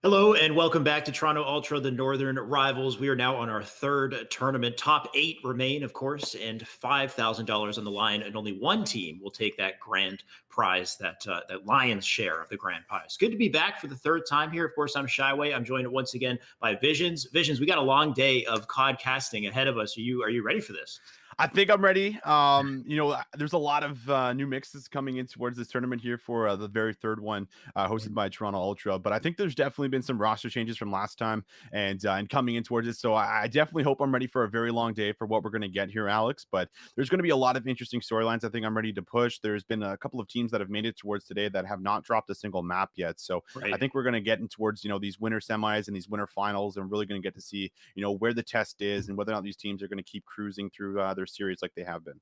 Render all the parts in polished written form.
Hello and welcome back to Toronto Ultra, the Northern Rivals. We are now on our third tournament. Top eight remain, of course, and $5,000 on the line, and only one team will take that grand prize, that lion's share of the grand prize. Good to be back for the third time here. Of course, I'm Shyway. I'm joined once again by Visions. Visions, we got a long day of COD casting ahead of us. Are you ready for this? I think I'm ready. There's a lot of new mixes coming in towards this tournament here for the very third one, hosted by Toronto Ultra. But I think there's definitely been some roster changes from last time and coming in towards it. So I definitely hope I'm ready for a very long day for what we're going to get here, Alex. But there's going to be a lot of interesting storylines. I think I'm ready to push. There's been a couple of teams that have made it towards today that have not dropped a single map yet. So I Right. think we're going to get in towards these winter semis and these winter finals, and really going to get to see where the test is and whether or not these teams are going to keep cruising through their series like they have been.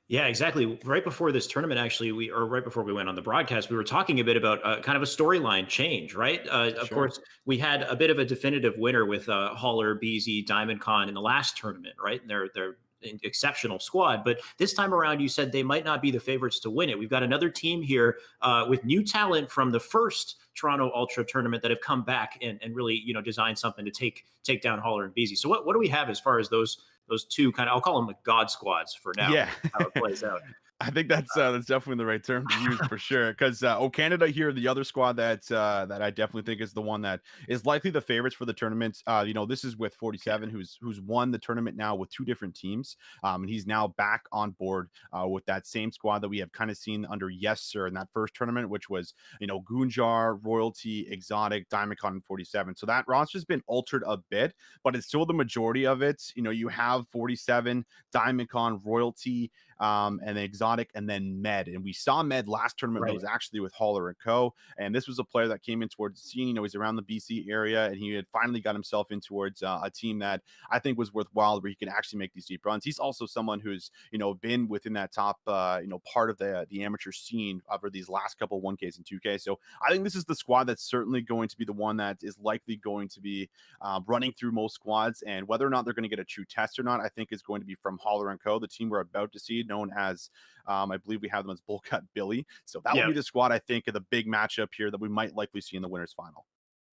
Yeah, exactly. Right before this tournament, actually, right before we went on the broadcast, we were talking a bit about kind of a storyline change, right? Of Sure. course, we had a bit of a definitive winner with Haller, BZ, Diamond Con in the last tournament, right? And they're an exceptional squad, but this time around, you said they might not be the favorites to win it. We've got another team here with new talent from the first Toronto Ultra tournament that have come back and really designed something to take down Haller and BZ. So what do we have as far as those two kind of, I'll call them the God squads for now, Yeah. how it plays out. I think that's definitely the right term to use for sure. Because O Canada here, the other squad that I definitely think is the one that is likely the favorites for the tournament. This is with 47, who's won the tournament now with two different teams, and he's now back on board with that same squad that we have kind of seen under Yes Sir in that first tournament, which was Gunjar, Royalty, Exotic, Diamond Con, and 47. So that roster's been altered a bit, but it's still the majority of it. You have 47, Diamond Con, Royalty, and then Exotic, and then Med. And we saw Med last tournament that Right. was actually with Haller and Co. And this was a player that came in towards the scene. He's around the BC area, and he had finally got himself in towards a team that I think was worthwhile, where he could actually make these deep runs. He's also someone who's been within that top part of the amateur scene over these last couple 1Ks and 2K. So I think this is the squad that's certainly going to be the one that is likely going to be running through most squads. And whether or not they're going to get a true test or not, I think is going to be from Haller and Co., the team we're about to see, known as I believe we have them as Bull Cut Billy. So that will Yeah. be the squad, I think, of the big matchup here that we might likely see in the winners final.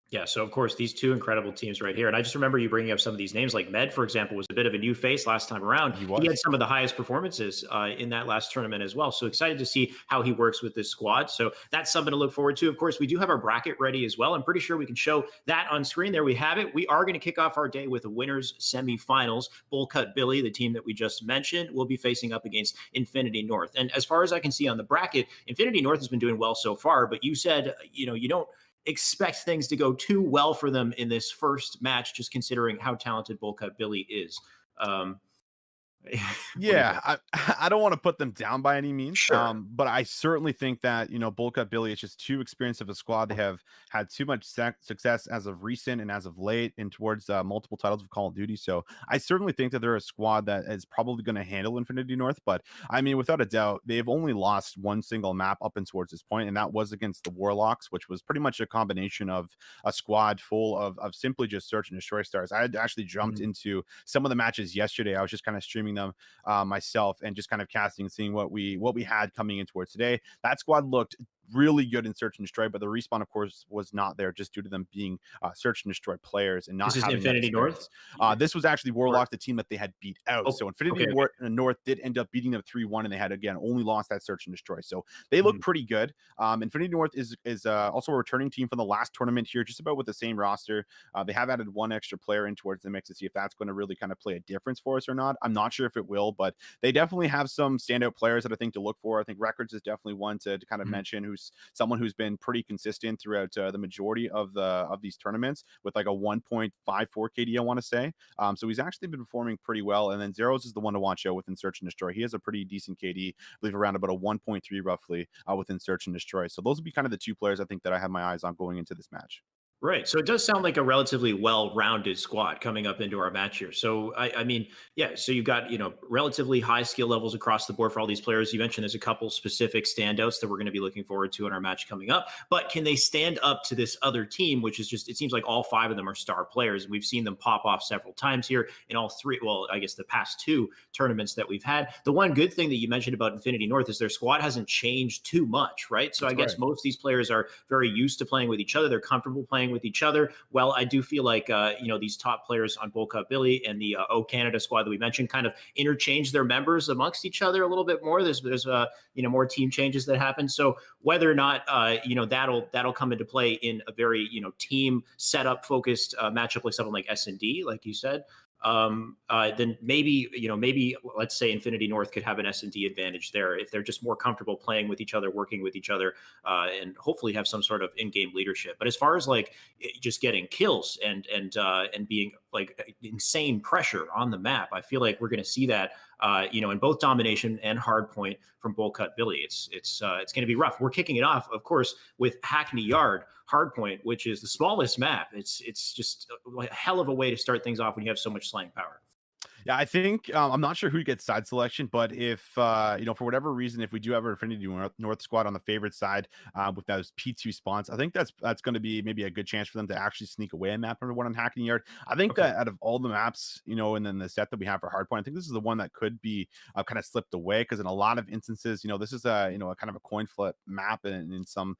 Yeah, so of course these two incredible teams right here, and I just remember you bringing up some of these names. Like Med, for example, was a bit of a new face last time around. He He had was. some of the highest performances in that last tournament as well. So excited to see how he works with this squad. So that's something to look forward to. Of course, we do have our bracket ready as well. I'm pretty sure we can show that on screen. There we have it. We are going to kick off our day with the winners semifinals. Bull Cut Billy, the team that we just mentioned, will be facing up against Infinity North. And as far as I can see on the bracket, Infinity North has been doing well so far. But you said you don't expect things to go too well for them in this first match, just considering how talented Bull Cut Billy is. Um, what do you Yeah, think? I don't want to put them down by any means, Sure. but I certainly think that Bull Cut Billy is just too experienced of a squad. They have had too much success as of recent and as of late, and towards multiple titles of Call of Duty. So I certainly think that they're a squad that is probably going to handle Infinity North. But I mean, without a doubt, they've only lost one single map up and towards this point, and that was against the Warlocks, which was pretty much a combination of a squad full of simply just search and destroy stars. I had actually jumped Mhm. into some of the matches yesterday. I was just kind of streaming them myself and just kind of casting and seeing what we had coming in towards today. That squad looked really good in search and destroy, but the respawn, of course, was not there just due to them being search and destroy players and This not is having that Infinity North? experience. This was actually Or Warlock, the team that they had beat out. oh, So okay, Infinity okay. North did end up beating them 3-1, and they had again only lost that search and destroy. So they look Mhm. pretty good. Infinity North is also a returning team from the last tournament here, just about with the same roster. They have added one extra player in towards the mix to see if that's going to really kind of play a difference for us or not. I'm not sure if it will, but they definitely have some standout players that I think to look for. I think Records is definitely one to kind of Mhm. mention, who's someone who's been pretty consistent throughout the majority of these tournaments with like a 1.54 KD, I want to say. So he's actually been performing pretty well. And then Zeros is the one to watch out within Search and Destroy. He has a pretty decent KD, I believe around about a 1.3 roughly within Search and Destroy. So those would be kind of the two players I think that I have my eyes on going into this match. Right. So it does sound like a relatively well-rounded squad coming up into our match here. So I mean, yeah. So you've got relatively high skill levels across the board for all these players. You mentioned there's a couple specific standouts that we're going to be looking forward to in our match coming up. But can they stand up to this other team, which is just it seems like all five of them are star players, and we've seen them pop off several times here in all three. Well, I guess the past two tournaments that we've had. The one good thing that you mentioned about Infinity North is their squad hasn't changed too much, right? So I That's guess right. most of these players are very used to playing with each other. They're comfortable playing with each other. Well, I do feel like these top players on Bull Cup Billy and the O Canada squad that we mentioned kind of interchange their members amongst each other a little bit more. There's more team changes that happen. So whether or not that'll come into play in a very team setup focused matchup like something like S&D, like you said, then maybe let's say Infinity North could have an S&D advantage there if they're just more comfortable playing with each other, working with each other, and hopefully have some sort of in-game leadership. But as far as like just getting kills and being like insane pressure on the map, I feel like we're going to see that in both domination and hardpoint from Bull Cut Billy. It's going to be rough. We're kicking it off, of course, with Hackney Yard hardpoint, which is the smallest map. It's just a hell of a way to start things off when you have so much slaying power. Yeah, I think I'm not sure who gets side selection, but if for whatever reason, if we do have an Infinity North squad on the favorite side with those P2 spawns, I think that's going to be maybe a good chance for them to actually sneak away a map number one on Hackney Yard. I think that out of all the maps, and then the set that we have for Hardpoint, I think this is the one that could be kind of slipped away because in a lot of instances, this is a kind of a coin flip map in some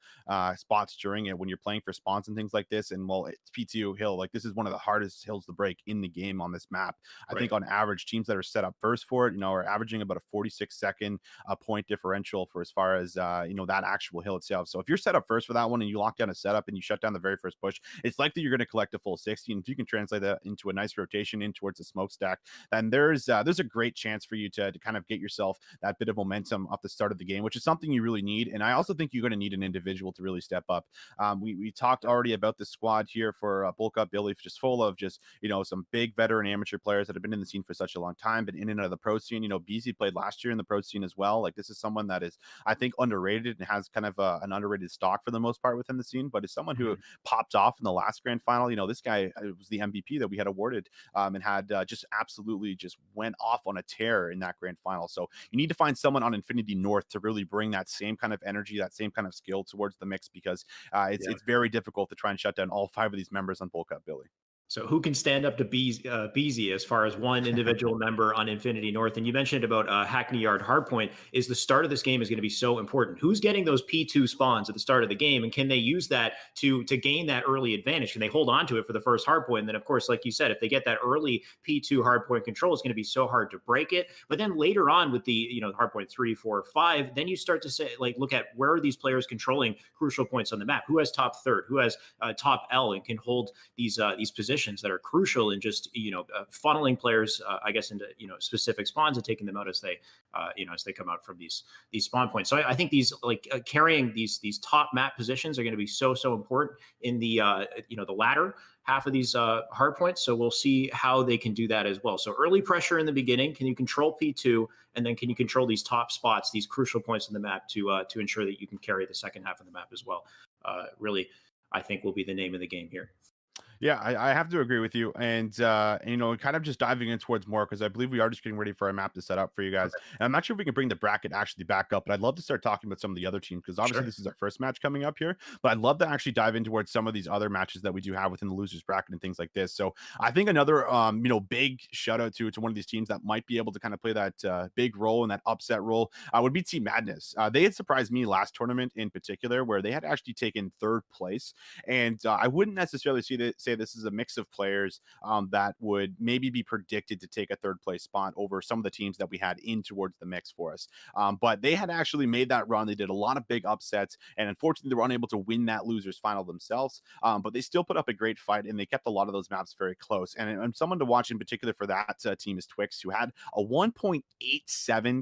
spots during it when you're playing for spawns and things like this. And well, it's P2 hill, like this is one of the hardest hills to break in the game on this map. I think on average, teams that are set up first for it, are averaging about a 46-second point differential for as far as that actual hill itself. So if you're set up first for that one and you lock down a setup and you shut down the very first push, it's likely you're going to collect a full 60. And if you can translate that into a nice rotation in towards the smokestack, then there's a great chance for you to kind of get yourself that bit of momentum off the start of the game, which is something you really need. And I also think you're going to need an individual to really step up. We talked already about the squad here for Bull Cup Billy, just full of just some big veteran amateur players that have been in the scene for such a long time, been in and out of the pro scene. BZ played last year in the pro scene as well. Like this is someone that is, I think, underrated and has kind of an underrated stock for the most part within the scene, but is someone who popped off in the last grand final. This guy was the MVP that we had awarded and had just absolutely just went off on a tear in that grand final. So you need to find someone on Infinity North to really bring that same kind of energy, that same kind of skill towards the mix, because it's very difficult to try and shut down all 5 of these members on Bull Cup Billy. So who can stand up to Beezy as far as one individual member on Infinity North? And you mentioned about Hackney Yard Hardpoint. Is the start of this game is going to be so important. Who's getting those P2 spawns at the start of the game, and can they use that to gain that early advantage? Can they hold on to it for the first hardpoint? And then, of course, like you said, if they get that early P2 hardpoint control, it's going to be so hard to break it. But then later on with the hardpoint 3, 4, 5, then you start to say, like, look at where are these players controlling crucial points on the map? Who has top third? Who has top L and can hold these positions that are crucial in just funneling players I guess into specific spawns and taking them out as they come out from these spawn points. So I think these carrying these top map positions are going to be so important in the the latter half of these hard points. So we'll see how they can do that as well. So early pressure in the beginning. Can you control P2, and then can you control these top spots, these crucial points in the map to ensure that you can carry the second half of the map as well? Really, I think will be the name of the game here. Yeah, I have to agree with you. And kind of just diving in towards more, because I believe we are just getting ready for a map to set up for you guys. Okay. And I'm not sure if we can bring the bracket actually back up, but I'd love to start talking about some of the other teams, because obviously this is our first match coming up here. But I'd love to actually dive in towards some of these other matches that we do have within the losers bracket and things like this. So I think another big shout out to one of these teams that might be able to kind of play that big role in that upset role would be Team Madness. They had surprised me last tournament in particular, where they had actually taken 3rd place. And I wouldn't necessarily say this is a mix of players that would maybe be predicted to take a 3rd place spot over some of the teams that we had in towards the mix for us. But they had actually made that run. They did a lot of big upsets, and unfortunately they were unable to win that losers final themselves. But they still put up a great fight, and they kept a lot of those maps very close. And someone to watch in particular for that team is Twix, who had a 1.87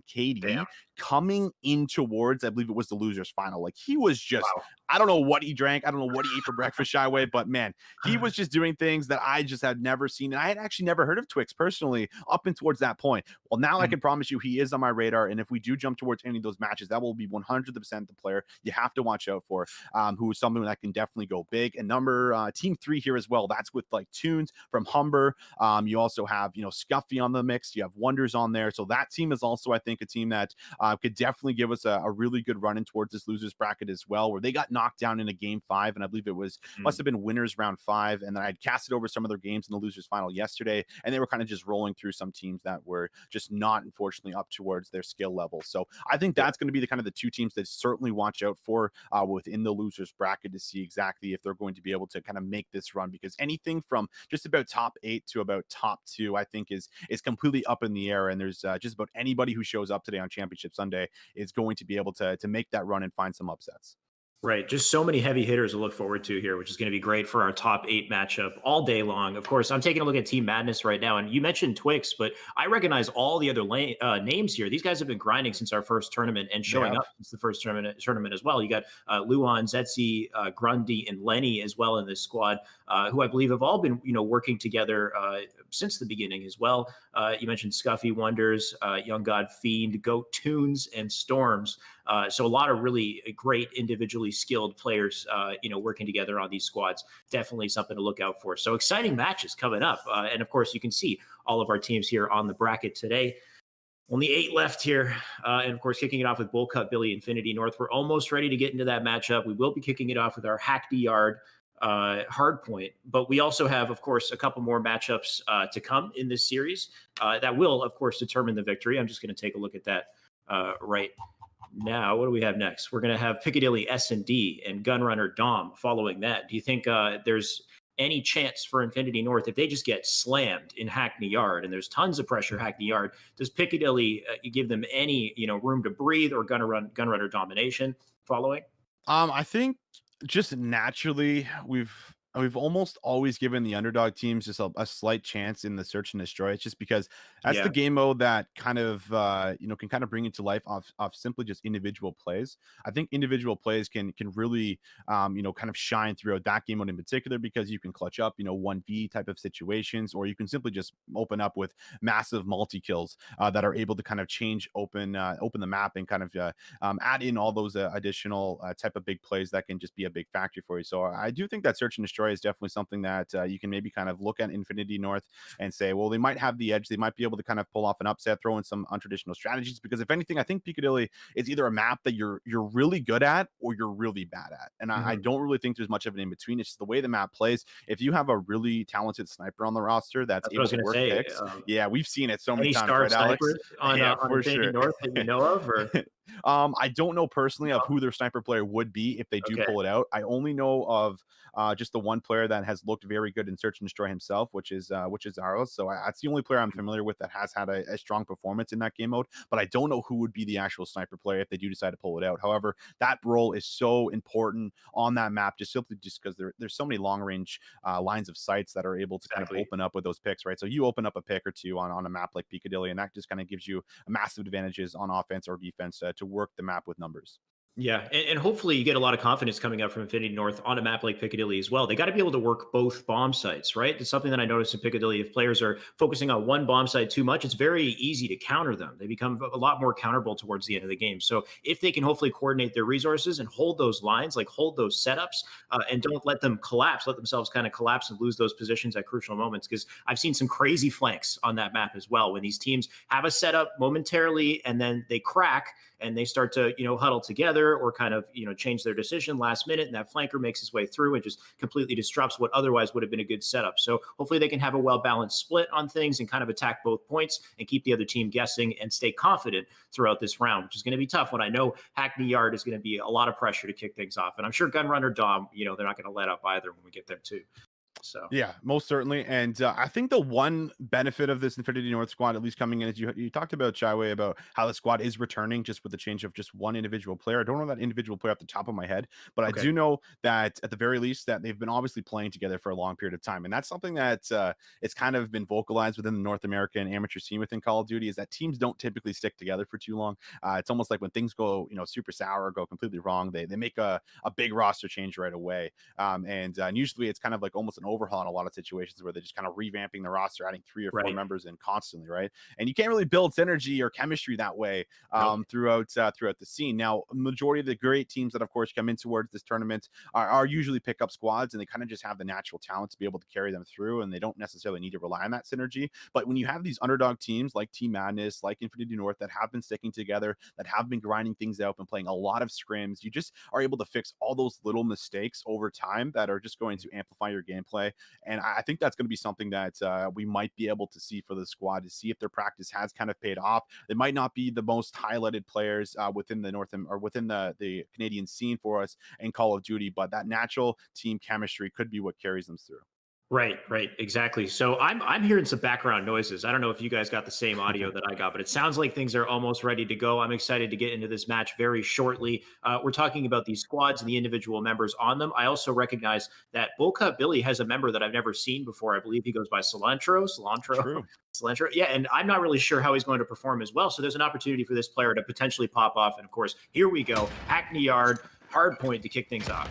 KD. Damn. Coming in towards, I believe it was the losers final. Like he was just, wow. I don't know what he drank. I don't know what he ate for breakfast, Shyway, but man, he was just doing things that I just had never seen. And I had actually never heard of Twix personally up and towards that point. Well, now I can promise you he is on my radar. And if we do jump towards any of those matches, that will be 100% the player you have to watch out for, who is someone that can definitely go big. And team 3 here as well. That's with like Tunes from Humber. You also have, Scuffy on the mix. You have Wonders on there. So that team is also, I think, a team that could definitely give us a really good run in towards this losers bracket as well, where they got knocked down in a game 5. And I believe it was, must have been winners round 5. 45, and then I'd casted over some of their games in the losers final yesterday, and they were kind of just rolling through some teams that were just not, unfortunately, up towards their skill level. So I think that's going to be the kind of the two teams that certainly watch out for within the losers bracket to see exactly if they're going to be able to kind of make this run, because anything from just about top 8 to about top 2, I think is completely up in the air. And there's just about anybody who shows up today on Championship Sunday is going to be able to make that run and find some upsets. Right. Just so many heavy hitters to look forward to here, which is going to be great for our top 8 matchup all day long. Of course, I'm taking a look at Team Madness right now, and you mentioned Twix, but I recognize all the other names here. These guys have been grinding since our first tournament and showing up since the first tournament as well. You got Luan, Zetzi, Grundy, and Lenny as well in this squad, who I believe have all been working together since the beginning as well. You mentioned Scuffy Wonders, Young God Fiend, Goat Tunes, and Storms. So a lot of really great individually skilled players, working together on these squads. Definitely something to look out for. So exciting matches coming up. And of course, you can see all of our teams here on the bracket today. Only 8 left here. And of course, kicking it off with Bull Cut Billy Infinity North. We're almost ready to get into that matchup. We will be kicking it off with our Hackney Yard Hardpoint, but we also have, of course, a couple more matchups to come in this series that will, of course, determine the victory. I'm just going to take a look at that right now. What do we have next? We're going to have Piccadilly S&D and Gunrunner Dom following that. Do you think there's any chance for Infinity North if they just get slammed in Hackney Yard and there's tons of pressure Hackney Yard? Does Piccadilly give them any room to breathe, or Gunrunner domination following? I think just naturally we've almost always given the underdog teams just a slight chance in the search and destroy. It's just because that's the game mode that kind of can kind of bring it to life off simply just individual plays. I think individual plays can really kind of shine throughout that game mode in particular, because you can clutch up 1v type of situations, or you can simply just open up with massive multi kills that are able to kind of open the map and kind of add in all those additional type of big plays that can just be a big factor for you. So I do think that search and destroy is definitely something that you can maybe kind of look at Infinity North and say, well, they might have the edge. They might be able to kind of pull off an upset, throw in some untraditional strategies, because if anything, I think Piccadilly is either a map that you're really good at or you're really bad at. And I don't really think there's much of an in between. It's just the way the map plays. If you have a really talented sniper on the roster that's able to work picks, we've seen it so many times, right, Alex? On Infinity North that you know of, or? I don't know personally of who their sniper player would be if they do pull it out. I only know of just the one player that has looked very good in search and destroy himself, which is Zaros. So that's the only player I'm familiar with that has had a strong performance in that game mode. But I don't know who would be the actual sniper player if they do decide to pull it out. However, that role is so important on that map, just because there's so many long range lines of sights that are able to kind of open up with those picks, right? So you open up a pick or two on a map like Piccadilly, and that just kind of gives you massive advantages on offense or defense to work the map with numbers. Yeah, and hopefully you get a lot of confidence coming up from Infinity North on a map like Piccadilly as well. They got to be able to work both bomb sites, right? It's something that I noticed in Piccadilly. If players are focusing on one bomb site too much, it's very easy to counter them. They become a lot more counterable towards the end of the game. So if they can hopefully coordinate their resources and hold those lines, like hold those setups, and don't let them collapse, let themselves kind of collapse and lose those positions at crucial moments. Because I've seen some crazy flanks on that map as well, when these teams have a setup momentarily and then they crack and they start to huddle together, or kind of change their decision last minute, and that flanker makes his way through and just completely disrupts what otherwise would have been a good setup. So hopefully they can have a well-balanced split on things and kind of attack both points and keep the other team guessing and stay confident throughout this round, which is going to be tough when I know Hackney Yard is going to be a lot of pressure to kick things off. And I'm sure Gunrunner Dom, they're not going to let up either when we get there too. So yeah, most certainly. And I think the one benefit of this Infinity North squad, at least coming in, is you talked about, Shyway, about how the squad is returning just with the change of just one individual player. I don't know that individual player off the top of my head, but I do know that at the very least that they've been obviously playing together for a long period of time. And that's something that it's kind of been vocalized within the North American amateur scene within Call of Duty, is that teams don't typically stick together for too long. It's almost like when things go, super sour or go completely wrong, they make a big roster change right away. And usually it's kind of like almost an overhaul in a lot of situations where they're just kind of revamping the roster, adding 3 or 4 members in constantly, right? And you can't really build synergy or chemistry that way throughout the scene. Now, majority of the great teams that, of course, come in towards this tournament are usually pickup squads, and they kind of just have the natural talent to be able to carry them through, and they don't necessarily need to rely on that synergy. But when you have these underdog teams like Team Madness, like Infinity North, that have been sticking together, that have been grinding things out and playing a lot of scrims, you just are able to fix all those little mistakes over time that are just going to amplify your gameplay play. And I think that's going to be something that we might be able to see for the squad, to see if their practice has kind of paid off. They might not be the most highlighted players within the within the Canadian scene for us in Call of Duty, but that natural team chemistry could be what carries them through. Right, exactly. So I'm hearing some background noises. I don't know if you guys got the same audio that I got, but it sounds like things are almost ready to go. I'm excited to get into this match very shortly. We're talking about these squads and the individual members on them. I also recognize that Bull Cut Billy has a member that I've never seen before. I believe he goes by Cilantro. True. Cilantro. Yeah, and I'm not really sure how he's going to perform as well. So there's an opportunity for this player to potentially pop off. And of course, here we go. Hackney Yard, hard point to kick things off.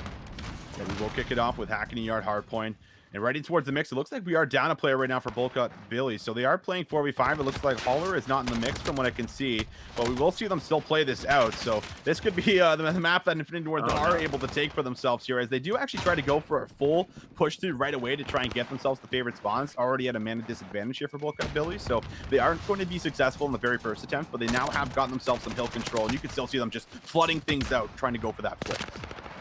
Yeah, we will kick it off with Hackney Yard hardpoint. And right in towards the mix, it looks like we are down a player right now for Bull Cut Billy. So they are playing 4v5. It looks like Holler is not in the mix from what I can see, but we will see them still play this out. So this could be the map that Infinity Ward are able to take for themselves here, as they do actually try to go for a full push through right away to try and get themselves the favorite spawns. Already at a mana disadvantage here for Bull Cut Billy. So they aren't going to be successful in the very first attempt, but they now have gotten themselves some hill control. And you can still see them just flooding things out, trying to go for that flip.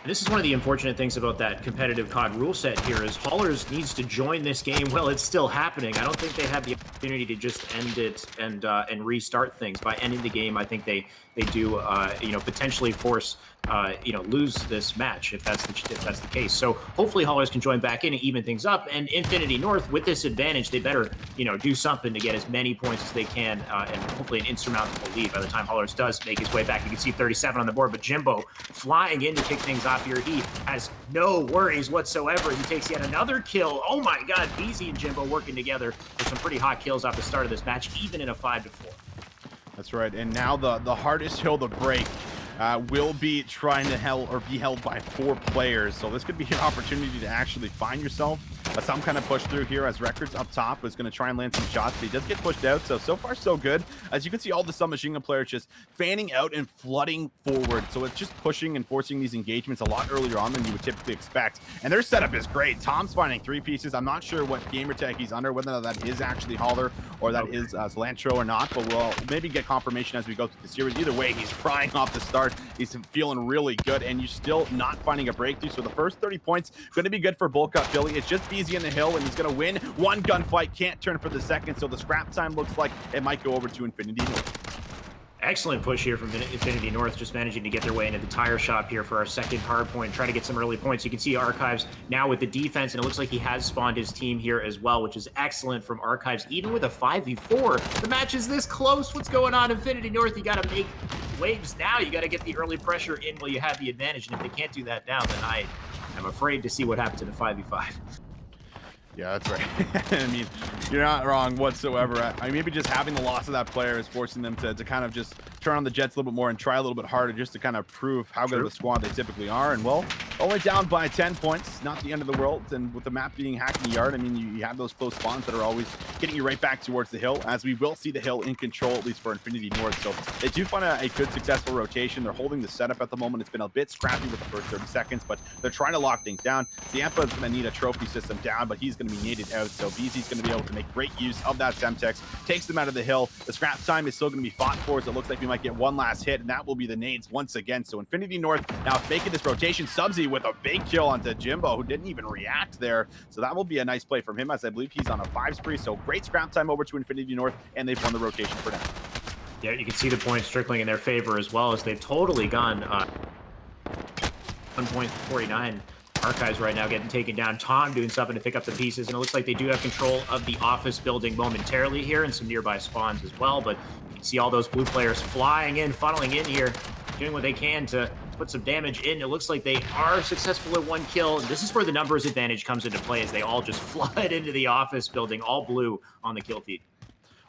And this is one of the unfortunate things about that competitive COD rule set here is Haulers needs to join this game while it's still happening. I don't think they have the opportunity to just end it and restart things. By ending the game, I think they do potentially force lose this match if that's the case. So hopefully Haulers can join back in and even things up. And Infinity North, with this advantage, they better do something to get as many points as they can and hopefully an insurmountable lead by the time Haulers does make his way back. You can see 37 on the board, but Jimbo flying in to kick things off here. He has no worries whatsoever. He takes yet another kill. Oh my God, BZ and Jimbo working together for some pretty hot kills off the start of this match, even in a 5-4. That's right. And now the hardest hill to break will be trying to be held by 4 players. So this could be an opportunity to actually find yourself some kind of push through here, as Records up top is going to try and land some shots, but he does get pushed out. So far so good. As you can see, all the submachine gun players just fanning out and flooding forward. So it's just pushing and forcing these engagements a lot earlier on than you would typically expect. And their setup is great. Tom's finding 3 pieces. I'm not sure what gamer tag he's under, whether that is actually Holler or that is Cilantro or not, but we'll maybe get confirmation as we go through the series. Either way, he's frying off the start. He's feeling really good, and you're still not finding a breakthrough. So the first 30 points going to be good for Bull Cut Billy. It's just BZ in the hill, and he's going to win one gunfight. Can't turn for the second, so the scrap time looks like it might go over to Infinity North. Excellent push here from Infinity North, just managing to get their way into the tire shop here for our second hard point, try to get some early points. You can see Archives now with the defense, and it looks like he has spawned his team here as well, which is excellent from Archives. Even with a 5v4, the match is this close. What's going on, Infinity North? You got to make waves now. You got to get the early pressure in while you have the advantage, and if they can't do that now, then I am afraid to see what happens in a 5v5. Yeah, that's right. I mean, you're not wrong whatsoever. I mean, maybe just having the loss of that player is forcing them to kind of just turn on the Jets a little bit more and try a little bit harder just to kind of prove how good of a squad they typically are. And, well, only down by 10 points, not the end of the world. And with the map being Hackney Yard, I mean, you have those close spawns that are always getting you right back towards the hill, as we will see the hill in control, at least for Infinity North. So they do find a good, successful rotation. They're holding the setup at the moment. It's been a bit scrappy with the first 30 seconds, but they're trying to lock things down. Zampa is going to need a trophy system down, but he's going to be needed out. So BZ's going to be able to make great use of that Semtex, takes them out of the hill. The scrap time is still going to be fought for, so it looks like we might get one last hit, and that will be the nades once again. So Infinity North now making this rotation. Subsy with a big kill onto Jimbo, who didn't even react there. So that will be a nice play from him, as I believe he's on a 5 spree. So great scrap time over to Infinity North, and they've won the rotation for now. Yeah, you can see the points trickling in their favor as well, as they've totally gone 1.49. Archives right now getting taken down. Tom doing something to pick up the pieces, and it looks like they do have control of the office building momentarily here and some nearby spawns as well, but you can see all those blue players flying in, funneling in here, doing what they can to put some damage in. It looks like they are successful at 1 kill. This is where the numbers advantage comes into play, as they all just flood into the office building, all blue on the kill feed.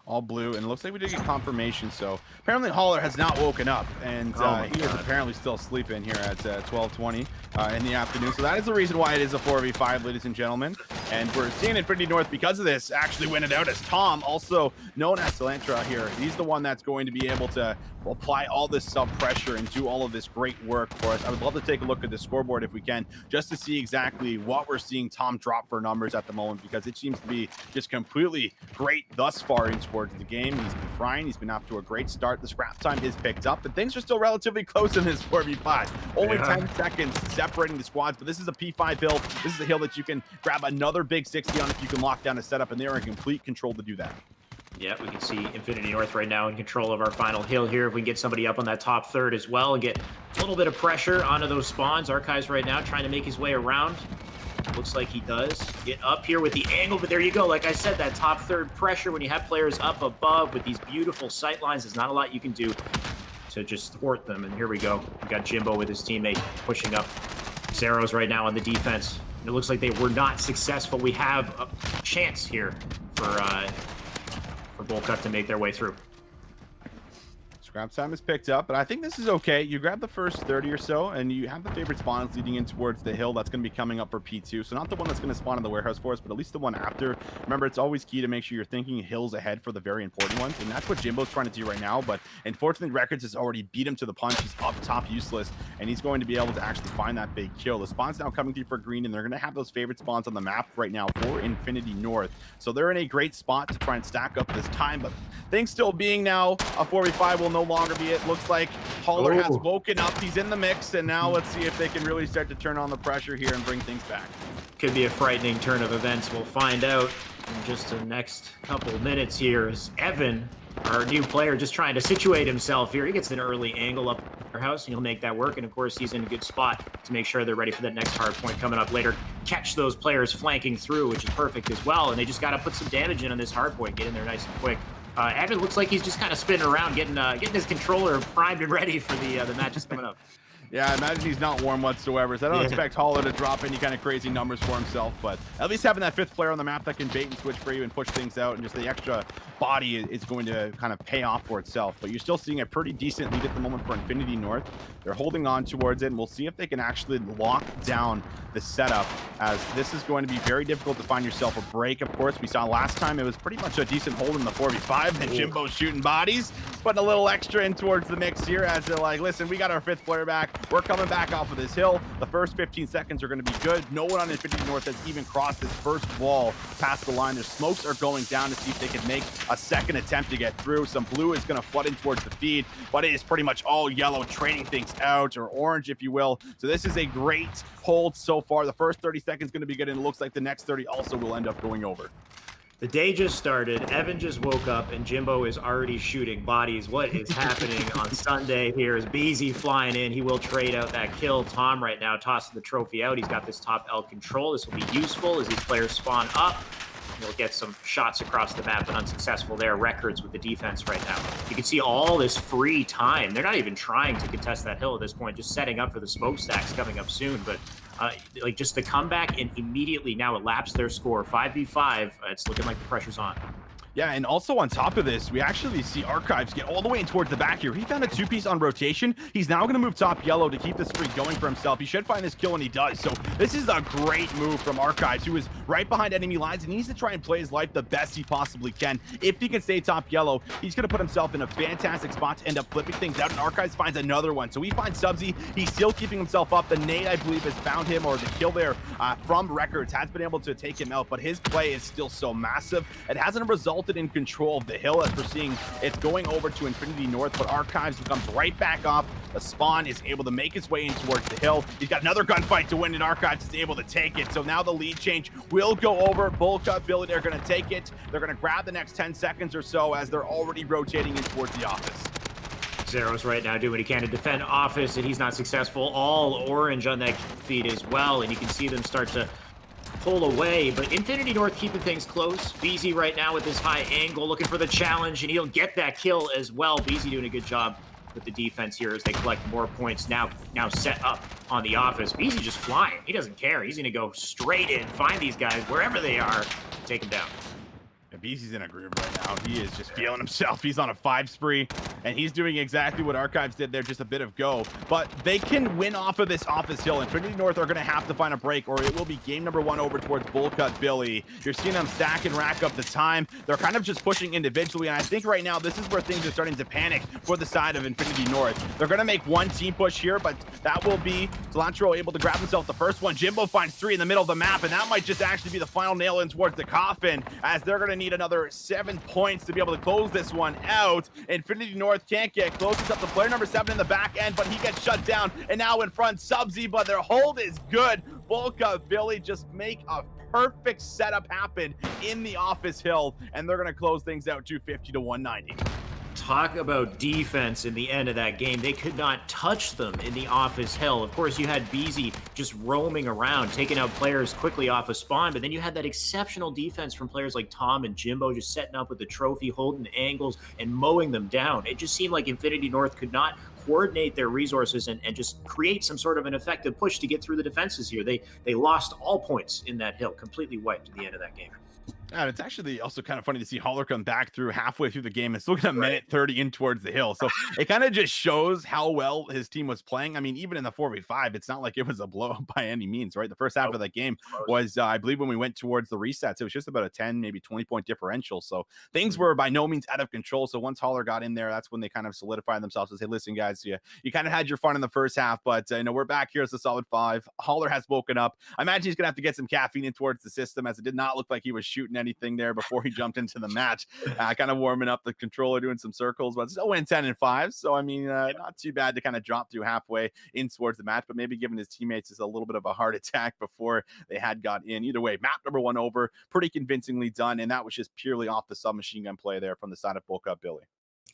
All blue, and it looks like we did get confirmation. So apparently Holler has not woken up, and he is apparently still sleeping here at 12:20 in the afternoon. So that is the reason why it is a 4v5, ladies and gentlemen. And we're seeing Infinity North, because of this, actually win it out, as Tom, also known as Cilantro here. He's the one that's going to be able to apply all this sub pressure and do all of this great work for us. I would love to take a look at the scoreboard if we can, just to see exactly what we're seeing Tom drop for numbers at the moment, because it seems to be just completely great thus far in towards towards the game. He's been frying. He's been off to a great start. The scrap time is picked up, and things are still relatively close in this 4v5. Only 10 seconds separating the squads, but this is a P5 hill. This is a hill that you can grab another big 60 on if you can lock down a setup, and they are in complete control to do that. Yeah, we can see Infinity North right now in control of our final hill here. If we can get somebody up on that top third as well and get a little bit of pressure onto those spawns. Archives right now trying to make his way around. Looks like he does. Get up here with the angle, but there you go. Like I said, that top third pressure when you have players up above with these beautiful sight lines, there's not a lot you can do to just thwart them. And here we go. We got Jimbo with his teammate pushing up. Zeros right now on the defense. It looks like they were not successful. We have a chance here for Bullcut to make their way through. Scrap time is picked up, but I think this is okay. You grab the first 30 or so, and you have the favorite spawns leading in towards the hill. That's going to be coming up for P2. So not the one that's going to spawn in the warehouse for us, but at least the one after. Remember, it's always key to make sure you're thinking hills ahead for the very important ones, and that's what Jimbo's trying to do right now. But unfortunately, Records has already beat him to the punch. He's up top useless, and he's going to be able to actually find that big kill. The spawn's now coming through for green, and they're going to have those favorite spawns on the map right now for Infinity North. So they're in a great spot to try and stack up this time, but things still being now a 4v5 will no longer be it. Looks like Hauler has woken up. He's in the mix, and now let's see if they can really start to turn on the pressure here and bring things back. Could be a frightening turn of events. We'll find out in just the next couple minutes here as Evan, our new player, just trying to situate himself here. He gets an early angle up our house, and he'll make that work. And of course, he's in a good spot to make sure they're ready for that next hard point coming up later. Catch those players flanking through, which is perfect as well. And they just got to put some damage in on this hard point, get in there nice and quick. Evan looks like he's just kind of spinning around, getting his controller primed and ready for the matches coming up. Yeah, I imagine he's not warm whatsoever, so I don't expect Hauler to drop any kind of crazy numbers for himself, but at least having that fifth player on the map that can bait and switch for you and push things out, and just the extra body is going to kind of pay off for itself. But you're still seeing a pretty decent lead at the moment for Infinity North. They're holding on towards it, and we'll see if they can actually lock down the setup, as this is going to be very difficult to find yourself a break. Of course, we saw last time it was pretty much a decent hold in the 4v5, and Jimbo's shooting bodies, putting a little extra in towards the mix here, as they're like, listen, we got our fifth player back. We're coming back off of this hill. The first 15 seconds are going to be good. No one on Infinity North has even crossed this first wall past the line. Their smokes are going down to see if they can make a second attempt to get through. Some blue is going to flood in towards the feed, but it is pretty much all yellow, trading things out, or orange, if you will. So this is a great hold so far. The first 30 seconds going to be good, and it looks like the next 30 also will end up going over. The day just started. Evan just woke up, and Jimbo is already shooting bodies. What is happening on Sunday here is BZ flying in. He will trade out that kill. Tom right now tossing the trophy out. He's got this top L control. This will be useful as these players spawn up. He'll get some shots across the map, but unsuccessful there. Records with the defense right now. You can see all this free time. They're not even trying to contest that hill at this point, just setting up for the smokestacks coming up soon. But like just the comeback, and immediately now it laps their score. 5v5. It's looking like the pressure's on. Yeah, and also on top of this, we actually see Archives get all the way in towards the back here. He found a two-piece on rotation. He's now going to move top yellow to keep this streak going for himself. He should find this kill, and he does. So this is a great move from Archives, who is right behind enemy lines, and he needs to try and play his life the best he possibly can. If he can stay top yellow, he's going to put himself in a fantastic spot to end up flipping things out, and Archives finds another one. So he finds Subsy. He's still keeping himself up. The nade, I believe, has found him, or the kill there from Records has been able to take him out, but his play is still so massive. It hasn't resulted in control of the hill, as we're seeing it's going over to Infinity North, but Archives comes right back off. The spawn is able to make its way in towards the hill. He's got another gunfight to win, and Archives is able to take it. So now the lead change will go over. Bullcut Billy, they're going to take it. They're going to grab the next 10 seconds or so, as they're already rotating in towards the office. Zero's right now doing what he can to defend office, and he's not successful. All orange on that feed as well, and you can see them start to pull away, but Infinity North keeping things close. BZ right now with his high angle, looking for the challenge, and he'll get that kill as well. BZ doing a good job with the defense here as they collect more points. Now set up on the office. BZ just flying. He doesn't care. He's going to go straight in, find these guys wherever they are, take them down. BZ's in a groove right now. He is just feeling himself. He's on a 5 spree. and he's doing exactly what Archives did there, just a bit of go. But they can win off of this office hill. Infinity North are going to have to find a break, or it will be game number 1 over towards Bullcut Billy. You're seeing them stack and rack up the time. They're kind of just pushing individually, and I think right now this is where things are starting to panic for the side of Infinity North. They're going to make one team push here, but that will be Cilantro able to grab himself the first one. Jimbo finds 3 in the middle of the map, and that might just actually be the final nail in towards the coffin, as they're going to need another 7 points to be able to close this one out. Infinity North can't get close. It's up to player number 7 in the back end, but he gets shut down, and now in front Subsy, but their hold is good. Bullcut Billy just make a perfect setup happen in the office hill, and they're going to close things out 250 to 190. Talk about defense in the end of that game. They could not touch them in the office hill. Of course, you had BZ just roaming around, taking out players quickly off a spawn, but then you had that exceptional defense from players like Tom and Jimbo just setting up with the trophy, holding angles, and mowing them down. It just seemed like Infinity North could not coordinate their resources and just create some sort of an effective push to get through the defenses here. They lost all points in that hill, completely wiped at the end of that game. And it's actually also kind of funny to see Holler come back through halfway through the game and still get a minute 30 in towards the hill. So it kind of just shows how well his team was playing. I mean, even in the 4v5, it's not like it was a blow by any means, right? The first half of that game was, I believe when we went towards the resets, it was just about a 10, maybe 20 point differential. So things were by no means out of control. So once Holler got in there, that's when they kind of solidified themselves and say, listen, guys, you kind of had your fun in the first half, but we're back here as a solid 5. Holler has woken up. I imagine he's going to have to get some caffeine in towards the system, as it did not look like he was shooting anything there before he jumped into the match, kind of warming up the controller, doing some circles, but still went 10-5. So I mean, not too bad to kind of drop through halfway in towards the match, but maybe giving his teammates just a little bit of a heart attack before they had got in. Either way, map number 1 over, pretty convincingly done, and that was just purely off the submachine gun play there from the side of Bullcut Billy.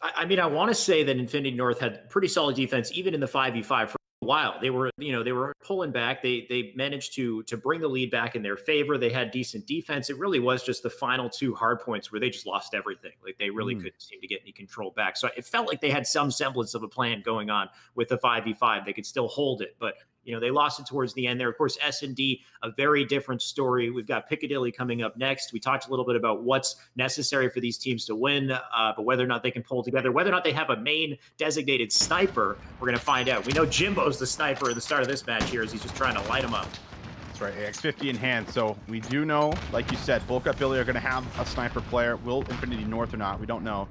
I mean, I want to say that Infinity North had pretty solid defense, even in the 5v5 for a while. They were pulling back. They managed to bring the lead back in their favor. They had decent defense. It really was just the final 2 hard points where they just lost everything. Like, they really couldn't seem to get any control back. So it felt like they had some semblance of a plan going on with the 5v5. They could still hold it, but they lost it towards the end there. Of course, S&D, a very different story. We've got Piccadilly coming up next. We talked a little bit about what's necessary for these teams to win, but whether or not they can pull together, whether or not they have a main designated sniper, we're going to find out. We know Jimbo's the sniper at the start of this match here, as he's just trying to light him up. That's right, AX50 in hand. So we do know, like you said, Bullcut Billy are going to have a sniper player. Will Infinity North or not? We don't know.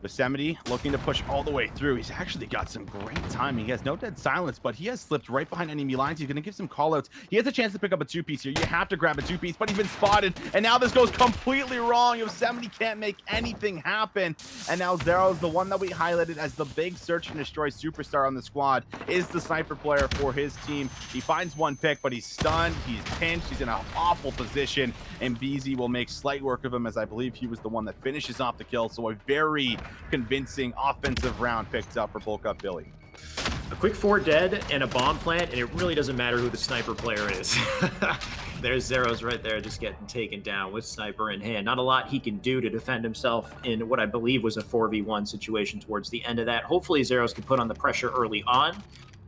Yosemite looking to push all the way through. He's actually got some great timing. He has no dead silence, but he has slipped right behind enemy lines. He's going to give some callouts. He has a chance to pick up a 2-piece here. You have to grab a 2-piece, but he's been spotted, and now this goes completely wrong. Yosemite can't make anything happen, and now Zero's the one that we highlighted as the big search and destroy superstar on the squad, is the sniper player for his team. He finds one pick, but he's stunned. He's pinched. He's in an awful position, and BZ will make slight work of him, as I believe he was the one that finishes off the kill. So a very convincing offensive round picked up for Bullcut Billy. A quick 4 dead and a bomb plant, and it really doesn't matter who the sniper player is. There's Zeros right there just getting taken down with sniper in hand. Not a lot he can do to defend himself in what I believe was a 4v1 situation towards the end of that. Hopefully Zeros can put on the pressure early on,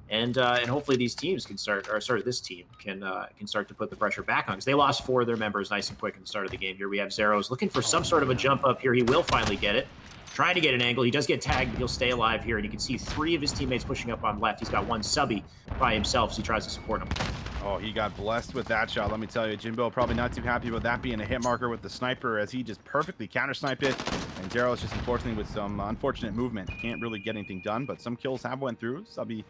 and hopefully these teams can start, or sorry, this team can start to put the pressure back on, because they lost 4 of their members nice and quick at the start of the game. Here we have Zeros looking for some sort of a jump up here. He will finally get it. Trying to get an angle. He does get tagged, but he'll stay alive here. And you can see 3 of his teammates pushing up on left. He's got one subby by himself as he tries to support him. Oh, he got blessed with that shot. Let me tell you, Jimbo probably not too happy about that being a hit marker with the sniper, as he just perfectly counter-sniped it. And Zero's just unfortunately with some unfortunate movement can't really get anything done, but some kills have went through. Subby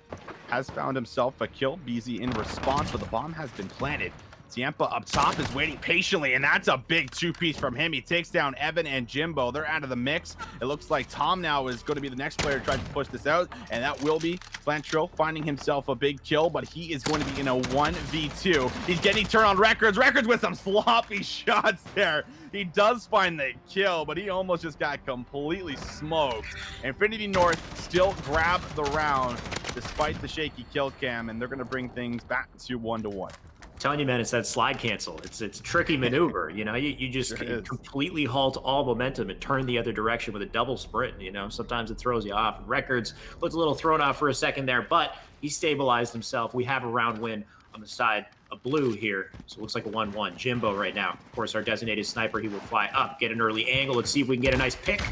has found himself a kill. BZ in response, but the bomb has been planted. Tiempa up top is waiting patiently, and that's a big 2-piece from him. He takes down Evan and Jimbo. They're out of the mix. It looks like Tom now is going to be the next player to try to push this out, and that will be Cilantro finding himself a big kill, but he is going to be in a 1v2. He's getting turned on Records. Records with some sloppy shots there. He does find the kill, but he almost just got completely smoked. Infinity North still grab the round despite the shaky kill cam, and they're going to bring things back to 1-1. Telling you, man, it's that slide cancel. It's a tricky maneuver. You just can completely halt all momentum and turn the other direction with a double sprint. Sometimes it throws you off. And Records looked a little thrown off for a second there, but he stabilized himself. We have a round win on the side of blue here, so it looks like a 1-1. Jimbo right now, of course, our designated sniper. He will fly up, get an early angle. Let's see if we can get a nice pick.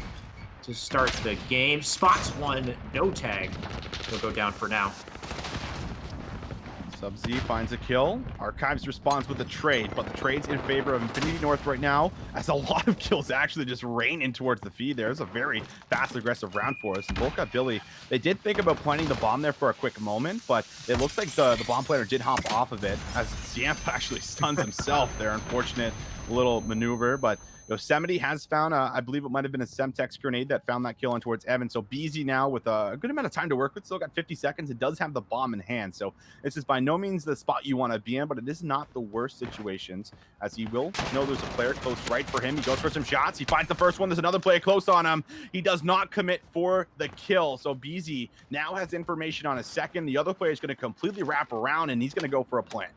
to start the game. Spots one, no tag. He'll go down for now. Sub-Z finds a kill. Archives responds with a trade, but the trade's in favor of Infinity North right now, as a lot of kills actually just rain in towards the feed. There's a very fast, aggressive round for us. And Volka Billy, they did think about planting the bomb there for a quick moment, but it looks like the bomb player did hop off of it, as Ziampa actually stuns himself there. Unfortunate little maneuver, but Yosemite has found, I believe it might have been a Semtex grenade that found that kill on towards Evan. So BZ now with a good amount of time to work with, still got 50 seconds. It does have the bomb in hand. So this is by no means the spot you want to be in, but it is not the worst situations, as he will know there's a player close right for him. He goes for some shots. He finds the first one. There's another player close on him. He does not commit for the kill. So BZ now has information on a second. The other player is going to completely wrap around, and he's going to go for a plant.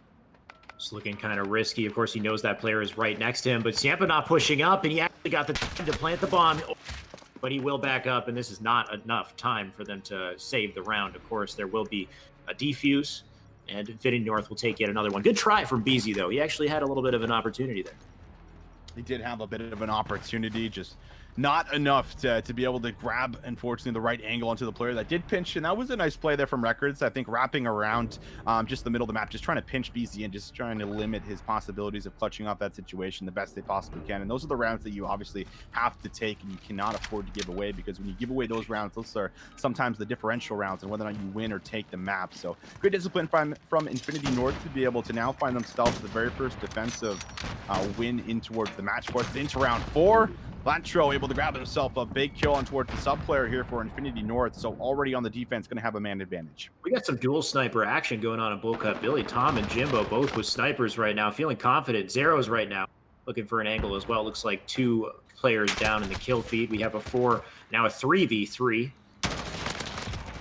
Just looking kind of risky. Of course, he knows that player is right next to him, but Ziampa not pushing up, and he actually got the time to plant the bomb, but he will back up, and this is not enough time for them to save the round. Of course, there will be a defuse, and Infinity North will take yet another one. Good try from BZ, though. He actually had a little bit of an opportunity there. He did have a bit of an opportunity, just not enough to be able to grab, unfortunately, the right angle onto the player that did pinch. And that was a nice play there from Records, I think, wrapping around just the middle of the map, just trying to pinch BZ and just trying to limit his possibilities of clutching off that situation the best they possibly can. And those are the rounds that you obviously have to take and you cannot afford to give away, because when you give away those rounds, those are sometimes the differential rounds and whether or not you win or take the map. So good discipline from Infinity North to be able to now find themselves the very first defensive win in towards the match for us. Into round 4. Lantro able to grab himself a big kill on towards the sub player here for Infinity North. So already on the defense, going to have a man advantage. We got some dual sniper action going on in Bull Cup. Billy, Tom, and Jimbo both with snipers right now, feeling confident. Zeros right now looking for an angle as well. Looks like 2 players down in the kill feed. We have a 4, now a 3v3.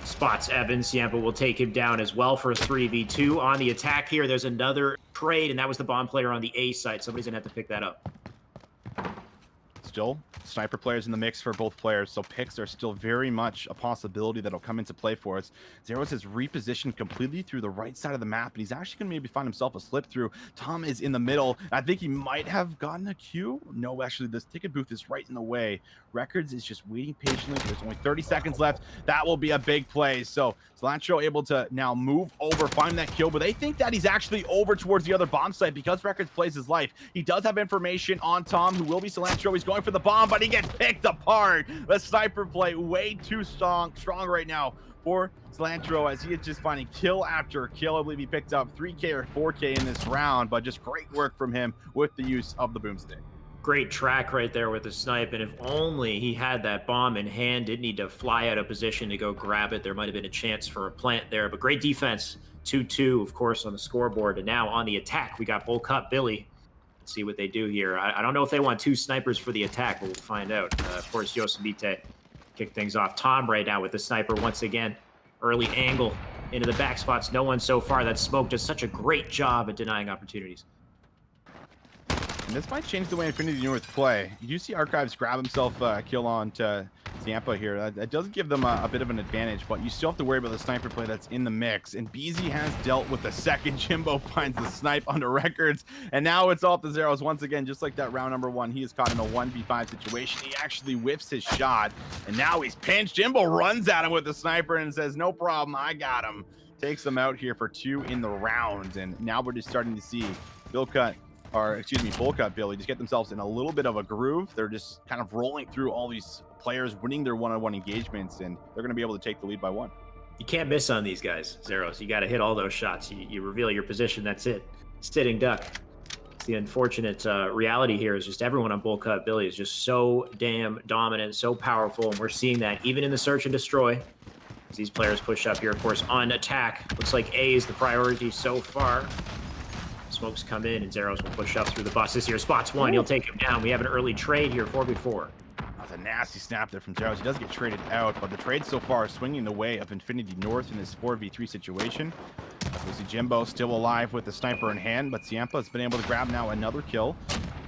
Spots Evan. Ziampa will take him down as well for a 3v2. On the attack here, there's another trade, and that was the bomb player on the A side. Somebody's going to have to pick that up. Still sniper players in the mix for both players, so picks are still very much a possibility that'll come into play for us. Zeros has repositioned completely through the right side of the map, and he's actually going to maybe find himself a slip through. Tom is in the middle. I think he might have gotten a Q. No, actually, this ticket booth is right in the way. Records is just waiting patiently. There's only 30 seconds left. That will be a big play. So Cilantro able to now move over, find that kill, but they think that he's actually over towards the other bomb site because Records plays his life. He does have information on Tom, who will be Cilantro. He's going for the bomb, but he gets picked apart. The sniper play way too strong right now for Cilantro, as he is just finding kill after kill. I believe he picked up 3K or 4K in this round, but just great work from him with the use of the boomstick. Great track right there with the snipe, and if only he had that bomb in hand, didn't need to fly out of position to go grab it. There might have been a chance for a plant there, but great defense. 2-2, of course, on the scoreboard, and now on the attack, we got Bull Cup Billy. Let's see what they do here. I don't know if they want 2 snipers for the attack, but we'll find out. Of course, Yosemite kick things off. Tom right now with the sniper once again. Early angle into the back spots. No one so far. That smoke does such a great job at denying opportunities. And this might change the way Infinity North play. You do see Archives grab himself a kill on to Ziampa here. That does give them a bit of an advantage, but you still have to worry about the sniper play that's in the mix. And BZ has dealt with the second. Jimbo finds the snipe under Records, and now it's all up to Zeros once again, just like that round number 1. He is caught in a 1v5 situation. He actually whiffs his shot, and now he's pinched. Jimbo runs at him with the sniper and says, "No problem, I got him." Takes them out here for 2 in the round, and now we're just starting to see Bull Cup Billy just get themselves in a little bit of a groove. They're just kind of rolling through all these players, winning their one-on-one engagements, and they're going to be able to take the lead by 1. You can't miss on these guys, Zeros. You got to hit all those shots. You reveal your position, that's it. Sitting duck. It's the unfortunate reality here is just everyone on Bull Cup Billy is just so damn dominant, so powerful, and we're seeing that even in the search and destroy. As these players push up here, of course, on attack. Looks like A is the priority so far. Smokes come in, and Zeros will push up through the buses here. Spots 1. He'll take him down. We have an early trade here, 4v4. That's a nasty snap there from Zeros. He does get traded out, but the trade so far is swinging the way of Infinity North in this 4v3 situation. As we see Jimbo still alive with the sniper in hand, but Ziampa has been able to grab now another kill.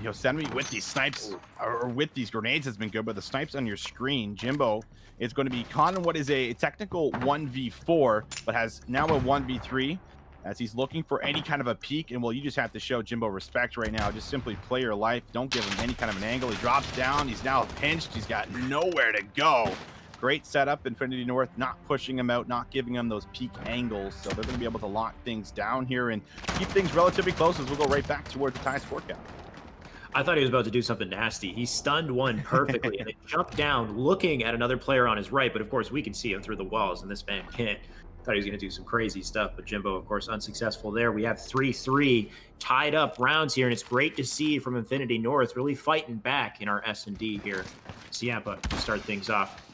Yosemite with these snipes, or with these grenades has been good, but the snipes on your screen, Jimbo is going to be caught in what is a technical 1v4, but has now a 1v3. as he's looking for any kind of a peek. And well, you just have to show Jimbo respect right now. Just simply play your life. Don't give him any kind of an angle. He drops down. He's now pinched. He's got nowhere to go. Great setup, Infinity North, not pushing him out, not giving him those peak angles. So they're going to be able to lock things down here and keep things relatively close as we'll go right back towards the tie score count. I thought he was about to do something nasty. He stunned one perfectly and it jumped down looking at another player on his right. But of course, we can see him through the walls and this man can't. Thought he was going to do some crazy stuff, but Jimbo, of course, unsuccessful there. We have 3-3 tied up rounds here, and it's great to see from Infinity North really fighting back in our S&D here. Ciampa to start things off.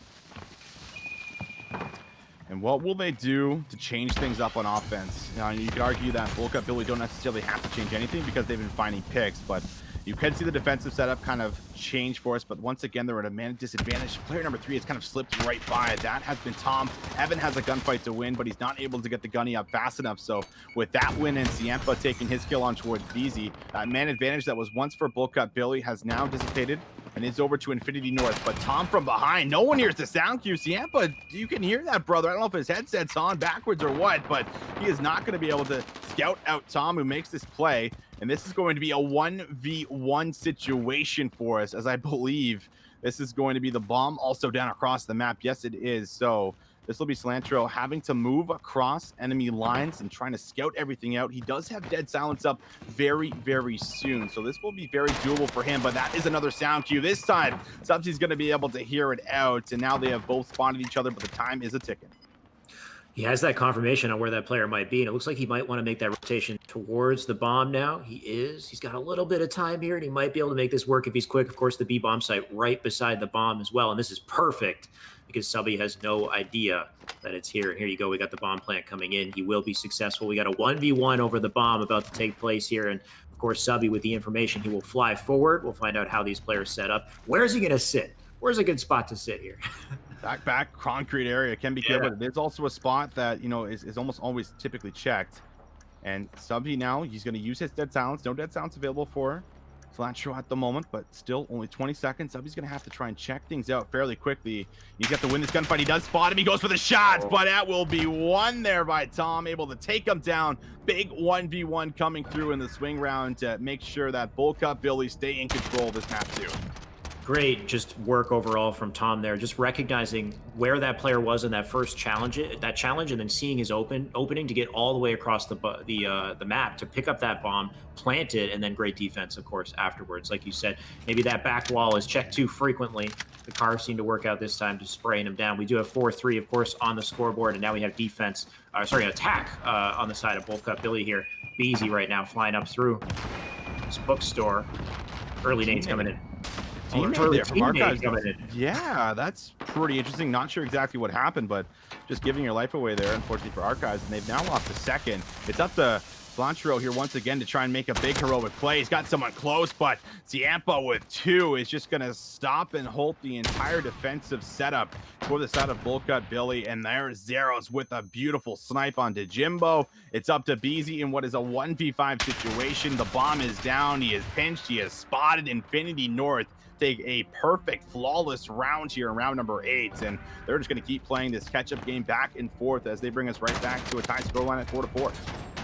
And what will they do to change things up on offense? Now, you could argue that Bulk Up Billy don't necessarily have to change anything because they've been finding picks, but you can see the defensive setup kind of change for us. But once again, they're at a man disadvantage. Player number 3 has kind of slipped right by. That has been Tom. Evan has a gunfight to win, but he's not able to get the gunny up fast enough. So with that win and Ciampa taking his kill on towards BZ, that man advantage that was once for Bulk Up Billy has now dissipated and is over to Infinity North. But Tom from behind, no one hears the sound cue. Ciampa, you can hear that, brother. I don't know if his headset's on backwards or what, but he is not going to be able to scout out Tom, who makes this play. And this is going to be a 1v1 situation for us, as I believe this is going to be the bomb also down across the map. Yes, it is. So this will be Cilantro having to move across enemy lines and trying to scout everything out. He does have Dead Silence up very, very soon. So this will be very doable for him, but that is another sound cue. This time, Subsy's going to be able to hear it out. And now they have both spotted each other, but the time is a ticking. He has that confirmation on where that player might be, and it looks like he might want to make that rotation towards the bomb now. He is. He's got a little bit of time here, and he might be able to make this work if he's quick. Of course, the B bomb site right beside the bomb as well, and this is perfect because Subby has no idea that it's here. And here you go. We got the bomb plant coming in. He will be successful. We got a 1v1 over the bomb about to take place here, and of course, Subby with the information, he will fly forward. We'll find out how these players set up. Where is he going to sit? Where's a good spot to sit here? Back concrete area can be good, but there's also a spot that, you know, is almost always typically checked. And Subby now, he's going to use his Dead Silence. No Dead Silence available for Cilantro at the moment, but still only 20 seconds. Subby's going to have to try and check things out fairly quickly. He's got to win this gunfight. He does spot him. He goes for the shots, but that will be won there by Tom, able to take him down. Big 1v1 coming through in the swing round to make sure that Bulk Up Billy stay in control of this map too. Great just work overall from Tom there, just recognizing where that player was in that first challenge, and then seeing his opening to get all the way across the map to pick up that bomb, plant it, and then great defense, of course, afterwards. Like you said, maybe that back wall is checked too frequently. The cars seem to work out this time, just spraying him down. We do have 4-3, of course, on the scoreboard, and now we have attack on the side of Bulk Up Billy here. Beezy right now flying up through this bookstore. Early names coming in. Teammate there from Archives. Yeah, that's pretty interesting. Not sure exactly what happened, but just giving your life away there, unfortunately, for Archives. And they've now lost a second. It's up to Cilantro here once again to try and make a big heroic play. He's got someone close, but Ciampa with 2 is just going to stop and hold the entire defensive setup for the side of Bulk Up Billy. And there's Zeros with a beautiful snipe onto Jimbo. It's up to Beezy in what is a 1v5 situation. The bomb is down. He is pinched. He has spotted Infinity North. Take a perfect, flawless round here in round number 8, and they're just going to keep playing this catch-up game back and forth as they bring us right back to a tie scoreline at 4-4.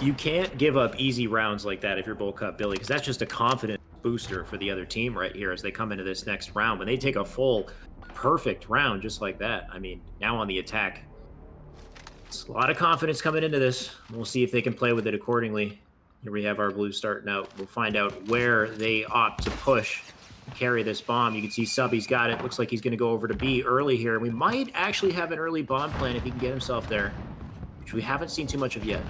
You can't give up easy rounds like that if you're Bulk Up Billy, because that's just a confidence booster for the other team right here as they come into this next round. When they take a full, perfect round just like that, I mean, now on the attack, it's a lot of confidence coming into this. We'll see if they can play with it accordingly. Here we have our Blues starting out. We'll find out where they opt to push. Carry this bomb. You can see Subby's got it. Looks like he's going to go over to B early here. We might actually have an early bomb plan if he can get himself there, which we haven't seen too much of yet.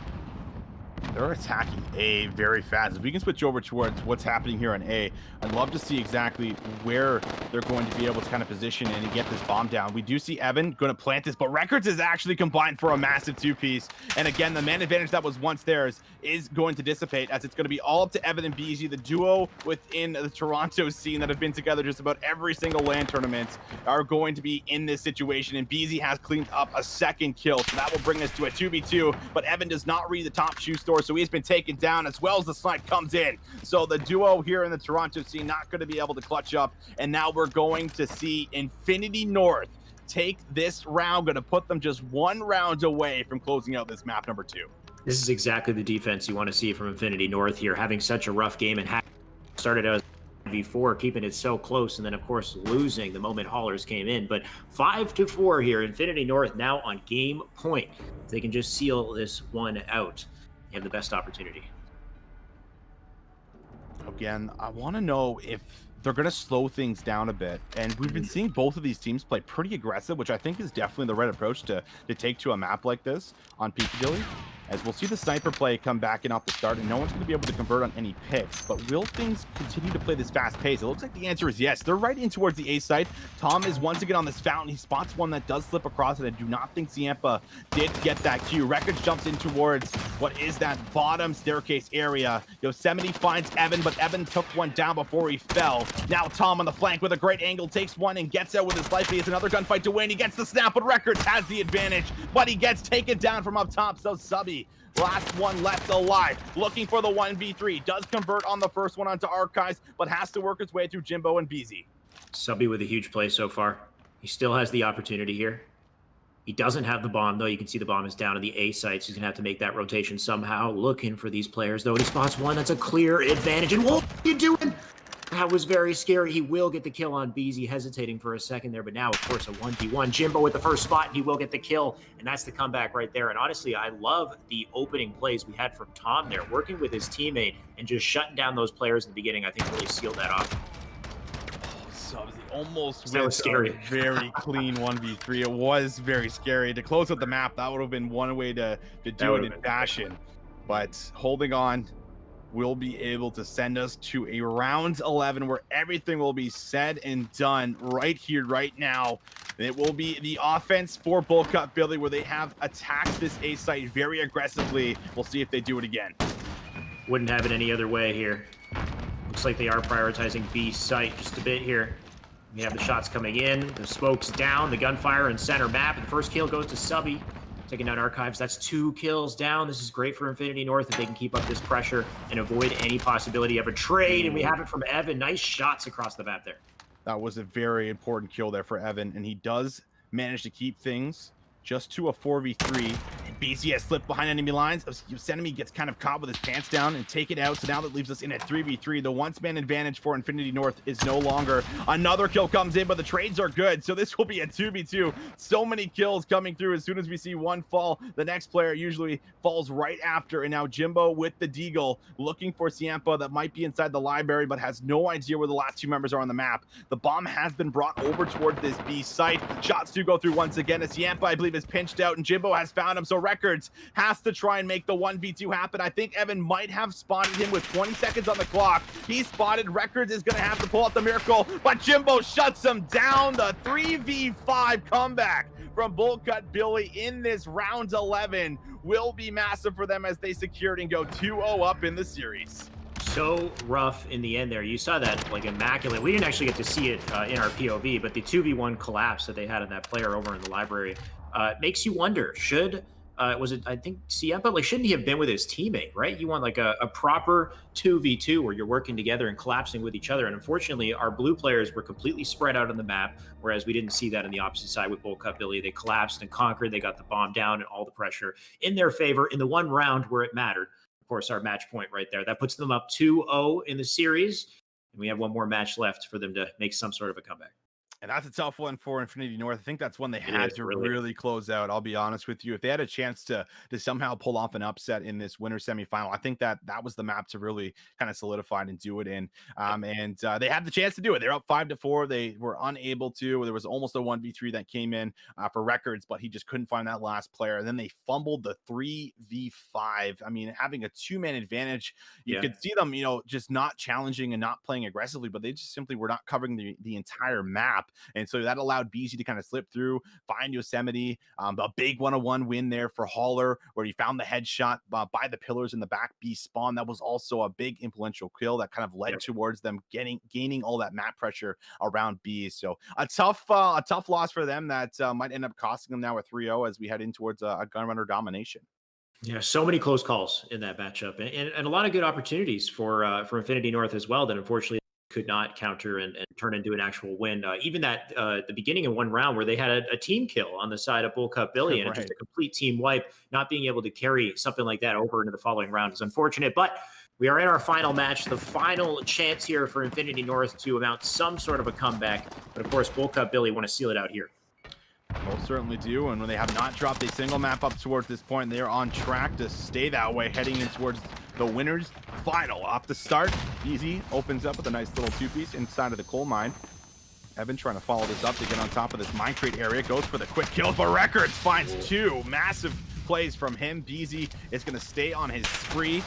They're attacking A very fast. If we can switch over towards what's happening here on A, I'd love to see exactly where they're going to be able to kind of position and get this bomb down. We do see Evan going to plant this, but Records is actually combined for a massive 2-piece. And again, the man advantage that was once theirs is going to dissipate as it's going to be all up to Evan and BZ, the duo within the Toronto scene that have been together just about every single LAN tournament, are going to be in this situation. And BZ has cleaned up a second kill, so that will bring us to a 2v2. But Evan does not read the top shoe store, so he's been taken down as well as the snipe comes in. So the duo here in the Toronto scene not going to be able to clutch up, and now we're going to see Infinity North take this round, going to put them just 1 round away from closing out this map number 2. This is exactly the defense you want to see from Infinity North here, having such a rough game and started out before, keeping it so close, and then of course losing the moment haulers came in. But 5-4 here, Infinity North now on game point. If they can just seal this one out, they have the best opportunity. Again, I want to know if they're going to slow things down a bit. And we've been seeing both of these teams play pretty aggressive, which I think is definitely the right approach to take to a map like this on Piccadilly. As we'll see the sniper play come back in off the start, and no one's going to be able to convert on any picks. But will things continue to play this fast pace? It looks like the answer is yes. They're right in towards the A site. Tom is once again on this fountain. He spots one that does slip across it. I do not think Siempa did get that cue. Records jumps in towards what is that bottom staircase area. Yosemite finds Evan, but Evan took one down before he fell. Now Tom on the flank with a great angle takes one and gets out with his life. He has another gunfight to win. He gets the snap, but Records has the advantage, but he gets taken down from up top. So Subby, last one left alive, looking for the 1v3. Does convert on the first one onto Archives, but has to work his way through Jimbo and BZ. Subby with a huge play so far. He still has the opportunity here. He doesn't have the bomb, though. You can see the bomb is down in the A site, so he's going to have to make that rotation somehow. Looking for these players, though. He spots one. That's a clear advantage. And what are you doing? That was very scary. He will get the kill on BZ, hesitating for a second there, but now, of course, a 1v1. Jimbo with the first spot, and he will get the kill, and that's the comeback right there. And honestly, I love the opening plays we had from Tom there, working with his teammate and just shutting down those players in the beginning. I think really sealed that off. Subs almost That was scary. Very clean 1v3. It was very scary. To close out the map, that would have been one way to do it in fashion. But holding on will be able to send us to a round 11 where everything will be said and done right here, right now. And it will be the offense for Bulk Up Billy, where they have attacked this A site very aggressively. We'll see if they do it again. Wouldn't have it any other way here. Looks like they are prioritizing B site just a bit here. We have the shots coming in, the smokes down, the gunfire in center map, and the first kill goes to Subby. Taking down Archives. That's 2 kills down. This is great for Infinity North if they can keep up this pressure and avoid any possibility of a trade. And we have it from Evan. Nice shots across the map there. That was a very important kill there for Evan, and he does manage to keep things just to a 4v3. And BZ has slipped behind enemy lines. Yosemite gets kind of caught with his pants down and take it out. So now that leaves us in a 3v3. The once-man advantage for Infinity North is no longer. Another kill comes in, but the trades are good. So this will be a 2v2. So many kills coming through. As soon as we see one fall, the next player usually falls right after. And now Jimbo with the Deagle looking for Siempa that might be inside the library, but has no idea where the last 2 members are on the map. The bomb has been brought over towards this B site. Shots do go through once again as Siempa, I believe, is pinched out, and Jimbo has found him. So Records has to try and make the 1v2 happen. I think Evan might have spotted him with 20 seconds on the clock. He spotted. Records is going to have to pull out the miracle, but Jimbo shuts him down. The 3v5 comeback from Bolt Cut Billy in this round 11 will be massive for them as they secured and go 2-0 up in the series. So rough in the end there. You saw that like immaculate. We didn't actually get to see it in our POV, but the 2v1 collapse that they had on that player over in the library makes you wonder, should was it, I think, Siempa, like, shouldn't he have been with his teammate, right? You want like a proper 2v2 where you're working together and collapsing with each other. And unfortunately, our blue players were completely spread out on the map, whereas we didn't see that on the opposite side with Bolt Cut Billy. They collapsed and conquered. They got the bomb down and all the pressure in their favor in the one round where it mattered. Of course, our match point right there. That puts them up 2-0 in the series. And we have one more match left for them to make some sort of a comeback. And that's a tough one for Infinity North. I think that's one they had to really close out. I'll be honest with you. If they had a chance to somehow pull off an upset in this winter semifinal, I think that was the map to really kind of solidify and do it in. And they had the chance to do it. They're up 5-4. They were unable to. There was almost a 1v3 that came in for Records, but he just couldn't find that last player. And then they fumbled the 3v5. I mean, having a 2-man advantage, you could see them, just not challenging and not playing aggressively, but they just simply were not covering the entire map. And so that allowed BZ to kind of slip through, find Yosemite, a big 1-on-1 win there for Hauler, where he found the headshot by the pillars in the back B spawn. That was also a big influential kill that kind of led towards them gaining all that map pressure around B. So a tough loss for them that might end up costing them now a 3-0 as we head in towards a gunrunner domination. Yeah, so many close calls in that matchup, and a lot of good opportunities for Infinity North as well that unfortunately could not counter and turn into an actual win. Even that the beginning of one round where they had a team kill on the side of Bull Cup Billy and Right. just a complete team wipe, not being able to carry something like that over into the following round is unfortunate. But we are in our final match, the final chance here for Infinity North to mount some sort of a comeback. But of course, Bull Cup Billy want to seal it out here. Most certainly do, and when they have not dropped a single map up towards this point, they are on track to stay that way, heading in towards the winners final. Off the start, Easy opens up with a nice little two-piece inside of the coal mine. Evan trying to follow this up to get on top of this mine crate area, goes for the quick kills, but Records finds two massive plays from him. BZ is going to stay on his spree.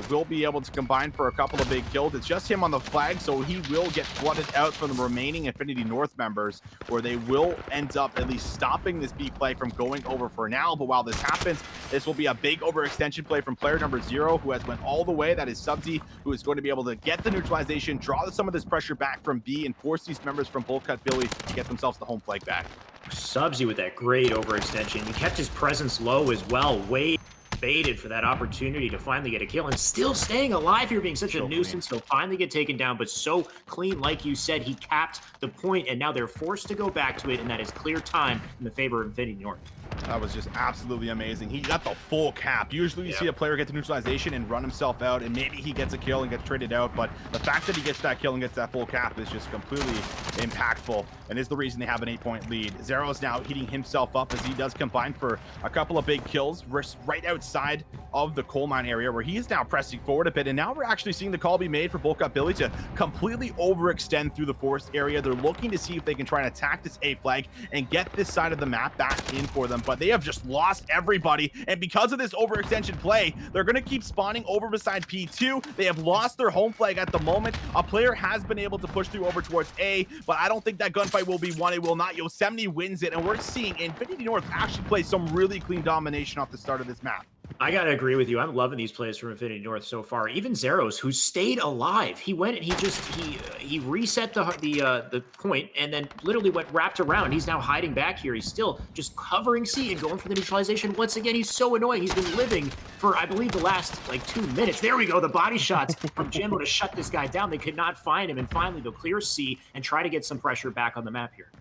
Will be able to combine for a couple of big kills. It's just him on the flag, so he will get flooded out from the remaining Infinity North members, where they will end up at least stopping this B play from going over for now. But while this happens, this will be a big overextension play from player number 0, who has went all the way. That is Subsy, who is going to be able to get the neutralization, draw some of this pressure back from B, and force these members from Bull Cup Billy to get themselves the home flag back. Subsy with that great overextension. He kept his presence low as well, way baited for that opportunity to finally get a kill and still staying alive here, being such a nuisance. He'll finally get taken down, but so clean, like you said, he capped the point, and now they're forced to go back to it, and that is clear time in the favor of Infinity North. That was just absolutely amazing. He got the full cap. Usually you see a player get the neutralization and run himself out, and maybe he gets a kill and gets traded out, but the fact that he gets that kill and gets that full cap is just completely impactful, and is the reason they have an 8-point lead. Zero's now heating himself up as he does combine for a couple of big kills right outside of the coal mine area, where he is now pressing forward a bit, and now we're actually seeing the call be made for Bull Cup Billy to completely overextend through the forest area. They're looking to see if they can try and attack this A flag and get this side of the map back in for them, but they have just lost everybody, and because of this overextension play, they're going to keep spawning over beside P2. They have lost their home flag at the moment. A player has been able to push through over towards A, but I don't think that gunfight will be won. It will not. Yosemite wins it, and we're seeing Infinity North actually play some really clean domination off the start of this map. I gotta agree with you. I'm loving these plays from Infinity North so far. Even Zeros, who stayed alive, he went and he reset the point and then literally went wrapped around. He's now hiding back here. He's still just covering C and going for the neutralization once again. He's so annoying. He's been living for, I believe, the last like 2 minutes. There we go. The body shots from Jimbo to shut this guy down. They could not find him, and finally they'll clear C and try to get some pressure back on the map here.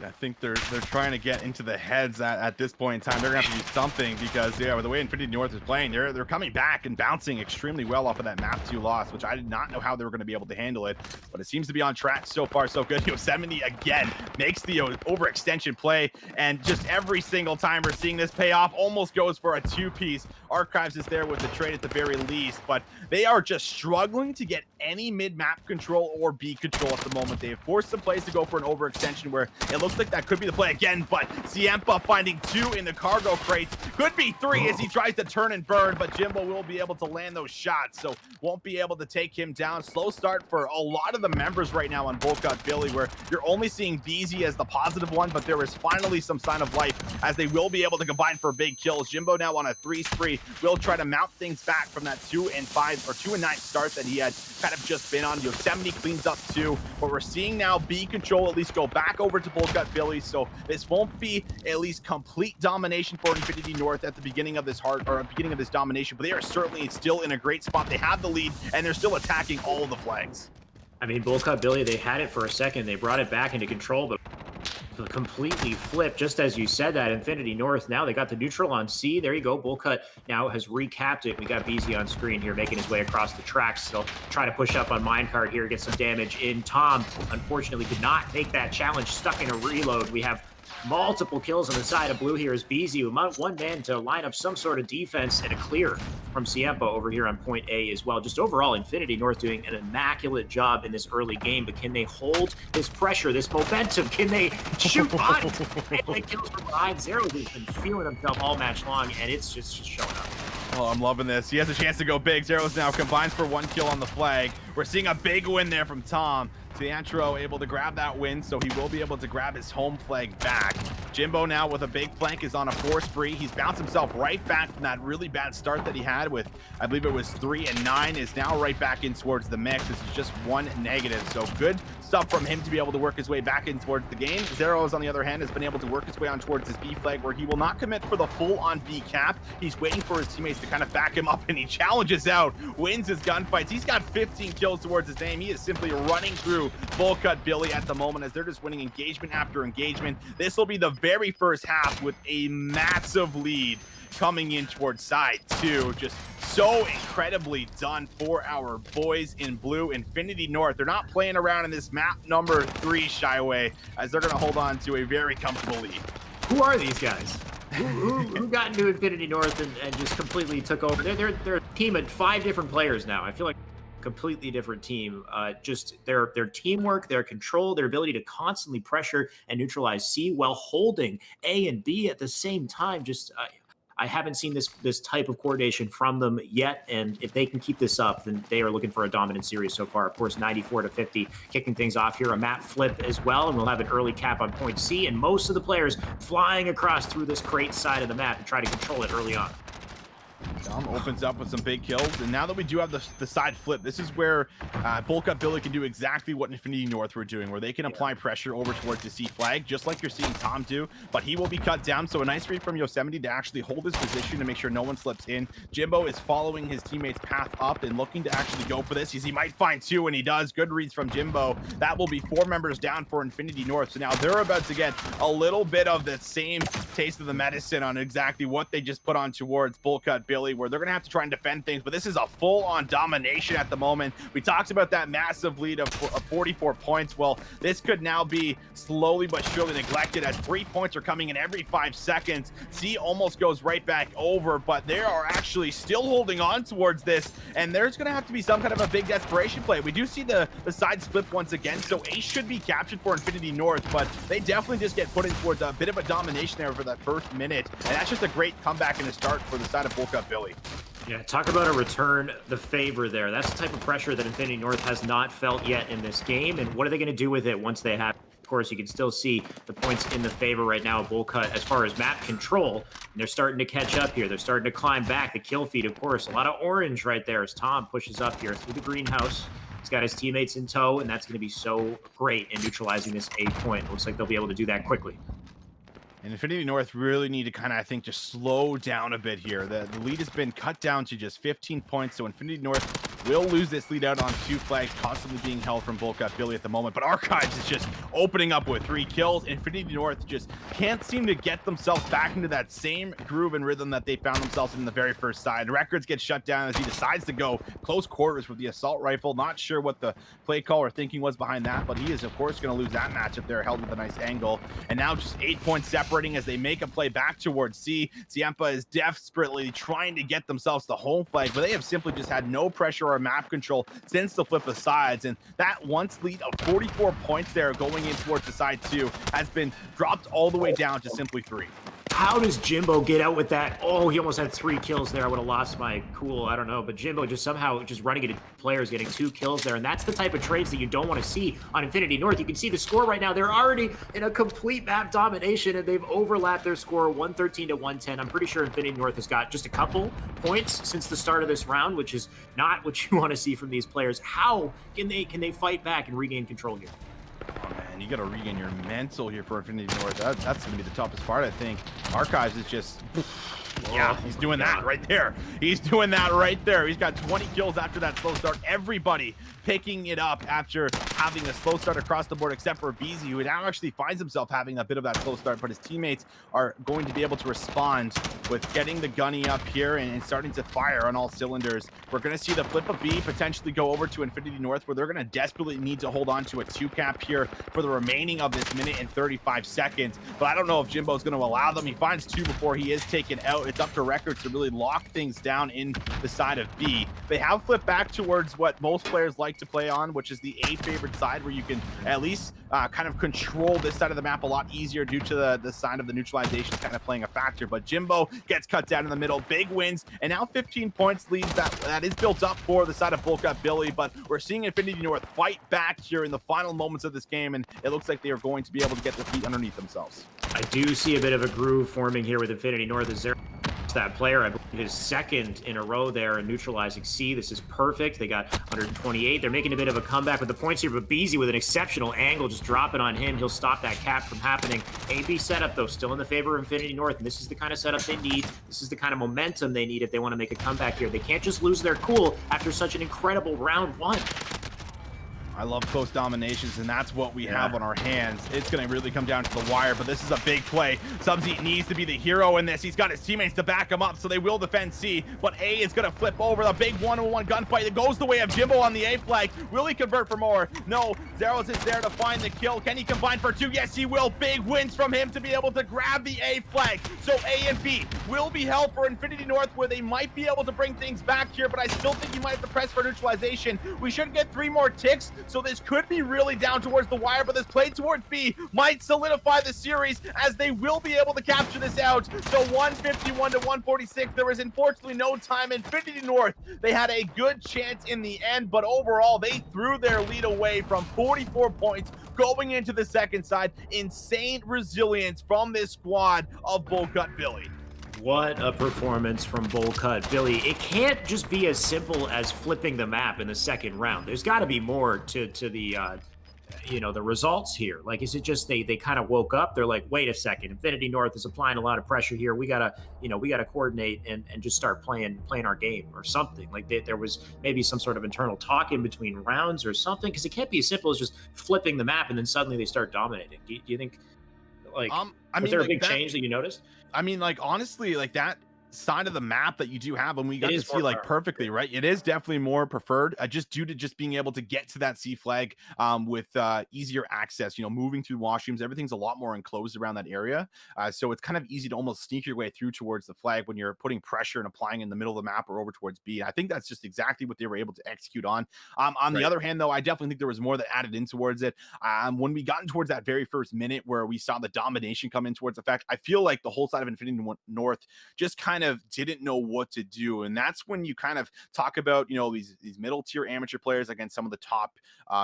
I think they're trying to get into the heads at this point in time. They're gonna have to do something, because with the way Infinity North is playing, they're coming back and bouncing extremely well off of that map 2 loss, which I did not know how they were going to be able to handle it, but it seems to be on track so far. So good. Yosemite again makes the overextension play, and just every single time we're seeing this pay off, almost goes for a 2-piece. Archives is there with the trade at the very least, but they are just struggling to get any mid-map control or B control at the moment. They have forced some plays to go for an overextension where it looks like that could be the play again, but Siempa finding 2 in the cargo crates. Could be 3 as he tries to turn and burn, but Jimbo will be able to land those shots, so won't be able to take him down. Slow start for a lot of the members right now on Bull Cup Billy, where you're only seeing BZ as the positive one, but there is finally some sign of life as they will be able to combine for big kills. Jimbo now on a 3 spree, will try to mount things back from that 2-5 or 2-9 start that he had kind of just been on. Yosemite cleans up 2, but we're seeing now B control at least go back over to Bull Cup Billy, so this won't be at least complete domination for Infinity North at the beginning of this beginning of this domination, but they are certainly still in a great spot. They have the lead, and they're still attacking all of the flags. I mean, Bull Cup Billy, they had it for a second. They brought it back into control, but completely flipped, just as you said that. Infinity North, now they got the neutral on C. There you go. Bull Cut now has recapped it. We got BZ on screen here making his way across the tracks. They'll try to push up on Minecart here, get some damage in. Tom, unfortunately, could not make that challenge, stuck in a reload. We have multiple kills on the side of blue here as BZ with one man to line up some sort of defense, and a clear from Siempa over here on point A as well. Just overall, Infinity North doing an immaculate job in this early game, but can they hold this pressure, this momentum? Can they shoot on? And they kills from behind. Zero has been feeling himself all match long, and it's just showing up. Oh, I'm loving this. He has a chance to go big. Zeros now combines for 1 kill on the flag. We're seeing a big win there from Tom. Teantro able to grab that win, so he will be able to grab his home flag back. Jimbo now with a big flank is on a 4 spree. He's bounced himself right back from that really bad start that he had with, I believe it was 3 and 9, is now right back in towards the mix. This is just 1 negative. So good stuff from him to be able to work his way back in towards the game. Zeros, on the other hand, has been able to work his way on towards his B flag, where he will not commit for the full on B cap. He's waiting for his teammates to kind of back him up, and he challenges out, wins his gunfights. He's got 15 kills towards his name. He is simply running through Bull Cut Billy at the moment as they're just winning engagement after engagement. This will be the very first half with a massive lead coming in towards side 2. Just so incredibly done for our boys in blue. Infinity North, they're not playing around in this map number 3, Shyway, as they're going to hold on to a very comfortable lead. Who are these guys? Who got into Infinity North and just completely took over? They're a team of 5 different players now. I feel like completely different team. Just their teamwork, their control, their ability to constantly pressure and neutralize C while holding A and B at the same time. Just I haven't seen this type of coordination from them yet, and if they can keep this up, then they are looking for a dominant series so far. Of course, 94-50, kicking things off here. A map flip as well, and we'll have an early cap on point C, and most of the players flying across through this crate side of the map to try to control it early on. Dom opens up with some big kills, and now that we do have the side flip, this is where Bull Cut Billy can do exactly what Infinity North were doing, where they can apply pressure over towards the C flag, just like you're seeing Tom do, but he will be cut down. So a nice read from Yosemite to actually hold his position to make sure no one slips in. Jimbo is following his teammates' path up and looking to actually go for this. He might find 2, and he does. Good reads from Jimbo. That will be 4 members down for Infinity North. So now they're about to get a little bit of the same taste of the medicine on exactly what they just put on towards Bull Cut Billy, where they're going to have to try and defend things, but this is a full-on domination at the moment. We talked about that massive lead of 44 points. Well, this could now be slowly but surely neglected as 3 points are coming in every 5 seconds. C almost goes right back over, but they are actually still holding on towards this, and there's going to have to be some kind of a big desperation play. We do see the side split once again, so Ace should be captured for Infinity North, but they definitely just get put in towards a bit of a domination there for that first minute, and that's just a great comeback and a start for the side of Bull Cut Billy. Yeah, talk about a return the favor there. That's the type of pressure that Infinity North has not felt yet in this game, and what are they going to do with it once they have? Of course, you can still see the points in the favor right now of Bull Cut as far as map control, and they're starting to catch up here. They're starting to climb back. The kill feed, of course, a lot of orange right there as Tom pushes up here through the greenhouse. He's got his teammates in tow, and that's going to be so great in neutralizing this A point. Looks like they'll be able to do that quickly. And Infinity North really need to kind of, I think, just slow down a bit here. The lead has been cut down to just 15 points, so Infinity North will lose this lead out on 2 flags, constantly being held from Bull Cut Billy at the moment. But Archives is just opening up with 3 kills. Infinity North just can't seem to get themselves back into that same groove and rhythm that they found themselves in the very first side. Records get shut down as he decides to go close quarters with the assault rifle. Not sure what the play call or thinking was behind that, but he is, of course, going to lose that matchup there, held with a nice angle. And now just 8 points separating as they make a play back towards C. Ziempa is desperately trying to get themselves the home flag, but they have simply just had no pressure or map control since the flip of sides, and that once lead of 44 points there going in towards the side 2 has been dropped all the way down to simply 3. How does Jimbo get out with that? Oh, he almost had 3 kills there. I would have lost my cool. I don't know. But Jimbo just somehow just running into players, getting 2 kills there. And that's the type of trades that you don't want to see on Infinity North. You can see the score right now. They're already in a complete map domination, and they've overlapped their score 113 to 110. I'm pretty sure Infinity North has got just a couple points since the start of this round, which is not what you want to see from these players. How can they fight back and regain control here? Oh man, you got to regain your mental here for Infinity North. That's going to be the toughest part, I think. Archives is just... Yeah, he's doing that right there. He's doing that right there. He's got 20 kills after that slow start. Everybody picking it up after having a slow start across the board, except for Beezy, who now actually finds himself having a bit of that slow start, but his teammates are going to be able to respond with getting the gunny up here and starting to fire on all cylinders. We're going to see the flip of B potentially go over to Infinity North, where they're going to desperately need to hold on to a 2 cap here for the remaining of this minute and 35 seconds. But I don't know if Jimbo's going to allow them. He finds 2 before he is taken out. It's up to Records to really lock things down in the side of B. They have flipped back towards what most players like to play on, which is the A favored side, where you can at least kind of control this side of the map a lot easier due to the sign of the neutralization kind of playing a factor. But Jimbo gets cut down in the middle, big wins, and now 15 points leads that is built up for the side of Bullcut Billy. But we're seeing Infinity North fight back here in the final moments of this game, and it looks like they are going to be able to get their feet underneath themselves. I do see a bit of a groove forming here with Infinity North as there. That player, I believe, is second in a row there in neutralizing C. This is perfect. They got 128. They're making a bit of a comeback with the points here, but Beezy with an exceptional angle just dropping on him. He'll stop that cap from happening. AB setup, though, still in the favor of Infinity North, and this is the kind of setup they need. This is the kind of momentum they need if they want to make a comeback here. They can't just lose their cool after such an incredible round one. I love close dominations, and that's what we have on our hands. It's going to really come down to the wire, but this is a big play. Subzi needs to be the hero in this. He's got his teammates to back him up, so they will defend C, but A is going to flip over. The big one-on-one gunfight that goes the way of Jimbo on the A flag. Will he convert for more? No. Zeros is there to find the kill. Can he combine for two? Yes, he will. Big wins from him to be able to grab the A flag. So A and B will be held for Infinity North, where they might be able to bring things back here, but I still think you might have to press for neutralization. We should get 3 more ticks, so this could be really down towards the wire, but this play towards B might solidify the series, as they will be able to capture this out. So 151 to 146. There is unfortunately no time. Infinity North, they had a good chance in the end, but overall they threw their lead away from 44 points going into the second side. Insane resilience from this squad of Bullcut Billy. What a performance from Bullcut Billy. It can't just be as simple as flipping the map in the second round. There's got to be more to the the results here. Like, is it just they kind of woke up? They're like, wait a second, Infinity North is applying a lot of pressure here. We gotta coordinate and just start playing our game or something. Like there was maybe some sort of internal talk in between rounds or something, because it can't be as simple as just flipping the map and then suddenly they start dominating. Do you think, like, was there a big change that you noticed? I mean, like, honestly, like, that side of the map that you do have, and we got to see like perfectly, right? It is definitely more preferred, just due to just being able to get to that C flag with easier access, moving through washrooms. Everything's a lot more enclosed around that area, so it's kind of easy to almost sneak your way through towards the flag when you're putting pressure and applying in the middle of the map or over towards B. I think that's just exactly what they were able to execute on. The other hand, though, I definitely think there was more that added in towards it. When we got towards that very first minute where we saw the domination come in towards effect, I feel like the whole side of Infinity North just kind of didn't know what to do. And that's when you kind of talk about, these middle tier amateur players against some of the top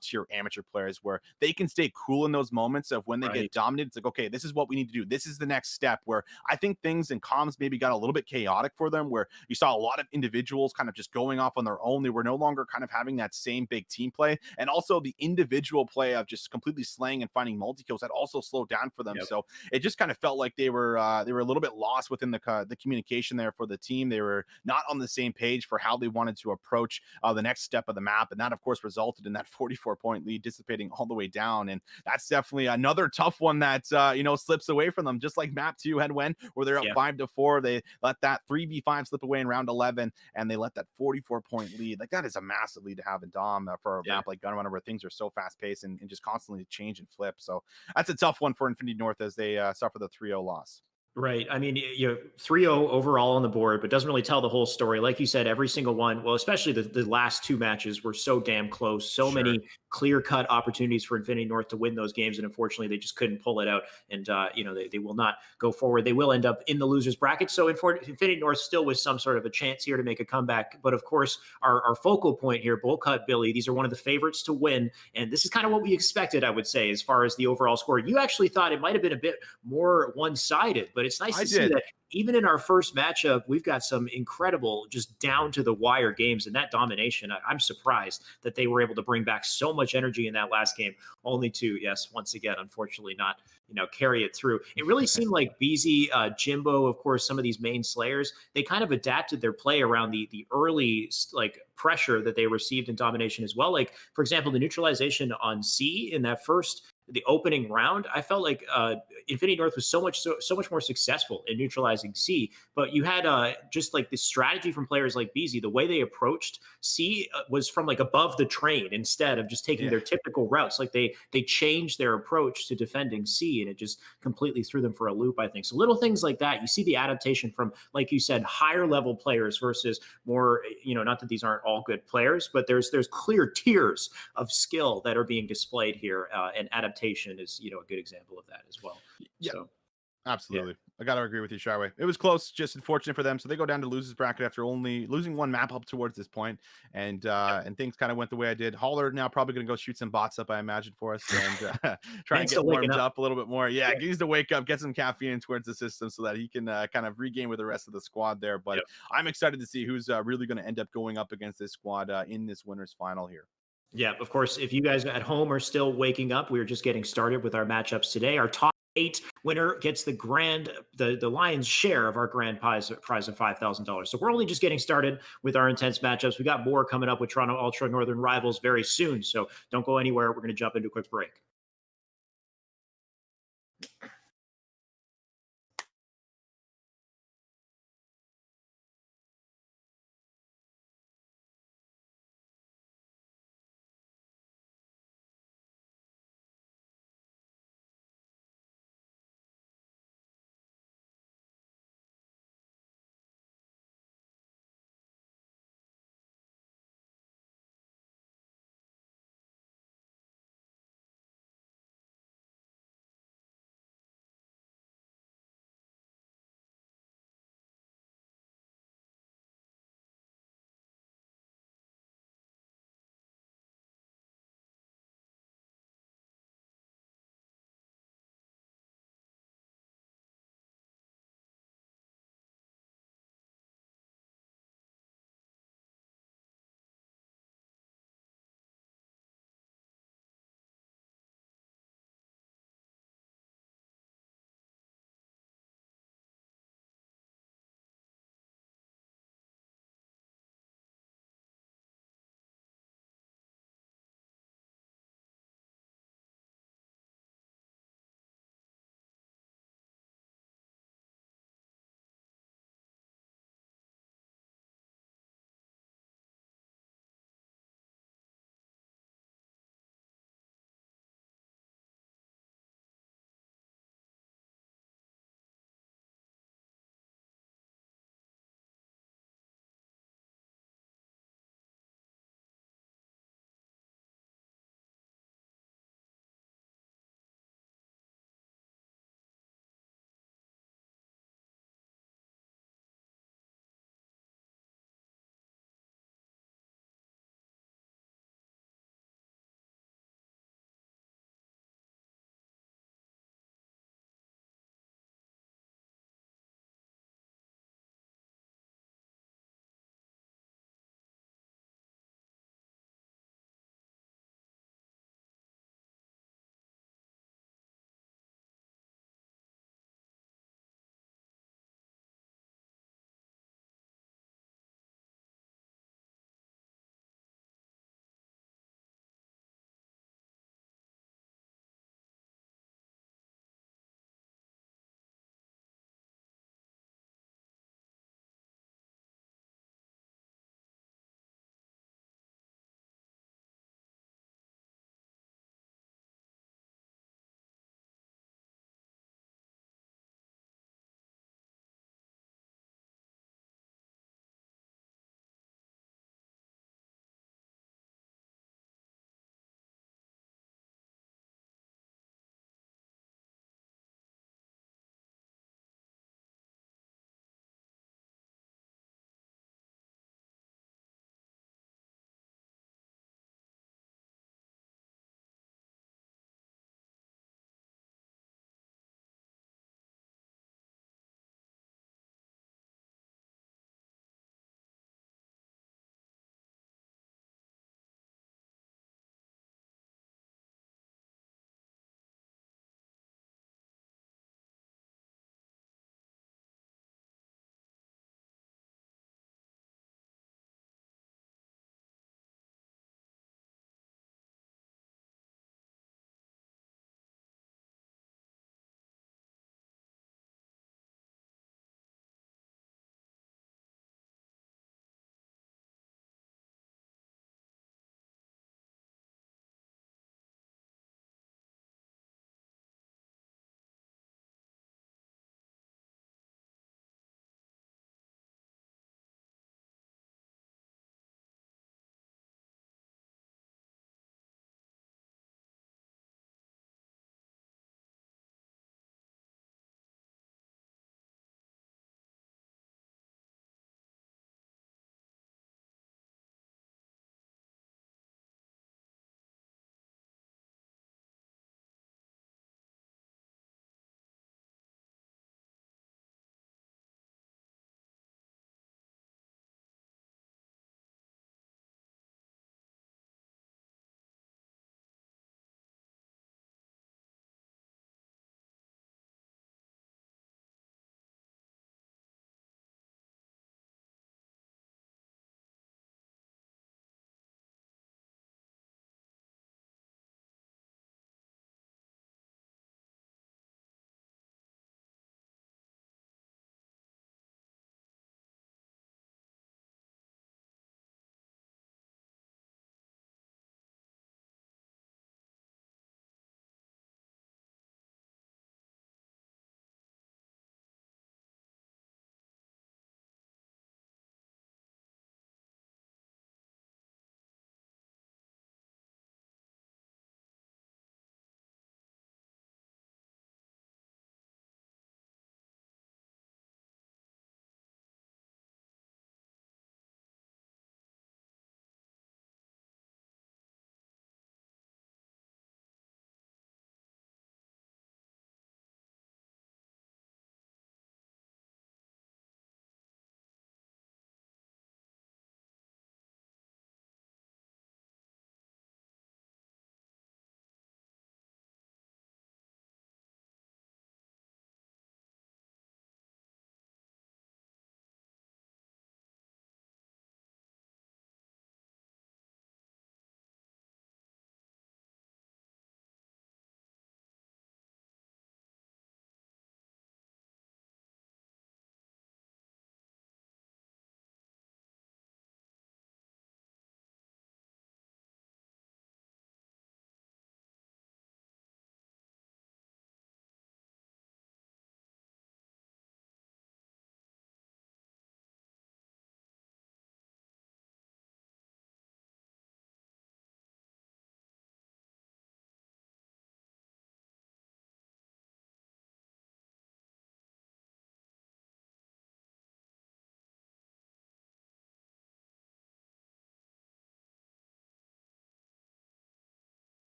tier amateur players, where they can stay cool in those moments of when they get dominated. It's like, okay, this is what we need to do. This is the next step, where I think things in comms maybe got a little bit chaotic for them, where you saw a lot of individuals kind of just going off on their own. They were no longer kind of having that same big team play. And also the individual play of just completely slaying and finding multi-kills that also slowed down for them. So it just kind of felt like they were a little bit lost within the communication there for the team. They were not on the same page for how they wanted to approach the next step of the map, and that of course resulted in that 44-point lead dissipating all the way down. And that's definitely another tough one that slips away from them, just like map 2 had went, where they're up 5-4. They let that 3v5 slip away in round 11, and they let that 44-point lead. Like, that is a massive lead to have in Dom for a map like Gunrunner, where things are so fast paced and just constantly change and flip. So that's a tough one for Infinity North as they suffer the 3-0 loss. Right. I mean, 3-0 overall on the board, but doesn't really tell the whole story. Like you said, every single one, well, especially the last 2 matches were so damn close. So many clear-cut opportunities for Infinity North to win those games, and unfortunately, they just couldn't pull it out. And, they will not go forward. They will end up in the losers bracket. So Infinity North still with some sort of a chance here to make a comeback. But, of course, our focal point here, Bullcut Billy, these are one of the favorites to win. And this is kind of what we expected, I would say, as far as the overall score. You actually thought it might have been a bit more one-sided, but it's nice to see that even in our first matchup, we've got some incredible, just down to the wire games, and that domination. I'm surprised that they were able to bring back so much energy in that last game, only to, once again, unfortunately not, carry it through. It really seemed like Beezy, Jimbo, of course, some of these main slayers, they kind of adapted their play around the early, pressure that they received in domination as well. Like, for example, the neutralization on C in that the opening round, I felt like Infinity North was so much more successful in neutralizing C. But you had just like this strategy from players like Beezy. The way they approached C was from like above the train instead of just taking their typical routes. Like they changed their approach to defending C, and it just completely threw them for a loop, I think. So little things like that, you see the adaptation from, like you said, higher level players versus more, not that these aren't all good players, but there's clear tiers of skill that are being displayed here and adaptation adaptation is, a good example of that as well. Yeah. So yeah. Absolutely. I got to agree with you, Shyway. It was close, just unfortunate for them. So they go down to losers bracket after only losing one map up towards this point, and things kind of went the way I did. Holler now probably going to go shoot some bots up, I imagine, for us and try and Thanks to get waking warmed up. up a little bit more. Yeah, he needs to wake up, get some caffeine towards the system so that he can kind of regain with the rest of the squad there. But Yep. I'm excited to see who's really going to end up going up against this squad in this winners final here. Yeah, of course, if you guys at home are still waking up, we're just getting started with our matchups today. Our top 8 winner gets the lion's share of our grand prize of $5,000. So we're only just getting started with our intense matchups. We got more coming up with Toronto Ultra Northern Rivals very soon. So don't go anywhere. We're going to jump into a quick break.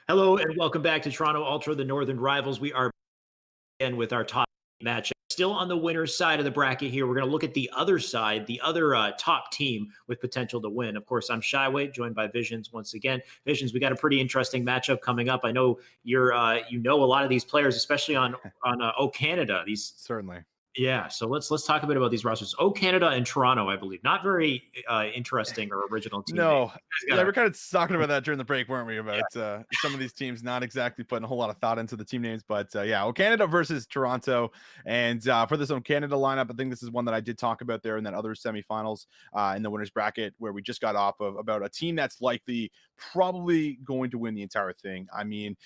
Hello and welcome back to Toronto Ultra, the Northern Rivals. We are again with our top matchup. Still on the winner's side of the bracket here. We're going to look at the other side, the other top team with potential to win. Of course, I'm Shyway, joined by Visions once again. Visions, we got a pretty interesting matchup coming up. I know you know a lot of these players, especially on O Canada. These Certainly. Yeah, so let's talk a bit about these rosters. Oh, Canada and Toronto, I believe, not very interesting or original team names. No. You guys Yeah, got we're kind of talking about that during the break, weren't we? About some of these teams not exactly putting a whole lot of thought into the team names, but yeah, well, Canada versus Toronto, and for this own Canada lineup, I think this is one that I did talk about there in that other semifinals in the winners bracket where we just got off of about a team that's likely probably going to win the entire thing. I mean,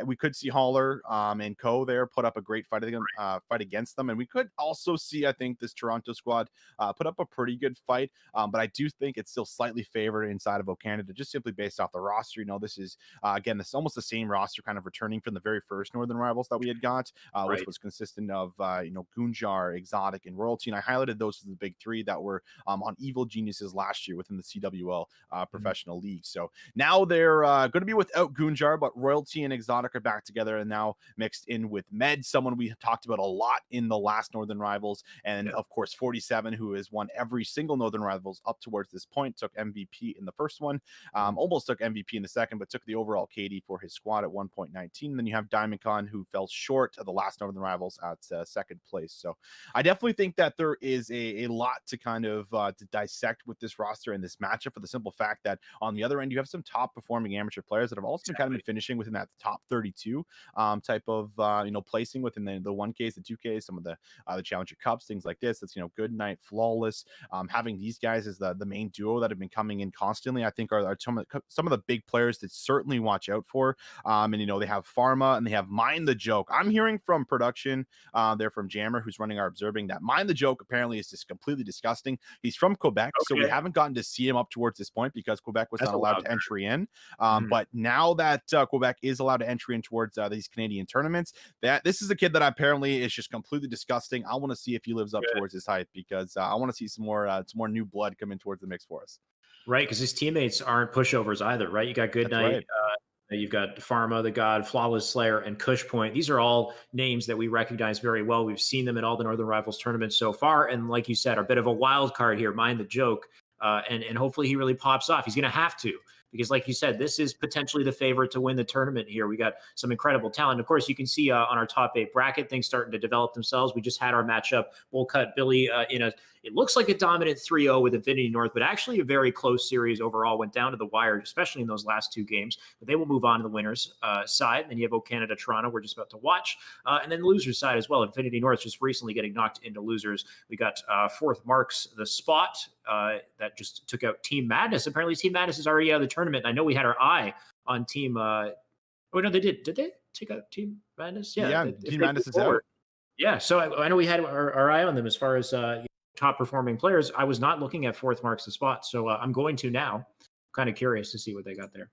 we could see Haller and Co there put up a great fight against them, and we could also see, I think, this Toronto squad put up a pretty good fight. But I do think it's still slightly favored inside of O Canada, just simply based off the roster. You know, this is again, this is almost the same roster, kind of returning from the very first Northern Rivals that we had got, which right. was consistent of Gunjar, Exotic, and Royalty. And I highlighted those as the big three that were on Evil Geniuses last year within the CWL professional league. So now they're going to be without Gunjar, but Royalty and Exotic are back together and now mixed in with Med, someone we talked about a lot in the last Northern Rivals, and of course 47, who has won every single Northern Rivals up towards this point, took MVP in the first one, almost took MVP in the second, but took the overall KD for his squad at 1.19. Then you have Diamond Con, who fell short of the last Northern Rivals at second place. So I definitely think that there is a lot to kind of to dissect with this roster and this matchup, for the simple fact that on the other end, you have some top performing amateur players that have also kind of been finishing within that top 32 type of placing within the 1Ks, the 2Ks, some of the Challenger Cups, things like this. That's Good Night, Flawless. Having these guys as the main duo that have been coming in constantly, I think are some of the big players to certainly watch out for. And they have Pharma and they have Mind the Joke. I'm hearing from production, they're from Jammer, who's running our observing, that Mind the Joke apparently is just completely disgusting. He's from Quebec, so we haven't gotten to see him up towards this point because Quebec was not allowed to entry in. But now that Quebec is allowed to entry in towards these Canadian tournaments, that this is a kid that apparently is just completely disgusting. I want to see if he lives up towards his hype, because I want to see some more new blood come in towards the mix for us. Right, because his teammates aren't pushovers either, right? You got Good Night, right. You've got Pharma, the God, Flawless Slayer, and Kush Point. These are all names that we recognize very well. We've seen them in all the Northern Rivals tournaments so far, and like you said, are a bit of a wild card here. Mind the Joke, and hopefully he really pops off. He's going to have to, because like you said, this is potentially the favorite to win the tournament here. We got some incredible talent. Of course, you can see on our top 8 bracket, things starting to develop themselves. We just had our matchup, Bull Cut Billy, it looks like a dominant 3-0 with Infinity North, but actually a very close series overall. Went down to the wire, especially in those last 2 games. But they will move on to the winners' side. Then you have O Canada, Toronto, we're just about to watch. And then the losers' side as well. Infinity North just recently getting knocked into losers. We got fourth Marks the Spot that just took out Team Madness. Apparently Team Madness is already out of the tournament. I know we had our eye on Team oh no, they did they take out Team Madness? Yeah, Team Madness is out. Yeah, so I know we had our eye on them as far as top performing players. I was not looking at fourth Marks the Spot, so I'm going to now. Kind of curious to see what they got there.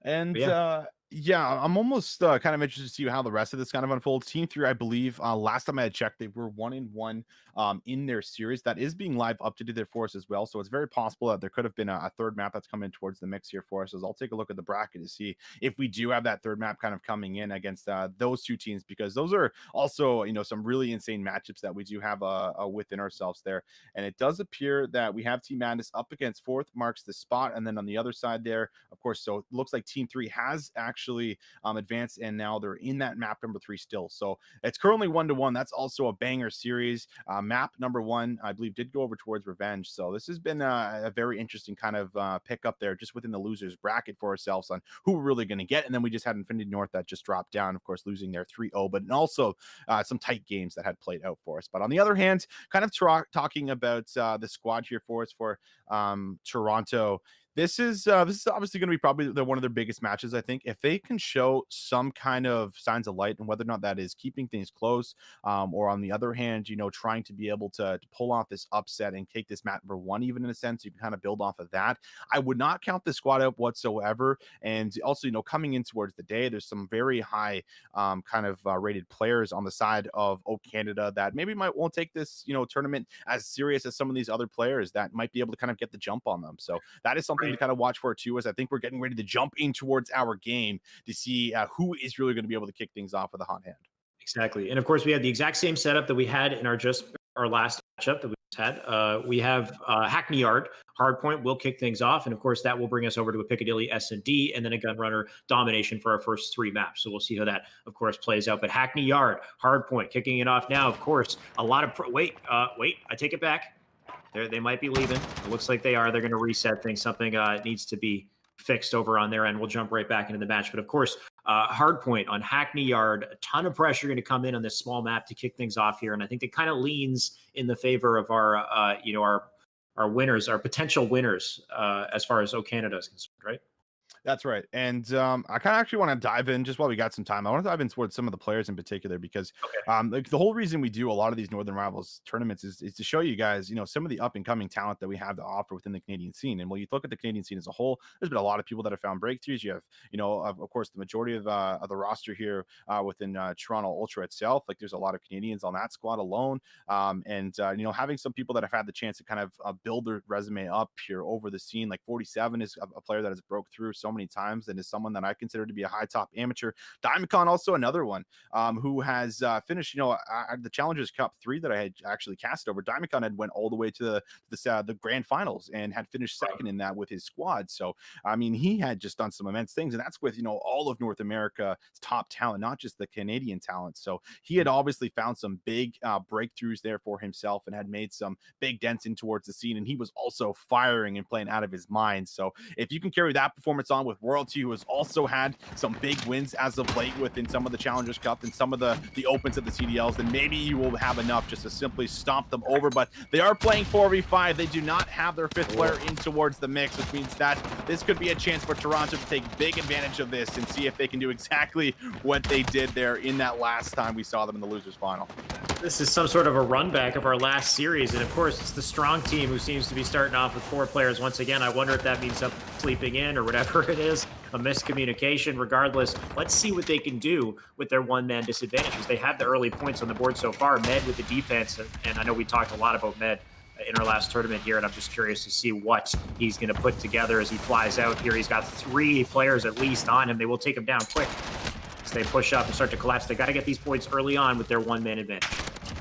And yeah, I'm almost kind of interested to see how the rest of this kind of unfolds. Team 3, I believe, last time I had checked, they were 1-1 in their series. That is being live updated there for us as well. So it's very possible that there could have been a third map that's coming towards the mix here for us. So I'll take a look at the bracket to see if we do have that third map kind of coming in against those 2 teams, because those are also, some really insane matchups that we do have within ourselves there. And it does appear that we have Team Madness up against fourth Marks the Spot. And then on the other side there, of course, so it looks like Team 3 has actually advanced, and now they're in that map number 3 still. So it's currently 1-1. That's also a banger series. Map number 1, I believe, did go over towards Revenge. So this has been a very interesting kind of pickup there, just within the losers bracket for ourselves on who we're really going to get. And then we just had Infinity North that just dropped down, of course, losing their 3-0, but also some tight games that had played out for us. But on the other hand, kind of talking about the squad here for us for Toronto. This is obviously going to be probably one of their biggest matches, I think. If they can show some kind of signs of light, and whether or not that is keeping things close, or on the other hand, trying to be able to pull off this upset and take this map number 1, even in a sense, you can kind of build off of that. I would not count this squad out whatsoever. And also, coming in towards the day, there's some very high rated players on the side of O Canada that maybe won't take this tournament as serious as some of these other players that might be able to kind of get the jump on them. So that is something to kind of watch for too, as I think we're getting ready to jump in towards our game to see who is really going to be able to kick things off with a hot hand. Exactly. And of course, we have the exact same setup that we had in our last matchup that we just had. We have Hackney Yard. Hardpoint will kick things off. And of course, that will bring us over to a Piccadilly S&D and then a Gunrunner domination for our first 3 maps. So we'll see how that, of course, plays out. But Hackney Yard, Hardpoint kicking it off now. Of course, a lot of wait, I take it back. They might be leaving. It looks like they are. They're going to reset things. Something needs to be fixed over on their end. We'll jump right back into the match. But of course, Hardpoint on Hackney Yard, a ton of pressure going to come in on this small map to kick things off here. And I think it kind of leans in the favor of our winners, our potential winners, as far as O Canada is concerned, right? That's right. And I kind of actually want to dive in just while we got some time. I want to dive in towards some of the players in particular, because like the whole reason we do a lot of these Northern Rivals tournaments is to show you guys, some of the up and coming talent that we have to offer within the Canadian scene. And when you look at the Canadian scene as a whole, there's been a lot of people that have found breakthroughs. You have, of course, the majority of the roster here within Toronto Ultra itself. Like there's a lot of Canadians on that squad alone. And having some people that have had the chance to kind of build their resume up here over the scene, like 47 is a player that has broke through so many times and is someone that I consider to be a high top amateur. Diamondcon, also another one who has finished, the Challengers Cup 3 that I had actually cast over. Diamondcon had went all the way to the grand finals and had finished second in that with his squad. So, I mean, he had just done some immense things, and that's with, all of North America's top talent, not just the Canadian talent. So he had obviously found some big breakthroughs there for himself and had made some big dents in towards the scene. And he was also firing and playing out of his mind. So if you can carry that performance on with Royalty, who has also had some big wins as of late within some of the Challengers Cup and some of the opens at the CDLs, then maybe you will have enough just to simply stomp them over. But they are playing 4v5. They do not have their 5th player in towards the mix, which means that this could be a chance for Toronto to take big advantage of this and see if they can do exactly what they did there in that last time we saw them in the losers final. This is some sort of a run back of our last series. And of course, it's the strong team who seems to be starting off with 4 players once again. I wonder if that means them sleeping in or whatever it is, a miscommunication. Regardless, let's see what they can do with their one-man disadvantages. They have the early points on the board so far. Med with the defense, and I know we talked a lot about Med in our last tournament here, and I'm just curious to see what he's going to put together as he flies out here. He's got 3 players at least on him. They will take him down quick as they push up and start to collapse. They got to get these points early on with their one-man advantage.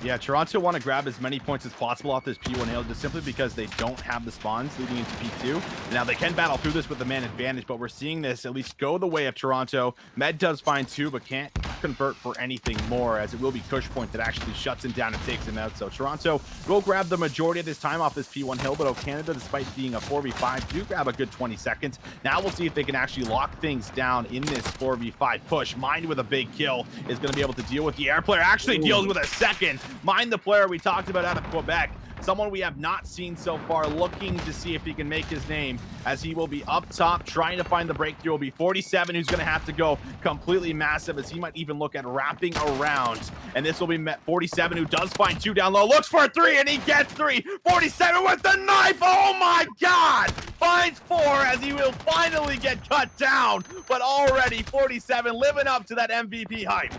Yeah, Toronto want to grab as many points as possible off this P1 hill just simply because they don't have the spawns leading into P2. Now, they can battle through this with the man advantage, but we're seeing this at least go the way of Toronto. Med does find 2, but can't convert for anything more, as it will be Kush Point that actually shuts him down and takes him out. So Toronto will grab the majority of this time off this P1 hill, but O Canada, despite being a 4v5, do grab a good 20 seconds. Now we'll see if they can actually lock things down in this 4v5 push. Mind with a big kill is going to be able to deal with the air player. Actually deals with a second. Mind the player we talked about out of Quebec. Someone we have not seen so far, looking to see if he can make his name, as he will be up top trying to find the breakthrough. Will be 47, who's going to have to go completely massive, as he might even look at wrapping around. And this will be 47, who does find 2 down low, looks for a 3, and he gets 3. 47 with the knife. Oh my God! Finds 4 as he will finally get cut down. But already 47 living up to that MVP hype.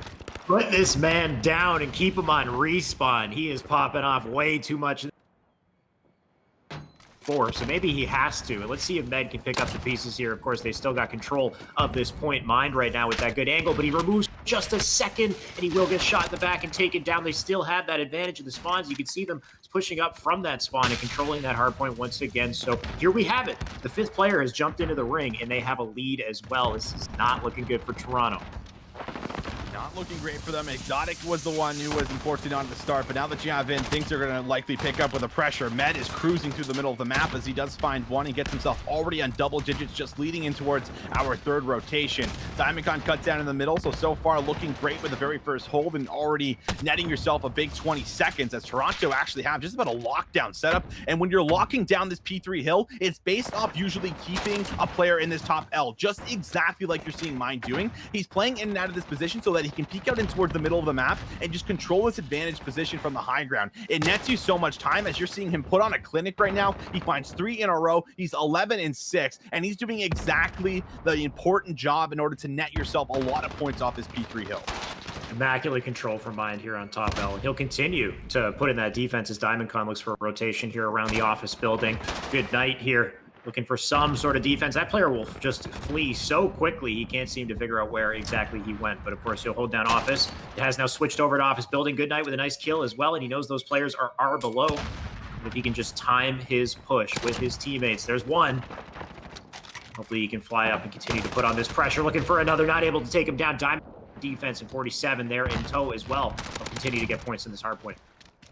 Put this man down and keep him on respawn. He is popping off way too much. So maybe he has to. Let's see if Med can pick up the pieces here. Of course, they still got control of this point. Mind right now with that good angle, but he removes just a second, and he will get shot in the back and taken down. They still have that advantage of the spawns. You can see them pushing up from that spawn and controlling that hard point once again. So here we have it. The 5th player has jumped into the ring, and they have a lead as well. This is not looking good for Toronto. Not looking great for them. Exotic was the one who was unfortunate on the start, but now that you have in, things are going to likely pick up with the pressure. Med is cruising through the middle of the map as he does find 1. He gets himself already on double digits, just leading in towards our 3rd rotation. Diamondcon cut down in the middle, so far looking great with the very first hold and already netting yourself a big 20 seconds, as Toronto actually have just about a lockdown setup. And when you're locking down this P3 hill, it's based off usually keeping a player in this top L, just exactly like you're seeing Mind doing. He's playing in and out of this position so that he can peek out in towards the middle of the map and just control his advantage position from the high ground. It nets you so much time, as you're seeing him put on a clinic right now. He finds 3 in a row. He's 11 and 6, and he's doing exactly the important job in order to net yourself a lot of points off this P3 hill. Immaculate control from Mind here on top L. He'll continue to put in that defense as Diamondcon looks for a rotation here around the office building. Good night here looking for some sort of defense. That player will just flee so quickly, he can't seem to figure out where exactly he went. But of course, he'll hold down Office. It has now switched over to Office Building. Goodnight with a nice kill as well, and he knows those players are below. And if he can just time his push with his teammates, there's one. Hopefully he can fly up and continue to put on this pressure. Looking for another, not able to take him down. Diamond defense and 47 there in tow as well. They'll continue to get points in this hard point.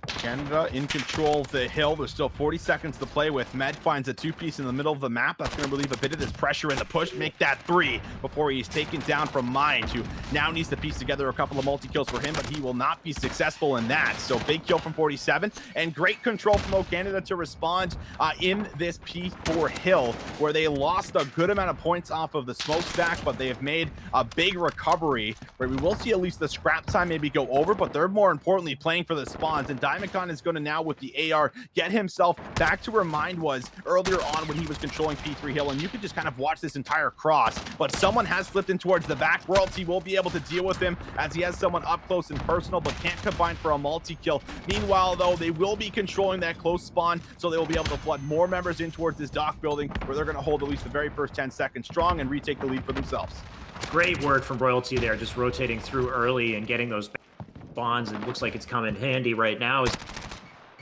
Canada in control of the hill. There's still 40 seconds to play with. Med finds a two-piece in the middle of the map. That's going to relieve a bit of this pressure in the push, make that 3 before he's taken down from Mind, who now needs to piece together a couple of multi-kills for him, but he will not be successful in that. So big kill from 47 and great control from O Canada to respond in this P4 hill, where they lost a good amount of points off of the smokestack, but they have made a big recovery where we will see at least the scrap time maybe go over, but they're more importantly playing for the spawns. And Diamondcon is going to now, with the AR, get himself back to where Mind was earlier on when he was controlling P3 Hill, and you can just kind of watch this entire cross, but someone has slipped in towards the back. Royalty will be able to deal with him as he has someone up close and personal, but can't combine for a multi-kill. Meanwhile, though, they will be controlling that close spawn, so they will be able to flood more members in towards this dock building, where they're going to hold at least the very first 10 seconds strong and retake the lead for themselves. Great work from Royalty there, just rotating through early and getting those spawns. It looks like it's coming handy right now.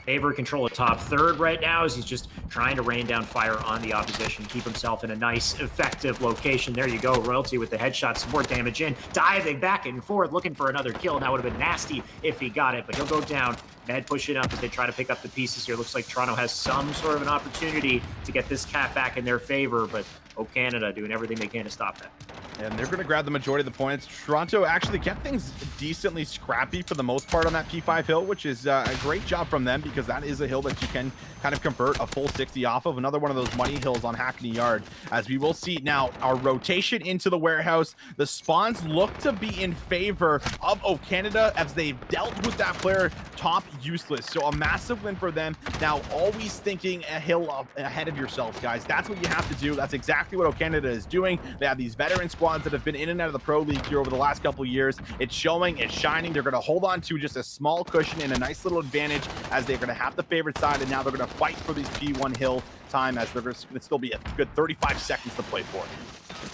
Favor control of top third right now as he's just trying to rain down fire on the opposition, keep himself in a nice, effective location. There you go, Royalty with the headshot, support damage in, diving back and forth, looking for another kill. That would have been nasty if he got it, but he'll go down. Med pushing up as they try to pick up the pieces here. Looks like Toronto has some sort of an opportunity to get this cap back in their favor, but O Canada doing everything they can to stop that. And they're going to grab the majority of the points. Toronto actually kept things decently scrappy for the most part on that P5 hill, which is a great job from them, because that is a hill that you can kind of convert a full 60 off of. Another one of those money hills on Hackney Yard. As we will see now, our rotation into the warehouse. The spawns look to be in favor of O Canada as they've dealt with that player top useless. So a massive win for them. Now, always thinking a hill up ahead of yourselves, guys. That's what you have to do. That's exactly what O Canada is doing. They have these veteran squads that have been in and out of the pro league here over the last couple of years. It's showing, it's shining. They're going to hold on to just a small cushion and a nice little advantage as they're going to have the favorite side, and now they're going to fight for these P1 hill time, as they're going to still be a good 35 seconds to play for.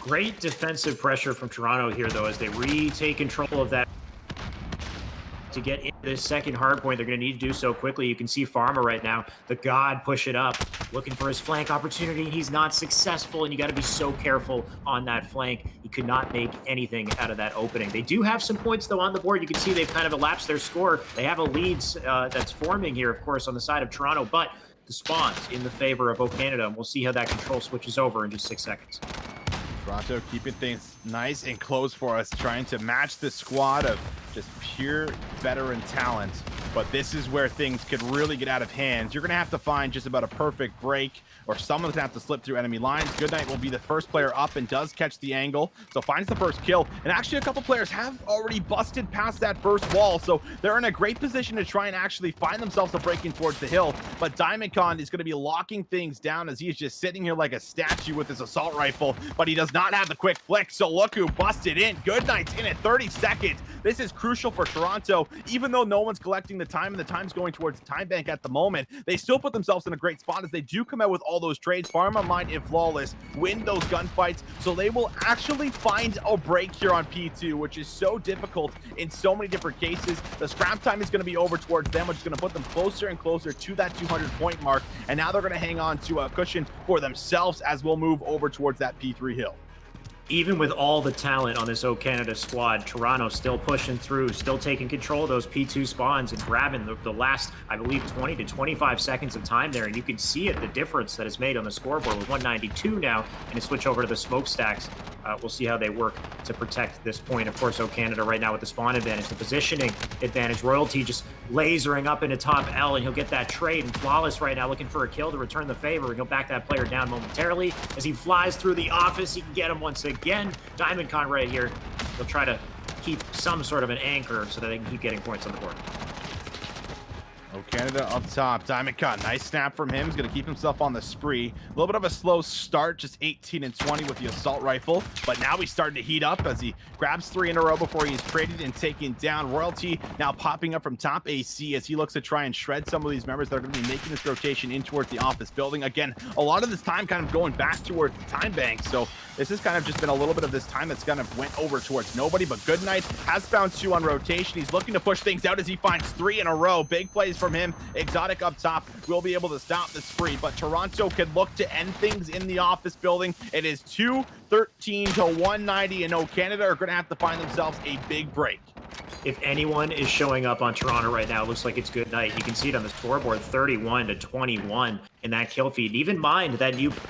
Great defensive pressure from Toronto here, though, as they retake control of that. To get into this second hard point, they're going to need to do so quickly. You can see Pharma right now, the God, push it up, looking for his flank opportunity, and he's not successful, and you got to be so careful on that flank. He could not make anything out of that opening. They do have some points, though, on the board. You can see they've kind of elapsed their score. They have a lead that's forming here, of course, on the side of Toronto, but the spawns in the favor of O Canada, and we'll see how that control switches over in just 6 seconds. Toronto keeping things nice and close for us, trying to match the squad of just pure veteran talent. But this is where things could really get out of hand. You're going to have to find just about a perfect break, or someone's going to have to slip through enemy lines. Goodnight will be the first player up and does catch the angle, so finds the first kill. And actually, a couple players have already busted past that first wall, so they're in a great position to try and actually find themselves a break in towards the hill. But Diamondcon is going to be locking things down as he is just sitting here like a statue with his assault rifle, but he does not have the quick flick, so look who busted in. Goodnight's in at 30 seconds. This is crucial for Toronto. Even though no one's collecting the time and the time's going towards the time bank at the moment, they still put themselves in a great spot as they do come out with all those trades. Pharma, Mind, and Flawless win those gunfights, so they will actually find a break here on P2, which is so difficult in so many different cases. The scrap time is going to be over towards them, which is going to put them closer and closer to that 200-point mark, and now they're going to hang on to a cushion for themselves as we'll move over towards that P3 hill. Even with all the talent on this O Canada squad, Toronto still pushing through, still taking control of those P2 spawns and grabbing the last, I believe, 20 to 25 seconds of time there. And you can see it, the difference that it's made on the scoreboard with 192 now, and to switch over to the smokestacks. We'll see how they work to protect this point. Of course, O Canada right now with the spawn advantage, the positioning advantage. Royalty just lasering up into top L, and he'll get that trade. And Flawless right now looking for a kill to return the favor, and he'll back that player down momentarily. As he flies through the office, he can get him once again. Diamondcon right here. He'll try to keep some sort of an anchor so that they can keep getting points on the board. Oh, Canada up top. Diamond Cut. Nice snap from him. He's going to keep himself on the spree. A little bit of a slow start, just 18 and 20 with the assault rifle. But now he's starting to heat up as he grabs 3 in a row before he's traded and taken down. Royalty now popping up from top AC as he looks to try and shred some of these members that are going to be making this rotation in towards the office building. Again, a lot of this time kind of going back towards the time bank. So this has kind of just been a little bit of this time that's kind of went over towards nobody. But Goodnight has found 2 on rotation. He's looking to push things out as he finds 3 in a row. Big plays from him. Exotic up top will be able to stop the spree, but Toronto can look to end things in the office building. It is 213 to 190, and Canada are going to have to find themselves a big break. If anyone is showing up on Toronto right now, it looks like it's Goodnight. You can see it on the scoreboard, 31 to 21 in that kill feed. Even mind that you've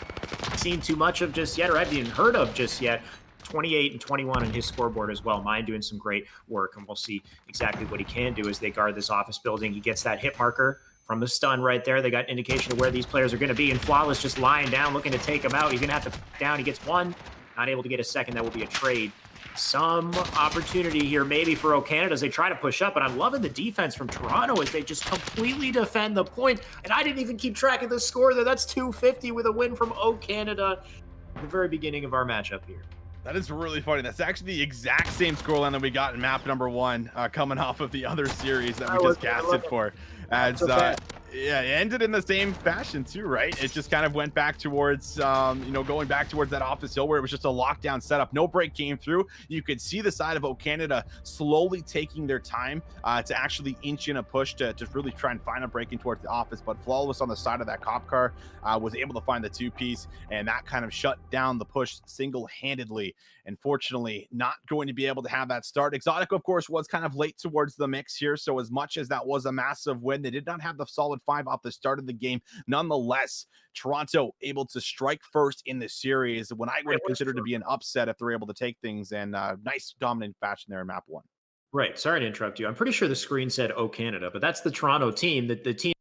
seen too much of just yet, or haven't even heard of just yet. 28 and 21 on his scoreboard as well. Mine doing some great work, and we'll see exactly what he can do as they guard this office building. He gets that hit marker from the stun right there. They got indication of where these players are going to be, and Flawless just lying down, looking to take him out. He's going to have to back down. He gets 1, not able to get a second. That will be a trade. Some opportunity here maybe for Canada as they try to push up, but I'm loving the defense from Toronto as they just completely defend the point. And I didn't even keep track of the score there. That's 250 with a win from Canada at the very beginning of our matchup here. That is really funny. That's actually the exact same scoreline that we got in map number 1, coming off of the other series that we just casted for. As yeah, it ended in the same fashion too, right? It just kind of went back towards, going back towards that office hill where it was just a lockdown setup. No break came through. You could see the side of Canada slowly taking their time to actually inch in a push to really try and find a break in towards the office. But Flawless on the side of that cop car was able to find the 2-piece, and that kind of shut down the push single-handedly. Unfortunately, not going to be able to have that start. Exotic, of course, was kind of late towards the mix here. So as much as that was a massive win, they did not have the solid 5 off the start of the game. Nonetheless, Toronto able to strike first in the series when I would consider to be an upset if they're able to take things in nice dominant fashion there in map 1. Right. Sorry to interrupt you. I'm pretty sure the screen said Canada, but that's the Toronto team, the team,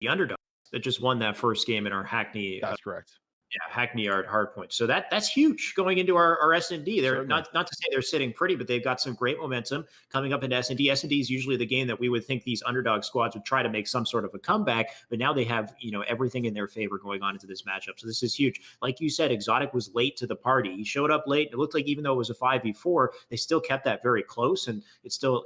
the underdog that just won that first game in our Hackney. That's correct. Yeah, Hackney Yard hardpoint. So that's huge going into our S&D. They're not to say they're sitting pretty, but they've got some great momentum coming up into S&D. S&D is usually the game that we would think these underdog squads would try to make some sort of a comeback, but now they have, everything in their favor going on into this matchup. So this is huge. Like you said, Exotic was late to the party. He showed up late. It looked like even though it was a 5v4, they still kept that very close, and it still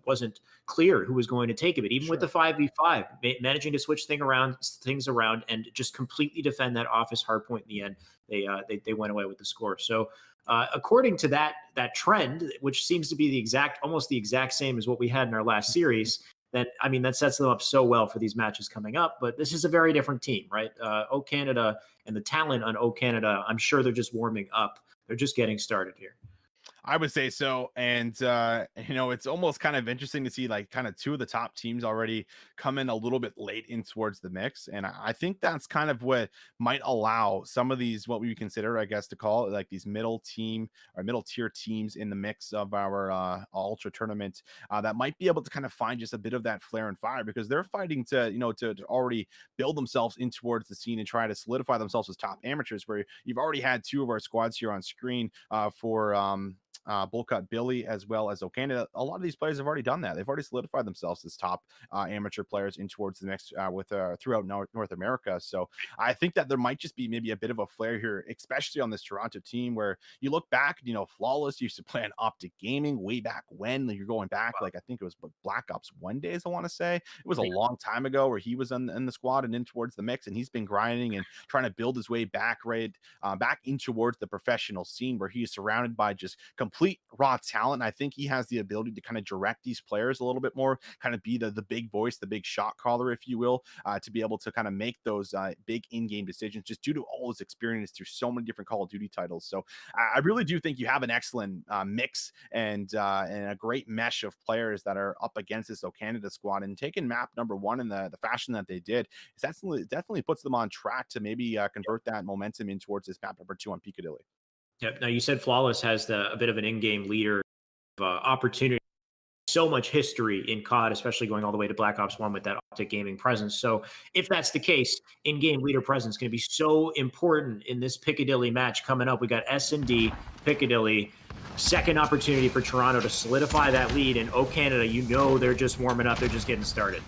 wasn't clear who was going to take it. Even with the 5v5, managing to switch things around and just completely defend that office hardpoint in the end, they went away with the score. So according to that trend, which seems to be almost the exact same as what we had in our last series, that sets them up so well for these matches coming up. But this is a very different team, right? Canada and the talent on Canada, I'm sure they're just warming up. They're just getting started here. I would say so. And, it's almost kind of interesting to see like kind of 2 of the top teams already come in a little bit late in towards the mix. And I think that's kind of what might allow some of these, what we consider, I guess, to call it like these middle tier teams in the mix of our ultra tournament that might be able to kind of find just a bit of that flare and fire, because they're fighting to already build themselves in towards the scene and try to solidify themselves as top amateurs, where you've already had 2 of our squads here on screen for Bullcut Billy as well as Canada. A lot of these players have already done that. They've already solidified themselves as top amateur players in towards the next throughout North America. So I think that there might just be maybe a bit of a flare here, especially on this Toronto team, where you look back, Flawless used to play on Optic Gaming way back when. You're going back, like I think it was Black Ops 1 days, I want to say. It was a long time ago where he was in the squad and in towards the mix, and he's been grinding and trying to build his way back in towards the professional scene, where he is surrounded by just complete raw talent. And I think he has the ability to kind of direct these players a little bit more, kind of be the big voice, the big shot caller, if you will, to be able to kind of make those big in-game decisions, just due to all his experience through so many different Call of Duty titles. So I really do think you have an excellent mix and a great mesh of players that are up against this Canada squad, and taking map number 1 in the fashion that they did, definitely puts them on track to maybe convert that momentum in towards this map number 2 on Piccadilly. Yep. Now, you said Flawless has a bit of an in-game leader opportunity. So much history in COD, especially going all the way to Black Ops 1 with that Optic Gaming presence. So if that's the case, in-game leader presence is going to be so important in this Piccadilly match coming up. We got S&D, Piccadilly. second opportunity for Toronto to solidify that lead. And O Canada, you know, they're just warming up. They're just getting started.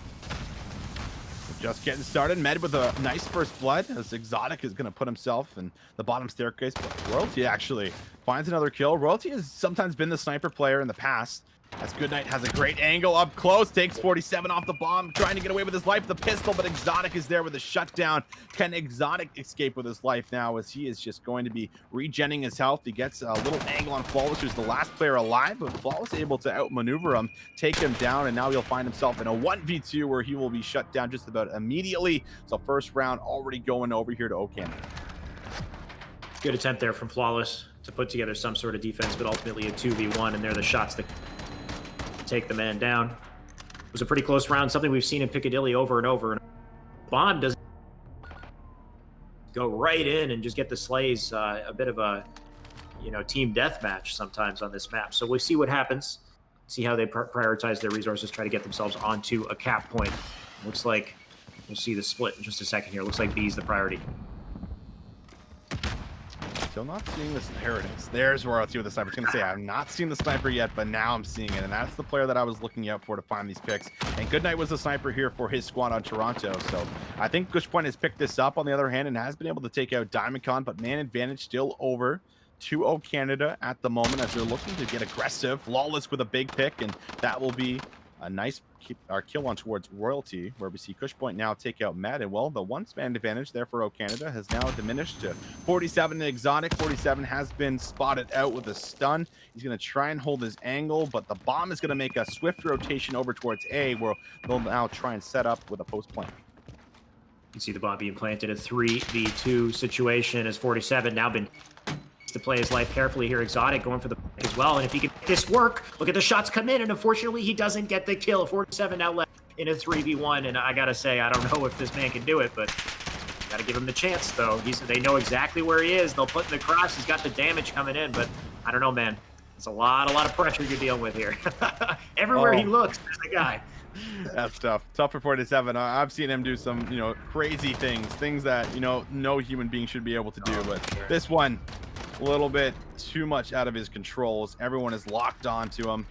Just getting started. Med with a nice first blood as Exotic is going to put himself in the bottom staircase. But Royalty actually finds another kill. Royalty has sometimes been the sniper player in the past. As Goodnight has a great angle up close, takes 47 off the bomb, trying to get away with his life, the pistol, but Exotic is there with a shutdown. Can Exotic escape with his life now, as he is just going to be regenning his health? He gets a little angle on Flawless, who's the last player alive, but Flawless able to outmaneuver him, take him down, and now he'll find himself in a 1v2 where he will be shut down just about immediately. So first round already going over here to O Canada. Good attempt there from Flawless to put together some sort of defense, but ultimately a 2v1, and they're the shots that take the man down. It was a pretty close round, something we've seen in Piccadilly over and over. And Bond doesn't go right in and just get the Slays a bit of a, you know, team deathmatch sometimes on this map. So we'll see what happens, see how they prioritize their resources, try to get themselves onto a cap point. Looks like we'll see the split in just a second here. Looks like B's the priority. Still not seeing this. There it is. There's Royalty with the sniper. I was going to say, I'm not seeing the sniper yet, but now I'm seeing it. And that's the player that I was looking out for to find these picks. And Goodnight was the sniper here for his squad on Toronto. So I think Cushpoint has picked this up on the other hand and has been able to take out Diamondcon, but man advantage still over to O Canada at the moment as they're looking to get aggressive. Flawless with a big pick, and that will be a nice kill on towards Royalty, where we see Cushpoint now take out Med. And well, the one-man advantage there for O Canada has now diminished to 47 Exotic. 47 has been spotted out with a stun. He's going to try and hold his angle, but the bomb is going to make a swift rotation over towards A, where they'll now try and set up with a post plant. You can see the bomb being planted, a 3v2 situation as 47 now been to play his life carefully here. Exotic going for the pick as well, and if he can make this work, look at the shots come in, and unfortunately he doesn't get the kill. 47 now left in a 3v1, and I gotta say, I don't know if this man can do it, but gotta give him the chance though. They know exactly where he is. They'll put in the cross. He's got the damage coming in, but I don't know, man. It's a lot of pressure you're dealing with here. Everywhere he looks, there's a guy. That's tough. Tough for 47. I've seen him do some, you know, crazy things that, you know, no human being should be able to do. But this one, a little bit too much out of his controls. Everyone is locked onto him.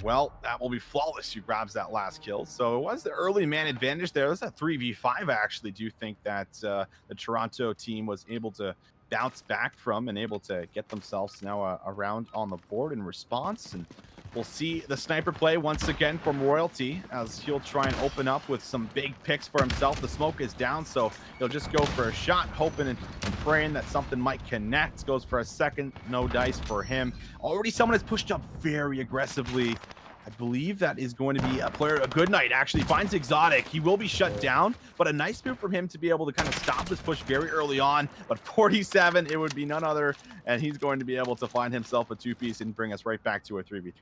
Well, that will be Flawless who grabs that last kill. So it was the early man advantage there. That's a 3v5. I actually do think that the Toronto team was able to bounce back from and able to get themselves now a round on the board in response. And we'll see the sniper play once again from Royalty as he'll try and open up with some big picks for himself. The smoke is down, so he'll just go for a shot, hoping and praying that something might connect. Goes for a second, no dice for him. Already someone has pushed up very aggressively. I believe that is going to be a player. A Goodnight actually finds Exotic. He will be shut down, but a nice move from him to be able to kind of stop this push very early on. But 47, it would be none other, and he's going to be able to find himself a two-piece and bring us right back to a 3v3.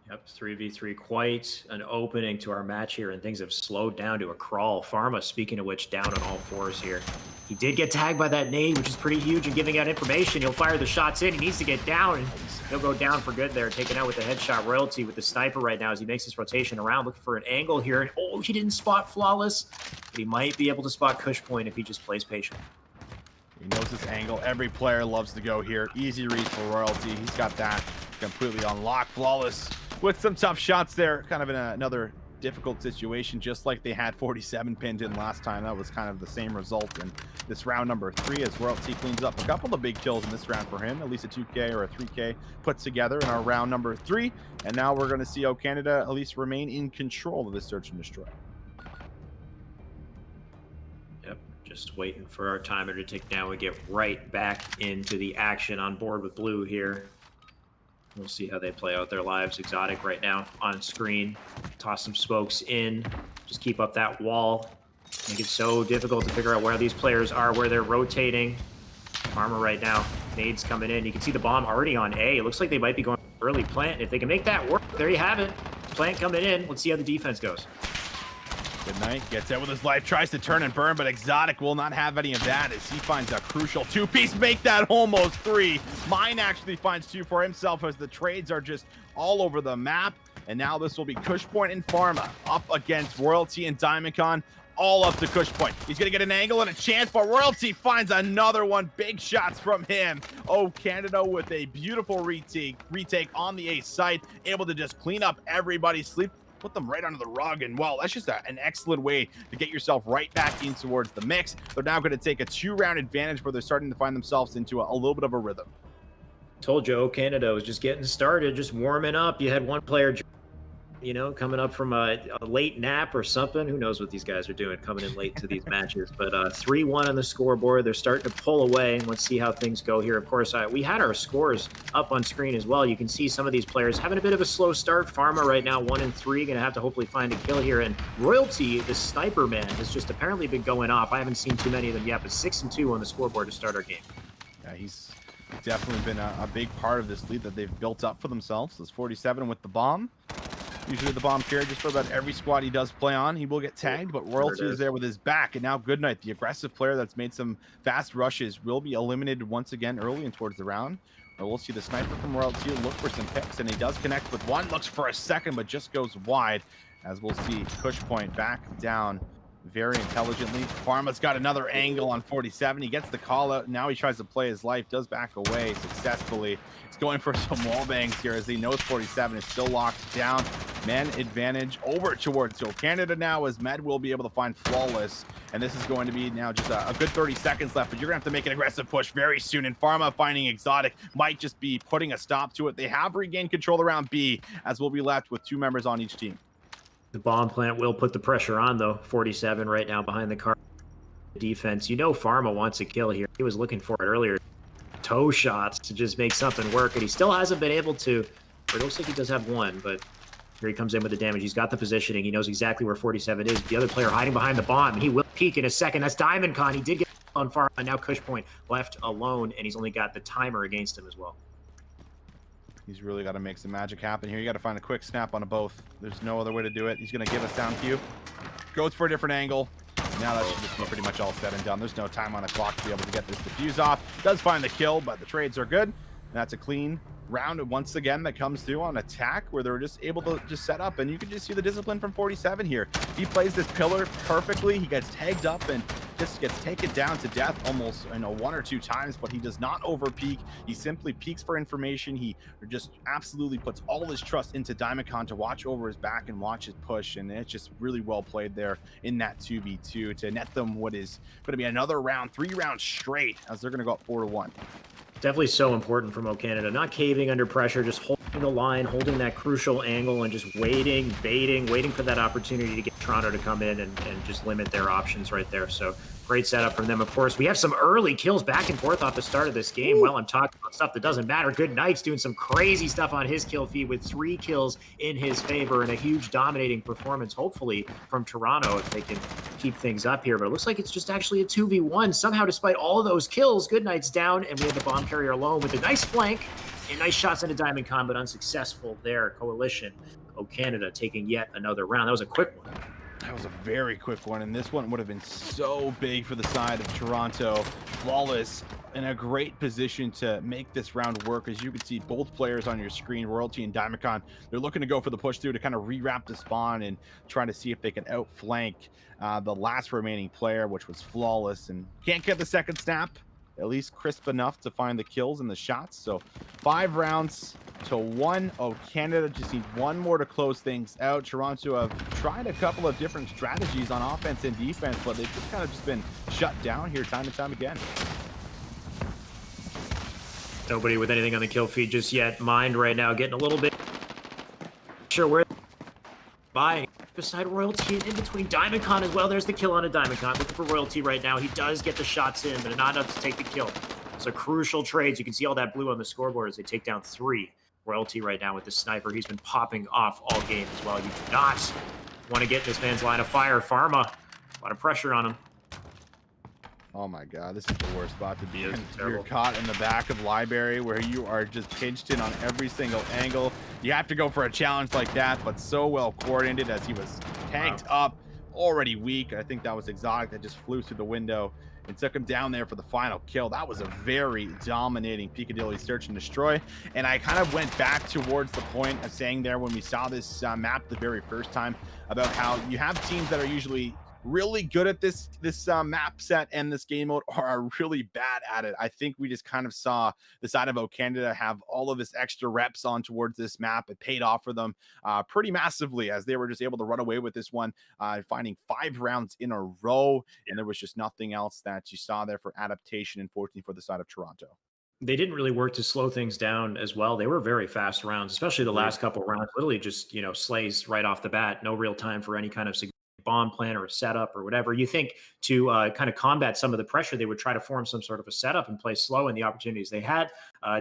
Yep, 3v3, quite an opening to our match here, and things have slowed down to a crawl. Pharma, speaking of which, down on all fours here. He did get tagged by that nade, which is pretty huge, and giving out information. He'll fire the shots in. He needs to get down, and he'll go down for good there, taken out with the headshot. Royalty with the sniper right now as he makes this rotation around, looking for an angle here. And oh, he didn't spot Flawless, but he might be able to spot Cushpoint if he just plays patient. He knows this angle. Every player loves to go here. Easy read for Royalty. He's got that completely unlocked. Flawless with some tough shots there, kind of in another difficult situation, just like they had 47 pinned in last time. That was kind of the same result in this round number 3 as Royalty cleans up a couple of big kills in this round for him, at least a 2K or a 3K put together in our round number 3. And now we're going to see O Canada at least remain in control of this search and destroy. Yep, just waiting for our timer to tick down. We get right back into the action on board with Blue here. We'll see how they play out their lives. Exotic right now on screen. Toss some smokes in. Just keep up that wall. Make it so difficult to figure out where these players are, where they're rotating. Armor right now. Nades coming in. You can see the bomb already on A. It looks like they might be going early plant. If they can make that work, there you have it. Plant coming in. Let's see how the defense goes. Goodnight gets out with his life, tries to turn and burn, but Exotic will not have any of that as he finds a crucial two-piece, make that almost 3. Mine actually finds 2 for himself as the trades are just all over the map. And now this will be Cushpoint and Pharma up against Royalty and Diamondcon. all up to Kush Point. He's going to get an angle and a chance, but Royalty finds another one. Big shots from him. Oh, Canada with a beautiful retake on the ace side, able to just clean up everybody's sleep, put them right under the rug. And well, that's just an excellent way to get yourself right back in towards the mix. They're now going to take a 2-round advantage where they're starting to find themselves into a little bit of a rhythm. Told you, Canada was just getting started, just warming up. You had one player, you know, coming up from a late nap or something. Who knows what these guys are doing coming in late to these matches. But 3-1 on the scoreboard. They're starting to pull away, and let's see how things go here. Of course, we had our scores up on screen as well. You can see some of these players having a bit of a slow start. Pharma right now 1-3, going to have to hopefully find a kill here. And Royalty, the sniper man, has just apparently been going off. I haven't seen too many of them yet, but 6-2 on the scoreboard to start our game. Yeah, he's definitely been a big part of this lead that they've built up for themselves. This 47 with the bomb. Usually the bomb carrier just for about every squad he does play on. He will get tagged, but Royalty is there with his back. And now Goodnight, the aggressive player that's made some fast rushes, will be eliminated once again early and towards the round. But we'll see the sniper from Royalty look for some picks, and he does connect with one. Looks for a second, but just goes wide. As we'll see Kush Point back down very intelligently. Pharma's got another angle on 47. He gets the call out. Now he tries to play his life, does back away successfully. He's going for some wall bangs here as he knows 47 is still locked down. Man advantage over towards Canada now, as Med will be able to find Flawless. And this is going to be now just a good 30 seconds left, but you're gonna have to make an aggressive push very soon. And Pharma finding Exotic might just be putting a stop to it. They have regained control around B, as we'll be left with 2 members on each team. The bomb plant will put the pressure on, though. 47 right now behind the car defense. You know Pharma wants a kill here. He was looking for it earlier. Toe shots to just make something work, and he still hasn't been able to. Or it looks like he does have one, but here he comes in with the damage. He's got the positioning. He knows exactly where 47 is. The other player hiding behind the bomb, and he will peek in a second. That's Diamondcon. He did get on Pharma, and now Kush Point left alone, and he's only got the timer against him as well. He's really got to make some magic happen here. You got to find a quick snap on a both. There's no other way to do it. He's going to give us down cue. Goes for a different angle. Now that should just be pretty much all said and done. There's no time on the clock to be able to get this defuse off. Does find the kill, but the trades are good. That's a clean round once again that comes through on attack, where they're just able to just set up, and you can just see the discipline from 47 here. He plays this pillar perfectly. He gets tagged up and just gets taken down to death almost, 1 or 2 times, but he does not over peek. He simply peeks for information. He just absolutely puts all his trust into Diamondcon to watch over his back and watch his push, and it's just really well played there in that 2v2 to net them what is going to be another round, 3 rounds straight, as they're going to go up 4-1. Definitely so important from Canada, not caving under pressure, just holding the line, holding that crucial angle, and just waiting, baiting, waiting for that opportunity to get Toronto to come in and just limit their options right there. So great setup from them. Of course, we have some early kills back and forth off the start of this game. Well, I'm talking about stuff that doesn't matter. Goodnight's doing some crazy stuff on his kill feed with 3 kills in his favor and a huge dominating performance, hopefully, from Toronto if they can keep things up here. But it looks like it's just actually a 2v1. Somehow, despite all of those kills, Goodnight's down, and we have the bomb carrier alone with a nice flank and nice shots into Diamondcon, but unsuccessful there. Coalition. Canada taking yet another round. That was a quick one. That was a very quick one, and this one would have been so big for the side of Toronto. Flawless in a great position to make this round work. As you can see, both players on your screen, Royalty and Diamondcon, they're looking to go for the push through to kind of rewrap the spawn and trying to see if they can outflank the last remaining player, which was Flawless, and can't get the second snap. At least crisp enough to find the kills and the shots. So 5 rounds to 1. Canada just need 1 more to close things out. Toronto have tried a couple of different strategies on offense and defense, but they've just kind of just been shut down here time and time again. Nobody with anything on the kill feed just yet. Mind right now getting a little bit sure where buying beside Royalty and in between Diamondcon as well. There's the kill on a Diamondcon. Looking for Royalty right now. He does get the shots in, but not enough to take the kill. So crucial trades. You can see all that blue on the scoreboard as they take down 3. Royalty right now with the sniper. He's been popping off all game as well. You do not want to get this man's line of fire. Pharma, a lot of pressure on him. Oh my god, this is the worst spot to be in. Terrible. You're caught in the back of Library where you are just pinched in on every single angle. You have to go for a challenge like that, but so well coordinated as he was tanked up, already weak. I think that was Exotic that just flew through the window and took him down there for the final kill. That was a very dominating Piccadilly search and destroy. And I kind of went back towards the point of saying there when we saw this map the very first time about how you have teams that are usually really good at this map set and this game mode, or are really bad at it. I think we just kind of saw the side of O Canada have all of this extra reps on towards this map. It paid off for them pretty massively, as they were just able to run away with this one, finding 5 rounds in a row, and there was just nothing else that you saw there for adaptation, unfortunately, for the side of Toronto. They didn't really work to slow things down as well. They were very fast rounds, especially the Agreed. last couple rounds. Literally just, slays right off the bat. No real time for any kind of bomb plan or a setup or whatever. You think to kind of combat some of the pressure, they would try to form some sort of a setup and play slow in the opportunities they had.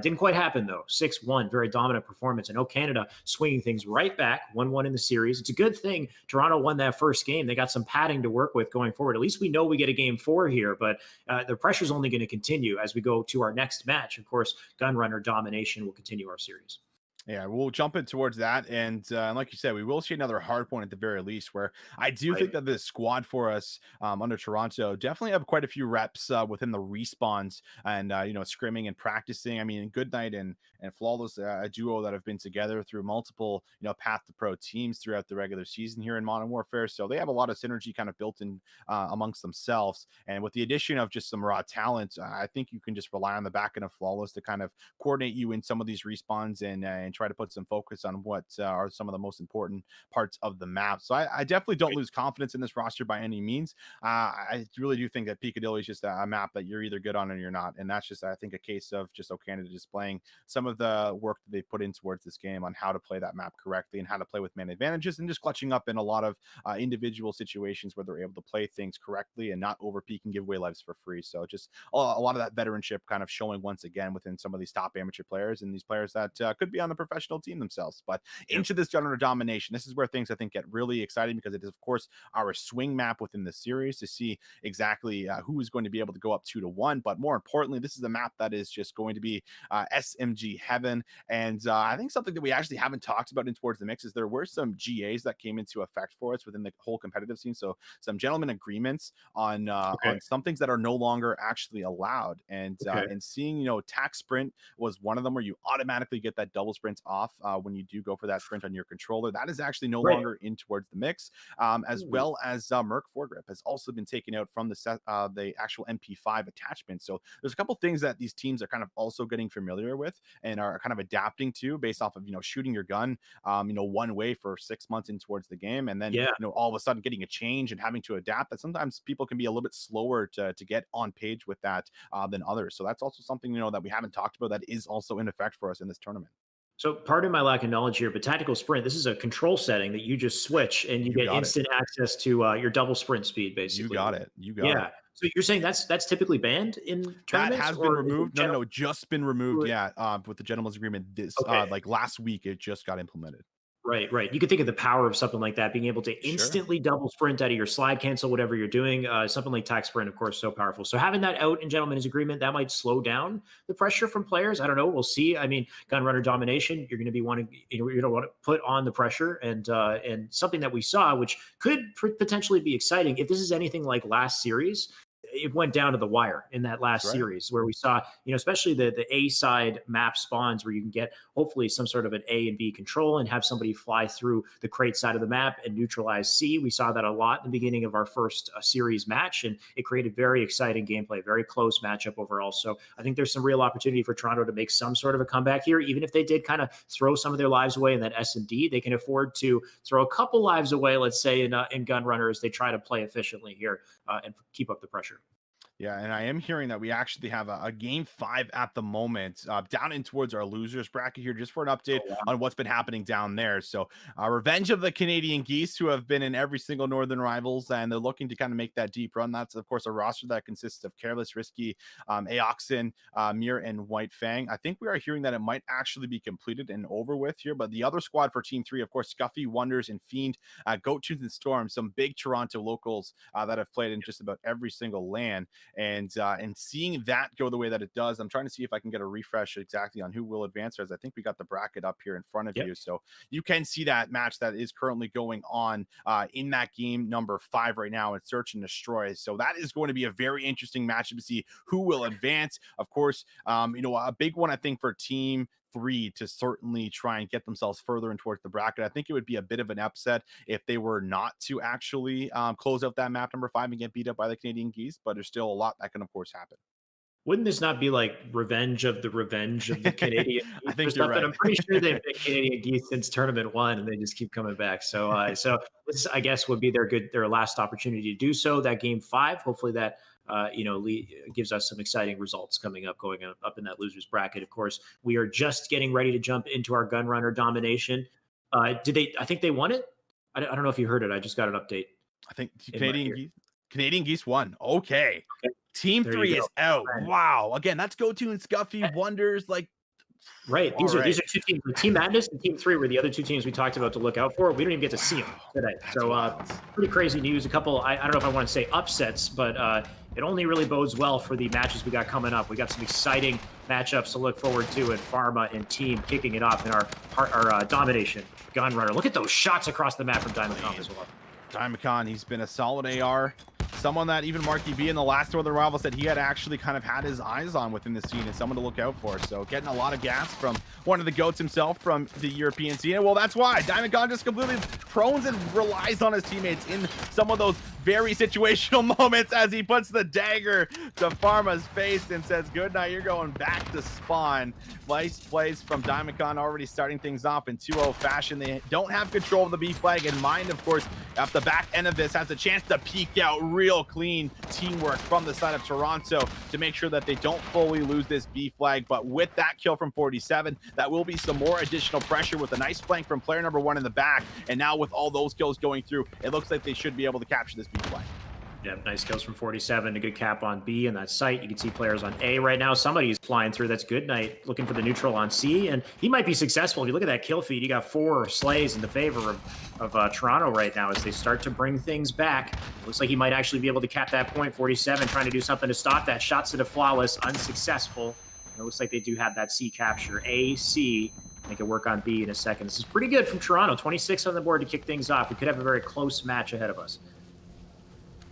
Didn't quite happen though. 6-1, very dominant performance. And O Canada swinging things right back, 1-1 in the series. It's a good thing Toronto won that first game. They got some padding to work with going forward. At least we know we get a game 4 here, but the pressure's only going to continue as we go to our next match. Of course, Gunrunner domination will continue our series. Yeah, we'll jump in towards that, and like you said, we will see another hard point at the very least. Where I do Right. think that this squad for us under Toronto definitely have quite a few reps within the respawns and scrimming and practicing. I mean, Goodnight and Flawless, a duo that have been together through multiple path to pro teams throughout the regular season here in Modern Warfare, so they have a lot of synergy kind of built in amongst themselves. And with the addition of just some raw talent, I think you can just rely on the back end of Flawless to kind of coordinate you in some of these respawns and try to put some focus on what are some of the most important parts of the map. So I definitely don't lose confidence in this roster by any means. I really do think that Piccadilly is just a map that you're either good on or you're not, and that's just, I think, a case of just O Canada displaying some of the work that they put in towards this game on how to play that map correctly and how to play with man advantages, and just clutching up in a lot of individual situations where they're able to play things correctly and not over peak and give away lives for free. So just a lot of that veteranship kind of showing once again within some of these top amateur players and these players that could be on the professional team themselves. But into this general domination, this is where things I think get really exciting, because it is, of course, our swing map within the series to see exactly who is going to be able to go up 2-1. But more importantly, this is a map that is just going to be SMG heaven. And I think something that we actually haven't talked about in towards the mix is there were some GAs that came into effect for us within the whole competitive scene. So some gentlemen agreements Okay. on some things that are no longer actually allowed. Okay. And seeing, tack sprint was one of them, where you automatically get that double sprint off when you do go for that sprint on your controller. That is actually no Right. longer in towards the mix, as Ooh. well as Merc foregrip has also been taken out from the actual MP5 attachment. So there's a couple things that these teams are kind of also getting familiar with and are kind of adapting to based off of shooting your gun one way for 6 months in towards the game, and then Yeah. all of a sudden getting a change and having to adapt. That sometimes people can be a little bit slower to get on page with that than others. So that's also something that we haven't talked about that is also in effect for us in this tournament. So pardon my lack of knowledge here, but tactical sprint, this is a control setting that you just switch and you You get got it. instant access to your double sprint speed, You basically. got it. You got it. Yeah. So you're saying that's typically banned in That tournaments, has been or is it removed. No, no, general? no, just been removed. Yeah, with the gentleman's agreement this Okay. like last week it just got implemented. Right, right. You could think of the power of something like that, being able to Sure. instantly double sprint out of your slide cancel, whatever you're doing. Something like tax sprint, of course, so powerful. So having that out in gentlemen's agreement, that might slow down the pressure from players. I don't know. We'll see. I mean, gun runner domination, you're going to be wanting, you don't want to put on the pressure, and something that we saw, which could potentially be exciting if this is anything like last series. It went down to the wire in that That's last right. series where we saw, especially the A side map spawns where you can get hopefully some sort of an A and B control and have somebody fly through the crate side of the map and neutralize C. We saw that a lot in the beginning of our first series match, and it created very exciting gameplay, very close matchup overall. So I think there's some real opportunity for Toronto to make some sort of a comeback here, even if they did kind of throw some of their lives away in that S&D. They can afford to throw a couple lives away, let's say, in gun runners. They try to play efficiently here and keep up the pressure. Yeah, and I am hearing that we actually have a game 5 at the moment, down in towards our losers bracket here, just for an update Oh, wow. on what's been happening down there. So, Revenge of the Canadian Geese, who have been in every single Northern Rivals, and they're looking to kind of make that deep run. That's, of course, a roster that consists of Careless, Risky, Aoxin, Mir, and White Fang. I think we are hearing that it might actually be completed and over with here, but the other squad for Team 3, of course, Scuffy, Wonders, and Fiend, Goat Tunes, and Storm, some big Toronto locals that have played in just about every single LAN. And seeing that go the way that it does, I'm trying to see if I can get a refresh exactly on who will advance, as I think we got the bracket up here in front of Yep. you, so you can see that match that is currently going on in that game number 5 right now in Search and Destroy. So that is going to be a very interesting matchup to see who will advance. Of course, a big one I think for Team 3 to certainly try and get themselves further in towards the bracket. I think it would be a bit of an upset if they were not to actually close out that map number 5 and get beat up by the Canadian Geese, but there's still a lot that can, of course, happen. Wouldn't this not be like revenge of the Canadian I Geese think or you're something? right. I'm pretty sure they've been Canadian Geese since tournament 1, and they just keep coming back. So this, I guess, would be their last opportunity to do so. That game 5, hopefully that gives us some exciting results coming up, going up in that losers bracket. Of course, we are just getting ready to jump into our Gunrunner domination. I think they won it. I don't know if you heard it. I just got an update. I think Canadian Geese won. Okay. Team There you 3 go. is out. Right. Wow. Again, that's Gotu and Scuffy Wonders. Like, Right. These are 2 teams. Team Madness and Team 3 were the other 2 teams we talked about to look out for. We don't even get to see them today. So pretty crazy news. A couple, I don't know if I want to say upsets, but it only really bodes well for the matches we got coming up. We got some exciting matchups to look forward to, and Pharma and Team kicking it off in our domination Gunrunner. Look at those shots across the map from Diamondcon as well. Diamondcon, he's been a solid AR. Someone that even Marky B in the last Northern Rival said he had actually kind of had his eyes on within the scene, and someone to look out for. So getting a lot of gas from one of the GOATs himself from the European scene. And well, that's why Diamondcon just completely prones and relies on his teammates in some of those very situational moments as he puts the dagger to Pharma's face and says, good night, you're going back to spawn. Nice plays from Diamondcon, already starting things off in 2-0 fashion. They don't have control of the B flag in mind, of course. At the back end of this, has a chance to peek out. Real clean teamwork from the side of Toronto to make sure that they don't fully lose this B flag. But with that kill from 47, that will be some more additional pressure with a nice flank from player number 1 in the back. And now with all those kills going through, it looks like they should be able to capture this B flag. Yeah, nice kills from 47. A good cap on B in that site. You can see players on A right now. Somebody's flying through. That's Good Night looking for the neutral on C, and he might be successful. If you look at that kill feed, you got 4 slays in the favor of Toronto right now as they start to bring things back. Looks like he might actually be able to cap that point. 47 trying to do something to stop that. Shots to the flawless, unsuccessful. And it looks like they do have that C capture. A, C. Make it work on B in a second. This is pretty good from Toronto. 26 on the board to kick things off. We could have a very close match ahead of us.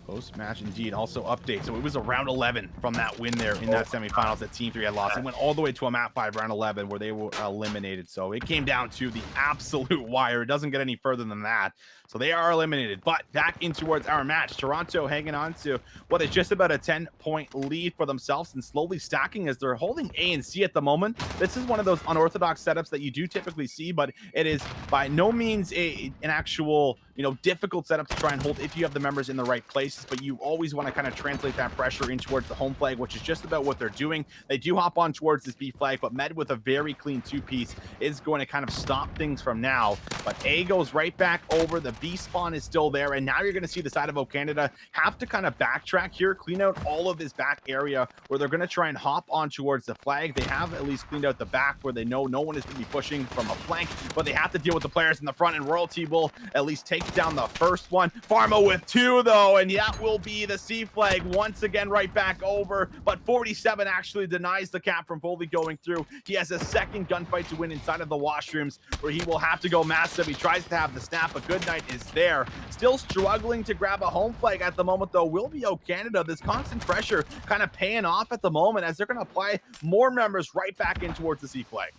Close match indeed. Also update. So it was a round 11 from that win there in that semifinals that Team 3 had lost. It went all the way to a map 5 round 11 where they were eliminated. So it came down to the absolute wire. It doesn't get any further than that. So they are eliminated. But back in towards our match. Toronto hanging on to what is just about a 10-point lead for themselves and slowly stacking as they're holding A and C at the moment. This is one of those unorthodox setups that you do typically see, but it is by no means an actual, difficult setup to try and hold if you have the members in the right places, but you always want to kind of translate that pressure in towards the home flag, which is just about what they're doing. They do hop on towards this B flag, but Med with a very clean 2-piece is going to kind of stop things from now. But A goes right back over. The B spawn is still there, and now you're going to see the side of O Canada have to kind of backtrack here, clean out all of this back area where they're going to try and hop on towards the flag. They have at least cleaned out the back where they know no one is going to be pushing from a flank, but they have to deal with the players in the front, and Royalty will at least take down the first one. Pharma with 2 though, and that will be the C flag once again right back over, but 47 actually denies the cap from fully going through. He has a second gunfight to win inside of the washrooms where he will have to go massive. He tries to have the snap, but Goodnight is there. Still struggling to grab a home flag at the moment though will be O Canada. This constant pressure kind of paying off at the moment as they're going to apply more members right back in towards the C flag.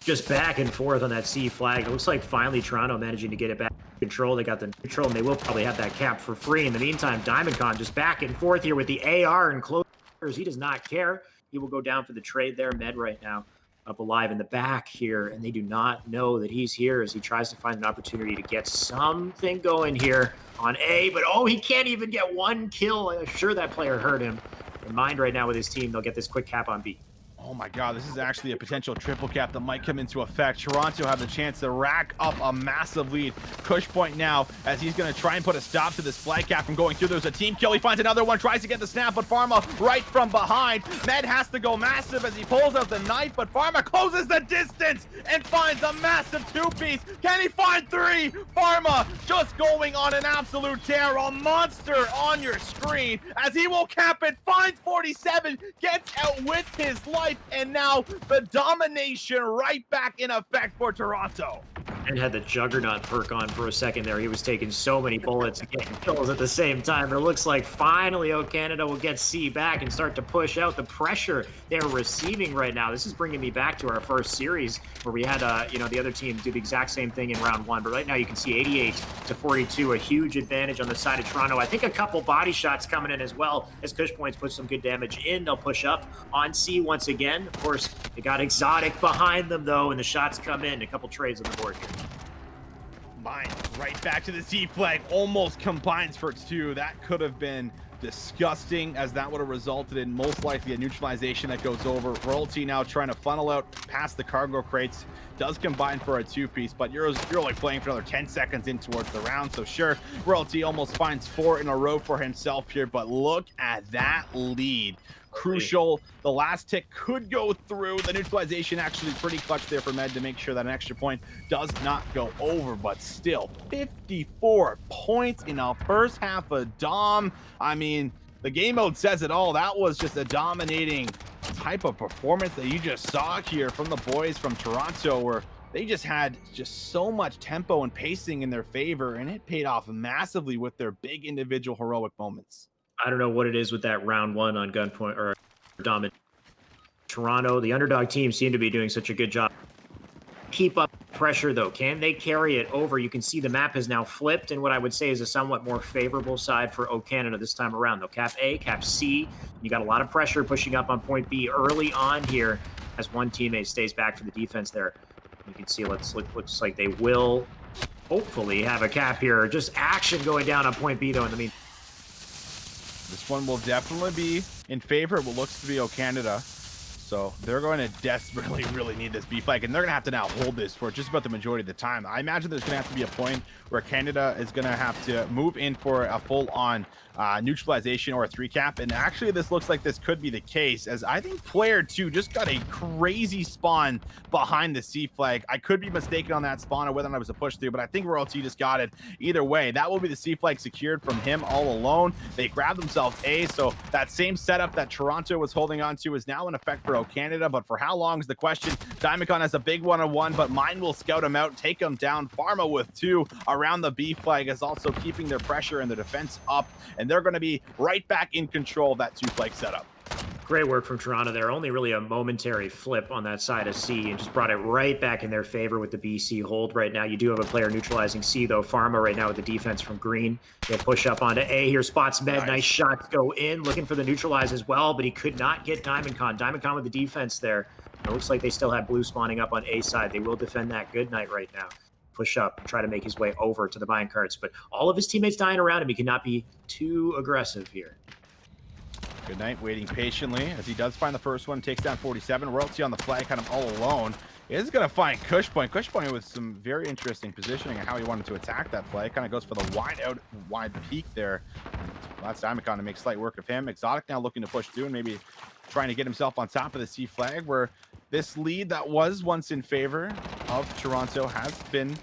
Just back and forth on that C flag. It looks like finally Toronto managing to get it back in control. They got the neutral, and they will probably have that cap for free. In the meantime, Diamondcon just back and forth here with the AR and closers. He does not care. He will go down for the trade there. Med right now up alive in the back here, and they do not know that he's here as he tries to find an opportunity to get something going here on A. But, he can't even get 1 kill. I'm sure that player hurt him. In mind right now with his team, they'll get this quick cap on B. Oh my God, this is actually a potential triple cap that might come into effect. Toronto have the chance to rack up a massive lead. Kush point now as he's going to try and put a stop to this flag cap from going through. There's a team kill. He finds another one, tries to get the snap, but Pharma right from behind. Med has to go massive as he pulls out the knife, but Pharma closes the distance and finds a massive 2-piece. Can he find 3? Pharma just going on an absolute tear. A monster on your screen as he will cap it, finds 47, gets out with his life, and now the domination right back in effect for Toronto. And had the Juggernaut perk on for a second there. He was taking so many bullets and getting kills at the same time. It looks like finally O Canada will get C back and start to push out the pressure they're receiving right now. This is bringing me back to our first series where we had, the other team do the exact same thing in round one. But right now you can see 88-42, a huge advantage on the side of Toronto. I think a couple body shots coming in as well as Kush Points put some good damage in. They'll push up on C once again. Of course, they got Exotic behind them though, and the shots come in. A couple trades on the board here. Mine right back to the C flag, almost combines for 2. That could have been disgusting, as that would have resulted in most likely a neutralization that goes over. Royalty now trying to funnel out past the cargo crates, does combine for a 2-piece, but you're only playing for another 10 seconds in towards the round. So sure, Royalty almost finds 4 in a row for himself here, but look at that lead. Crucial. The last tick could go through. The neutralization actually pretty clutch there for Med to make sure that an extra point does not go over, but still 54 points in a first half of Dom. I mean, the game mode says it all. That was just a dominating type of performance that you just saw here from the boys from Toronto, where they just had so much tempo and pacing in their favor, and it paid off massively with their big individual heroic moments. I don't know what it is with that round one on Gunpoint or Dominant. Toronto, the underdog team, seem to be doing such a good job. Keep up pressure though. Can they carry it over? You can see the map has now flipped, and what I would say is a somewhat more favorable side for O Canada this time around. They'll cap A, cap C. You got a lot of pressure pushing up on point B early on here as one teammate stays back for the defense there. You can see looks like they will hopefully have a cap here. Just action going down on point B though in the meantime. This one will definitely be in favor of what looks to be O Canada. So they're going to desperately really need this B flag, and they're going to have to now hold this for just about the majority of the time. I imagine there's going to have to be a point where Canada is going to have to move in for a full-on neutralization or a 3-cap, and actually this looks like this could be the case, as I think player 2 just got a crazy spawn behind the C flag. I could be mistaken on that spawn or whether or not it was a push through, but I think Royalty just got it. Either way, that will be the C flag secured from him all alone. They grab themselves A, so that same setup that Toronto was holding on to is now in effect for O Canada, but for how long is the question. Diamondcon has a big one-on-one, but Mine will scout him out, take him down. Pharma with 2 around the B flag is also keeping their pressure and their defense up, and they're going to be right back in control of that 2-flag setup. Great work from Toronto there. Only really a momentary flip on that side of C and just brought it right back in their favor with the BC hold right now. You do have a player neutralizing C though. Pharma right now with the defense from Green. They push up onto A here. Spots Med. Nice shots go in. Looking for the neutralize as well, but he could not get Diamondcon. Diamondcon with the defense there. It looks like they still have blue spawning up on A side. They will defend that good night right now. Push up and try to make his way over to the mine carts, but all of his teammates dying around him. He cannot be too aggressive here. Good night, waiting patiently as he does find the first one, takes down 47. Royalty on the flag, kind of all alone. He is going to find Kush Point. Kush Point with some very interesting positioning and how he wanted to attack that flag. Kind of goes for the wide peak there. Well, that's Diamondcon to make slight work of him. Exotic now looking to push through and maybe trying to get himself on top of the C flag, where this lead that was once in favor of Toronto has been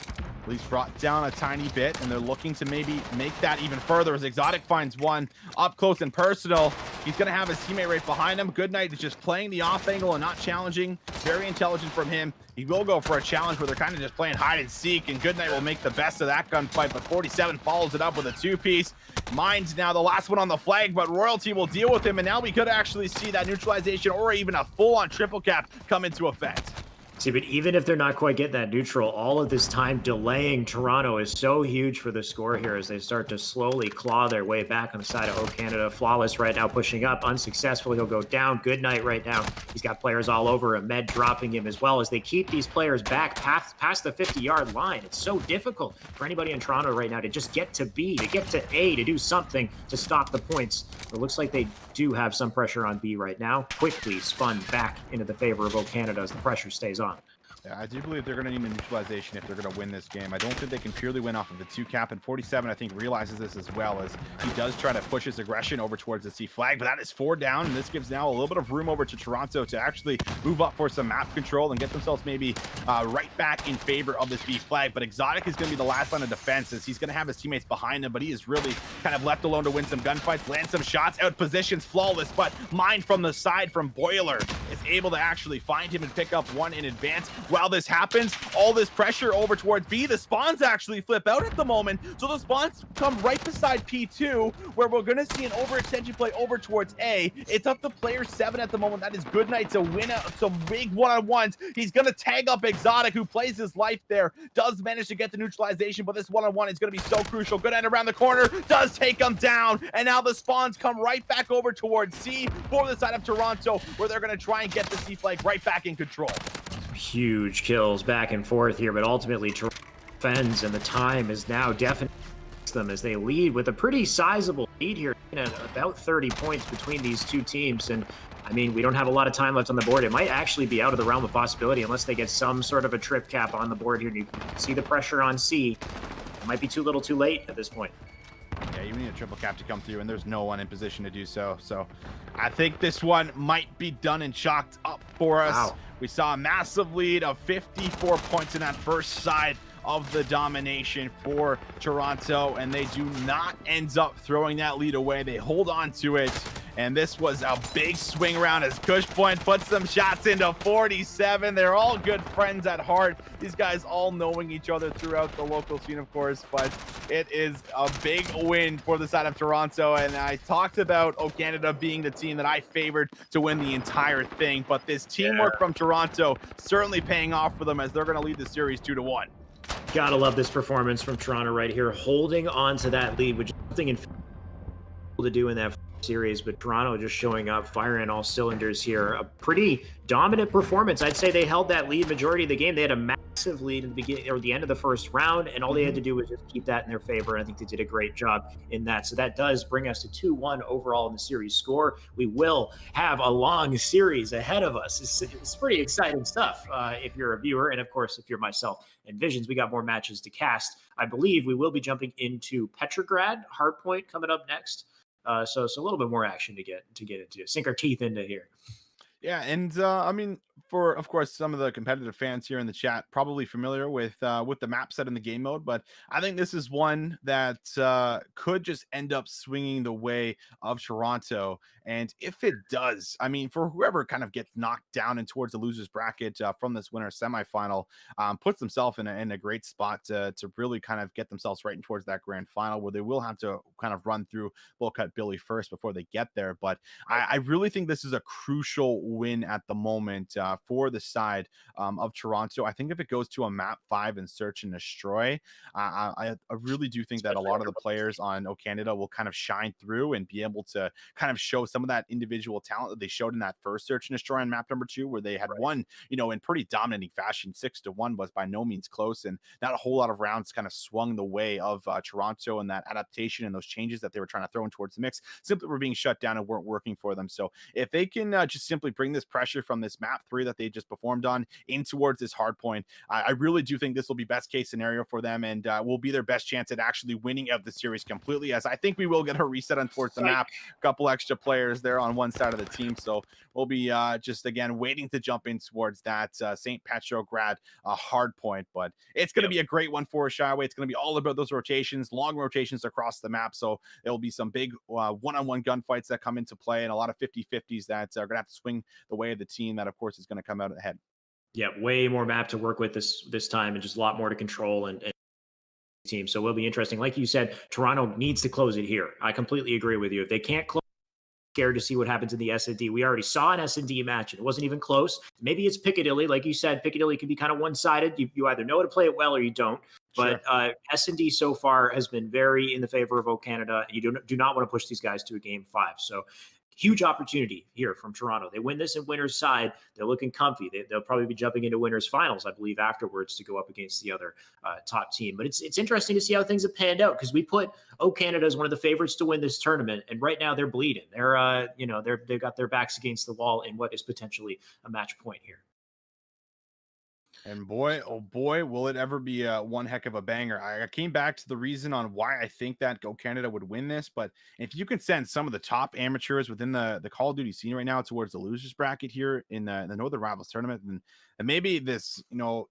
at least brought down a tiny bit, and they're looking to maybe make that even further as Exotic finds one up close and personal. He's going to have his teammate right behind him. Goodnight is just playing the off angle and not challenging. Very intelligent from him. He will go for a challenge where they're kind of just playing hide and seek, and Goodnight will make the best of that gunfight, but 47 follows it up with a 2-piece. Mine's now the last one on the flag, but Royalty will deal with him, and now we could actually see that neutralization or even a full-on triple cap come into effect. See, but even if they're not quite getting that neutral, all of this time delaying Toronto is so huge for the score here as they start to slowly claw their way back on the side of O Canada. Flawless right now pushing up, unsuccessful. He'll go down. Goodnight right now. He's got players all over him. Med dropping him as well as they keep these players back past the 50-yard line. It's so difficult for anybody in Toronto right now to just get to B, to get to A, to do something to stop the points. It looks like they do have some pressure on B right now. Quickly spun back into the favor of O Canada as the pressure stays on. Yeah, I do believe they're going to need a neutralization if they're going to win this game. I don't think they can purely win off of the 2-cap, and 47, I think, realizes this as well, as he does try to push his aggression over towards the C flag, but that is 4 down, and this gives now a little bit of room over to Toronto to actually move up for some map control and get themselves maybe right back in favor of this B flag. But Exotic is going to be the last line of defense, as he's going to have his teammates behind him, but he is really kind of left alone to win some gunfights, land some shots, out positions flawless, but Mine from the side from Boiler is able to actually find him and pick up one in advance. Well while this happens, all this pressure over towards B. The spawns actually flip out at the moment, so the spawns come right beside P2, where we're going to see an overextension play over towards A. It's up to player 7 at the moment. That is Goodnight to win some big one-on-ones. He's going to tag up Exotic, who plays his life there, does manage to get the neutralization, but this one-on-one is going to be so crucial. Good end around the corner, does take him down, and now the spawns come right back over towards C for the side of Toronto, where they're going to try and get the C flag right back in control. Huge kills back and forth here, but ultimately Toronto defends, and the time is now definitely them as they lead with a pretty sizable lead here, about 30 points between these two teams. And I mean, we don't have a lot of time left on the board. It might actually be out of the realm of possibility unless they get some sort of a trip cap on the board here. You can see the pressure on C. It might be too little too late at this point. Yeah, you need a triple cap to come through, and there's no one in position to do so. So I think this one might be done and chalked up for us. Wow. We saw a massive lead of 54 points in that first side of the domination for Toronto, and they do not end up throwing that lead away. They hold on to it, and this was a big swing around as Cushpoint puts some shots into 47. They're all good friends at heart. These guys all knowing each other throughout the local scene, of course, but it is a big win for the side of Toronto. And I talked about Canada being the team that I favored to win the entire thing, but this teamwork from Toronto certainly paying off for them as they're going to lead the series 2-1. Gotta love this performance from Toronto right here, holding on to that lead, which is something to do in that series, but Toronto just showing up, firing all cylinders here. A pretty dominant performance. I'd say they held that lead majority of the game. They had a massive lead in the beginning or the end of the first round, and all they had to do was just keep that in their favor. I think they did a great job in that. So that does bring us to 2-1 overall in the series score. We will have a long series ahead of us. It's pretty exciting stuff if you're a viewer, and of course, if you're myself and Visions, we got more matches to cast. I believe we will be jumping into Petrograd, Hardpoint coming up next. So a little bit more action to get into, sink our teeth into here. Yeah, and I mean, for of course some of the competitive fans here in the chat probably familiar with the map set in the game mode, but I think this is one that could just end up swinging the way of Toronto. And if it does, I mean, for whoever kind of gets knocked down and towards the losers bracket from this winner semifinal, puts themselves in a great spot to really kind of get themselves right towards that grand final, where they will have to kind of run through Bull Cut Billy first before they get there. But I really think this is a crucial win at the moment for the side of Toronto. I think if it goes to a map 5 and search and destroy, I really do think that a lot of the players on O Canada will kind of shine through and be able to kind of show some of that individual talent that they showed in that first search and destroy on map number 2, where they had won, in pretty dominating fashion. 6-1 was by no means close, and not a whole lot of rounds kind of swung the way of Toronto, and that adaptation and those changes that they were trying to throw in towards the mix simply were being shut down and weren't working for them. So if they can just simply bring this pressure from this map 3 that they just performed on in towards this hard point, I really do think this will be best case scenario for them, and will be their best chance at actually winning out the series completely, as I think we will get a reset on towards the map, a couple extra players there on one side of the team. So we'll be just again waiting to jump in towards that St. Petrograd hard point, but it's going to be a great one for Shyway. It's going to be all about those rotations, long rotations across the map. So there'll be some big one-on-one gunfights that come into play, and a lot of 50-50s that are going to have to swing the way of the team that, of course, is going to come out ahead. Yeah, way more map to work with this time, and just a lot more to control and team. So it will be interesting. Like you said, Toronto needs to close it here. I completely agree with you. If they can't close, scared to see what happens in the S&D. We already saw an S&D match, and it wasn't even close. Maybe it's Piccadilly. Like you said, Piccadilly can be kind of one-sided. You either know how to play it well or you don't. But S&D so far has been very in the favor of O Canada. You do not want to push these guys to a game 5. So huge opportunity here from Toronto. They win this in winner's side. They're looking comfy. They'll probably be jumping into winner's finals, I believe, afterwards to go up against the other top team. But it's interesting to see how things have panned out, because we put O Canada as one of the favorites to win this tournament, and right now they're bleeding. They've got their backs against the wall in what is potentially a match point here. And boy, oh boy, will it ever be one heck of a banger. I came back to the reason on why I think that Go Canada would win this, but if you can send some of the top amateurs within the Call of Duty scene right now towards the losers bracket here in the Northern Rivals tournament, and maybe this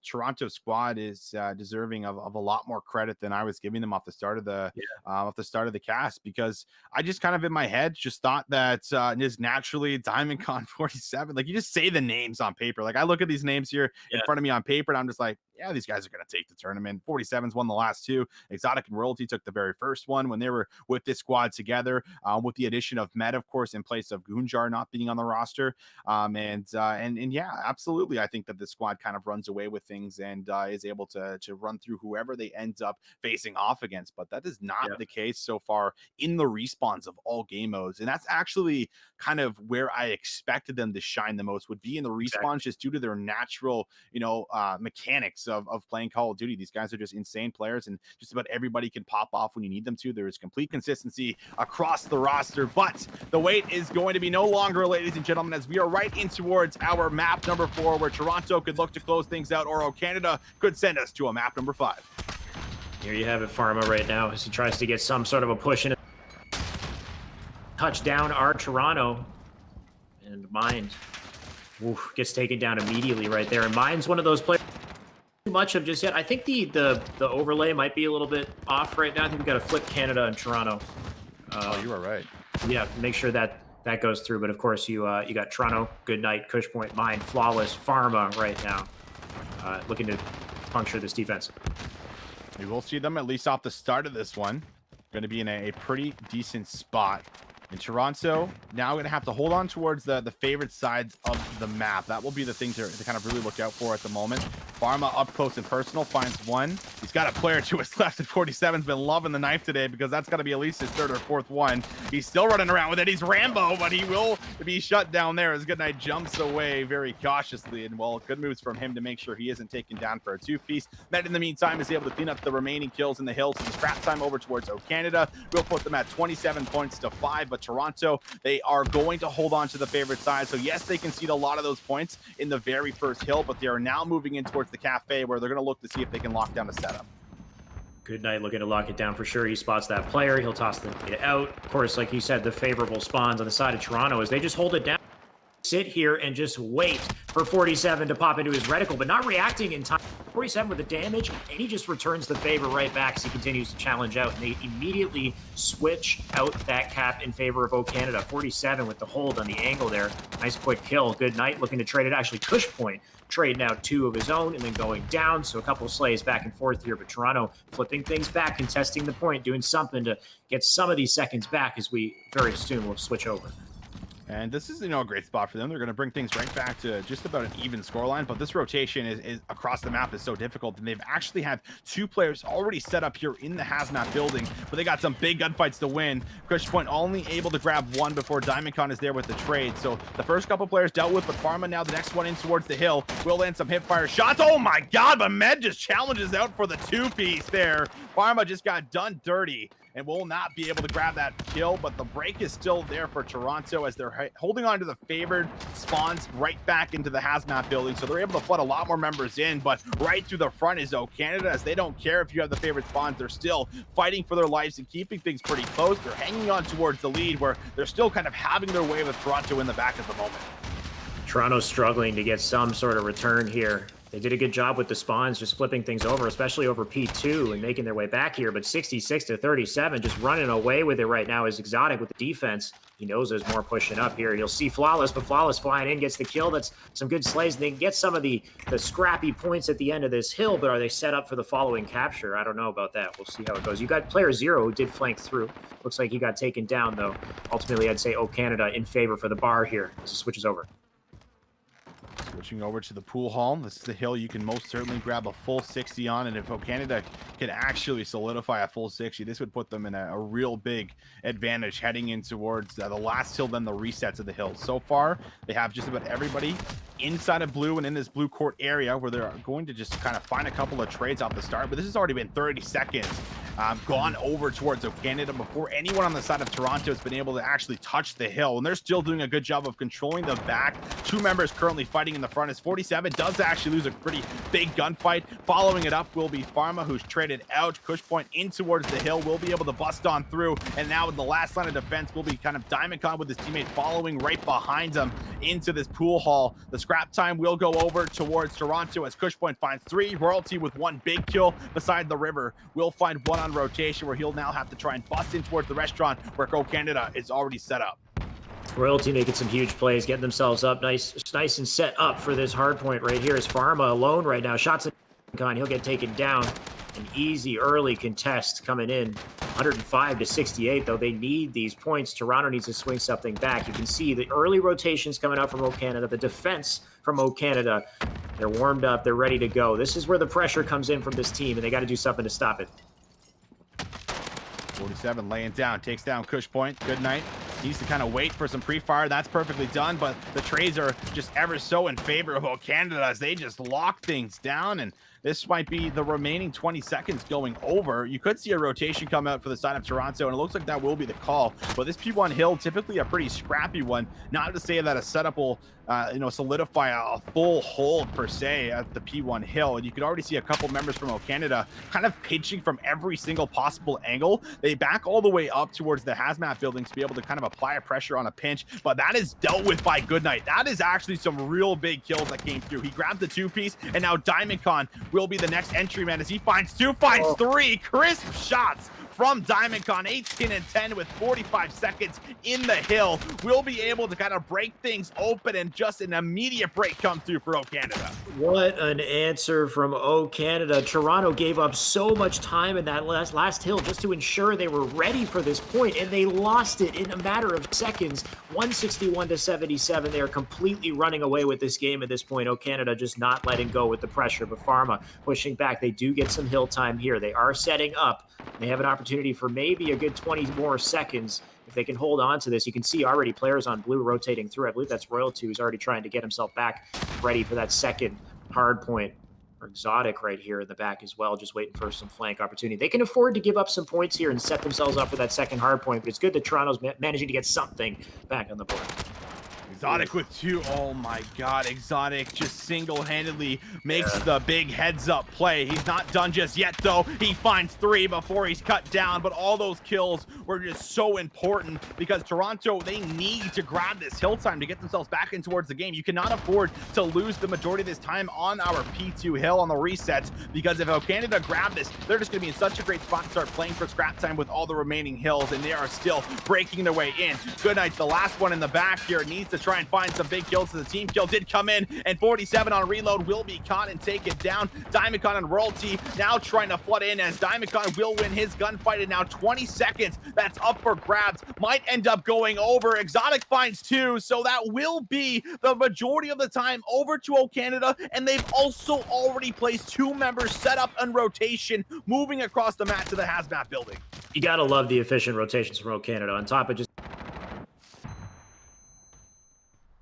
Toronto squad is deserving of a lot more credit than I was giving them off the start of the cast, because I just kind of in my head just thought that just naturally Diamond Con 47, like you just say the names on paper. Like I look at these names here in front of me on paper, and I'm just like, yeah, these guys are going to take the tournament. 47's won the last two. Exotic and Royalty took the very first one when they were with this squad together, with the addition of Med, of course, in place of Gunjar not being on the roster. And yeah, absolutely. I think that this squad kind of runs away with things and is able to run through whoever they end up facing off against. But that is not the case so far in the respawns of all game modes. And that's actually kind of where I expected them to shine the most, would be in the respawns, just due to their natural, mechanics of playing Call of Duty. These guys are just insane players, and just about everybody can pop off when you need them to. There is complete consistency across the roster, but the wait is going to be no longer, ladies and gentlemen, as we are right in towards our map number 4, where Toronto could look to close things out, or Canada could send us to a map number 5. Here you have it, Pharma right now, as he tries to get some sort of a push in. Touchdown our Toronto, and Mind gets taken down immediately right there. And Mind's one of those players too much of just yet. I think the overlay might be a little bit off right now. I think we've got to flip Canada and Toronto. You are right. Yeah, make sure that goes through. But of course, you got Toronto, Good Night, Kush Point, Mind, Flawless, Pharma right now, looking to puncture this defense. We will see them at least off the start of this one. Going to be in a pretty decent spot. And Toronto now going to have to hold on towards the favorite sides of the map. That will be the thing to kind of really look out for at the moment. Pharma up close and personal finds one. He's got a player to his left at 47's been loving the knife today, because that's got to be at least his third or fourth one. He's still running around with it. He's Rambo, but he will be shut down there as Goodnight jumps away very cautiously. And well, good moves from him to make sure he isn't taken down for a 2-piece. Med in the meantime is able to clean up the remaining kills in the hills. And the scrap time over towards Canada will put them at 27 points to 5. But Toronto, they are going to hold on to the favorite side. So yes, they concede a lot of those points in the very first hill, but they are now moving in towards the cafe, where they're going to look to see if they can lock down a setup. Good Night looking to lock it down for sure. He spots that player. He'll toss the data out. Of course, like you said, the favorable spawns on the side of Toronto as they just hold it down. Sit here and just wait for 47 to pop into his reticle, but not reacting in time. 47 with the damage, and he just returns the favor right back as he continues to challenge out, and they immediately switch out that cap in favor of Canada. 47 with the hold on the angle there. Nice quick kill. Good Night looking to trade it. Actually, Kush Point trading out 2 of his own and then going down. So a couple of slays back and forth here, but Toronto flipping things back, contesting the point, doing something to get some of these seconds back as we very soon will switch over. And this is, a great spot for them. They're going to bring things right back to just about an even scoreline. But this rotation is across the map is so difficult. And they've actually had 2 players already set up here in the hazmat building, but they got some big gunfights to win. Kush Point only able to grab 1 before Diamondcon is there with the trade. So the first couple players dealt with, but Pharma now the next one in towards the hill will land some hip fire shots. Oh my God, but Med just challenges out for the 2-piece there. Pharma just got done dirty and will not be able to grab that kill, but the break is still there for Toronto as they're holding on to the favored spawns right back into the hazmat building. So they're able to flood a lot more members in, but right through the front is Canada, as they don't care if you have the favorite spawns. They're still fighting for their lives and keeping things pretty close. They're hanging on towards the lead, where they're still kind of having their way with Toronto in the back at the moment. Toronto's struggling to get some sort of return here. They did a good job with the spawns, just flipping things over, especially over P2 and making their way back here. But 66 to 37, just running away with it right now is Exotic with the defense. He knows there's more pushing up here. You'll see Flawless, but Flawless flying in, gets the kill. That's some good slays. And they can get some of the scrappy points at the end of this hill, but are they set up for the following capture? I don't know about that. We'll see how it goes. You got player 0 who did flank through. Looks like he got taken down, though. Ultimately, I'd say Canada in favor for the bar here as it switches over. Switching over to the pool hall. This is the hill you can most certainly grab a full 60 on, and if Canada can actually solidify a full 60, this would put them in a real big advantage heading in towards the last hill, then the resets of the hill. So far, they have just about everybody inside of blue and in this blue court area, where they're going to just kind of find a couple of trades off the start, but this has already been 30 seconds gone over towards Canada before anyone on the side of Toronto has been able to actually touch the hill, and they're still doing a good job of controlling the back. 2 members currently fighting in the front, as 47 does actually lose a pretty big gunfight. Following it up will be Pharma, who's traded out. Kush Point in towards the hill will be able to bust on through, and now in the last line of defense will be kind of Diamondcon with his teammate following right behind him into this pool hall. The scrap time will go over towards Toronto as Kush Point finds 3. Royalty with 1 big kill beside the river will find 1 on rotation, where he'll now have to try and bust in towards the restaurant where Canada is already set up. Royalty making some huge plays, getting themselves up nice and set up for this hard point right here. Is Pharma alone right now. Shots at Con, he'll get taken down. An easy early contest coming in. 105 to 68, though. They need these points. Toronto needs to swing something back. You can see the early rotations coming out from O Canada, the defense from O Canada. They're warmed up. They're ready to go. This is where the pressure comes in from this team, and they got to do something to stop it. 47 laying down, takes down Kush Point. Good night. Needs to kind of wait for some pre-fire. That's perfectly done, but the trades are just ever so in favor of O Canada as they just lock things down, and this might be the remaining 20 seconds going over. You could see a rotation come out for the side of Toronto, and it looks like that will be the call. But this P1 hill, typically a pretty scrappy one. Not to say that a setup will, solidify a full hold per se at the P1 hill. And you can already see a couple members from O Canada kind of pitching from every single possible angle. They back all the way up towards the hazmat building to be able to kind of apply a pressure on a pinch. But that is dealt with by Goodnight. That is actually some real big kills that came through. He grabbed the 2-piece, and now Diamondcon will be the next entry man as he finds 2, finds 3 crisp shots from Diamondcon. 18 and 10 with 45 seconds in the hill. Will be able to kind of break things open, and just an immediate break comes through for O Canada. What an answer from O Canada. Toronto gave up so much time in that last hill just to ensure they were ready for this point, and they lost it in a matter of seconds. 161 to 77. They are completely running away with this game at this point. O Canada just not letting go with the pressure, but Pharma pushing back. They do get some hill time here. They are setting up. They have an opportunity for maybe a good 20 more seconds. If they can hold on to this, you can see already players on blue rotating through. I believe that's Royalty, who's already trying to get himself back ready for that second hard point. Or Exotic right here in the back as well, just waiting for some flank opportunity. They can afford to give up some points here and set themselves up for that second hard point, but it's good that Toronto's managing to get something back on the board. Exotic with 2. Oh my god, Exotic just single-handedly makes the big heads-up play. He's not done just yet, though. He finds 3 before he's cut down, but all those kills were just so important because Toronto, they need to grab this hill time to get themselves back in towards the game. You cannot afford to lose the majority of this time on our P2 hill on the resets, because if O Canada grab this, they're just going to be in such a great spot to start playing for scrap time with all the remaining hills, and they are still breaking their way in. Goodnight, the last one in the back here, needs to try and find some big kills. The team kill did come in, and 47 on reload will be caught and taken down. Diamondcon and Royalty now trying to flood in as Diamondcon will win his gunfight, and now 20 seconds that's up for grabs. Might end up going over. Exotic finds 2, so that will be the majority of the time over to O Canada, and they've also already placed 2 members set up in rotation, moving across the map to the hazmat building. You gotta love the efficient rotations from O Canada on top of just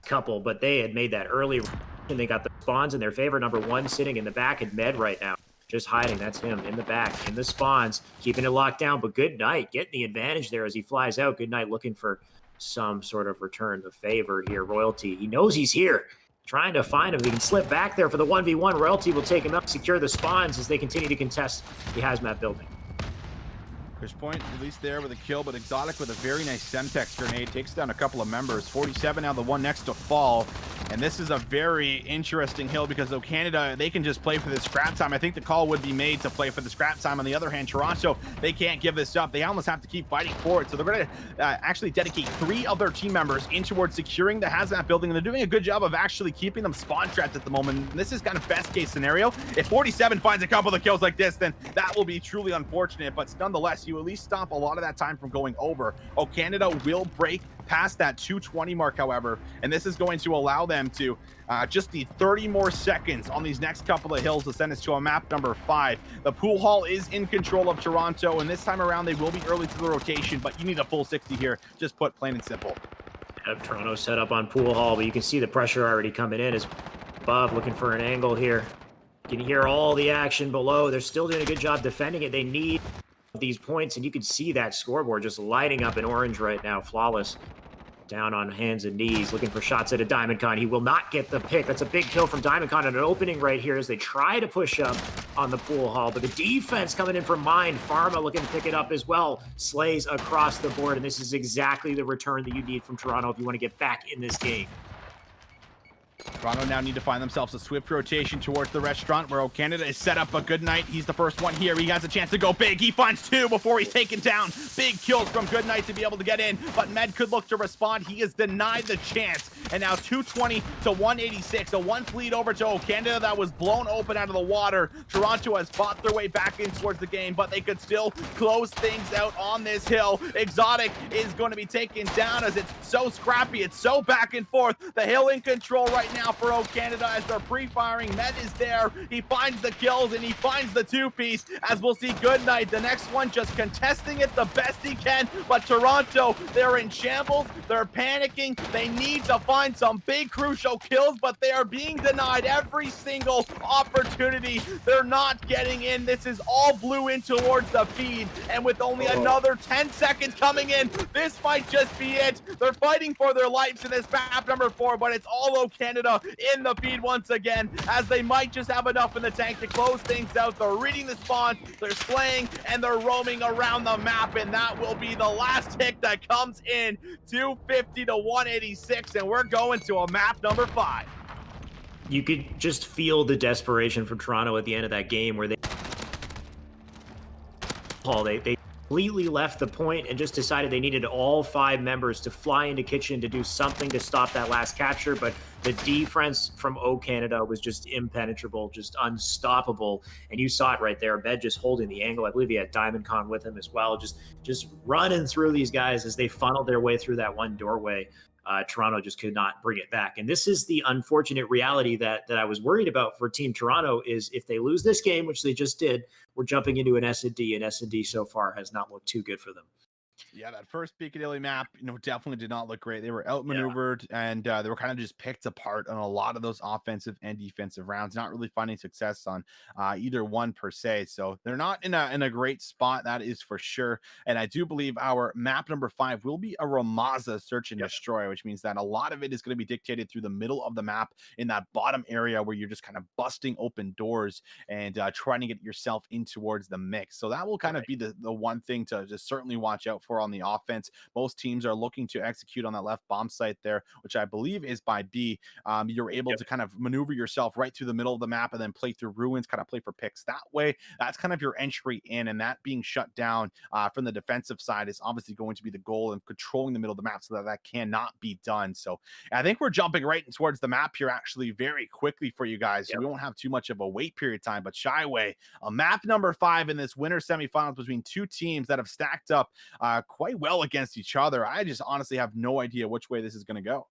couple, but they had made that early and they got the spawns in their favor. Number 1 sitting in the back at med right now, just hiding. That's him in the back in the spawns, keeping it locked down. But Goodnight getting the advantage there as he flies out. Goodnight looking for some sort of return to favor here. Royalty, he knows he's here, trying to find him. He can slip back there for the 1v1. Royalty will take him up, secure the spawns as they continue to contest the hazmat building. Kush Point at least there with a kill, but Exotic with a very nice Semtex grenade takes down a couple of members. 47 now the one next to fall, and this is a very interesting hill because O Canada, they can just play for the scrap time. I think the call would be made to play for the scrap time. On the other hand, Toronto, they can't give this up. They almost have to keep fighting for it, so they're going to actually dedicate 3 of their team members in towards securing the hazmat building, and they're doing a good job of actually keeping them spawn trapped at the moment. This is kind of best case scenario. If 47 finds a couple of kills like this, then that will be truly unfortunate, but nonetheless, you at least stop a lot of that time from going over. O Canada will break past that 220 mark, however, and this is going to allow them to just need 30 more seconds on these next couple of hills to send us to a map number 5. The pool hall is in control of Toronto, and this time around they will be early to the rotation, but you need a full 60 here, just put plain and simple. Toronto set up on pool hall, but you can see the pressure already coming in as Bob looking for an angle here. You can hear all the action below. They're still doing a good job defending it. They need these points, and you can see that scoreboard just lighting up in orange right now. Flawless down on hands and knees looking for shots at a Diamondcon. He will not get the pick. That's a big kill from Diamondcon at an opening right here as they try to push up on the pool hall, but the defense coming in from Mind. Pharma looking to pick it up as well. Slays across the board, and this is exactly the return that you need from Toronto if you want to get back in this game. Toronto now need to find themselves a swift rotation towards the restaurant where O Canada is set up. A Goodnight, he's the first one here. He has a chance to go big. He finds two before he's taken down. Big kills from Goodnight to be able to get in, but Med could look to respond. He is denied the chance. And now 220 to 186. A one lead over to O Canada that was blown open out of the water. Toronto has fought their way back in towards the game, but they could still close things out on this hill. Exotic is going to be taken down as it's so scrappy. It's so back and forth. The hill in control right now for O Canada as they're pre-firing. Med is there. He finds the kills and he finds the two-piece, as we'll see Goodnight, the next one, just contesting it the best he can. But Toronto, they're in shambles. They're panicking. They need to find some big crucial kills, but they are being denied every single opportunity. They're not getting in. This is all blue in towards the feed, and with only another 10 seconds coming in, this might just be it. They're fighting for their lives in this map number 4, but it's all O Canada in the feed once again, as they might just have enough in the tank to close things out. They're reading the spawns, they're slaying, and they're roaming around the map, and that will be the last hit that comes in. 250 to 186, and we're going to a map number 5. You could just feel the desperation from Toronto at the end of that game where they completely left the point and just decided they needed all 5 members to fly into kitchen to do something to stop that last capture. But the defense from O Canada was just impenetrable, just unstoppable. And you saw it right there. Med just holding the angle. I believe he had Diamond Con with him as well, just running through these guys as they funneled their way through that one doorway. Toronto just could not bring it back. And this is the unfortunate reality that I was worried about for Team Toronto, is if they lose this game, which they just did, we're jumping into an S&D, and S&D so far has not looked too good for them. Yeah, that first Piccadilly map, definitely did not look great. They were outmaneuvered, and they were kind of just picked apart on a lot of those offensive and defensive rounds, not really finding success on either one per se. So they're not in a great spot, that is for sure. And I do believe our map number 5 will be a Ramaza search and destroy, which means that a lot of it is going to be dictated through the middle of the map in that bottom area where you're just kind of busting open doors and trying to get yourself in towards the mix. So that will kind of be the one thing to just certainly watch out for on the offense. Most teams are looking to execute on that left bomb site there, which I believe is by B. You're able to kind of maneuver yourself right through the middle of the map and then play through ruins, kind of play for picks that way. That's kind of your entry in, and that being shut down from the defensive side is obviously going to be the goal, and controlling the middle of the map so that cannot be done. So I think we're jumping right towards the map here actually very quickly for you guys. So we won't have too much of a wait period time, but Shyway, a map number 5 in this winter semifinals between two teams that have stacked up quite well against each other. I just honestly have no idea which way this is going to go.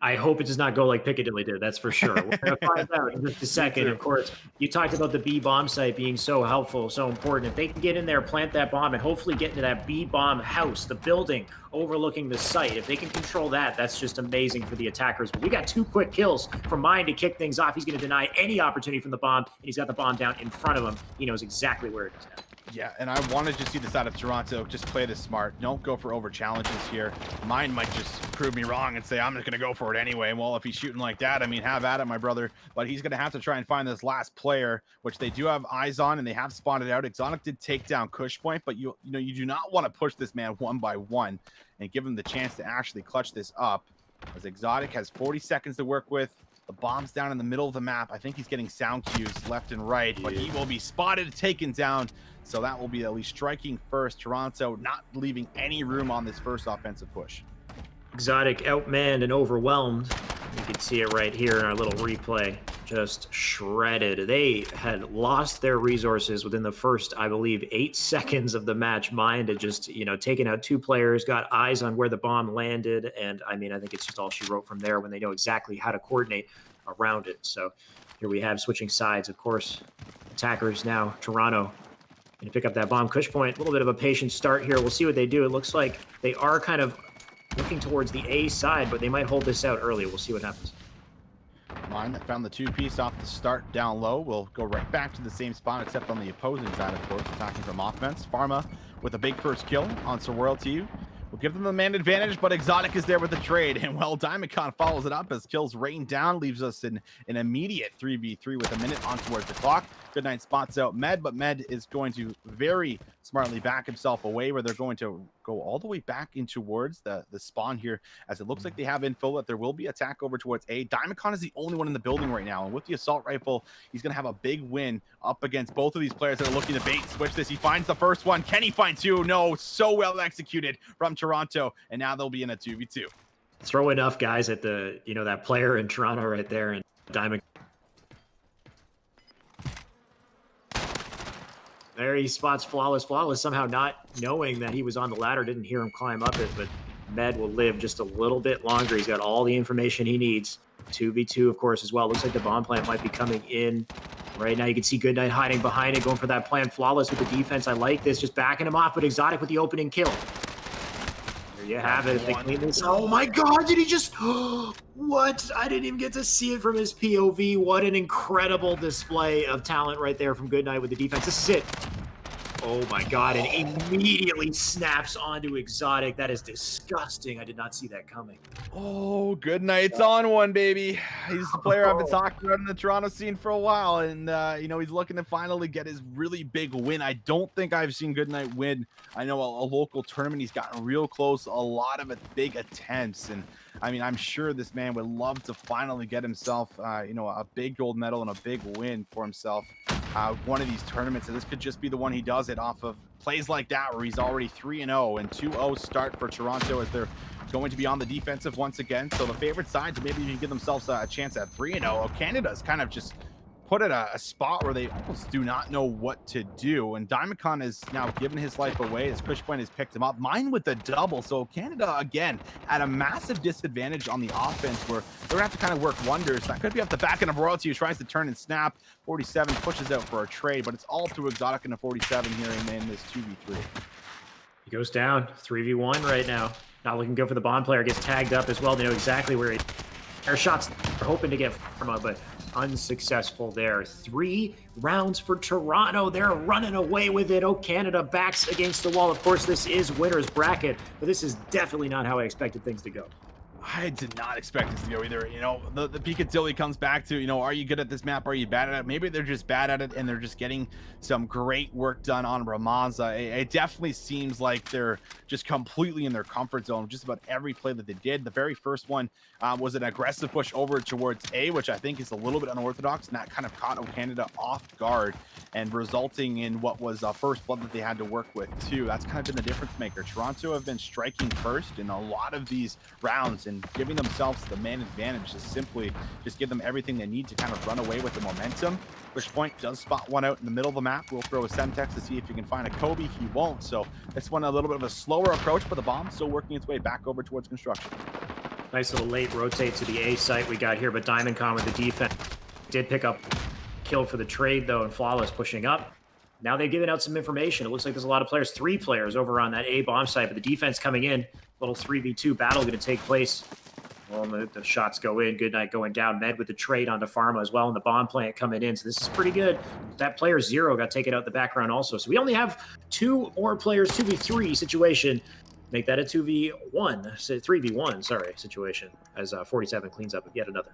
I hope it does not go like Piccadilly did. That's for sure. We're going to find out in just a second. Of course, you talked about the B bomb site being so helpful, so important. If they can get in there, plant that bomb, and hopefully get into that B bomb house, the building overlooking the site, if they can control that, that's just amazing for the attackers. But we got 2 quick kills from Mine to kick things off. He's going to deny any opportunity from the bomb, and he's got the bomb down in front of him. He knows exactly where it is now. Yeah, and I wanted to see this out of Toronto. Just play this smart. Don't go for over challenges here. Mine might just prove me wrong and say I'm just going to go for it anyway. Well, if he's shooting like that, I mean, have at it, my brother. But he's going to have to try and find this last player, which they do have eyes on, and they have spotted out. Exotic did take down Cush Point, but you do not want to push this man one by one and give him the chance to actually clutch this up, as Exotic has 40 seconds to work with. The bomb's down in the middle of the map. I think he's getting sound cues left and right, but he will be spotted, taken down. So that will be at least striking first. Toronto not leaving any room on this first offensive push. Exotic outmanned and overwhelmed. You can see it right here in our little replay. Just shredded. They had lost their resources within the first, I believe, 8 seconds of the match. Mind had just, taken out 2 players, got eyes on where the bomb landed. And I mean, I think it's just all she wrote from there when they know exactly how to coordinate around it. So here we have switching sides, of course. Attackers now, Toronto. Going to pick up that bomb. Cush Point, a little bit of a patient start here. We'll see what they do. It looks like they are kind of looking towards the A side, but they might hold this out early. We'll see what happens. Mine that found the 2-piece off the start down low will go right back to the same spot, except on the opposing side, of course, attacking from offense. Pharma with a big first kill on Sir Royalty will give them the man advantage, but Exotic is there with the trade. And well, Diamondcon follows it up as kills rain down, leaves us in an immediate 3v3 with a minute on towards the clock. Goodnight spots out Med, but Med is going to very smartly back himself away, where they're going to go all the way back in towards the spawn here, as it looks like they have info that there will be attack over towards A. Diamondcon is the only one in the building right now, and with the assault rifle, he's going to have a big win up against both of these players that are looking to bait switch this. He finds the first one. Can he find two? No, so well executed from Toronto, and now they'll be in a 2v2. Throw enough guys at the, that player in Toronto right there, and Diamond. There he spots Flawless. Flawless somehow not knowing that he was on the ladder, didn't hear him climb up it, but Med will live just a little bit longer. He's got all the information he needs. 2v2, of course, as well. Looks like the bomb plant might be coming in. Right now you can see Goodnight hiding behind it, going for that plant. Flawless with the defense. I like this, just backing him off, but Exotic with the opening kill. There you have it. If they clean this. Oh my God, did he just... What? I didn't even get to see it from his POV. What an incredible display of talent right there from Goodnight with the defense. This is it. Oh my God, and immediately snaps onto Exotic. That is disgusting. I did not see that coming. Oh, Goodnight's on one, baby. He's the player I've been talking about in the Toronto scene for a while, and he's looking to finally get his really big win. I don't think I've seen Goodnight win. I know a local tournament. He's gotten real close, a lot of big attempts, and I mean, I'm sure this man would love to finally get himself, a big gold medal and a big win for himself. One of these tournaments, and this could just be the one he does it off of plays like that, where he's already 3-0 and 2-0 start for Toronto, as they're going to be on the defensive once again. So the favorite side to maybe even give themselves a chance at 3-0. Canada's kind of just put at a spot where they almost do not know what to do, and Diamondcon is now given his life away as Cushpoint has picked him up. Mine with the double, so Canada again at a massive disadvantage on the offense, where they're gonna have to kind of work wonders. That could be off the back end of Royalty, who tries to turn and snap. 47 pushes out for a trade, but it's all through Exotic into 47 here in this 2v3. He goes down 3v1 right now. Not looking good for the Bond player. Gets tagged up as well. They know exactly where their shots are hoping to get Pharma, but unsuccessful there. 3 rounds for Toronto. They're running away with it. Oh, Canada backs against the wall. Of course, this is winner's bracket, but this is definitely not how I expected things to go. I did not expect this to go either. The Picadilly comes back to, are you good at this map? Are you bad at it? Maybe they're just bad at it and they're just getting some great work done on Ramaza. It definitely seems like they're just completely in their comfort zone. Just about every play that they did. The very first one was an aggressive push over towards A, which I think is a little bit unorthodox, and that kind of caught Canada off guard and resulting in what was a first blood that they had to work with too. That's kind of been the difference maker. Toronto have been striking first in a lot of these rounds, and giving themselves the man advantage to simply just give them everything they need to kind of run away with the momentum. Pushpoint does spot one out in the middle of the map. We'll throw a Semtex to see if he can find a Kobe. He won't, so this one a little bit of a slower approach, but the bomb's still working its way back over towards construction. Nice little late rotate to the A site we got here, but Diamondcon with the defense did pick up kill for the trade though, and Flawless pushing up. Now they've given out some information. It looks like there's a lot of players, 3 players over on that A bomb site, but the defense coming in. Little 3v2 battle going to take place. Well, the shots go in. Goodnight going down. Med with the trade onto Pharma as well, and the bomb plant coming in. So this is pretty good. That player 0 got taken out in the background also. So we only have 2 more players, 2v3 situation. Make that a 2v1, 3v1, sorry, situation, as 47 cleans up yet another.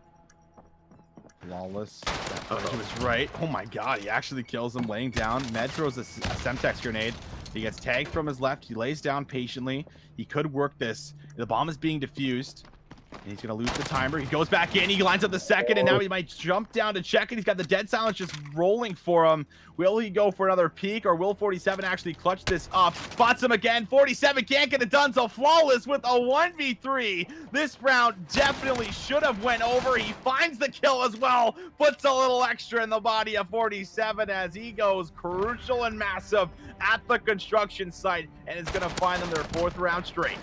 Flawless. He was right. Oh my God, he actually kills him laying down. Med throws a Semtex grenade. He gets tagged from his left. He lays down patiently. He could work this. The bomb is being defused. And he's going to lose the timer. He goes back in. He lines up the second, and now he might jump down to check it. He's got the dead silence just rolling for him. Will he go for another peek, or will 47 actually clutch this up? Spots him again. 47 can't get it done, so Flawless with a 1v3. This round definitely should have went over. He finds the kill as well. Puts a little extra in the body of 47 as he goes crucial and massive at the construction site, and is going to find them their 4th round straight.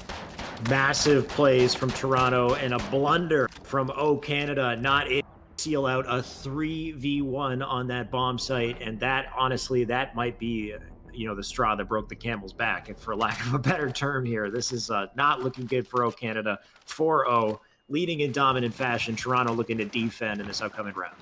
Massive plays from Toronto and a blunder from O Canada, not able to seal out a 3v1 on that bomb site. And that, honestly, that might be, the straw that broke the camel's back, if for lack of a better term here. This is not looking good for O Canada. 4-0, leading in dominant fashion. Toronto looking to defend in this upcoming round.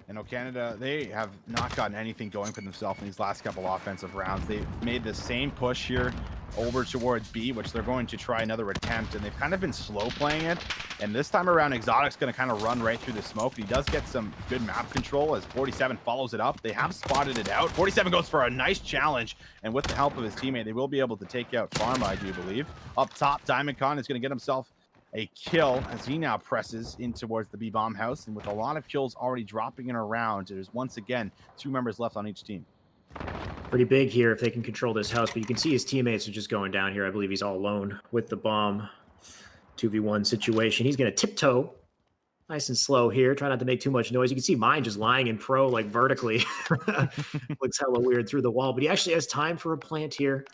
And Canada, they have not gotten anything going for themselves in these last couple offensive rounds. They've made the same push here over towards B, which they're going to try another attempt, and they've kind of been slow playing it. And this time around, Exotic's going to kind of run right through the smoke. He does get some good map control as 47 follows it up. They have spotted it out. 47 goes for a nice challenge, and with the help of his teammate, they will be able to take out Pharma, I do believe. Up top, Diamondcon is going to get himself a kill as he now presses in towards the B-bomb house, and with a lot of kills already dropping in around, there's once again 2 members left on each team. Pretty big here if they can control this house, but you can see his teammates are just going down here. I believe he's all alone with the bomb. 2v1 situation. He's going to tiptoe nice and slow here. Try not to make too much noise. You can see mine just lying in pro, like vertically. Looks hella weird through the wall, but he actually has time for a plant here.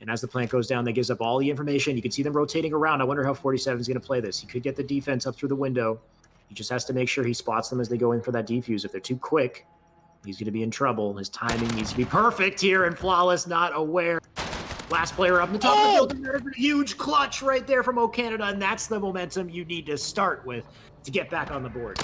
And as the plant goes down, that gives up all the information. You can see them rotating around. I wonder how 47 is going to play this. He could get the defense up through the window. He just has to make sure he spots them as they go in for that defuse. If they're too quick, he's going to be in trouble. His timing needs to be perfect here, and Flawless not aware. Last player up in the top of the field. There's a huge clutch right there from O Canada, and that's the momentum you need to start with to get back on the board.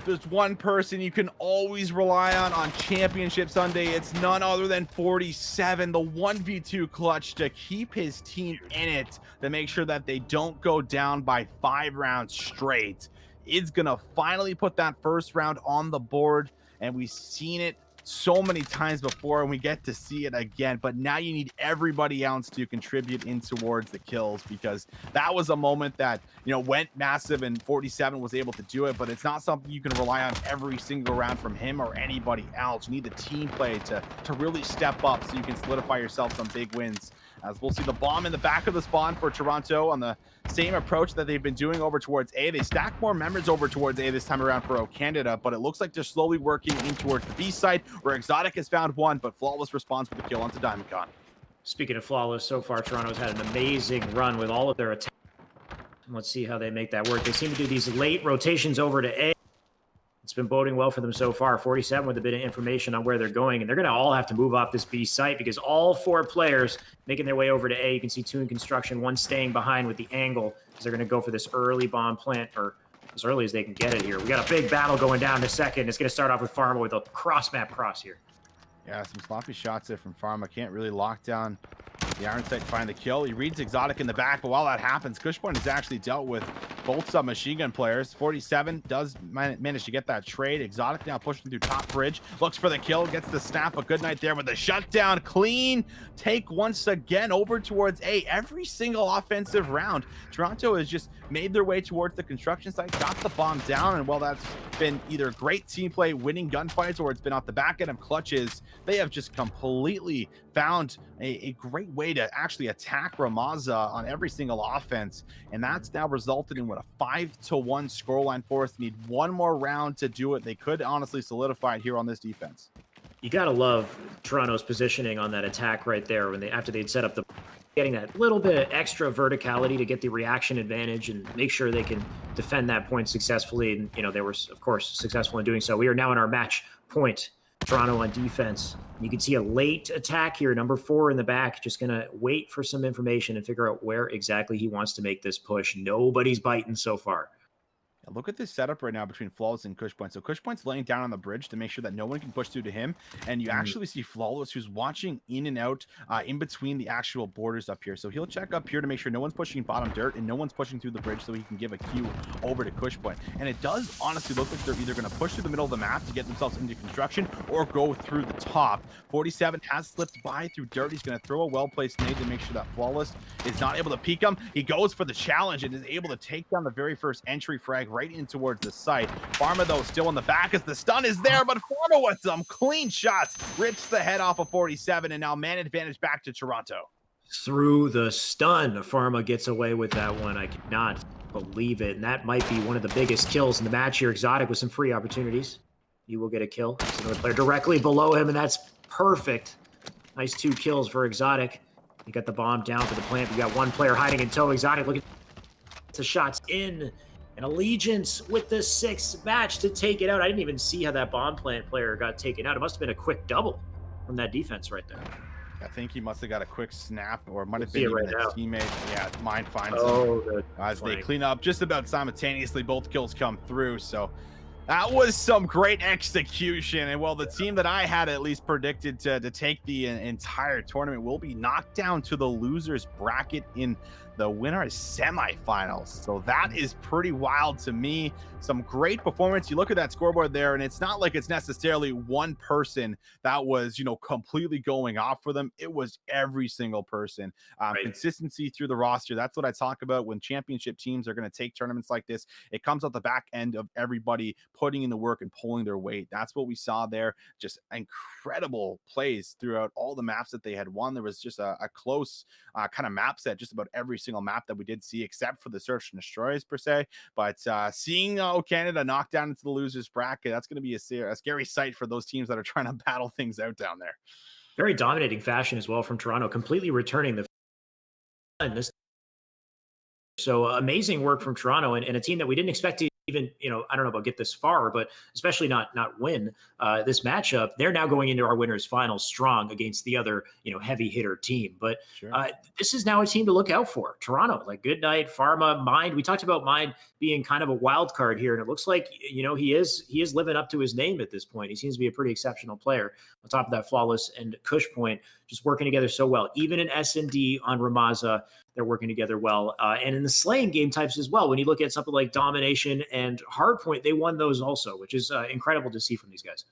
There's one person you can always rely on Championship Sunday. It's none other than 47, the 1v2 clutch to keep his team in it, to make sure that they don't go down by 5 rounds straight. It's gonna finally put that first round on the board, and we've seen it so many times before, and we get to see it again. But now you need everybody else to contribute in towards the kills, because that was a moment that, you know, went massive, and 47 was able to do it, but it's not something you can rely on every single round from him or anybody else. You need the team play to really step up so you can solidify yourself some big wins. As we'll see the bomb in the back of the spawn for Toronto on the same approach that they've been doing over towards A. They stack more members over towards A this time around for O Canada, but it looks like they're slowly working in towards the B side, where Exotic has found one, but Flawless responds with a kill onto Diamondcon. Speaking of Flawless, so far Toronto's had an amazing run with all of their attacks. Let's see how they make that work. They seem to do these late rotations over to A. It's been boding well for them so far. 47 with a bit of information on where they're going, and they're going to all have to move off this B site, because all 4 players making their way over to A. You can see 2 in construction, 1 staying behind with the angle, because they're going to go for this early bomb plant, or as early as they can get it here. We got a big battle going down in a second. It's going to start off with Pharma with a cross-map cross here. Yeah, some sloppy shots there from Pharma. Can't really lock down the Iron Sight to find the kill. He reads Exotic in the back, but while that happens, Cushpoint has actually dealt with both submachine gun players. 47 does manage to get that trade. Exotic now pushing through top bridge, looks for the kill, gets the snap. A good night there with the shutdown. Clean take once again over towards A. Every single offensive round, Toronto has just made their way towards the construction site, got the bomb down, and while that's been either great team play, winning gunfights, or it's been off the back end of clutches, they have just completely found a great way to actually attack Ramaza on every single offense, and that's now resulted in what, a 5-1 scoreline for us. Need one more round to do it. They could honestly solidify it here on this defense. You gotta love Toronto's positioning on that attack right there, when after they'd set up the, getting that little bit of extra verticality to get the reaction advantage and make sure they can defend that point successfully. And you know, they were of course successful in doing so. We are now in our match point. Toronto on defense. You can see a late attack here, number 4 in the back, just gonna wait for some information and figure out where exactly he wants to make this push. Nobody's biting so far. Look at this setup right now between Flawless and Cushpoint. So Cushpoint's laying down on the bridge to make sure that no one can push through to him. And you actually see Flawless, who's watching in and out in between the actual borders up here. So he'll check up here to make sure no one's pushing bottom dirt and no one's pushing through the bridge, so he can give a cue over to Cushpoint. And it does honestly look like they're either going to push through the middle of the map to get themselves into construction or go through the top. 47 has slipped by through dirt. He's going to throw a well-placed nade to make sure that Flawless is not able to peek him. He goes for the challenge and is able to take down the very first entry frag right in towards the site. Pharma, though, still in the back as the stun is there, but Pharma with some clean shots rips the head off of 47, and now man advantage back to Toronto. Through the stun, Pharma gets away with that one. I cannot believe it, and that might be one of the biggest kills in the match here. Exotic with some free opportunities. He will get a kill. There's another player directly below him, and that's perfect. Nice 2 kills for Exotic. You got the bomb down for the plant. We got 1 player hiding in tow. Exotic looking to shots in. And Allegiance with the 6th match to take it out. I didn't even see how that bomb plant player got taken out. It must have been a quick double from that defense right there. I think he must have got a quick snap, or it might have been even right his now. teammate. Yeah, mine finds Oh, him as they clean up just about simultaneously. Both kills come through, so That was some great execution. And well, the team that I had at least predicted to take the entire tournament will be knocked down to the losers bracket in the winners semifinals. So that is pretty wild to me. Some great performance. You look at that scoreboard there, and it's not like it's necessarily one person that was, completely going off for them. It was every single person. Right. Consistency through the roster. That's what I talk about when championship teams are going to take tournaments like this. It comes out the back end of everybody putting in the work and pulling their weight. That's what we saw there. Just incredible plays throughout all the maps that they had won. There was just a close kind of map set, just about every single map that we did see, except for the search and destroys per se. But seeing Canada knocked down into the losers bracket, that's going to be a scary sight for those teams that are trying to battle things out down there. Very dominating fashion as well from Toronto, completely returning the so amazing work from Toronto and a team that we didn't expect to even, I don't know about get this far, but especially not win this matchup. They're now going into our winners final strong against the other, heavy hitter team. But Sure. this is now a team to look out for. Toronto, like Good Night, Pharma, Mind. We talked about Mind being kind of a wild card here, and it looks like he is living up to his name at this point. He seems to be a pretty exceptional player. On top of that, Flawless and Kush Point just working together so well. Even in S&D on Ramaza, they're working together well. And in the slaying game types as well, when you look at something like Domination and Hardpoint, they won those also, which is incredible to see from these guys.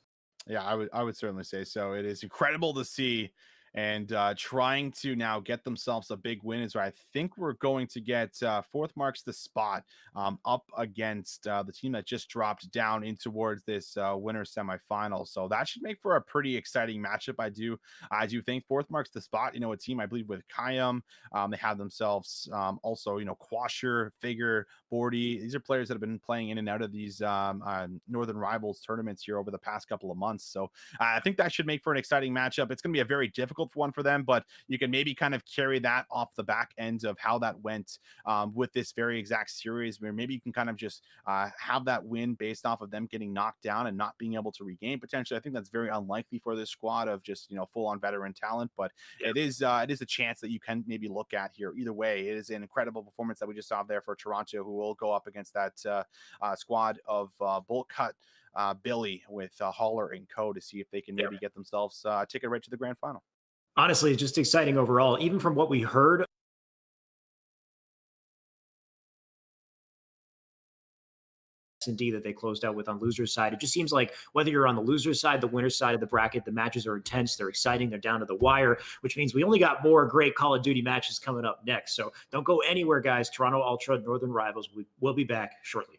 Yeah, I would certainly say so. It is incredible to see, and trying to now get themselves a big win is where I think we're going to get fourth marks the spot up against the team that just dropped down in towards this winner semifinal. So that should make for a pretty exciting matchup. I do think fourth marks the spot. A team I believe with Kayam, they have themselves also Quasher, Figure, 40. These are players that have been playing in and out of these Northern Rivals tournaments here over the past couple of months. So I think that should make for an exciting matchup. It's going to be a very difficult one for them, but you can maybe kind of carry that off the back end of how that went with this very exact series, where maybe you can kind of just have that win based off of them getting knocked down and not being able to regain potentially. I think that's very unlikely for this squad of just full on veteran talent, but Yeah. it is a chance that you can maybe look at here. Either way, it is an incredible performance that we just saw there for Toronto, who will go up against that squad of Bolt Cut. Billy with Holler and Co to see if they can Yeah. maybe get themselves a ticket right to the grand final. Honestly, it's just exciting overall. Even from what we heard S&D that they closed out with on losers side, it just seems like whether you're on the losers side, the winner side of the bracket, the matches are intense, they're exciting, they're down to the wire, which means we only got more great Call of Duty matches coming up next. So don't go anywhere, guys. Toronto Ultra Northern Rivals. We will be back shortly.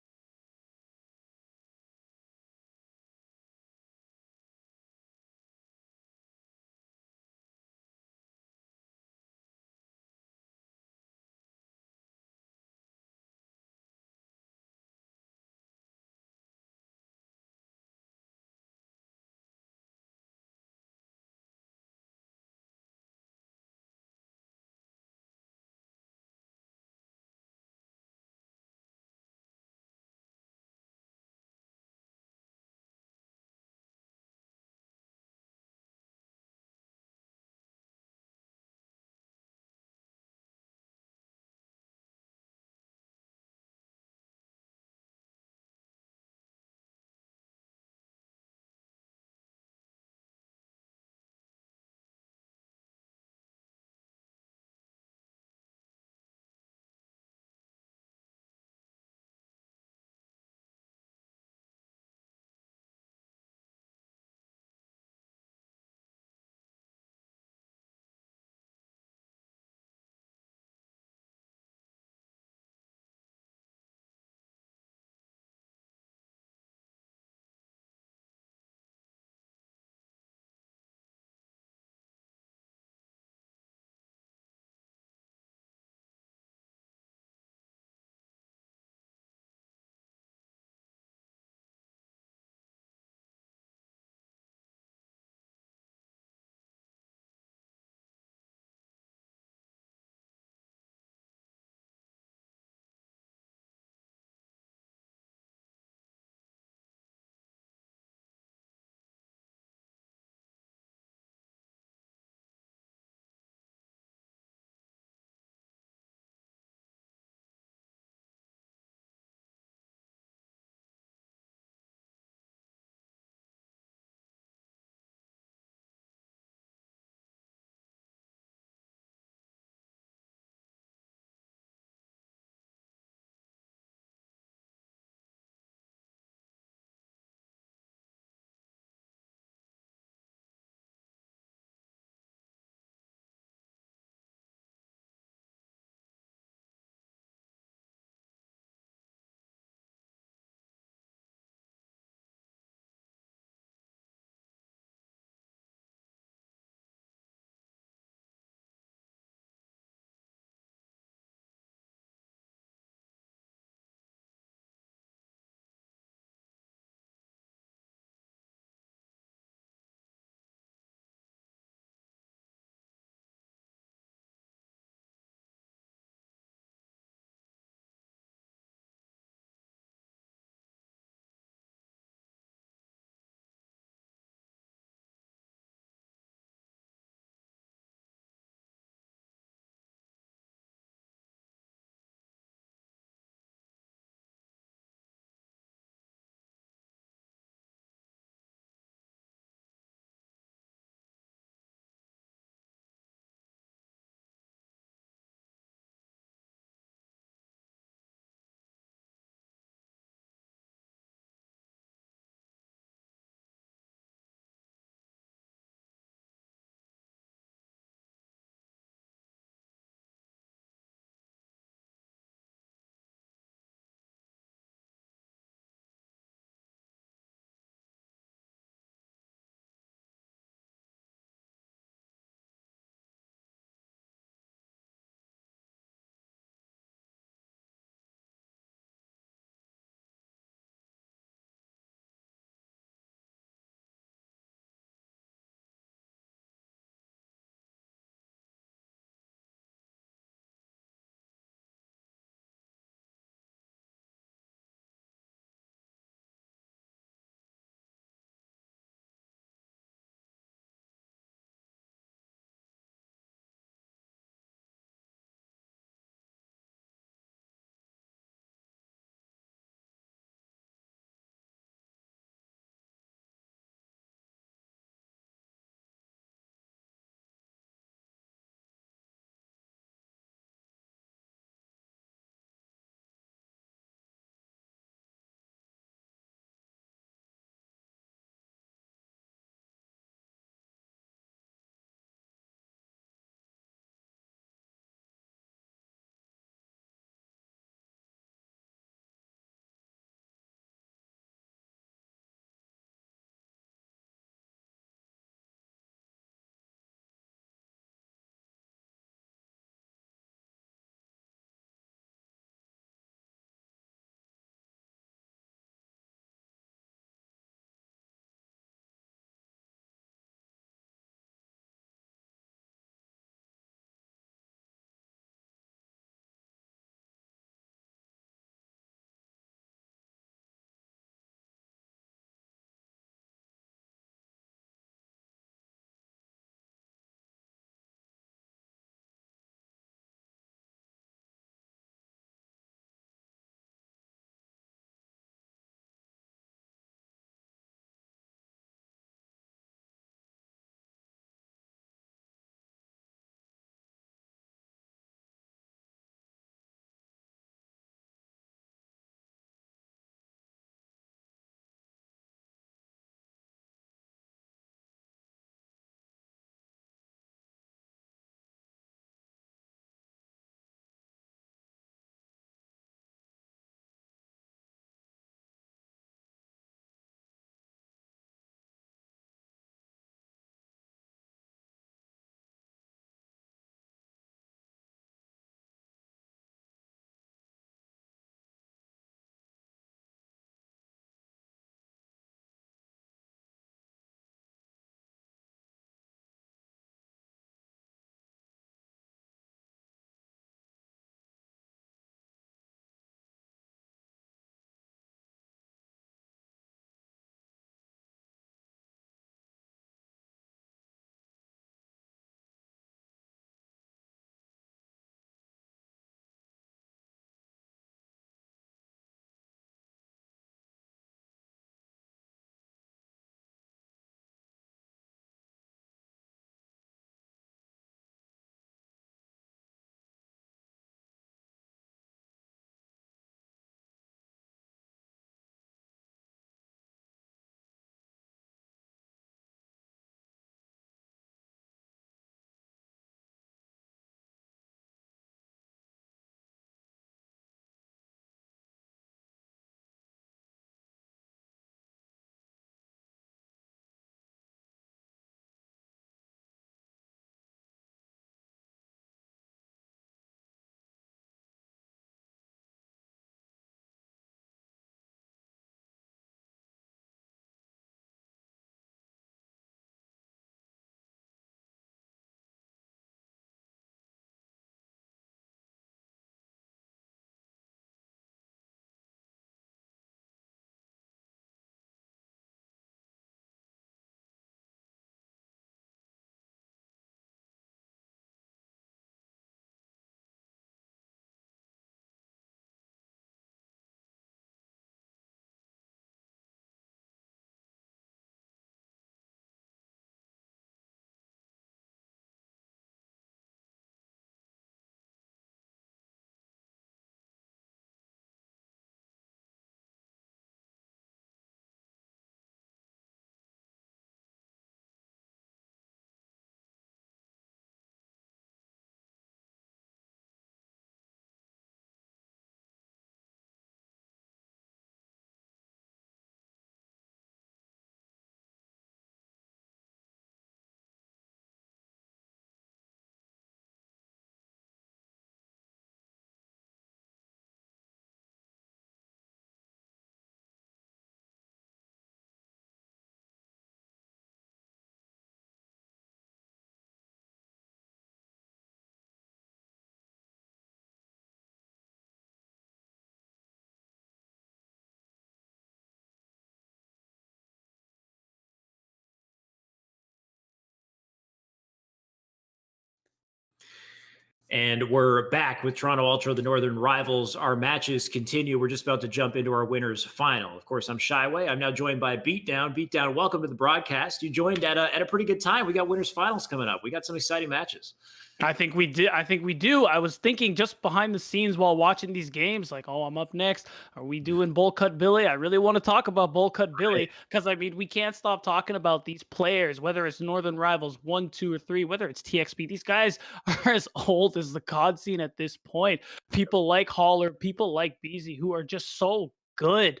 And we're back with Toronto Ultra, the Northern Rivals. Our matches continue. We're just about to jump into our winners final. Of course, I'm Shyway. I'm now joined by Beatdown. Beatdown, welcome to the broadcast. You joined at a pretty good time. We got winners finals coming up. We got some exciting matches. I think we do. I was thinking just behind the scenes while watching these games, like, oh, I'm up next. Are we doing Bowl Cut Billy? I really want to talk about Bowl Cut Billy because, I mean, we can't stop talking about these players, whether it's Northern Rivals 1, 2, or 3, whether it's TXP. These guys are as old as the COD scene at this point. People like Holler, people like Beezy, who are just so good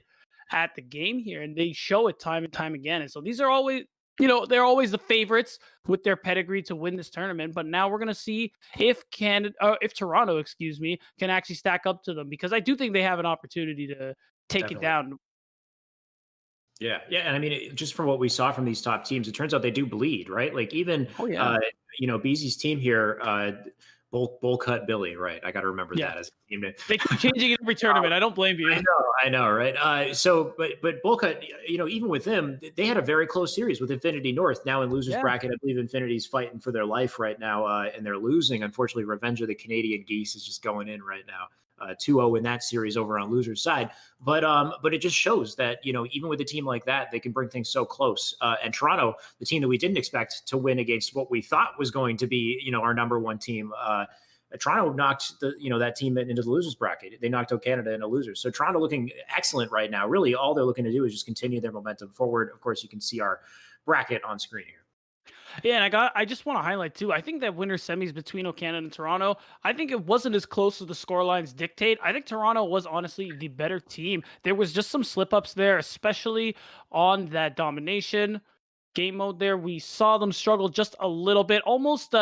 at the game here, and they show it time and time again. And so these are always, they're always the favorites with their pedigree to win this tournament. But now we're going to see if Toronto, can actually stack up to them, because I do think they have an opportunity to take it down. Yeah. And I mean, just from what we saw from these top teams, it turns out they do bleed, right? Like even, Beezy's team here, Bowl Cut Billy, right? I got to remember that as a team name. They keep changing it every tournament. I don't blame you. I know, right? But Bowl Cut, even with them, they had a very close series with Infinity North. Now in losers bracket, I believe Infinity's fighting for their life right now, and they're losing. Unfortunately, Revenge of the Canadian Geese is just going in right now. 2-0 in that series over on loser's side. But it just shows that, even with a team like that, they can bring things so close. And Toronto, the team that we didn't expect to win against what we thought was going to be, our number one team, Toronto knocked that team into the losers bracket. They knocked out Canada into losers. So Toronto looking excellent right now. Really, all they're looking to do is just continue their momentum forward. Of course, you can see our bracket on screen here. Yeah, and I just want to highlight too, I think that winter semis between Canada and Toronto, I think it wasn't as close as the scorelines dictate. I think Toronto was honestly the better team. There was just some slip-ups there, especially on that domination game mode there. We saw them struggle just a little bit, almost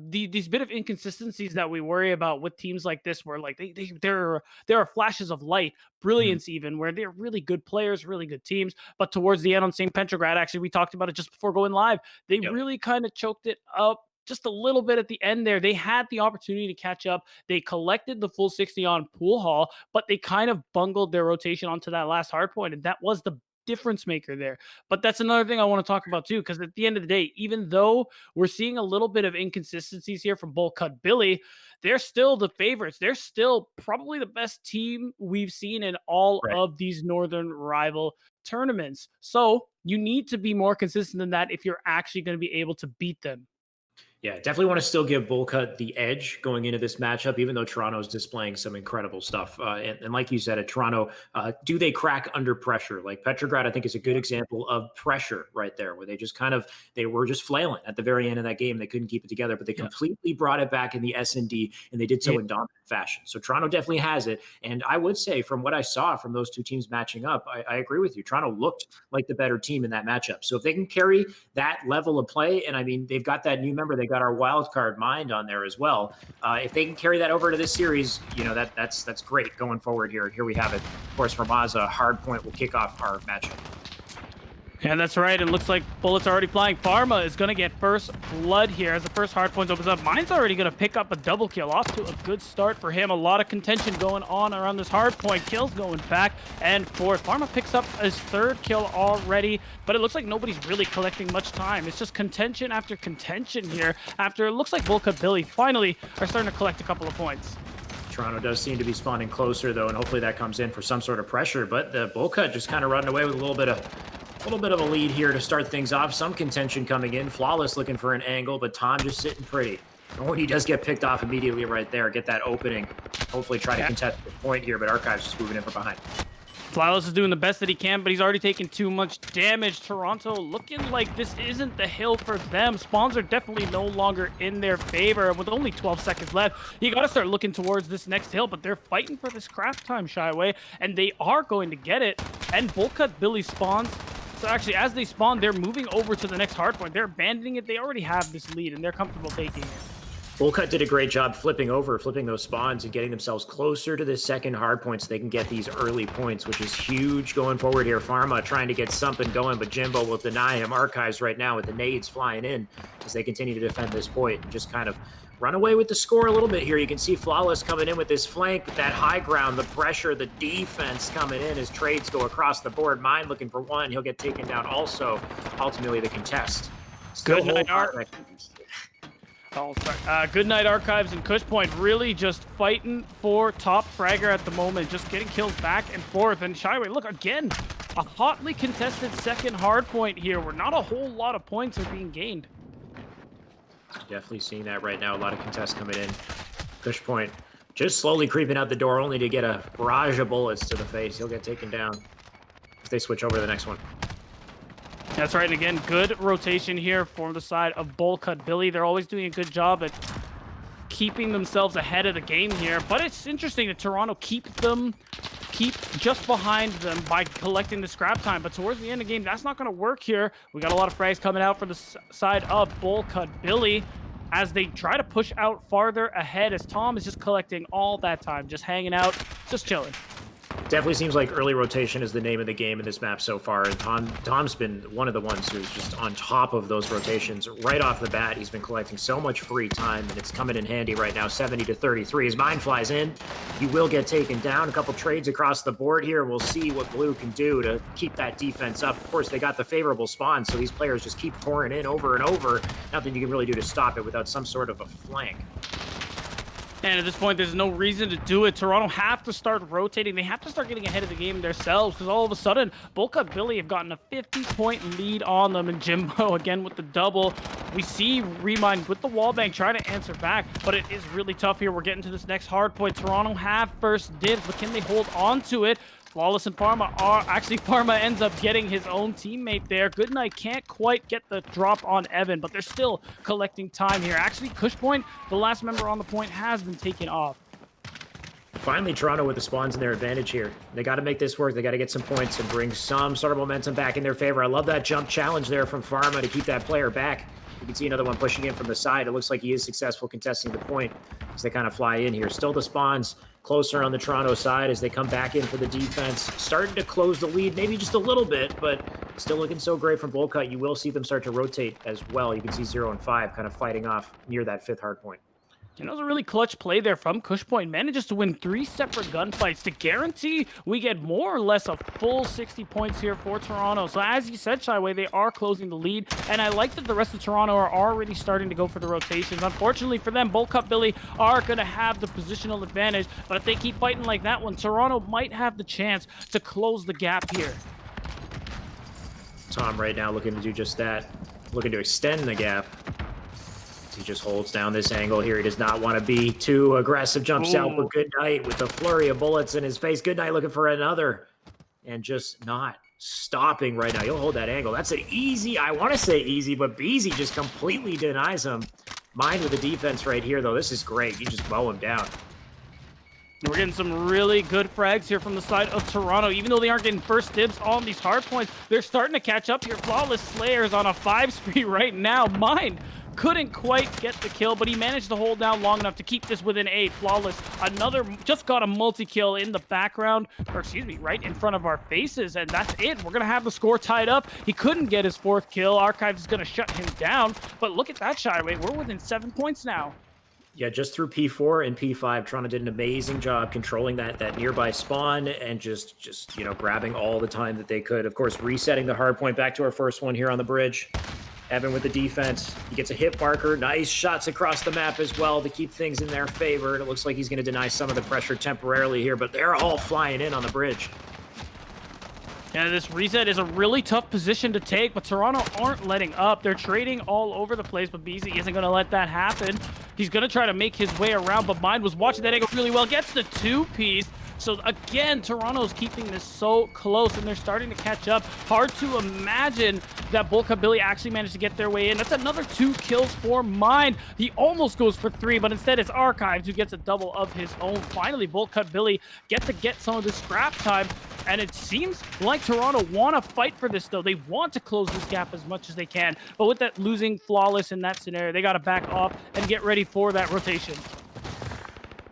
these bit of inconsistencies that we worry about with teams like this, where like there are flashes of light, brilliance, even where they're really good players, really good teams, but towards the end on St. Petrograd, actually we talked about it just before going live, they really kind of choked it up just a little bit at the end there. They had the opportunity to catch up. They collected the full 60 on Pool Hall, but they kind of bungled their rotation onto that last hard point, and that was the difference maker there. But that's another thing I want to talk about too, because at the end of the day, even though we're seeing a little bit of inconsistencies here from Bowl Cut Billy, they're still the favorites. They're still probably the best team we've seen in all of these Northern Rival tournaments. So you need to be more consistent than that if you're actually going to be able to beat them. Yeah, definitely want to still give Bowl Cut the edge going into this matchup, even though Toronto's displaying some incredible stuff. And like you said, at Toronto, do they crack under pressure? Like Petrograd, I think, is a good example of pressure right there, where they just they were just flailing at the very end of that game. They couldn't keep it together, but they completely brought it back in the S&D, and they did so in dominant fashion. So Toronto definitely has it. And I would say, from what I saw from those two teams matching up, I agree with you. Toronto looked like the better team in that matchup. So if they can carry that level of play, and I mean, they've got that new member, they got our wild card Mind on there as well. If they can carry that over to this series, that's great going forward here. Here we have it. Of course, Ramaza hard point will kick off our matchup. Yeah, that's right. It looks like bullets are already flying. Pharma is going to get first blood here as the first hard point opens up. Mind's already going to pick up a double kill. Off to a good start for him. A lot of contention going on around this hard point. Kills going back and forth. Pharma picks up his third kill already, but it looks like nobody's really collecting much time. It's just contention after contention here. After it looks like Bowl Cut Billy finally are starting to collect a couple of points. Toronto does seem to be spawning closer, though, and hopefully that comes in for some sort of pressure. But the Bowl Cut just kind of running away with a little bit of a lead here to start things off. Some contention coming in. Flawless looking for an angle, but Tom just sitting pretty. And when he does get picked off immediately right there, get that opening, hopefully try to contest the point here, but Archives just moving in from behind. Flawless is doing the best that he can, but he's already taken too much damage. Toronto looking like this isn't the hill for them. Spawns are definitely no longer in their favor. With only 12 seconds left, you got to start looking towards this next hill, but they're fighting for this craft time, Shyway, and they are going to get it. And Bowl Cut Billy spawns. So actually, as they spawn, they're moving over to the next hardpoint. They're abandoning it. They already have this lead, and they're comfortable taking it. Bowl Cut did a great job flipping those spawns and getting themselves closer to the second hardpoint so they can get these early points, which is huge going forward here. Pharma trying to get something going, but Jimbo will deny him. Archives right now with the nades flying in as they continue to defend this point and just kind of run away with the score a little bit here. You can see Flawless coming in with this flank, with that high ground, the pressure, the defense coming in as trades go across the board. Mind looking for one. He'll get taken down also. Ultimately, the contest. Good night, Oh, sorry. Good night, Archives and Kush Point really just fighting for top fragger at the moment, just getting kills back and forth. And Shyway, look, again, a hotly contested second hard point here where not a whole lot of points are being gained. Definitely seeing that right now. A lot of contests coming in. Kush Point just slowly creeping out the door, only to get a barrage of bullets to the face. He'll get taken down as they switch over to the next one. That's right, and again, good rotation here for the side of Bullcut Billy. They're always doing a good job at keeping themselves ahead of the game here, but it's interesting that Toronto keep just behind them by collecting the scrap time, but towards the end of the game, that's not going to work here. We got a lot of frags coming out for the side of Bullcut Billy as they try to push out farther ahead, as Tom is just collecting all that time, just hanging out, just chilling. Definitely seems like early rotation is the name of the game in this map so far, and Tom's been one of the ones who's just on top of those rotations right off the bat. He's been collecting so much free time, and it's coming in handy right now. 70-33. His mine flies in. He will get taken down. A couple trades across the board here. We'll see what Blue can do to keep that defense up. Of course, they got the favorable spawn, so these players just keep pouring in over and over. Nothing you can really do to stop it without some sort of a flank. And at this point, there's no reason to do it. Toronto have to start rotating. They have to start getting ahead of the game themselves, because all of a sudden, Bullcut Billy have gotten a 50-point lead on them. And Jimbo, again, with the double. We see Remind with the wallbang trying to answer back, but it is really tough here. We're getting to this next hard point. Toronto have first dibs, but can they hold on to it? Flawless and Pharma are actually, Pharma ends up getting his own teammate there. Goodnight can't quite get the drop on Evan, but they're still collecting time here. Actually, Kush Point, the last member on the point, has been taken off. Finally, Toronto with the spawns in their advantage here. They got to make this work. They got to get some points and bring some sort of momentum back in their favor. I love that jump challenge there from Pharma to keep that player back. You can see another one pushing in from the side. It looks like he is successful contesting the point as they kind of fly in here. Still the spawns closer on the Toronto side as they come back in for the defense. Starting to close the lead, maybe just a little bit, but still looking so great from Bullcut. You will see them start to rotate as well. You can see 0 and 5 kind of fighting off near that fifth hard point. And that was a really clutch play there from Kush Point. Manages to win 3 separate gunfights to guarantee we get more or less a full 60 points here for Toronto. So as you said, Shyway, they are closing the lead. And I like that the rest of Toronto are already starting to go for the rotations. Unfortunately for them, Bullcut Billy are going to have the positional advantage. But if they keep fighting like that one, Toronto might have the chance to close the gap here. Tom right now looking to do just that. Looking to extend the gap. He just holds down this angle here. He does not want to be too aggressive. Jumps out for Goodnight with a flurry of bullets in his face. Goodnight looking for another and just not stopping right now. He'll hold that angle. That's an easy, I want to say easy, but Beezy just completely denies him. Mind with the defense right here, though. This is great. You just mow him down. We're getting some really good frags here from the side of Toronto. Even though they aren't getting first dibs on these hard points, they're starting to catch up here. Flawless Slayer's on a 5-speed right now. Mind couldn't quite get the kill, but he managed to hold down long enough to keep this within 8. Flawless, another, just got a multi-kill in the background, or excuse me, right in front of our faces, and that's it. We're going to have the score tied up. He couldn't get his 4th kill. Archives is going to shut him down, but look at that, Shyway. We're within 7 points now. Yeah, just through P4 and P5, Toronto did an amazing job controlling that nearby spawn and just grabbing all the time that they could. Of course, resetting the hard point back to our first one here on the bridge. Evan with the defense. He gets a hit marker. Nice shots across the map as well to keep things in their favor. And it looks like he's going to deny some of the pressure temporarily here, but they're all flying in on the bridge. Yeah, this reset is a really tough position to take, but Toronto aren't letting up. They're trading all over the place, but BZ isn't going to let that happen. He's going to try to make his way around, but Mind was watching that angle really well. Gets the 2-piece. So again, Toronto's keeping this so close, and they're starting to catch up. Hard to imagine that Bullcut Billy actually managed to get their way in. That's another 2 kills for Mind. He almost goes for 3, but instead it's Archives who gets a double of his own. Finally, Bullcut Billy get some of this scrap time, and it seems like Toronto want to fight for this, though. They want to close this gap as much as they can, but with that losing Flawless in that scenario, they got to back off and get ready for that rotation.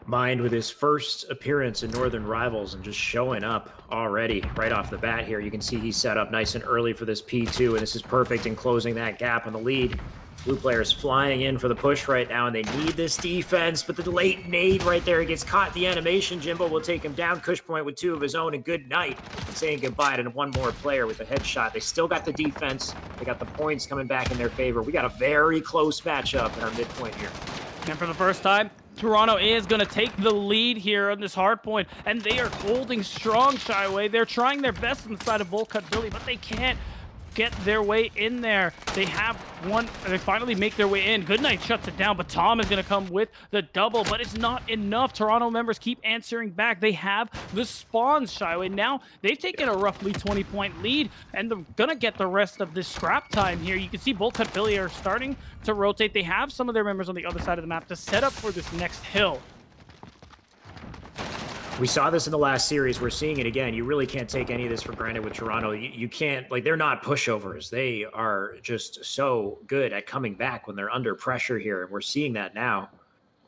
Mind with his first appearance in Northern Rivals and just showing up already right off the bat here. You can see he's set up nice and early for this P2, and this is perfect in closing that gap on the lead. Blue players flying in for the push right now, and they need this defense, but the late nade right there, he gets caught in the animation. Jimbo will take him down. Kush Point with 2 of his own, and Goodnight saying goodbye to one more player with a headshot. They still got the defense. They got the points coming back in their favor. We got a very close matchup in our midpoint here. And for the first time, Toronto is going to take the lead here on this hard point, and they are holding strong, Shyway. They're trying their best on the side of Bullcut Billy, but they can't get their way in there. They have one, they finally make their way in. Goodnight shuts it down, but Tom is going to come with the double, but it's not enough. Toronto members keep answering back. They have the spawns, Shyway. Now they've taken a roughly 20-point lead, and they're going to get the rest of this scrap time here. You can see Bullcut Billy are starting to rotate. They have some of their members on the other side of the map to set up for this next hill. We saw this in the last series. We're seeing it again. You really can't take any of this for granted with Toronto. You can't, like, they're not pushovers. They are just so good at coming back when they're under pressure here. And we're seeing that now.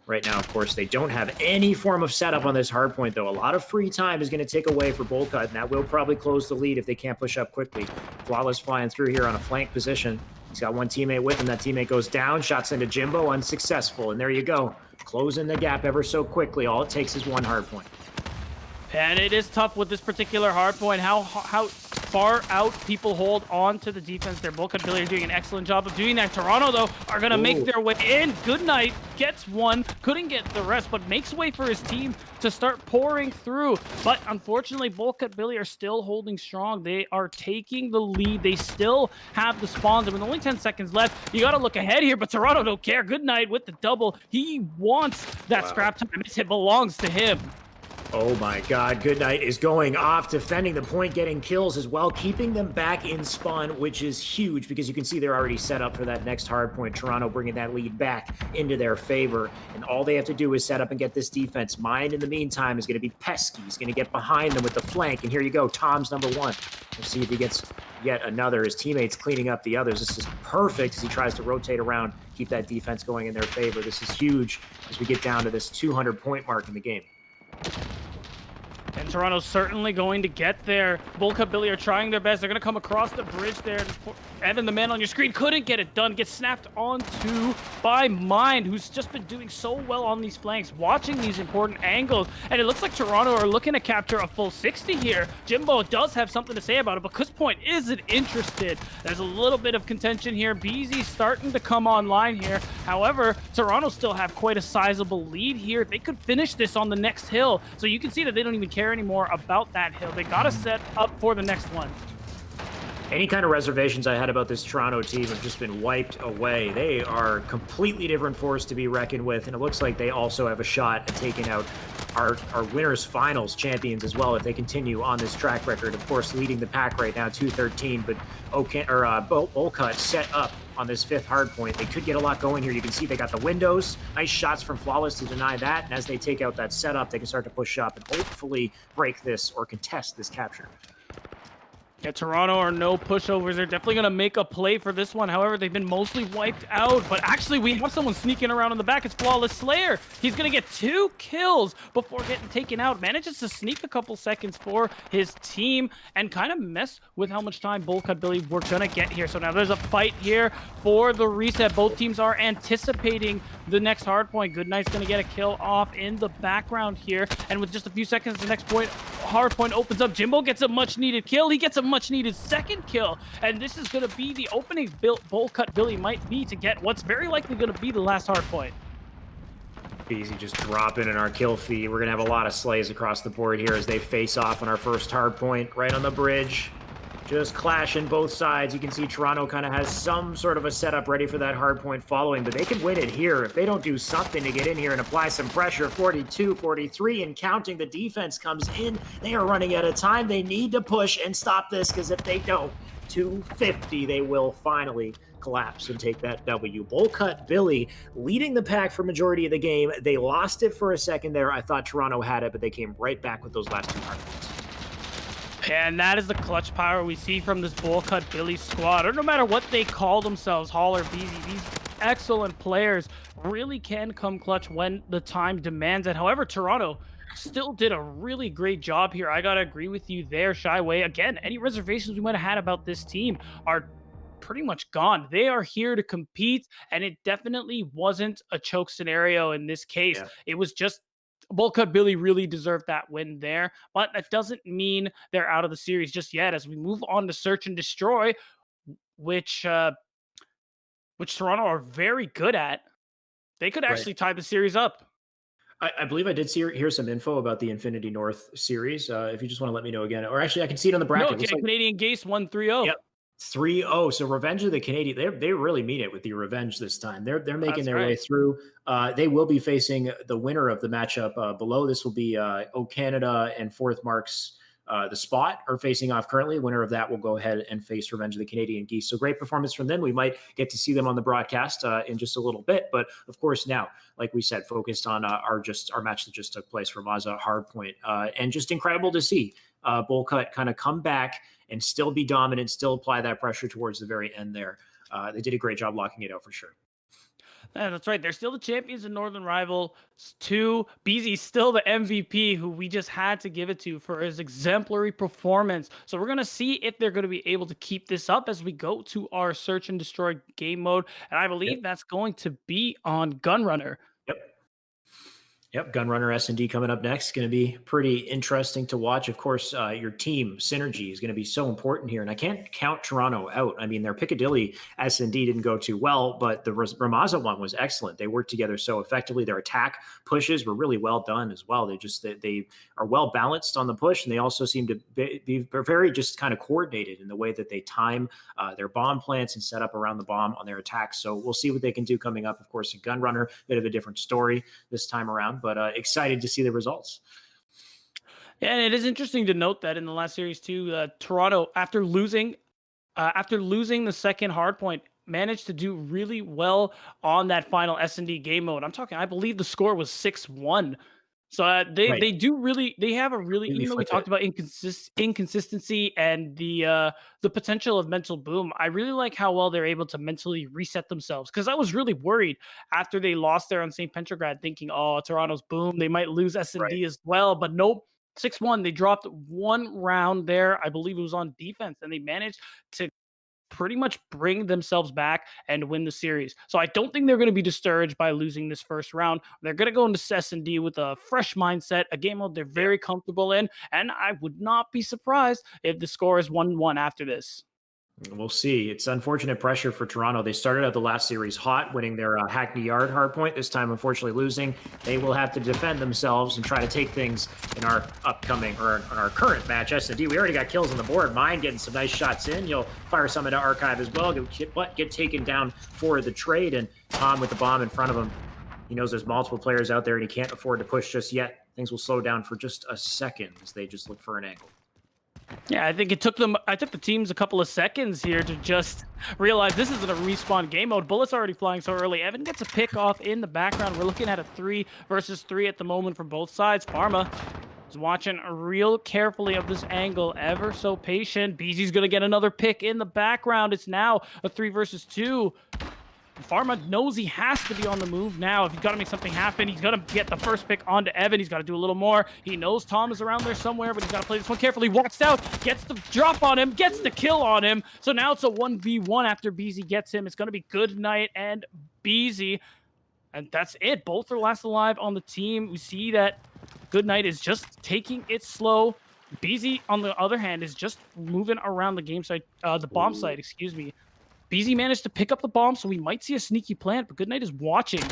Right now, of course, they don't have any form of setup on this hard point, though. A lot of free time is going to take away for Bullcut, and that will probably close the lead if they can't push up quickly. Flawless flying through here on a flank position. He's got one teammate with him. That teammate goes down. Shots into Jimbo, unsuccessful. And there you go. Closing the gap ever so quickly. All it takes is one hard point. And it is tough with this particular hard point, how far out people hold on to the defense there. Bullcut Billy are doing an excellent job of doing that. Toronto, though, are going to make their way in. Goodnight gets one, couldn't get the rest, but makes way for his team to start pouring through. But unfortunately, Bullcut Billy are still holding strong. They are taking the lead. They still have the spawns, and with only 10 seconds left, you got to look ahead here, but Toronto don't care. Goodnight with the double. He wants that scrap time. It belongs to him. Oh my God, Goodnight is going off, defending the point, getting kills as well, keeping them back in spawn, which is huge because you can see they're already set up for that next hard point. Toronto bringing that lead back into their favor, and all they have to do is set up and get this defense. Mind, in the meantime, is going to be pesky. He's going to get behind them with the flank, and here you go, Tom's number one. We'll see if he gets yet another. His teammates cleaning up the others. This is perfect as he tries to rotate around, keep that defense going in their favor. This is huge as we get down to this 200-point mark in the game. And Toronto's certainly going to get there. Bullcut Billy are trying their best. They're going to come across the bridge there. Evan, the man on your screen, couldn't get it done. Gets snapped onto by Mind, who's just been doing so well on these flanks, watching these important angles. And it looks like Toronto are looking to capture a full 60 here. Jimbo does have something to say about it, but Kusspoint isn't interested. There's a little bit of contention here. BZ starting to come online here. However, Toronto still have quite a sizable lead here. They could finish this on the next hill. So you can see that they don't even care anymore about that hill. They got to set up for the next one. Any kind of reservations I had about this Toronto team have just been wiped away. They are a completely different force to be reckoned with, and it looks like they also have a shot at taking out our winners finals champions as well if they continue on this track record. Of course, leading the pack right now, 213, but Bullcut set up on this fifth hard point. They could get a lot going here. You can see they got the windows. Nice shots from Flawless to deny that, and as they take out that setup, they can start to push up and hopefully break this or contest this capture. Yeah, Toronto are no pushovers. They're definitely going to make a play for this one. However, they've been mostly wiped out. But actually, we have someone sneaking around in the back. It's Flawless Slayer. He's going to get 2 kills before getting taken out. Manages to sneak a couple seconds for his team and kind of mess with how much time Bullcut Billy were going to get here. So now there's a fight here for the reset. Both teams are anticipating the next hard point. Goodnight's going to get a kill off in the background here. And with just a few seconds, the next hard point opens up. Jimbo gets a much-needed kill. He gets a much-needed second kill. And this is going to be the opening Bullcut Billy might be to get what's very likely going to be the last hard point. Easy, just dropping in our kill feed. We're going to have a lot of slays across the board here as they face off on our first hard point right on the bridge. Just clashing both sides. You can see Toronto kind of has some sort of a setup ready for that hard point following, but they can win it here if they don't do something to get in here and apply some pressure. 42, 43, and counting. The defense comes in. They are running out of time. They need to push and stop this, because if they don't, 250, they will finally collapse and take that W. Bullcut Billy leading the pack for majority of the game. They lost it for a second there. I thought Toronto had it, but they came right back with those last 2 hard points. And that is the clutch power we see from this Bullcut Billy squad, or no matter what they call themselves, Hall or BZ. These excellent players really can come clutch when the time demands it. However, Toronto still did a really great job here. I gotta agree with you there, Shyway. Again, any reservations we might have had about this team are pretty much gone. They are here to compete, and it definitely wasn't a choke scenario in this case. Yeah. It was just Bolcut Billy really deserved that win there, but that doesn't mean they're out of the series just yet. As we move on to Search and Destroy, which Toronto are very good at, they could actually tie the series up. I believe I did see hear some info about the Infinity North series. If you just want to let me know again, or actually I can see it on the bracket. No, Canadian Geese won 3-0. Yep. 3-0. So Revenge of the Canadian, they really mean it with the revenge this time. They're making their way through. They will be facing the winner of the matchup below. This will be O Canada and Fourth Marks. The Spot are facing off currently. Winner of that will go ahead and face Revenge of the Canadian Geese. So great performance from them. We might get to see them on the broadcast in just a little bit. But of course, now, like we said, focused on our match that just took place for Maza Hardpoint. And just incredible to see Bolcut kind of come back and still be dominant, still apply that pressure towards the very end there. They did a great job locking it out for sure. Yeah, that's right. They're still the champions in Northern Rival 2. BZ's still the MVP, who we just had to give it to for his exemplary performance. So we're going to see if they're going to be able to keep this up as we go to our Search and Destroy game mode. And I believe that's going to be on Gunrunner. Yep, Gunrunner S&D coming up next. Going to be pretty interesting to watch. Of course, your team synergy is going to be so important here, and I can't count Toronto out. I mean, their Piccadilly S&D didn't go too well, but the Ramaza one was excellent. They worked together so effectively. Their attack pushes were really well done as well. They are well balanced on the push, and they also seem to be very just kind of coordinated in the way that they time their bomb plants and set up around the bomb on their attacks. So we'll see what they can do coming up. Of course, in Gunrunner, bit of a different story this time around. But excited to see the results. Yeah, and it is interesting to note that in the last series too, Toronto, after losing the second hardpoint, managed to do really well on that final S&D game mode. I believe the score was 6-1. So they do really, they have a really, even though we talked about inconsistency and the potential of mental boom, I really like how well they're able to mentally reset themselves. Because I was really worried after they lost there on St. Petrograd, thinking, oh, Toronto's boom, they might lose S&D as well. But nope, 6-1. They dropped one round there. I believe it was on defense, and they managed to pretty much bring themselves back and win the series. So I don't think they're going to be discouraged by losing this first round. They're going to go into S&D with a fresh mindset, a game mode they're very comfortable in, and I would not be surprised if the score is 1-1 after this. We'll see. It's unfortunate pressure for Toronto. They started out the last series hot, winning their Hackney Yard hardpoint. This time, unfortunately, losing. They will have to defend themselves and try to take things in our upcoming or in our current match. S&D, we already got kills on the board. Mine getting some nice shots in. You'll fire some into Archive as well. Get taken down for the trade. And Tom with the bomb in front of him. He knows there's multiple players out there and he can't afford to push just yet. Things will slow down for just a second as they just look for an angle. Yeah, I think it took the teams a couple of seconds here to just realize this isn't a respawn game mode. Bullets already flying so early. Evan gets a pick off in the background. We're looking at a 3 versus 3 at the moment from both sides. Pharma is watching real carefully of this angle, ever so patient. BZ's going to get another pick in the background. It's now a 3 versus 2. Pharma knows he has to be on the move now. If he's got to make something happen, he's got to get the first pick onto Evan. He's got to do a little more. He knows Tom is around there somewhere, but he's got to play this one carefully. Walks out, gets the drop on him, gets the kill on him. So now it's a 1v1 after BZ gets him. It's going to be Goodnight and BZ. And that's it. Both are last alive on the team. We see that Goodnight is just taking it slow. BZ, on the other hand, is just moving around the game site, the bomb site, excuse me. BZ managed to pick up the bomb, so we might see a sneaky plant, but Goodnight is watching.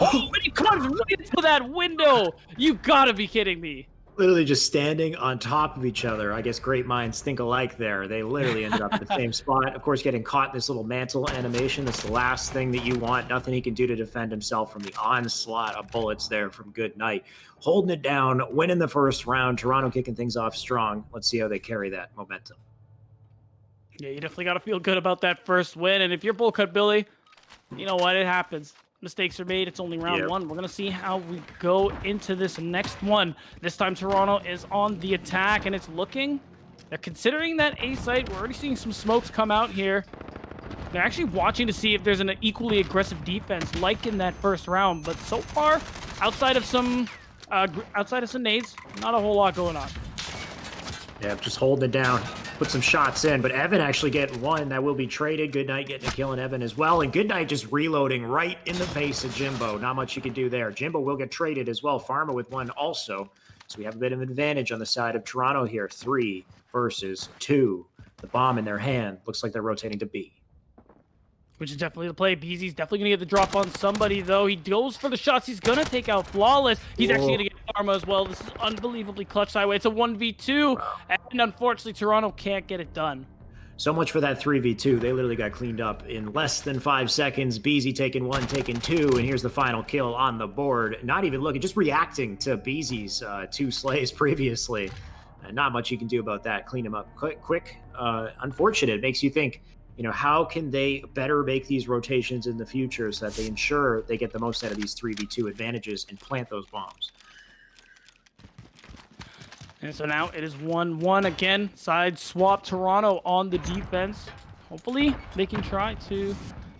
Oh, and he comes right into that window! You gotta be kidding me. Literally just standing on top of each other. I guess great minds think alike there. They literally ended up at the same spot. Of course, getting caught in this little mantle animation. That's the last thing that you want. Nothing he can do to defend himself from the onslaught of bullets there from Goodnight. Holding it down, winning the first round. Toronto kicking things off strong. Let's see how they carry that momentum. Yeah, you definitely got to feel good about that first win. And if you're Bolcut Billy, you know what? It happens. Mistakes are made. It's only round one. We're going to see how we go into this next one. This time, Toronto is on the attack, and it's looking... They're considering that A site. We're already seeing some smokes come out here. They're actually watching to see if there's an equally aggressive defense, like in that first round. But so far, outside of some nades, not a whole lot going on. Yeah, just holding it down. put some shots in, but Evan actually getting one that will be traded. Goodnight getting a kill on Evan as well, and Goodnight just reloading right in the face of Jimbo. Not much you can do there. Jimbo will get traded as well. Pharma with one also. So we have a bit of an advantage on the side of Toronto here. 3 versus 2. The bomb in their hand. Looks like they're rotating to B. Which is definitely the play. BZ's definitely going to get the drop on somebody, though. He goes for the shots. He's going to take out Flawless. He's actually going to get Pharma as well. This is unbelievably clutch sideway. It's a 1v2, and unfortunately, Toronto can't get it done. So much for that 3v2. They literally got cleaned up in less than 5 seconds. BZ taking 1, taking 2, and here's the final kill on the board. Not even looking, just reacting to BZ's 2 slays previously. Not much you can do about that. Clean him up quick. Unfortunate. It makes you think, how can they better make these rotations in the future so that they ensure they get the most out of these 3v2 advantages and plant those bombs? And so now it is 1-1 again. Side swap. Toronto on the defense. Hopefully they can try to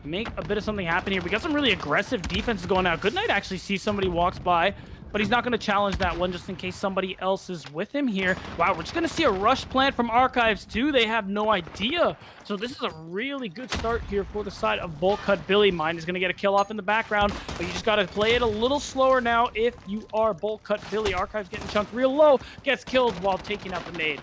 make a bit of something happen here. We got some really aggressive defenses going out. Goodnight actually sees somebody walks by, but he's not going to challenge that one just in case somebody else is with him here. Wow, we're just going to see a rush plant from Archives too. They have no idea. So this is a really good start here for the side of Bolt Cut Billy. Mine is going to get a kill off in the background, but you just got to play it a little slower now if you are Bolt Cut Billy. Archives getting chunked real low, gets killed while taking out the nade.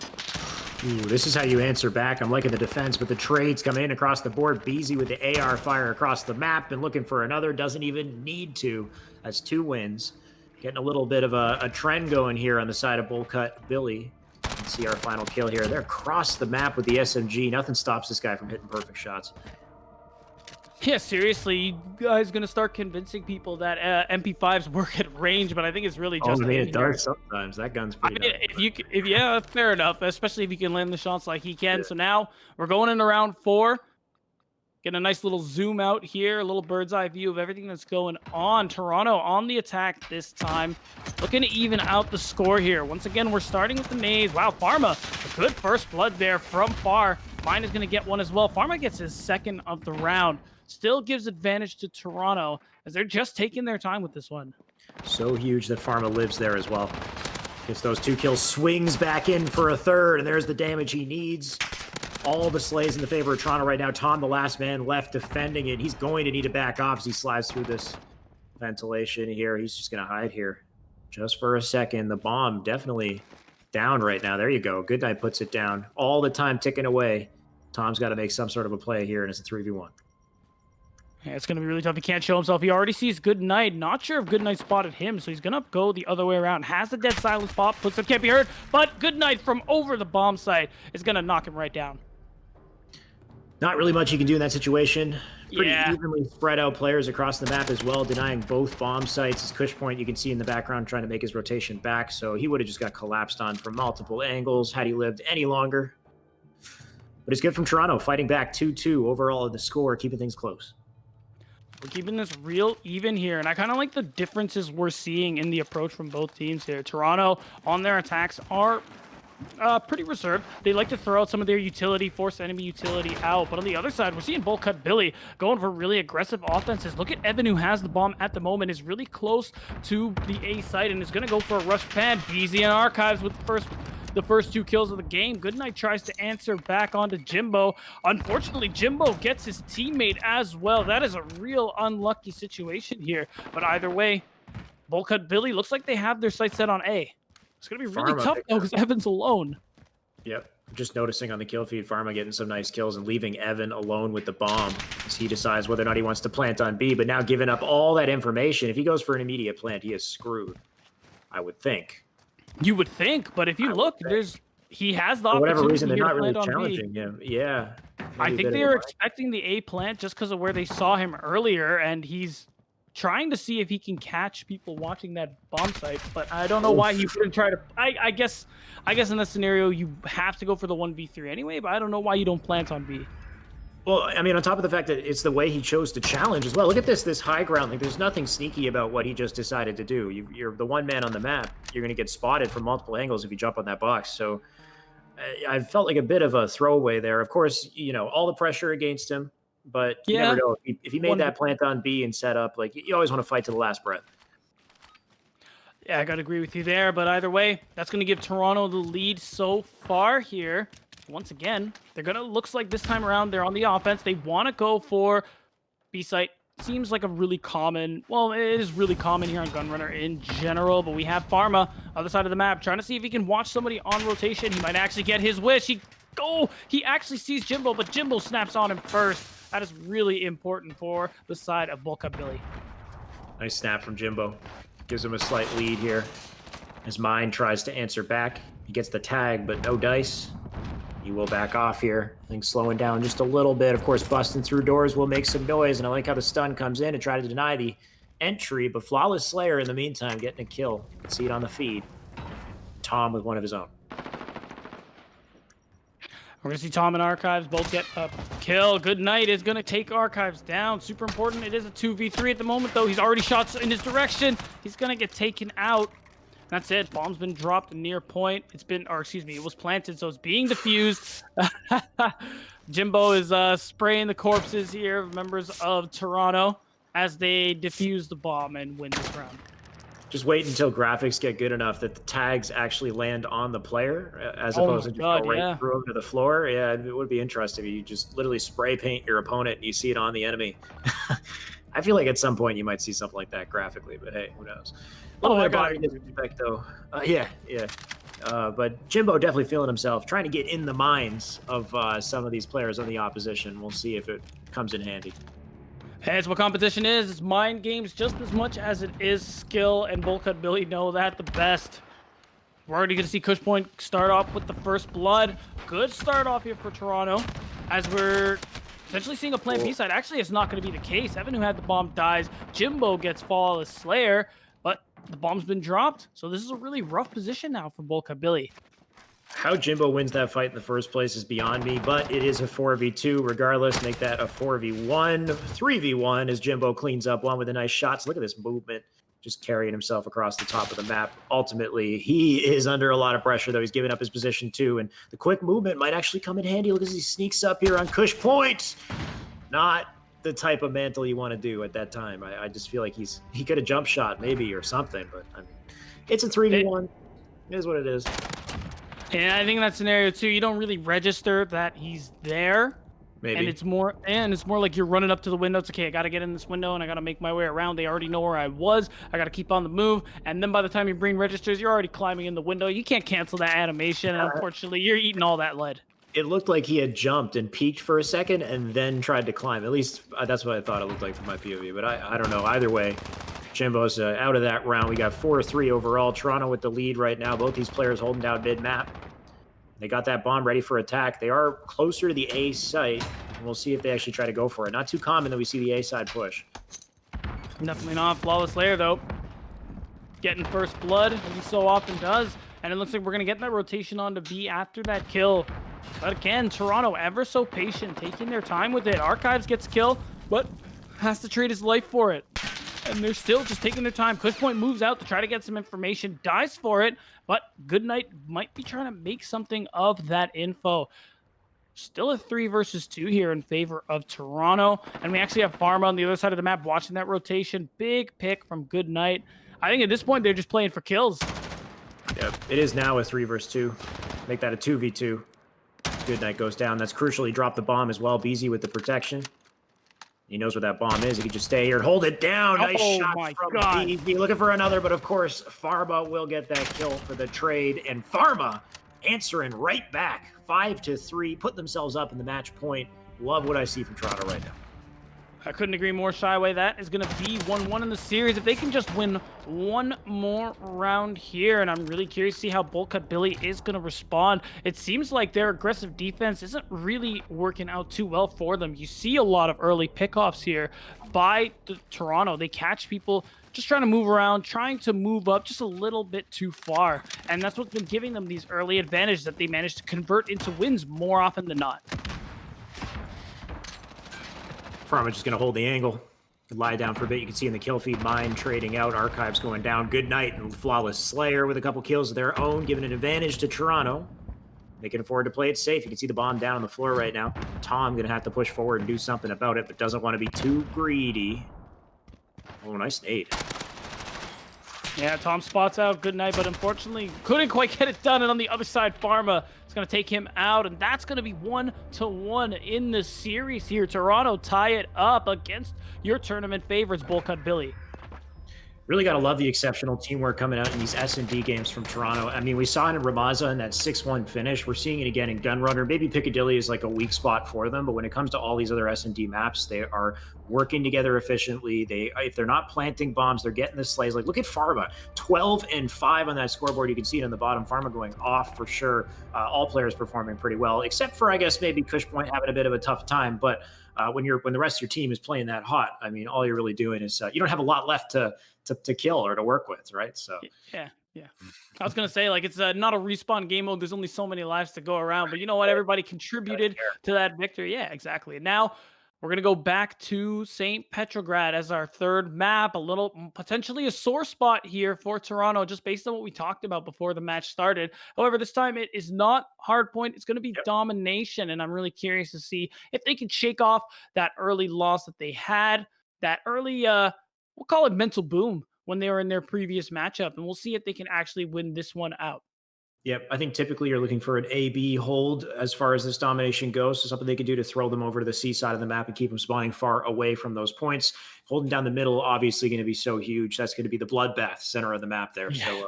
Ooh, this is how you answer back. I'm liking the defense, but the trades coming in across the board. BZ with the AR fire across the map and looking for another. Doesn't even need to. That's 2 wins. Getting a little bit of a trend going here on the side of Bolt Cut Billy. You can see our final kill here. They're across the map with the SMG. Nothing stops this guy from hitting perfect shots. Yeah, seriously, you guys gonna start convincing people that MP5s work at range, but I think it's really just. I mean, it does sometimes. That gun's pretty. Yeah, fair enough. Especially if you can land the shots like he can. Yeah. So now we're going into round 4. Getting a nice little zoom out here, a little bird's eye view of everything that's going on. Toronto on the attack this time, looking to even out the score here. Once again, we're starting with the nades. Wow, Pharma, a good first blood there from far. Mine is going to get one as well. Pharma gets his 2nd of the round. Still gives advantage to Toronto as they're just taking their time with this one. So huge that Pharma lives there as well. Gets those 2 kills, swings back in for a 3rd, and there's the damage he needs. All the slays in the favor of Toronto right now. Tom, the last man left defending it. He's going to need to back off as he slides through this ventilation here. He's just going to hide here just for a second. The bomb definitely down right now. There you go. Goodnight puts it down. All the time ticking away. Tom's got to make some sort of a play here, and it's a 3v1. Yeah, it's going to be really tough. He can't show himself. He already sees Goodnight. Not sure if Goodnight spotted him, so he's going to go the other way around. Has the dead silence pop. Puts it, can't be heard, but Goodnight from over the bomb site is going to knock him right down. Not really much you can do in that situation. Pretty Yeah. evenly spread out players across the map as well, denying both bomb sites. His Kush Point, you can see in the background, trying to make his rotation back, so he would have just got collapsed on from multiple angles had he lived any longer. But it's good from Toronto, fighting back 2-2 overall in the score, keeping things close. We're keeping this real even here, and I kind of like the differences we're seeing in the approach from both teams here. Toronto, on their attacks, are pretty reserved. They like to throw out some of their utility, force enemy utility out. But on the other side, we're seeing Bolt Cut Billy going for really aggressive offenses. Look at Evan, who has the bomb at the moment, is really close to the A site and is going to go for a rush pad. BZ and Archives with the first 2 kills of the game. Goodnight tries to answer back onto Jimbo. Unfortunately, Jimbo gets his teammate as well. That is a real unlucky situation here. But either way, Bolt Cut Billy looks like they have their sights set on A. It's going to be really tough, though, because Evan's alone. Yep. Just noticing on the kill feed, Pharma getting some nice kills and leaving Evan alone with the bomb as he decides whether or not he wants to plant on B, but now giving up all that information. If he goes for an immediate plant, he is screwed, I would think. You would think, but if you look, he has the opportunity. For whatever reason, they're to not really plant on challenging B. him. Yeah. I think they were expecting the A plant just because of where they saw him earlier, and he's trying to see if he can catch people watching that bomb site, but I don't know why he wouldn't try to. I guess in this scenario you have to go for the 1v3 anyway, but I don't know why you don't plant on B. Well, I mean, on top of the fact that it's the way he chose to challenge as well. Look at this high ground. Like, there's nothing sneaky about what he just decided to do. You're the one man on the map. You're going to get spotted from multiple angles if you jump on that box. So I felt like a bit of a throwaway there. Of course, all the pressure against him. But you never know. If he made that plant on B and set up, like, you always want to fight to the last breath. Yeah, I got to agree with you there. But either way, that's going to give Toronto the lead so far here. once again, they're gonna, looks like this time around, they're on the offense. They want to go for B-site. Seems like a really common, well, it is really common here on Gunrunner in general, but we have Pharma, other side of the map, trying to see if he can watch somebody on rotation. He might actually get his wish. He actually sees Jimbo, but Jimbo snaps on him first. That is really important for the side of Bullcut Billy. Nice snap from Jimbo. Gives him a slight lead here. His mind tries to answer back. He gets the tag, but no dice. He will back off here. Things slowing down just a little bit. Of course, busting through doors will make some noise, and I like how the stun comes in to try to deny the entry, but Flawless Slayer in the meantime getting a kill. You can see it on the feed. Tom with one of his own. We're going to see Tom and Archives both get a kill. Good Night is going to take Archives down. Super important. It is a 2v3 at the moment, though. He's already shot in his direction. He's going to get taken out. That's it. Bomb's been dropped near point. It's been, or excuse me, it was planted, so it's being defused. Jimbo is spraying the corpses here of members of Toronto as they defuse the bomb and win this round. Just wait until graphics get good enough that the tags actually land on the player as opposed to just go right through them to the floor. Yeah, it would be interesting if you just literally spray paint your opponent and you see it on the enemy. I feel like at some point you might see something like that graphically, but hey, who knows? A little bit of body disrespect, though. Yeah. But Jimbo definitely feeling himself, trying to get in the minds of some of these players on the opposition. We'll see if it comes in handy. Hey, it's what competition is. It's mind games just as much as it is skill, and Bullcut Billy know that the best. We're already going to see Kush Point start off with the first blood. Good start off here for Toronto, as we're essentially seeing a plant B-side. Actually, it's not going to be the case. Evan, who had the bomb, dies. Jimbo gets Flawless Slayer, but the bomb's been dropped. So this is a really rough position now for Bullcut Billy. How Jimbo wins that fight in the first place is beyond me, but it is a 4v2 regardless. Make that a 4v1, 3v1 as Jimbo cleans up one with a nice shot. So look at this movement, just carrying himself across the top of the map. Ultimately, he is under a lot of pressure, though. He's giving up his position too, and the quick movement might actually come in handy. Look as he sneaks up here on Kush Point. Not the type of mantle you want to do at that time. I just feel like he could have jump shot maybe or something, but I mean, it's a 3v1. It is what it is. And I think in that scenario too, you don't really register that he's there. Maybe. And it's more like you're running up to the window. It's okay, I gotta get in this window and I gotta make my way around. They already know where I was. I gotta keep on the move. And then by the time your brain registers, you're already climbing in the window. You can't cancel that animation. And unfortunately, you're eating all that lead. It looked like he had jumped and peeked for a second and then tried to climb. At least that's what I thought it looked like from my POV. But I don't know. Either way, Jimbo's out of that round. We got 4-3 overall. Toronto with the lead right now. Both these players holding down mid-map. They got that bomb ready for attack. They are closer to the A site. And we'll see if they actually try to go for it. Not too common that we see the A side push. Definitely not. Flawless Slayer, though. Getting first blood, as he so often does. And it looks like we're going to get that rotation on to B after that kill. But again, Toronto ever so patient, taking their time with it. Archives gets kill, but has to trade his life for it. And they're still just taking their time. Kush Point moves out to try to get some information, dies for it, but Good Night might be trying to make something of that info. Still a 3 versus 2 here in favor of Toronto. And we actually have Pharma on the other side of the map watching that rotation. Big pick from Good Night. I think at this point, they're just playing for kills. Yep, it is now a 3 versus 2. Make that a 2v2. Good Night goes down. That's crucial. He dropped the bomb as well. BZ with the protection. He knows where that bomb is. He can just stay here and hold it down. Nice shot from BZ. Looking for another, but of course, Pharma will get that kill for the trade. And Pharma answering right back. 5-3, put themselves up in the match point. Love what I see from Toronto right now. I couldn't agree more, Shyway. That is going to be 1-1 in the series. If they can just win one more round here, and I'm really curious to see how Bullcut Billy is going to respond. It seems like their aggressive defense isn't really working out too well for them. You see a lot of early pickoffs here by Toronto. They catch people just trying to move around, trying to move up just a little bit too far. And that's what's been giving them these early advantages that they managed to convert into wins more often than not. Pharma just going to hold the angle. Lie down for a bit. You can see in the kill feed, Mine trading out, Archives going down. Good Night and Flawless Slayer with a couple kills of their own, giving an advantage to Toronto. They can afford to play it safe. You can see the bomb down on the floor right now. Tom going to have to push forward and do something about it, but doesn't want to be too greedy. Oh, nice nade. Yeah, Tom spots out. Good night, but unfortunately couldn't quite get it done. And on the other side, Pharma is going to take him out, and that's going to be 1-1 in the series here. Toronto tie it up against your tournament favorites, Bullcut Billy. Really got to love the exceptional teamwork coming out in these S&D games from Toronto. I mean, we saw it in Ramaza in that 6-1 finish. We're seeing it again in Gunrunner. Maybe Piccadilly is like a weak spot for them, but when it comes to all these other S&D maps, they are working together efficiently. If they're not planting bombs, they're getting the slays. Like, look at Pharma, 12-5 on that scoreboard. You can see it on the bottom. Pharma going off for sure. All players performing pretty well, except for, I guess, maybe Kush Point having a bit of a tough time. But when the rest of your team is playing that hot, I mean, all you're really doing is you don't have a lot left to kill or to work with, right? So yeah. I was gonna say, like, it's not a respawn game mode. There's only so many lives to go around, but you know what? Everybody contributed to that victory. Yeah, exactly. And now we're gonna go back to St. Petrograd as our third map. A little potentially a sore spot here for Toronto, just based on what we talked about before the match started. However, this time it is not hardpoint. It's going to be domination, and I'm really curious to see if they can shake off that early loss that they had, that early we'll call it mental boom when they were in their previous matchup, and we'll see if they can actually win this one out. Yep, I think typically you're looking for an A-B hold as far as this domination goes. So something they could do to throw them over to the C side of the map and keep them spawning far away from those points. Holding down the middle, obviously going to be so huge. That's going to be the bloodbath center of the map there. Yeah. So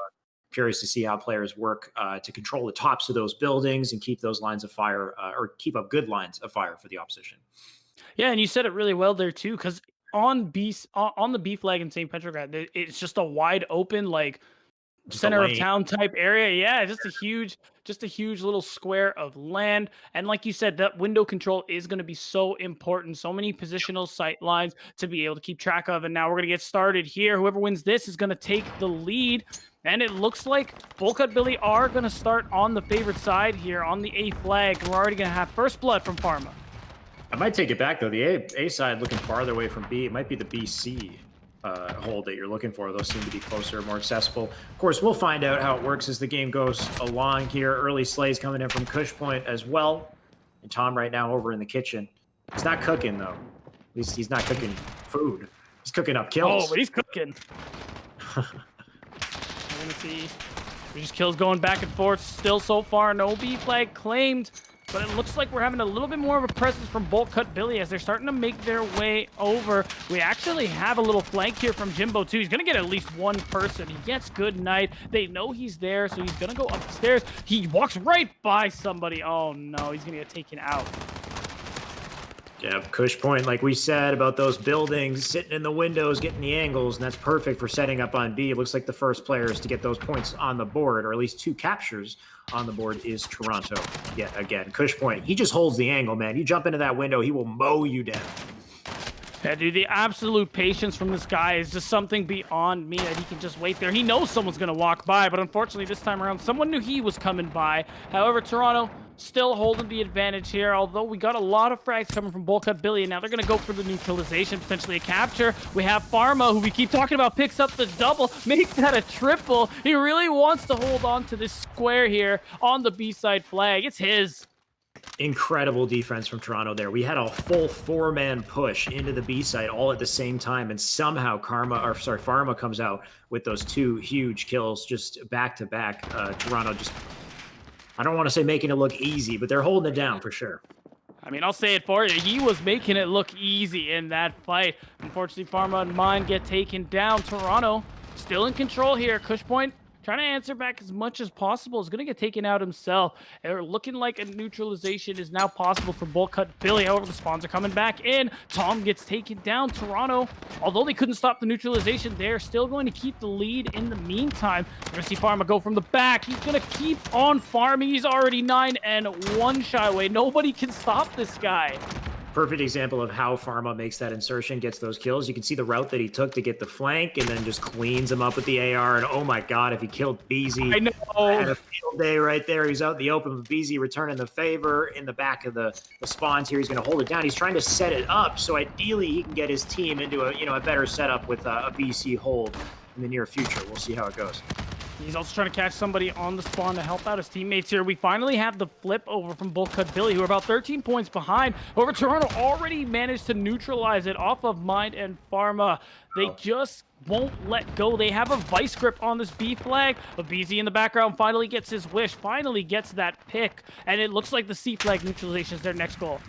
curious to see how players work to control the tops of those buildings and keep those lines of fire or keep up good lines of fire for the opposition. Yeah, and you said it really well there too, because on the B flag in St. Petrograd, it's just a wide open, like, center of town type area. Yeah, just a huge little square of land. And like you said, that window control is going to be so important. So many positional sight lines to be able to keep track of. And now we're going to get started here. Whoever wins this is going to take the lead. And it looks like Bullcut Billy are going to start on the favorite side here on the A flag. And we're already going to have first blood from Pharma. I might take it back, though. The A side looking farther away from B. It might be the BC hold that you're looking for. Those seem to be closer, more accessible. Of course, we'll find out how it works as the game goes along here. Early slays coming in from Kush Point as well. And Tom right now over in the kitchen. He's not cooking, though. At least he's not cooking food. He's cooking up kills. Oh, but he's cooking. We're going to see just kills going back and forth. Still so far, no B flag claimed. But it looks like we're having a little bit more of a presence from Bullcut Billy as they're starting to make their way over. We actually have a little flank here from Jimbo, too. He's going to get at least one person. He gets good night. They know he's there, so he's going to go up the stairs. He walks right by somebody. Oh, no. He's going to get taken out. Yeah, Kush Point, like we said about those buildings, sitting in the windows, getting the angles, and that's perfect for setting up on B. It looks like the first players to get those points on the board, or at least 2 captures on the board, is Toronto. Yet again, Kush Point, he just holds the angle, man. You jump into that window, he will mow you down. Yeah, dude, the absolute patience from this guy is just something beyond me, that he can just wait there. He knows someone's going to walk by, but unfortunately this time around, someone knew he was coming by. However, Toronto still holding the advantage here, although we got a lot of frags coming from Bullcut Billy, and now they're going to go for the neutralization, potentially a capture. We have Pharma, who we keep talking about, picks up the double, makes that a triple. He really wants to hold on to this square here on the B-side flag. It's his. Incredible defense from Toronto there. We had a full 4-man push into the B site all at the same time, and somehow Pharma comes out with those 2 huge kills just back to back. Toronto just, I don't want to say making it look easy, but they're holding it down for sure. I mean, I'll say it for you. He was making it look easy in that fight. Unfortunately, Pharma and Mine get taken down. Toronto still in control here. Kush Point trying to answer back as much as possible. Is going to get taken out himself. They're looking like a neutralization is now possible for Bullcut Billy. However, the spawns are coming back in. Tom gets taken down. Toronto, although they couldn't stop the neutralization, they're still going to keep the lead in the meantime. We're going to see Pharma go from the back. He's going to keep on farming. He's already 9-1 shy away. Nobody can stop this guy. Perfect example of how Pharma makes that insertion, gets those kills. You can see the route that he took to get the flank and then just cleans him up with the AR. And oh my God, if he killed BZ, I know. Had a field day right there. He's out in the open with BZ returning the favor in the back of the spawns here. He's going to hold it down. He's trying to set it up so ideally he can get his team into a better setup with a BC hold in the near future. We'll see how it goes. He's also trying to catch somebody on the spawn to help out his teammates here. We finally have the flip over from Bull Cut Billy, who are about 13 points behind. However, Toronto already managed to neutralize it off of Mind and Pharma. They just won't let go. They have a vice grip on this B flag, but BZ in the background finally gets his wish, finally gets that pick, and it looks like the C flag neutralization is their next goal.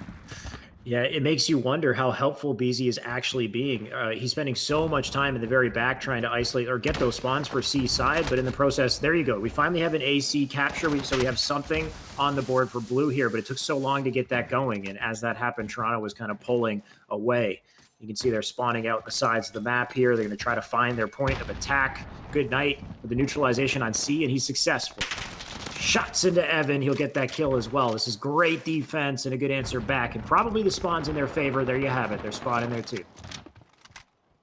Yeah, it makes you wonder how helpful BZ is actually being. He's spending so much time in the very back trying to isolate or get those spawns for C side, but in the process, there you go. We finally have an AC capture, so we have something on the board for blue here, but it took so long to get that going, and as that happened, Toronto was kind of pulling away. You can see they're spawning out the sides of the map here. They're going to try to find their point of attack. Good night with the neutralization on C, and he's successful. Shots into Evan. He'll get that kill as well. This is great defense and a good answer back, and probably the spawns in their favor. There you have it. They're spawning there too.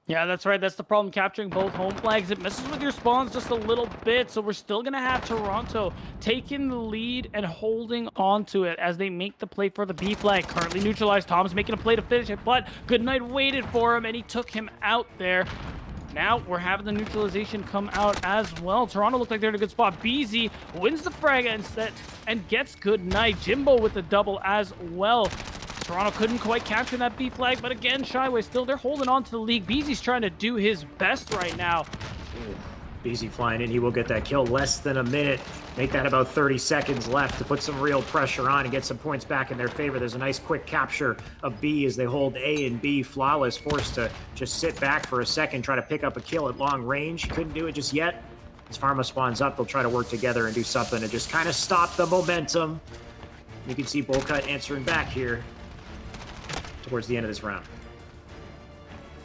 Yeah, that's right. That's the problem, capturing both home flags. It messes with your spawns just a little bit, so we're still going to have Toronto taking the lead and holding on to it as they make the play for the B flag. Currently neutralized. Tom's making a play to finish it, but Goodnight waited for him, and he took him out there. Now we're having the neutralization come out as well. Toronto looked like they're in a good spot. BZ wins the frag instead and gets Goodnight. Jimbo with the double as well. Toronto couldn't quite capture that B flag, but again, Shyway still, they're holding on to the league. BZ's trying to do his best right now. BZ flying in. He will get that kill. Less than a minute. Make that about 30 seconds left to put some real pressure on and get some points back in their favor. There's a nice quick capture of B as they hold A and B. Flawless forced to just sit back for a second, try to pick up a kill at long range. Couldn't do it just yet. As Pharma spawns up, they'll try to work together and do something to just kind of stop the momentum. You can see Bullcut answering back here towards the end of this round.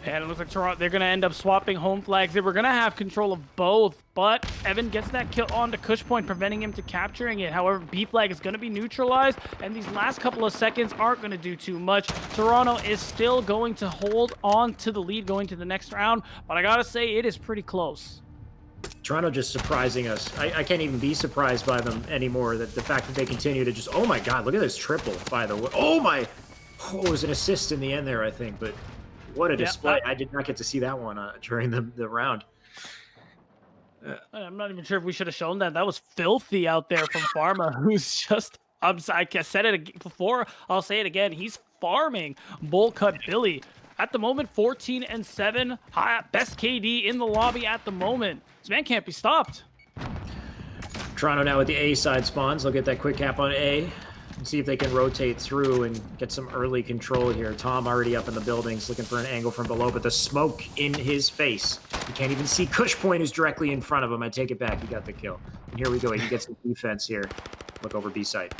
And it looks like Toronto, they're going to end up swapping home flags. They were going to have control of both, but Evan gets that kill onto Kush Point, preventing him to capturing it. However, B flag is going to be neutralized, and these last couple of seconds aren't going to do too much. Toronto is still going to hold on to the lead going to the next round, but I got to say, it is pretty close. Toronto just surprising us. I can't even be surprised by them anymore. That the fact that they continue to just, oh my God, look at this triple, by the way. Oh my, oh, it was an assist in the end there, I think, but what a display. I did not get to see that one during the round. I'm not even sure if we should have shown that. That was filthy out there from Pharma, who's just, I said it before, I'll say it again. He's farming Bull Cut Billy. At the moment, 14-7, best KD in the lobby at the moment. This man can't be stopped. Toronto now with the A side spawns. They'll get that quick cap on A and see if they can rotate through and get some early control here. Tom already up in the buildings looking for an angle from below, but the smoke in his face. You can't even see Kush Point is directly in front of him. I take it back. He got the kill. And here we go. He gets some defense here. Look over B side.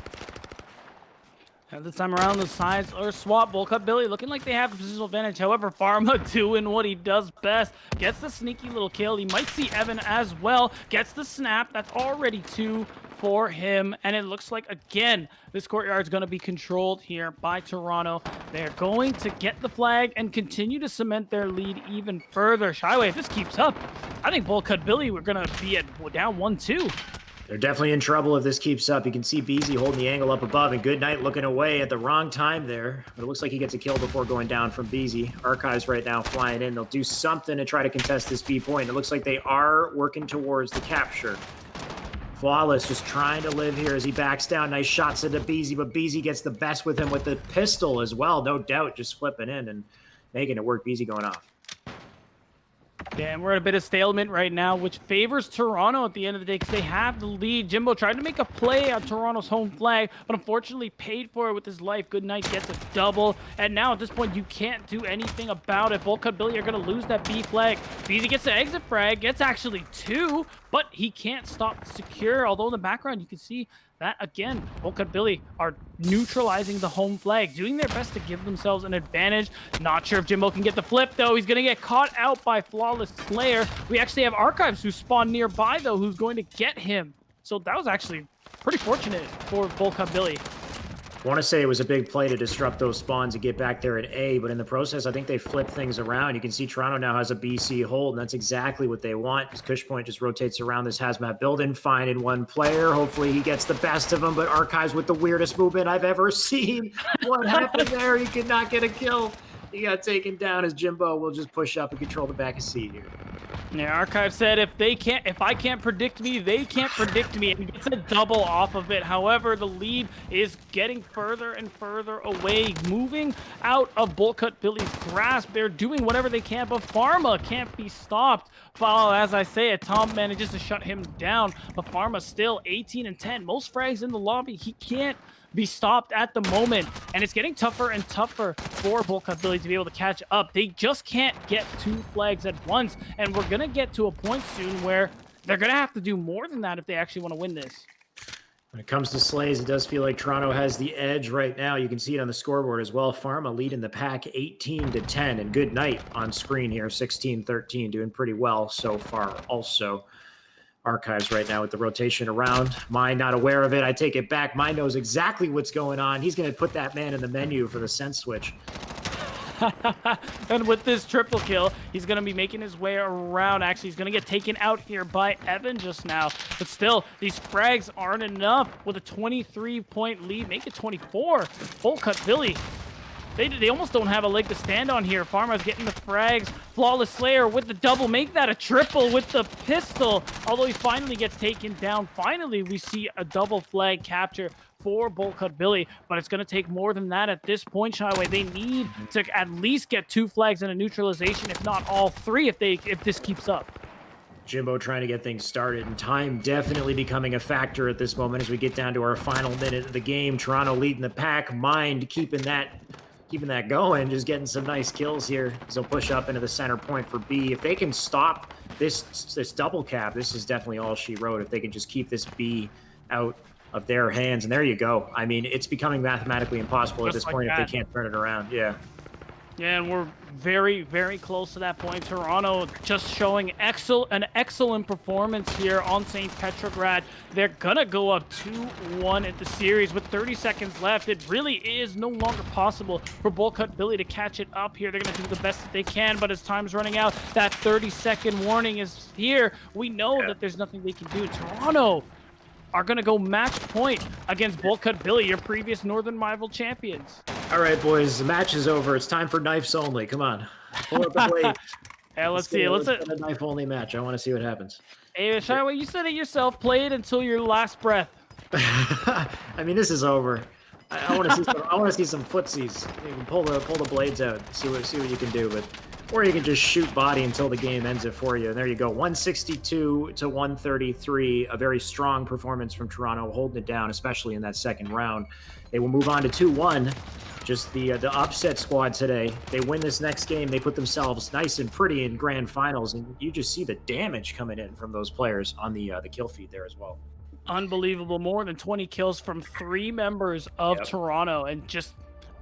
And this time around, the sides are swap. Bull Cut Billy looking like they have the positional advantage. However, Pharma doing what he does best. Gets the sneaky little kill. He might see Evan as well. Gets the snap. That's already 2 for him. And it looks like, again, this courtyard is going to be controlled here by Toronto. They're going to get the flag and continue to cement their lead even further. Shyway, if this keeps up, I think Bull Cut Billy, we're going to be at down 1-2. They're definitely in trouble if this keeps up. You can see BZ holding the angle up above, and Goodnight looking away at the wrong time there. But it looks like he gets a kill before going down from BZ. Archives right now flying in. They'll do something to try to contest this B point. It looks like they are working towards the capture. Flawless just trying to live here as he backs down. Nice shots into BZ, but BZ gets the best with him with the pistol as well. No doubt, just flipping in and making it work. BZ going off. Yeah, and we're at a bit of stalemate right now, which favors Toronto at the end of the day because they have the lead. Jimbo tried to make a play on Toronto's home flag, but unfortunately paid for it with his life. Goodnight gets a double, and now at this point, you can't do anything about it. Bull Cut Billy are going to lose that B flag. BZ gets the exit frag, gets actually 2, but he can't stop the secure, although in the background, you can see that, again, Bull Cut Billy are neutralizing the home flag, doing their best to give themselves an advantage. Not sure if Jimbo can get the flip, though. He's going to get caught out by Flawless Slayer. We actually have Archives who spawn nearby, though, who's going to get him. So that was actually pretty fortunate for Bull Cut Billy. I want to say it was a big play to disrupt those spawns and get back there at A, but in the process, I think they flipped things around. You can see Toronto now has a BC hold, and that's exactly what they want, because Kush Point just rotates around this hazmat building, finding one player. Hopefully he gets the best of them, but Archives with the weirdest movement I've ever seen. What happened there? He could not get a kill. He got taken down as Jimbo will just push up and control the back of C here. Yeah, Archive said if I can't predict me, they can't predict me, and gets a double off of it. However, the lead is getting further and further away, moving out of Bullcut Billy's grasp. They're doing whatever they can, but Pharma can't be stopped. Well, as I say it, Tom manages to shut him down, but Pharma still 18 and 10. Most frags in the lobby. He can't be stopped at the moment, and it's getting tougher and tougher for Bullcut Billy to be able to catch up. They just can't get 2 flags at once, and we're gonna get to a point soon where they're gonna have to do more than that if they actually want to win this. When it comes to slays, it does feel like Toronto has the edge right now. You can see it on the scoreboard as well. Pharma leading the pack 18 to 10, and Good Night on screen here 16-13, doing pretty well so far also. Archives right now with the rotation around. Mine not aware of it. I take it back. Mine knows exactly what's going on. He's going to put that man in the menu for the sense switch. And with this triple kill, he's going to be making his way around. Actually, he's going to get taken out here by Evan just now. But still, these frags aren't enough with a 23-point lead. Make it 24. Bullcut Billy. They almost don't have a leg to stand on here. Pharma's getting the frags. Flawless Slayer with the double. Make that a triple with the pistol. Although he finally gets taken down. Finally, we see a double flag capture for Bullcut Billy. But it's going to take more than that at this point, Shyway. They need to at least get 2 flags and a neutralization, if not all 3, if this keeps up. Jimbo trying to get things started, and time definitely becoming a factor at this moment as we get down to our final minute of the game. Toronto leading the pack. Mind keeping that going, just getting some nice kills here. So push up into the center point for B. If they can stop this double cap, this is definitely all she wrote. If they can just keep this B out of their hands, and there you go. I mean, it's becoming mathematically impossible at this point if they can't turn it around. Yeah. Yeah, and we're very, very close to that point. Toronto just showing an excellent performance here on St. Petrograd. They're gonna go up 2-1 at the series with 30 seconds left. It really is no longer possible for Bullcut Billy to catch it up here. They're gonna do the best that they can, but as time's running out, that 30-second warning is here. We know that there's nothing they can do. Toronto are gonna go match point against Bullcut Billy, your previous Northern Rival champions. All right, boys, the match is over. It's time for knives only. Come on. Pull up the blade. Yeah, let's see. Let's a knife only match. I want to see what happens. Hey, Shyway, you said it yourself. Play it until your last breath. I mean, this is over. I want to see some. I want to see some footsies. You can pull the blades out. See what you can do. But or you can just shoot body until the game ends it for you. And there you go. 162 to 133. A very strong performance from Toronto, holding it down, especially in that second round. They will move on to 2-1. Just the upset squad today. They win this next game. They put themselves nice and pretty in grand finals, and you just see the damage coming in from those players on the kill feed there as well. Unbelievable. More than 20 kills from 3 members of Toronto, and just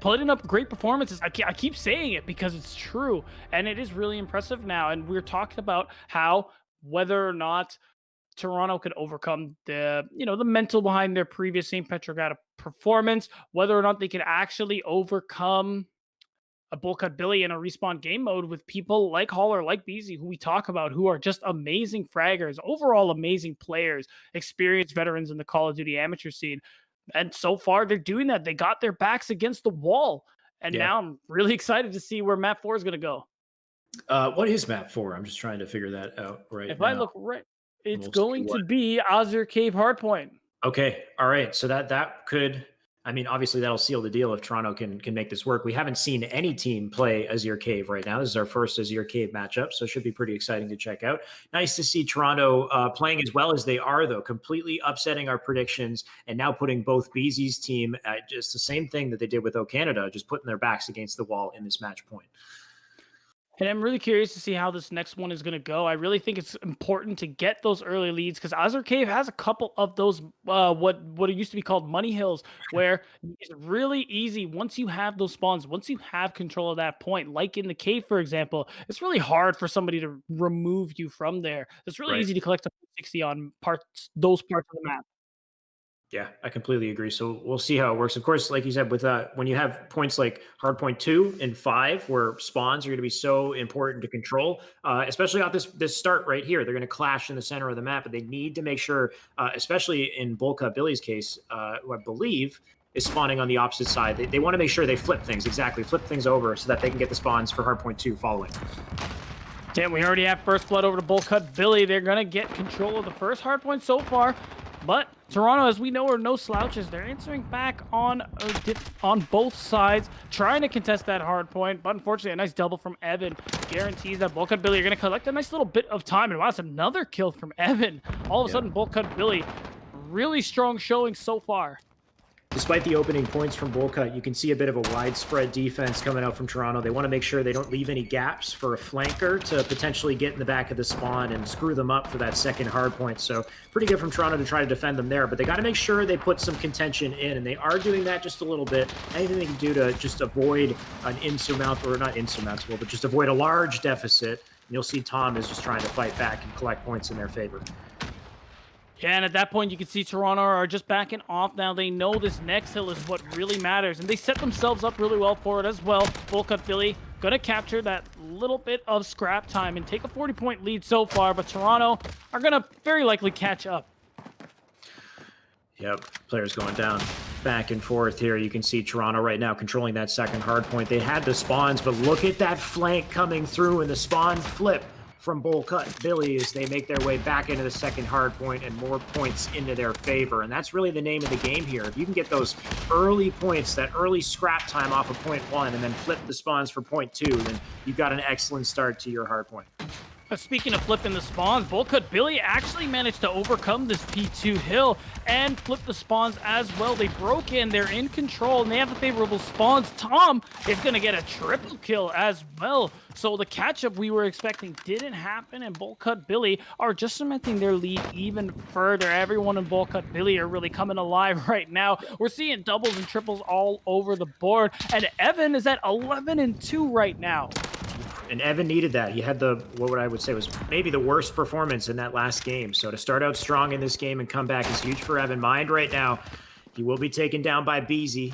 putting up great performances. I keep saying it because it's true, and it is really impressive now. And we're talking about how whether or not Toronto could overcome the mental behind their previous St. Petrograd performance, whether or not they could actually overcome a Bullcut Billy in a respawn game mode with people like Holler, like Beezy, who we talk about, who are just amazing fraggers, overall amazing players, experienced veterans in the Call of Duty amateur scene. And so far, they're doing that. They got their backs against the wall. And now I'm really excited to see where map 4 is going to go. What is map 4? I'm just trying to figure that out right now. If I look right, it's going to be Azure Cave Hardpoint. Okay. All right. So that could, I mean, obviously that'll seal the deal if Toronto can make this work. We haven't seen any team play Azure Cave right now. This is our first Azure Cave matchup, so it should be pretty exciting to check out. Nice to see Toronto playing as well as they are, though, completely upsetting our predictions and now putting both Beezy's team at just the same thing that they did with O Canada, just putting their backs against the wall in this match point. And I'm really curious to see how this next one is going to go. I really think it's important to get those early leads because Azure Cave has a couple of those, what it used to be called money hills, where it's really easy once you have those spawns, once you have control of that point, like in the cave, for example, it's really hard for somebody to remove you from there. It's really easy to collect a 60 on those parts of the map. Yeah, I completely agree. So we'll see how it works. Of course, like you said, with when you have points like hardpoint 2 and 5, where spawns are going to be so important to control, especially off this start right here. They're going to clash in the center of the map, but they need to make sure, especially in Bullcut Billy's case, who I believe is spawning on the opposite side. They want to make sure they flip things over so that they can get the spawns for hardpoint 2 following. Damn, we already have first blood over to Bullcut Billy. They're going to get control of the first hard point so far. But Toronto, as we know, are no slouches. They're answering back on both sides, trying to contest that hard point. But unfortunately, a nice double from Evan guarantees that Bullcut Billy are going to collect a nice little bit of time. And wow, it's another kill from Evan. All of a sudden, Bullcut Billy, really strong showing so far. Despite the opening points from Bullcut, you can see a bit of a widespread defense coming out from Toronto. They want to make sure they don't leave any gaps for a flanker to potentially get in the back of the spawn and screw them up for that second hard point. So pretty good from Toronto to try to defend them there, but they got to make sure they put some contention in, and they are doing that just a little bit. Anything they can do to just avoid an insurmountable, or not insurmountable, but just avoid a large deficit. And you'll see Tom is just trying to fight back and collect points in their favor. Yeah, and at that point, you can see Toronto are just backing off now. They know this next hill is what really matters, and they set themselves up really well for it as well. Bullcut Billy going to capture that little bit of scrap time and take a 40-point lead so far, but Toronto are going to very likely catch up. Yep, players going down back and forth here. You can see Toronto right now controlling that second hard point. They had the spawns, but look at that flank coming through and the spawn flip from Bullcut Billy as they make their way back into the second hard point and more points into their favor. And that's really the name of the game here. If you can get those early points, that early scrap time off of point 1 and then flip the spawns for point 2, then you've got an excellent start to your hard point. Speaking of flipping the spawns, Bullcut Billy actually managed to overcome this P2 hill and flip the spawns as well. They broke in, they're in control, and they have the favorable spawns. Tom is going to get a triple kill as well. So the catch-up we were expecting didn't happen, and Bullcut Billy are just cementing their lead even further. Everyone in Bullcut Billy are really coming alive right now. We're seeing doubles and triples all over the board, and Evan is at 11-2 right now. And Evan needed that. He had what I would say was maybe the worst performance in that last game. So to start out strong in this game and come back is huge for Evan. Mind right now, he will be taken down by Beezy.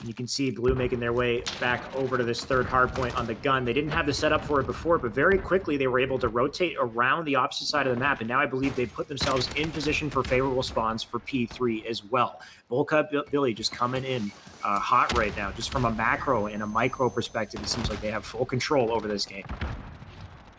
You can see Blue making their way back over to this third hard point on the gun. They didn't have the setup for it before, but very quickly they were able to rotate around the opposite side of the map, and now I believe they've put themselves in position for favorable spawns for P3 as well. Bullcut Billy just coming in hot right now. Just from a macro and a micro perspective, it seems like they have full control over this game.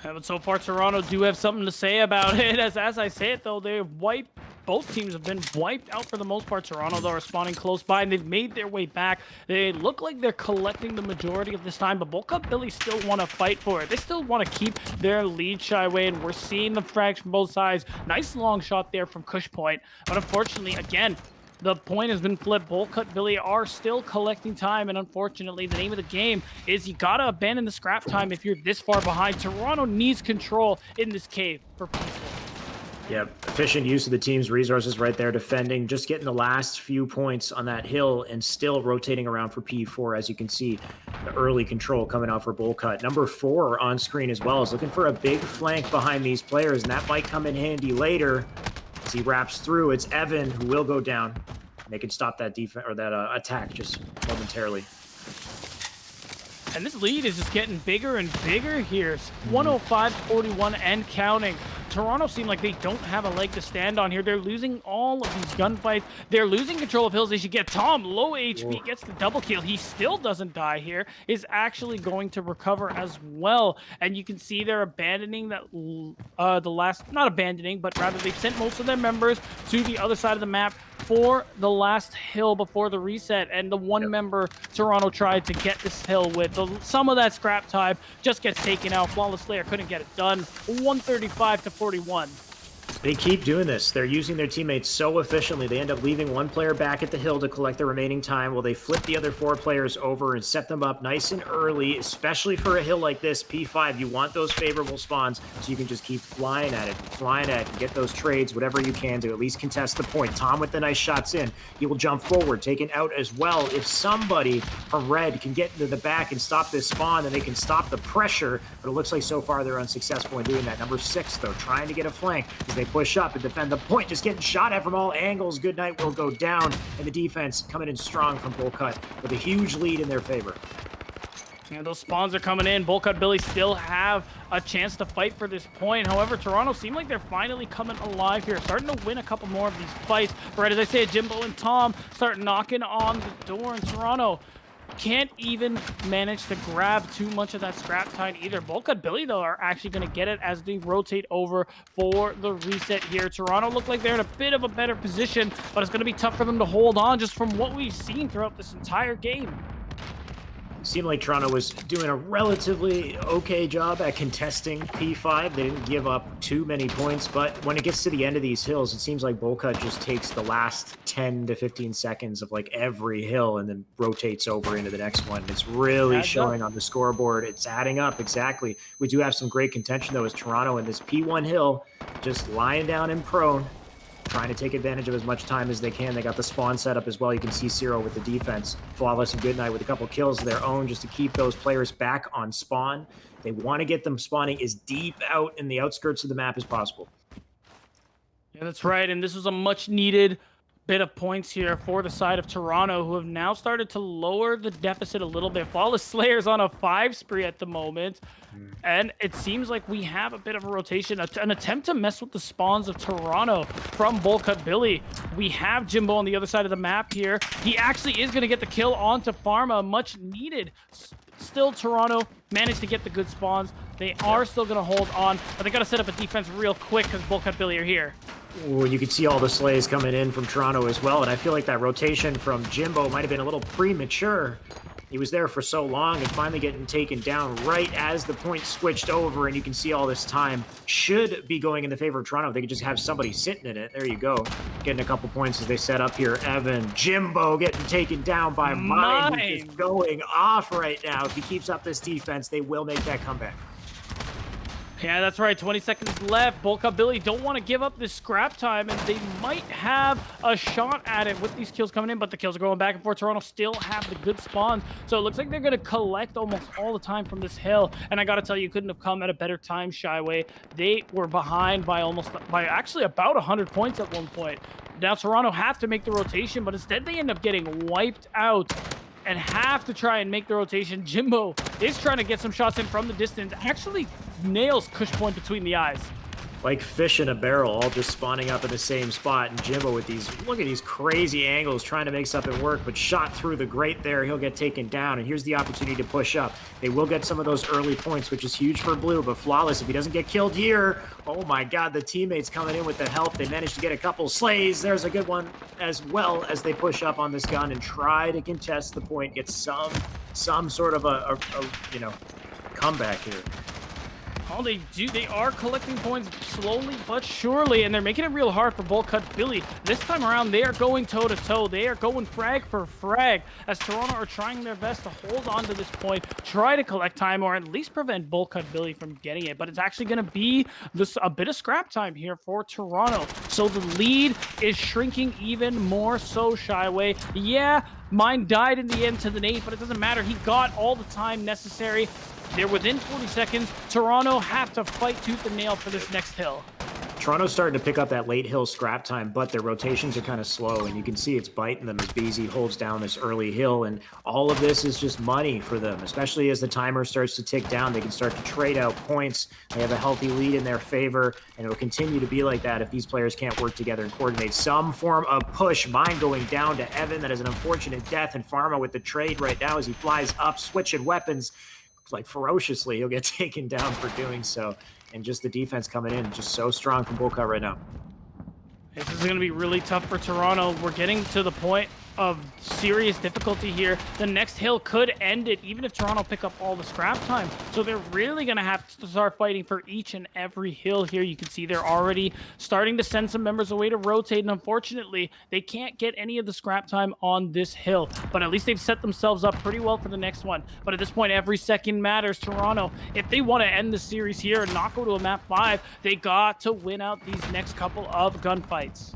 But so far, Toronto do have something to say about it. As I say it, though, they've wiped. Both teams have been wiped out for the most part. Toronto, though, are spawning close by, and they've made their way back. They look like they're collecting the majority of this time, but Bullcut Billy still want to fight for it. They still want to keep their lead shy away, and we're seeing the frags from both sides. Nice long shot there from Kush Point, but unfortunately, again, the point has been flipped. Bullcut Billy are still collecting time, and unfortunately, the name of the game is you gotta abandon the scrap time if you're this far behind. Toronto needs control in this cave for peaceful. Yep, efficient use of the team's resources right there, defending, just getting the last few points on that hill and still rotating around for P4. As you can see, the early control coming out for Bullcut. Number 4 on screen as well is looking for a big flank behind these players, and that might come in handy later. As he wraps through, it's Evan who will go down. And they can stop that defense or that attack just momentarily. And this lead is just getting bigger and bigger here. 105-41 and counting. Toronto seem like they don't have a leg to stand on here. They're losing all of these gunfights. They're losing control of hills. They should get Tom, low HP, gets the double kill. He still doesn't die here, is actually going to recover as well. And you can see they're abandoning that, not abandoning, but rather they've sent most of their members to the other side of the map for the last hill before the reset. And the one member Toronto tried to get this hill with, some of that scrap time just gets taken out. Flawless Slayer couldn't get it done. 135-41. They keep doing this. They're using their teammates so efficiently. They end up leaving one player back at the hill to collect the remaining time while they flip the other 4 players over and set them up nice and early, especially for a hill like this, P5. You want those favorable spawns so you can just keep flying at it, get those trades, whatever you can to at least contest the point. Tom with the nice shots in. He will jump forward, take it out as well. If somebody from Red can get into the back and stop this spawn, then they can stop the pressure, but it looks like so far they're unsuccessful in doing that. Number 6, though, trying to get a flank as they push up and defend the point, just getting shot at from all angles. Goodnight will go down, and the defense coming in strong from Bullcut with a huge lead in their favor. And those spawns are coming in. Bullcut Billy still have a chance to fight for this point. However, Toronto seem like they're finally coming alive here, starting to win a couple more of these fights. Right as I say, Jimbo and Tom start knocking on the door, and Toronto can't even manage to grab too much of that scrap time either. Bolkat Billy, though, are actually going to get it as they rotate over for the reset here. Toronto look like they're in a bit of a better position, but it's going to be tough for them to hold on just from what we've seen throughout this entire game. Seemed like Toronto was doing a relatively okay job at contesting P5. They didn't give up too many points, but when it gets to the end of these hills, it seems like Bolkat just takes the last 10 to 15 seconds of like every hill and then rotates over into the next one. It's really showing on the scoreboard. It's adding up, exactly. We do have some great contention, though, as Toronto in this P1 hill, just lying down and prone, trying to take advantage of as much time as they can. They got the spawn set up as well. You can see Ciro with the defense. Flawless and Goodnight with a couple kills of their own just to keep those players back on spawn. They want to get them spawning as deep out in the outskirts of the map as possible. Yeah, that's right. And this was a much needed bit of points here for the side of Toronto, who have now started to lower the deficit a little bit. Flawless Slayer's on a 5 spree at the moment, and it seems like we have a bit of a rotation, an attempt to mess with the spawns of Toronto from Bolkat Billy. We have Jimbo on the other side of the map here. He actually is going to get the kill onto Pharma, much needed. Still, Toronto managed to get the good spawns. They are still going to hold on, but they got to set up a defense real quick because Bolkat Billy are here. Ooh, you can see all the slays coming in from Toronto as well, and I feel like that rotation from Jimbo might have been a little premature. He was there for so long and finally getting taken down right as the point switched over, and you can see all this time should be going in the favor of Toronto. If they could just have somebody sitting in it. There you go. Getting a couple points as they set up here. Evan, Jimbo getting taken down by Mine. He's just going off right now. If he keeps up this defense, they will make that comeback. Yeah, that's right. 20 seconds left. Bolkat Billy don't want to give up this scrap time, and they might have a shot at it with these kills coming in, but the kills are going back and forth. Toronto still have the good spawns, so it looks like they're going to collect almost all the time from this hill. And I got to tell you, couldn't have come at a better time, Shyway. They were behind by actually about 100 points at one point. Now Toronto have to make the rotation, but instead they end up getting wiped out and have to try and make the rotation. Jimbo is trying to get some shots in from the distance. Actually nails Kush Point between the eyes. Like fish in a barrel, all just spawning up in the same spot. And Jimbo with these, look at these crazy angles, trying to make something work, but shot through the grate there. He'll get taken down, and here's the opportunity to push up. They will get some of those early points, which is huge for Blue, but Flawless, if he doesn't get killed here, oh my God, the teammates coming in with the help. They managed to get a couple slays. There's a good one as well as they push up on this gun and try to contest the point, get some sort of a comeback here. Oh, they do. They are collecting points slowly but surely, and they're making it real hard for Bolkat Billy. This time around, they are going toe-to-toe. They are going frag for frag, as Toronto are trying their best to hold on to this point, try to collect time, or at least prevent Bolkat Billy from getting it. But it's actually going to be a bit of scrap time here for Toronto. So the lead is shrinking even more so, Shyway. Yeah, Mine died in the end to the nade, but it doesn't matter. He got all the time necessary. They're within 40 seconds. Toronto have to fight tooth and nail for this next hill. Toronto's starting to pick up that late hill scrap time, but their rotations are kind of slow, and you can see it's biting them as BZ holds down this early hill, and all of this is just money for them, especially as the timer starts to tick down. They can start to trade out points. They have a healthy lead in their favor, and it will continue to be like that if these players can't work together and coordinate some form of push. Mine going down to Evan. That is an unfortunate death, and Pharma with the trade right now as he flies up, switching weapons like ferociously. He'll get taken down for doing so. And just the defense coming in just so strong from Bolkat right now. This is going to be really tough for Toronto. We're getting to the point of serious difficulty here. The next hill could end it, even if Toronto pick up all the scrap time. So they're really going to have to start fighting for each and every hill here. You can see they're already starting to send some members away to rotate, and unfortunately, they can't get any of the scrap time on this hill. But at least they've set themselves up pretty well for the next one. But at this point, every second matters. Toronto, if they want to end the series here and not go to a map 5, they got to win out these next couple of gunfights.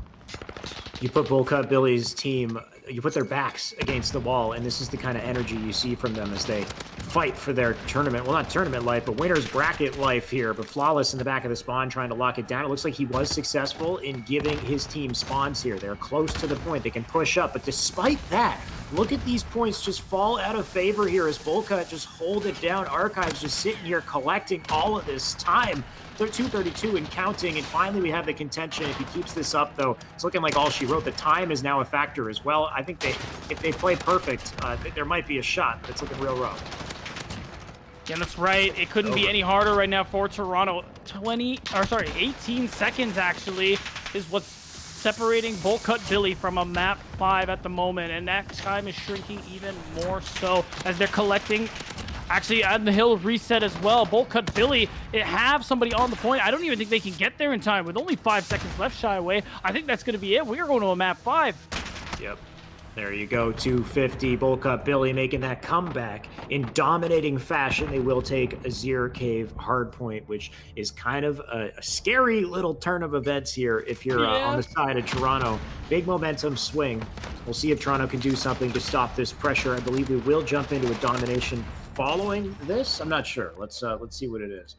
You put Bolkat Billy's team, you put their backs against the wall, and this is the kind of energy you see from them as they fight for their tournament, well, not tournament life, but winner's bracket life here. But Flawless in the back of the spawn trying to lock it down. It looks like he was successful in giving his team spawns here. They're close to the point. They can push up. But despite that, look at these points just fall out of favor here as Bolcut just hold it down. Archives just sitting here collecting all of this time. They're 232 and counting, and finally we have the contention. If he keeps this up, though, it's looking like all she wrote. The time is now a factor as well. I think if they play perfect, there might be a shot, but it's looking real rough. Yeah, that's right. It couldn't be any harder right now for Toronto. 18 seconds actually is what's separating Bolcut Billy from a map 5 at the moment, and that time is shrinking even more so as they're collecting. Actually, on the hill reset as well. Bolcut Billy, it have somebody on the point. I don't even think they can get there in time with only 5 seconds left, Shy Away. I think that's going to be it. We're going to a map 5. Yep. There you go, 250. Bolcut Billy making that comeback in dominating fashion. They will take Azir Cave Hardpoint, which is kind of a scary little turn of events here if you're on the side of Toronto. Big momentum swing. We'll see if Toronto can do something to stop this pressure. I believe we will jump into a domination following this. I'm not sure. Let's see what it is.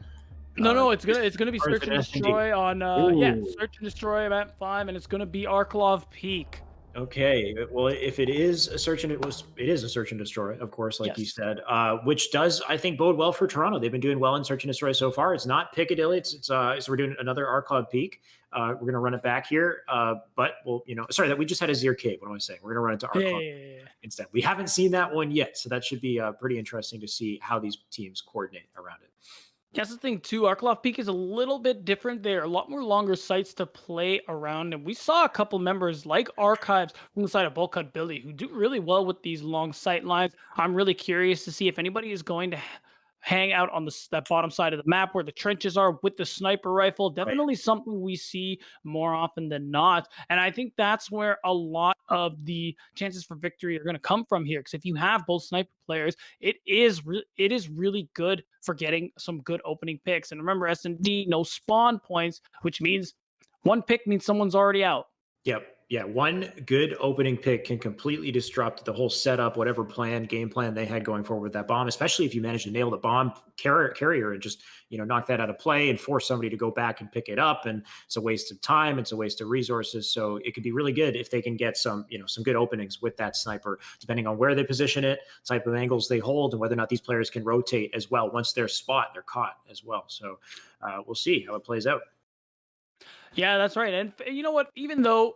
No, it's gonna be Search and Destroy on Search and Destroy map 5, and it's gonna be Arklov Peak. Okay, well, if it is a search and destroy, of course, like you said, which does, I think, bode well for Toronto. They've been doing well in search and destroy so far. It's not Piccadilly. So we're doing another Arklov Peak. We're gonna run it back here, but that we just had a Azir Cave. What am I saying? We're gonna run it to Arklov instead. We haven't seen that one yet, so that should be pretty interesting to see how these teams coordinate around it. That's the thing too. Arklov Peak is a little bit different. There are a lot more longer sites to play around, and we saw a couple members like Archives from the side of Bolcut Billy who do really well with these long sight lines. I'm really curious to see if anybody is going to hang out on that bottom side of the map where the trenches are with the sniper rifle. Definitely something we see more often than not. And I think that's where a lot of the chances for victory are going to come from here. Because if you have both sniper players, it is really good for getting some good opening picks. And remember, S&D, no spawn points, which means one pick means someone's already out. Yep. Yeah, one good opening pick can completely disrupt the whole setup, whatever game plan they had going forward with that bomb, especially if you manage to nail the bomb carrier and just, knock that out of play and force somebody to go back and pick it up. And it's a waste of time. It's a waste of resources. So it could be really good if they can get some good openings with that sniper, depending on where they position it, type of angles they hold, and whether or not these players can rotate as well. Once they're caught as well. So we'll see how it plays out. Yeah, that's right. And you know what? Even though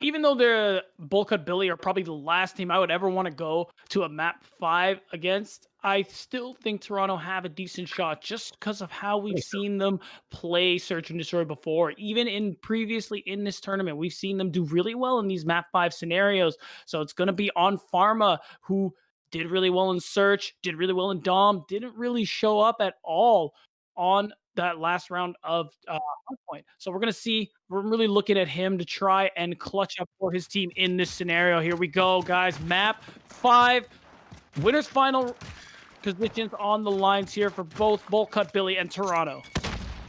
the Bolcut Billy are probably the last team I would ever want to go to a map 5 against, I still think Toronto have a decent shot just because of how we've seen them play Search and Destroy before. Even previously in this tournament, we've seen them do really well in these map 5 scenarios. So it's going to be on Pharma, who did really well in Search, did really well in Dom, didn't really show up at all on that last round of Hardpoint. So we're really looking at him to try and clutch up for his team in this scenario. Here we go, guys. Map 5, winners final positions on the lines here for both Bolcut Billy and Toronto.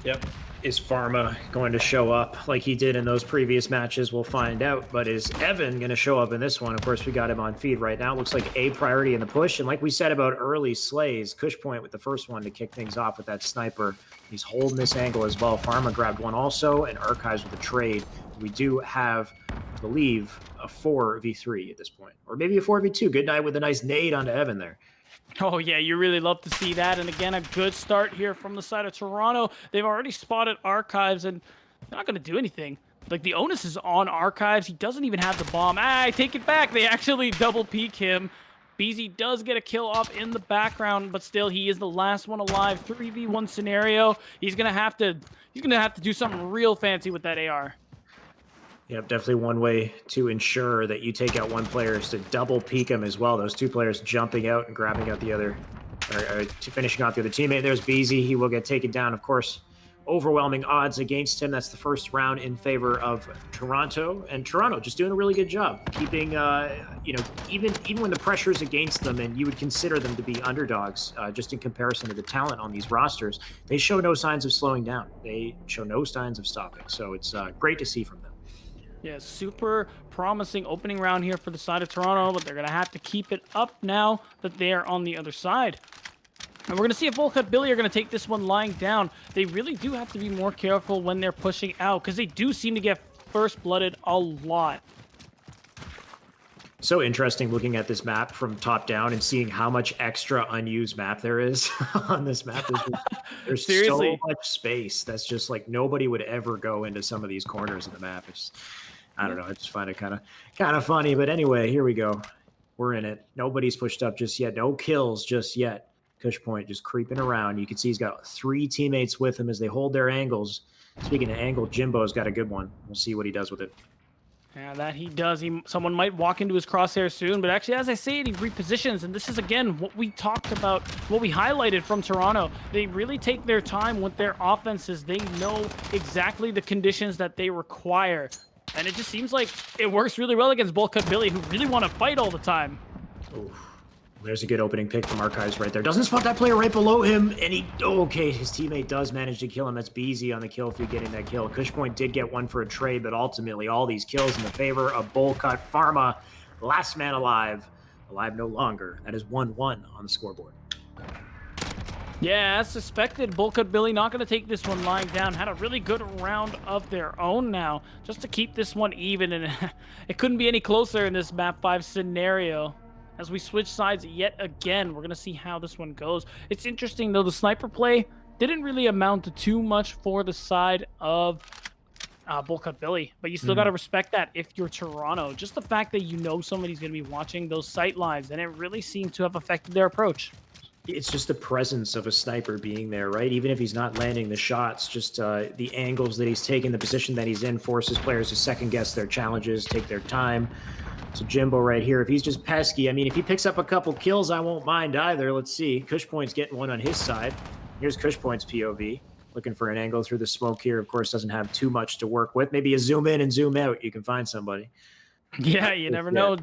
Yep. Is Pharma going to show up like he did in those previous matches? We'll find out. But is Evan going to show up in this one? Of course, we got him on feed right now. Looks like a priority in the push. And like we said about early slays, Kush Point with the first one to kick things off with that sniper. He's holding this angle as well. Pharma grabbed one also, and Archives with a trade. We do have, I believe, a 4v3 at this point. Or maybe a 4v2. Good night with a nice nade onto Evan there. Oh, yeah, you really love to see that. And again, a good start here from the side of Toronto. They've already spotted Archives, and they're not going to do anything. Like, the onus is on Archives. He doesn't even have the bomb. I take it back. They actually double peek him. BZ does get a kill off in the background, but still, he is the last one alive. 3v1 scenario. He's going to have to do something real fancy with that AR. Yep, definitely one way to ensure that you take out one player is to double peek him as well. Those two players jumping out and grabbing out the other, or finishing off the other teammate. There's BZ. He will get taken down, of course. Overwhelming odds against him. That's the first round in favor of Toronto. And Toronto just doing a really good job keeping, even when the pressure's against them and you would consider them to be underdogs, just in comparison to the talent on these rosters, they show no signs of slowing down. They show no signs of stopping. So it's great to see from them. Yeah, super promising opening round here for the side of Toronto, but they're going to have to keep it up now that they are on the other side. And we're going to see if Volcut Billy are going to take this one lying down. They really do have to be more careful when they're pushing out because they do seem to get first blooded a lot. So interesting looking at this map from top down and seeing how much extra unused map there is on this map. There's Seriously. so much space that's just like nobody would ever go into some of these corners of the map. It's, I don't know. I just find it kind of funny. But anyway, here we go. We're in it. Nobody's pushed up just yet. No kills just yet. Kush Point just creeping around. You can see he's got 3 teammates with him as they hold their angles. Speaking of angle, Jimbo's got a good one. We'll see what he does with it. Yeah, that he does. Someone might walk into his crosshair soon, but actually, as I say it, he repositions, and this is, again, what we talked about, what we highlighted from Toronto. They really take their time with their offenses. They know exactly the conditions that they require, and it just seems like it works really well against Volcut Billy, who really want to fight all the time. Oof. There's a good opening pick from Archives right there. Doesn't spot that player right below him, and okay, his teammate does manage to kill him. That's Beezy on the kill feed getting that kill. Kush Point did get one for a trade, but ultimately all these kills in the favor of Volcut. Pharma, last man alive. Alive no longer. That is 1-1 on the scoreboard. Yeah, as suspected, Volcut Billy not going to take this one lying down. Had a really good round of their own now, just to keep this one even, and it couldn't be any closer in this map 5 scenario. As we switch sides yet again, we're going to see how this one goes. It's interesting, though, the sniper play didn't really amount to too much for the side of Volcut Billy, but you still got to respect that if you're Toronto. Just the fact that you know somebody's going to be watching those sight lines, and it really seemed to have affected their approach. It's just the presence of a sniper being there, right? Even if he's not landing the shots, just the angles that he's taking, the position that he's in forces players to second guess their challenges, take their time. So Jimbo right here, if he's just pesky, I mean, if he picks up a couple kills, I won't mind either. Let's see. Kush Point's getting one on his side. Here's Kush Point's POV. Looking for an angle through the smoke here. Of course, doesn't have too much to work with. Maybe a zoom in and zoom out. You can find somebody. Yeah, you never know.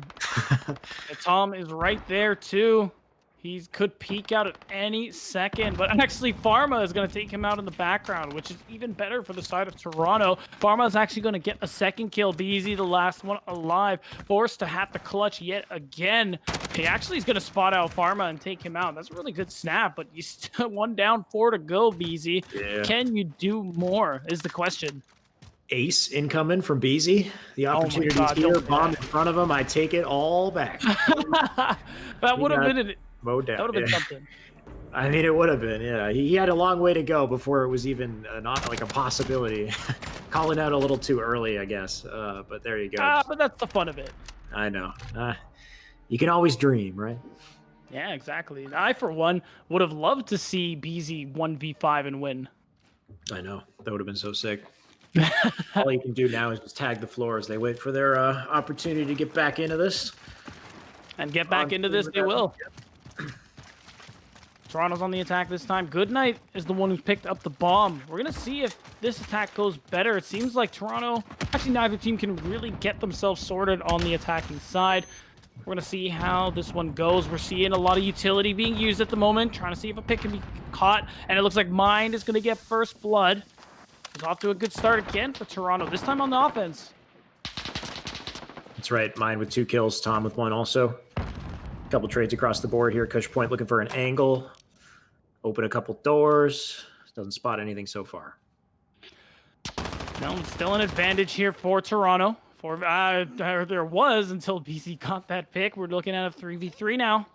Tom is right there, too. He could peek out at any second, but actually Pharma is going to take him out in the background, which is even better for the side of Toronto. Pharma is actually going to get a second kill. Beezy, the last one alive, forced to have to clutch yet again. He actually is going to spot out Pharma and take him out. That's a really good snap, but you still 1 down, 4 to go, Beezy. Yeah. Can you do more is the question. Ace incoming from Beezy. The opportunity's here. Bomb in front of him. I take it all back. That would have been an... Mowed down. That would have been something. I mean, it would have been, yeah. He had a long way to go before it was even not like a possibility. Calling out a little too early, I guess. But there you go. But that's the fun of it. I know. You can always dream, right? Yeah, exactly. I, for one, would have loved to see BZ 1v5 and win. I know. That would have been so sick. All you can do now is just tag the floor as they wait for their opportunity to get back into this. And get back into this, they will. Toronto's on the attack this time. Goodnight is the one who picked up the bomb. We're going to see if this attack goes better. It seems like Toronto, actually neither team can really get themselves sorted on the attacking side. We're going to see how this one goes. We're seeing a lot of utility being used at the moment, trying to see if a pick can be caught. And it looks like Mind is going to get first blood. It's off to a good start again for Toronto, this time on the offense. That's right. Mind with 2 kills, Tom with 1 also. Couple trades across the board here. Kush Point looking for an angle. Open a couple doors. Doesn't spot anything so far. No, still an advantage here for Toronto. There was until BZ got that pick. We're looking at a 3v3 now.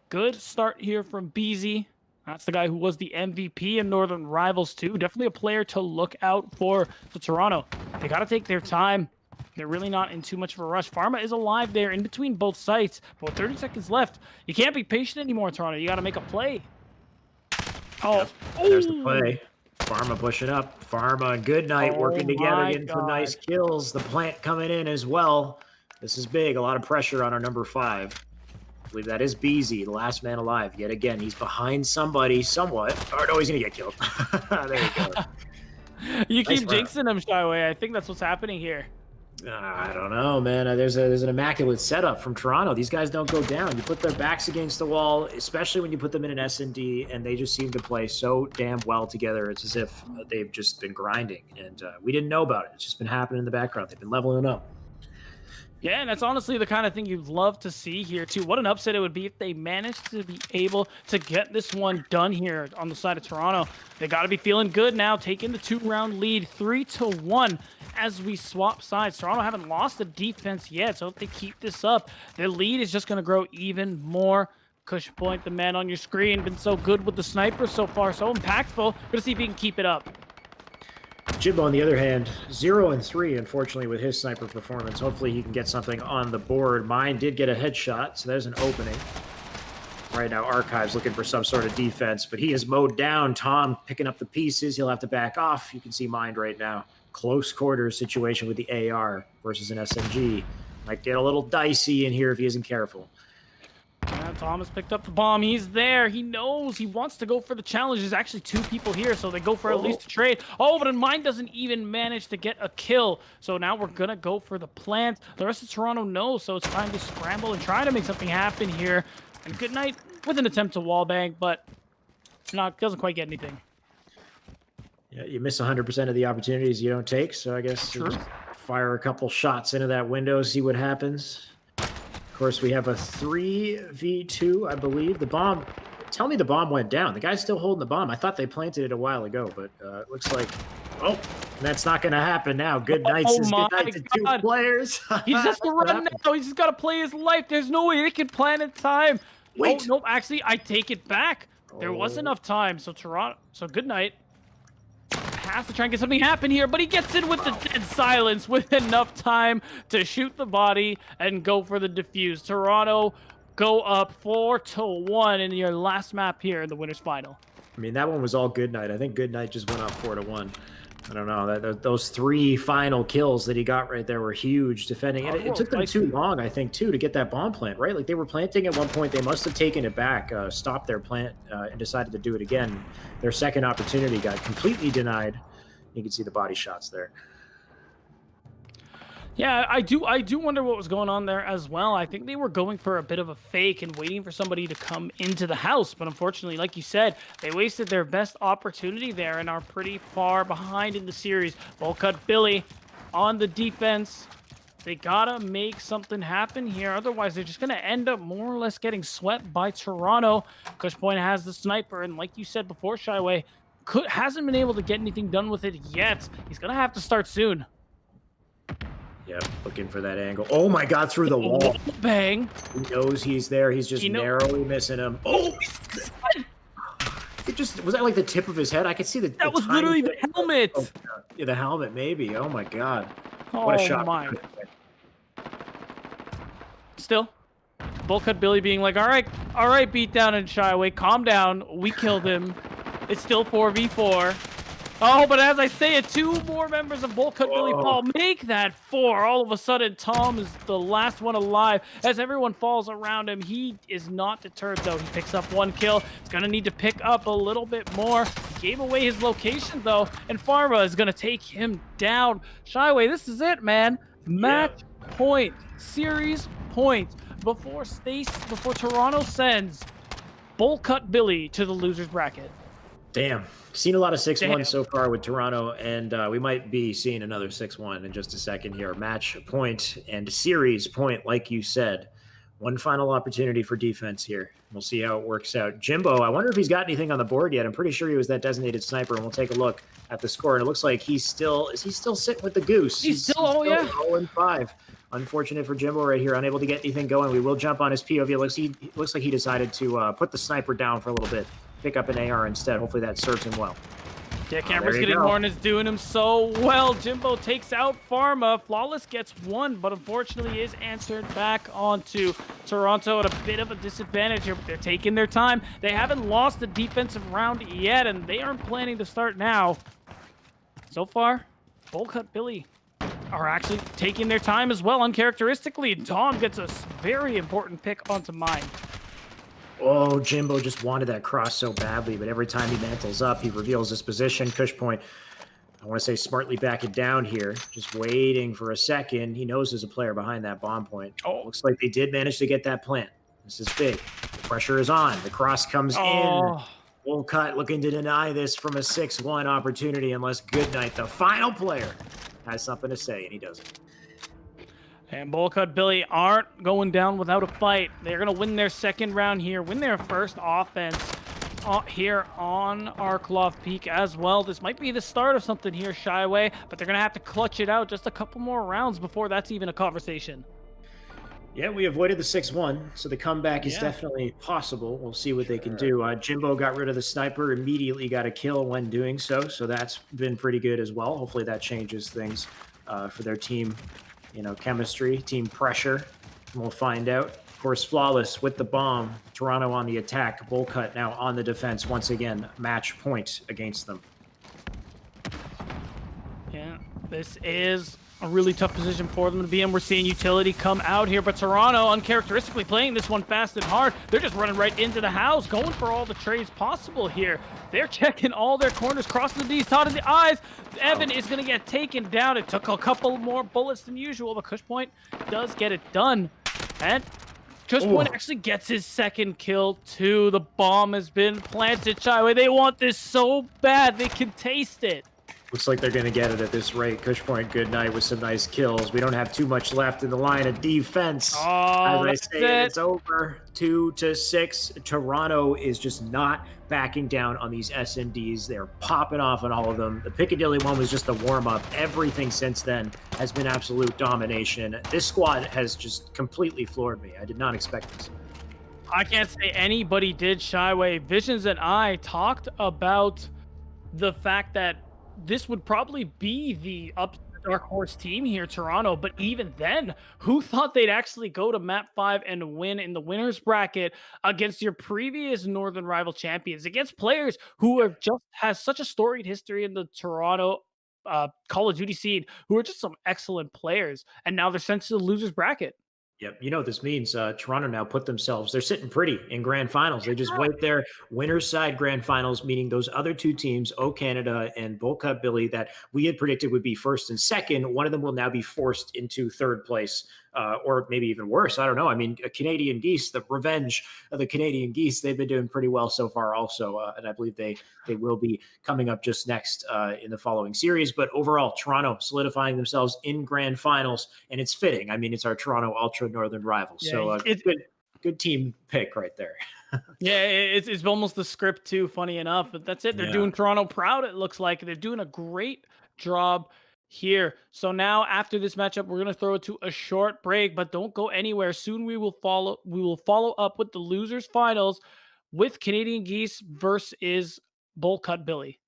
Good start here from BZ. That's the guy who was the MVP in Northern Rivals too. Definitely a player to look out for Toronto. They got to take their time. They're really not in too much of a rush. Pharma is alive there in between both sites. But with 30 seconds left, you can't be patient anymore, Toronto. You got to make a play. Oh, yep. There's the play. Pharma pushing up. Pharma and Goodnight working together, getting some nice kills. The plant coming in as well. This is big. A lot of pressure on our number 5. I believe that is Beezy, the last man alive. Yet again, he's behind somebody somewhat. Oh, no, he's going to get killed. There you go. You keep jinxing him, Shyway. I think that's what's happening here. I don't know, man. There's an immaculate setup from Toronto. These guys don't go down. You put their backs against the wall, especially when you put them in an S&D, and they just seem to play so damn well together. It's as if they've just been grinding, and we didn't know about it. It's just been happening in the background. They've been leveling up. Yeah, and that's honestly the kind of thing you'd love to see here, too. What an upset it would be if they managed to be able to get this one done here on the side of Toronto. They got to be feeling good now, taking the 2-round lead 3-1 as we swap sides. Toronto haven't lost the defense yet, so if they keep this up, their lead is just going to grow even more. Cushpoint, the man on your screen, been so good with the sniper so far, so impactful. Gonna see if he can keep it up. Jimbo, on the other hand, 0-3, unfortunately, with his sniper performance. Hopefully he can get something on the board. Mine did get a headshot, so there's an opening. Right now, Archives looking for some sort of defense, but he is mowed down. Tom picking up the pieces. He'll have to back off. You can see Mind right now. Close quarters situation with the AR versus an SMG. Might get a little dicey in here if he isn't careful. Yeah, Thomas picked up the bomb. He's there. He knows he wants to go for the challenge. There's actually 2 people here, so they go for at least a trade. Oh, but Mine doesn't even manage to get a kill. So now we're going to go for the plant. The rest of Toronto knows, so it's time to scramble and try to make something happen here. And Good Night with an attempt to wallbang, but doesn't quite get anything. Yeah, you miss 100% of the opportunities you don't take, so I guess you just fire a couple shots into that window, see what happens. Of course, we have a 3v2, I believe. The bomb, tell me the bomb went down. The guy's still holding the bomb. I thought they planted it a while ago, but it looks like, oh, that's not going to happen now. Good night says good night to 2 players. He just has to run now. He's just got to play his life. There's no way they can plan in time. Wait. Oh, nope, actually, I take it back. There was enough time, so Good Night has to try and get something happen here, but he gets in with the dead silence with enough time to shoot the body and go for the defuse. Toronto go up 4-1 in your last map here in the winners final. I mean, that one was all Good Night. I think Good Night just went up 4-1. I don't know. Those 3 final kills that he got right there were huge defending. And it took them too long, I think, too, to get that bomb plant, right? Like, they were planting at one point. They must have taken it back, stopped their plant, and decided to do it again. Their second opportunity got completely denied. You can see the body shots there. Yeah, I do wonder what was going on there as well. I think they were going for a bit of a fake and waiting for somebody to come into the house. But unfortunately, like you said, they wasted their best opportunity there and are pretty far behind in the series. Volcut Billy on the defense. They gotta make something happen here. Otherwise, they're just gonna end up more or less getting swept by Toronto. Cushpoint has the sniper, and like you said before, Shyway, hasn't been able to get anything done with it yet. He's gonna have to start soon. Yep, looking for that angle. Oh my God, through the wall. Bang. He knows he's there. He's just narrowly missing him. Oh! Was that like the tip of his head? I could see that was literally the helmet. Oh, yeah, the helmet, maybe. Oh my God. Oh, what a shot. My. Still, Volcut Billy being like, all right, beat down and shy away. Calm down. We killed him. It's still 4v4. Oh, but as I say it, 2 more members of Volcut Billy fall. Make that 4. All of a sudden, Tom is the last one alive. As everyone falls around him, he is not deterred, though. He picks up 1 kill. He's going to need to pick up a little bit more. He gave away his location, though, and Pharma is going to take him down. Shyway, this is it, man. Match point. Series point. Before Toronto sends Volcut Billy to the loser's bracket. Damn. Seen a lot of 6-1 so far with Toronto, and we might be seeing another 6-1 in just a second here. Match point and series point, like you said. One final opportunity for defense here. We'll see how it works out. Jimbo, I wonder if he's got anything on the board yet. I'm pretty sure he was that designated sniper, and we'll take a look at the score. And it looks like is he still sitting with the goose? He's still 0-5. Unfortunate for Jimbo right here, unable to get anything going. We will jump on his POV. It looks like he decided to put the sniper down for a little bit. Pick up an AR instead. Hopefully that serves him well. Yeah, Cameras getting Horn is doing him so well. Jimbo takes out Pharma. Flawless gets 1, but unfortunately is answered back onto Toronto at a bit of a disadvantage here. They're taking their time. They haven't lost the defensive round yet, and they aren't planning to start now. So far, Volcut Billy are actually taking their time as well, uncharacteristically. Tom gets a very important pick onto Mine. Oh, Jimbo just wanted that cross so badly, but every time he mantles up, he reveals his position. Cushpoint I want to say smartly back it down here, just waiting for a second. He knows there's a player behind that bomb point. Oh. Looks like they did manage to get that plant. This is big. The pressure is on. The cross comes in. Oh, Wolcott looking to deny this from a 6-1 opportunity unless Goodnight, the final player, has something to say, and he doesn't. and Bullcut Billy aren't going down without a fight. They're going to win their second round here, win their first offense here on Arklov Peak as well. This might be the start of something here, Shyway, but they're going to have to clutch it out just a couple more rounds before that's even a conversation. Yeah, we avoided the 6-1, so the comeback is definitely possible. We'll see what they can do. Jimbo got rid of the sniper, immediately got a kill when doing so that's been pretty good as well. Hopefully that changes things for their team, chemistry, team pressure. And we'll find out. Of course, Flawless with the bomb. Toronto on the attack. Bullcut now on the defense once again. Match point against them. Yeah, this is a really tough position for them to be in. We're seeing Utility come out here, but Toronto uncharacteristically playing this one fast and hard. They're just running right into the house, going for all the trades possible here. They're checking all their corners, crossing the D's, Todd in the eyes. Evan is going to get taken down. It took a couple more bullets than usual, but Kush Point does get it done. And Kush Point actually gets his second kill too. The bomb has been planted, Shyway. They want this so bad. They can taste it. Looks like they're going to get it at this rate. Kush Point, good night with some nice kills. We don't have too much left in the line of defense. Oh, As I say, it's over 2-6. Toronto is just not backing down on these SNDs. They're popping off on all of them. The Piccadilly one was just the warm-up. Everything since then has been absolute domination. This squad has just completely floored me. I did not expect this. I can't say anybody did, Shyway. Visions and I talked about the fact that this would probably be the dark horse team here, Toronto. But even then, who thought they'd actually go to map 5 and win in the winners bracket against your previous Northern rival champions, against players who have just has such a storied history in the Toronto Call of Duty scene, who are just some excellent players, and now they're sent to the losers bracket. Yep. You know what this means? Toronto now put themselves, they're sitting pretty in grand finals. They just wiped their winner's side grand finals, meaning those other two teams, O Canada and Bullcut Billy, that we had predicted would be first and second. One of them will now be forced into third place, or maybe even worse. I don't know. I mean, Canadian Geese, the revenge of the Canadian Geese, they've been doing pretty well so far also. And I believe they will be coming up just next in the following series. But overall, Toronto solidifying themselves in grand finals, and it's fitting. I mean, it's our Toronto Ultra Northern rivals. Yeah, So good team pick right there. Yeah, it's almost the script too, funny enough. But that's it. They're doing Toronto proud, it looks like. They're doing a great job here. So now after this matchup, we're gonna throw it to a short break, but don't go anywhere. Soon we will follow up with the losers finals with Canadian Geese versus Bullcut Billy.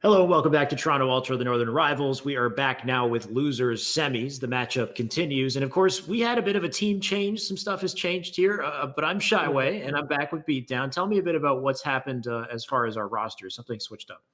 Hello and welcome back to Toronto Ultra, the Northern Rivals. We are back now with losers semis. The matchup continues. And of course, we had a bit of a team change. Some stuff has changed here, but I'm Shyway and I'm back with Beatdown. Tell me a bit about what's happened as far as our roster. Something switched up.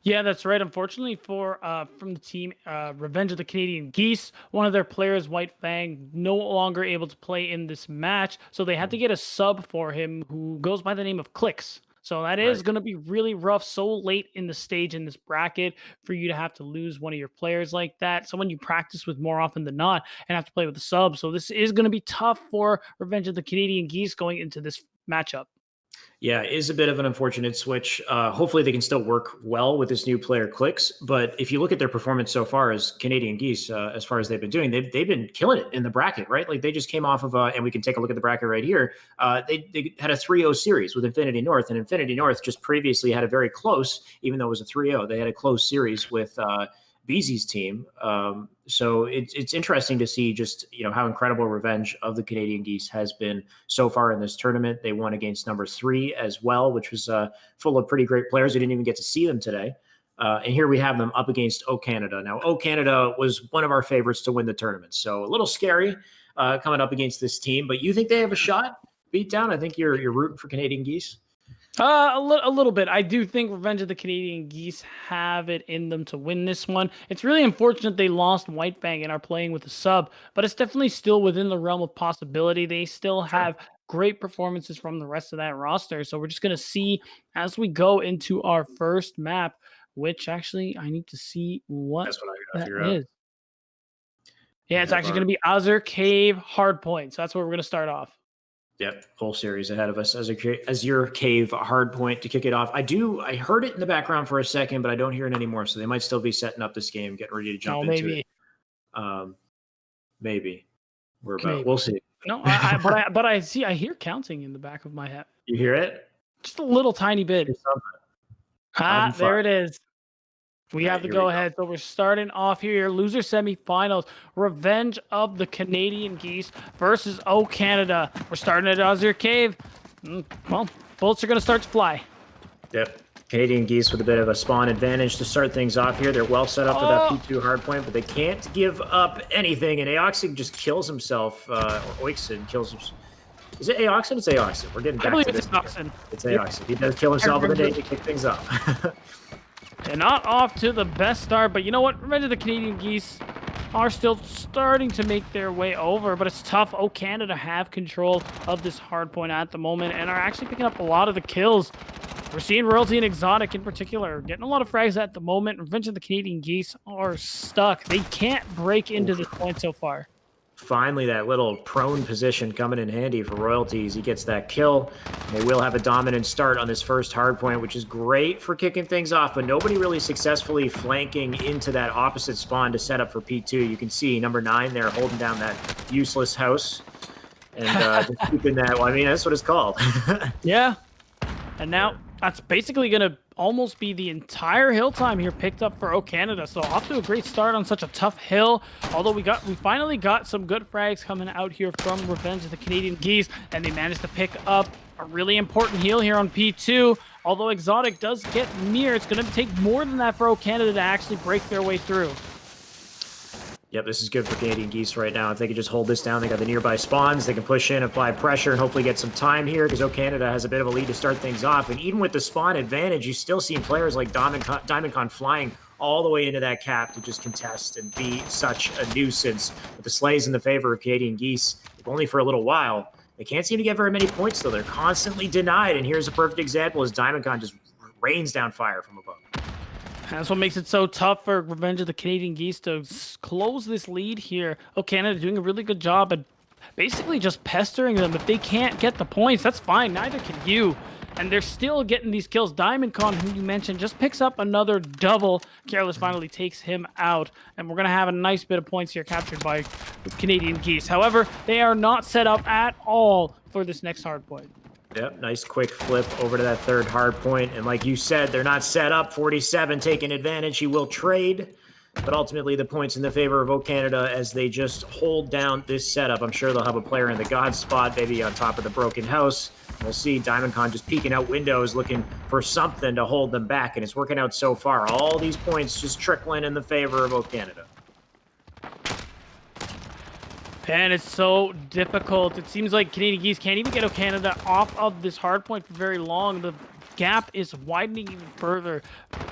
Yeah, that's right. Unfortunately for from the team, Revenge of the Canadian Geese, one of their players, White Fang, no longer able to play in this match, so they had to get a sub for him who goes by the name of Clicks. So that is Right. going to be really rough so late in the stage in this bracket for you to have to lose one of your players like that, someone you practice with more often than not, and have to play with a sub. So this is going to be tough for Revenge of the Canadian Geese going into this matchup. Yeah, it is a bit of an unfortunate switch. Hopefully, they can still work well with this new player Clicks. But if you look at their performance so far as Canadian Geese, as far as they've been doing, they've been killing it in the bracket, right? Like they just came off of, and we can take a look at the bracket right here. They had a 3-0 series with Infinity North, and Infinity North just previously had a very close, even though it was a 3-0, they had a close series with Beezy's team. So it's interesting to see just how incredible Revenge of the Canadian Geese has been so far in this tournament. They won against number 3 as well, which was full of pretty great players. We didn't even get to see them today. And here we have them up against O Canada. Now, O Canada was one of our favorites to win the tournament, so a little scary coming up against this team. But you think they have a shot? Beat down? I think you're rooting for Canadian Geese. A little bit. I do think Revenge of the Canadian Geese have it in them to win this one. It's really unfortunate they lost White Fang and are playing with a sub, but it's definitely still within the realm of possibility. They still have great performances from the rest of that roster. So we're just going to see as we go into our first map, which actually I need to see what That's what I gotta that figure out. is. Yeah, it's actually going to be Azure Cave Hardpoint. So that's where we're going to start off. Yep, whole series ahead of us as your cave hard point to kick it off. I heard it in the background for a second, but I don't hear it anymore. So they might still be setting up this game, getting ready to jump into Maybe. it. Maybe Maybe. we'll see. No, but I hear counting in the back of my head. You hear it? Just a little tiny bit. It's something. There it is. We All have right, the here we go go. ahead. So we're starting off here. Loser semifinals. Revenge of the Canadian Geese versus O Canada. We're starting at Azure Cave. Well, bullets are going to start to fly. Yep. Canadian Geese with a bit of a spawn advantage to start things off here. They're well set up for that P2 hard point, but they can't give up anything. And Aoxin just kills himself. Or Oixen kills himself. Is it Aoxin? It's Aoxin. We're getting I back believe to it's this. Aoxin. It's Aoxin. He does kill himself in the day to kick things off. They're not off to the best start, but you know what? Revenge of the Canadian Geese are still starting to make their way over, but it's tough. O Canada have control of this hard point at the moment and are actually picking up a lot of the kills. We're seeing Royalty and Exotic in particular getting a lot of frags at the moment. Revenge of the Canadian Geese are stuck. They can't break into this point so far. Finally, that little prone position coming in handy for Royalties. He gets that kill. They will have a dominant start on this first hard point, which is great for kicking things off, but nobody really successfully flanking into that opposite spawn to set up for P2. You can see number 9 there holding down that useless house and just keeping that. Well, I mean, that's what it's called. Yeah. And now that's basically going to almost be the entire hill time here picked up for O Canada. So off to a great start on such a tough hill. Although we finally got some good frags coming out here from Revenge of the Canadian Geese, and they managed to pick up a really important heal here on P2. Although Exotic does get near, it's going to take more than that for O Canada to actually break their way through. Yep, this is good for Canadian Geese right now. If they can just hold this down, they got the nearby spawns. They can push in, apply pressure, and hopefully get some time here because O Canada has a bit of a lead to start things off. And even with the spawn advantage, you still see players like Diamondcon flying all the way into that cap to just contest and be such a nuisance. But the sleigh's in the favor of Canadian Geese, if only for a little while. They can't seem to get very many points, though. They're constantly denied. And here's a perfect example as Diamondcon just rains down fire from above. That's what makes it so tough for Revenge of the Canadian Geese to close this lead here. O Canada doing a really good job at basically just pestering them. If they can't get the points, that's fine. Neither can you. And they're still getting these kills. Diamondcon, who you mentioned, just picks up another double. Careless finally takes him out. And we're going to have a nice bit of points here captured by Canadian Geese. However, they are not set up at all for this next hard point. Yep, nice quick flip over to that third hard point. And like you said, they're not set up. 47 taking advantage. He will trade. But ultimately, the points in the favor of O Canada as they just hold down this setup. I'm sure they'll have a player in the God spot, maybe on top of the broken house. We'll see Diamondcon just peeking out windows, looking for something to hold them back, and it's working out so far. All these points just trickling in the favor of O Canada. And it's so difficult. It seems like Canadian Geese can't even get O Canada off of this hard point for very long. The gap is widening even further.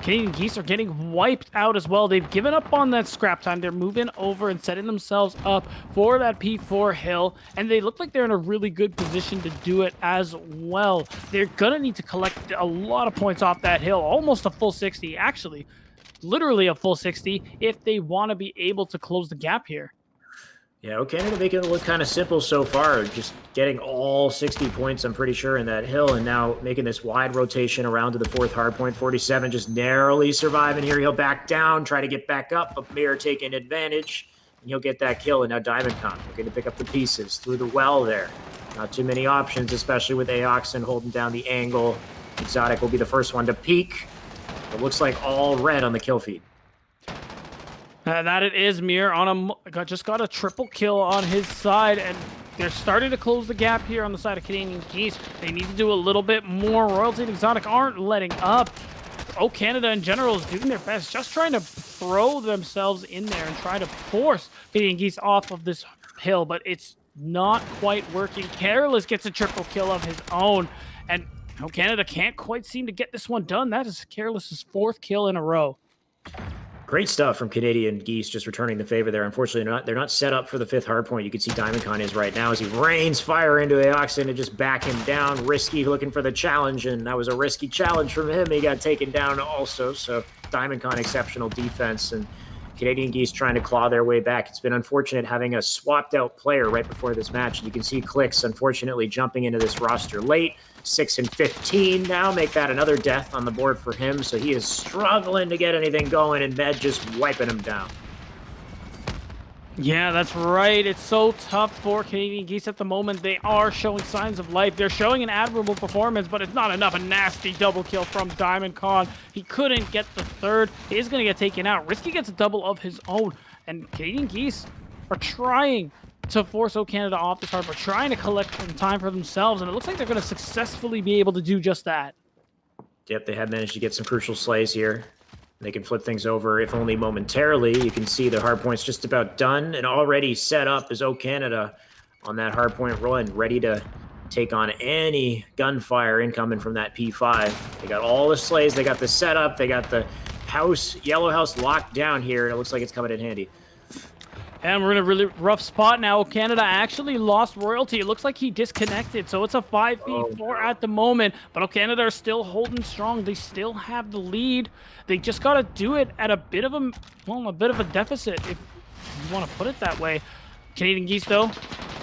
Canadian Geese are getting wiped out as well. They've given up on that scrap time. They're moving over and setting themselves up for that P4 hill, and they look like they're in a really good position to do it as well. They're gonna need to collect a lot of points off that hill, almost a full 60, actually, literally a full 60, if they want to be able to close the gap here. Yeah, O Canada making it look kind of simple so far, just getting all 60 points, I'm pretty sure, in that hill, and now making this wide rotation around to the fourth hard point. 47 just narrowly surviving here. He'll back down, try to get back up, but Mir taking advantage, and he'll get that kill. And now Diamondcon looking to pick up the pieces through the well there. Not too many options, especially with Aoxen holding down the angle. Exotic will be the first one to peek. It looks like all red on the kill feed. That it is. Mir on just got a triple kill on his side, and they're starting to close the gap here on the side of Canadian Geese. They need to do a little bit more. Royalty and Exotic aren't letting up. O Canada in general is doing their best, just trying to throw themselves in there and try to force Canadian Geese off of this hill, but it's not quite working. Careless gets a triple kill of his own, and O Canada can't quite seem to get this one done. That is Careless's fourth kill in a row. Great stuff from Canadian Geese, just returning the favor there. Unfortunately, they're not set up for the fifth hard point. You can see Diamondcon is right now as he rains fire into Aoxen to just back him down. Risky looking for the challenge, and that was a risky challenge from him. He got taken down also, so Diamondcon exceptional defense, and Canadian Geese trying to claw their way back. It's been unfortunate having a swapped out player right before this match. You can see Clicks unfortunately jumping into this roster late. 6 and 15 now, make that another death on the board for him. So he is struggling to get anything going, and Med just wiping him down. Yeah, that's right. It's so tough for Canadian Geese at the moment. They are showing signs of life. They're showing an admirable performance, but it's not enough. A nasty double kill from Diamondcon. He couldn't get the third. He is going to get taken out. Risky gets a double of his own, and Canadian Geese are trying to force O Canada off this hard, but trying to collect some time for themselves, and it looks like they're going to successfully be able to do just that. Yep, they have managed to get some crucial slays here. They can flip things over, if only momentarily. You can see the hardpoint's just about done and already set up as O Canada on that hardpoint run, ready to take on any gunfire incoming from that P5. They got all the slays, they got the setup, they got the house, yellow house locked down here, and it looks like it's coming in handy. And we're in a really rough spot now. Canada actually lost Royalty. It looks like he disconnected, so it's a 5v4 at the moment. But Canada are still holding strong. They still have the lead. They just got to do it at a bit of a deficit, if you want to put it that way. Canadian Geese, though,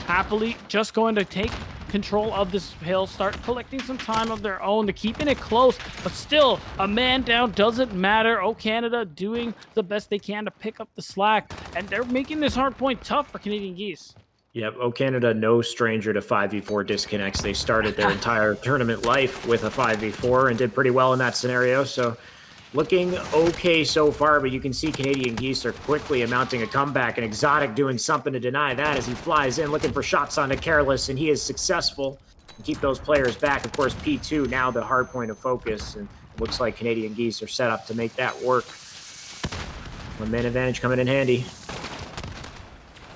happily just going to take control of this hill, start collecting some time of their own. They're keeping it close, but still, a man down doesn't matter. O Canada doing the best they can to pick up the slack, and they're making this hard point tough for Canadian Geese. Yep, O Canada, no stranger to 5v4 disconnects. They started their entire tournament life with a 5v4 and did pretty well in that scenario, so looking okay so far, but you can see Canadian Geese are quickly mounting a comeback, and Exotic doing something to deny that as he flies in, looking for shots onto Careless, and he is successful to keep those players back. Of course, P2 now the hard point of focus, and it looks like Canadian Geese are set up to make that work. One man advantage coming in handy.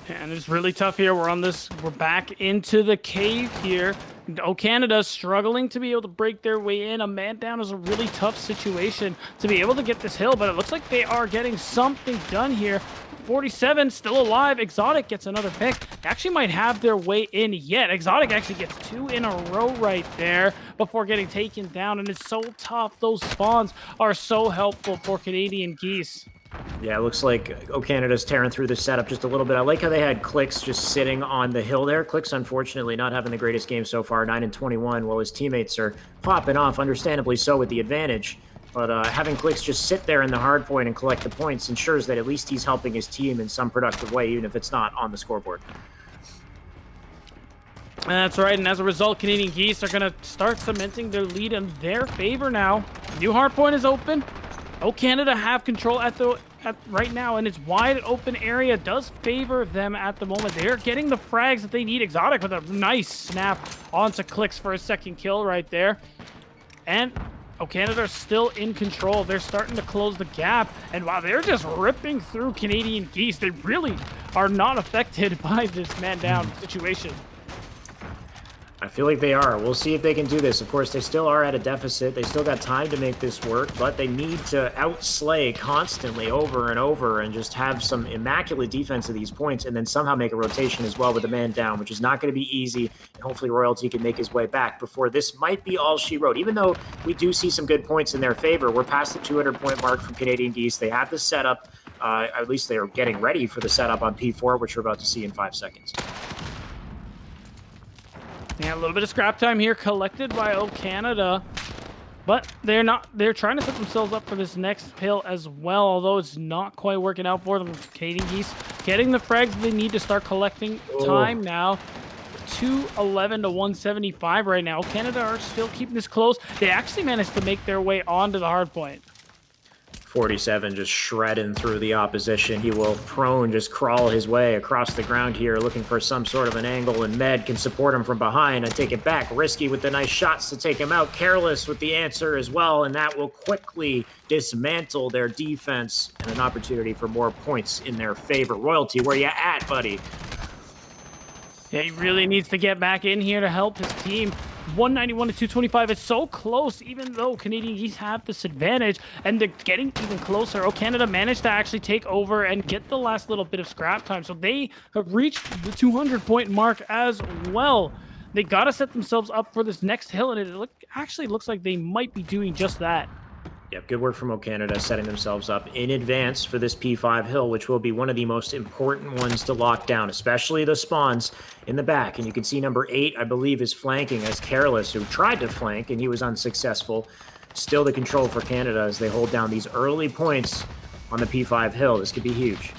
And it's really tough here. We're back into the cave here. O Canada struggling to be able to break their way in. A man down is a really tough situation to be able to get this hill, but it looks like they are getting something done here. 47 still alive. Exotic gets another pick. They actually might have their way in yet. Exotic actually gets 2 in a row right there before getting taken down, and it's so tough. Those spawns are so helpful for Canadian Geese. Yeah, it looks like O Canada's tearing through the setup just a little bit. I like how they had Clicks just sitting on the hill there. Clicks, unfortunately, not having the greatest game so far, 9 and 21, while his teammates are popping off, understandably so, with the advantage. But having Clicks just sit there in the hard point and collect the points ensures that at least he's helping his team in some productive way, even if it's not on the scoreboard. That's right, and as a result, Canadian Geese are going to start cementing their lead in their favor now. New hard point is open. O Canada have control at the right now, and it's wide open area does favor them at the moment. They're getting the frags that they need. Exotic with a nice snap onto Clicks for a second kill right there. And Canada's still in control. They're starting to close the gap. And wow, they're just ripping through Canadian Geese. They really are not affected by this man down situation. I feel like they are. We'll see if they can do this. Of course, they still are at a deficit. They still got time to make this work, but they need to outslay constantly over and over and just have some immaculate defense of these points and then somehow make a rotation as well with a man down, which is not going to be easy. And hopefully Royalty can make his way back before this might be all she wrote. Even though we do see some good points in their favor, we're past the 200-point mark from Canadian Geese. They have the setup. At least they're getting ready for the setup on P4, which we're about to see in 5 seconds. Yeah, a little bit of scrap time here collected by Canada, but they're trying to set themselves up for this next pill as well, although it's not quite working out for them. Canadian Geese getting the frags they need to start collecting time now. 211 to 175 right now. Canada are still keeping this close. They actually managed to make their way onto the hard point. 47 just shredding through the opposition. He will prone, just crawl his way across the ground here, looking for some sort of an angle, and Med can support him from behind and take it back. Risky with the nice shots to take him out. Careless with the answer as well, and that will quickly dismantle their defense and an opportunity for more points in their favor. Royalty, where you at, buddy? Yeah, he really needs to get back in here to help his team. 191 to 225. It's so close, even though Canadian Geese have this advantage, and they're getting even closer. Canada managed to actually take over and get the last little bit of scrap time, so they have reached the 200-point mark as well. They got to set themselves up for this next hill, and it actually looks like they might be doing just that. Yep, good work from Canada, setting themselves up in advance for this P5 hill, which will be one of the most important ones to lock down, especially the spawns in the back. And you can see number 8, I believe, is flanking as Careless, who tried to flank, and he was unsuccessful. Still the control for Canada as they hold down these early points on the P5 hill. This could be huge.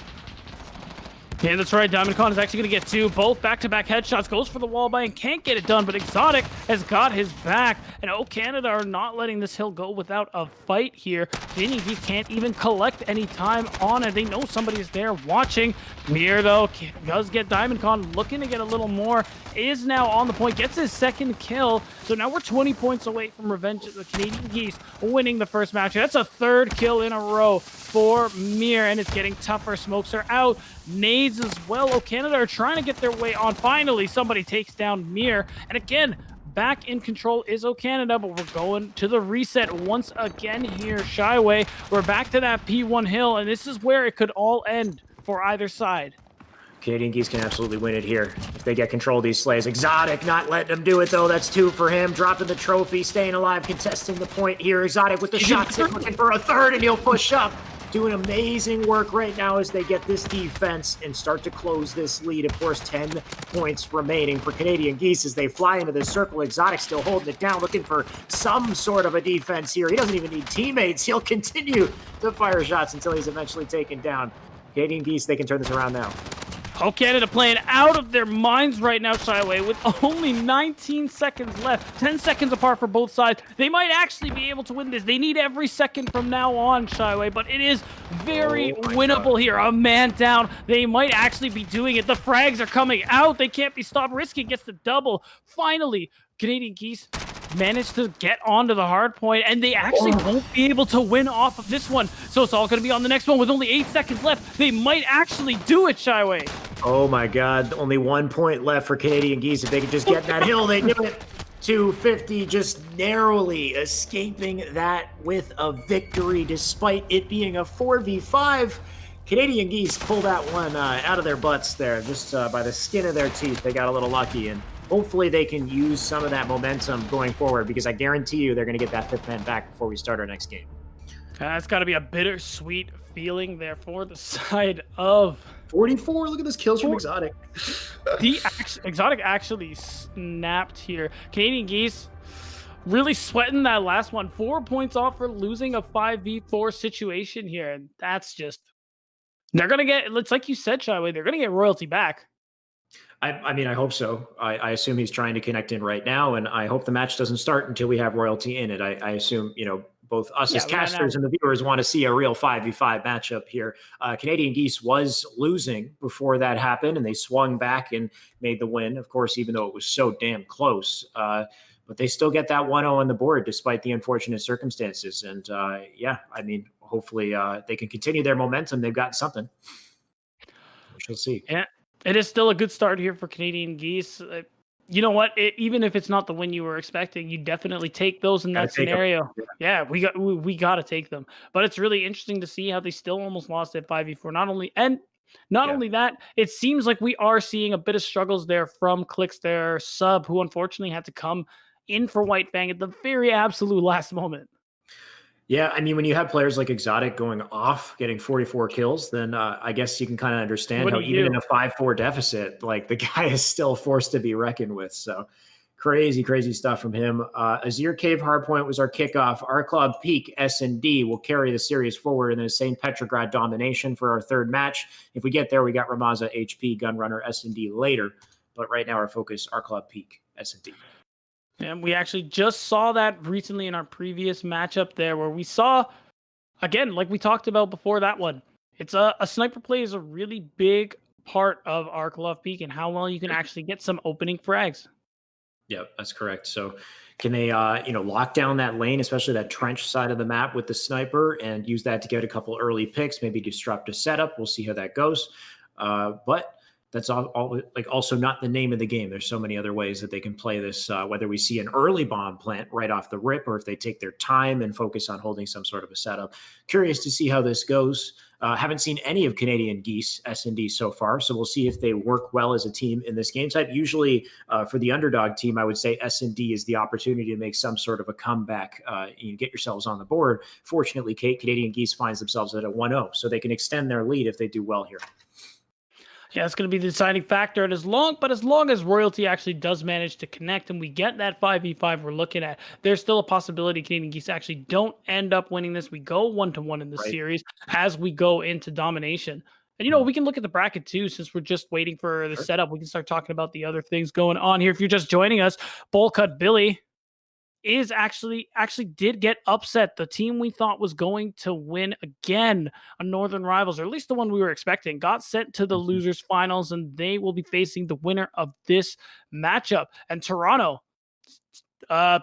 Yeah, that's right. Diamondcon is actually going to get 2. Both back-to-back headshots. Goes for the wall buy and can't get it done, but Exotic has got his back. And Canada are not letting this hill go without a fight here. Canadian Geese can't even collect any time on it. They know somebody is there watching. Mir, though, does get Diamondcon looking to get a little more. Is now on the point. Gets his second kill. So now we're 20 points away from revenge of the Canadian Geese winning the first match. That's a 3rd kill in a row for Mir, and it's getting tougher. Smokes are out. Nades as well. Canada are trying to get their way on. Finally, somebody takes down Mir. And again, back in control is Canada, but we're going to the reset once again here. Shyway, we're back to that P1 hill, and this is where it could all end for either side. Canadian Geese can absolutely win it here if they get control of these slays. Exotic not letting them do it, though. That's 2 for him. Dropping the trophy, staying alive, contesting the point here. Exotic with the shots, looking for a 3rd, and he'll push up. Doing amazing work right now as they get this defense and start to close this lead. Of course, 10 points remaining for Canadian Geese as they fly into the circle. Exotic still holding it down, looking for some sort of a defense here. He doesn't even need teammates. He'll continue to fire shots until he's eventually taken down. Canadian Geese, they can turn this around now. Canada playing out of their minds right now, Shyway, with only 19 seconds left. 10 seconds apart for both sides. They might actually be able to win this. They need every second from now on, Shyway, but it is very winnable here. A man down. They might actually be doing it. The frags are coming out. They can't be stopped. Risky gets the double. Finally, Canadian Geese managed to get onto the hard point, and they actually won't be able to win off of this one. So it's all going to be on the next one with only 8 seconds left. They might actually do it, Shyway. Oh my God, only 1 point left for Canadian Geese. If they could just get that hill, they do it. 250, just narrowly escaping that with a victory, despite it being a 4v5. Canadian Geese pulled that one out of their butts there, just by the skin of their teeth. They got a little lucky, and hopefully they can use some of that momentum going forward, because I guarantee you they're going to get that 5th man back before we start our next game. That's got to be a bittersweet feeling there for the side of 44. Look at this kills from Exotic. Exotic actually snapped here. Canadian Geese really sweating that last one. 4 points off for losing a 5v4 situation here. And that's just, they're going to get, it's like you said, Shyway, they're going to get Royalty back. I mean, I hope so. I assume he's trying to connect in right now, and I hope the match doesn't start until we have Royalty in it. I assume, both us Yeah, as we got casters now. and the viewers want to see a real 5v5 matchup here. Canadian Geese was losing before that happened, and they swung back and made the win, of course, even though it was so damn close. But they still get that 1-0 on the board despite the unfortunate circumstances. And yeah, I mean, hopefully they can continue their momentum. They've got something. We shall see. Yeah, it is still a good start here for Canadian Geese. You know what? Even if it's not the win you were expecting, you definitely take those in that Gotta take 'em. scenario. Yeah. Yeah, we got to take them. But it's really interesting to see how they still almost lost at 5v4. Not Yeah. only that, it seems like we are seeing a bit of struggles there from Clicks, their sub, who unfortunately had to come in for White Fang at the very absolute last moment. Yeah, I mean, when you have players like Exotic going off, getting 44 kills, then I guess you can kind of understand What how do you even do? in a 5-4 deficit, like the guy is still forced to be reckoned with. So crazy, crazy stuff from him. Azir Cave Hardpoint was our kickoff. Our club Peak S&D will carry the series forward in the St. Petrograd domination for our third match. If we get there, we got Ramaza HP, Gunrunner S&D later. But right now, our focus, our club Peak S&D. And we actually just saw that recently in our previous matchup there, where we saw, again, like we talked about before that one, it's a sniper play is a really big part of Arc Love Peak and how well you can actually get some opening frags. Yep, that's correct. So can they, lock down that lane, especially that trench side of the map with the sniper and use that to get a couple early picks, maybe disrupt a setup. We'll see how that goes. But that's all like also not the name of the game. There's so many other ways that they can play this, whether we see an early bomb plant right off the rip, or if they take their time and focus on holding some sort of a setup. Curious to see how this goes. Haven't seen any of Canadian Geese S&D so far, so we'll see if they work well as a team in this game type. Usually for the underdog team, I would say S&D is the opportunity to make some sort of a comeback, get yourselves on the board. Fortunately, Canadian Geese finds themselves at a 1-0, so they can extend their lead if they do well here. Yeah, it's going to be the deciding factor. And as long as Royalty actually does manage to connect and we get that 5v5 we're looking at, there's still a possibility Canadian Geese actually don't end up winning this. We go 1-1 in the series as we go into domination. And, we can look at the bracket too, since we're just waiting for the setup. We can start talking about the other things going on here. If you're just joining us, Bowl Cut Billy is actually did get upset. The team we thought was going to win again on Northern Rivals, or at least the one we were expecting, got sent to the losers finals, and they will be facing the winner of this matchup. And Toronto, a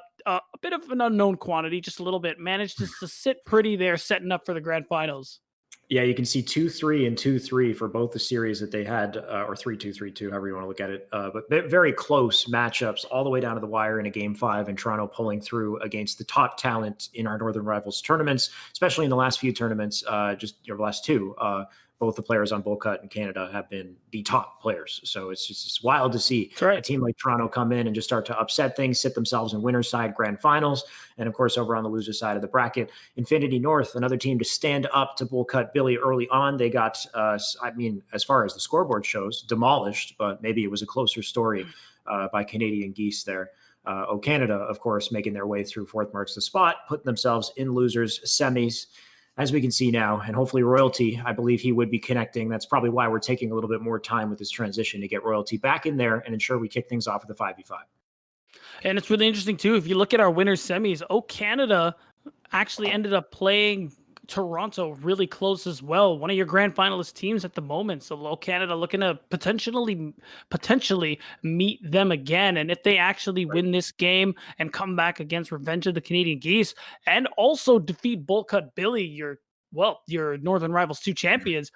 bit of an unknown quantity, just a little bit, managed to sit pretty there, setting up for the grand finals. Yeah, you can see 2-3 and 2-3 for both the series that they had, or 3-2, 3-2, however you want to look at it. But very close matchups all the way down to the wire in a game 5, and Toronto pulling through against the top talent in our Northern Rivals tournaments, especially in the last few tournaments, the last two. Both the players on Bowl Cut in Canada have been the top players. So it's wild to see a team like Toronto come in and just start to upset things, sit themselves in winner's side grand finals. And of course, over on the loser side of the bracket, Infinity North, another team to stand up to Bowl Cut Billy early on. They got, as far as the scoreboard shows, demolished, but maybe it was a closer story by Canadian Geese there. Canada, of course, making their way through fourth marks the spot, putting themselves in losers semis, as we can see now. And hopefully Royalty, I believe he would be connecting. That's probably why we're taking a little bit more time with this transition to get Royalty back in there and ensure we kick things off with the 5v5. And it's really interesting too. If you look at our winners semis, Canada actually ended up playing Toronto really close as well. One of your grand finalist teams at the moment. So Canada looking to potentially meet them again. And if they actually win this game and come back against Revenge of the Canadian Geese and also defeat Bowl Cut Billy, your Northern Rivals 2 champions,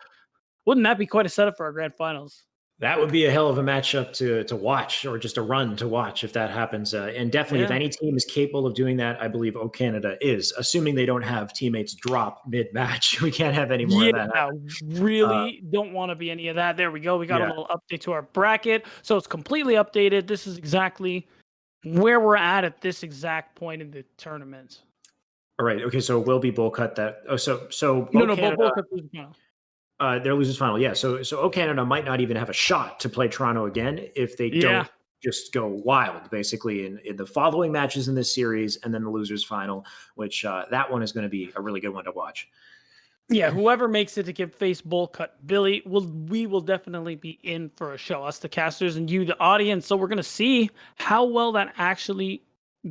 wouldn't that be quite a setup for our grand finals? That would be a hell of a matchup to watch, or just a run to watch if that happens. And definitely, if any team is capable of doing that, I believe Canada is, assuming they don't have teammates drop mid-match. We can't have any more of that happen. Really don't want to be any of that. There we go. We got a little update to our bracket. So it's completely updated. This is exactly where we're at this exact point in the tournament. All right. Okay. So it will be Bowl Cut that. Oh, so Canada, Bowl Cut losers final. Their losers final. Yeah. So Canada might not even have a shot to play Toronto again if they don't just go wild, basically, in the following matches in this series, and then the losers final, which that one is going to be a really good one to watch. Yeah, whoever makes it to face Bowl Cut Billy, we will definitely be in for a show, us the casters and you the audience. So we're going to see how well that actually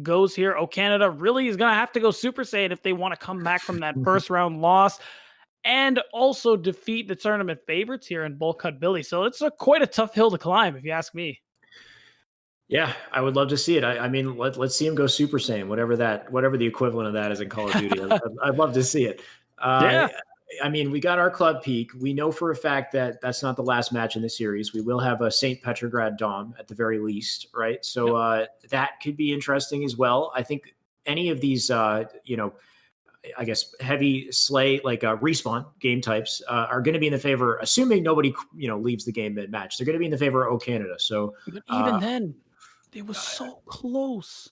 goes here. Oh, Canada really is going to have to go Super Saiyan if they want to come back from that first round loss and also defeat the tournament favorites here in Bowl Cut Billy. So it's quite a tough hill to climb, if you ask me. Yeah, I would love to see it. I mean, let's see him go Super Saiyan, whatever the equivalent of that is in Call of Duty. I'd love to see it. Yeah. I mean, we got our club peak. We know for a fact that that's not the last match in the series. We will have a St. Petrograd Dom at the very least, right? So that could be interesting as well. I think any of these, I guess heavy slay like respawn game types are going to be in the favor, assuming nobody leaves the game mid match. They're going to be in the favor of O Canada. So But even then, it was so close.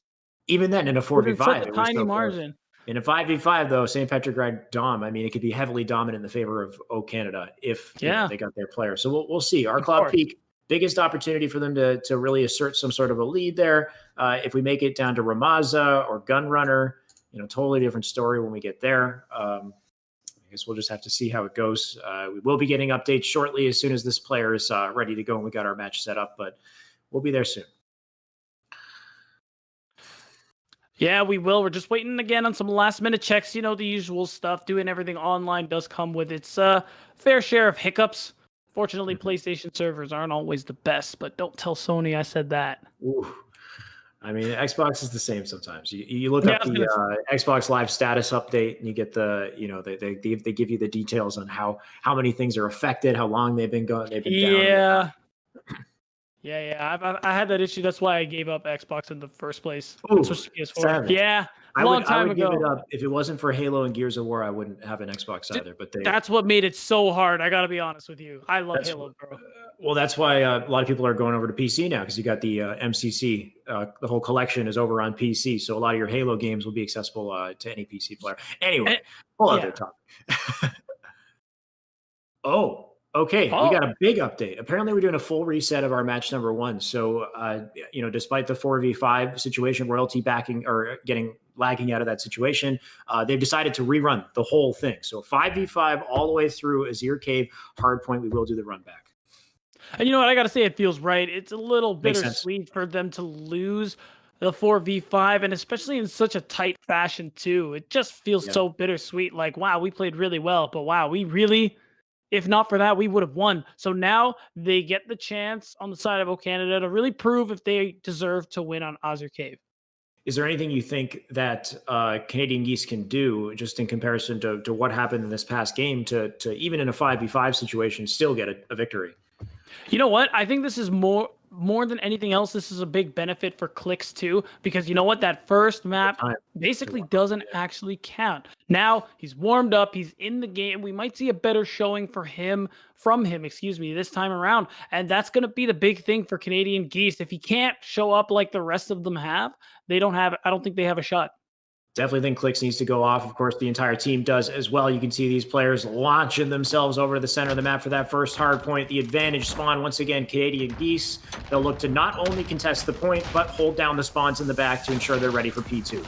even then, in a Within 4v5, such a it was tiny so close. margin. In a 5v5, though, St. Petrograd Dom, I mean, it could be heavily dominant in the favor of O Canada if they got their player. So we'll see. Our club peak, biggest opportunity for them to really assert some sort of a lead there. If we make it down to Ramaza or Gunrunner, totally different story when we get there. I guess we'll just have to see how it goes. We will be getting updates shortly as soon as this player is ready to go and we got our match set up, but we'll be there soon. Yeah, we will. We're just waiting again on some last minute checks. The usual stuff. Doing everything online does come with its fair share of hiccups. Fortunately, PlayStation servers aren't always the best, but don't tell Sony I said that. Ooh. I mean, Xbox is the same sometimes. You look up the Xbox Live status update, and you get the they give you the details on how many things are affected, how long they've been down. Yeah. I had that issue. That's why I gave up Xbox in the first place. Ooh, switched to PS4. savage. Yeah, I long would time ago. give it up if it wasn't for Halo and Gears of War. I wouldn't have an Xbox either. But that's what made it so hard. I gotta be honest with you. I love Halo, bro. Well, that's why a lot of people are going over to PC now because you got the MCC. The whole collection is over on PC, so a lot of your Halo games will be accessible to any PC player. Anyway, whole other topic. Okay, we got a big update. Apparently, we're doing a full reset of our match number 1. So, despite the 4v5 situation, Royalty backing or lagging out of that situation, they've decided to rerun the whole thing. So 5v5 all the way through Azir Cave Hardpoint. We will do the run back. And you know what? I got to say, it feels right. It's a little bittersweet for them to lose the 4v5, and especially in such a tight fashion, too. It just feels so bittersweet. Like, wow, we played really well, but wow, we really, if not for that, we would have won. So now they get the chance on the side of O Canada to really prove if they deserve to win on Azir Cave. Is there anything you think that Canadian Geese can do just in comparison to what happened in this past game to even in a 5v5 situation still get a victory? You know what? I think this is more than anything else, this is a big benefit for Clix too, because you know what? That first map basically doesn't actually count. Now he's warmed up, he's in the game. We might see a better showing from him, this time around. And that's going to be the big thing for Canadian Geese. If he can't show up like the rest of them have, I don't think they have a shot. Definitely think Clix needs to go off. Of course, the entire team does as well. You can see these players launching themselves over to the center of the map for that first hard point. The advantage spawn, once again, Canadian Geese. They'll look to not only contest the point, but hold down the spawns in the back to ensure they're ready for P2.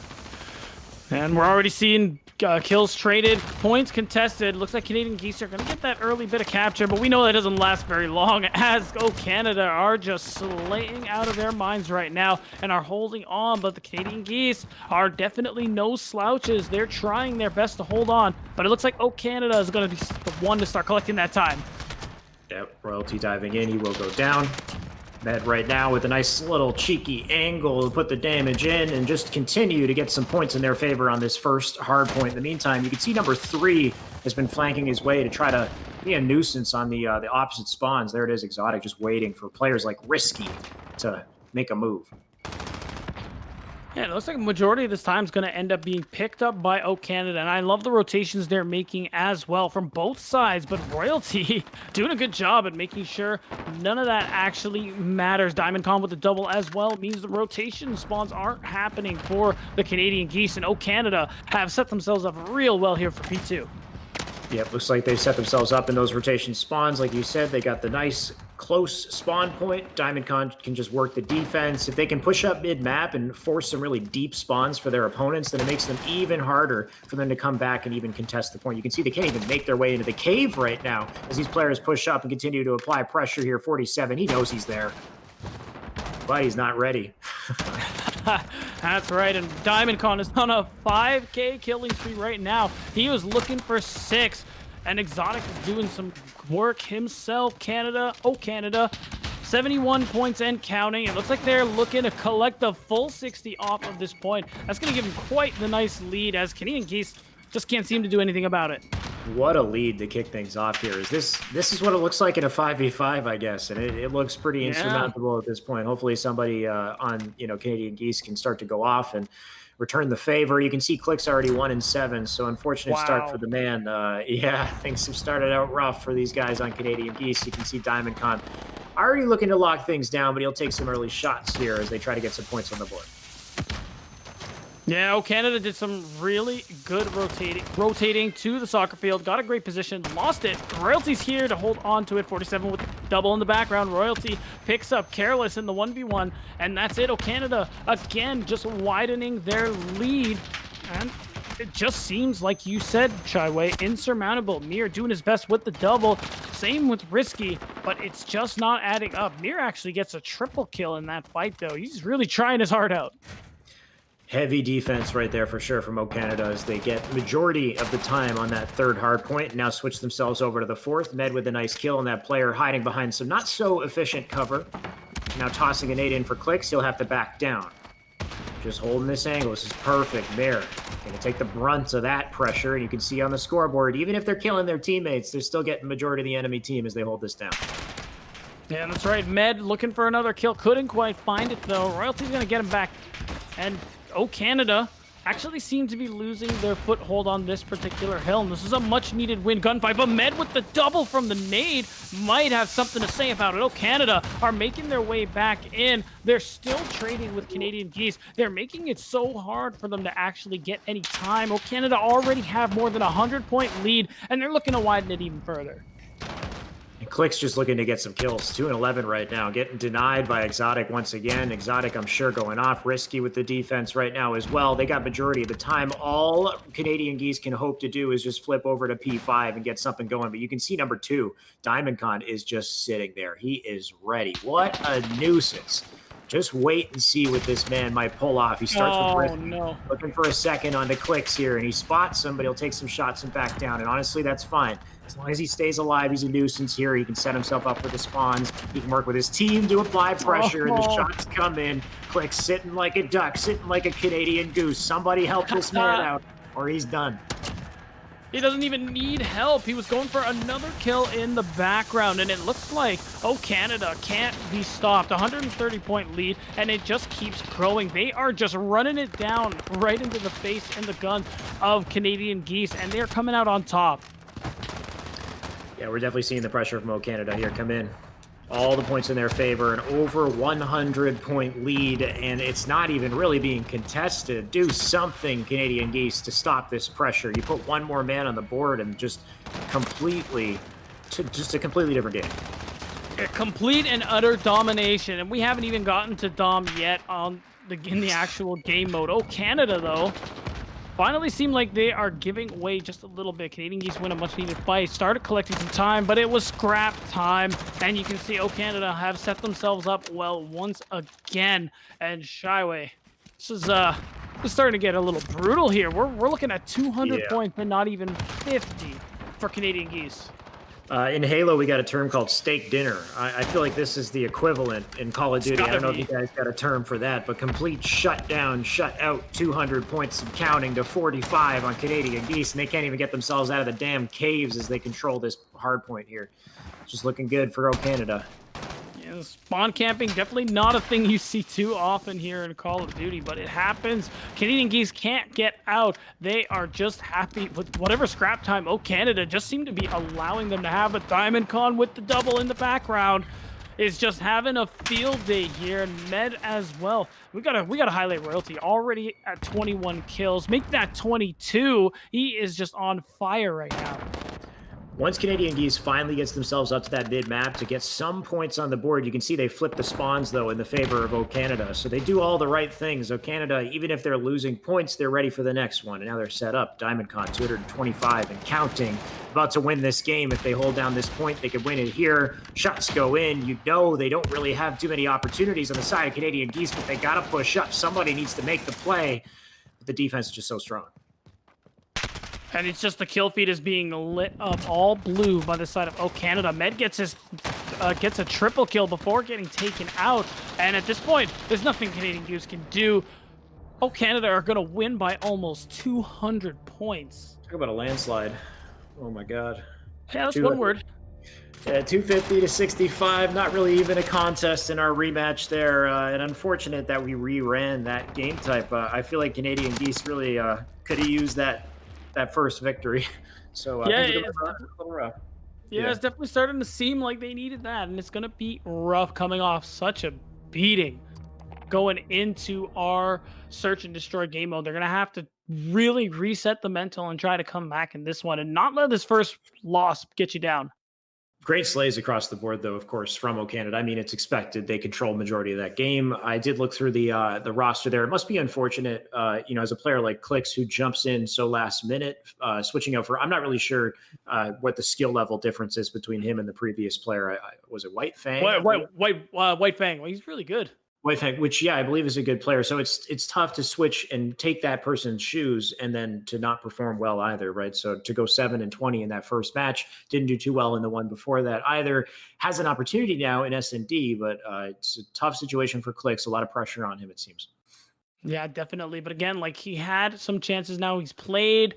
And we're already seeing kills traded, points contested. Looks like Canadian Geese are going to get that early bit of capture, but we know that doesn't last very long as O Canada are just slaying out of their minds right now and are holding on. But the Canadian Geese are definitely no slouches. They're trying their best to hold on, but it looks like O Canada is going to be the one to start collecting that time. Yep, Royalty diving in. He will go down. Med right now with a nice little cheeky angle to put the damage in and just continue to get some points in their favor on this first hard point. In the meantime, you can see number 3 has been flanking his way to try to be a nuisance on the opposite spawns. There it is, Exotic, just waiting for players like Risky to make a move. Yeah, it looks like a majority of this time is going to end up being picked up by O Canada, and I love the rotations they're making as well from both sides, but Royalty doing a good job at making sure none of that actually matters. Diamondcon with the double as well means the rotation spawns aren't happening for the Canadian Geese, and O Canada have set themselves up real well here for P2. Yep, looks like they've set themselves up in those rotation spawns. Like you said, they got the nice close spawn point. Diamondcon can just work the defense. If they can push up mid-map and force some really deep spawns for their opponents, then it makes them even harder for them to come back and even contest the point. You can see they can't even make their way into the cave right now as these players push up and continue to apply pressure here. 47, he knows he's there. but he's not ready. That's right, and Diamondcon is on a 5K killing spree right now. He was looking for 6, and Exotic is doing some work himself. Canada, 71 points and counting. It looks like they're looking to collect the full 60 off of this point. That's going to give him quite the nice lead, as Canadian Geese just can't seem to do anything about it. What a lead to kick things off here. This is what it looks like in a 5v5, I guess, and it looks pretty insurmountable at this point. Hopefully somebody on Canadian Geese can start to go off and return the favor. You can see Click's already 1-7, so unfortunate start for the man. Yeah, things have started out rough for these guys on Canadian Geese. You can see Diamondcon already looking to lock things down, but he'll take some early shots here as they try to get some points on the board. Yeah, Canada did some really good rotating to the soccer field. Got a great position, lost it. Royalty's here to hold on to it. 47 with double in the background. Royalty picks up Careless in the 1v1, and that's it. Canada again just widening their lead, and it just seems like you said, Shyway, insurmountable. Mir doing his best with the double. Same with Risky, but it's just not adding up. Mir actually gets a triple kill in that fight, though. He's really trying his heart out. Heavy defense right there for sure from Canada as they get majority of the time on that third hard point. Now switch themselves over to the fourth. Med with a nice kill, and that player hiding behind some not so efficient cover. Now tossing a nade in for Clicks. He'll have to back down. Just holding this angle. This is perfect. Mir going to take the brunt of that pressure, and you can see on the scoreboard, even if they're killing their teammates, they're still getting majority of the enemy team as they hold this down. Yeah, that's right. Med looking for another kill. Couldn't quite find it, though. Royalty's going to get him back. And Canada actually seem to be losing their foothold on this particular hill. And this is a much-needed win gunfight. But Med with the double from the nade might have something to say about it. Canada are making their way back in. They're still trading with Canadian Geese. They're making it so hard for them to actually get any time. Canada already have more than a 100-point lead, and they're looking to widen it even further. And Click's just looking to get some kills. 2-11 right now. Getting denied by Exotic once again. Exotic, I'm sure, going off. Risky with the defense right now as well. They got majority of the time. All Canadian Geese can hope to do is just flip over to P5 and get something going. But you can see number 2, Diamondcon, is just sitting there. He is ready. What a nuisance. Just wait and see what this man might pull off. He starts with Risky, looking for a second on the Clicks here, and he spots him, but he'll take some shots and back down. And honestly, that's fine. As long as he stays alive, he's a nuisance here. He can set himself up for the spawns. He can work with his team to apply pressure, and the shots come in. Click sitting like a duck, sitting like a Canadian goose. Somebody help this man out, or he's done. He doesn't even need help. He was going for another kill in the background, and it looks like, Canada can't be stopped. 130-point lead, and it just keeps growing. They are just running it down right into the face and the guns of Canadian Geese, and they're coming out on top. Yeah, we're definitely seeing the pressure from Canada here come in. All the points in their favor, an over 100-point lead, and it's not even really being contested. Do something, Canadian Geese, to stop this pressure. You put one more man on the board and just a completely different game. A complete and utter domination, and we haven't even gotten to Dom yet in the actual game mode. Canada, though, finally seem like they are giving away just a little bit. Canadian Geese win a much-needed fight, started collecting some time, but it was scrap time. And you can see Canada have set themselves up well once again. And Shyway, this is starting to get a little brutal here. We're looking at 200 points, but not even 50 for Canadian Geese. In Halo, we got a term called steak dinner. I feel like this is the equivalent in Call of Duty. I don't know if you guys got a term for that, but complete shutdown, shut out, 200 points and counting to 45 on Canadian Geese, and they can't even get themselves out of the damn caves as they control this hard point here. Just looking good for Canada. Yeah, spawn camping, definitely not a thing you see too often here in Call of Duty, but it happens. Canadian Geese can't get out. They are just happy with whatever scrap time Canada just seem to be allowing them to have. A Diamondcon with the double in the background is just having a field day here, and Med as well. We gotta highlight Royalty, already at 21 kills. Make that 22. He is just on fire right now. Once Canadian Geese finally gets themselves up to that mid-map to get some points on the board, you can see they flip the spawns, though, in the favor of O Canada. So they do all the right things. O Canada, even if they're losing points, they're ready for the next one. And now they're set up. DiamondCon, 225 and counting. About to win this game. If they hold down this point, they could win it here. Shots go in. You know they don't really have too many opportunities on the side of Canadian Geese, but they got to push up. Somebody needs to make the play. But the defense is just so strong. And it's just the kill feed is being lit up all blue by the side of O Canada. Med gets a triple kill before getting taken out. And at this point, there's nothing Canadian Goose can do. O Canada are going to win by almost 200 points. Talk about a landslide. Oh my God. Yeah, that's one word. Yeah, 250 to 65. Not really even a contest in our rematch there. And unfortunate that we reran that game type. I feel like Canadian Geese really could have used that first victory. So yeah, it's a little rough. Yeah, it's definitely starting to seem like they needed that, and it's gonna be rough coming off such a beating going into our search and destroy game mode. They're gonna have to really reset the mental and try to come back in this one and not let this first loss get you down. Great slays across the board, though, of course, from O Canada. I mean, it's expected. They control majority of that game. I did look through the roster there. It must be unfortunate, as a player like Clix who jumps in so last minute, switching out for. I'm not really sure what the skill level difference is between him and the previous player. Was it White Fang? White Fang. Well, he's really good. White Fang, which I believe is a good player. So it's tough to switch and take that person's shoes and then to not perform well either, right? So to go 7-20 in that first match, didn't do too well in the one before that either. Has an opportunity now in S&D, but it's a tough situation for Clix. A lot of pressure on him, it seems. Yeah, definitely. But again, like he had some chances now. He's played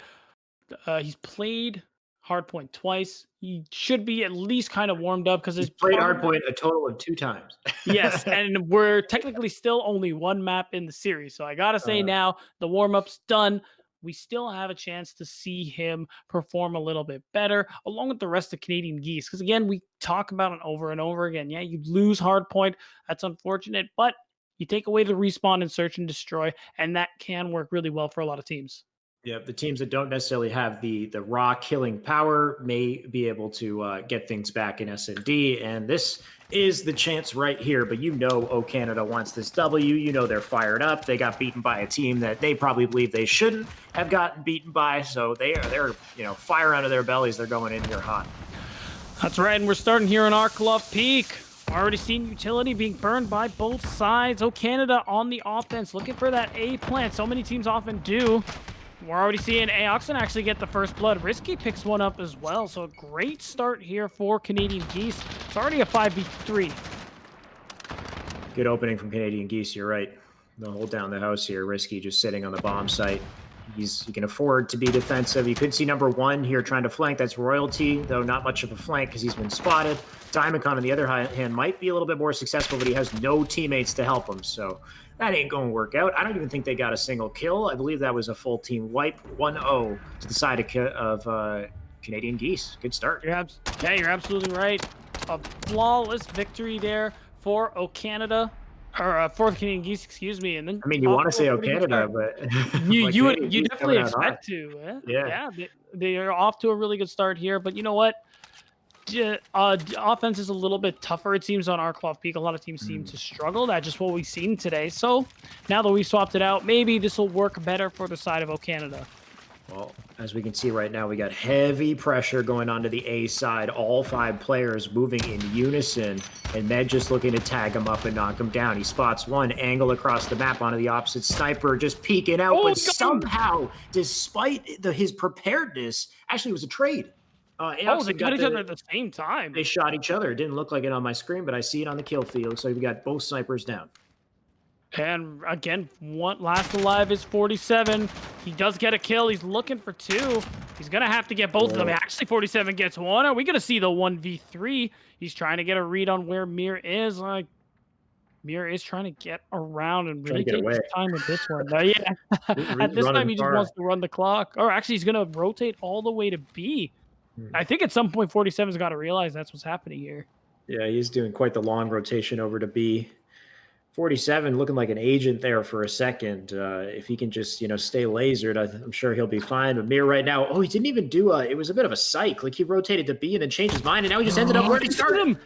Hardpoint twice. He should be at least kind of warmed up because he's played Hardpoint a total of 2 times. Yes, and we're technically still only one map in the series. So I gotta say now the warm-up's done. We still have a chance to see him perform a little bit better, along with the rest of Canadian Geese. Because again, we talk about it over and over again. Yeah, you lose Hardpoint. That's unfortunate, but you take away the respawn and search and destroy, and that can work really well for a lot of teams. Yeah, the teams that don't necessarily have the raw killing power may be able to get things back in S&D, and this is the chance right here. But O Canada wants this W. They're fired up. They got beaten by a team that they probably believe they shouldn't have gotten beaten by, so they're fire out of their bellies. They're going in here hot. That's right, and we're starting here in Arklov Peak. Already seen utility being burned by both sides. O Canada on the offense, looking for that A plant. So many teams often do. We're already seeing Aoxen actually get the first blood. Risky picks one up as well. So a great start here for Canadian Geese. It's already a 5v3. Good opening from Canadian Geese. You're right. They'll hold down the house here. Risky just sitting on the bomb site. He can afford to be defensive. You could see number 1 here trying to flank. That's Royalty, though not much of a flank because he's been spotted. DiamondCon, on the other hand, might be a little bit more successful, but he has no teammates to help him. So that ain't going to work out. I don't even think they got a single kill. I believe that was a full team wipe. 1-0 to the side of Canadian Geese. Good start. You're absolutely right. A flawless victory there for O Canada. Or for Canadian Geese, excuse me. And then you want to say O Canada, but you definitely expect to. Yeah. They are off to a really good start here. But you know what? Offense is a little bit tougher, it seems, on Arklov Peak. A lot of teams seem to struggle. That's just what we've seen today. So now that we swapped it out, maybe this will work better for the side of O Canada. Well, as we can see right now, we got heavy pressure going onto the A side. All 5 players moving in unison, and Med just looking to tag him up and knock him down. He spots one angle across the map onto the opposite sniper, just peeking out, but somehow, despite his preparedness, actually it was a trade. They got each other at the same time. They shot each other. It didn't look like it on my screen, but I see it on the kill feed. Looks like we got both snipers down. And again, last alive is 47. He does get a kill. He's looking for 2. He's going to have to get both of them. Actually, 47 gets 1. Are we going to see the 1v3? He's trying to get a read on where Mir is. Mir is trying to get around and really take his time with this one. At this time, he just wants to run the clock. Or actually, he's going to rotate all the way to B. I think at some point 47's got to realize that's what's happening here. Yeah, he's doing quite the long rotation over to B. 47 looking like an agent there for a second. If he can just, stay lasered, I'm sure he'll be fine. But Mir right now, he didn't even do it was a bit of a psych. Like he rotated to B and then changed his mind, and now he just ended up where he started. him.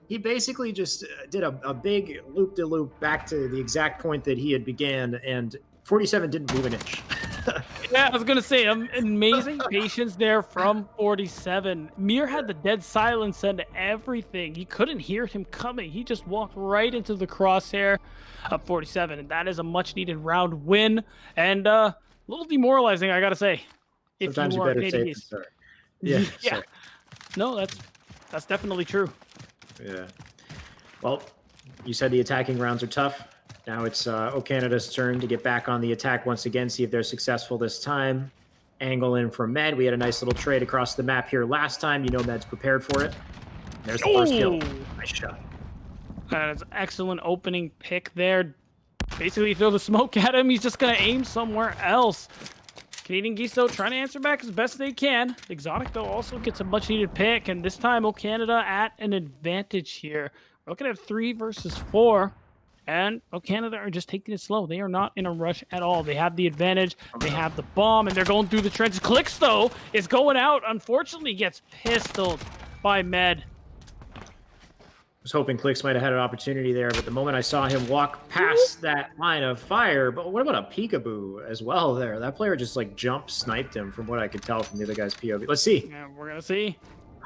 He basically just did a big loop-de-loop back to the exact point that he had began, and 47 didn't move an inch. Yeah, I was gonna say, amazing patience there from 47. Mir had the dead silence and everything. He couldn't hear him coming. He just walked right into the crosshair of 47, and that is a much-needed round win, and a little demoralizing, I gotta say. Sometimes you better say it. Yeah. Yeah. No, that's definitely true. Yeah. Well, you said the attacking rounds are tough. Now it's O Canada's turn to get back on the attack once again, see if they're successful this time. Angle in from Med. We had a nice little trade across the map here last time. Med's prepared for it. There's the first kill. Nice shot. That is an excellent opening pick there. Basically, you throw the smoke at him, he's just going to aim somewhere else. Canadian Geese, though, trying to answer back as best they can. Exotic, though, also gets a much-needed pick, and this time, O Canada at an advantage here. We're looking at 3 versus 4, and O Canada are just taking it slow. They are not in a rush at all. They have the advantage. They have the bomb, and they're going through the trenches. Clicks, though, is going out. Unfortunately, gets pistoled by Med. Was hoping Clicks might have had an opportunity there, but the moment I saw him walk past that line of fire, but what about a peekaboo as well there? That player just jump sniped him from what I could tell from the other guy's POV. Let's see. Yeah, we're going to see.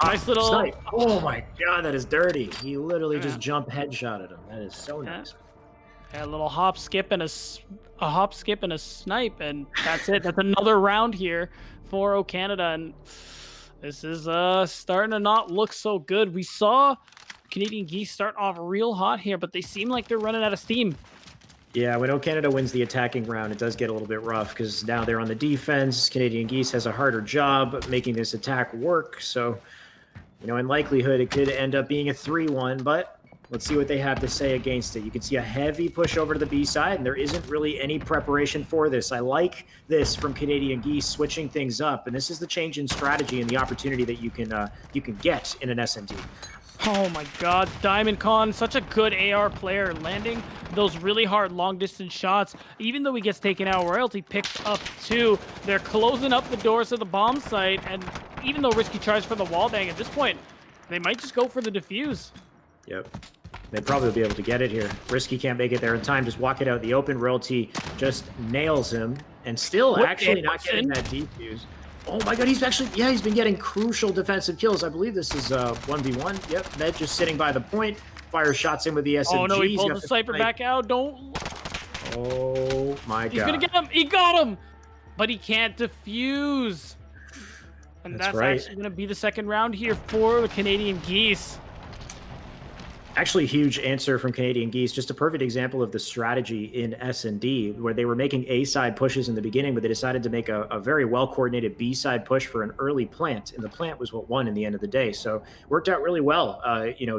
Nice little snipe. Oh my God, that is dirty. He literally just jump headshotted him. That is so nice. Yeah, a little hop, skip, and a hop, skip, and a snipe, and that's it. That's another round here for O Canada, and this is starting to not look so good. We saw Canadian Geese start off real hot here, but they seem like they're running out of steam. Yeah, when O Canada wins the attacking round, it does get a little bit rough because now they're on the defense. Canadian Geese has a harder job making this attack work. So, in likelihood, it could end up being a 3-1, but let's see what they have to say against it. You can see a heavy push over to the B side, and there isn't really any preparation for this. I like this from Canadian Geese, switching things up, and this is the change in strategy and the opportunity that you can get in an SND. Oh my God, Diamond Con, such a good AR player, landing those really hard long-distance shots. Even though he gets taken out, Royalty picks up 2. They're closing up the doors to the bomb site, and even though Risky tries for the wall bang, at this point, they might just go for the defuse. Yep. They'd probably be able to get it here. Risky can't make it there in time, just walk it out in the open. Royalty just nails him, and still actually not getting that defuse. Oh my God, he's been getting crucial defensive kills. I believe this is 1v1. Yep, Med just sitting by the point. Fire shots in with the SMG. Oh no, he pulled the sniper back out. Don't. Oh my God. He's gonna get him. He got him, but he can't defuse. And that's right. actually gonna be the second round here for the Canadian Geese. Actually, huge answer from Canadian Geese. Just a perfect example of the strategy in S&D, where they were making A-side pushes in the beginning, but they decided to make a very well-coordinated B-side push for an early plant, and the plant was what won in the end of the day. So it worked out really well,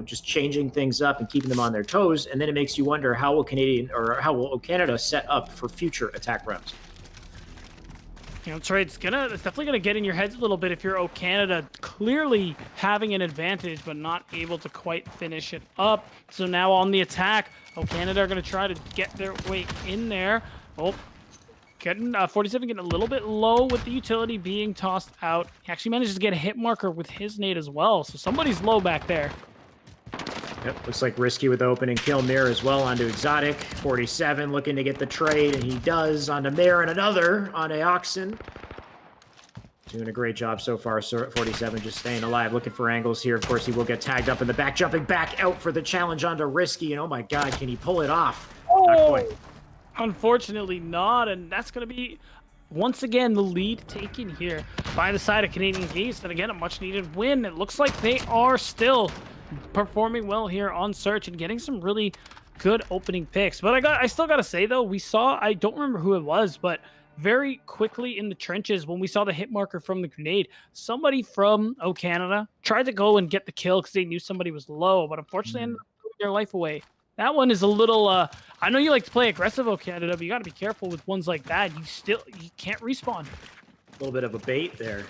just changing things up and keeping them on their toes, and then it makes you wonder how will Canada set up for future attack rounds? Trey, it's definitely gonna get in your heads a little bit if you're O Canada clearly having an advantage but not able to quite finish it up. So now on the attack, O Canada are gonna try to get their way in there. Oh, 47 getting a little bit low with the utility being tossed out. He actually manages to get a hit marker with his nade as well. So somebody's low back there. Yep, looks like Risky with the opening kill. Mir as well onto Exotic. 47 looking to get the trade, and he does onto Mir, and another on Aoxen. Doing a great job so far. 47 just staying alive, looking for angles here. Of course, he will get tagged up in the back, jumping back out for the challenge onto Risky, and oh my God, can he pull it off? Oh, not quite. Unfortunately not, and that's going to be, once again, the lead taken here by the side of Canadian Geese, and again, a much-needed win. It looks like they are still performing well here on Search and getting some really good opening picks. But I still gotta say though, we saw, I don't remember who it was, but very quickly in the trenches when we saw the hit marker from the grenade, somebody from O Canada tried to go and get the kill because they knew somebody was low, but unfortunately ended up throwing their life away. That one is a little I know you like to play aggressive, O Canada, but you got to be careful with ones like that. You can't respawn. A little bit of a bait there.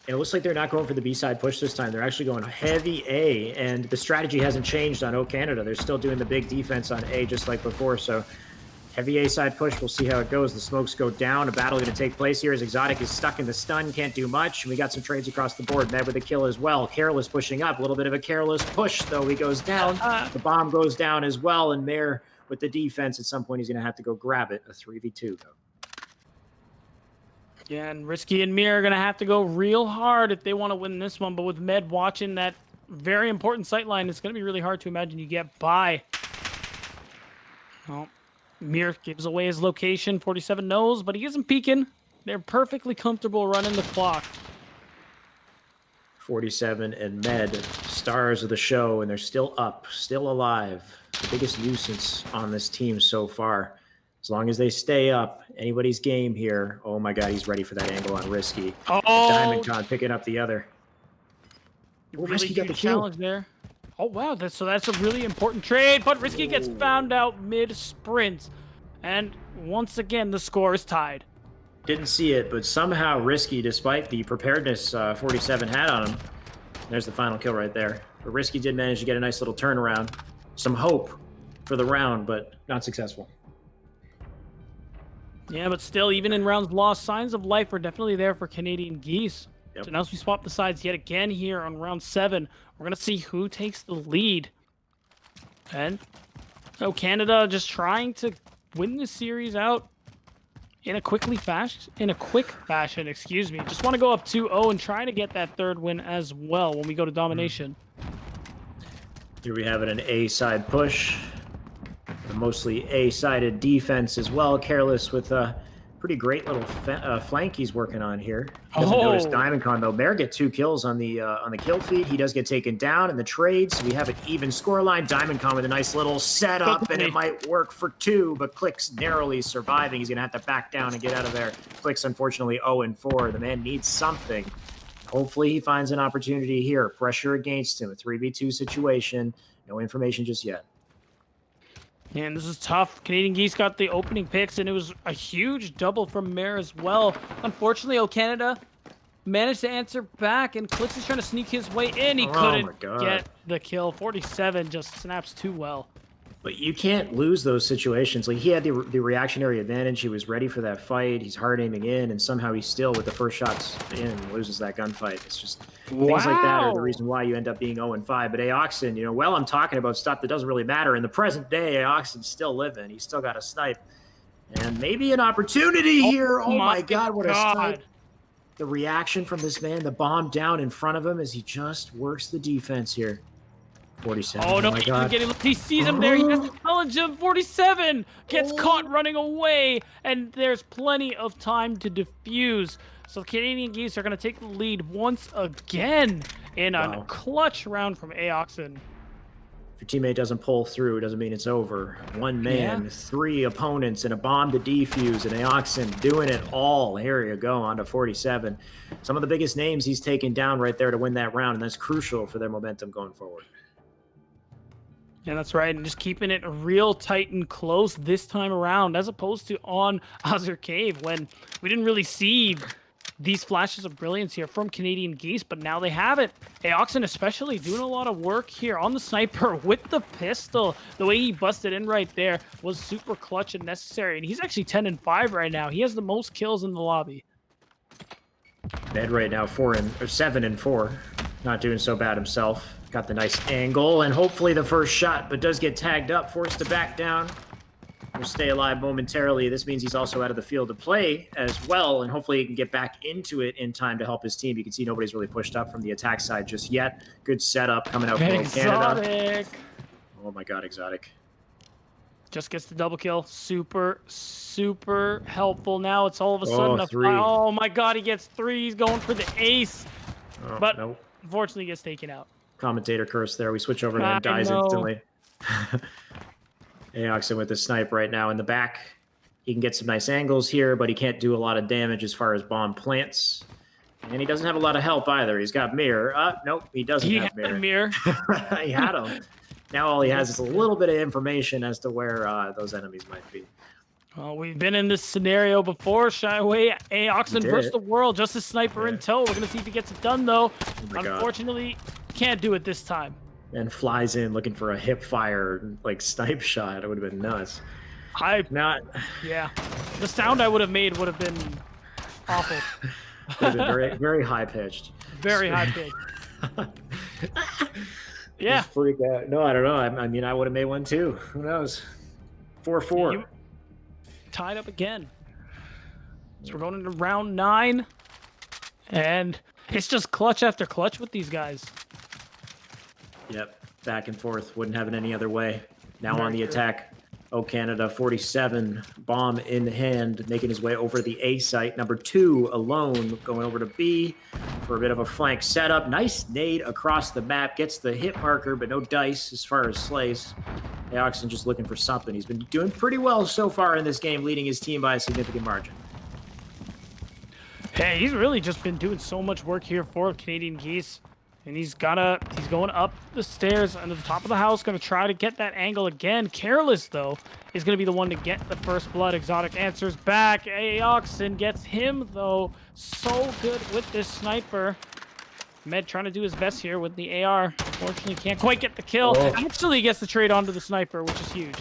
It looks like they're not going for the B-side push this time. They're actually going heavy A, and the strategy hasn't changed on O Canada. They're still doing the big defense on A just like before, so heavy A-side push. We'll see how it goes. The smokes go down. A battle going to take place here as Exotic is stuck in the stun, can't do much. We got some trades across the board. Med with a kill as well. Careless pushing up. A little bit of a careless push, though. He goes down. The bomb goes down as well, and Mare with the defense, at some point, he's going to have to go grab it. A 3v2, though. Yeah, and Risky and Mir are going to have to go real hard if they want to win this one. But with Med watching that very important sight line, it's going to be really hard to imagine you get by. Well, Mir gives away his location. 47 knows, but he isn't peeking. They're perfectly comfortable running the clock. 47 and Med, stars of the show, and they're still up, still alive. The biggest nuisance on this team so far. As long as they stay up, anybody's game here. Oh my God, he's ready for that angle on Risky. Oh, Diamond Con picking up the other. Oh, really Risky got the huge kill. challenge there. Oh wow, so that's a really important trade, but Risky gets found out mid-sprint. And once again, the score is tied. Didn't see it, but somehow Risky, despite the preparedness 47 had on him, there's the final kill right there. But Risky did manage to get a nice little turnaround. Some hope for the round, but not successful. Yeah, but still, even in rounds lost, signs of life are definitely there for Canadian Geese. Yep. So now as we swap the sides yet again here on round 7, we're going to see who takes the lead. And so Canada just trying to win this series out in a quick fashion, excuse me. Just want to go up 2-0 and try to get that third win as well when we go to domination. Here we have it, an A-side push. A mostly A-sided defense as well. Careless with a pretty great little flank he's working on here. Doesn't notice Diamond Con though. Mare get 2 kills on the kill feed. He does get taken down in the trade, so we have an even scoreline. Diamond Con with a nice little setup, and it might work for 2, but Click's narrowly surviving. He's gonna have to back down and get out of there. Click's unfortunately 0-4. The man needs something. Hopefully he finds an opportunity here. Pressure against him. A 3v2 situation. No information just yet. And this is tough. Canadian Geese got the opening picks, and it was a huge double from Mare as well. Unfortunately, O Canada managed to answer back, and Klitz is trying to sneak his way in. He couldn't get the kill. 47 just snaps too well. But you can't lose those situations. Like, he had the reactionary advantage. He was ready for that fight. He's hard aiming in, and somehow he still, with the first shots in, loses that gunfight. It's just things like that are the reason why you end up being 0-5. But Aoxen, I'm talking about stuff that doesn't really matter. In the present day, Aoxen's still living. He's still got a snipe. And maybe an opportunity here. Oh my God, what a snipe. The reaction from this man, the bomb down in front of him as he just works the defense here. 47. Oh, no, my God. He sees him there. He has to challenge him. 47 gets caught running away, and there's plenty of time to defuse. So the Canadian Geese are going to take the lead once again in a clutch round from Aoxen. If your teammate doesn't pull through, it doesn't mean it's over. One man, 3 opponents, and a bomb to defuse, and Aoxen doing it all. Here you go, on to 47. Some of the biggest names he's taken down right there to win that round, and that's crucial for their momentum going forward. Yeah, that's right. And just keeping it real tight and close this time around, as opposed to on Azure Cave, when we didn't really see these flashes of brilliance here from Canadian Geese, but now they have it. Aoxen especially doing a lot of work here on the sniper with the pistol. The way he busted in right there was super clutch and necessary. And he's actually 10-5 right now. He has the most kills in the lobby. Med right now 7-4. Not doing so bad himself. Got the nice angle, and hopefully the first shot, but does get tagged up, forced to back down. Will stay alive momentarily. This means he's also out of the field to play as well, and hopefully he can get back into it in time to help his team. You can see nobody's really pushed up from the attack side just yet. Good setup coming out from Canada. Oh my God, Exotic. Just gets the double kill. Super, super helpful. Now it's all of a sudden oh my God, he gets 3. He's going for the ace. Oh, but no. unfortunately gets taken out. Commentator curse there. We switch over to him, dies instantly. Aoxen with the snipe right now in the back. He can get some nice angles here, but he can't do a lot of damage as far as bomb plants. And he doesn't have a lot of help either. He's got Mirror. Nope, he doesn't have Mirror. He had him. Now all he has is a little bit of information as to where those enemies might be. Well, we've been in this scenario before. Shy away, Aoxen did versus it. the world. Just a sniper in Yeah. tow. We're going to see if he gets it done, though. Oh my God. Unfortunately, can't do it this time. And flies in looking for a hip fire, like snipe shot. It would have been nuts. Not Yeah. The sound I would have made would have been awful. would have been very, very high pitched. Very high pitch. Yeah. Just freak out. No, I don't know. I mean, I would have made one too. Who knows? 4-4. You- Tied up again. So we're going into round 9. And it's just clutch after clutch with these guys. Yep. Back and forth. Wouldn't have it any other way. Now Very on the true. attack. Oh, Canada 47. Bomb in hand. Making his way over the A site. Number 2 alone. Going over to B for a bit of a flank setup. Nice nade across the map. Gets the hit marker, but no dice as far as Slice. Aoxen just looking for something. He's been doing pretty well so far in this game, leading his team by a significant margin. Hey, he's really just been doing so much work here for Canadian Geese. And he's going up the stairs and to the top of the house, going to try to get that angle again. Careless, though, is going to be the one to get the first blood. Exotic answers back. Aoxen gets him, though. So good with this sniper. Med trying to do his best here with the AR. Unfortunately, can't quite get the kill. Oh. Actually gets the trade onto the sniper, which is huge.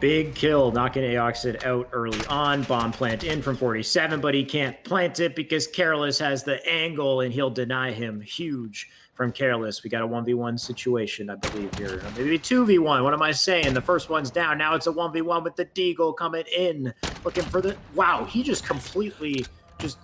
Big kill, knocking Aoxen out early on. Bomb plant in from 47, but he can't plant it because Careless has the angle and he'll deny him. Huge from Careless. We got a 1v1 situation, I believe, here. Or maybe a 2v1. What am I saying? The first one's down. Now it's a 1v1 with the Deagle coming in. Looking for the... Wow, he just completely just...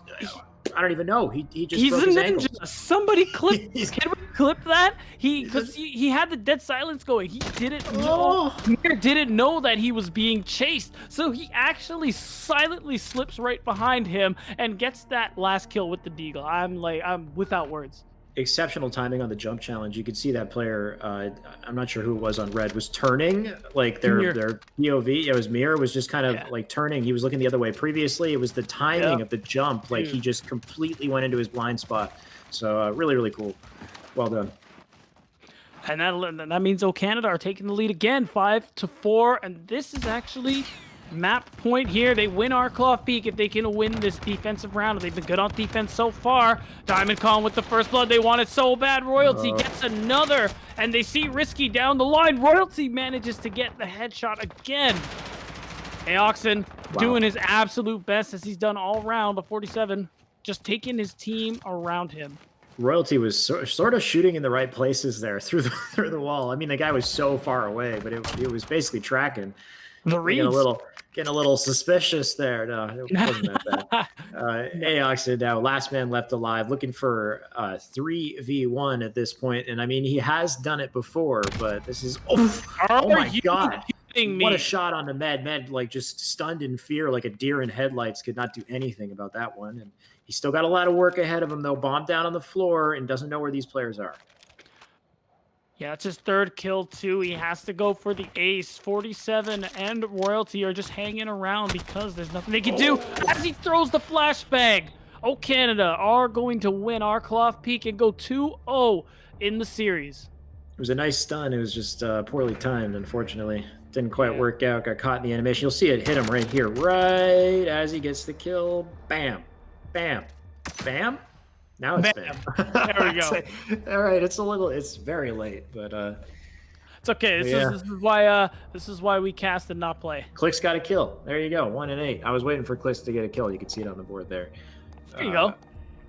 I don't even know. He just He's broke a his ninja. ankles. Somebody clip. He's- Can we clip that? Because he had the dead silence going. He didn't know. Oh. Mir didn't know that he was being chased, so he actually silently slips right behind him and gets that last kill with the Deagle. I'm without words. Exceptional timing on the jump challenge. You could see that player, I'm not sure who it was on red, was turning, like Mir. their POV. It was Mir, was just kind of Yeah. like turning. He was looking the other way previously. It was the timing Yep. of the jump. Like he Dude. just completely went into his blind spot. So really, really cool. Well done. And that means O Canada are taking the lead again, 5-4. And this is actually map point here. They win our Claw Peak if they can win this defensive round. They've been good on defense so far. Diamond Con with the first blood. They want it so bad. Royalty gets another. And they see Risky down the line. Royalty manages to get the headshot again. Aoxen doing his absolute best as he's done all round. But 47 just taking his team around him. Royalty was sort of shooting in the right places there through the wall. I mean, the guy was so far away, but it was basically tracking. The reads. Getting a little suspicious there. No, it wasn't that bad. Aoxen now last man left alive, looking for 3v1 at this point. And I mean, he has done it before, but this is oh my you God. kidding What me? a shot on the Med. Med like just stunned in fear like a deer in headlights, could not do anything about that one. And he's still got a lot of work ahead of him though. Bomb down on the floor and doesn't know where these players are. Yeah, it's his third kill too. He has to go for the ace. 47 and Royalty are just hanging around because there's nothing they can do as he throws the flashbang. Oh, Canada are going to win our Cloth Peak and go 2-0 in the series. It was a nice stun. It was just poorly timed, unfortunately. Didn't quite Yeah. work out. Got caught in the animation. You'll see it hit him right here, right as he gets the kill. Bam, bam, bam. Now it's bam. There we go. All right, it's very late, but It's okay. Yeah. This is why we cast and not play. Click's got a kill. There you go, 1 and 8. I was waiting for Clicks to get a kill. You can see it on the board there. There you go.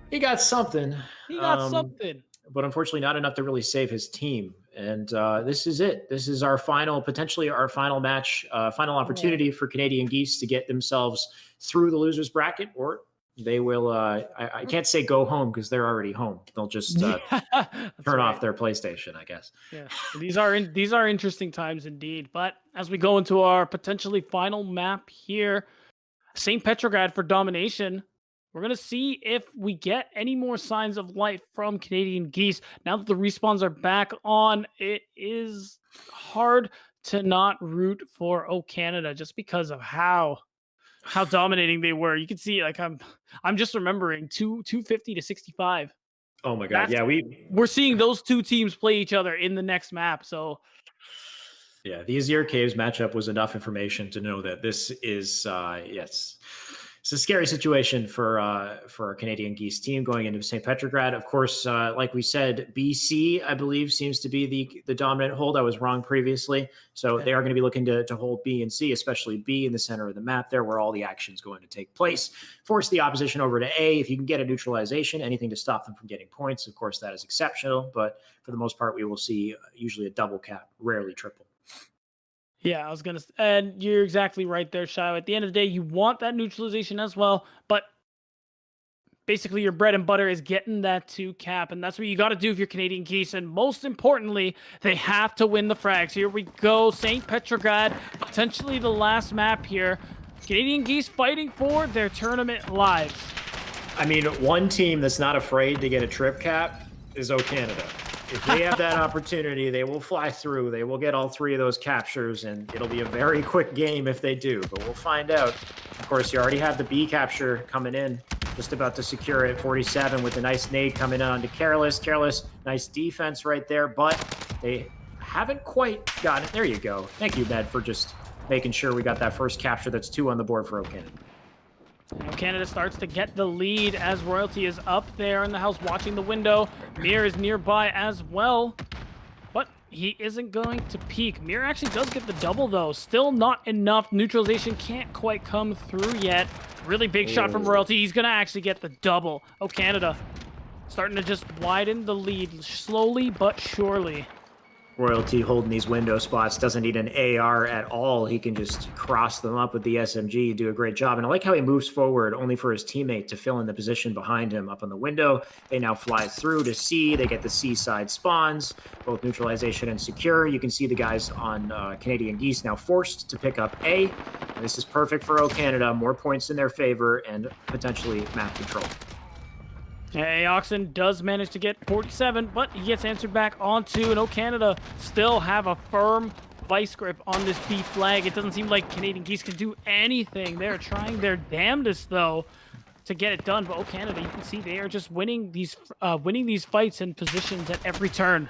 He got something. He got um, something. But unfortunately not enough to really save his team. And this is it. This is potentially our final match, final opportunity for Canadian Geese to get themselves through the losers bracket, or they will, I can't say go home because they're already home. They'll just turn off their PlayStation, I guess. Yeah, these are interesting times indeed. But as we go into our potentially final map here, St. Petrograd for domination. We're going to see if we get any more signs of life from Canadian Geese. Now that the respawns are back on, it is hard to not root for O Canada just because of how dominating they were. You can see, like, I'm just remembering 250 to 65. Oh my God. That's- Yeah, We're seeing those two teams play each other in the next map. So Yeah, the Azir Caves matchup was enough information to know that this is yes, it's a scary situation for our Canadian Geese team going into St. Petrograd. Of course, like we said, BC I believe seems to be the dominant hold. I was wrong previously, so they are going to be looking to hold B and C, especially B in the center of the map there, where all the action is going to take place. Force the opposition over to A. If you can get a neutralization, anything to stop them from getting points, of course that is exceptional. But for the most part, we will see usually a double cap, rarely triple. Yeah, I was gonna, and you're exactly right there, Shio. At the end of the day, you want that neutralization as well, but basically your bread and butter is getting that 2 cap, and that's what you got to do if you're Canadian Geese. And most importantly, they have to win the frags. Here we go, St. Petrograd, potentially the last map here. Canadian Geese fighting for their tournament lives. I mean, one team that's not afraid to get a trip cap is O Canada. If they have that opportunity, they will fly through. They will get all 3 of those captures, and it'll be a very quick game if they do, but we'll find out. Of course, you already have the B capture coming in, just about to secure it. 47 with a nice nade coming in onto Careless. Careless, nice defense right there, but they haven't quite got it. There you go. Thank you, Med, for just making sure we got that first capture. That's 2 on the board for O Canada. Canada starts to get the lead as Royalty is up there in the house watching the window. Mir is nearby as well, but he isn't going to peek. Mir actually does get the double though. Still not enough. Neutralization can't quite come through yet. Really big shot from Royalty. He's going to actually get the double. Oh, Canada starting to just widen the lead slowly but surely. Royalty holding these window spots, doesn't need an AR at all. He can just cross them up with the SMG, do a great job. And I like how he moves forward only for his teammate to fill in the position behind him up on the window. They now fly through to C. They get the C side spawns, both neutralization and secure. You can see the guys on Canadian Geese now forced to pick up A. And this is perfect for O Canada. More points in their favor and potentially map control. Oxen does manage to get 47, but he gets answered back onto, and O Canada still have a firm vice grip on this B flag. It doesn't seem like Canadian Geese can do anything. They're trying their damnedest, though, to get it done. But O Canada, you can see they are just winning these fights and positions at every turn.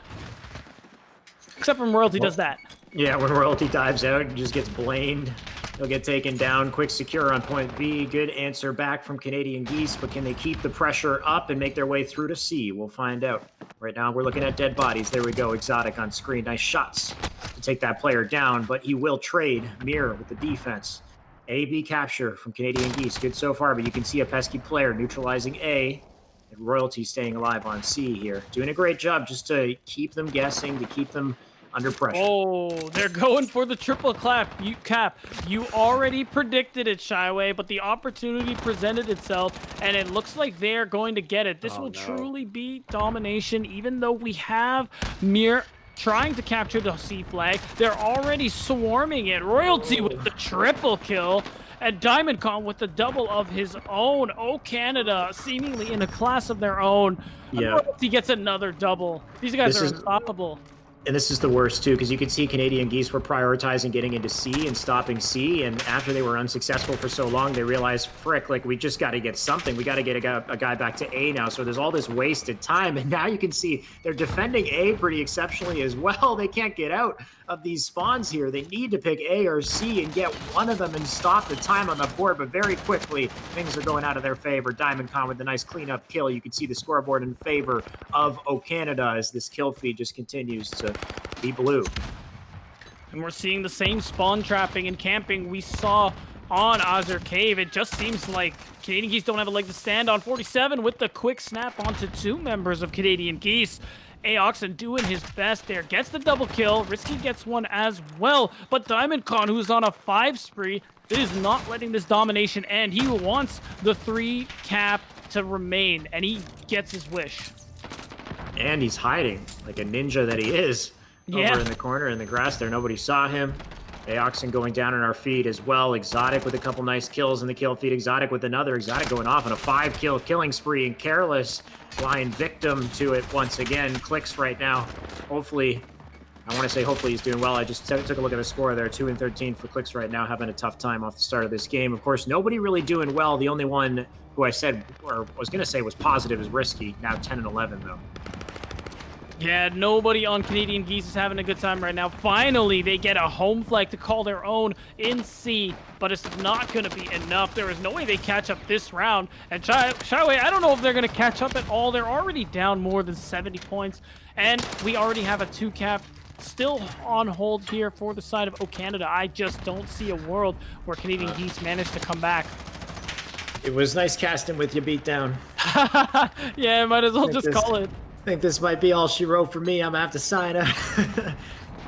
Except when Royalty does that. Yeah, when Royalty dives out and just gets blamed. He'll get taken down. Quick secure on point B. Good answer back from Canadian Geese, but can they keep the pressure up and make their way through to C? We'll find out. Right now, we're looking at dead bodies. There we go. Exotic on screen. Nice shots to take that player down, but he will trade Mir with the defense. A-B capture from Canadian Geese. Good so far, but you can see a pesky player neutralizing A. And Royalty staying alive on C here. Doing a great job just to keep them guessing, to keep them under pressure. Oh, they're going for the triple cap. You already predicted it, Shyway, but the opportunity presented itself, and it looks like they're going to get it. This will truly be domination, even though we have Mir trying to capture the C flag. They're already swarming it. Royalty with the triple kill, and Diamondcon with the double of his own. Oh, Canada, seemingly in a class of their own. Yeah. Royalty gets another double. These guys are unstoppable. And this is the worst, too, because you can see Canadian Geese were prioritizing getting into C and stopping C, and after they were unsuccessful for so long, they realized, frick, like, we just got to get something. We got to get a guy back to A now, so there's all this wasted time, and now you can see they're defending A pretty exceptionally as well. They can't get out of these spawns here. They need to pick A or C and get one of them and stop the time on the board, but very quickly, things are going out of their favor. Diamondcon with the nice cleanup kill. You can see the scoreboard in favor of O Canada as this kill feed just continues to be blue. And we're seeing the same spawn trapping and camping we saw on Azir Cave. It just seems like Canadian Geese don't have a leg to stand on. 47 with the quick snap onto 2 members of Canadian Geese. Aoxen doing his best there. Gets the double kill. Risky gets one as well. But Diamondcon, who's on a 5 spree, is not letting this domination end. He wants the 3 cap to remain, and he gets his wish. And he's hiding like a ninja that he is over in the corner in the grass there. Nobody saw him. Aoxen going down on our feed as well. Exotic with a couple nice kills in the kill feed. Exotic with another. Exotic going off on a 5-kill killing spree, and Careless lying victim to it once again. Clicks right now. Hopefully, I want to say hopefully he's doing well. I just took a look at the score there. 2 and 13 for Clicks right now, having a tough time off the start of this game. Of course, nobody really doing well. The only one who I said, or was going to say was positive is Risky. Now 10 and 11 though. Yeah, nobody on Canadian Geese is having a good time right now. Finally, they get a home flag to call their own in C, but it's not going to be enough. There is no way they catch up this round. And Shyway, I don't know if they're going to catch up at all. They're already down more than 70 points, and we already have a 2-cap still on hold here for the side of O Canada. I just don't see a world where Canadian Geese managed to come back. It was nice casting with you beat down. Yeah, might as well just call it. I think this might be all she wrote for me. I'm gonna have to sign her.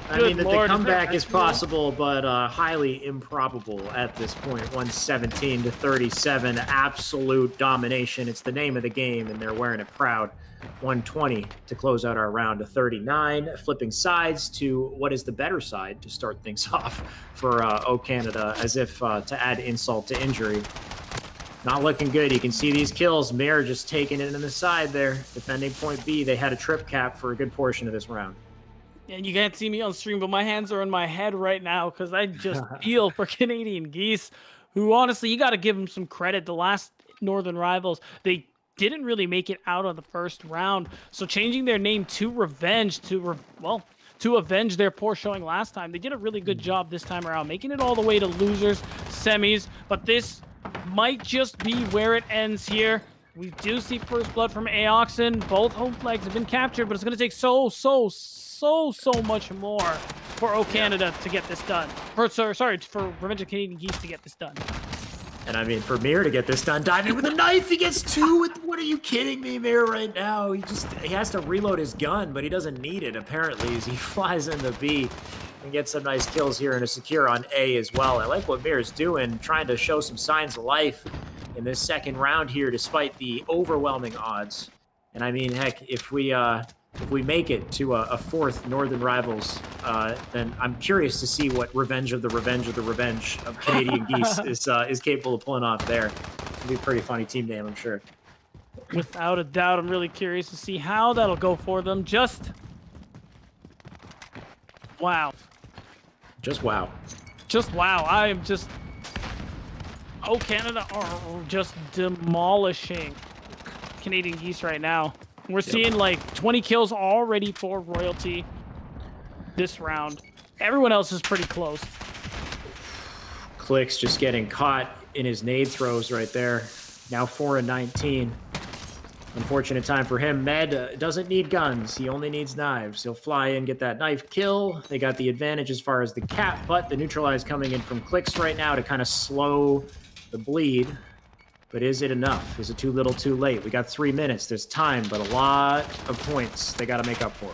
I Good mean, that Lord, the is comeback that is possible, but highly improbable at this point. 117 to 37, absolute domination. It's the name of the game, and they're wearing it proud. 120 to close out our round of 39. Flipping sides to what is the better side to start things off for O Canada, as if to add insult to injury. Not looking good. You can see these kills. Mir just taking it in the side there. Defending point B. They had a trip cap for a good portion of this round. And you can't see me on stream, but my hands are in my head right now because I just feel for Canadian Geese, who honestly, you got to give them some credit. The last Northern Rivals, they didn't really make it out of the first round. So changing their name to Revenge to avenge their poor showing last time, they did a really good job this time around, making it all the way to losers, semis. But this might just be where it ends here. We do see first blood from Aoxen. Both home flags have been captured, but it's going to take so much more for O Canada to get this done. For Revenge of Canadian Geese to get this done. And I mean, for Mir to get this done, diving with a knife, he gets 2 with, what are you kidding me, Mir, right now? He has to reload his gun, but he doesn't need it, apparently, as he flies into B and gets some nice kills here and a secure on A as well. I like what Mir is doing, trying to show some signs of life in this second round here, despite the overwhelming odds. And I mean, heck, if we make it to a fourth Northern Rivals, then I'm curious to see what Revenge of the Revenge of Canadian Geese is capable of pulling off there. It'll be a pretty funny team name, I'm sure. Without a doubt, I'm really curious to see how that'll go for them. Wow. Just wow. I am just... Oh, Canada are just demolishing Canadian Geese right now. We're seeing like 20 kills already for Royalty this round. Everyone else is pretty close. Clicks just getting caught in his nade throws right there. Now 4 and 19. Unfortunate time for him. Med doesn't need guns. He only needs knives. He'll fly in, get that knife kill. They got the advantage as far as the cap, but the neutralize coming in from Clicks right now to kind of slow the bleed. But is it enough? Is it too little, too late? We got 3 minutes. There's time, but a lot of points they got to make up for.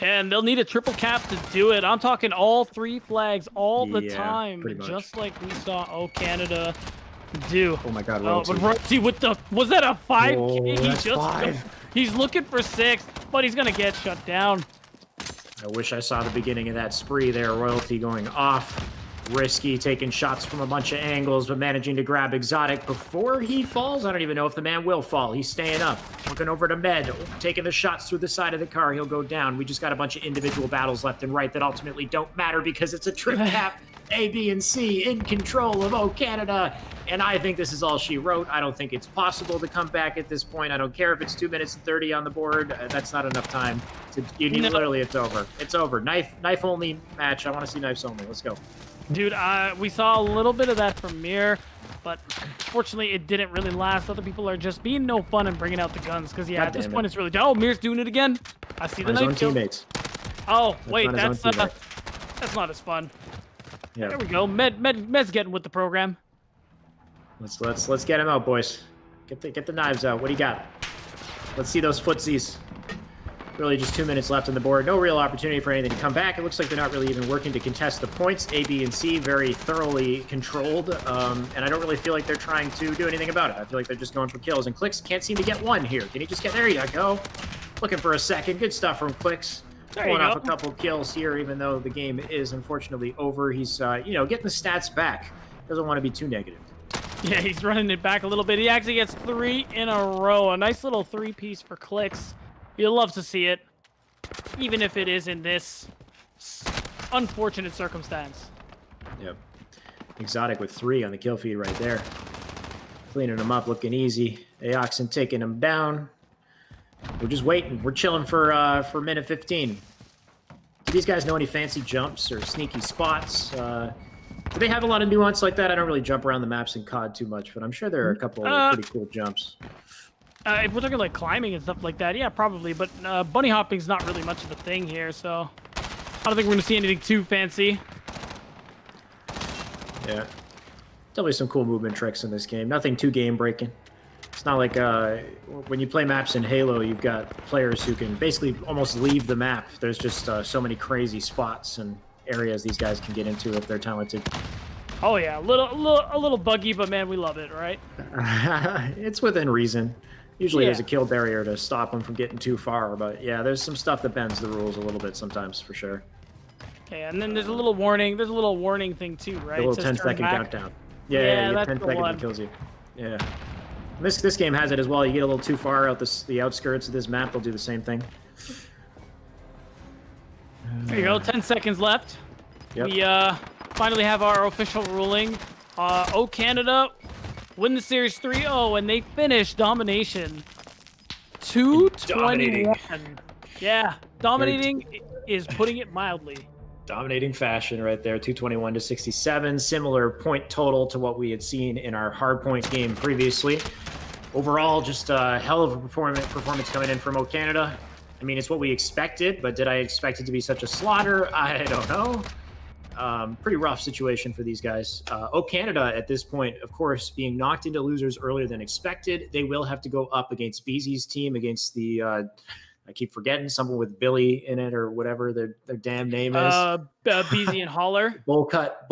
And they'll need a triple cap to do it. I'm talking all 3 flags all the time, pretty much. just like we saw O Canada do. Oh my God, Royalty. Royalty. Royalty with the... Was that a 5K? Oh, that's 5. He's looking for 6, but he's going to get shut down. I wish I saw the beginning of that spree there. Royalty going off. Risky, taking shots from a bunch of angles, but managing to grab Exotic before he falls. I don't even know if the man will fall. He's staying up. Looking over to Med, taking the shots through the side of the car. He'll go down. We just got a bunch of individual battles left and right that ultimately don't matter because it's a trip cap. A, B, and C in control of O Canada. And I think this is all she wrote. I don't think it's possible to come back at this point. I don't care if it's 2 minutes and 30 on the board. That's not enough time. Literally, it's over. It's over. Knife only match. I want to see knives only. Let's go. Dude, we saw a little bit of that from Mir, but fortunately it didn't really last. Other people are just being no fun and bringing out the guns because, yeah, at this point it's really... Oh, Mir's doing it again. I see the knife kill. Teammates. Oh, wait, that's not as fun. Yeah. There we go. Med's getting with the program. Let's get him out, boys. Get the knives out. What do you got? Let's see those footsies. Really just 2 minutes left on the board. No real opportunity for anything to come back. It looks like they're not really even working to contest the points. A, B, and C very thoroughly controlled. And I don't really feel like they're trying to do anything about it. I feel like they're just going for kills. And Clicks can't seem to get one here. Can he just get... There you go. Looking for a second. Good stuff from Clicks. Pulling off a couple kills here, even though the game is unfortunately over. He's, getting the stats back. Doesn't want to be too negative. Yeah, he's running it back a little bit. He actually gets 3 in a row. A nice little 3-piece for Clicks. You'll love to see it, even if it is in this unfortunate circumstance. Yep. Exotic with 3 on the kill feed right there. Cleaning him up, looking easy. Aoxen taking him down. We're just waiting. We're chilling for minute 15. Do these guys know any fancy jumps or sneaky spots? Do they have a lot of nuance like that? I don't really jump around the maps in COD too much, but I'm sure there are a couple of pretty cool jumps. If we're talking like climbing and stuff like that, yeah, probably. But bunny hopping's not really much of a thing here, so I don't think we're gonna see anything too fancy. Yeah. Definitely some cool movement tricks in this game. Nothing too game breaking. It's not like when you play maps in Halo, you've got players who can basically almost leave the map. There's just so many crazy spots and areas these guys can get into if they're talented. Oh yeah, a little buggy, but man, we love it, right? It's within reason. Usually Yeah. there's a kill barrier to stop them from getting too far, but yeah, there's some stuff that bends the rules a little bit sometimes, for sure. Okay, and then there's a little warning. There's a little warning thing too, right? The little It says 10-second turn back. countdown. Yeah, Yeah, you get that's 10 the seconds, one. it kills you. Yeah. This game has it as well. You get a little too far out the outskirts of this map, they'll do the same thing. There you go. 10 seconds left. Yep. We finally have our official ruling. O Canada win the series 3-0, and they finish domination. 221. Yeah, dominating is putting it mildly. Dominating fashion right there, 221 to 67. Similar point total to what we had seen in our hardpoint game previously. Overall, just a hell of a performance coming in from O Canada. I mean, it's what we expected, but did I expect it to be such a slaughter? I don't know. Pretty rough situation for these guys. O Canada, at this point, of course, being knocked into losers earlier than expected, they will have to go up against BZ's team, against the I keep forgetting someone with Billy in it or whatever their damn name is. BZ and Holler. Bowl cut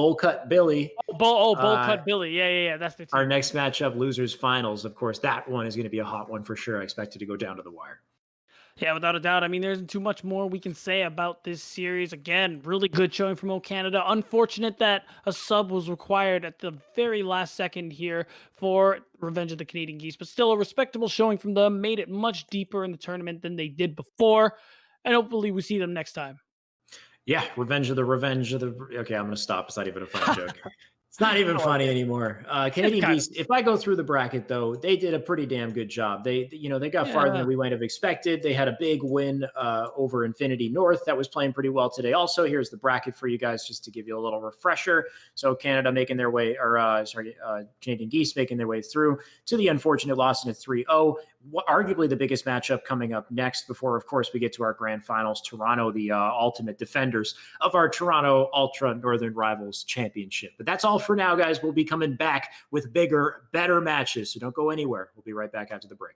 Billy. Bowl cut Billy. Yeah. That's the team. Our next matchup, losers finals. Of course, that one is going to be a hot one for sure. I expect it to go down to the wire. Yeah, without a doubt. I mean, there isn't too much more we can say about this series. Again, really good showing from O Canada. Unfortunate that a sub was required at the very last second here for Revenge of the Canadian Geese, but still a respectable showing from them. Made it much deeper in the tournament than they did before, and hopefully we see them next time. Yeah, revenge of the. Okay, I'm going to stop. It's not even a funny joke. It's not even funny anymore. Canadian Geese, if I go through the bracket, though, they did a pretty damn good job. They got farther than we might have expected. They had a big win over Infinity North that was playing pretty well today. Also, here's the bracket for you guys just to give you a little refresher. So Canada making their way, Canadian Geese making their way through to the unfortunate loss in a 3-0. Arguably the biggest matchup coming up next before, of course, we get to our grand finals. Toronto, the ultimate defenders of our Toronto Ultra Northern Rivals Championship. But that's all for now, guys. We'll be coming back with bigger, better matches. So don't go anywhere. We'll be right back after the break.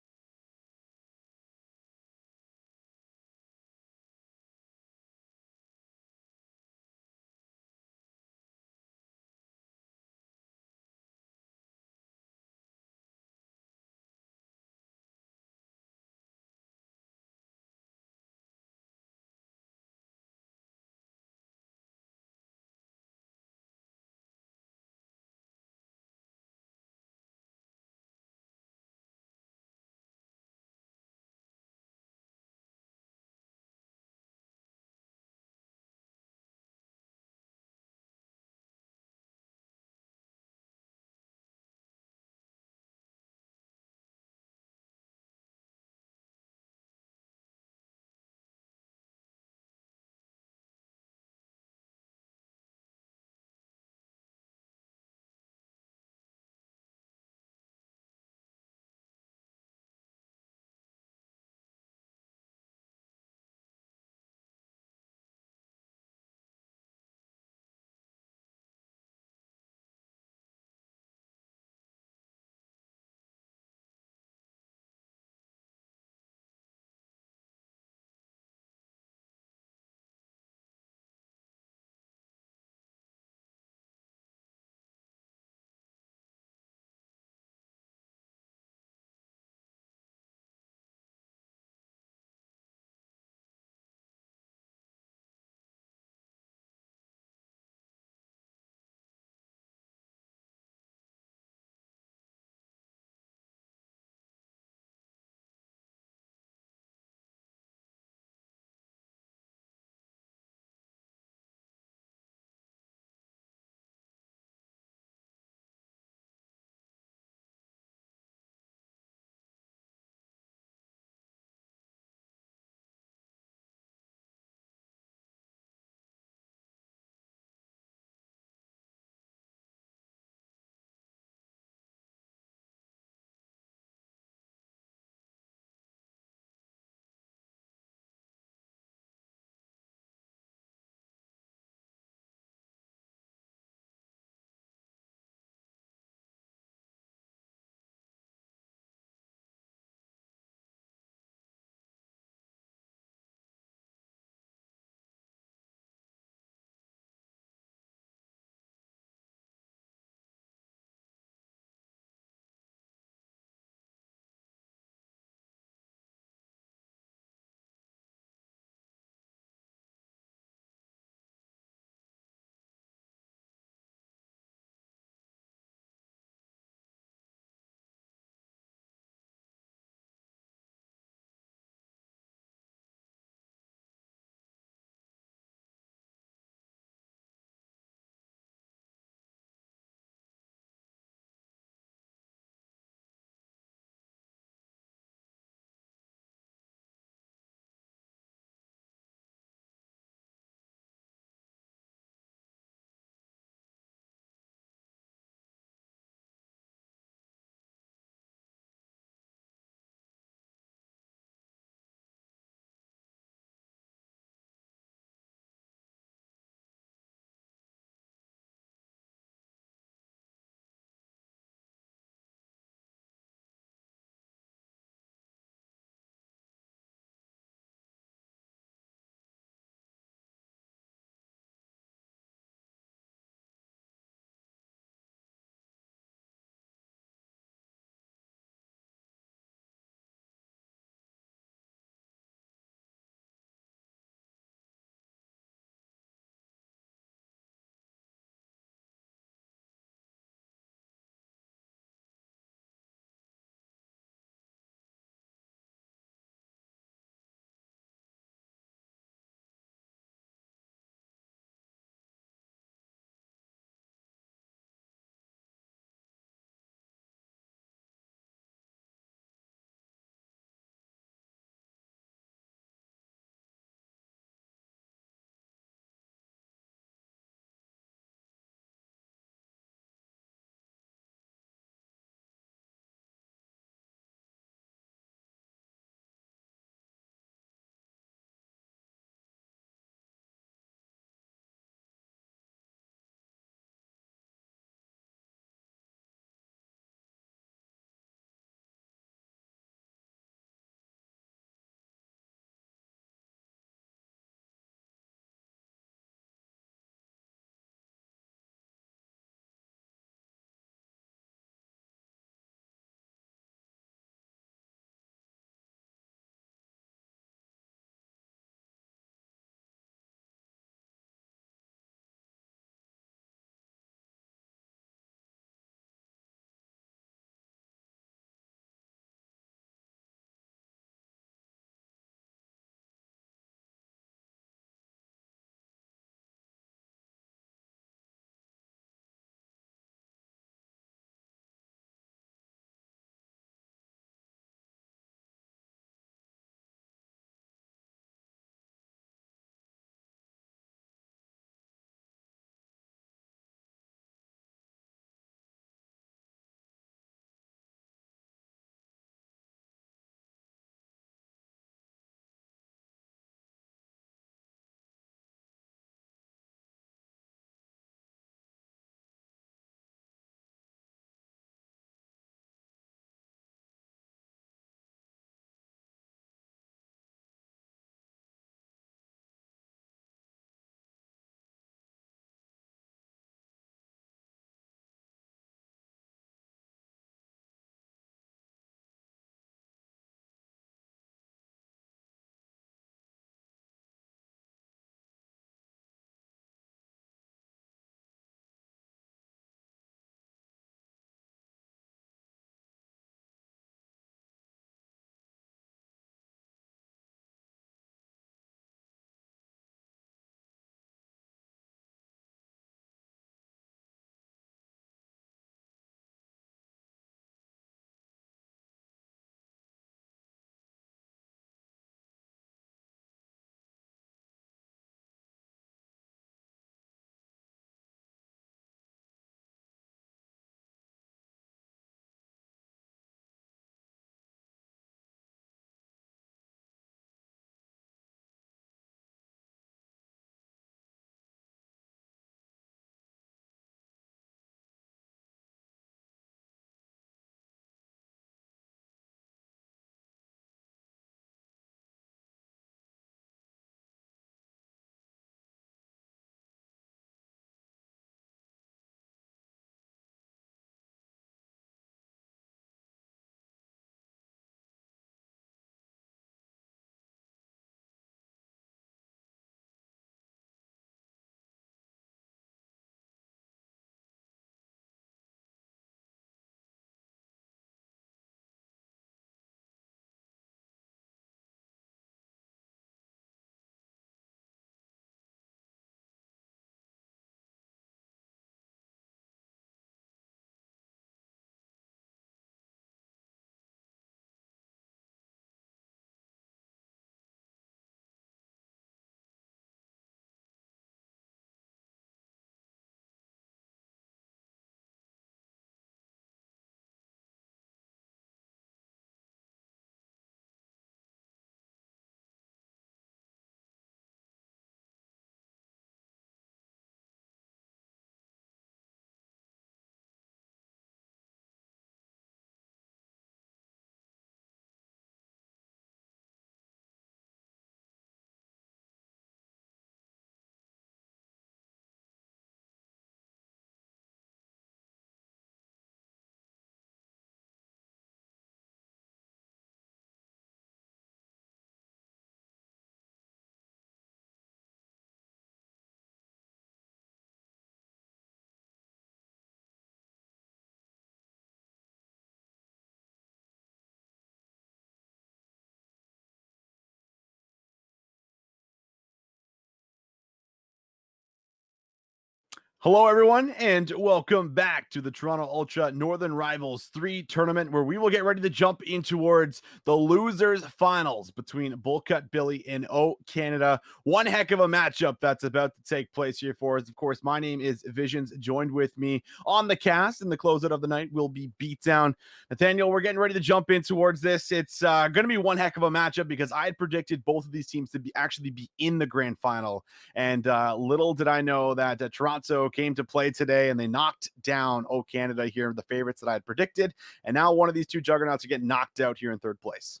Hello, everyone, and welcome back to the Toronto Ultra Northern Rivals 3 tournament, where we will get ready to jump in towards the losers finals between Bullcut Billy and O Canada. One heck of a matchup that's about to take place here for us. Of course, my name is Visions. Joined with me on the cast and the closeout of the night will be Beatdown. Nathaniel, we're getting ready to jump in towards this. It's going to be one heck of a matchup because I had predicted both of these teams to actually be in the grand final. And little did I know that Toronto came to play today and they knocked down O Canada here, the favorites that I had predicted. And now one of these two juggernauts are getting knocked out here in third place.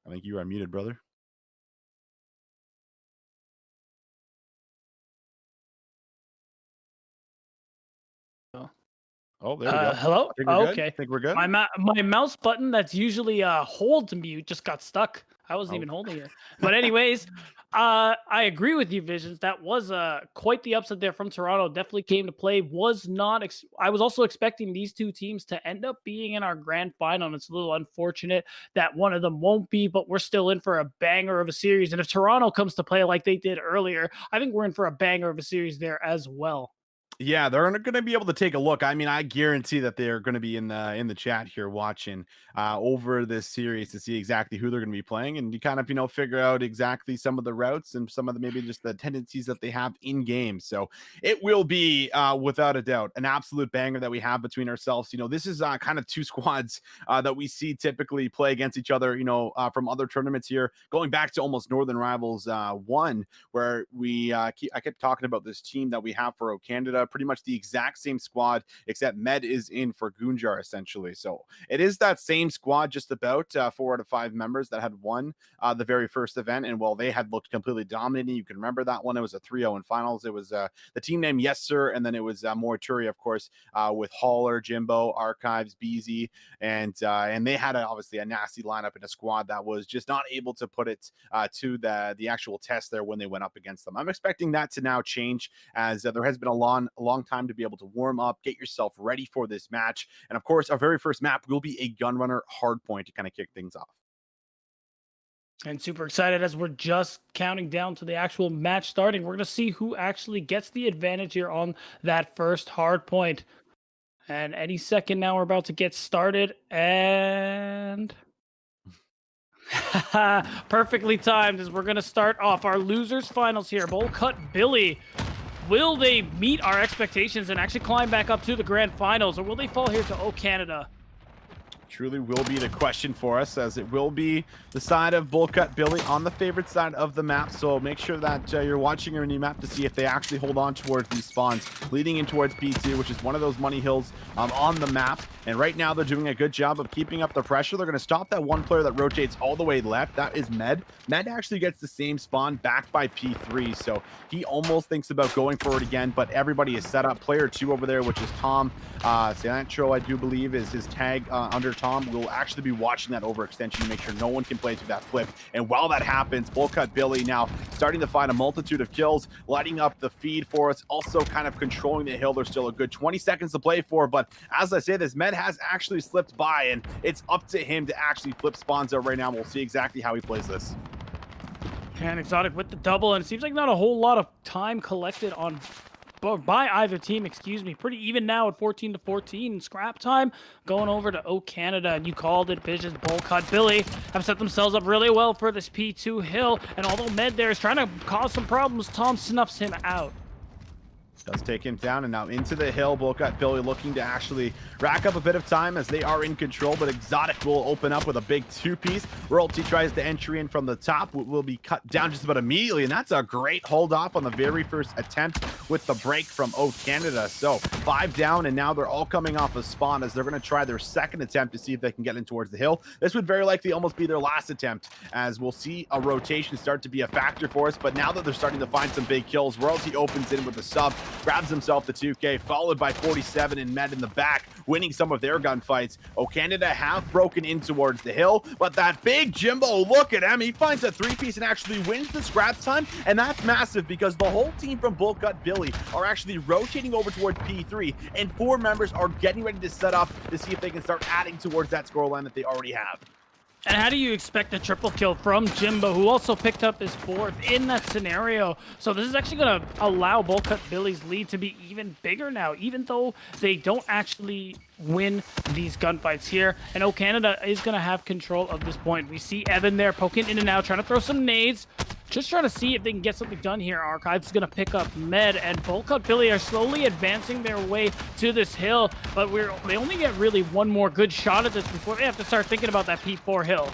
I think you are muted, brother. Oh, there we go. Hello? Okay. I think we're good. My mouse button that's usually hold to mute just got stuck. I wasn't even holding it. But anyways, I agree with you, Visions. That was quite the upset there from Toronto. Definitely came to play. I was also expecting these two teams to end up being in our grand final. And it's a little unfortunate that one of them won't be, but we're still in for a banger of a series. And if Toronto comes to play like they did earlier, I think we're in for a banger of a series there as well. Yeah, they're going to be able to take a look. I mean, I guarantee that they're going to be in the chat here watching over this series to see exactly who they're going to be playing, and you kind of figure out exactly some of the routes and some of the maybe just the tendencies that they have in game. So it will be without a doubt an absolute banger that we have between ourselves. This is kind of two squads that we see typically play against each other. From other tournaments here, going back to almost Northern Rivals 1, where I kept talking about this team that we have for O Canada. Pretty much the exact same squad, except Med is in for Gunjar, essentially. So it is that same squad, just about 4 out of 5 members that had won the very first event. And while they had looked completely dominating, you can remember that one. It was a 3-0 in finals. It was the team name Yes Sir, and then it was Morituri, of course, with Haller, Jimbo, Archives, BZ, and they had obviously a nasty lineup in a squad that was just not able to put it to the actual test there when they went up against them. I'm expecting that to now change, as there has been a long time to be able to warm up, get yourself ready for this match. And of course, our very first map will be a Gunrunner hardpoint to kind of kick things off. And super excited as we're just counting down to the actual match starting. We're going to see who actually gets the advantage here on that first hard point. And any second now we're about to get started, and perfectly timed as we're going to start off our losers finals here. Bullcut Billy. Will they meet our expectations and actually climb back up to the grand finals, or will they fall here to O Canada? Truly will be the question for us, as it will be the side of Bullcut Billy on the favorite side of the map. So make sure that you're watching your new map to see if they actually hold on towards these spawns leading in towards P2, which is one of those money hills on the map. And right now they're doing a good job of keeping up the pressure. They're going to stop that one player that rotates all the way left. That is Med. Med actually gets the same spawn back by P3, so he almost thinks about going for it again, but everybody is set up. Player 2 over there, which is Tom Cilantro, I do believe is his tag under Tom. We'll actually be watching that overextension to make sure no one can play through that flip. And while that happens, Bullcut Billy now starting to find a multitude of kills, lighting up the feed for us, also kind of controlling the hill. There's still a good 20 seconds to play for, but as I say, this Med has actually slipped by, and it's up to him to actually flip spawns out right now. We'll see exactly how he plays this. And Exotic with the double, and it seems like not a whole lot of time collected on by either team, excuse me. Pretty even now at 14-14. Scrap time going over to O Canada, and you called it, Visions. Bullcut Billy have set themselves up really well for this P2 hill, and although Med there is trying to cause some problems, Tom snuffs him out. Does take him down, and now into the hill. Bullcut Billy looking to actually rack up a bit of time as they are in control, but Exotic will open up with a big 2-piece. Royalty tries to entry in from the top, will be cut down just about immediately, and that's a great hold off on the very first attempt with the break from O Canada. So 5 down, and now they're all coming off a spawn as they're going to try their second attempt to see if they can get in towards the hill. This would very likely almost be their last attempt, as we'll see a rotation start to be a factor for us. But now that they're starting to find some big kills, Royalty opens in with a sub, grabs himself the 2K, followed by 47 and Med in the back, winning some of their gunfights. O Canada have broken in towards the hill, but that big Jimbo, look at him, he finds a 3-piece and actually wins the scrap time, and that's massive because the whole team from Bullcut Billy are actually rotating over towards P3, and 4 members are getting ready to set up to see if they can start adding towards that scoreline that they already have. And how do you expect a triple kill from Jimbo, who also picked up his 4th in that scenario? So this is actually going to allow Bullcut Billy's lead to be even bigger now, even though they don't actually win these gunfights here. And O Canada is going to have control of this point. We see Evan there poking in and out, trying to throw some nades. Just trying to see if they can get something done here. Archives is going to pick up Med, and Bullcut Billy are slowly advancing their way to this hill, but they only get really one more good shot at this before they have to start thinking about that P4 hill.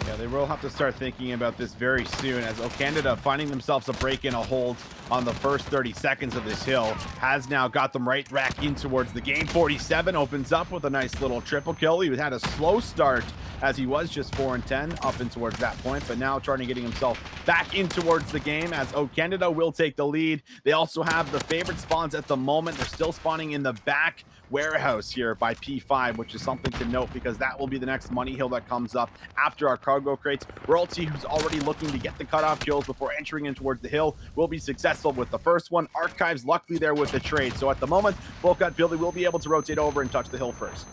Yeah, they will have to start thinking about this very soon, as O Canada, finding themselves a break in a hold on the first 30 seconds of this hill, has now got them right back in towards the game. 47 opens up with a nice little triple kill. He had a slow start as he was just 4 and 10 up in towards that point, but now trying to getting himself back in towards the game, as O Canada will take the lead. They also have the favorite spawns at the moment. They're still spawning in the back warehouse here by P5, which is something to note because that will be the next money hill that comes up after our cargo crates. Royalty, who's already looking to get the cutoff kills before entering in towards the hill, will be successful with the first one. Archives luckily there with the trade. So at the moment, Bullcut Billy will be able to rotate over and touch the hill first.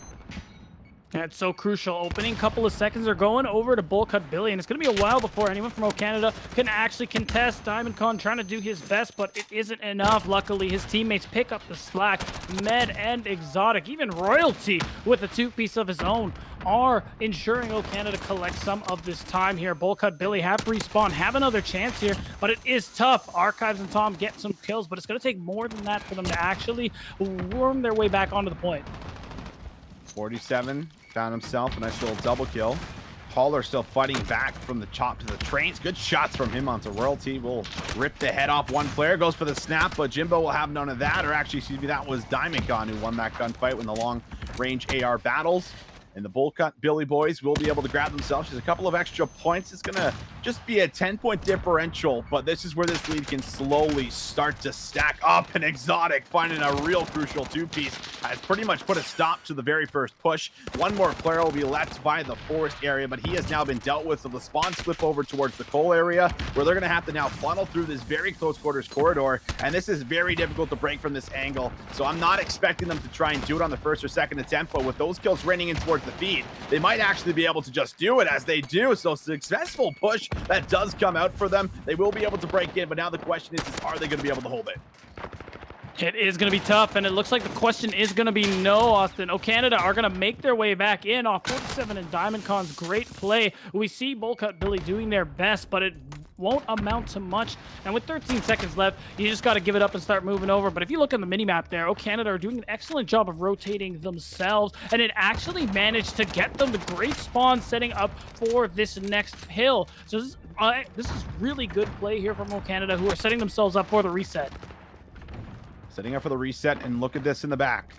That's so crucial. Opening couple of seconds are going over to Bullcut Billy, and it's going to be a while before anyone from O Canada can actually contest. Diamondcon trying to do his best, but it isn't enough. Luckily, his teammates pick up the slack. Med and Exotic, even Royalty with a 2-piece of his own, are ensuring O Canada collects some of this time here. Bullcut Billy have respawn, have another chance here, but it is tough. Archives and Tom get some kills, but it's going to take more than that for them to actually worm their way back onto the point. 47 found himself a nice little double kill. Hauler still fighting back from the chop to the trains. Good shots from him onto Royalty. Will rip the head off one player. Goes for the snap, but Jimbo will have none of that. Or actually, excuse me, that was Diamondcon who won that gunfight in the long-range AR battles. And the Bullcut Billy boys will be able to grab themselves just a couple of extra points. It's going to just be a 10-point differential, but this is where this lead can slowly start to stack up. And Exotic finding a real crucial 2-piece has pretty much put a stop to the very first push. One more player will be left by the forest area, but he has now been dealt with. So the spawns flip over towards the coal area, where they're going to have to now funnel through this very close quarters corridor. And this is very difficult to break from this angle. So I'm not expecting them to try and do it on the first or second attempt, but with those kills raining in towards the feed, they might actually be able to just do it as they do. So successful push that does come out for them. They will be able to break in, but now the question is are they going to be able to hold it? It is going to be tough, and it looks like the question is going to be no, Austin. O Canada are going to make their way back in off 47 and Diamondcon's great play. We see Bullcut Billy doing their best, but it won't amount to much. And with 13 seconds left, you just got to give it up and start moving over. But if you look on the mini-map there, O Canada are doing an excellent job of rotating themselves, and it actually managed to get them the great spawn setting up for this next hill. So this is really good play here from O Canada, who are setting themselves up for the reset. Setting up for the reset, and look at this in the back.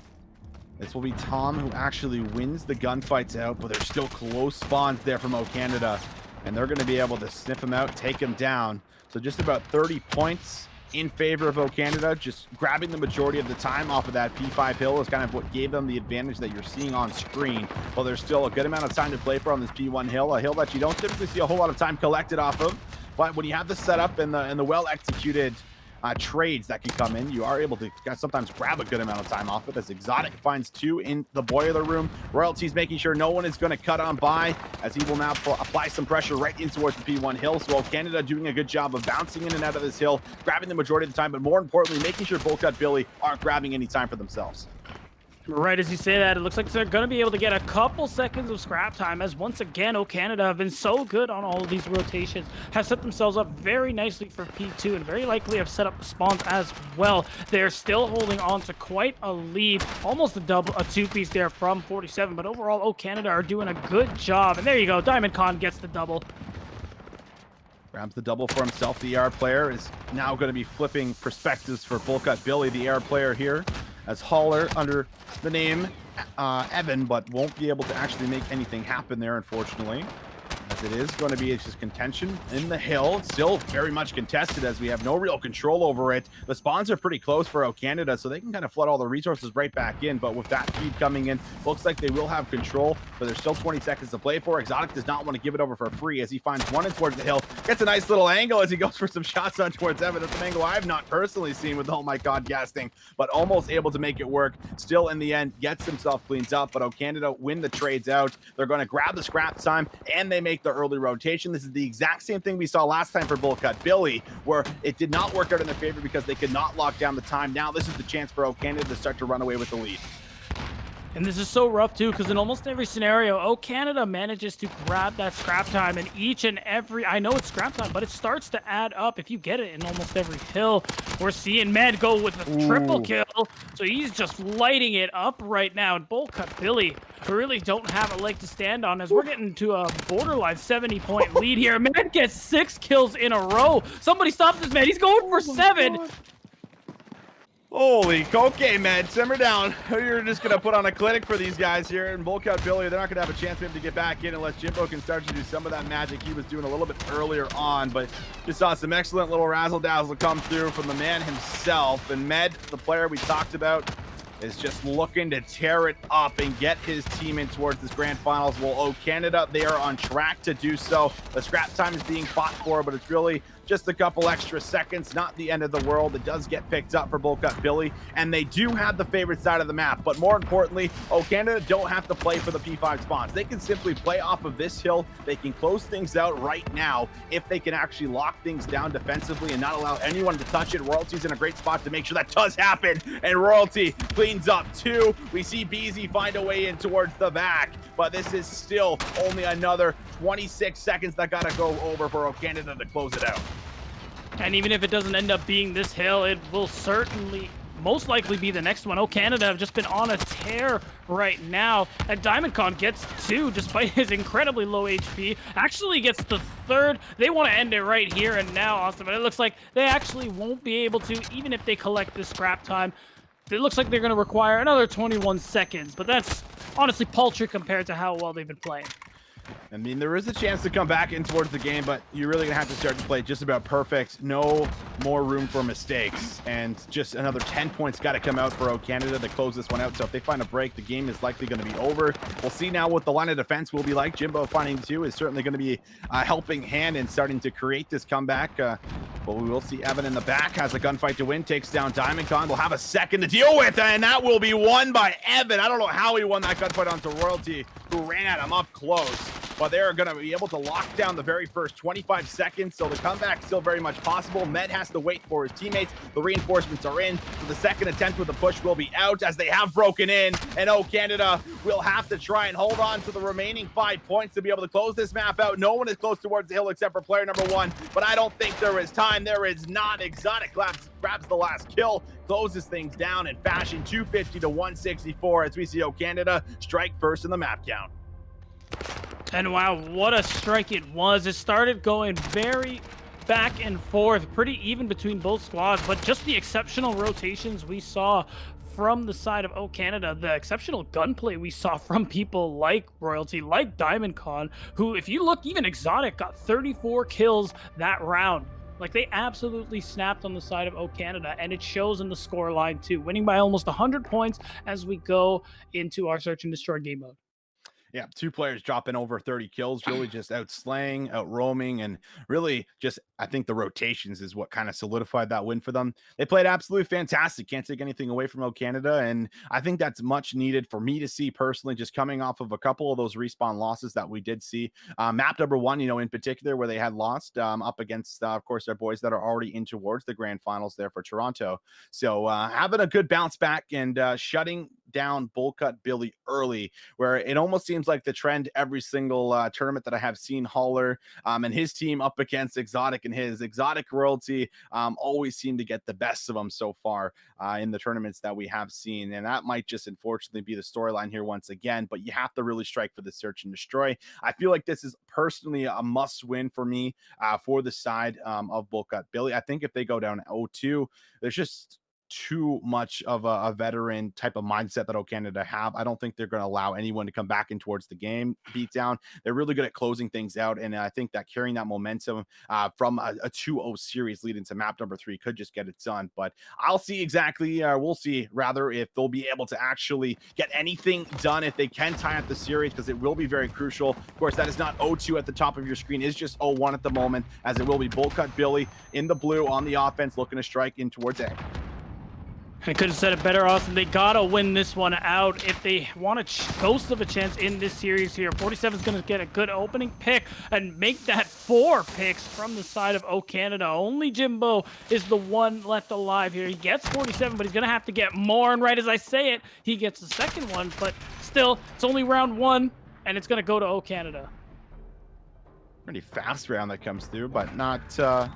This will be Tom who actually wins the gunfights out, but there's still close spawns there from O Canada, and they're going to be able to sniff him out, take him down. So just about 30 points in favor of O Canada, just grabbing the majority of the time off of that P5 hill is kind of what gave them the advantage that you're seeing on screen. Well, there's still a good amount of time to play for on this P1 hill, a hill that you don't typically see a whole lot of time collected off of. But when you have the setup and the well-executed trades that can come in, you are able to sometimes grab a good amount of time off it, as Exotic finds 2 in the boiler room. Royalty's making sure no one is going to cut on by, as he will now apply some pressure right in towards the P1 hill. So Canada doing a good job of bouncing in and out of this hill, grabbing the majority of the time, but more importantly, making sure Bullcut Billy aren't grabbing any time for themselves. Right as you say that, it looks like they're going to be able to get a couple seconds of scrap time, as once again, O Canada have been so good on all of these rotations, have set themselves up very nicely for P2, and very likely have set up the spawns as well. They're still holding on to quite a lead, almost a 2-piece there from 47, but overall, O Canada are doing a good job. And there you go, Diamondcon gets the double. Grabs the double for himself. The AR player is now going to be flipping perspectives for Bullcut Billy, the AR player here, as Hauler under the name Evan, but won't be able to actually make anything happen there, unfortunately. as it is going to be, it's just contention in the hill, still very much contested as we have no real control over it. The spawns are pretty close for O Canada, so they can kind of flood all the resources right back in, but with that feed coming in, looks like they will have control, but there's still 20 seconds to play for. Exotic does not want to give it over for free as he finds one in towards the hill, gets a nice little angle as he goes for some shots on towards Evan. That's an angle I've not personally seen with Oh My God Gasting, but almost able to make it work. Still in the end, gets himself cleans up, but O Canada win the trades out. They're going to grab the scrap time, and they make the early rotation. This is the exact same thing we saw last time for Bullcut Billy, where it did not work out in their favor because they could not lock down the time. Now this is the chance for O Canada to start to run away with the lead. And this is so rough too, because in almost every scenario, O Canada manages to grab that scrap time, and each and every, I know it's scrap time, but it starts to add up if you get it in almost every hill. We're seeing Med go with a triple kill, so he's just lighting it up right now. And Bullcut Billy really don't have a leg to stand on as we're getting to a borderline 70-point lead here. Med gets 6 kills in a row. Somebody stop this man. He's going for 7. Holy okay, Med, simmer down. You're just gonna put on a clinic for these guys here, and Bullcut Billy, they're not gonna have a chance for him to get back in unless Jimbo can start to do some of that magic he was doing a little bit earlier on. But just saw some excellent little razzle dazzle come through from the man himself. And Med, the player we talked about, is just looking to tear it up and get his team in towards this grand finals. Well, O Canada, they are on track to do so. The scrap time is being fought for, but it's really just a couple extra seconds, not the end of the world. It does get picked up for Bullcut Billy, and they do have the favorite side of the map. But more importantly, O Canada don't have to play for the P5 spawns. They can simply play off of this hill. They can close things out right now if they can actually lock things down defensively and not allow anyone to touch it. Royalty's in a great spot to make sure that does happen, and Royalty cleans up 2. We see BZ find a way in towards the back, but this is still only another 26 seconds that gotta go over for O Canada to close it out. And even if it doesn't end up being this hill, it will certainly most likely be the next one. O Canada have just been on a tear right now. And DiamondCon gets 2 despite his incredibly low HP. Actually gets the 3rd. They want to end it right here and now, Austin. But it looks like they actually won't be able to, even if they collect the scrap time. It looks like they're going to require another 21 seconds. But that's honestly paltry compared to how well they've been playing. I mean, there is a chance to come back in towards the game, but you're really gonna have to start to play just about perfect. No more room for mistakes, and just another 10 points got to come out for O Canada to close this one out. So if they find a break, the game is likely going to be over. We'll see now what the line of defense will be like. Jimbo finding 2 is certainly going to be a helping hand in starting to create this comeback. But we will see Evan in the back has a gunfight to win, takes down DiamondCon. We'll have a second to deal with, and that will be won by Evan. I don't know how he won that gunfight onto Royalty, who ran at him up close. But they're going to be able to lock down the very first 25 seconds, so the comeback still very much possible. Med has to wait for his teammates. The reinforcements are in, so the second attempt with the push will be out as they have broken in, and O Canada will have to try and hold on to the remaining 5 points to be able to close this map out. No one is close towards the hill except for player number 1, but I don't think there is time. There is not. Exotic grabs the last kill, closes things down in fashion, 250 to 164 as we see O Canada strike first in the map count. And wow, what a strike it was. It started going very back and forth, pretty even between both squads, but just the exceptional rotations we saw from the side of O Canada, the exceptional gunplay we saw from people like Royalty, like DiamondCon, who, if you look, even Exotic got 34 kills that round. Like, they absolutely snapped on the side of O Canada, and it shows in the score line too, winning by almost 100 points as we go into our Search and Destroy game mode. Yeah, 2 players dropping over 30 kills, really just out slaying, out roaming, and really just, I think the rotations is what kind of solidified that win for them. They played absolutely fantastic. Can't take anything away from O Canada, and I think that's much needed for me to see personally, just coming off of a couple of those respawn losses that we did see. Map number 1, in particular, where they had lost up against, of course, their boys that are already in towards the grand finals there for Toronto. So having a good bounce back and shutting down Bullcut Billy early, where it almost seems like the trend every single tournament that I have seen Haller and his team up against Exotic and his Exotic Royalty always seem to get the best of them so far in the tournaments that we have seen. And that might just unfortunately be the storyline here once again, but you have to really strike for the Search and Destroy. I feel like this is personally a must win for me for the side of Bullcut Billy. I think if they go down 0-2, there's just too much of a veteran type of mindset that O Canada have. I don't think they're going to allow anyone to come back in towards the game beatdown. They're really good at closing things out, and I think that carrying that momentum from a 2-0 series leading to map number 3 could just get it done. But I'll see exactly, we'll see rather if they'll be able to actually get anything done, if they can tie up the series, because it will be very crucial. Of course, that is not 0-2 at the top of your screen, is just 0-1 at the moment, as it will be Bullcut Billy in the blue on the offense, looking to strike in towards A. I could have said it better, Austin. They gotta win this one out if they want a ghost of a chance in this series here. 47 is gonna get a good opening pick and make that 4 picks from the side of O Canada. Only Jimbo is the one left alive here. He gets 47, but he's gonna have to get more. And right as I say it, he gets the second one. But still, it's only round 1, and it's gonna go to O Canada. Pretty fast round that comes through, but not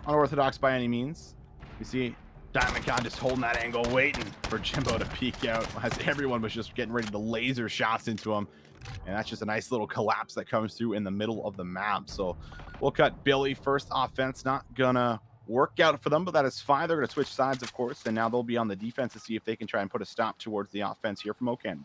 unorthodox by any means. You see Diamondcon just holding that angle, waiting for Jimbo to peek out as everyone was just getting ready to laser shots into him. And that's just a nice little collapse that comes through in the middle of the map. So we'll cut Billy first offense, not gonna work out for them, but that is fine. They're gonna switch sides, of course, and now they'll be on the defense to see if they can try and put a stop towards the offense here from O Canada.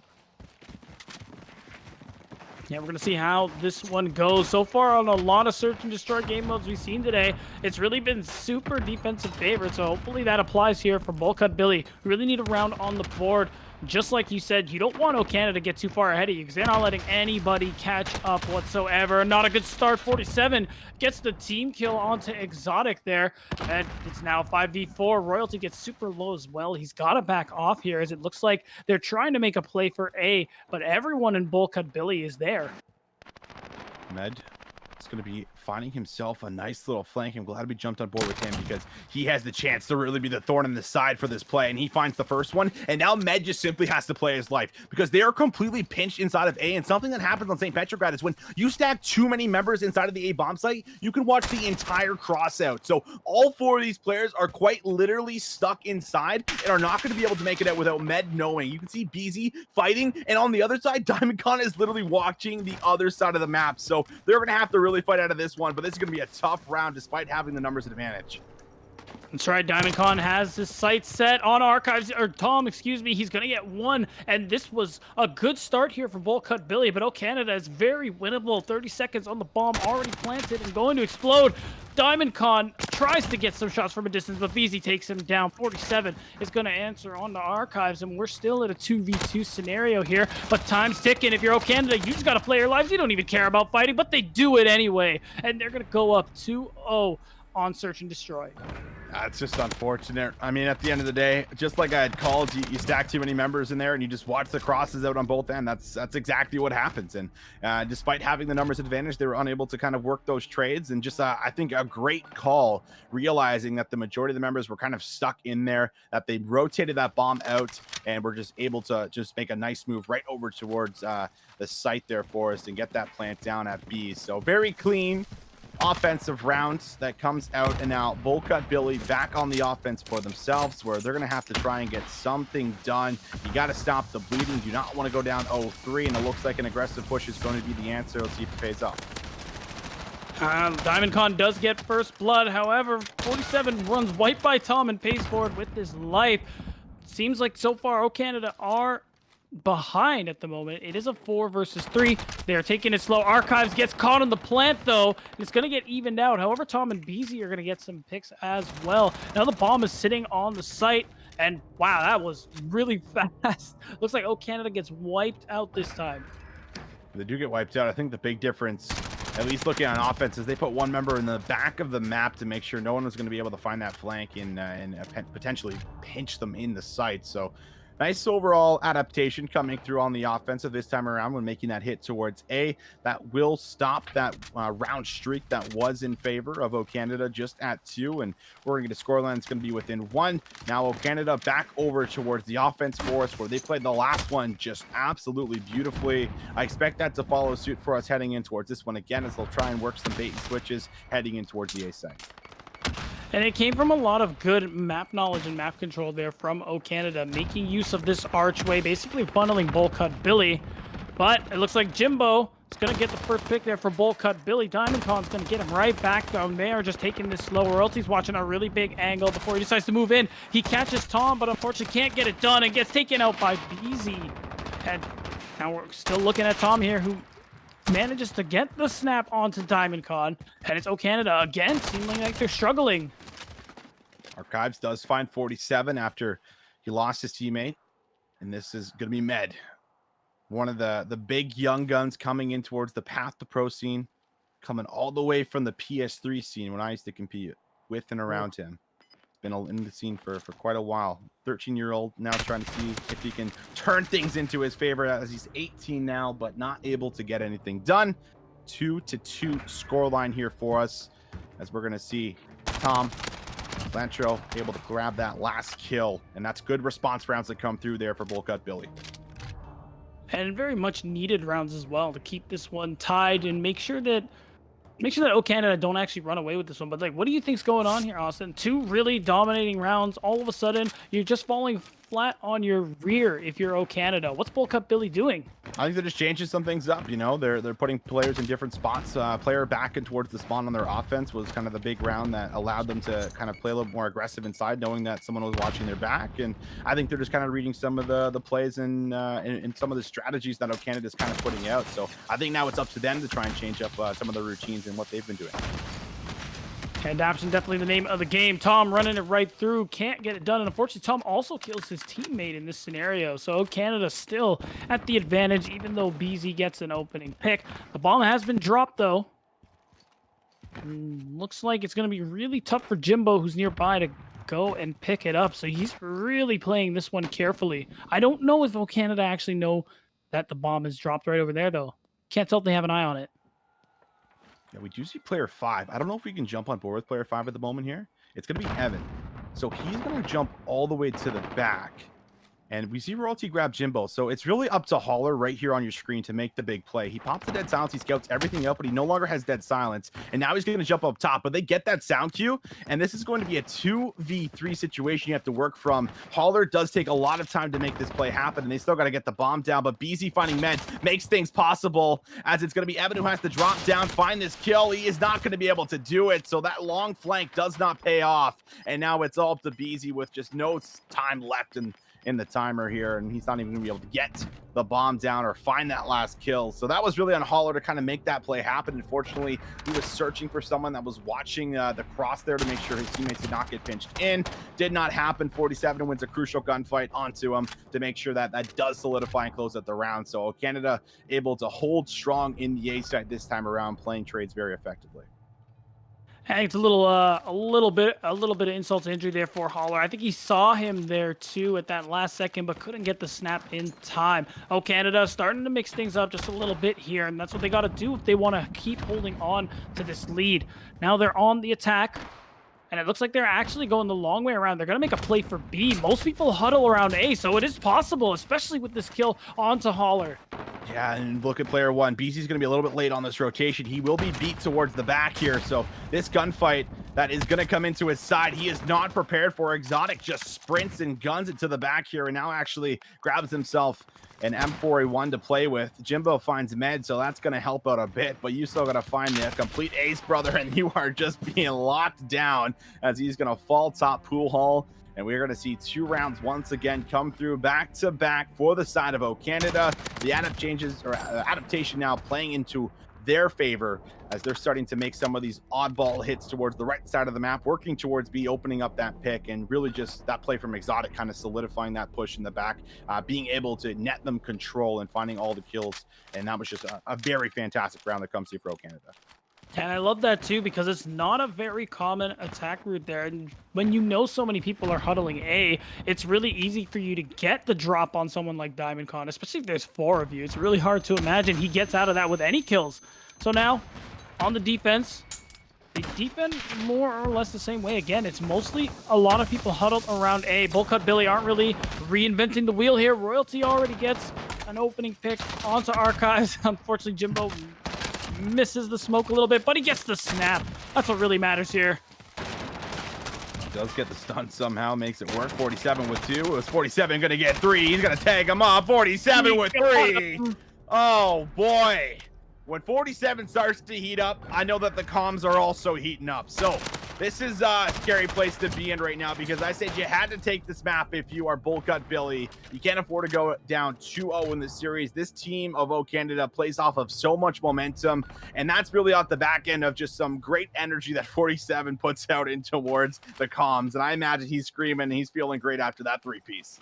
Yeah, we're going to see how this one goes. So far on a lot of search and destroy game modes we've seen today, it's really been super defensive favorite. So hopefully that applies here for Bullcut Billy. We really need a round on the board. Just like you said, you don't want O Canada to get too far ahead of you because they're not letting anybody catch up whatsoever. Not a good start. 47 gets the team kill onto Exotic there. And it's now 5v4. Royalty gets super low as well. He's got to back off here as it looks like they're trying to make a play for A, but everyone in Bullcut Billy is there. Med is going to be finding himself a nice little flank. I'm glad we jumped on board with him because he has the chance to really be the thorn in the side for this play, and he finds the first one, and now Med just simply has to play his life because they are completely pinched inside of A. And something that happens on St. Petrograd is when you stack too many members inside of the A bomb site, you can watch the entire cross out. So all 4 of these players are quite literally stuck inside and are not going to be able to make it out without Med knowing. You can see BZ fighting, and on the other side, Diamondcon is literally watching the other side of the map. So they're going to have to really fight out of this one, but this is going to be a tough round despite having the numbers advantage. That's right, Diamondcon has his sights set on Archives, or Tom, excuse me. He's going to get 1, and this was a good start here for Bullcut Billy, but O Canada is very winnable. 30 seconds on the bomb already planted and going to explode. Diamondcon tries to get some shots from a distance, but BZ takes him down. 47 is going to answer on the Archives, and we're still at a 2v2 scenario here, but time's ticking. If you're O Canada, you just got to play your lives. You don't even care about fighting, but they do it anyway, and they're going to go up 2-0 on Search and Destroy. It's just unfortunate. I mean, at the end of the day, just like I had called, you stack too many members in there and you just watch the crosses out on both ends. That's exactly what happens. And despite having the numbers advantage, they were unable to kind of work those trades. And just, I think, a great call, realizing that the majority of the members were kind of stuck in there, that they rotated that bomb out and were just able to just make a nice move right over towards the site there for us and get that plant down at B. So very clean offensive rounds that comes out, and now Bullcut Billy back on the offense for themselves, where they're going to have to try and get something done. You got to stop the bleeding. You do not want to go down 0-3, and it looks like an aggressive push is going to be the answer. Let's see if it pays off. Diamondcon does get first blood. However, 47 runs right by Tom and pays for it with his life. Seems like so far O Canada are behind at the moment. It is a 4 versus 3. They are taking it slow. Archives gets caught on the plant though, and it's going to get evened out. However, Tom and BZ are going to get some picks as well. Now the bomb is sitting on the site, and wow, that was really fast. Looks like O Canada gets wiped out this time. They do get wiped out. I think the big difference, at least looking on offense, is they put one member in the back of the map to make sure no one was going to be able to find that flank and potentially pinch them in the site. So nice overall adaptation coming through on the offensive this time around when making that hit towards A. That will stop that round streak that was in favor of O Canada just at 2. And we're going to get a scoreline. It's going to be within 1. Now O Canada back over towards the offense for us, where they played the last one just absolutely beautifully. I expect that to follow suit for us heading in towards this one again, as they'll try and work some bait and switches heading in towards the A side. And it came from a lot of good map knowledge and map control there from O Canada, making use of this archway, basically funneling Bullcut Billy. But it looks like Jimbo It's going to get the first pick there for Bowl Cut Billy. Diamondcon's going to get him right back down there, just taking this slow. Royalty's watching a really big angle before he decides to move in. He catches Tom, but unfortunately can't get it done and gets taken out by BZ. And now we're still looking at Tom here, who manages to get the snap onto Diamondcon. And it's O Canada again, seeming like they're struggling. Archives does find 47 after he lost his teammate. And this is going to be Med. One of the big young guns coming in towards the Path to Pro scene, coming all the way from the PS3 scene when I used to compete with and around him. Been in the scene for quite a while. 13-year-old now trying to see if he can turn things into his favor as he's 18 now, but not able to get anything done. 2-2 scoreline here for us as we're going to see Tom Lantro able to grab that last kill, and that's good response rounds that come through there for Bowl Cut Billy. And very much needed rounds as well to keep this one tied and make sure that O Canada don't actually run away with this one. But like, what do you think's going on here, Austin? 2 really dominating rounds. All of a sudden, you're just falling flat on your rear if you're O Canada. What's Bowl Cut Billy doing? I think they're just changing some things up. You know, they're putting players in different spots. Player back and towards the spawn on their offense was kind of the big round that allowed them to kind of play a little more aggressive inside, knowing that someone was watching their back. And I think they're just kind of reading some of the plays and some of the strategies that O Canada's kind of putting out. So I think now it's up to them to try and change up some of the routines and what they've been doing. Adaption, definitely the name of the game. Tom running it right through, can't get it done. And unfortunately, Tom also kills his teammate in this scenario. So Canada still at the advantage, even though BZ gets an opening pick. The bomb has been dropped, though. Looks like it's going to be really tough for Jimbo, who's nearby, to go and pick it up. So he's really playing this one carefully. I don't know if O Canada actually know that the bomb is dropped right over there, though. Can't tell if they have an eye on it. Yeah, we do see player 5. I don't know if we can jump on board with player 5 at the moment here. It's going to be Evan. So he's going to jump all the way to the back. And we see Royalty grab Jimbo. So it's really up to Holler right here on your screen to make the big play. He pops the dead silence. He scouts everything up, but he no longer has dead silence. And now he's going to jump up top. But they get that sound cue. And this is going to be a 2v3 situation you have to work from. Holler does take a lot of time to make this play happen. And they still got to get the bomb down. But BZ finding Med makes things possible, as it's going to be Evan who has to drop down, find this kill. He is not going to be able to do it. So that long flank does not pay off. And now it's all up to BZ with just no time left in the timer here, and he's not even gonna be able to get the bomb down or find that last kill. So that was really on Holler to kind of make that play happen. Unfortunately, he was searching for someone that was watching the cross there to make sure his teammates did not get pinched in. Did not happen. 47 wins a crucial gunfight onto him to make sure that that does solidify and close out the round. So Canada able to hold strong in the A side this time around, playing trades very effectively. I think it's a little bit of insult to injury there for Holler. I think he saw him there too at that last second, but couldn't get the snap in time. Oh, Canada starting to mix things up just a little bit here, and that's what they got to do if they want to keep holding on to this lead. Now they're on the attack, and it looks like they're actually going the long way around. They're going to make a play for B. Most people huddle around A, so it is possible, especially with this kill onto Holler. Yeah, and look at player 1. BZ's going to be a little bit late on this rotation. He will be beat towards the back here. So this gunfight that is going to come into his side, he is not prepared for. Exotic just sprints and guns it to the back here and now actually grabs himself an M4A1 to play with. Jimbo finds Med, so that's going to help out a bit, but you still got to find the complete ace, brother, and you are just being locked down as he's going to fall top pool hall. And we're going to see 2 rounds once again come through back to back for the side of O Canada. The adaptation now playing into their favor as they're starting to make some of these oddball hits towards the right side of the map, working towards B, opening up that pick, and really just that play from Exotic kind of solidifying that push in the back, being able to net them control and finding all the kills. And that was just a very fantastic round that comes through for O Canada. And I love that too, because it's not a very common attack route there. And when you know so many people are huddling A, it's really easy for you to get the drop on someone like Diamondcon, especially if there's 4 of you. It's really hard to imagine he gets out of that with any kills. So now, on the defense, they defend more or less the same way. Again, it's mostly a lot of people huddled around A. Bowl Cut Billy aren't really reinventing the wheel here. Royalty already gets an opening pick onto Archives. Unfortunately, Jimbo misses the smoke a little bit, but he gets the snap. That's what really matters here. Does get the stun somehow, makes it work. 47 with 2. It was 47 going to get 3. He's going to tag him up. 47 with 3. Oh, boy. when 47 starts to heat up, I know that the comms are also heating up. So this is a scary place to be in right now, because I said you had to take this map if you are Bull Cut Billy. You can't afford to go down 2-0 in this series. This team of O Canada plays off of so much momentum, and that's really off the back end of just some great energy that 47 puts out in towards the comms. And I imagine he's screaming and he's feeling great after that three-piece.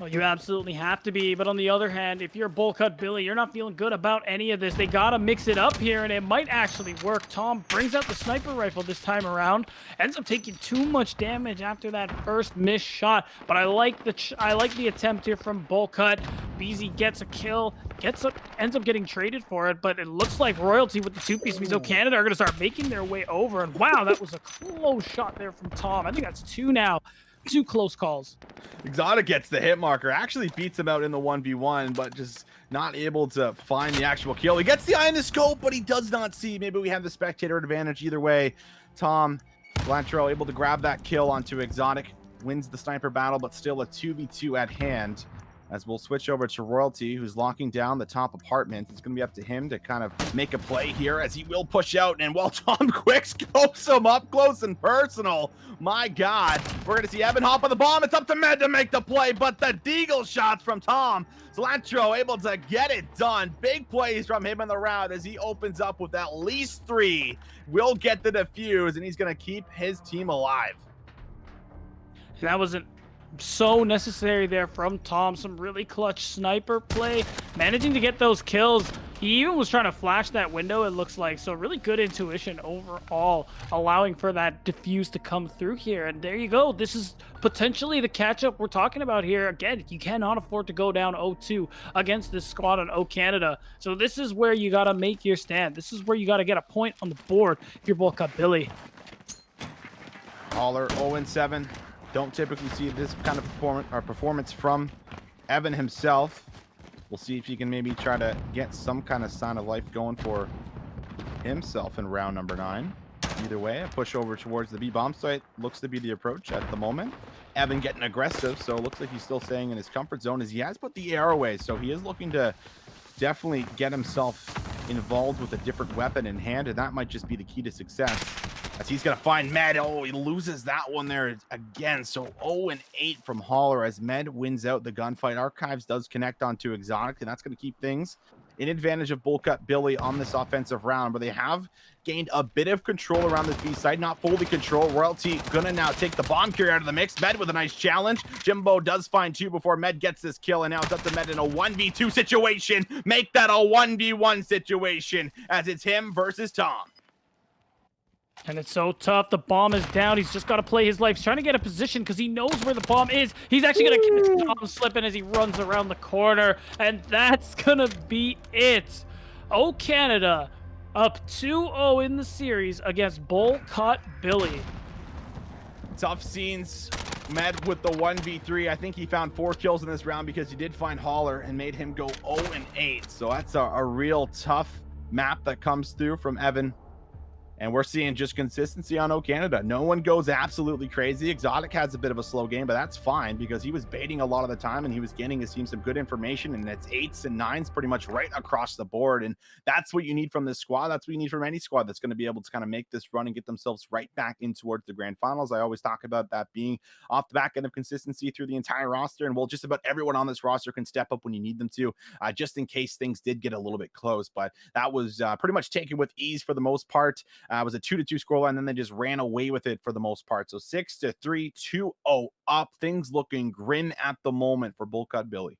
Well, you absolutely have to be, but on the other hand, if you're Bull Cut Billy, you're not feeling good about any of this. They gotta mix it up here, and it might actually work. Tom brings out the sniper rifle this time around, ends up taking too much damage after that first missed shot. But I like the attempt here from Bull Cut. BZ gets a kill, ends up getting traded for it, but it looks like Royalty with the two-piece means Canada are gonna start making their way over. And wow, that was a close shot there from Tom. I think that's two now. Two close calls. Exotic gets the hit marker, actually beats him out in the 1v1, but just not able to find the actual kill. He gets the eye in the scope, but he does not see. Maybe we have the spectator advantage either way. Tom Blantrell able to grab that kill onto Exotic, wins the sniper battle, but still a 2v2 at hand. As we'll switch over to Royalty, who's locking down the top apartment. It's going to be up to him to kind of make a play here, as he will push out. And while Tom Quick scopes him up close and personal, my God, we're going to see Evan hop on the bomb. It's up to Med to make the play, but the deagle shots from Tom. Zlatro able to get it done. Big plays from him in the round as he opens up with at least 3. Will get the defuse, and he's going to keep his team alive. That wasn't so necessary there from Tom. Some really clutch sniper play, managing to get those kills. He even was trying to flash that window, it looks like. So really good intuition overall, allowing for that diffuse to come through here. And there you go. This is potentially the catch-up we're talking about here. Again, you cannot afford to go down 0-2 against this squad on O Canada. So this is where you got to make your stand. This is where you got to get a point on the board if you're Bull Cut Billy. Holler 0-7. Don't typically see this kind of performance from Evan himself. We'll see if he can maybe try to get some kind of sign of life going for himself in round number 9. Either way, a push over towards the B bomb site looks to be the approach at the moment. Evan getting aggressive, so it looks like he's still staying in his comfort zone, as he has put the air away. So he is looking to definitely get himself involved with a different weapon in hand, and that might just be the key to success. As he's going to find Med. Oh, he loses that one there again. So 0-8 from Holler as Med wins out the gunfight. Archives does connect onto Exotic, and that's going to keep things in advantage of Bull Cut Billy on this offensive round, but they have gained a bit of control around this B side, not fully control. Royalty gonna now take the bomb carrier out of the mix. Med with a nice challenge. Jimbo does find 2 before Med gets this kill, and now it's up to Med in a 1v2 situation. Make that a 1v1 situation, as it's him versus Tom. And it's so tough. The bomb is down. He's just got to play his life. He's trying to get a position because he knows where the bomb is. He's actually going to catch Tom slipping as he runs around the corner. And that's going to be it. O Canada up 2-0 in the series against Bull Cut Billy. Tough scenes. Med with the 1v3. I think he found 4 kills in this round because he did find Holler and made him go 0-8. So that's a real tough map that comes through from Evan. And we're seeing just consistency on O Canada. No one goes absolutely crazy. Exotic has a bit of a slow game, but that's fine because he was baiting a lot of the time and he was getting his team some good information. And it's 8s and 9s pretty much right across the board. And that's what you need from this squad. That's what you need from any squad that's going to be able to kind of make this run and get themselves right back in towards the grand finals. I always talk about that being off the back end of consistency through the entire roster. And well, just about everyone on this roster can step up when you need them to, just in case things did get a little bit close. But that was pretty much taken with ease for the most part. It was a 2-2 scoreline, and then they just ran away with it for the most part. So 6-3, 2-0 up. Things looking grim at the moment for Bull Cut Billy.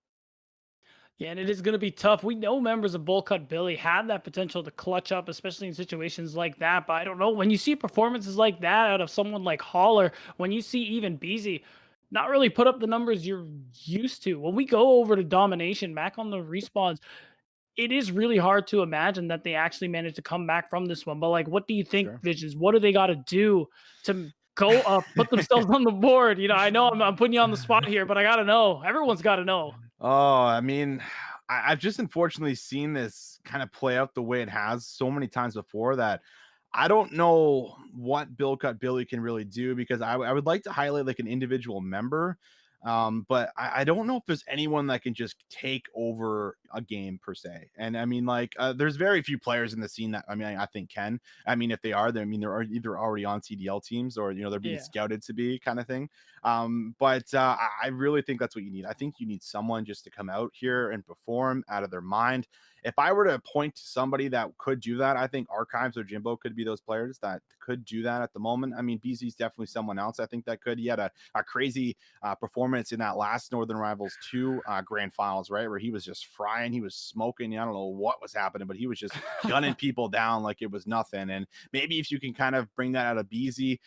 Yeah, and it is going to be tough. We know members of Bull Cut Billy have that potential to clutch up, especially in situations like that. But I don't know, when you see performances like that out of someone like Holler, when you see even BZ not really put up the numbers you're used to. When we go over to Domination, back on the respawns, it is really hard to imagine that they actually managed to come back from this one. But like, what do you think, Sure. Visions? What do they got to do to go up, put themselves on the board? You know, I know I'm putting you on the spot here, but I got to know. Everyone's got to know. Oh, I mean, I've just unfortunately seen this kind of play out the way it has so many times before that I don't know what Bull Cut Billy can really do, because I would like to highlight like an individual member. But I don't know if there's anyone that can just take over a game per se. And I mean, like, there's very few players in the scene that I think can. I mean, if they are, they're either already on CDL teams or they're being scouted to be kind of thing. But I really think that's what you need. I think you need someone just to come out here and perform out of their mind. If I were to point to somebody that could do that, I think Archives or Jimbo could be those players that could do that at the moment. I mean, BZ is definitely someone else I think that could. He had a crazy performance in that last Northern Rivals 2 grand finals, right? Where he was just frying, he was smoking. I don't know what was happening, but he was just gunning people down like it was nothing. And maybe if you can kind of bring that out of BZ,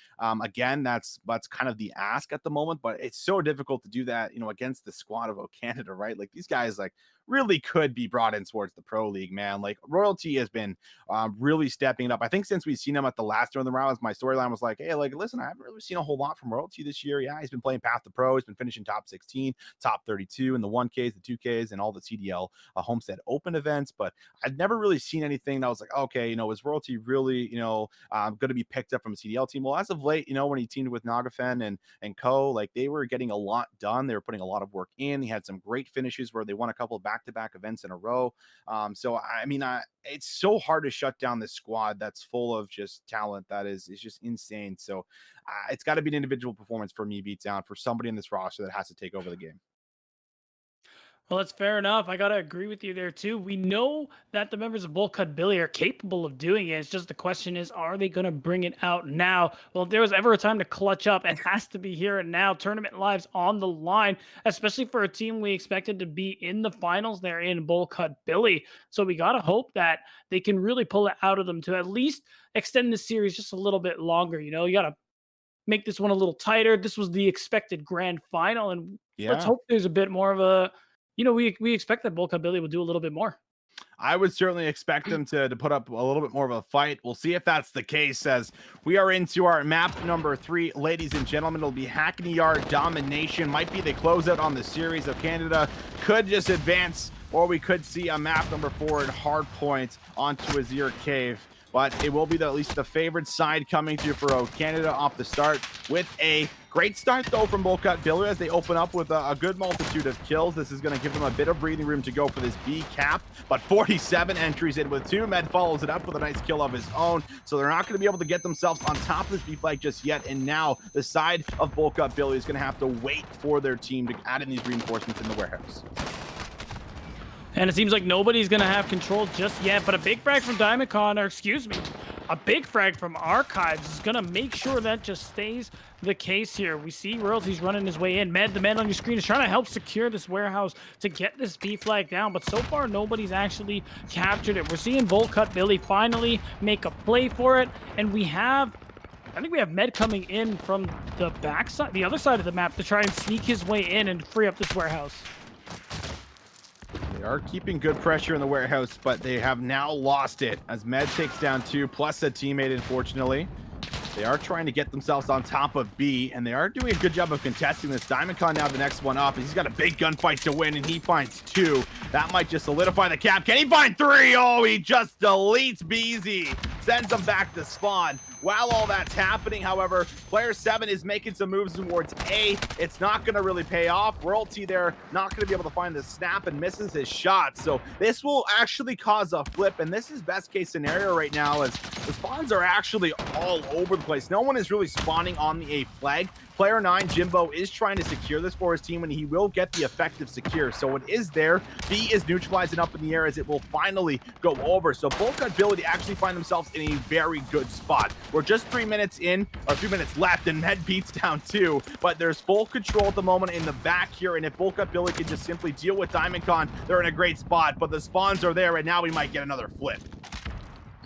again, that's kind of the ask at the moment, but it's so difficult to do that, against the squad of O Canada, right? Like these guys, like, really could be brought in towards the pro league, man. Like Royalty has been really stepping it up. I think since we've seen him at the last Northern Rivals, my storyline was like, hey, like, listen, I haven't really seen a whole lot from Royalty this year. Yeah, he's been playing Path to Pro. He's been finishing top 16, top 32 in the 1Ks, the 2Ks, and all the CDL Homestead Open events. But I'd never really seen anything that was like, okay, is Royalty really, going to be picked up from a CDL team? Well, as of late, when he teamed with Nagafen and co, like they were getting a lot done. They were putting a lot of work in. He had some great finishes where they won a couple of back-to-back events in a row. So I mean, it's so hard to shut down this squad that's full of just talent that is just insane. So it's got to be an individual performance for me, Beatdown, for somebody in this roster that has to take over the game. Well, that's fair enough. I gotta agree with you there too. We know that the members of Bull Cut Billy are capable of doing it. It's just the question is, are they gonna bring it out now? Well, if there was ever a time to clutch up, it has to be here and now. Tournament lives on the line, especially for a team we expected to be in the finals there in Bull Cut Billy. So we gotta hope that they can really pull it out of them to at least extend the series just a little bit longer. You gotta make this one a little tighter. This was the expected grand final, and let's hope there's a bit more of a we expect that Bull Cut Billy will do a little bit more. I would certainly expect them to put up a little bit more of a fight. We'll see if that's the case as we are into our map number 3. Ladies and gentlemen, it'll be Hackney Yard Domination. Might be the closeout on the series of Canada. Could just advance, or we could see a map number 4 in Hardpoint onto Azir Cave. But it will be at least the favored side coming through for O Canada off the start with a great start, though, from Bull Cut Billy as they open up with a good multitude of kills. This is going to give them a bit of breathing room to go for this B cap, but 47 entries in with 2. Med follows it up with a nice kill of his own, so they're not going to be able to get themselves on top of this B flag just yet, and now the side of Bull Cut Billy is going to have to wait for their team to add in these reinforcements in the warehouse. And it seems like nobody's going to have control just yet, but a big frag from Diamondcon, or excuse me, a big frag from Archives is going to make sure that just stays the case here. We see Royalty's running his way in. The man on your screen is trying to help secure this warehouse to get this B flag down, but so far nobody's actually captured it. We're seeing Bull Cut Billy finally make a play for it, and I think we have Med coming in from the backside, the other side of the map, to try and sneak his way in and free up this warehouse. They are keeping good pressure in the warehouse, but they have now lost it as Med takes down 2 plus a teammate, unfortunately. They are trying to get themselves on top of B, and they are doing a good job of contesting this. Diamondcon now the next one up. He's got a big gunfight to win, and he finds 2. That might just solidify the cap. Can he find 3? Oh, he just deletes BZ. Sends them back to spawn. While all that's happening, however, player 7 is making some moves towards A. It's not going to really pay off. Royalty there not going to be able to find the snap and misses his shot. So this will actually cause a flip, and this is best case scenario right now as the spawns are actually all over the place. No one is really spawning on the A flag. Player 9, Jimbo, is trying to secure this for his team, and he will get the effective secure. So it is there. B is neutralizing up in the air as it will finally go over. So Bull Cut Billy actually find themselves in a very good spot. We're just 3 minutes in, or 3 minutes left, and Med beats down 2. But there's full control at the moment in the back here, and if Bull Cut Billy can just simply deal with Diamondcon, they're in a great spot. But the spawns are there, and now we might get another flip.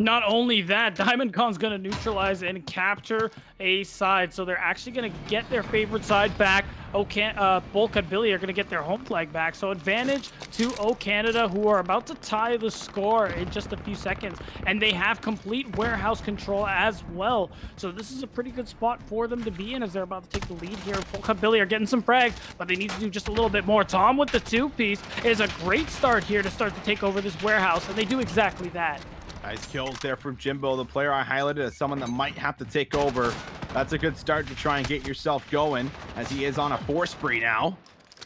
Not only that, Diamondcon's going to neutralize and capture a side, so they're actually going to get their favorite side back. Bull Cut Billy are going to get their home flag back, so advantage to O Canada, who are about to tie the score in just a few seconds, and they have complete warehouse control as well. So this is a pretty good spot for them to be in as they're about to take the lead here. Bull Cut Billy are getting some frags, but they need to do just a little bit more. Tom with the 2-piece is a great start here to start to take over this warehouse, and they do exactly that. Nice kills there from Jimbo, the player I highlighted as someone that might have to take over. That's a good start to try and get yourself going, as he is on a 4 spree now.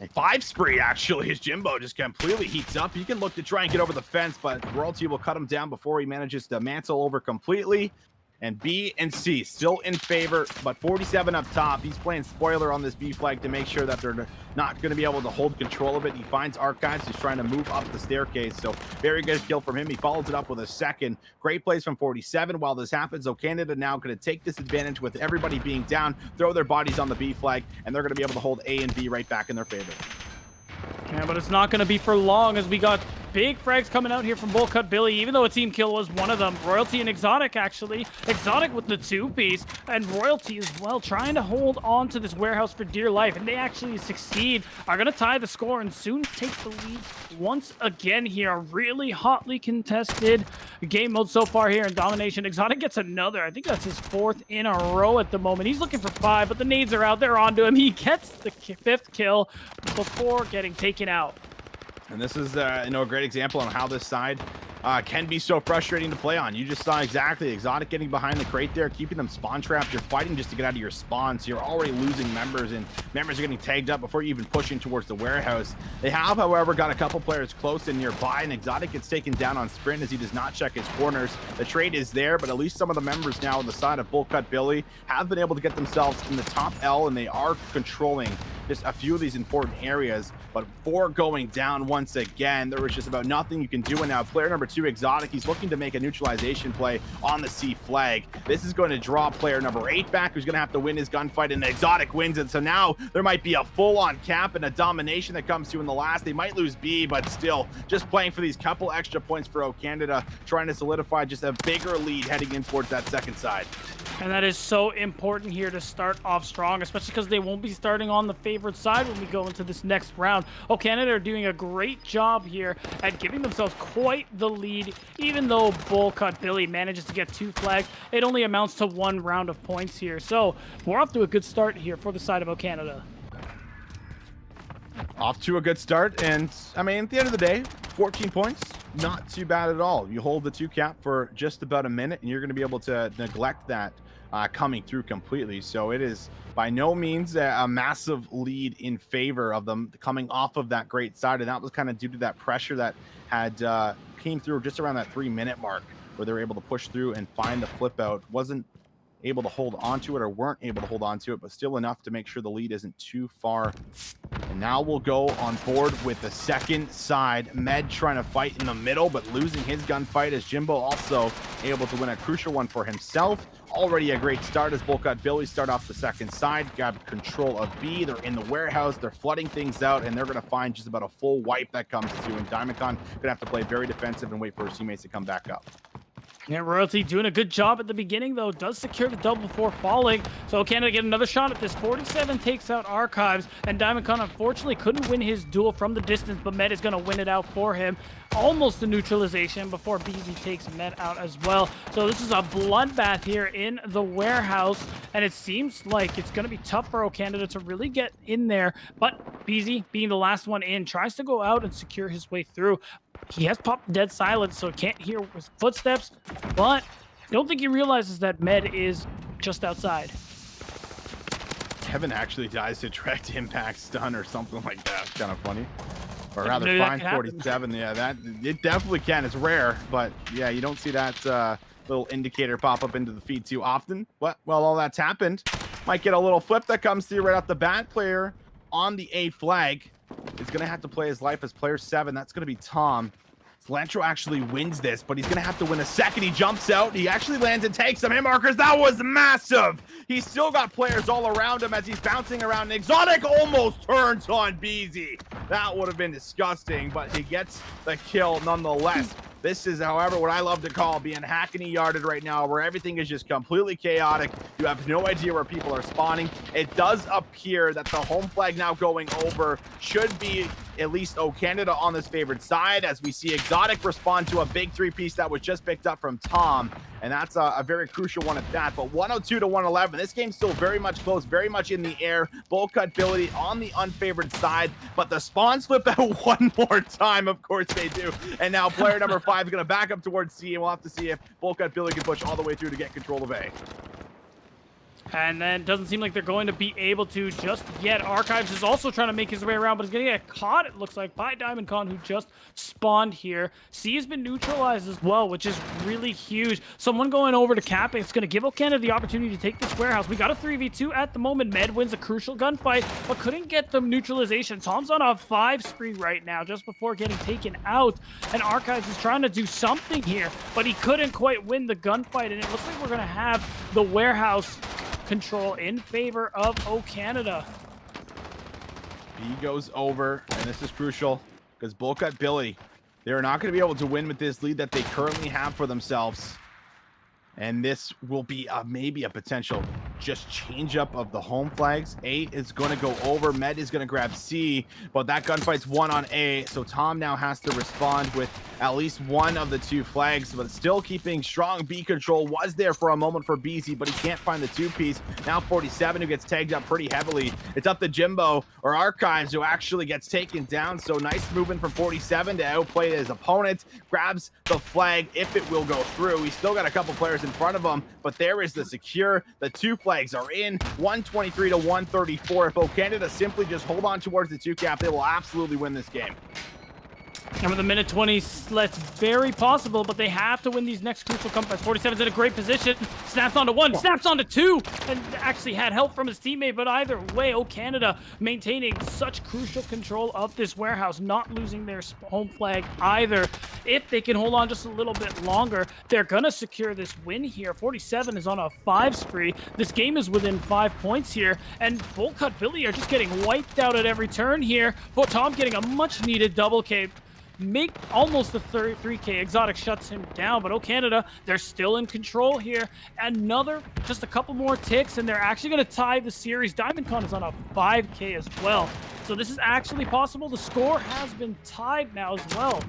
A 5 spree, actually, as Jimbo just completely heats up. He can look to try and get over the fence, but Royalty will cut him down before he manages to mantle over completely. And B and C still in favor, but 47 up top. He's playing spoiler on this B flag to make sure that they're not going to be able to hold control of it. He finds Archives. He's trying to move up the staircase. So very good kill from him. He follows it up with a second. Great plays from 47. While this happens, Canada now going to take this advantage with everybody being down, throw their bodies on the B flag, and they're going to be able to hold A and B right back in their favor. Yeah, but it's not going to be for long, as we got big frags coming out here from Bull Cut Billy, even though a team kill was one of them. Royalty and Exotic, actually. Exotic with the 2-piece, and Royalty as well, trying to hold on to this warehouse for dear life, and they actually succeed. Are going to tie the score and soon take the lead once again here. A really hotly contested game mode so far here in Domination. Exotic gets another. I think that's his 4th in a row at the moment. He's looking for 5, but the nades are out. They're onto him. He gets the 5th kill before getting taken out. And this is, a great example on how this side can be so frustrating to play on. You just saw exactly Exotic getting behind the crate there, keeping them spawn trapped. You're fighting just to get out of your spawn, so you're already losing members, and members are getting tagged up before you even pushing towards the warehouse. They have, however, got a couple players close and nearby, and Exotic gets taken down on sprint as he does not check his corners. The trade is there, but at least some of the members now on the side of Bull Cut Billy have been able to get themselves in the top L, and they are controlling just a few of these important areas. But before going down once again, there was just about nothing you can do. And now player number 2, Exotic, he's looking to make a neutralization play on the C flag. This is going to draw player number 8 back, who's going to have to win his gunfight, and Exotic wins it. So now there might be a full-on cap and a domination that comes to in the last. They might lose B, but still just playing for these couple extra points for Canada, trying to solidify just a bigger lead heading in towards that second side. And that is so important here to start off strong, especially because they won't be starting on the favorite side when we go into this next round. Canada are doing a great job here at giving themselves quite the lead. Even though Bull Cut Billy manages to get 2 flags, it only amounts to 1 round of points here. So we're off to a good start here for the side of Canada. Off to a good start, and I mean, at the end of the day, 14 points, not too bad at all. You hold the 2 cap for just about a minute, and you're going to be able to neglect that coming through completely. So it is by no means a massive lead in favor of them coming off of that great side, and that was kind of due to that pressure that had came through just around that 3-minute mark, where they were able to push through and find the flip out. Wasn't able to hold onto it, or weren't able to hold onto it, but still enough to make sure the lead isn't too far. And now we'll go on board with the second side. Med trying to fight in the middle, but losing his gunfight, as Jimbo also able to win a crucial one for himself. Already a great start as Bull Cut Billy start off the second side, got control of B. They're in the warehouse, they're flooding things out, and they're going to find just about a full wipe that comes through. And Diamondcon going to have to play very defensive and wait for his teammates to come back up. Yeah, Royalty doing a good job at the beginning, though. Does secure the double before falling. So Canada get another shot at this. 47 takes out Archives, and Diamondcon unfortunately couldn't win his duel from the distance, but Med is going to win it out for him. Almost a neutralization before BZ takes Med out as well. So this is a bloodbath here in the warehouse, and it seems like it's going to be tough for Canada to really get in there. But BZ, being the last one in, tries to go out and secure his way through. He has popped dead silence, so can't hear his footsteps, but I don't think he realizes that Med is just outside. Kevin actually dies to direct impact stun or something like that. It's kind of funny. Or rather, Maybe find 47. Yeah, that it definitely can. It's rare, but yeah, you don't see that little indicator pop up into the feed too often. But well, all that's happened. Might get a little flip that comes through right off the bat. Player on the A flag is going to have to play his life as player 7. That's going to be Tom. Cilantro actually wins this, but he's going to have to win a second. He jumps out. He actually lands and takes some hit markers. That was massive. He's still got players all around him as he's bouncing around. Exotic almost turns on BZ. That would have been disgusting, but he gets the kill nonetheless. This is, however, what I love to call being Hackney yarded right now, where everything is just completely chaotic. You have no idea where people are spawning. It does appear that the home flag now going over should be at least Canada on this favored side, as we see Exotic respond to a big 3-piece that was just picked up from Tom. And that's a very crucial one at that. But 102 to 111. This game's still very much close, very much in the air. Bull Cut Billy on the unfavored side. But the spawns flip out one more time. Of course they do. And now player number 5 is going to back up towards C. And we'll have to see if Bull Cut Billy can push all the way through to get control of A. And then doesn't seem like they're going to be able to just yet. Archives is also trying to make his way around, but he's going to get caught, it looks like, by Diamondcon, who just spawned here. C has been neutralized as well, which is really huge. Someone going over to Cap, it's going to give O'Canada the opportunity to take this warehouse. We got a 3v2 at the moment. Med wins a crucial gunfight, but couldn't get the neutralization. Tom's on a 5 spree right now, just before getting taken out. And Archives is trying to do something here, but he couldn't quite win the gunfight. And it looks like we're going to have the warehouse control in favor of O'Canada. B goes over, and this is crucial because Bullcut Billy, they're not going to be able to win with this lead that they currently have for themselves. And this will be maybe a potential just change up of the home flags. A is going to go over. Med is going to grab C, but that gunfight's won on A. So Tom now has to respond with at least one of the 2 flags, but still keeping strong B control. Was there for a moment for BZ, but he can't find the 2-piece. Now 47, who gets tagged up pretty heavily. It's up to Jimbo or Archives, who actually gets taken down. So nice movement from 47 to outplay his opponent. Grabs the flag if it will go through. He's still got a couple players in front of him, but there is the secure. The 2 flags are in, 123 to 134. If O'Canada simply just hold on towards the 2 cap, they will absolutely win this game. And with a minute 20, that's very possible, but they have to win these next crucial gunfights. 47's in a great position. Snaps onto 1, snaps onto 2, and actually had help from his teammate, but either way, O'Canada maintaining such crucial control of this warehouse, not losing their home flag either. If they can hold on just a little bit longer, they're going to secure this win here. 47 is on a 5 spree. This game is within 5 points here, and Bullcut Billy are just getting wiped out at every turn here, but Tom getting a much-needed double K. Make almost the 3K. Exotic shuts him down, but O'Canada, they're still in control here. Just a couple more ticks, and they're actually going to tie the series. Diamondcon is on a 5K as well. So this is actually possible. The score has been tied now as well.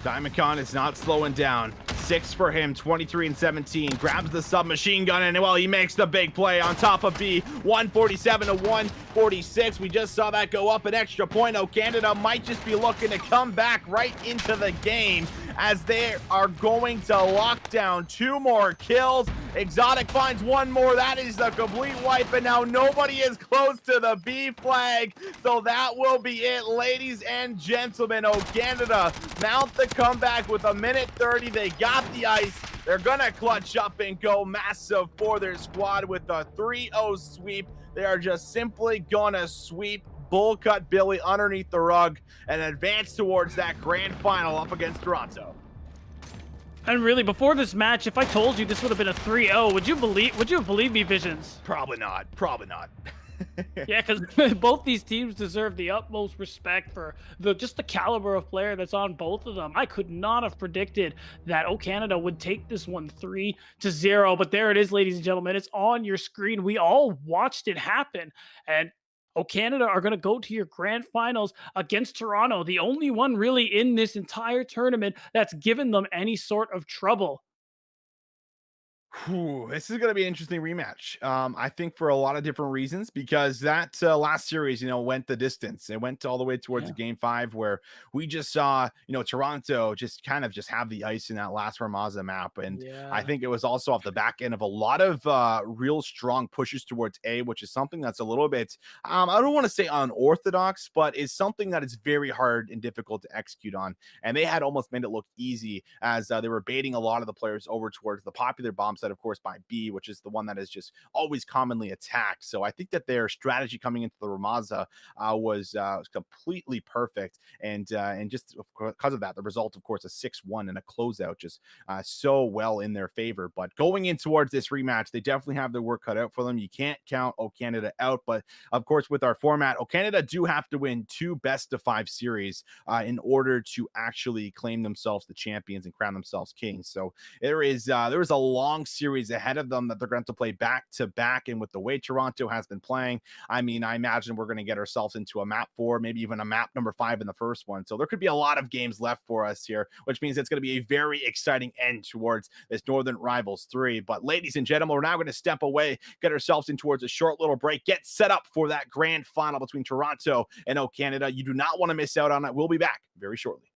Diamondcon is not slowing down. 6 for him, 23 and 17. Grabs the submachine gun, and well, he makes the big play on top of B. 147 to 146. We just saw that go up an extra point. O'Canada might just be looking to come back right into the game as they are going to lock down 2 more kills. Exotic finds 1 more. That is the complete wipe, and now nobody is close to the B flag. So that will be it, ladies and gentlemen. O'Canada mount the comeback with a minute 30. They got the ice. They're gonna clutch up and go massive for their squad with a 3-0 sweep. They are just simply gonna sweep Bullcut Billy underneath the rug and advance towards that grand final up against Toronto. And really, before this match, if I told you this would have been a 3-0, would you have believed me, Visions? Probably not. Probably not. Yeah, because both these teams deserve the utmost respect for just the caliber of player that's on both of them. I could not have predicted that O'Canada would take this one 3-0, but there it is, ladies and gentlemen. It's on your screen. We all watched it happen, and O'Canada are going to go to your grand finals against Toronto, the only one really in this entire tournament that's given them any sort of trouble. Whew, this is going to be an interesting rematch. I think for a lot of different reasons, because that last series, went the distance. It went all the way towards game 5, where we just saw, Toronto just kind of just have the ice in that last Rammaza map. And I think it was also off the back end of a lot of real strong pushes towards A, which is something that's a little bit, I don't want to say unorthodox, but is something that is very hard and difficult to execute on. And they had almost made it look easy as they were baiting a lot of the players over towards the popular bomb set, of course, by B, which is the one that is just always commonly attacked. So I think that their strategy coming into the Rammaza was completely perfect, and just because of that, the result, of course, a 6-1 and a closeout, just so well in their favor. But going in towards this rematch, they definitely have their work cut out for them. You can't count O'Canada out, but of course, with our format, O'Canada do have to win 2 best-of-5 series in order to actually claim themselves the champions and crown themselves kings. So there is a long series ahead of them that they're going to play back to back. And with the way Toronto has been playing, I imagine we're going to get ourselves into a map 4, maybe even a map number 5 in the first one. So there could be a lot of games left for us here, which means it's going to be a very exciting end towards this Northern Rivals 3. But ladies and gentlemen, we're now going to step away, get ourselves in towards a short little break, get set up for that grand final between Toronto and O'Canada. You do not want to miss out on it. We'll be back very shortly.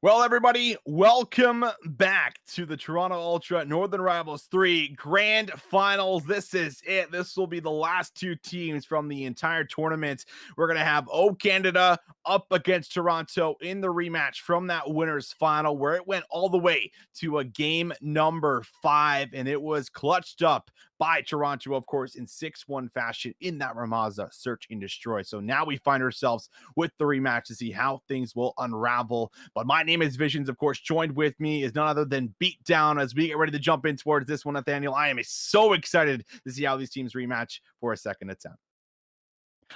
Well, everybody, welcome back to the Toronto Ultra Northern Rivals 3 Grand Finals. This is it. This will be the last two teams from the entire tournament. We're going to have O Canada up against Toronto in the rematch from that winners final, where it went all the way to a game number 5, and it was clutched up by Toronto, of course, in 6-1 fashion in that Rammaza Search and Destroy. So now we find ourselves with the rematch to see how things will unravel. But my name is Visions, of course. Joined with me is none other than Beatdown as we get ready to jump in towards this one, Nathaniel. I am so excited to see how these teams rematch for a second attempt.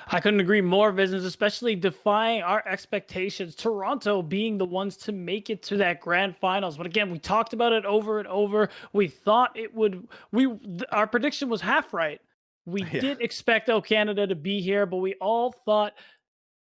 I couldn't agree more, Visions, especially defying our expectations. Toronto being the ones to make it to that grand finals. But again, we talked about it over and over. We thought it would, our prediction was half right. We did expect O Canada to be here, but we all thought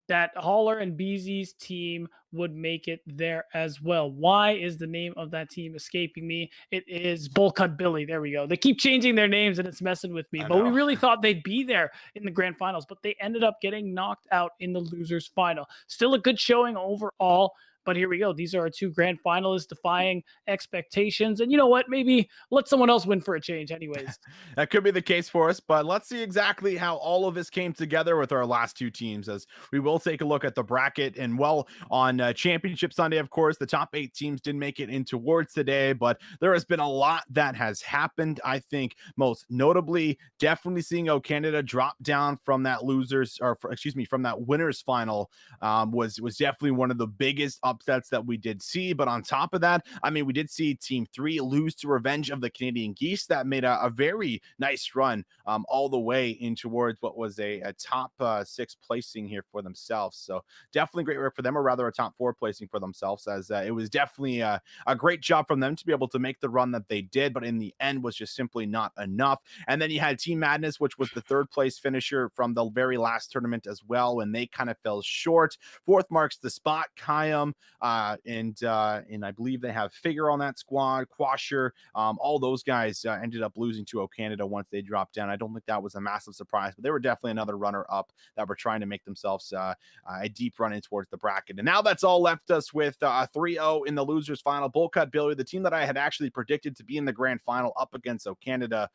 that Haller and Beezy's team would make it there as well. Why is the name of that team escaping me? It is Bullcut Billy. There we go. They keep changing their names and it's messing with me. But we really thought they'd be there in the grand finals, but they ended up getting knocked out in the losers final. Still a good showing overall. But here we go. These are our two grand finalists defying expectations. And you know what? Maybe let someone else win for a change anyways. That could be the case for us, but let's see exactly how all of this came together with our last two teams, as we will take a look at the bracket. And well, on Championship Sunday, of course, the top 8 teams didn't make it in towards today, but there has been a lot that has happened. I think most notably, definitely seeing O Canada drop down from that losers, or from that winners final was definitely one of the biggest upsets that we did see. But on top of that, I mean, we did see Team 3 lose to Revenge of the Canadian Geese. That made a very nice run all the way in towards what was a top 6 placing here for themselves. So definitely great work for them, or rather a top 4 placing for themselves, as it was definitely a great job from them to be able to make the run that they did, but in the end was just simply not enough. And then you had Team Madness, which was the 3rd place finisher from the very last tournament as well, and they kind of fell short. 4th marks the spot Kayam, and I believe they have Figure on that squad, Quasher, all those guys ended up losing to O Canada once they dropped down. I don't think that was a massive surprise, but they were definitely another runner up that were trying to make themselves a deep run in towards the bracket. And now that's all left us with 3-0 in the losers final. Bullcut Billy, the team that I had actually predicted to be in the grand final up against O Canada,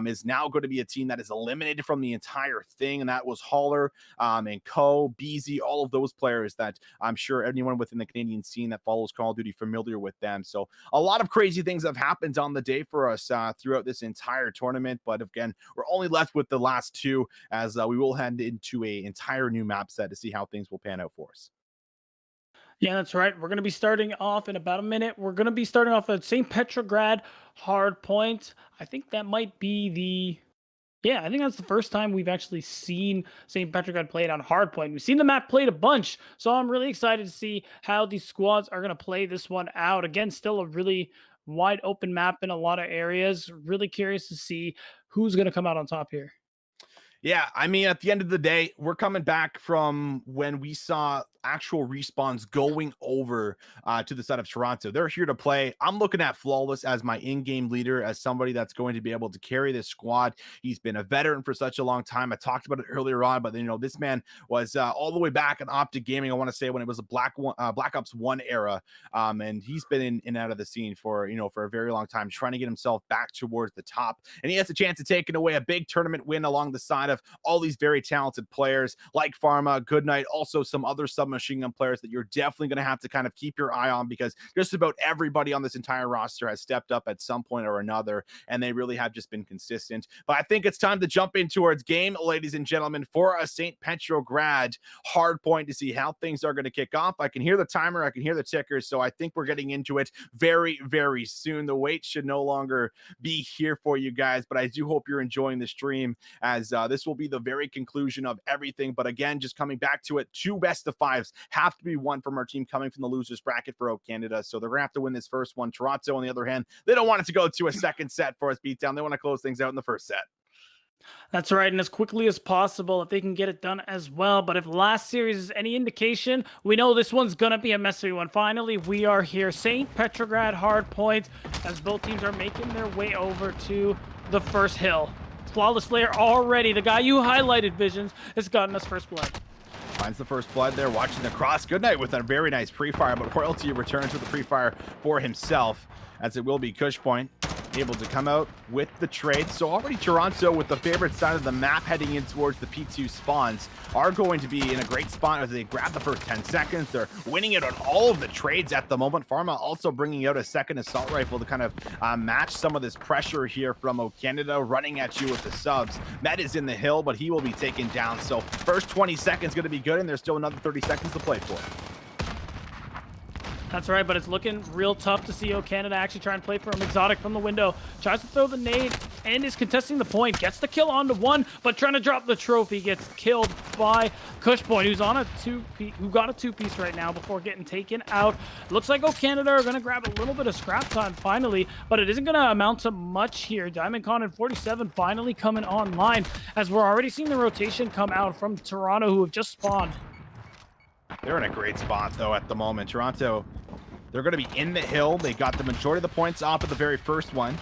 is now going to be a team that is eliminated from the entire thing, and that was Haller and Co, Beezy, all of those players that I'm sure anyone within the Canadian scene that follows Call of Duty familiar with them. So a lot of crazy things have happened on the day for us throughout this entire tournament. But again, we're only left with the last two, as we will head into a entire new map set to see how things will pan out for us. Yeah, that's right. We're going to be starting off in about a minute. We're going to be starting off at St. Petrograd Hardpoint. I think that might be I think that's the first time we've actually seen St. Petrograd played on Hardpoint. We've seen the map played a bunch, so I'm really excited to see how these squads are going to play this one out. Again, still a really wide open map in a lot of areas. Really curious to see who's going to come out on top here. Yeah, I mean, at the end of the day, we're coming back from when we saw actual respawns going over to the side of Toronto. They're here to play. I'm looking at Flawless as my in-game leader, as somebody that's going to be able to carry this squad. He's been a veteran for such a long time. I talked about it earlier on, but this man was all the way back in Optic Gaming. I want to say when it was a Black Ops 1 era, and he's been in and out of the scene for for a very long time, trying to get himself back towards the top. And he has a chance of taking away a big tournament win along the side of all these very talented players like Pharma, Goodnight, also some other submachine gun players that you're definitely going to have to kind of keep your eye on, because just about everybody on this entire roster has stepped up at some point or another, and they really have just been consistent. But I think it's time to jump in towards game, ladies and gentlemen, for a St. Petrograd Hardpoint to see how things are going to kick off. I can hear the timer, I can hear the tickers, so I think we're getting into it very, very soon. The wait should no longer be here for you guys, but I do hope you're enjoying the stream, as this will be the very conclusion of everything. But again, just coming back to it, 2 best of 5s have to be won from our team coming from the losers bracket for O Canada. So they're gonna have to win this first one. Toronto, on the other hand, they don't want it to go to a second set for us Beatdown. They want to close things out in the first set. That's right, and as quickly as possible if they can get it done as well. But if last series is any indication, we know this one's gonna be a messy one. Finally, we are here, St. Petrograd Hardpoint, as both teams are making their way over to the first hill. Flawless Slayer already, the guy you highlighted, Visions, has gotten us first blood. Finds the first blood there, watching the cross. Goodnight with a very nice pre-fire, but Royalty returns with the pre-fire for himself, as it will be Cushpoint able to come out with the trade. So already Toronto, with the favorite side of the map heading in towards the P2 spawns, are going to be in a great spot as they grab the first 10 seconds. They're winning it on all of the trades at the moment. Pharma also bringing out a second assault rifle to kind of match some of this pressure here from O Canada, running at you with the subs. Met is in the hill, but he will be taken down. So first 20 seconds going to be good, and there's still another 30 seconds to play for. That's right, but it's looking real tough to see O Canada actually try and play for him. Exotic from the window, tries to throw the nade and is contesting the point. Gets the kill onto one, but trying to drop the trophy. Gets killed by Cushpoint, who's on a who got a two-piece right now before getting taken out. Looks like O Canada are going to grab a little bit of scrap time finally, but it isn't going to amount to much here. Diamondcon and 47 finally coming online, as we're already seeing the rotation come out from Toronto, who have just spawned. They're in a great spot, though, at the moment. Toronto, they're going to be in the hill. They got the majority of the points off of the very first one.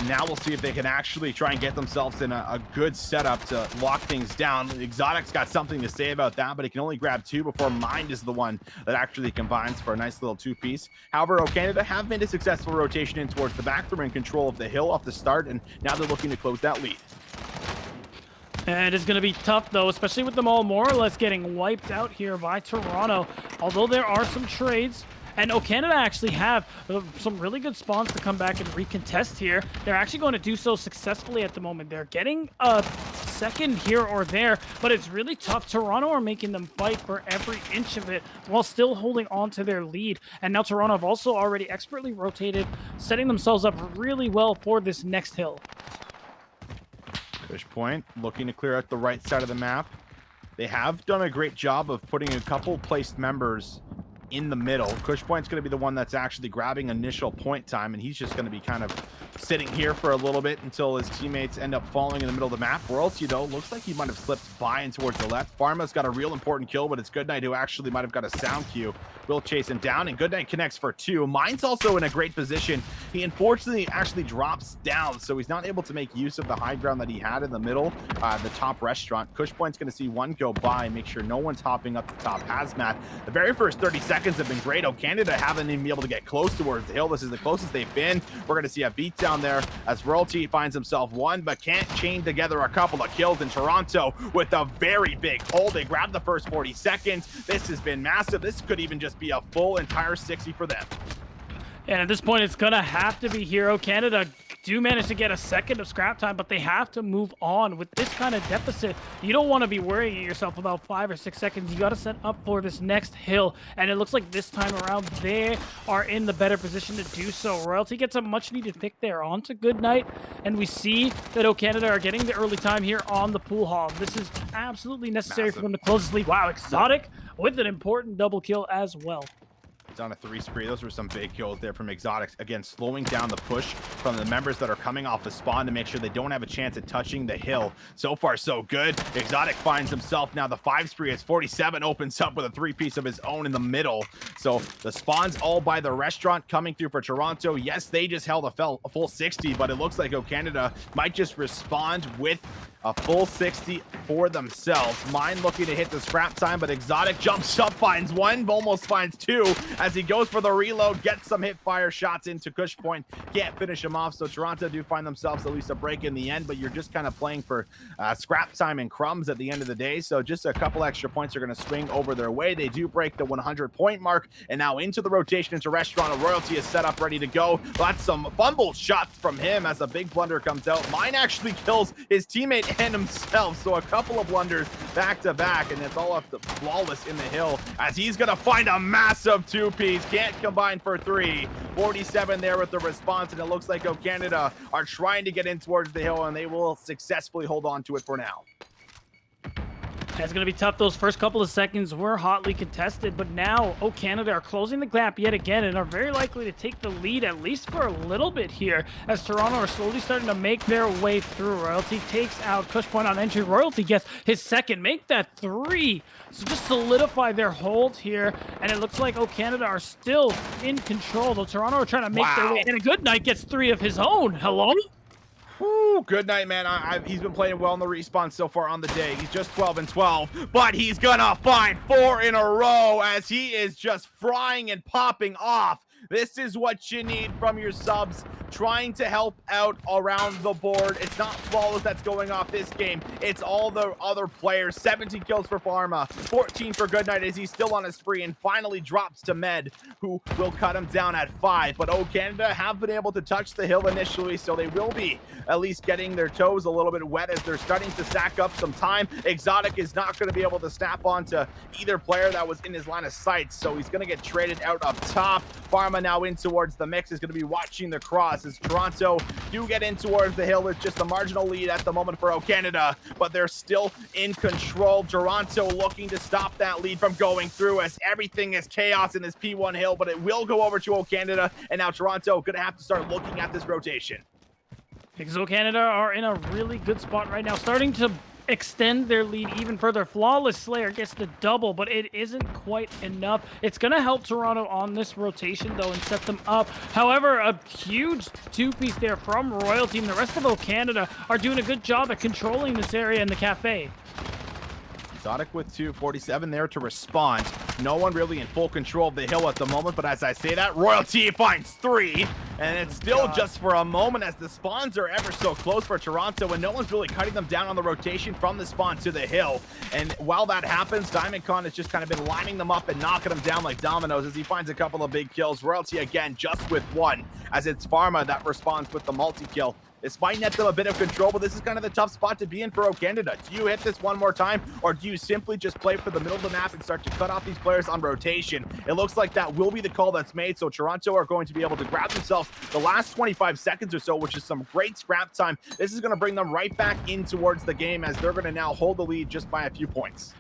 Now we'll see if they can actually try and get themselves in a good setup to lock things down. Exotic's got something to say about that, but he can only grab two before Mind is the one that actually combines for a nice little two-piece. However, O Canada have made a successful rotation in towards the back. They're in control of the hill off the start, and now they're looking to close that lead. And it's going to be tough, though, especially with them all more or less getting wiped out here by Toronto. Although there are some trades, and O Canada actually have some really good spawns to come back and recontest here. They're actually going to do so successfully at the moment. They're getting a second here or there, but it's really tough. Toronto are making them fight for every inch of it while still holding on to their lead. And now Toronto have also already expertly rotated, setting themselves up really well for this next hill. Cushpoint looking to clear out the right side of the map. They have done a great job of putting a couple placed members in the middle. Cushpoint's going to be the one that's actually grabbing initial point time, and he's just going to be kind of sitting here for a little bit until his teammates end up falling in the middle of the map. Royalty, though, looks like he might have slipped by and towards the left. Pharma's got a real important kill, but it's Goodnight who actually might have got a sound cue. Will chase him down, and Goodnight connects for two. Mind's also in a great position. He unfortunately actually drops down, so he's not able to make use of the high ground that he had in the middle, the top restaurant. Cushpoint's going to see one go by, make sure no one's hopping up the top hazmat. The very first 30 seconds have been great. O Canada haven't even been able to get close towards the hill. This is the closest they've been. We're going to see a beatdown there as Royalty finds himself one, but can't chain together a couple of kills in Toronto with a very big hold. They grab the first 40 seconds. This has been massive. This could even just be a full entire 60 for them. And at this point, it's going to have to be Hero. Canada do manage to get a second of scrap time, but they have to move on. With this kind of deficit, you don't want to be worrying yourself about 5 or 6 seconds. You got to set up for this next hill. And it looks like this time around, they are in the better position to do so. Royalty gets a much-needed pick there onto Goodnight. And we see that O Canada are getting the early time here on the pool hall. This is absolutely necessary for them to close this lead. Wow, Exotic with an important double kill as well. On a 3 spree. Those were some big kills there from Exotics. Again, slowing down the push from the members that are coming off the spawn to make sure they don't have a chance at touching the hill. So far, so good. Exotic finds himself now the 5 spree as 47 opens up with a 3-piece of his own in the middle. So the spawns all by the restaurant coming through for Toronto. Yes, they just held a full 60, but it looks like O Canada might just respond with a full 60 for themselves. Mind looking to hit the scrap time, but Exotic jumps up, finds one, almost finds two as he goes for the reload, gets some hip fire shots into Cushpoint. Can't finish him off, so Toronto do find themselves at least a break in the end, but you're just kind of playing for scrap time and crumbs at the end of the day, so just a couple extra points are going to swing over their way. They do break the 100-point mark, and now into the rotation into Restaurant. A Royalty is set up, ready to go. That's some fumble shots from him as a big blunder comes out. Mine actually kills his teammate and himself, so a couple of blunders back to back, and it's all up to Flawless in the hill as he's gonna find a massive 2-piece. Can't combine for 3. 47 there with the response, and it looks like O Canada are trying to get in towards the hill, and they will successfully hold on to it for now. It's going to be tough. Those first couple of seconds were hotly contested, but now O Canada are closing the gap yet again and are very likely to take the lead at least for a little bit here as Toronto are slowly starting to make their way through. Royalty takes out Cushpoint on entry. Royalty gets his second, make that 3. So just solidify their hold here, and it looks like O Canada are still in control, though Toronto are trying to make their way, and a Goodnight gets 3 of his own. Hello? Whew, good night, man. He's been playing well in the respawn so far on the day. He's just 12-12, but he's gonna find 4 in a row as he is just frying and popping off. This is what you need from your subs, trying to help out around the board. It's not Flawless that's going off this game. It's all the other players. 17 kills for Pharma, 14 for Goodnight as he's still on a spree and finally drops to Med, who will cut him down at 5. But O Canada have been able to touch the hill initially, so they will be at least getting their toes a little bit wet as they're starting to stack up some time. Exotic is not going to be able to snap onto either player that was in his line of sight, so he's going to get traded out up top. Pharma now in towards the mix is going to be watching the cross as Toronto do get in towards the hill with just a marginal lead at the moment for O Canada, but they're still in control. Toronto looking to stop that lead from going through as everything is chaos in this P1 hill, but it will go over to O Canada, and now Toronto going to have to start looking at this rotation. Because O Canada are in a really good spot right now, starting to extend their lead even further. Flawless Slayer gets the double, but it isn't quite enough. It's going to help Toronto on this rotation, though, and set them up. However, a huge two-piece there from Royalty, and the rest of O Canada are doing a good job at controlling this area in the cafe. Exotic with 247 there to respond. No one really in full control of the hill at the moment, but as I say that, Royalty finds 3, and it's still just for a moment as the spawns are ever so close for Toronto, and no one's really cutting them down on the rotation from the spawn to the hill. And while that happens, Diamondcon has just kind of been lining them up and knocking them down like dominoes as he finds a couple of big kills. Royalty again just with 1, as it's Pharma that responds with the multi-kill. This might net them a bit of control, but this is kind of the tough spot to be in for O Canada. Do you hit this one more time, or do you simply just play for the middle of the map and start to cut off these players on rotation? It looks like that will be the call that's made, so Toronto are going to be able to grab themselves the last 25 seconds or so, which is some great scrap time. This is going to bring them right back in towards the game as they're going to now hold the lead just by a few points.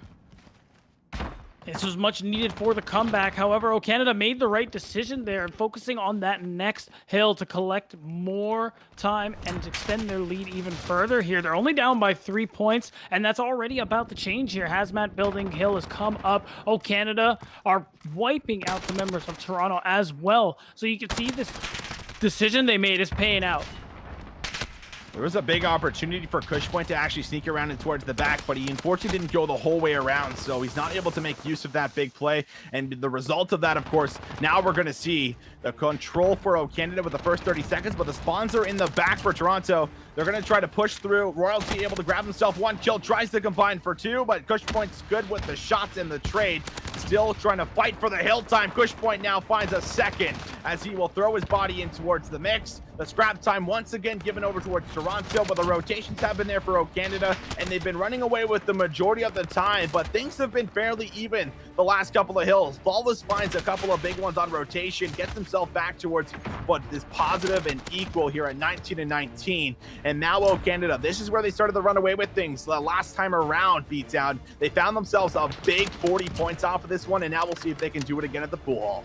This was much needed for the comeback. However, O Canada made the right decision there, focusing on that next hill to collect more time and to extend their lead even further here. They're only down by 3 points, and that's already about to change here. Hazmat Building Hill has come up. O Canada are wiping out the members of Toronto as well. So you can see this decision they made is paying out. There was a big opportunity for Cushpoint to actually sneak around and towards the back, but he unfortunately didn't go the whole way around, so he's not able to make use of that big play. And the result of that, of course, now we're going to see the control for O Canada with the first 30 seconds, but the spawns are in the back for Toronto. They're going to try to push through. Royalty able to grab himself 1 kill, tries to combine for 2, but Cushpoint's good with the shots and the trade. Still trying to fight for the hill time. Cushpoint now finds a second as he will throw his body in towards the mix. The scrap time once again given over towards Toronto, but the rotations have been there for O Canada, and they've been running away with the majority of the time, but things have been fairly even the last couple of hills. Flawless finds a couple of big ones on rotation, gets himself back towards what is positive and equal here at 19-19. And now O Canada, this is where they started to run away with things. The last time around beatdown, they found themselves a big 40 points off of this one, and now we'll see if they can do it again at the pool hall.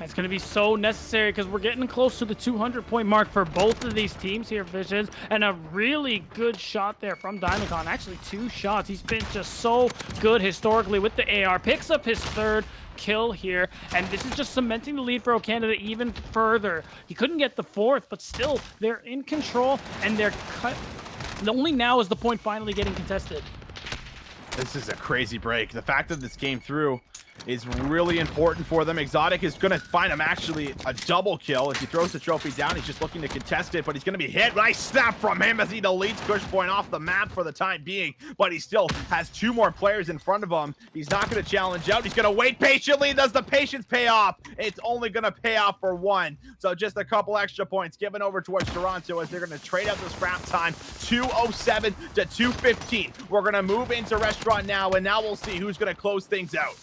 It's going to be so necessary because we're getting close to the 200-point mark for both of these teams here, Visions. And a really good shot there from Diamondcon. Actually, 2 shots. He's been just so good historically with the AR. Picks up his 3rd kill here, and this is just cementing the lead for O Canada even further. He couldn't get the 4th, but still, they're in control, and they're cut. Only now is the point finally getting contested. This is a crazy break. The fact that this came through is really important for them. Exotic is going to find him actually a double kill. If he throws the trophy down, he's just looking to contest it, but he's going to be hit. Nice snap from him as he deletes Cushpoint off the map for the time being, but he still has 2 more players in front of him. He's not going to challenge out. He's going to wait patiently. Does the patience pay off? It's only going to pay off for 1. So just a couple extra points given over towards Toronto as they're going to trade out the scrap time. 2:07 to 2:15. We're going to move into restaurant now, and now we'll see who's going to close things out.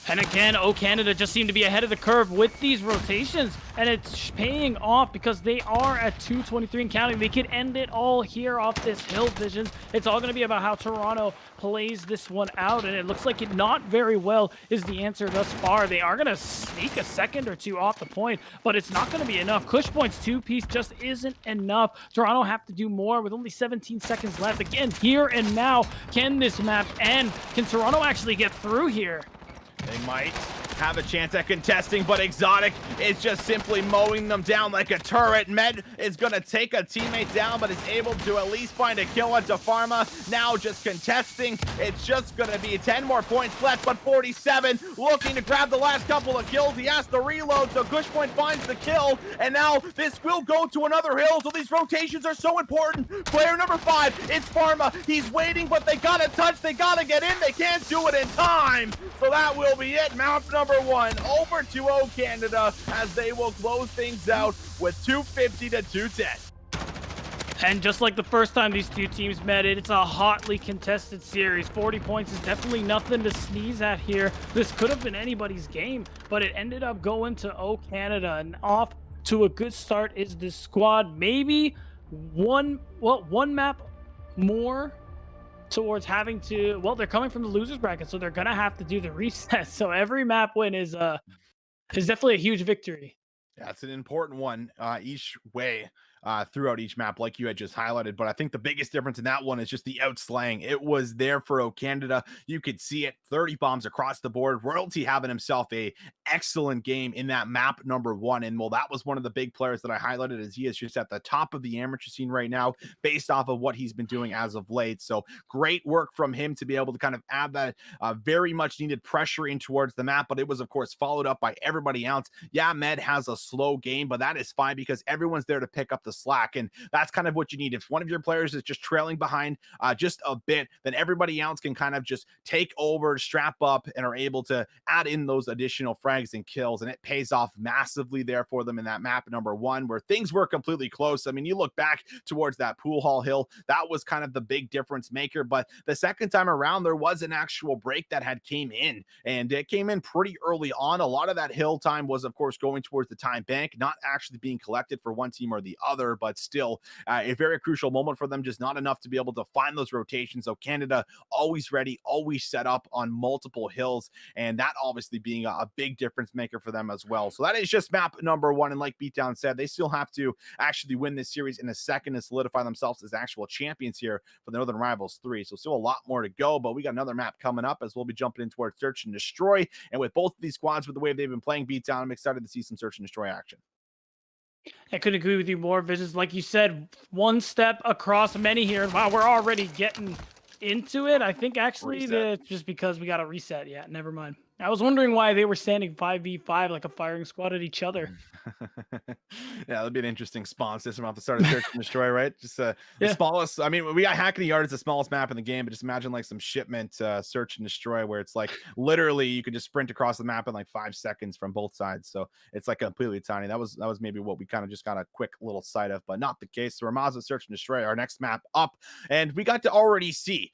And again, O Canada just seem to be ahead of the curve with these rotations, and it's paying off because they are at 2:23 and counting. They could end it all here off this hill, Visions. It's all going to be about how Toronto plays this one out, and it looks like it not very well is the answer thus far. They are going to sneak a second or 2 off the point, but it's not going to be enough. Cushpoint's 2-piece just isn't enough. Toronto have to do more with only 17 seconds left. Again, here and now, can this map end? Can Toronto actually get through here? They might. have a chance at contesting, but Exotic is just simply mowing them down like a turret. Med is going to take a teammate down, but is able to at least find a kill onto Pharma. Now just contesting. It's just going to be 10 more points left, but 47 looking to grab the last couple of kills. He has to reload, so Cushpoint finds the kill, and now this will go to another hill, so these rotations are so important. Player number 5, it's Pharma. He's waiting, but they got to touch. They got to get in. They can't do it in time. So that will be it. Map number 1 over to O Canada as they will close things out with 250 to 210. And just like the first time these two teams met, it's a hotly contested series. 40 points is definitely nothing to sneeze at here. This could have been anybody's game, but it ended up going to O Canada. And off to a good start is this squad. Maybe one map more towards having to, well, they're coming from the losers bracket, so they're gonna have to do the reset. So every map win is definitely a huge victory. That's an important one each way throughout each map, like you had just highlighted. But I think the biggest difference in that one is just the outslaying. It was there for O Canada. You could see it, 30 bombs across the board. Royalty having himself a excellent game in that map number 1. And well, that was one of the big players that I highlighted, as he is just at the top of the amateur scene right now, based off of what he's been doing as of late. So great work from him to be able to kind of add that very much needed pressure in towards the map. But it was, of course, followed up by everybody else. Yeah, Med has a slow game, but that is fine because everyone's there to pick up the slack, and that's kind of what you need. If one of your players is just trailing behind just a bit, then everybody else can kind of just take over, strap up, and are able to add in those additional frags and kills, and it pays off massively there for them in that map number 1 where things were completely close. I mean, you look back towards that Pool Hall hill, that was kind of the big difference maker, but the second time around there was an actual break that had came in, and it came in pretty early on. A lot of that hill time was, of course, going towards the time bank, not actually being collected for one team or the other, but still a very crucial moment for them, just not enough to be able to find those rotations. So Canada always ready, always set up on multiple hills, and that obviously being a big difference maker for them as well. So that is just map number 1, and like Beatdown said, they still have to actually win this series in a second to solidify themselves as actual champions here for the Northern Rivals 3. So still a lot more to go, but we got another map coming up as we'll be jumping in towards Search and Destroy. And with both of these squads, with the way they've been playing Beatdown, I'm excited to see some Search and Destroy action. I couldn't agree with you more, Visions. Like you said, one step across many here. Wow, we're already getting into it. I think actually that's just because we got a reset. Yeah, never mind. I was wondering why they were standing 5v5 like a firing squad at each other. Yeah, that'd be an interesting spawn system off the start of Search and Destroy, right? Just the smallest. I mean, we got Hackney Yard as the smallest map in the game, but just imagine like some shipment Search and Destroy where it's like literally you could just sprint across the map in like 5 seconds from both sides. So it's like completely tiny. That was maybe what we kind of just got a quick little sight of, but not the case. So Ramaza Search and Destroy, our next map up, and we got to already see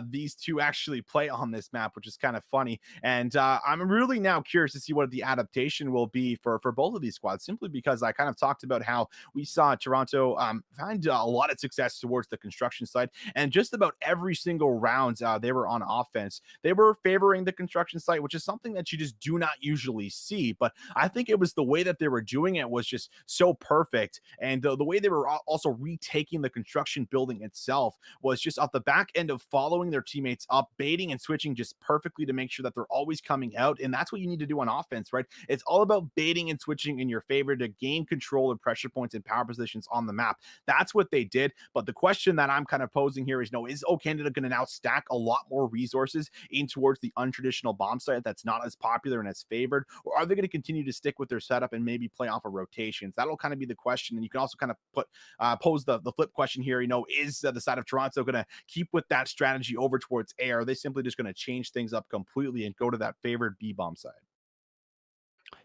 these two actually play on this map, which is kind of funny. And I'm really now curious to see what the adaptation will be for both of these squads, simply because I kind of talked about how we saw Toronto find a lot of success towards the construction side, and just about every single round they were on offense, they were favoring the construction site, which is something that you just do not usually see. But I think it was the way that they were doing it was just so perfect, and the way they were also retaking the construction building itself was just off the back end of following their teammates up, baiting and switching just perfectly to make sure that they're always coming out. And that's what you need to do on offense, right? It's all about baiting and switching in your favor to gain control of pressure points and power positions on the map. That's what they did. But the question that I'm kind of posing here is, is O Canada going to now stack a lot more resources in towards the untraditional bomb site that's not as popular and as favored? Or are they going to continue to stick with their setup and maybe play off of rotations? That'll kind of be the question. And you can also kind of pose the flip question here, is the side of Toronto going to keep with that strategy over towards A? Are they simply just going to change things up completely and go to that favored B bomb side?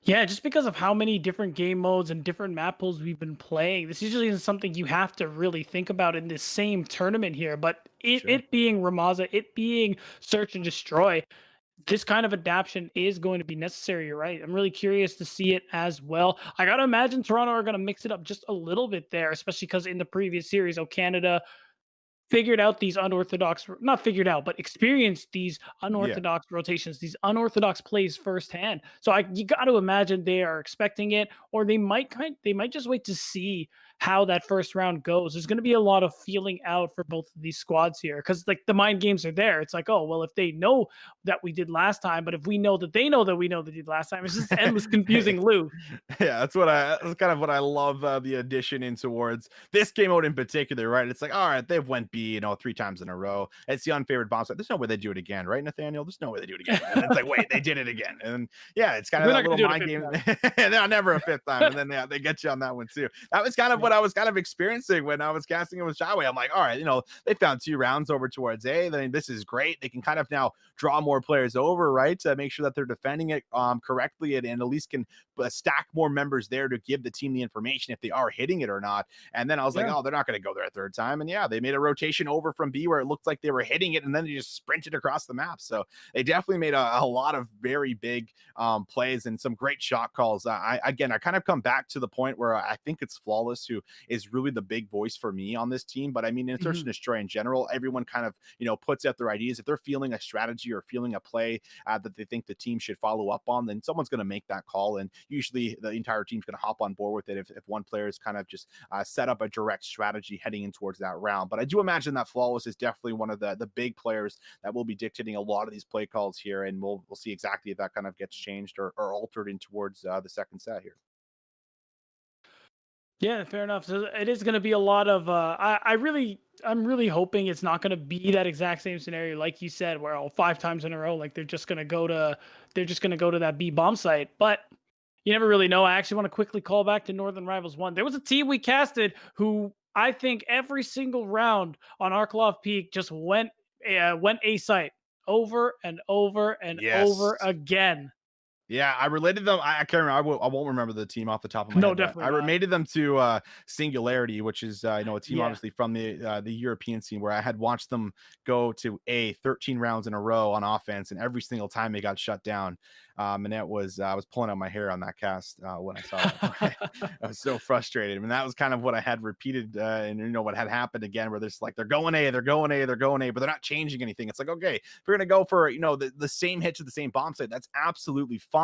Yeah, just because of how many different game modes and different map pools we've been playing, this usually isn't something you have to really think about in this same tournament here. But it being Ramaza, it being Search and Destroy, this kind of adaptation is going to be necessary. You're right. I'm really curious to see it as well. I got to imagine Toronto are going to mix it up just a little bit there, especially because in the previous series, Canada figured out these unorthodox, not figured out, but experienced these unorthodox rotations, these unorthodox plays firsthand. So you got to imagine they are expecting it, or they might just wait to see how that first round goes. There's going to be a lot of feeling out for both of these squads here because like the mind games are there. It's like, oh, well, if they know that we did last time, but if we know that they know that we know they did last time, it's just endless confusing loop. Yeah, that's kind of what I love the addition in towards this game mode in particular, right? It's like, all right, they've went B, 3 times in a row. It's the unfavored bomb site. There's no way they do it again, right, Nathaniel? There's no way they do it again. And it's like, wait, they did it again. And yeah, it's kind of that little mind game. They're never a fifth time. And then they get you on that one too. That was kind of what I was kind of experiencing when I was casting it with Shawway. I'm like, all right, they found 2 rounds over towards A. Then this is great. They can kind of now draw more players over, right? To make sure that they're defending it correctly and at least can stack more members there to give the team the information if they are hitting it or not. And then I was like, oh, they're not going to go there a third time. And yeah, they made a rotation over from B where it looked like they were hitting it, and then they just sprinted across the map. So they definitely made a lot of very big plays and some great shot calls. I kind of come back to the point where I think it's Flawless who is really the big voice for me on this team. But I mean, in Search and Destroy in general, everyone kind of, puts out their ideas. If they're feeling a strategy or feeling a play that they think the team should follow up on, then someone's going to make that call. And usually the entire team's going to hop on board with it if one player is kind of just set up a direct strategy heading in towards that round. But I do imagine that Flawless is definitely one of the big players that will be dictating a lot of these play calls here. And we'll see exactly if that kind of gets changed or altered in towards the second set here. Yeah, fair enough. So it is going to be a lot of. I'm really hoping it's not going to be that exact same scenario, like you said, where 5 times in a row, like they're just going to go to that B bomb site. But you never really know. I actually want to quickly call back to Northern Rivals 1. There was a team we casted who I think every single round on Arklov Peak just went A site over and over and over again. Yeah, I related them. I can't remember. I won't remember the team off the top of my head. Definitely. I related them to Singularity, which is a team obviously from the European scene, where I had watched them go to 13 rounds in a row on offense, and every single time they got shut down. And that was I was pulling out my hair on that cast when I saw that. I was so frustrated. I mean, that was kind of what I had repeated, and what had happened again, where there's like they're going A, but they're not changing anything. It's like, okay, if you're gonna go for the same hit to the same bomb site, that's absolutely fine.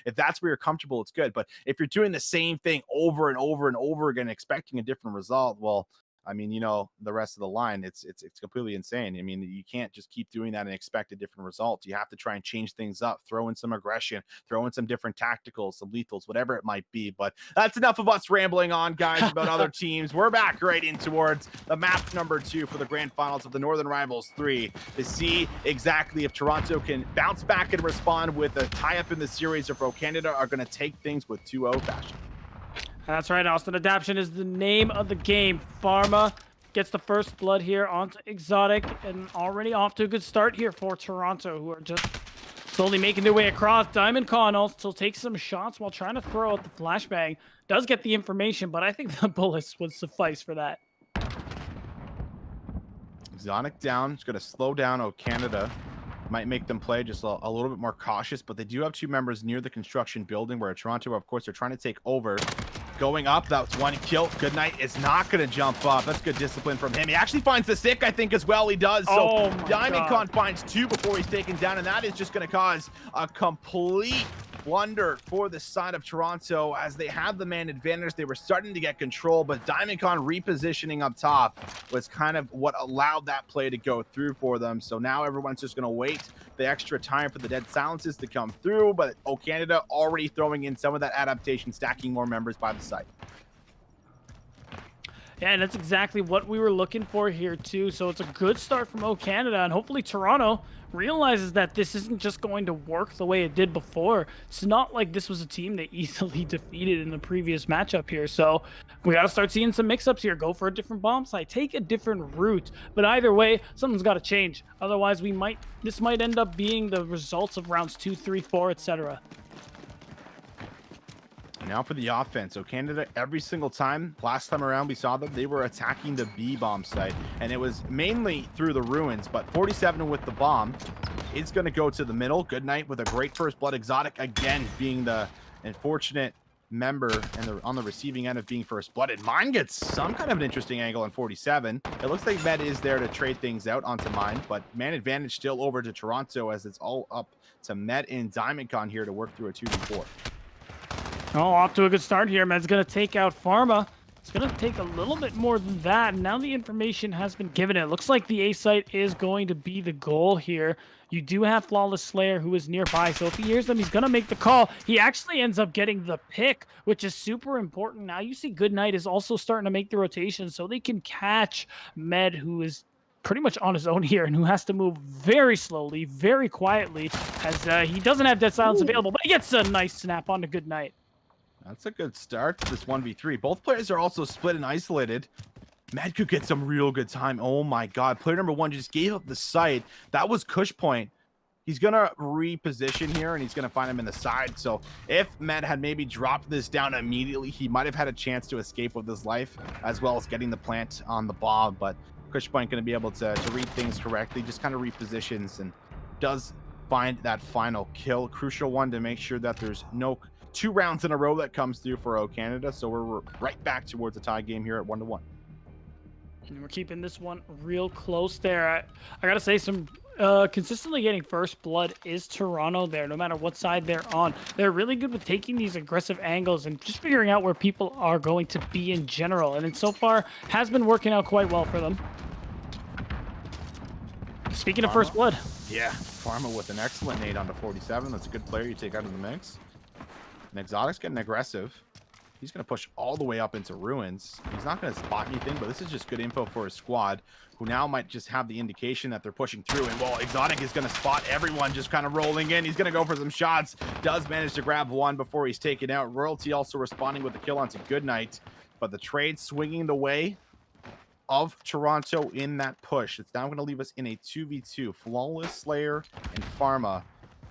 If that's where you're comfortable, it's good. But if you're doing the same thing over and over and over again, expecting a different result, well, I mean, the rest of the line, it's completely insane. I mean, you can't just keep doing that and expect a different result. You have to try and change things up, throw in some aggression, throw in some different tacticals, some lethals, whatever it might be. But that's enough of us rambling on, guys, about other teams. We're back right in towards the map number 2 for the grand finals of the Northern Rivals 3 to see exactly if Toronto can bounce back and respond with a tie-up in the series, or if Canada are going to take things with 2-0 fashion. That's right, Austin. Adaption is the name of the game. Pharma gets the first blood here onto Exotic, and already off to a good start here for Toronto, who are just slowly making their way across. Diamondcon also takes some shots while trying to throw out the flashbang. Does get the information, but I think the bullets would suffice for that. Exotic down. It's going to slow down Canada. Might make them play just a little bit more cautious, but they do have 2 members near the construction building, where Toronto, of course, they're trying to take over. Going up, that's 1 kill. Goodnight is not going to jump up. That's good discipline from him. He actually finds the stick, I think, as well. He does. So Diamondcon finds 2 before he's taken down, and that is just going to cause a complete blunder for the side of Toronto. As they had the man advantage, they were starting to get control, but Diamondcon repositioning up top was kind of what allowed that play to go through for them. So now everyone's just going to wait the extra time for the dead silences to come through, but Canada already throwing in some of that adaptation, stacking more members by the site. Yeah, and that's exactly what we were looking for here too. So it's a good start from Canada, and hopefully Toronto realizes that this isn't just going to work the way it did before. It's not like this was a team they easily defeated in the previous matchup here. So we got to start seeing some mix-ups here. Go for a different bomb site, take a different route. But either way, something's got to change. Otherwise, this might end up being the results of rounds 2, 3, 4, etc. Now for the offense. So Canada, every single time, last time around we saw them, they were attacking the B bomb site, and it was mainly through the ruins, but 47 with the bomb is going to go to the middle. Goodnight with a great first blood. Exotic again being the unfortunate member and on the receiving end of being first blooded. Mine gets some kind of an interesting angle on 47. It looks like Med is there to trade things out onto Mine, but man advantage still over to Toronto, as it's all up to Med and Diamondcon here to work through a 2v4. Oh, off to a good start here. Med's going to take out Pharma. It's going to take a little bit more than that. Now the information has been given. It looks like the A site is going to be the goal here. You do have Flawless Slayer who is nearby, so if he hears them, he's going to make the call. He actually ends up getting the pick, which is super important. Now you see Goodnight is also starting to make the rotation so they can catch Med, who is pretty much on his own here and who has to move very slowly, very quietly, as he doesn't have Dead Silence available, but he gets a nice snap onto Goodnight. That's a good start to this 1v3. Both players are also split and isolated. Med could get some real good time. Oh my god. Player number 1 just gave up the site. That was Kush Point. He's going to reposition here, and he's going to find him in the side. So if Med had maybe dropped this down immediately, he might have had a chance to escape with his life, as well as getting the plant on the bomb. But Kush Point going to be able to read things correctly, just kind of repositions and does find that final kill. Crucial one to make sure that there's no 2 rounds in a row that comes through for O Canada. So we're right back towards a tie game here at 1-1. And we're keeping this one real close there. I gotta say, some consistently getting first blood is Toronto there, no matter what side they're on. They're really good with taking these aggressive angles and just figuring out where people are going to be in general. And it so far has been working out quite well for them. Speaking of first blood. Yeah, Pharma with an excellent nade onto 47. That's a good player you take out of the mix. And Exotic's getting aggressive. He's going to push all the way up into Ruins. He's not going to spot anything, but this is just good info for his squad, who now might just have the indication that they're pushing through. And, well, Exotic is going to spot everyone just kind of rolling in. He's going to go for some shots. Does manage to grab one before he's taken out. Royalty also responding with the kill onto Goodnight. But the trade swinging the way of Toronto in that push. It's now going to leave us in a 2v2. Flawless Slayer and Pharma.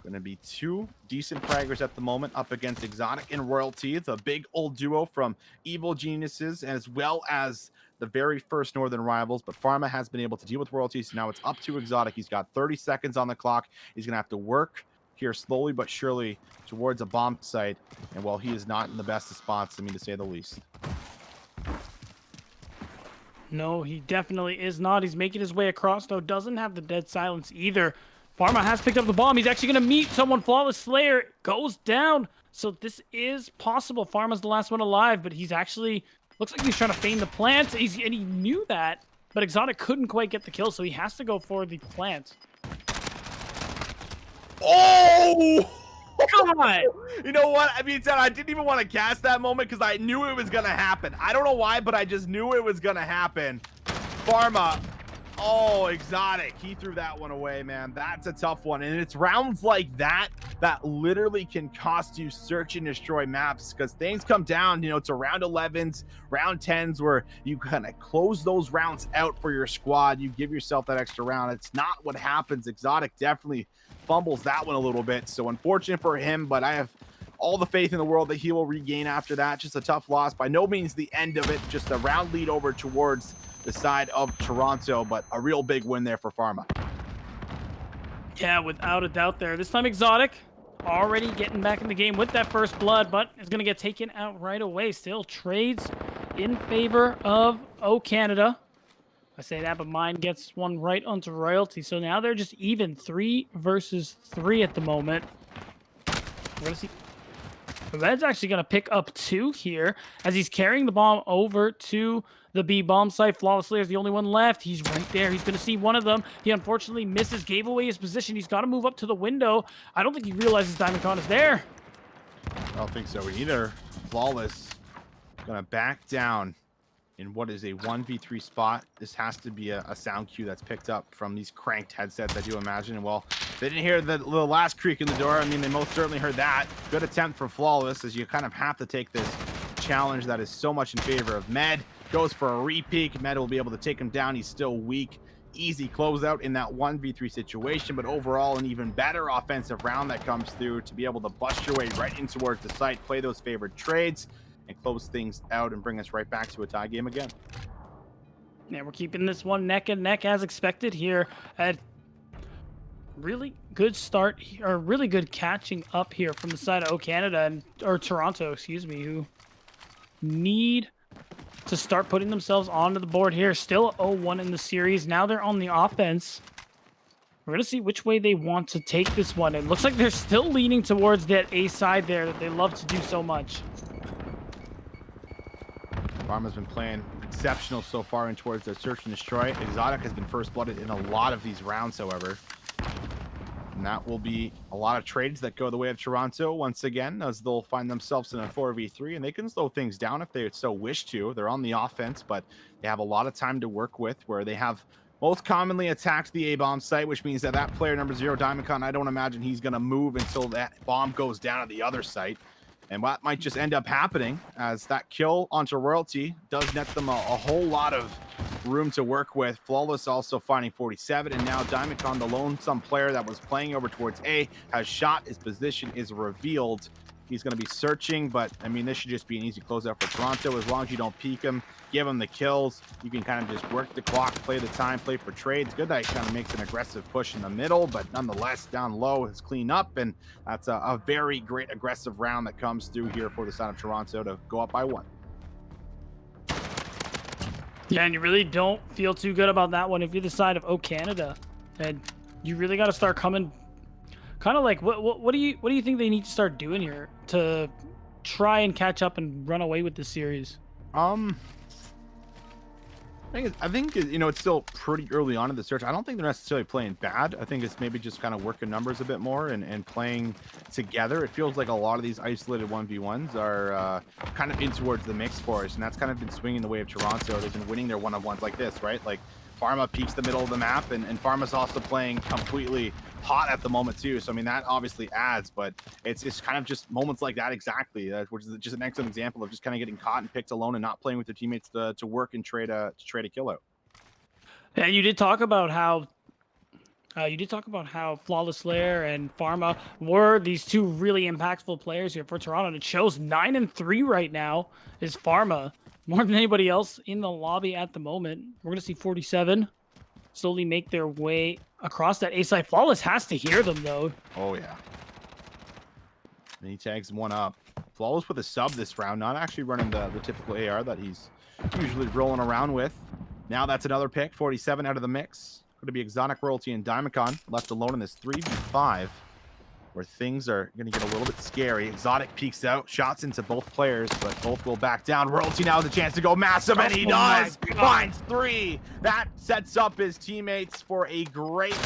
Going to be 2 decent fraggers at the moment up against Exotic and Royalty. It's a big old duo from Evil Geniuses, as well as the very first Northern Rivals. But Pharma has been able to deal with Royalty, so now it's up to Exotic. He's got 30 seconds on the clock. He's going to have to work here slowly but surely towards a bomb site. And while he is not in the best of spots, I mean, to say the least. No, he definitely is not. He's making his way across, though. Doesn't have the Dead Silence either. Pharma has picked up the bomb. He's actually going to meet someone. Flawless Slayer goes down. So this is possible. Pharma's the last one alive, but he's actually... looks like he's trying to feign the plant. And he knew that, but Exotic couldn't quite get the kill, so he has to go for the plant. Oh! Come on! You know what? I mean, I didn't even want to cast that moment because I knew it was going to happen. I don't know why, but I just knew it was going to happen. Pharma... oh, Exotic. He threw that one away, man. That's a tough one. And it's rounds like that that literally can cost you search and destroy maps, because things come down, you know, to round 11s, round 10s, where you kind of close those rounds out for your squad. You give yourself that extra round. It's not what happens. Exotic definitely fumbles that one a little bit. So unfortunate for him, but I have all the faith in the world that he will regain after that. Just a tough loss. By no means the end of it. Just a round lead over towards the side of Toronto, but a real big win there for Pharma. Yeah, without a doubt there. This time Exotic already getting back in the game with that first blood, but is going to get taken out right away. Still trades in favor of O Canada. I say that, but mine gets one right onto Royalty. So now they're just even 3 versus 3 at the moment. We're going to see. Red's actually going to pick up 2 here as he's carrying the bomb over to the B bomb site. Flawless Slayer is the only one left. He's right there. He's going to see one of them. He unfortunately misses, gave away his position. He's got to move up to the window. I don't think he realizes Diamondcon is there. I don't think so either. Flawless going to back down in what is a 1v3 spot. This has to be a sound cue that's picked up from these cranked headsets, I do imagine. And well, they didn't hear the last creak in the door. I mean, they most certainly heard that. Good attempt from Flawless, as you kind of have to take this challenge that is so much in favor of Med. Goes for a re-peek. Med will be able to take him down. He's still weak. Easy closeout in that 1v3 situation, but overall an even better offensive round that comes through to be able to bust your way right in towards the site, play those favored trades, and close things out and bring us right back to a tie game again. Yeah, we're keeping this one neck and neck as expected here. At really good start, or really good catching up here from the side of O Canada, or Toronto, excuse me, who need to start putting themselves onto the board here. Still 0-1 in the series. Now they're on the offense. We're going to see which way they want to take this one. It looks like they're still leaning towards that A side there that they love to do so much. Pharma's been playing exceptional so far in towards the search and destroy. Exotic has been first blooded in a lot of these rounds, however. And that will be a lot of trades that go the way of Toronto once again, as they'll find themselves in a 4v3, and they can slow things down if they so wish to. They're on the offense, but they have a lot of time to work with, where they have most commonly attacked the A-bomb site, which means that that player number 0, Diamondcon, I don't imagine he's going to move until that bomb goes down at the other site. And what might just end up happening, as that kill onto Royalty does net them a whole lot of room to work with. Flawless also finding 47, and now Diamondcon, the lonesome player that was playing over towards A, has shot. His position is revealed. He's going to be searching, but I mean, this should just be an easy closeout for Toronto. As long as you don't peek him, give him the kills, you can kind of just work the clock, play the time, play for trades. Good that he kind of makes an aggressive push in the middle, but nonetheless, down low is clean up, and that's a very great aggressive round that comes through here for the side of Toronto to go up by 1. Yeah, and you really don't feel too good about that one if you're the side of O Canada, and you really got to start coming. Kind of like what do you think they need to start doing here to try and catch up and run away with this series? I think you know, it's still pretty early on in the search. I don't think they're necessarily playing bad. I think it's maybe just kind of working numbers a bit more and playing together. It feels like a lot of these isolated 1v1s are kind of in towards the mix for us, and that's kind of been swinging the way of Toronto. They've been winning their one-on-ones like this, right? Like Pharma peaks the middle of the map, and Pharma's also playing completely hot at the moment too. So I mean, that obviously adds, but it's kind of just moments like that exactly, which is just an excellent example of just kind of getting caught and picked alone and not playing with your teammates to work and trade a kill out. And you did talk about how Flawless Slayer and Pharma were these two really impactful players here for Toronto. And it shows 9 and 3 right now is Pharma, more than anybody else in the lobby at the moment. We're gonna see 47 slowly make their way across that A side. Flawless has to hear them though. Oh yeah. And he tags one up. Flawless with a sub this round, not actually running the typical AR that he's usually rolling around with. Now that's another pick, 47 out of the mix. Going to be Exotic, Royalty, and Diamondcon left alone in this 3v5, where things are going to get a little bit scary. Exotic peeks out, shots into both players, but both will back down. Royalty now has a chance to go massive, and he does! Finds 3! That sets up his teammates for a great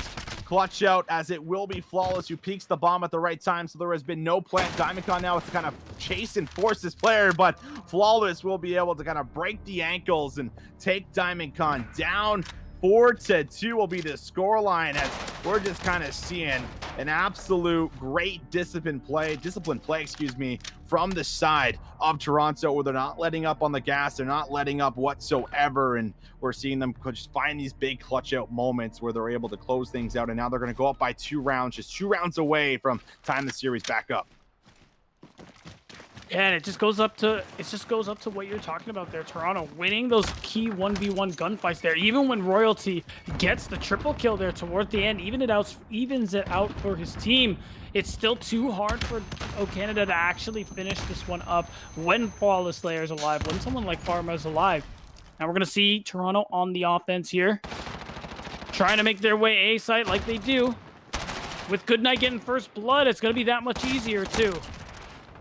clutch out, as it will be Flawless who peeks the bomb at the right time, so there has been no plant. Diamondcon now has to kind of chase and force this player, but Flawless will be able to kind of break the ankles and take Diamondcon down. 4-2 will be the scoreline, as we're just kind of seeing an absolute great disciplined play, from the side of Toronto, where they're not letting up on the gas, they're not letting up whatsoever, and we're seeing them just find these big clutch out moments where they're able to close things out, and now they're going to go up by 2 rounds, just 2 rounds away from tying the series back up. And it just goes up to what you're talking about there. Toronto winning those key 1v1 gunfights there. Even when Royalty gets the triple kill there towards the end, evens it out for his team. It's still too hard for O Canada to actually finish this one up when Flawless Slayer is alive, when someone like Pharma is alive. Now we're gonna see Toronto on the offense here, trying to make their way A site like they do. With Goodnight getting first blood, it's gonna be that much easier too.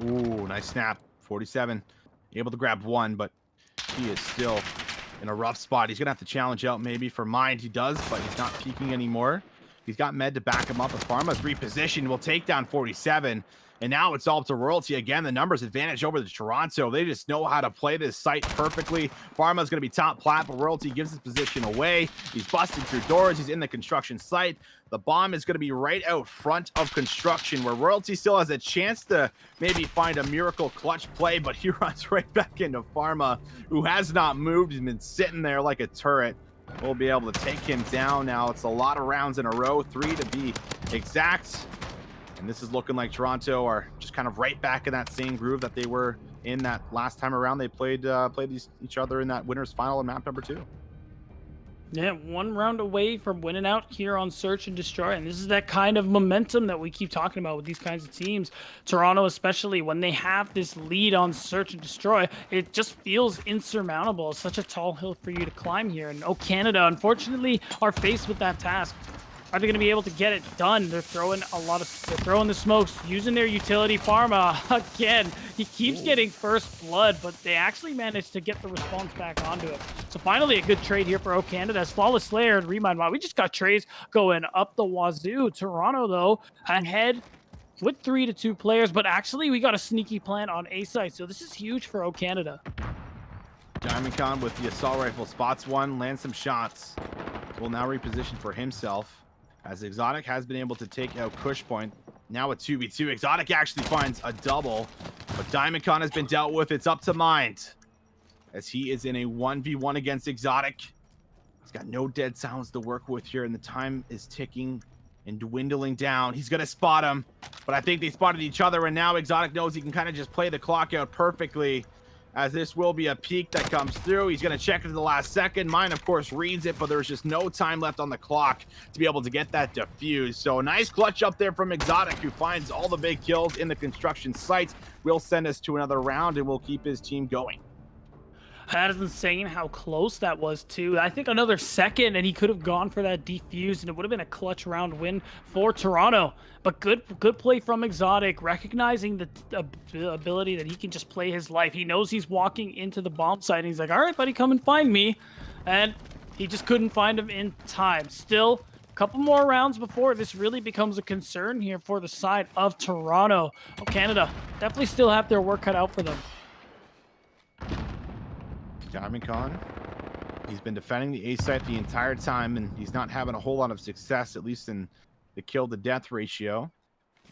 Ooh, nice snap. 47, able to grab 1, but he is still in a rough spot. He's gonna have to challenge out maybe for Mind. He does, but he's not peeking anymore. He's got Med to back him up. If Pharma's repositioned, will take down 47. And now it's all up to Royalty again. The numbers advantage over the Toronto. They just know how to play this site perfectly. Pharma's going to be top plat, but Royalty gives his position away. He's busting through doors. He's in the construction site. The bomb is going to be right out front of construction, where Royalty still has a chance to maybe find a miracle clutch play, but he runs right back into Pharma, who has not moved. He's been sitting there like a turret. We'll be able to take him down now. It's a lot of rounds in a row, 3 to be exact. And this is looking like Toronto are just kind of right back in that same groove that they were in that last time around. They played each other in that winners final in map number 2. Yeah, 1 round away from winning out here on Search and Destroy. And this is that kind of momentum that we keep talking about with these kinds of teams. Toronto, especially when they have this lead on Search and Destroy, it just feels insurmountable. It's such a tall hill for you to climb here. And O Canada, unfortunately, are faced with that task. Are they going to be able to get it done? They're throwing the smokes, using their utility. Pharma, again, he keeps getting first blood, but they actually managed to get the response back onto it. So finally a good trade here for O Canada as Flawless Slayer and Remind Mod. We just got trades going up the wazoo. Toronto, though, ahead with 3-2 players, but actually we got a sneaky plan on A side, so this is huge for O Canada. Diamondcon with the assault rifle spots one, lands some shots. Will now reposition for himself as Exotic has been able to take out Kush Point. Now a 2v2. Exotic actually finds a double, but Diamondcon has been dealt with. It's up to Mind as he is in a 1v1 against Exotic. He's got no dead sounds to work with here, and the time is ticking and dwindling down. He's gonna spot him, but I think they spotted each other, and now Exotic knows he can kind of just play the clock out perfectly, as this will be a peek that comes through. He's going to check it to the last second. Mine, of course, reads it, but there's just no time left on the clock to be able to get that defused. So a nice clutch up there from Exotic, who finds all the big kills in the construction site. Will send us to another round, and will keep his team going. That is insane how close that was, too. I think another second, and he could have gone for that defuse, and it would have been a clutch round win for Toronto. But good play from Exotic, recognizing the ability that he can just play his life. He knows he's walking into the bomb site, and he's like, all right, buddy, come and find me. And he just couldn't find him in time. Still, a couple more rounds before this really becomes a concern here for the side of Toronto. Oh, Canada definitely still have their work cut out for them. Diamondcon, he's been defending the A site the entire time, and he's not having a whole lot of success, at least in the kill to death ratio.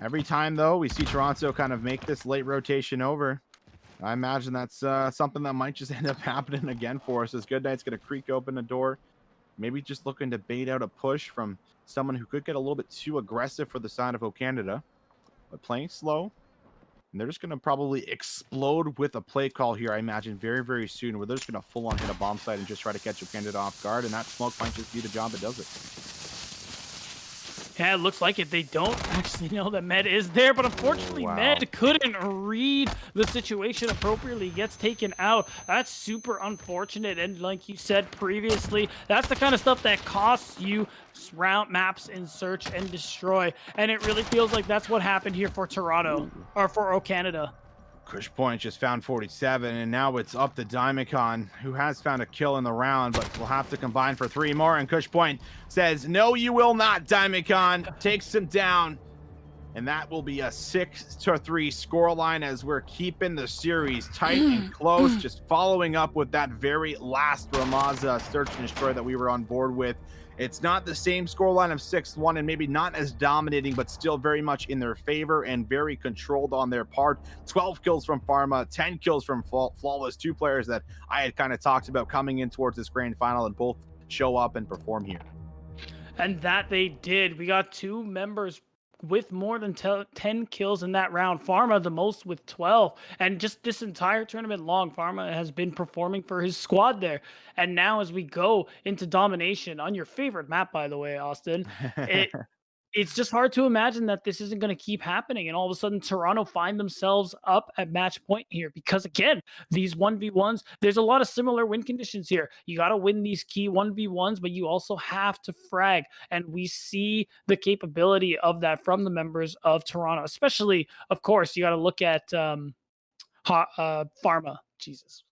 Every time, though, we see Toronto kind of make this late rotation over. I imagine that's something that might just end up happening again for us, as Goodnight's going to creak open the door. Maybe just looking to bait out a push from someone who could get a little bit too aggressive for the side of O Canada, but playing slow. And they're just going to probably explode with a play call here, I imagine, very, very soon, where they're just going to full-on hit a bomb site and just try to catch a Canada off guard, and that smoke might just be the job that does it. Yeah, it looks like it. They don't actually know that Med is there, but unfortunately, Med couldn't read the situation appropriately. Gets taken out. That's super unfortunate, and like you said previously, that's the kind of stuff that costs you round maps in search and destroy, and it really feels like that's what happened here for Toronto, or for O Canada. Kush Point just found 47, and now it's up to Diamondcon, who has found a kill in the round, but will have to combine for 3 more. And Kush Point says, no, you will not, Diamondcon. Takes him down. And that will be a 6-3 scoreline, as we're keeping the series tight and close, just following up with that very last Ramaza search and destroy that we were on board with. It's not the same scoreline of 6-1, and maybe not as dominating, but still very much in their favor and very controlled on their part. 12 kills from Pharma, 10 kills from Flawless, 2 players that I had kind of talked about coming in towards this grand final, and both show up and perform here. And that they did. We got 2 members with more than 10 kills in that round. Pharma the most with 12. And just this entire tournament long, Pharma has been performing for his squad there. And now as we go into domination on your favorite map, by the way, Austin, it's just hard to imagine that this isn't going to keep happening. And all of a sudden, Toronto find themselves up at match point here. Because again, these 1v1s, there's a lot of similar win conditions here. You got to win these key 1v1s, but you also have to frag. And we see the capability of that from the members of Toronto. Especially, of course, you got to look at Pharma. Jesus.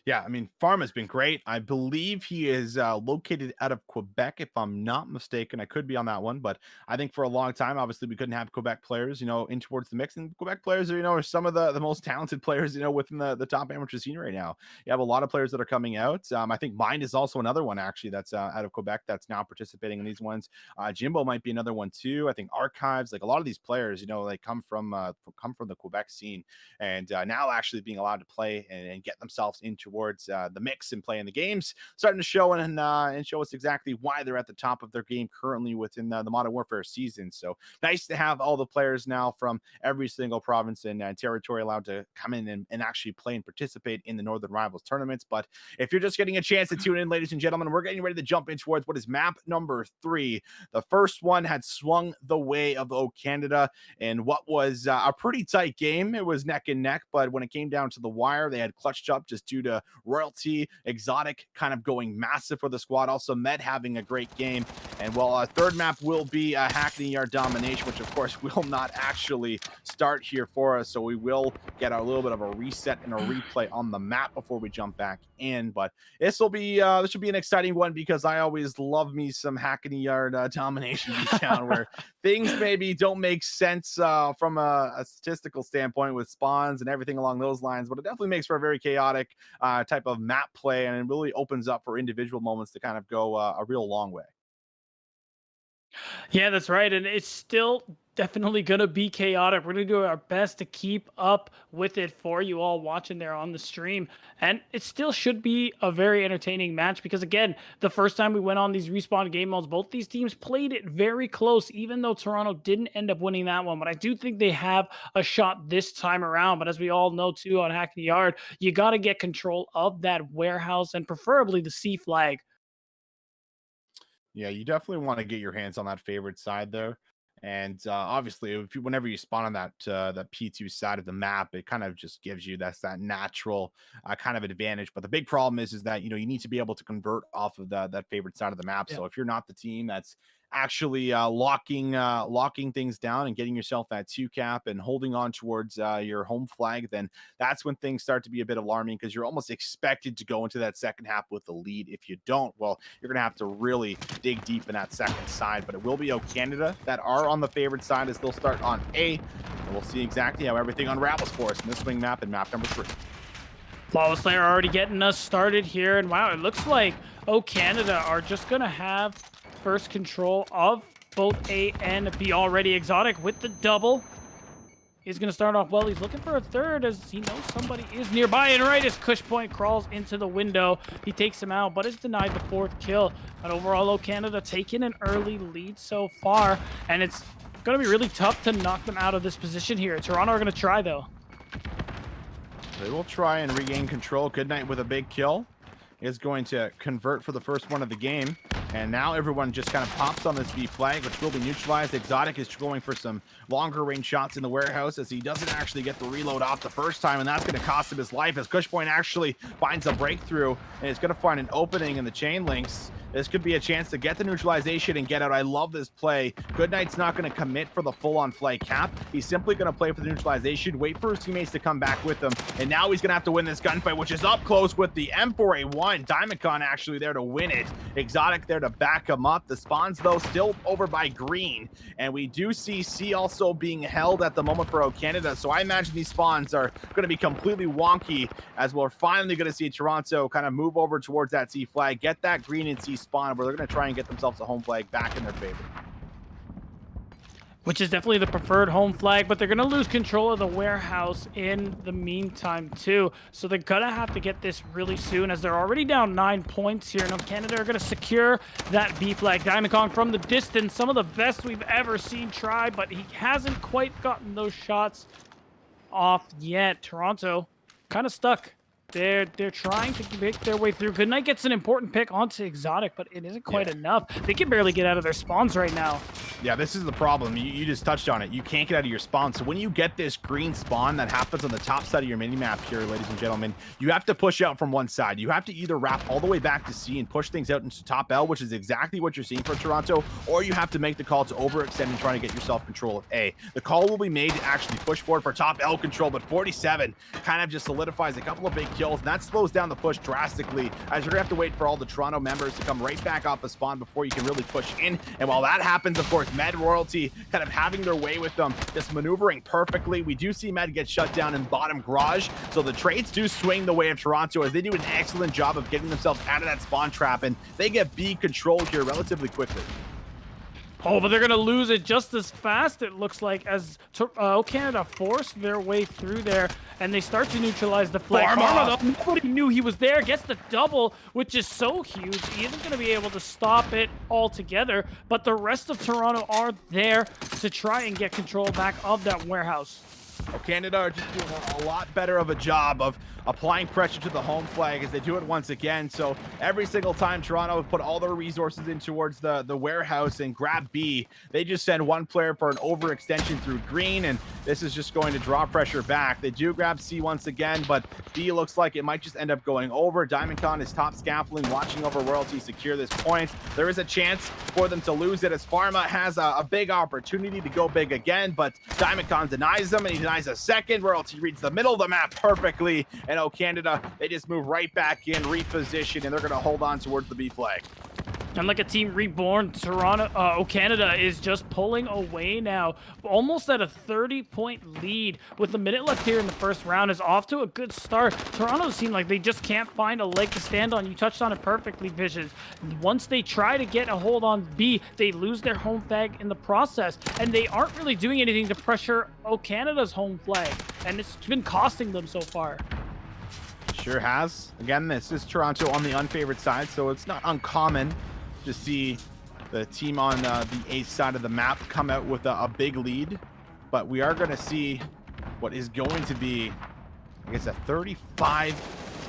Yeah, I mean, Pharma's been great. I believe he is located out of Quebec, if I'm not mistaken. I could be on that one, but I think for a long time, obviously, we couldn't have Quebec players, in towards the mix. And Quebec players are, some of the most talented players, within the top amateur scene right now. You have a lot of players that are coming out. I think Mind is also another one, actually, that's out of Quebec that's now participating in these ones. Jimbo might be another one, too. I think Archives, like a lot of these players, they come from the Quebec scene, and now actually being allowed to play and get themselves in towards the mix and playing the games, starting to show and show us exactly why they're at the top of their game currently within the Modern Warfare season. So nice to have all the players now from every single province and territory allowed to come in and actually play and participate in the Northern Rivals tournaments. But if you're just getting a chance to tune in, ladies and gentlemen, we're getting ready to jump in towards what is map number 3. The first one had swung the way of O Canada in what was a pretty tight game. It was neck and neck, but when it came down to the wire, they had clutched up just due to Royalty, Exotic kind of going massive for the squad. Also, Med having a great game. And well, our third map will be Hackney Yard Domination, which of course will not actually start here for us. So we will get a little bit of a reset and a replay on the map before we jump back in. But this will be this should be an exciting one because I always love me some Hackney Yard Domination town where things maybe don't make sense from a statistical standpoint with spawns and everything along those lines, but it definitely makes for a very chaotic type of map play, and it really opens up for individual moments to kind of go a real long way. Yeah, that's right. And it's still definitely going to be chaotic. We're going to do our best to keep up with it for you all watching there on the stream. And it still should be a very entertaining match because, again, the first time we went on these respawn game modes, both these teams played it very close, even though Toronto didn't end up winning that one. But I do think they have a shot this time around. But as we all know, too, on Hackney Yard, you got to get control of that warehouse and preferably the C flag. Yeah, you definitely want to get your hands on that favorite side there. And obviously, whenever you spawn on that P2 side of the map, it kind of just gives you that natural kind of advantage. But the big problem is that you need to be able to convert off of that favorite side of the map. Yeah. So if you're not the team that's actually locking things down and getting yourself that 2 cap and holding on towards your home flag, then that's when things start to be a bit alarming because you're almost expected to go into that second half with the lead. If you don't, well, you're gonna have to really dig deep in that second side. But it will be Canada that are on the favorite side as they'll start on A, and we'll see exactly how everything unravels for us in this swing map and map number 3. Flawless Slayer already getting us started here, and wow, it looks like Canada are just gonna have first control of both A and B already. Exotic with the double. He's going to start off well. He's looking for a third as he knows somebody is nearby. And right as Kush Point crawls into the window, he takes him out, but is denied the 4th kill. But overall, Canada taking an early lead so far. And it's going to be really tough to knock them out of this position here. Toronto are going to try, though. They will try and regain control. Goodnight with a big kill is going to convert for the first one of the game. And now everyone just kind of pops on this B flag, which will be neutralized. Exotic is going for some longer range shots in the warehouse as he doesn't actually get the reload off the first time, and that's going to cost him his life as Cushpoint actually finds a breakthrough and is going to find an opening in the chain links. This could be a chance to get the neutralization and get out. I love this play. Goodnight's not going to commit for the full-on flag cap. He's simply going to play for the neutralization, wait for his teammates to come back with him, and now he's going to have to win this gunfight, which is up close with the M4A1. Diamondcon actually there to win it. Exotic there to back him up. The spawns, though, still over by green, and we do see C also being held at the moment for Canada, so I imagine these spawns are going to be completely wonky as we're finally going to see Toronto kind of move over towards that C flag, get that green and C spawn where they're going to try and get themselves a home flag back in their favor. Which is definitely the preferred home flag, but they're going to lose control of the warehouse in the meantime, too. So they're going to have to get this really soon as they're already down 9 points here. Now, Canada are going to secure that B flag. Diamondcon from the distance, some of the best we've ever seen try, but he hasn't quite gotten those shots off yet. Toronto kind of stuck. They're trying to make their way through. Goodnight gets an important pick onto Exotic, but it isn't quite enough. They can barely get out of their spawns right now. Yeah, this is the problem. You just touched on it. You can't get out of your spawn. So when you get this green spawn that happens on the top side of your mini-map here, ladies and gentlemen, you have to push out from one side. You have to either wrap all the way back to C and push things out into top L, which is exactly what you're seeing for Toronto, or you have to make the call to overextend and try to get yourself control of A. The call will be made to actually push forward for top L control, but 47 kind of just solidifies a couple of big kills, and that slows down the push drastically as you're gonna have to wait for all the Toronto members to come right back off the spawn before you can really push in. And while that happens, of course, Med Royalty kind of having their way with them, just maneuvering perfectly. We do see Med get shut down in bottom garage, so the trades do swing the way of Toronto as they do an excellent job of getting themselves out of that spawn trap, and they get B control here relatively quickly. Oh, but they're going to lose it just as fast, it looks like, as Canada forced their way through there, and they start to neutralize the flag. Pharma, though, nobody knew he was there, gets the double, which is so huge. He isn't going to be able to stop it altogether, but the rest of Toronto are there to try and get control back of that warehouse. Canada are just doing a lot better of a job of applying pressure to the home flag as they do it once again. So every single time Toronto put all their resources in towards the warehouse and grab B, they just send one player for an overextension through green, and this is just going to draw pressure back. They do grab C once again, but B looks like it might just end up going over. Diamondcon is top scaffolding, watching over Royalty secure this point. There is a chance for them to lose it as Pharma has a big opportunity to go big again, but Diamondcon denies them, and he denies a second. Royalty reads the middle of the map perfectly, and Canada, they just move right back in, reposition, and they're going to hold on towards the B flag. And like a team reborn, Toronto, Canada is just pulling away now, almost at a 30-point lead. With a minute left here in the first round, is off to a good start. Toronto seem like they just can't find a leg to stand on. You touched on it perfectly, Visions. Once they try to get a hold on B, they lose their home flag in the process, and they aren't really doing anything to pressure Canada's home flag, and it's been costing them so far. Sure has. Again, this is Toronto on the unfavored side, so it's not uncommon to see the team on the A side of the map come out with a big lead, but we are going to see what is going to be, I guess, a 35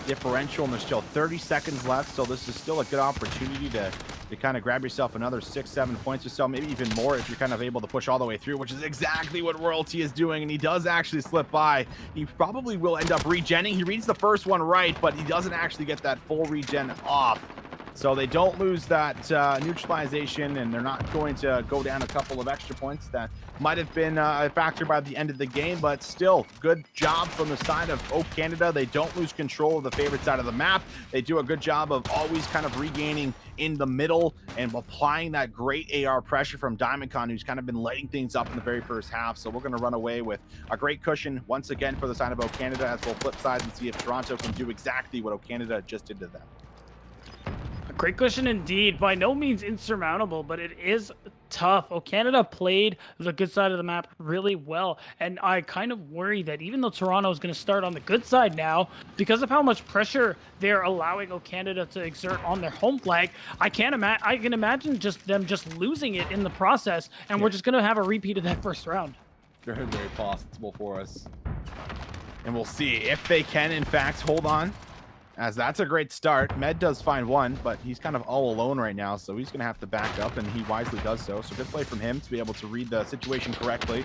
differential, and there's still 30 seconds left, so this is still a good opportunity to kind of grab yourself another 6-7 points or so, maybe even more if you're kind of able to push all the way through, which is exactly what Royalty is doing, and he does actually slip by. He probably will end up regenning. He reads the first one right, but he doesn't actually get that full regen off. So they don't lose that neutralization, and they're not going to go down a couple of extra points that might have been a factor by the end of the game, but still, good job from the side of Canada. They don't lose control of the favorite side of the map. They do a good job of always kind of regaining in the middle and applying that great AR pressure from Diamondcon, who's kind of been lighting things up in the very first half. So we're going to run away with a great cushion once again for the side of Canada, as we'll flip sides and see if Toronto can do exactly what Canada just did to them. A great cushion indeed. By no means insurmountable, but it is tough. Canada played the good side of the map really well, and I kind of worry that even though Toronto is going to start on the good side now, because of how much pressure they're allowing Canada to exert on their home flag, I can imagine just them just losing it in the process, and we're just going to have a repeat of that first round. Very, very possible for us, and we'll see if they can in fact hold on, as that's a great start. Med does find one, but he's kind of all alone right now, so he's going to have to back up, and he wisely does so. So good play from him to be able to read the situation correctly.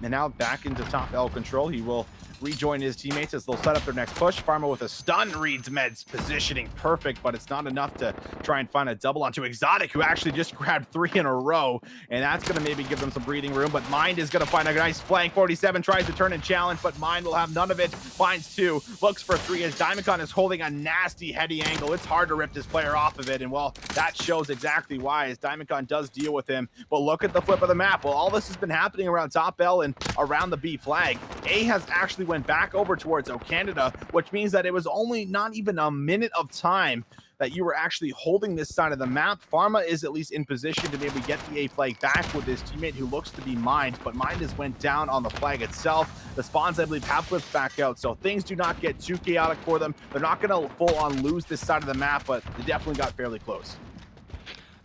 And now back into top L control. He will rejoin his teammates as they'll set up their next push. Pharma with a stun reads Med's positioning perfect, but it's not enough to try and find a double onto Exotic, who actually just grabbed 3 in a row, and that's going to maybe give them some breathing room. But Mind is going to find a nice flank. 47 tries to turn and challenge, but Mind will have none of it. Finds 2, looks for 3 as Diamondcon is holding a nasty heady angle. It's hard to rip this player off of it, and well, that shows exactly why, as Diamondcon does deal with him. But look at the flip of the map. Well, all this has been happening around top L and around the B flag. A has actually went back over towards Canada, which means that it was only not even a minute of time that you were actually holding this side of the map. Pharma is at least in position to maybe get the A flag back with his teammate who looks to be Mind, but Mind has went down on the flag itself. The spawns, I believe, have flipped back out, so things do not get too chaotic for them. They're not going to full on lose this side of the map, but they definitely got fairly close.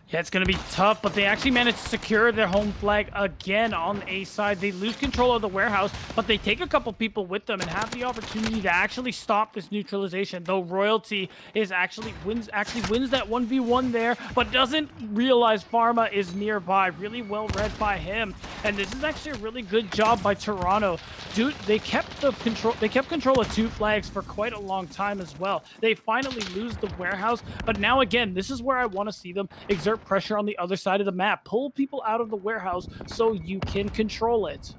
Yeah, it's going to be tough, but they actually managed to secure their home flag again on the A side. They lose control of the warehouse, but they take a couple people with them and have the opportunity to actually stop this neutralization. Though Royalty is actually wins that 1v1 there, but doesn't realize Pharma is nearby. Really well read by him, and this is actually a really good job by Toronto. Dude, they kept control of 2 flags for quite a long time as well. They finally lose the warehouse, but now again, this is where I want to see them exert pressure on the other side of the map. Pull people out of the warehouse so you can control it.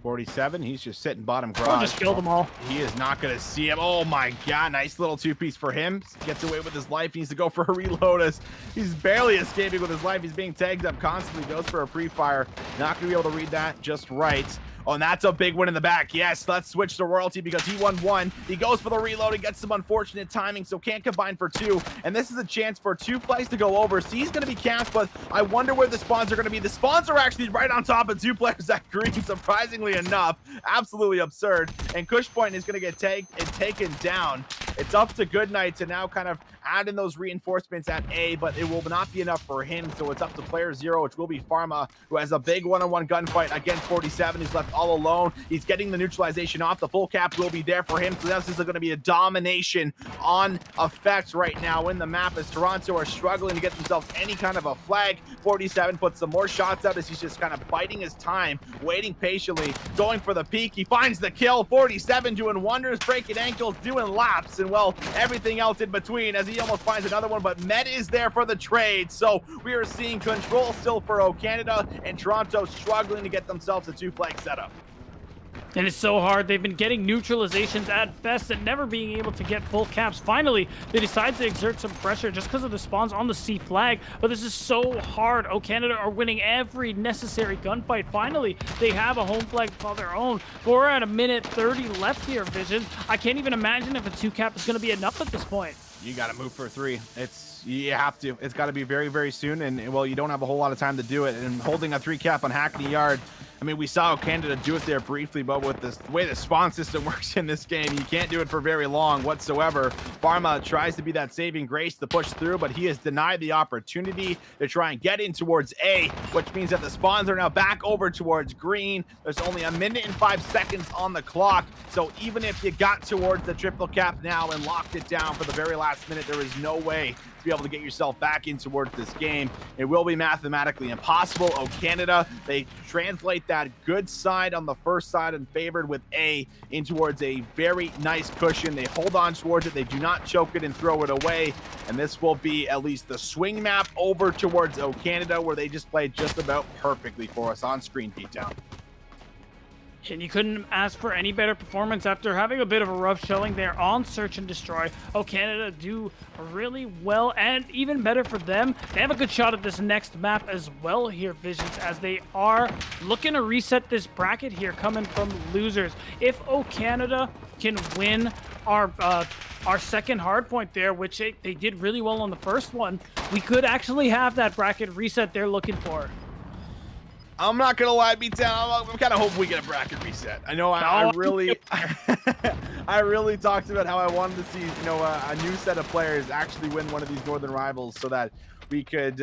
47, he's just sitting bottom garage. Just kill them all. He is not going to see him. Oh my god, nice little 2-piece for him. Gets away with his life. He needs to go for a reload as he's barely escaping with his life. He's being tagged up constantly. Goes for a pre-fire. Not going to be able to read that just right. Oh, and that's a big win in the back. Yes, let's switch to Royalty because he won 1. He goes for the reload and gets some unfortunate timing, so can't combine for 2. And this is a chance for 2 flags to go over. C's going to be camped, but I wonder where the spawns are going to be. The spawns are actually right on top of 2 players at green, surprisingly enough. Absolutely absurd. And Cush Point is going to get tagged and taken down. It's up to Goodnight to now kind of add in those reinforcements at A, but it will not be enough for him. So it's up to player 0, which will be Pharma, who has a big one-on-one gunfight against 47. He's left all alone. He's getting the neutralization off. The full cap will be there for him. So this is going to be a domination on effect right now in the map, as Toronto are struggling to get themselves any kind of a flag. 47 puts some more shots out as he's just kind of biding his time, waiting patiently, going for the peak. He finds the kill. 47 doing wonders, breaking ankles, doing laps, and well, everything else in between, as he almost finds another one, but Med is there for the trade. So we are seeing control still for O Canada, and Toronto struggling to get themselves a 2-flag setup. And it's so hard. They've been getting neutralizations at best and never being able to get full caps. Finally, they decide to exert some pressure just because of the spawns on the C flag. But this is so hard. O Canada are winning every necessary gunfight. Finally, they have a home flag of their own. But we're at a minute 30 left here, Vision. I can't even imagine if a 2-cap is going to be enough at this point. You got to move for a 3. You have to. It's got to be very, very soon. And well, you don't have a whole lot of time to do it. And holding a 3-cap on Hackney Yard, I mean, we saw Canada do it there briefly, but with the way the spawn system works in this game, you can't do it for very long whatsoever. Pharma tries to be that saving grace to push through, but he is denied the opportunity to try and get in towards A, which means that the spawns are now back over towards green. There's only a minute and 5 seconds on the clock. So even if you got towards the triple cap now and locked it down for the very last minute, there is no way to be able to get yourself back in towards this game. It will be mathematically impossible. O Canada, they translate that good side on the first side and favored with A in towards a very nice cushion. They hold on towards it. They do not choke it and throw it away. And this will be at least the swing map over towards O Canada, where they just played just about perfectly for us on screen, Beatdown. And you couldn't ask for any better performance after having a bit of a rough showing there on Search and Destroy. O Canada do really well, and even better for them, they have a good shot at this next map as well here, Visions, as they are looking to reset this bracket here coming from losers. If O Canada can win our second hard point there, which they did really well on the first one, we could actually have that bracket reset they're looking for. I'm not gonna lie, Beatdown. I'm kind of hoping we get a bracket reset. I know I really, I really talked about how I wanted to see, a new set of players actually win one of these Northern Rivals, so that we could,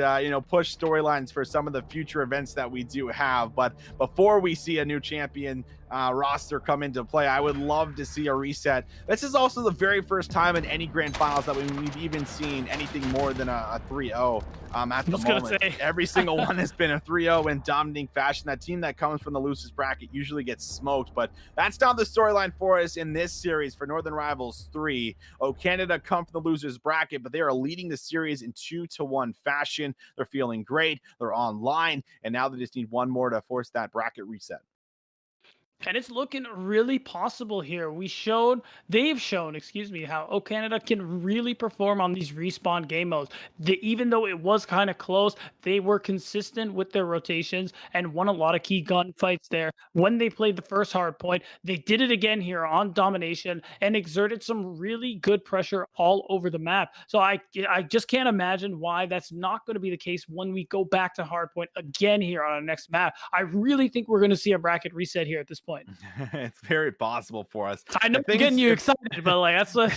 push storylines for some of the future events that we do have. But before we see a new champion roster come into play, I would love to see a reset. This is also the very first time in any grand finals that we've even seen anything more than a 3-0 at the moment. Every single one has been a 3-0 in dominating fashion. That team that comes from the losers bracket usually gets smoked, but that's not the storyline for us in this series for Northern Rivals 3. O Canada come from the losers bracket, but they are leading the series in 2-1 fashion. They're feeling great. They're online, and now they just need one more to force that bracket reset. And it's looking really possible here. They've shown, how O Canada can really perform on these respawn game modes. Even though it was kind of close, they were consistent with their rotations and won a lot of key gunfights there. When they played the first hard point, they did it again here on domination and exerted some really good pressure all over the map. So I just can't imagine why that's not going to be the case when we go back to hard point again here on our next map. I really think we're going to see a bracket reset here at this point. It's very possible for us. I know I'm getting you excited, but that's what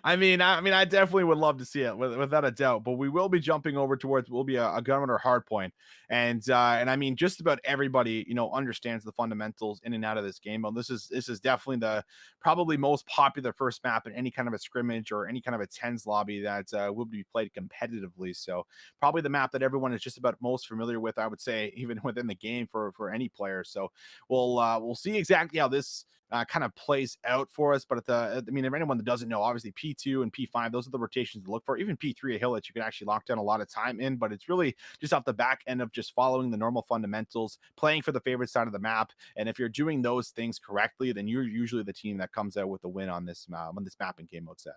I mean, I definitely would love to see it without a doubt. But we will be jumping over towards will be a Gunrunner hard point, and I mean, just about everybody understands the fundamentals in and out of this game. But this is definitely the probably most popular first map in any kind of a scrimmage or any kind of a tens lobby that will be played competitively. So probably the map that everyone is just about most familiar with, I would say, even within the game for any player. So we'll see exactly how this kind of plays out for us. But if anyone that doesn't know, obviously P2 and P5, those are the rotations to look for. Even P3, a hill that you can actually lock down a lot of time in, but it's really just off the back end of just following the normal fundamentals, playing for the favorite side of the map. And if you're doing those things correctly, then you're usually the team that comes out with the win on this map and game mode set.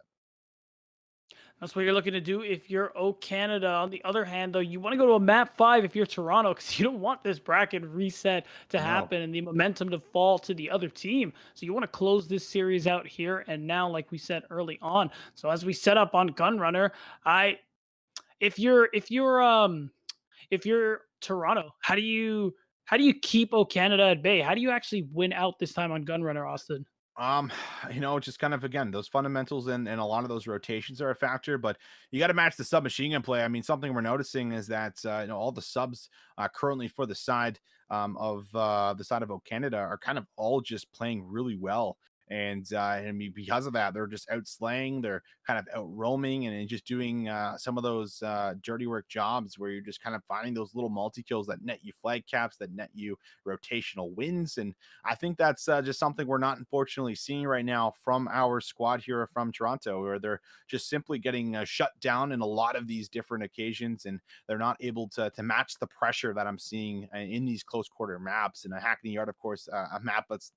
That's what you're looking to do if you're O Canada. On the other hand, though, you want to go to a map 5 if you're Toronto, because you don't want this bracket reset to happen and the momentum to fall to the other team. So you want to close this series out here and now, like we said early on. So as we set up on Gunrunner, if you're Toronto, how do you keep O Canada at bay? How do you actually win out this time on Gunrunner, Austin? Um, just kind of again, those fundamentals and a lot of those rotations are a factor, but you got to match the submachine gun play. I mean, something we're noticing is that all the subs currently for the side of O Canada are kind of all just playing really well. And I mean, because of that, they're just out slaying, they're kind of out roaming and just doing some of those dirty work jobs where you're just kind of finding those little multi kills that net you flag caps, that net you rotational wins. And I think that's just something we're not unfortunately seeing right now from our squad here from Toronto, where they're just simply getting shut down in a lot of these different occasions, and they're not able to match the pressure that I'm seeing in these close quarter maps. And a Hackney Yard, of course, a map that's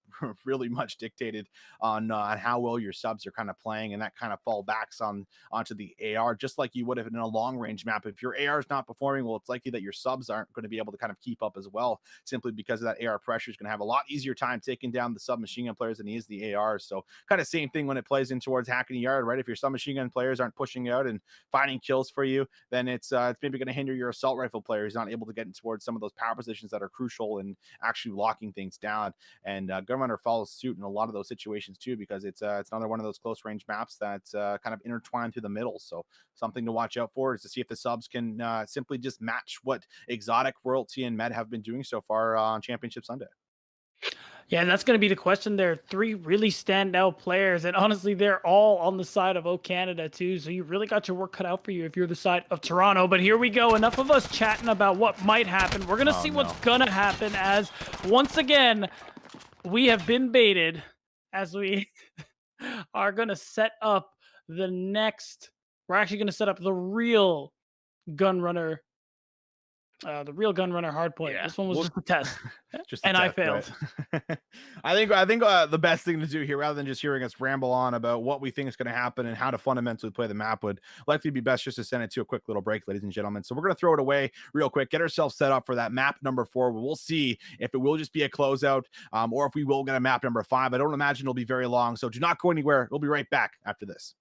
really much dictated on how well your subs are kind of playing, and that kind of fall backs onto the AR, just like you would have in a long range map. If your AR is not performing well, it's likely that your subs aren't going to be able to kind of keep up as well, simply because of that AR pressure is going to have a lot easier time taking down the submachine gun players than he is the AR. So kind of same thing when it plays in towards Hackney Yard, right? If your submachine gun players aren't pushing out and finding kills for you, then it's maybe going to hinder your assault rifle players not able to get in towards some of those power positions that are crucial and actually locking things down. And Gun Runner follows suit in a lot of those situations too, because it's another one of those close range maps that's kind of intertwined through the middle. So something to watch out for is to see if the subs can simply just match what Exotic, Royalty, and Med have been doing so far on Championship Sunday. Yeah, and that's going to be the question. There are three really standout players, and honestly, they're all on the side of O Canada too. So you really got your work cut out for you if you're the side of Toronto. But here we go. Enough of us chatting about what might happen. We're gonna see what's gonna happen, as once again we have been baited, as we are gonna set up the next. We're actually gonna set up the real gun runner. The real gun runner hardpoint. Yeah, This one was just a test, just and I failed. Right? I think the best thing to do here, rather than just hearing us ramble on about what we think is going to happen and how to fundamentally play the map, would likely be best just to send it to a quick little break, ladies and gentlemen. So we're going to throw it away real quick, get ourselves set up for that map number 4. We'll see if it will just be a closeout or if we will get a map number 5. I don't imagine it'll be very long, so do not go anywhere. We'll be right back after this.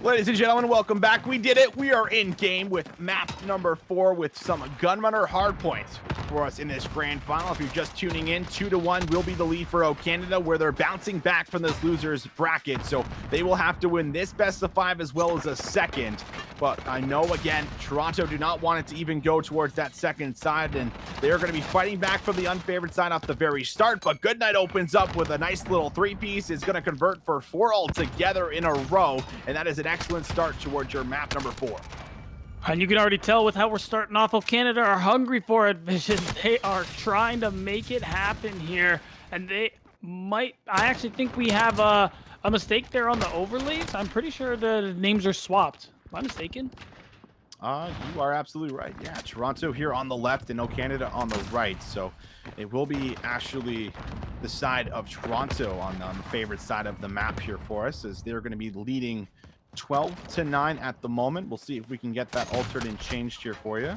Ladies and gentlemen, welcome back. We did it. We are in game with map number 4 with some Gunrunner hardpoints for us in this grand final. If you're just tuning in, 2-1 will be the lead for O Canada, where they're bouncing back from this losers bracket. So they will have to win this best of 5 as well as a second. But I know, again, Toronto do not want it to even go towards that second side, and they're going to be fighting back from the unfavored side off the very start. But Goodnight opens up with a nice little 3-piece, is going to convert for 4 altogether in a row, and that is an excellent start towards your map number 4. And you can already tell with how we're starting off, O Canada are hungry for it, Vision. They are trying to make it happen here, and they might. I actually think we have a mistake there on the overlays. I'm pretty sure the names are swapped. Am I mistaken? You are absolutely right. Yeah, Toronto here on the left and O Canada on the right. So it will be actually the side of Toronto on the favorite side of the map here for us, as they're going to be leading 12-9 at the moment. We'll see if we can get that altered and changed here for you.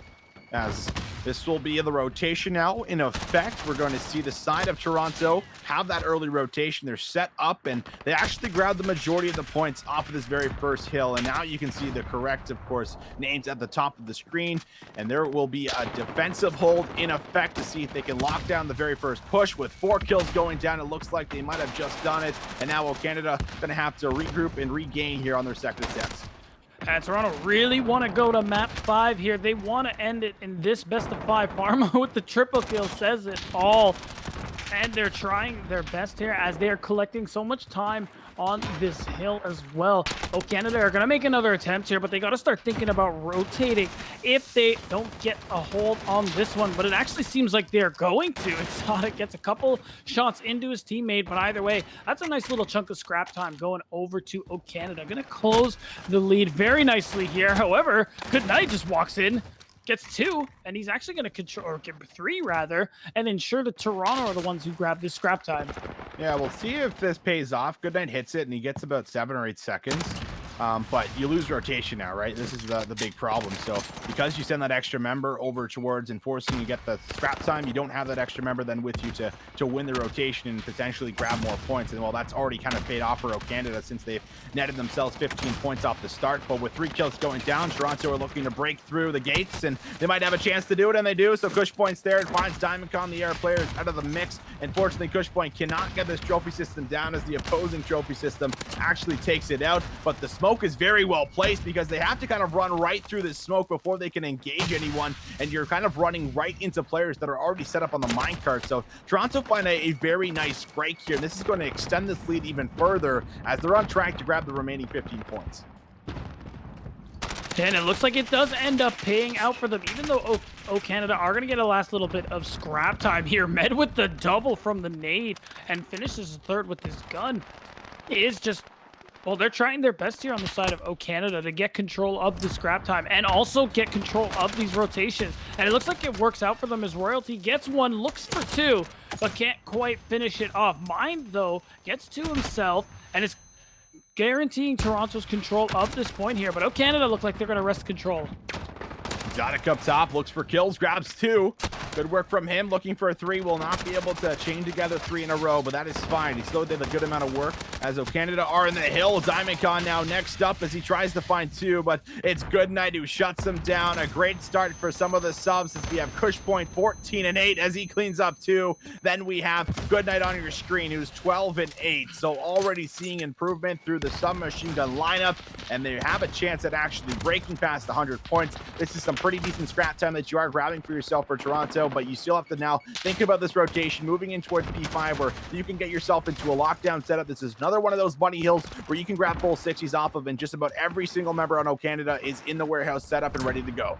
as this will be the rotation now in effect. We're going to see the side of Toronto have that early rotation. They're set up, and they actually grabbed the majority of the points off of this very first hill. And now you can see the correct, of course, names at the top of the screen. And there will be a defensive hold in effect to see if they can lock down the very first push. With 4 kills going down, it looks like they might have just done it. And now Canada going to have to regroup and regain here on their second attempt. And Toronto really want to go to map 5 here. They want to end it in this best of 5. Pharma with the triple kill says it all. And they're trying their best here as they are collecting so much time on this hill as well. Canada are going to make another attempt here, but they got to start thinking about rotating if they don't get a hold on this one. But it actually seems like they're going to. Exotic gets a couple shots into his teammate, but either way, that's a nice little chunk of scrap time going over to Canada. Going to close the lead very nicely here. However, Good Night just walks in, gets 2, and he's actually going to control, or get 3 rather, and ensure that Toronto are the ones who grab this scrap time. Yeah, we'll see if this pays off. Goodnight hits it, and he gets about 7 or 8 seconds. But you lose rotation now, right? This is the big problem. So because you send that extra member over towards enforcing, you get the scrap time. You don't have that extra member then with you to win the rotation and potentially grab more points. And well, that's already kind of paid off for Canada since they've netted themselves 15 points off the start. But with 3 kills going down, Toronto are looking to break through the gates, and they might have a chance to do it, and they do. So Kush Point's there and finds Diamondcon, the air players, out of the mix. Unfortunately, Kush Point cannot get this trophy system down as the opposing trophy system actually takes it out. But the smoke is very well placed because they have to kind of run right through this smoke before they can engage anyone, and you're kind of running right into players that are already set up on the minecart. So Toronto find a very nice break here. This is going to extend this lead even further as they're on track to grab the remaining 15 points. And it looks like it does end up paying out for them, even though Canada are going to get a last little bit of scrap time here. Med with the double from the nade and finishes third with his gun. It is just, well, they're trying their best here on the side of Canada to get control of the scrap time and also get control of these rotations. And it looks like it works out for them as Royalty gets 1, looks for 2, but can't quite finish it off. Mind, though, gets 2 himself, and it's guaranteeing Toronto's control of this point here. But Canada look like they're going to wrest control. Exotic up top, looks for kills, grabs 2. Good work from him, looking for a 3. Will not be able to chain together 3 in a row, but that is fine. He still did a good amount of work as Canada are in the hill. Diamondcon now next up as he tries to find 2, but it's Goodnight who shuts him down. A great start for some of the subs as we have Kush Point 14 and 8 as he cleans up 2. Then we have Goodnight on your screen who's 12 and 8. So already seeing improvement through the submachine gun lineup, and they have a chance at actually breaking past 100 points. This is some pretty decent scrap time that you are grabbing for yourself for Toronto, but you still have to now think about this rotation moving in towards P5 where you can get yourself into a lockdown setup. This is another one of those bunny hills where you can grab full 60s off of, and just about every single member on Canada is in the warehouse setup and ready to go.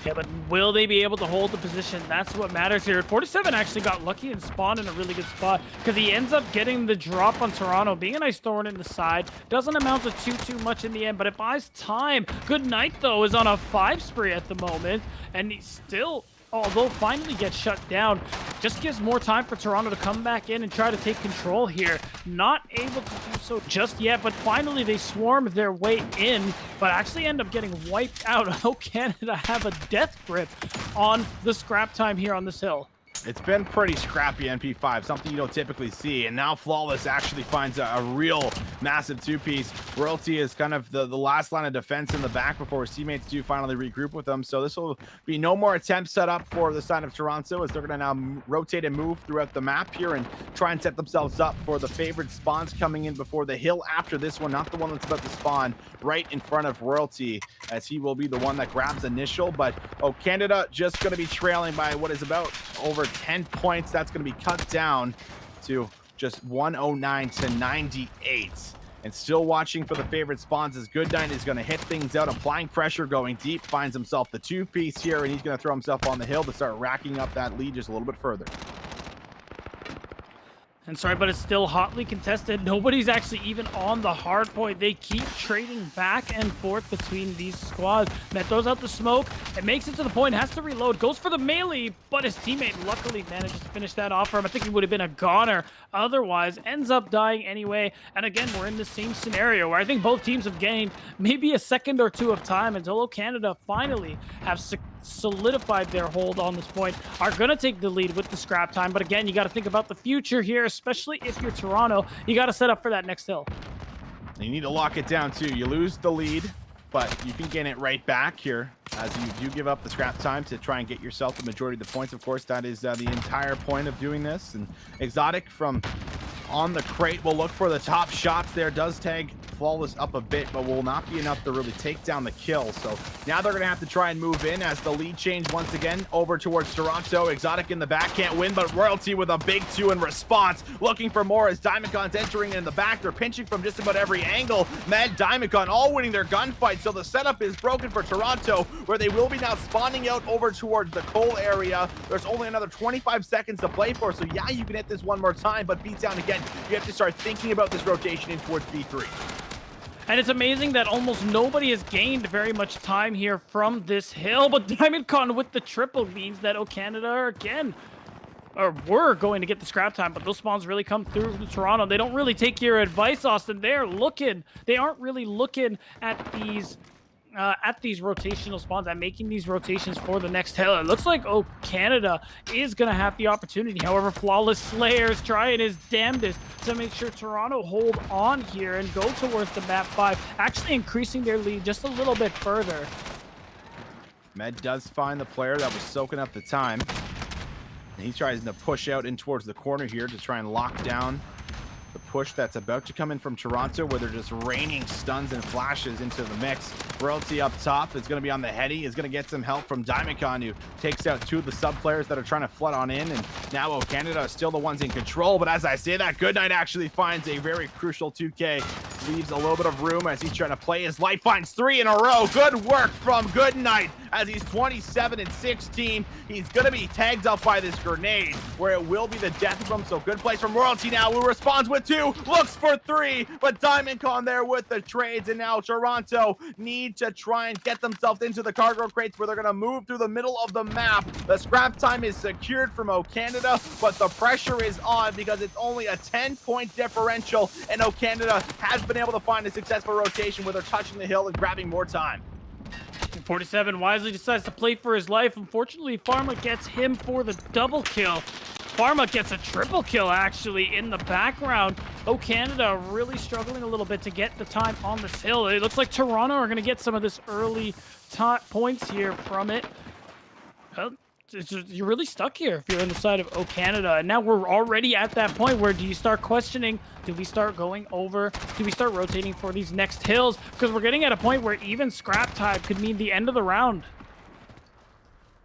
Yeah, but will they be able to hold the position? That's what matters here. 47 actually got lucky and spawned in a really good spot because he ends up getting the drop on Toronto. Being a nice thorn in the side doesn't amount to too much in the end, but it buys time. Good Night, though, is on a 5 spree at the moment, and he's still, although finally gets shut down, just gives more time for Toronto to come back in and try to take control here. Not able to do so just yet, but finally they swarm their way in, but actually end up getting wiped out. Canada have a death grip on the scrap time here on this hill. It's been pretty scrappy NP5, something you don't typically see, and now Flawless actually finds a real massive 2-piece. Royalty is kind of the last line of defense in the back before his teammates do finally regroup with them. So this will be no more attempts set up for the side of Toronto as they're going to now rotate and move throughout the map here and try and set themselves up for the favored spawns coming in before the hill after this one, not the one that's about to spawn right in front of Royalty, as he will be the one that grabs initial. But Canada just going to be trailing by what is about over 10 points. That's going to be cut down to just 109 to 98. And still watching for the favorite spawns as Goodnight is going to hit things out, applying pressure, going deep, finds himself the 2-piece here, and he's going to throw himself on the hill to start racking up that lead just a little bit further. And sorry, but it's still hotly contested. Nobody's actually even on the hard point. They keep trading back and forth between these squads. Met throws out the smoke. It makes it to the point, has to reload, goes for the melee, but his teammate luckily manages to finish that off for him. I think he would have been a goner otherwise. Ends up dying anyway. And again, we're in the same scenario where I think both teams have gained maybe a second or 2 of time until Canada finally have solidified their hold on this point, are going to take the lead with the scrap time. But again, you got to think about the future here, especially if you're Toronto. You got to set up for that next hill. You need to lock it down too. You lose the lead, but you can gain it right back here as you do give up the scrap time to try and get yourself the majority of the points. Of course, that is the entire point of doing this. And Exotic from on the crate will look for the top shots there. Does tag Flawless up a bit, but will not be enough to really take down the kill. So now they're going to have to try and move in as the lead change once again over towards Toronto. Exotic in the back can't win, but Royalty with a big 2 in response, looking for more as Diamondcon's entering in the back. They're pinching from just about every angle. Med, Diamondcon all winning their gunfight, so the setup is broken for Toronto, where they will be now spawning out over towards the coal area. There's only another 25 seconds to play for, so yeah, you can hit this one more time, but beat down again. You have to start thinking about this rotation in towards B3. And it's amazing that almost nobody has gained very much time here from this hill, but Diamondcon with the triple means that Canada are again, or were going to get the scrap time, but those spawns really come through to Toronto. They don't really take your advice, Austin. They aren't really looking at these rotational spawns, at making these rotations for the next hill. It looks like Canada is going to have the opportunity. However, Flawless Slayer's trying his damnedest to make sure Toronto hold on here and go towards the map 5, actually increasing their lead just a little bit further. Med does find the player that was soaking up the time. And he tries to push out in towards the corner here to try and lock down the push that's about to come in from Toronto, where they're just raining stuns and flashes into the mix. Royalty up top is going to be on the heady, is going to get some help from Diamondcon, who takes out 2 of the sub players that are trying to flood on in, and now Canada is still the ones in control. But as I say that, Goodnight actually finds a very crucial 2K, leaves a little bit of room as he's trying to play his life, finds 3 in a row. Good work from Goodnight as he's 27 and 16. He's going to be tagged up by this grenade, where it will be the death of him. So good place from Royalty now, who responds with 2, looks for 3, but Diamondcon there with the trades, and now Toronto need to try and get themselves into the cargo crates, where they're going to move through the middle of the map. The scrap time is secured from Canada, but the pressure is on because it's only a 10-point differential, and Canada has been able to find a successful rotation where they're touching the hill and grabbing more time. 47 wisely decides to play for his life. Unfortunately, Pharma gets him for the double kill. Pharma gets a triple kill, actually, in the background. Canada really struggling a little bit to get the time on this hill. It looks like Toronto are going to get some of this early points here from it. You're really stuck here if you're on the side of Canada. And now we're already at that point where do you start questioning? Do we start going over? Do we start rotating for these next hills? Because we're getting at a point where even scrap time could mean the end of the round.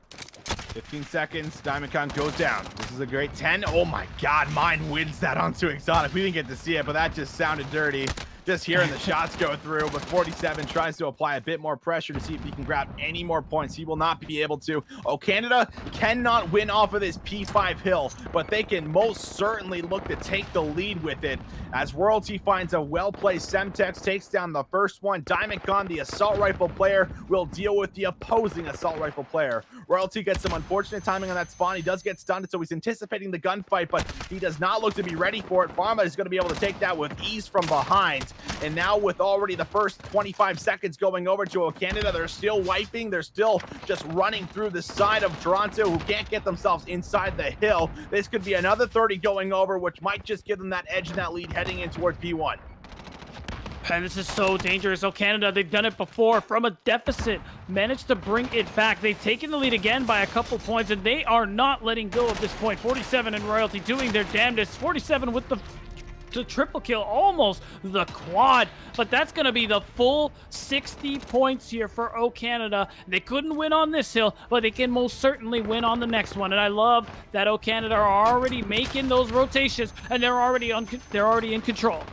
15 seconds, Diamondcon goes down. This is a great 10. Oh my God, mine wins that onto Exotic. We didn't get to see it, but that just sounded dirty. Just hearing the shots go through, but 47 tries to apply a bit more pressure to see if he can grab any more points. He will not be able to. Canada cannot win off of this P5 hill, but they can most certainly look to take the lead with it. As Royalty finds a well-placed Semtex, takes down the first one. Diamondcon, the assault rifle player, will deal with the opposing assault rifle player. Royalty gets some unfortunate timing on that spawn. He does get stunned, so he's anticipating the gunfight, but he does not look to be ready for it. Pharma is going to be able to take that with ease from behind. And now with already the first 25 seconds going over to Canada, they're still wiping. They're still just running through the side of Toronto, who can't get themselves inside the hill. This could be another 30 going over, which might just give them that edge and that lead heading in towards P1. And this is so dangerous. Canada, they've done it before from a deficit, managed to bring it back. They've taken the lead again by a couple points, and they are not letting go of this point. 47 and Royalty doing their damnedest. 47 with the triple kill, almost the quad, but that's going to be the full 60 points here for Canada. They couldn't win on this hill, but they can most certainly win on the next one. And I love that Canada are already making those rotations, and they're already in control.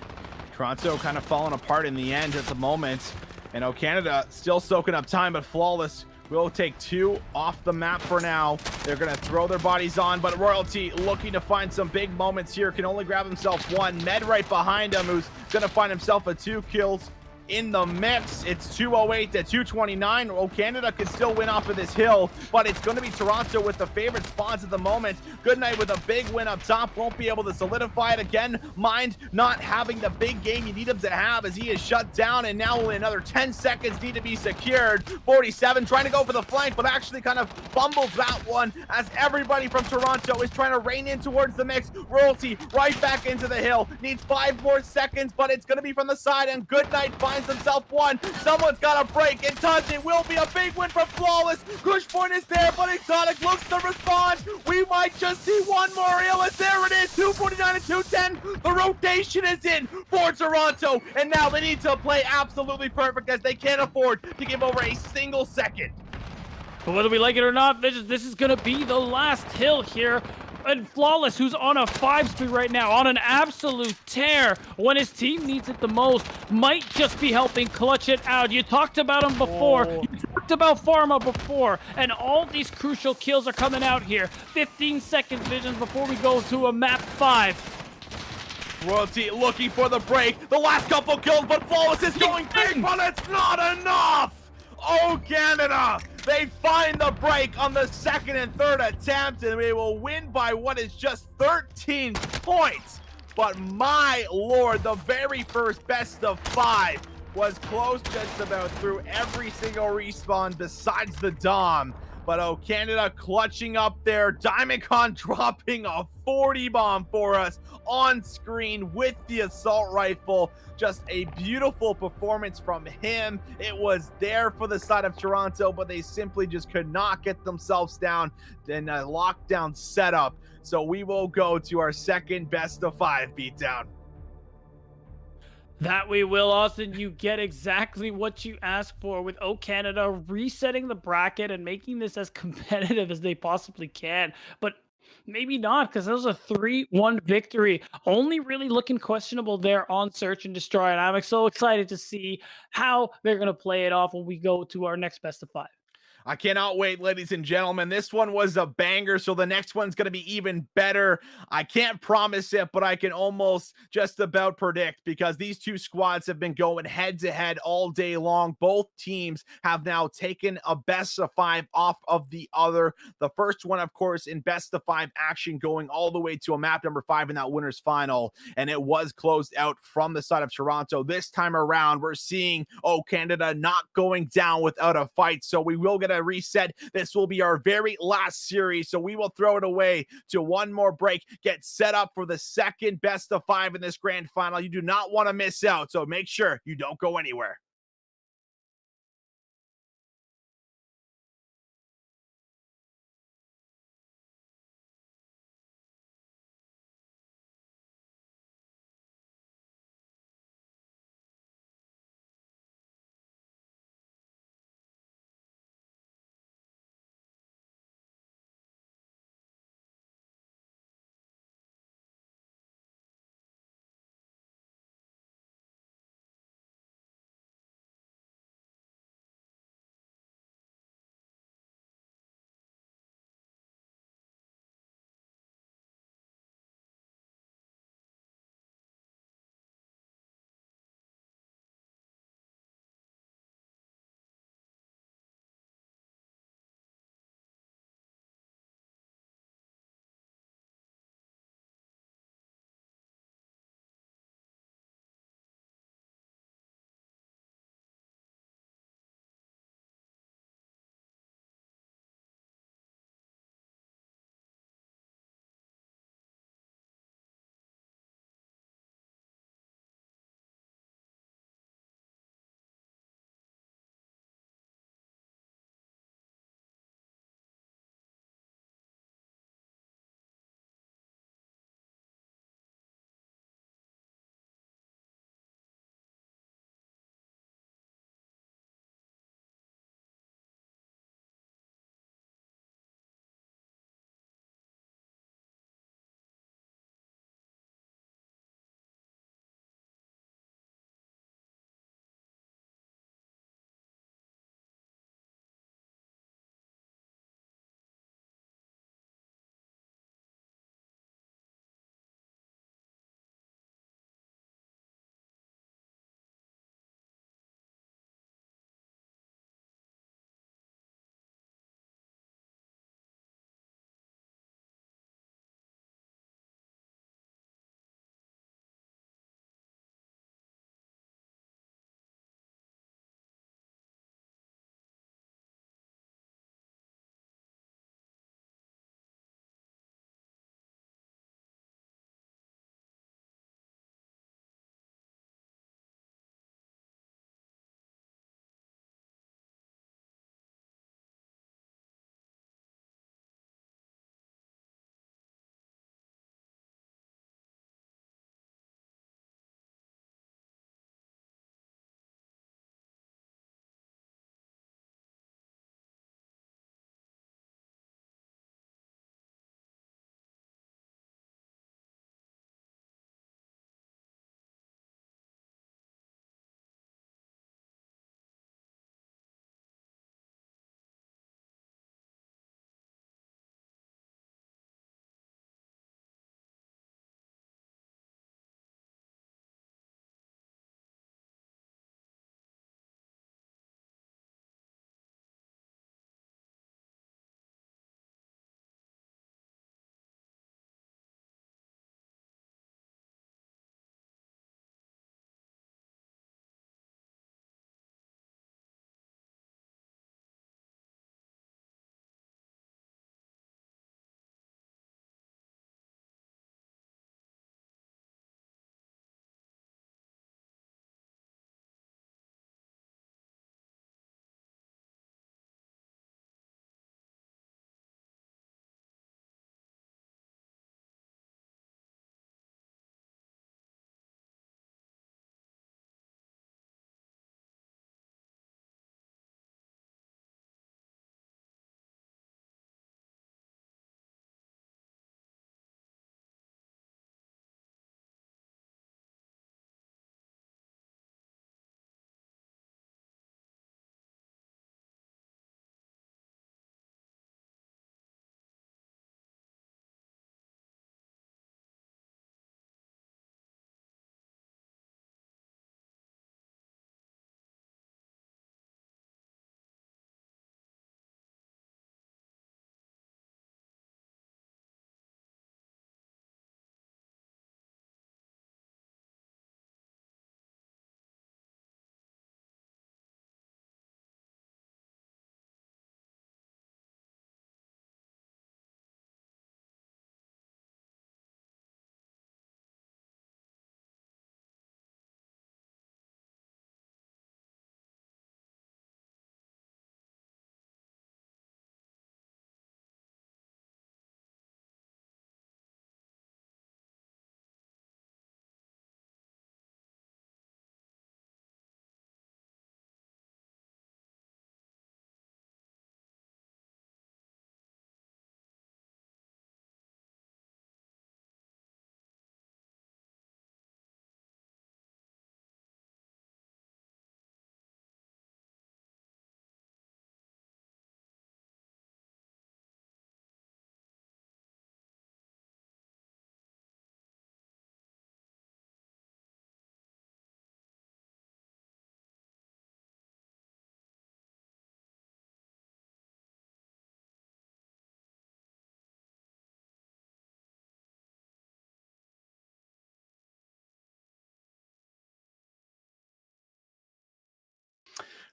Toronto kind of falling apart in the end at the moment, and Canada still soaking up time, but Flawless will take 2 off the map for now. They're going to throw their bodies on, but Royalty looking to find some big moments here. Can only grab himself 1. Med right behind him, who's going to find himself a 2 kills. in the mix. It's 208 to 229. Oh, Canada could still win off of this hill, but it's going to be Toronto with the favorite spots at the moment. Goodnight with a big win up top. Won't be able to solidify it again. Mind not having the big game you need him to have as he is shut down, and now only another 10 seconds need to be secured. 47 trying to go for the flank, but actually kind of fumbles that one as everybody from Toronto is trying to rein in towards the mix. Royalty right back into the hill. Needs 5 more seconds, but it's going to be from the side, and Goodnight finds himself one. Someone's got to break. It does. It will be a big win from Flawless. Push point is there, but Exotic looks to respond. We might just see one more Illness. There it is. 249 and 210. The rotation is in for Toronto, and now they need to play absolutely perfect as they can't afford to give over a single second. But whether we like it or not, this is going to be the last hill here. And Flawless, who's on a 5-speed right now, on an absolute tear when his team needs it the most, might just be helping clutch it out. You talked about him before. Oh. You talked about Pharma before. And all these crucial kills are coming out here. 15-second visions before we go to a map 5. Royalty looking for the break. The last couple kills, but Flawless is going big, but it's not enough. Oh, Canada! They find the break on the second and third attempt, and they will win by what is just 13 points. But my lord, the very first best of 5 was close just about through every single respawn besides the Dom. But oh, Canada clutching up there. Diamondcon dropping a 40 bomb for us on screen with the assault rifle. Just a beautiful performance from him. It was there for the side of Toronto, but they simply just could not get themselves down in a lockdown setup. So we will go to our second best of 5 beatdown. That we will, Austin. You get exactly what you asked for with O Canada resetting the bracket and making this as competitive as they possibly can. But maybe not, because that was a 3-1 victory. Only really looking questionable there on Search and Destroy. And I'm so excited to see how they're going to play it off when we go to our next best of 5. I cannot wait, ladies and gentlemen. This one was a banger, so the next one's going to be even better. I can't promise it, but I can almost just about predict, because these two squads have been going head-to-head all day long. Both teams have now taken a best of 5 off of the other. The first one, of course, in best of 5 action, going all the way to a map number 5 in that winner's final, and it was closed out from the side of Toronto. This time around, we're seeing, oh, Canada not going down without a fight, so we will get a reset. This will be our very last series, so we will throw it away to one more break, get set up for the second best of 5 in this grand final. You do not want to miss out, so make sure you don't go anywhere.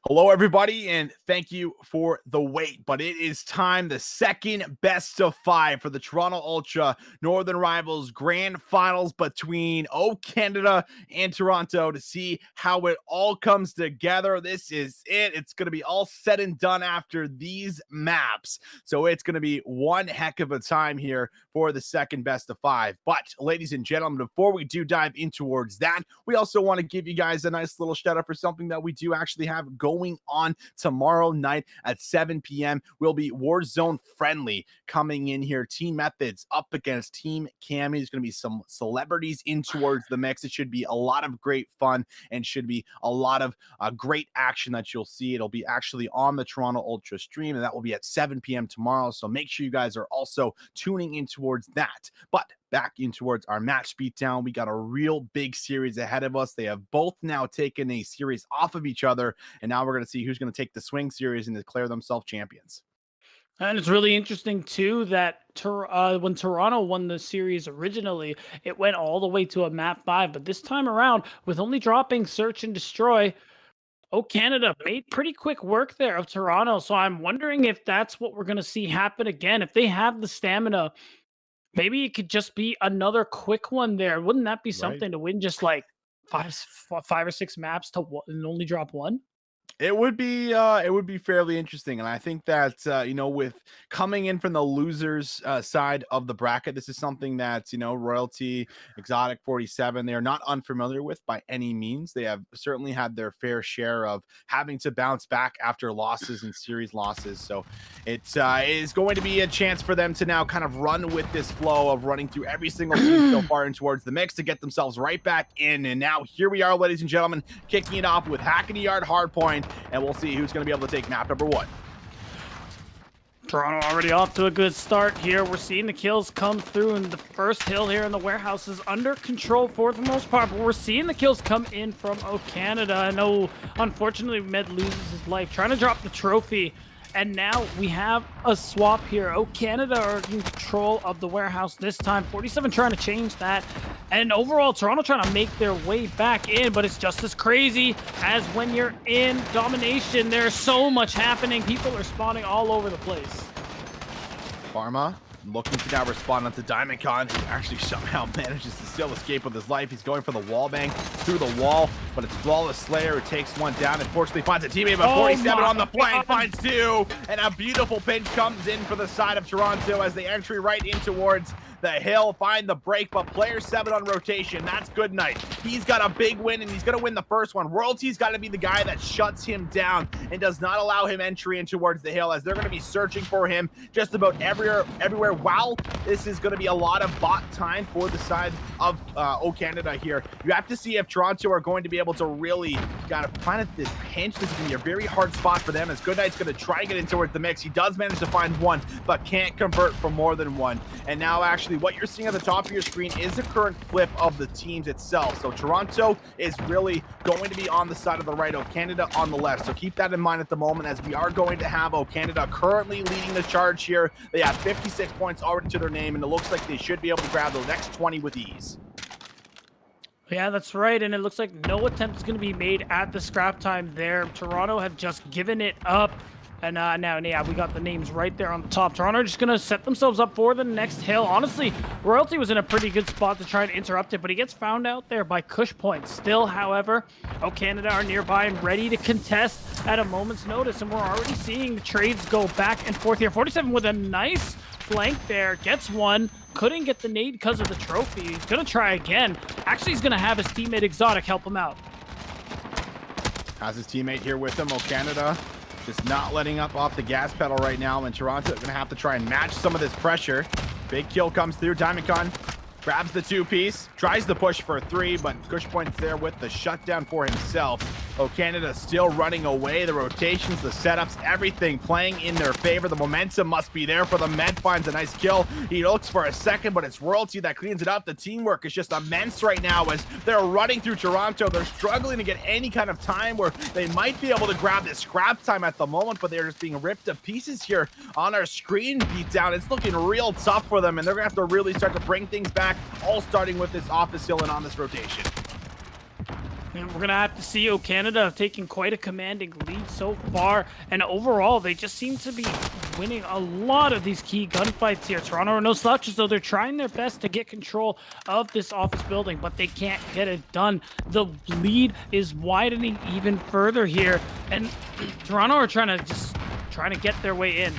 Hello, everybody, and thank you for the wait. But it is time, the second best of 5 for the Toronto Ultra Northern Rivals Grand Finals between O Canada and Toronto to see how it all comes together. This is it. It's going to be all said and done after these maps. So it's going to be one heck of a time here for the second best of 5. But, ladies and gentlemen, before we do dive in towards that, we also want to give you guys a nice little shout out for something that we do actually have going on tomorrow night at 7 p.m. We'll be Warzone friendly coming in here. Team Methods up against Team Cami. There's going to be some celebrities in towards the mix. It should be a lot of great fun and should be a lot of great action that you'll see. It'll be actually on the Toronto Ultra stream, and that will be at 7 p.m. tomorrow. So make sure you guys are also tuning in towards that. But back in towards our match beatdown, we got a real big series ahead of us. They have both now taken a series off of each other, and now we're going to see who's going to take the swing series and declare themselves champions. And it's really interesting too that when Toronto won the series originally, it went all the way to a map 5. But this time around, with only dropping Search and Destroy, Oh Canada made pretty quick work there of Toronto. So I'm wondering if that's what we're going to see happen again. If they have the stamina, maybe it could just be another quick one there. Wouldn't that be something to win just like five or six maps and only drop one? It would be fairly interesting, and I think that with coming in from the losers side of the bracket, this is something that Royalty, Exotic 47, they are not unfamiliar with by any means. They have certainly had their fair share of having to bounce back after losses and series losses. So it is going to be a chance for them to now kind of run with this flow of running through every single team so far in towards the mix to get themselves right back in. And now here we are, ladies and gentlemen, kicking it off with Hackney Yard Hardpoint. And we'll see who's going to be able to take map number 1. Toronto already off to a good start here. We're seeing the kills come through, and the first hill here in the warehouse is under control for the most part, but we're seeing the kills come in from O Canada. I know, unfortunately, Med loses his life trying to drop the trophy. And now we have a swap here. O Canada are in control of the warehouse this time. 47 trying to change that. And overall, Toronto trying to make their way back in, but it's just as crazy as when you're in domination. There's so much happening. People are spawning all over the place. Pharma looking to now respond onto Diamondcon, who actually somehow manages to still escape with his life. He's going for the wall bang through the wall, but it's Flawless Slayer who takes one down. Unfortunately, finds a teammate, but 47 on the flank finds 2, and a beautiful pinch comes in for the side of Toronto as they entry right in towards the hill, find the break, but player 7 on rotation. That's Good Night. He's got a big win, and he's going to win the first one. Royalty's got to be the guy that shuts him down and does not allow him entry in towards the hill, as they're going to be searching for him just about everywhere. Wow, this is going to be a lot of bot time for the side of O Canada here. You have to see if Toronto are going to be able to really find this pinch. This is going to be a very hard spot for them, as Good Night's going to try and get in towards the mix. He does manage to find one, but can't convert for more than one. And now actually what you're seeing at the top of your screen is the current flip of the teams itself. So Toronto is really going to be on the side of the right, O Canada on the left. So keep that in mind at the moment, as we are going to have O Canada currently leading the charge here. They have 56 points already to their name, and it looks like they should be able to grab the next 20 with ease. Yeah, that's right, and it looks like no attempt is going to be made at the scrap time there. Toronto have just given it up. And now, yeah, we got the names right there on the top. Toronto are just going to set themselves up for the next hill. Honestly, Royalty was in a pretty good spot to try and interrupt it, but he gets found out there by Kush Point. Still, however, O Canada are nearby and ready to contest at a moment's notice, and we're already seeing the trades go back and forth here. 47 with a nice flank there, gets one. Couldn't get the nade because of the trophy. He's going to try again. Actually, he's going to have his teammate Exotic help him out. Has his teammate here with him, O Canada. Just not letting up off the gas pedal right now, and Toronto going to have to try and match some of this pressure. Big kill comes through. Diamondcon grabs the 2-piece, tries to push for 3, but Kush Point's there with the shutdown for himself. O Canada still running away. The rotations, the setups, everything playing in their favor. The momentum must be there for the Med. Finds a nice kill. He looks for a second, but it's Royalty that cleans it up. The teamwork is just immense right now as they're running through Toronto. They're struggling to get any kind of time where they might be able to grab this scrap time at the moment, but they're just being ripped to pieces here on our screen beatdown. It's looking real tough for them, and they're going to have to really start to bring things back, all starting with this office hill and on this rotation. And we're going to have to see Canada taking quite a commanding lead so far. And overall, they just seem to be winning a lot of these key gunfights here. Toronto are no slouches, though. They're trying their best to get control of this office building, but they can't get it done. The lead is widening even further here. And Toronto are trying to get their way in.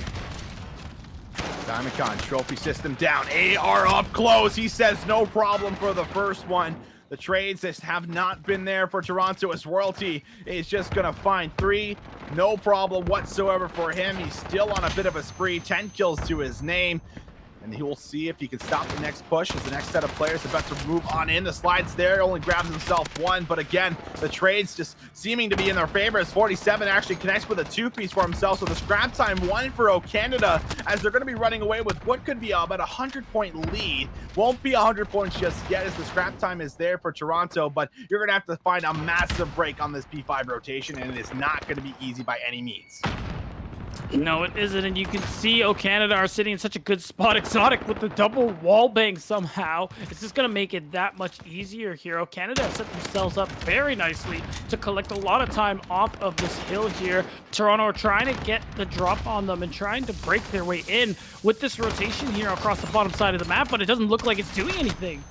Diamondcon trophy system down. AR up close. He says no problem for the first one. The trades just have not been there for Toronto as Royalty is just going to find 3. No problem whatsoever for him. He's still on a bit of a spree. 10 kills to his name. And he will see if he can stop the next push as the next set of players about to move on in. The slides there, only grabs himself 1. But again, the trades just seeming to be in their favor as 47 actually connects with a 2-piece for himself. So the scrap time 1 for Canada as they're going to be running away with what could be about a 100-point lead. Won't be 100 points just yet as the scrap time is there for Toronto. But you're going to have to find a massive break on this P5 rotation. And it is not going to be easy by any means. No, it isn't, and you can see Canada are sitting in such a good spot. Exotic with the double wall bang somehow. It's just going to make it that much easier here. Canada have set themselves up very nicely to collect a lot of time off of this hill here. Toronto are trying to get the drop on them and trying to break their way in with this rotation here across the bottom side of the map, but it doesn't look like it's doing anything.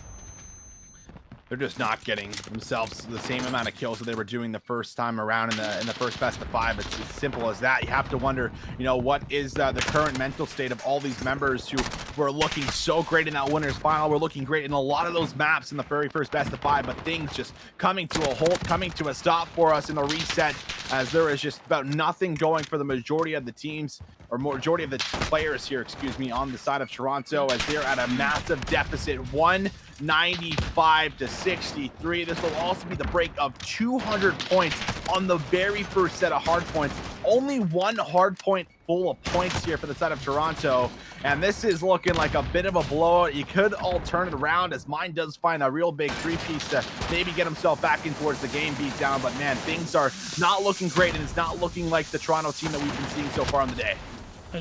They're just not getting themselves the same amount of kills that they were doing the first time around in the first best of 5. It's as simple as that. You have to wonder, what is the current mental state of all these members who were looking so great in that winners final. We're looking great in a lot of those maps in the very first best of 5, but things just coming to a halt, coming to a stop for us in the reset as there is just about nothing going for the majority of the teams or majority of the players here, on the side of Toronto as they're at a massive deficit, 195 to 63. This will also be the break of 200 points on the very first set of hard points. Only 1 hard point full of points here for the side of Toronto, and this is looking like a bit of a blowout. You could all turn it around as Mine does find a real big 3-piece to maybe get himself back in towards the game beat down, but man, things are not looking great, and it's not looking like the Toronto team that we've been seeing so far on the day.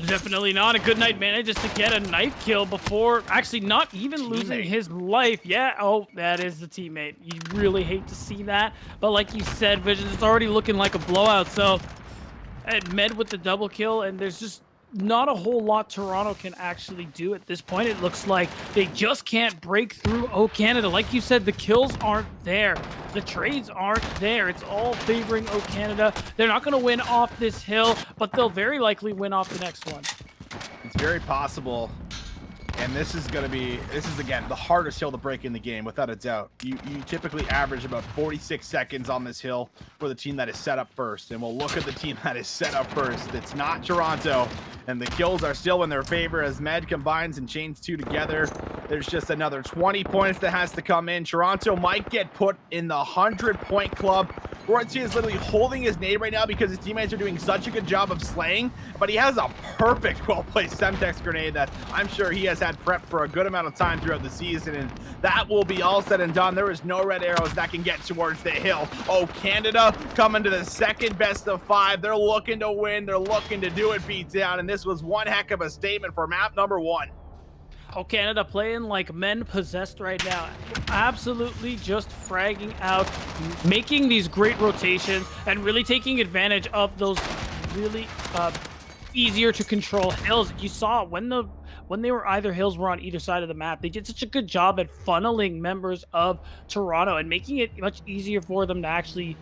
Definitely not. A good night manages to get a knife kill before actually not even losing his life. Yeah, oh, that is the teammate. You really hate to see that. But like you said, Visions, it's already looking like a blowout. So Med with the double kill, and there's just not a whole lot Toronto can actually do at this point. It looks like they just can't break through Canada. Like you said, the kills aren't there. The trades aren't there. It's all favoring Canada. They're not going to win off this hill, but they'll very likely win off the next one. It's very possible. And this is again the hardest hill to break in the game, without a doubt. You typically average about 46 seconds on this hill for the team that is set up first. And we'll look at the team that is set up first. It's not Toronto. And the kills are still in their favor as Med combines and chains 2 together. There's just another 20 points that has to come in. Toronto might get put in the 100-point club. Royalty is literally holding his nade right now because his teammates are doing such a good job of slaying, but he has a perfect well-placed Semtex grenade that I'm sure he has had prepped for a good amount of time throughout the season, and that will be all said and done. There is no red arrows that can get towards the hill. Canada coming to the second best of 5. They're looking to win. They're looking to do it beat down, and this was one heck of a statement for map number 1. Canada playing like men possessed right now. Absolutely just fragging out, making these great rotations, and really taking advantage of those really easier to control hills. You saw when they were either hills were on either side of the map, they did such a good job at funneling members of Toronto and making it much easier for them to actually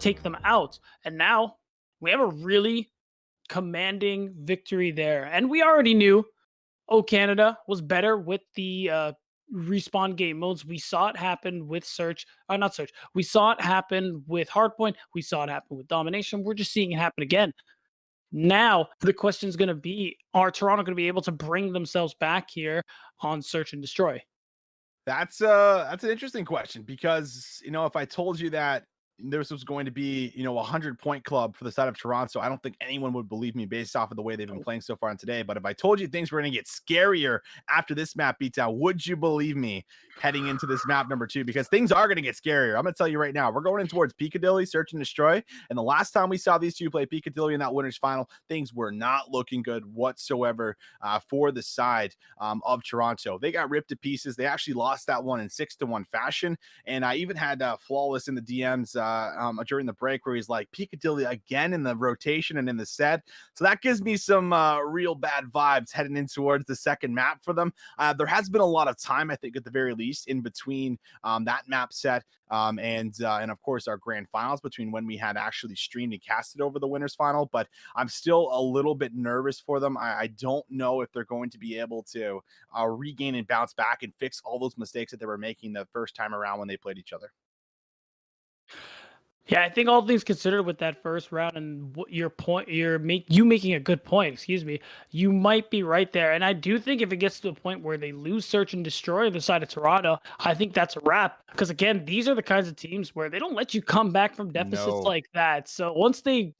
take them out. And now we have a really commanding victory there. And we already knew Canada was better with the respawn game modes. We saw it happen with not Search. We saw it happen with Hardpoint. We saw it happen with Domination. We're just seeing it happen again. Now, the question is going to be, are Toronto going to be able to bring themselves back here on Search and Destroy? That's an interesting question because, if I told you that this was going to be, you know, a 100-point club for the side of Toronto, I don't think anyone would believe me based off of the way they've been playing so far on today. But if I told you things were going to get scarier after this map beatdown, would you believe me heading into this map number 2? Because things are going to get scarier. I'm going to tell you right now, we're going in towards Piccadilly, Search and Destroy. And the last time we saw these two play Piccadilly in that winners final, things were not looking good whatsoever for the side of Toronto. They got ripped to pieces. They actually lost that one in 6-1 fashion. And I even had Flawless in the DMs during the break where he's like, Piccadilly again in the rotation and in the set. So that gives me some real bad vibes heading in towards the second map for them. There has been a lot of time, I think, at the very least, in between that map set and of course our grand finals, between when we had actually streamed and casted over the winners final. But I'm still a little bit nervous for them. I don't know if they're going to be able to regain and bounce back and fix all those mistakes that they were making the first time around when they played each other. Yeah, I think all things considered with that first round and what your point, you making a good point, excuse me, you might be right there. And I do think if it gets to a point where they lose Search and Destroy the side of Toronto, I think that's a wrap. Because again, these are the kinds of teams where they don't let you come back from deficits like that. So once they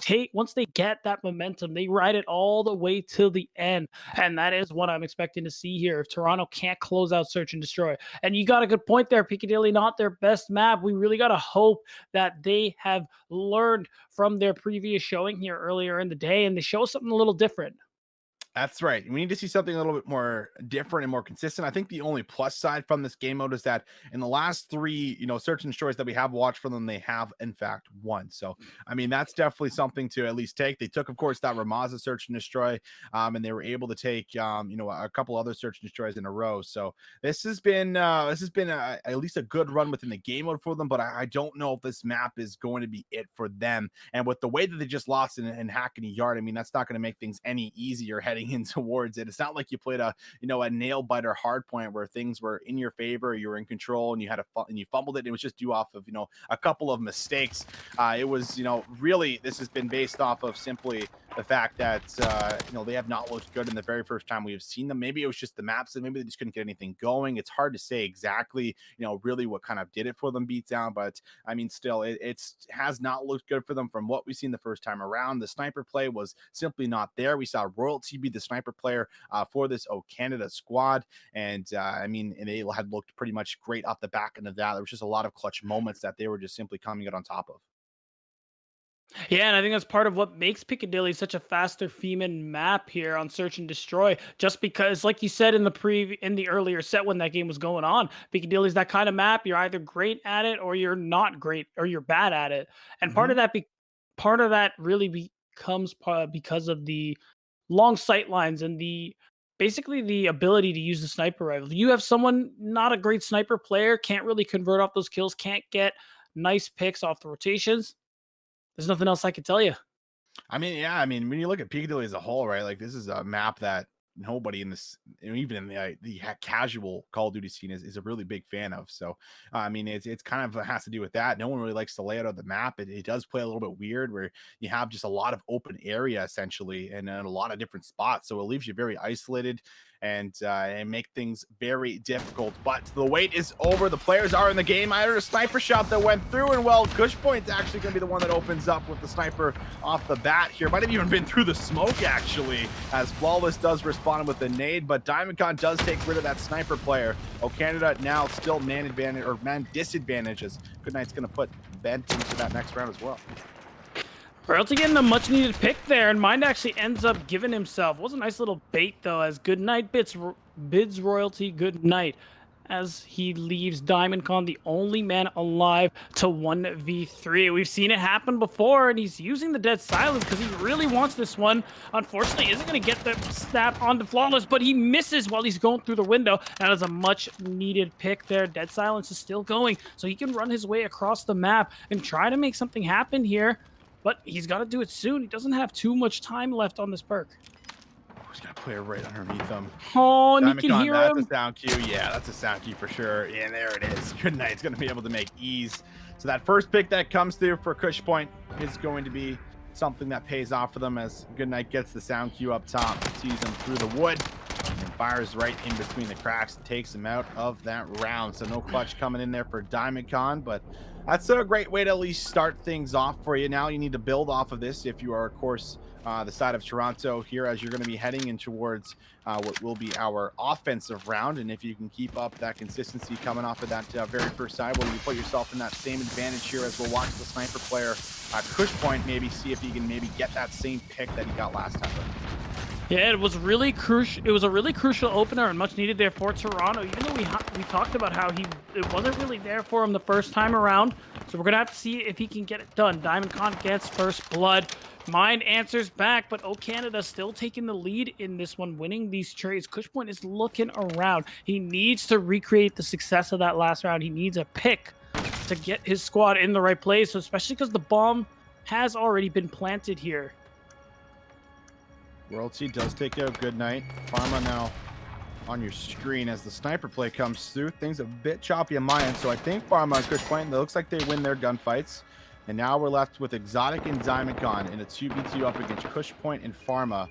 get that momentum, they ride it all the way till the end. And that is what I'm expecting to see here if Toronto can't close out Search and Destroy. And you got a good point there, Piccadilly, not their best map. We really got to hope that they have learned from their previous showing here earlier in the day and they show something a little different. That's right. We need to see something a little bit more different and more consistent. I think the only plus side from this game mode is that in the last 3, you know, Search and Destroys that we have watched from them, they have in fact won. So, I mean, that's definitely something to at least take. They took, of course, that Ramazza Search and Destroy, and they were able to take, you know, a couple other Search and Destroys in a row. So this has been at least a good run within the game mode for them. But I don't know if this map is going to be it for them. And with the way that they just lost in Hackney Yard, I mean, that's not going to make things any easier heading in towards it. It's not like you played a nail biter hard point where things were in your favor, you were in control, and you fumbled it. It was just due off of, you know, a couple of mistakes. It was, you know, really this has been based off of simply the fact that you know, they have not looked good in the very first time we have seen them. Maybe it was just the maps and maybe they just couldn't get anything going. It's hard to say exactly, you know, really what kind of did it for them beat down, but I mean, still it has not looked good for them from what we've seen the first time around. The sniper play was simply not there. We saw Royalty be the sniper player for this Canada squad, and I mean, and they had looked pretty much great off the back end of that. There was just a lot of clutch moments that they were just simply coming out on top of. Yeah, and I think that's part of what makes Piccadilly such a faster Feeman map here on Search and Destroy. Just because, like you said in the earlier set when that game was going on, Piccadilly's that kind of map. You're either great at it or you're not great or you're bad at it. And part of that really becomes because of the long sight lines and basically the ability to use the sniper rifle. You have someone not a great sniper player, can't really convert off those kills, can't get nice picks off the rotations. There's nothing else I can tell you. I mean, yeah, I mean, when you look at Piccadilly as a whole, right? Like, this is a map that nobody in this, even in the casual Call of Duty scene, is a really big fan of. So, I mean, it's kind of has to do with that. No one really likes the layout of the map. It does play a little bit weird, where you have just a lot of open area essentially, and a lot of different spots. So it leaves you very isolated and make things very difficult. But the wait is over. The players are in the game. I heard a sniper shot that went through, and well, Cushpoint's actually going to be the one that opens up with the sniper off the bat here. Might have even been through the smoke, actually, as Flawless does respond with a nade, but Diamondcon does take rid of that sniper player. Canada now still man advantage, or man disadvantage, as Goodnight's going to put Bent into that next round as well. Royalty getting a much needed pick there, and Mind actually ends up giving himself. It was a nice little bait though, as Goodnight bids Royalty good night as he leaves Diamondcon the only man alive to 1v3. We've seen it happen before, and he's using the dead silence because he really wants this one. Unfortunately, isn't going to get the snap onto Flawless, but he misses while he's going through the window. That is a much needed pick there. Dead silence is still going, so he can run his way across the map and try to make something happen here. But he's got to do it soon. He doesn't have too much time left on this perk. He's got a player right underneath him. Oh, and you can hear him. That's a sound cue. Yeah, that's a sound cue for sure. And there it is. Goodnight's going to be able to make ease. So that first pick that comes through for Cushpoint is going to be something that pays off for them, as Goodnight gets the sound cue up top, sees him through the wood, and fires right in between the cracks and takes him out of that round. So no clutch coming in there for Diamondcon, but that's a great way to at least start things off for you. Now you need to build off of this if you are, of course, the side of Toronto here, as you're going to be heading in towards what will be our offensive round. And if you can keep up that consistency coming off of that very first side, well, you put yourself in that same advantage here, as we'll watch the sniper player Kush Point maybe see if he can maybe get that same pick that he got last time. Yeah, it was really crucial. It was a really crucial opener and much needed there for Toronto. Even though we talked about how it wasn't really there for him the first time around, so we're gonna have to see if he can get it done. Diamondcon gets first blood. Mind answers back, but O Canada still taking the lead in this one, winning these trades. Kush Point is looking around. He needs to recreate the success of that last round. He needs a pick to get his squad in the right place, especially because the bomb has already been planted here. Royalty does take out Good Night. Pharma now on your screen as the sniper play comes through. Things a bit choppy on my end, so I think Pharma and Kush Point, it looks like they win their gunfights. And now we're left with Exotic and Diamondcon in a 2v2 up against Kush Point and Pharma.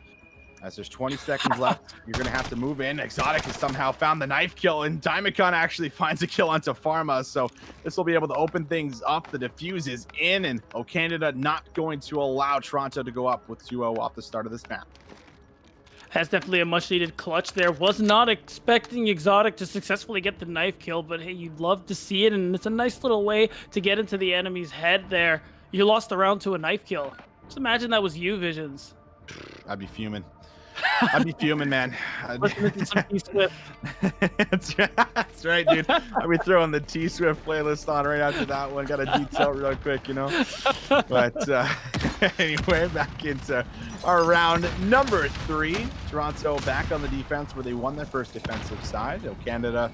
As there's 20 seconds left, you're going to have to move in. Exotic has somehow found the knife kill, and Diamondcon actually finds a kill onto Pharma. So this will be able to open things up. The defuse is in, and O Canada not going to allow Toronto to go up with 2-0 off the start of this map. That's definitely a much needed clutch there. Was not expecting Exotic to successfully get the knife kill, but hey, you'd love to see it, and it's a nice little way to get into the enemy's head there. You lost the round to a knife kill. Just imagine that was you, Visions. I'd be fuming. I'd be fuming, man. Listen to some T-Swift. That's right, dude. I'll be throwing the T-Swift playlist on right after that one. Got to detail real quick, you know. But anyway, back into our round number 3. Toronto back on the defense where they won their first defensive side. Canada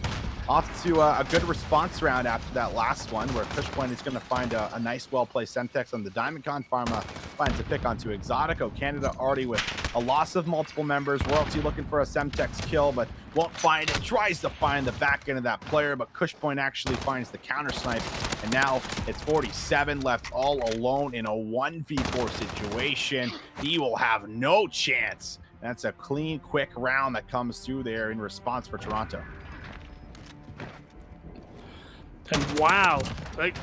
off to a good response round after that last one, where Kush Point is going to find a nice, well-placed Semtex on the Diamondcon. Pharma finds a pick onto Exotic. Canada already with a loss of multiple members. Royalty looking for a Semtex kill, but won't find it. Tries to find the back end of that player, but Kush Point actually finds the counter snipe. And now it's 47 left all alone in a 1v4 situation. He will have no chance. That's a clean, quick round that comes through there in response for Toronto. And wow, like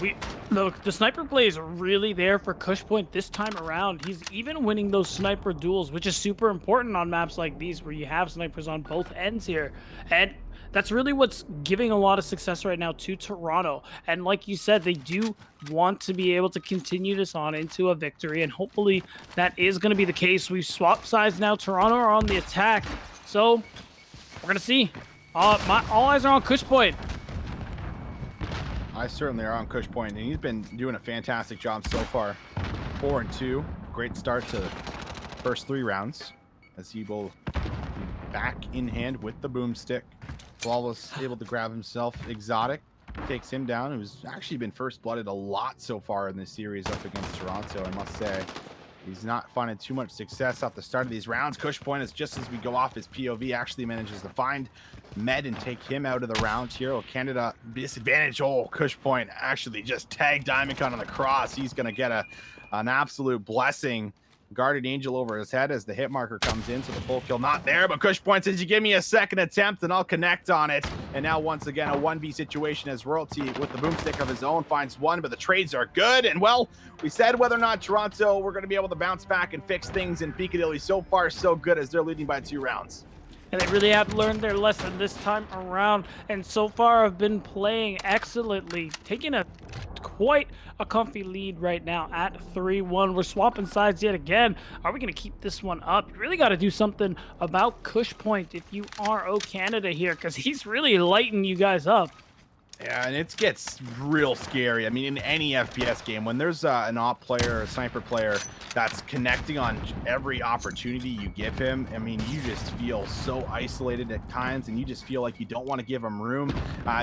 the sniper play is really there for Kush Point this time around. He's even winning those sniper duels, which is super important on maps like these where you have snipers on both ends here. And that's really what's giving a lot of success right now to Toronto. And like you said, they do want to be able to continue this on into a victory, and hopefully that is going to be the case. We've swapped sides now. Toronto are on the attack, so we're going to see. All eyes are on Kush Point. I certainly are on Kush Point, and he's been doing a fantastic job so far. 4-2, great start to the first 3 rounds, as he will be back in hand with the boomstick. Flawless, able to grab himself. Exotic takes him down, who's actually been first blooded a lot so far in this series up against Toronto, I must say. He's not finding too much success off the start of these rounds. Kush Point is just as we go off his POV, actually manages to find Med and take him out of the round here. Canada disadvantage. Kush Point actually just tagged Diamondcon on the cross. He's going to get an absolute blessing. Guardian Angel over his head as the hit marker comes in, so the full kill not there, but Kush Point says, you give me a second attempt and I'll connect on it. And now once again a 1v situation as Royalty with the boomstick of his own finds one, but the trades are good. And well, we said whether or not Toronto were going to be able to bounce back and fix things in Piccadilly. So far so good, as they're leading by 2 rounds. And they really have learned their lesson this time around, and so far have been playing excellently, taking quite a comfy lead right now at 3-1. We're swapping sides yet again. Are we going to keep this one up? You really got to do something about Kush Point if you are O Canada here, because he's really lighting you guys up. Yeah, and it gets real scary. I mean, in any FPS game, when there's an op player or a sniper player that's connecting on every opportunity you give him, I mean, you just feel so isolated at times, and you just feel like you don't want to give him room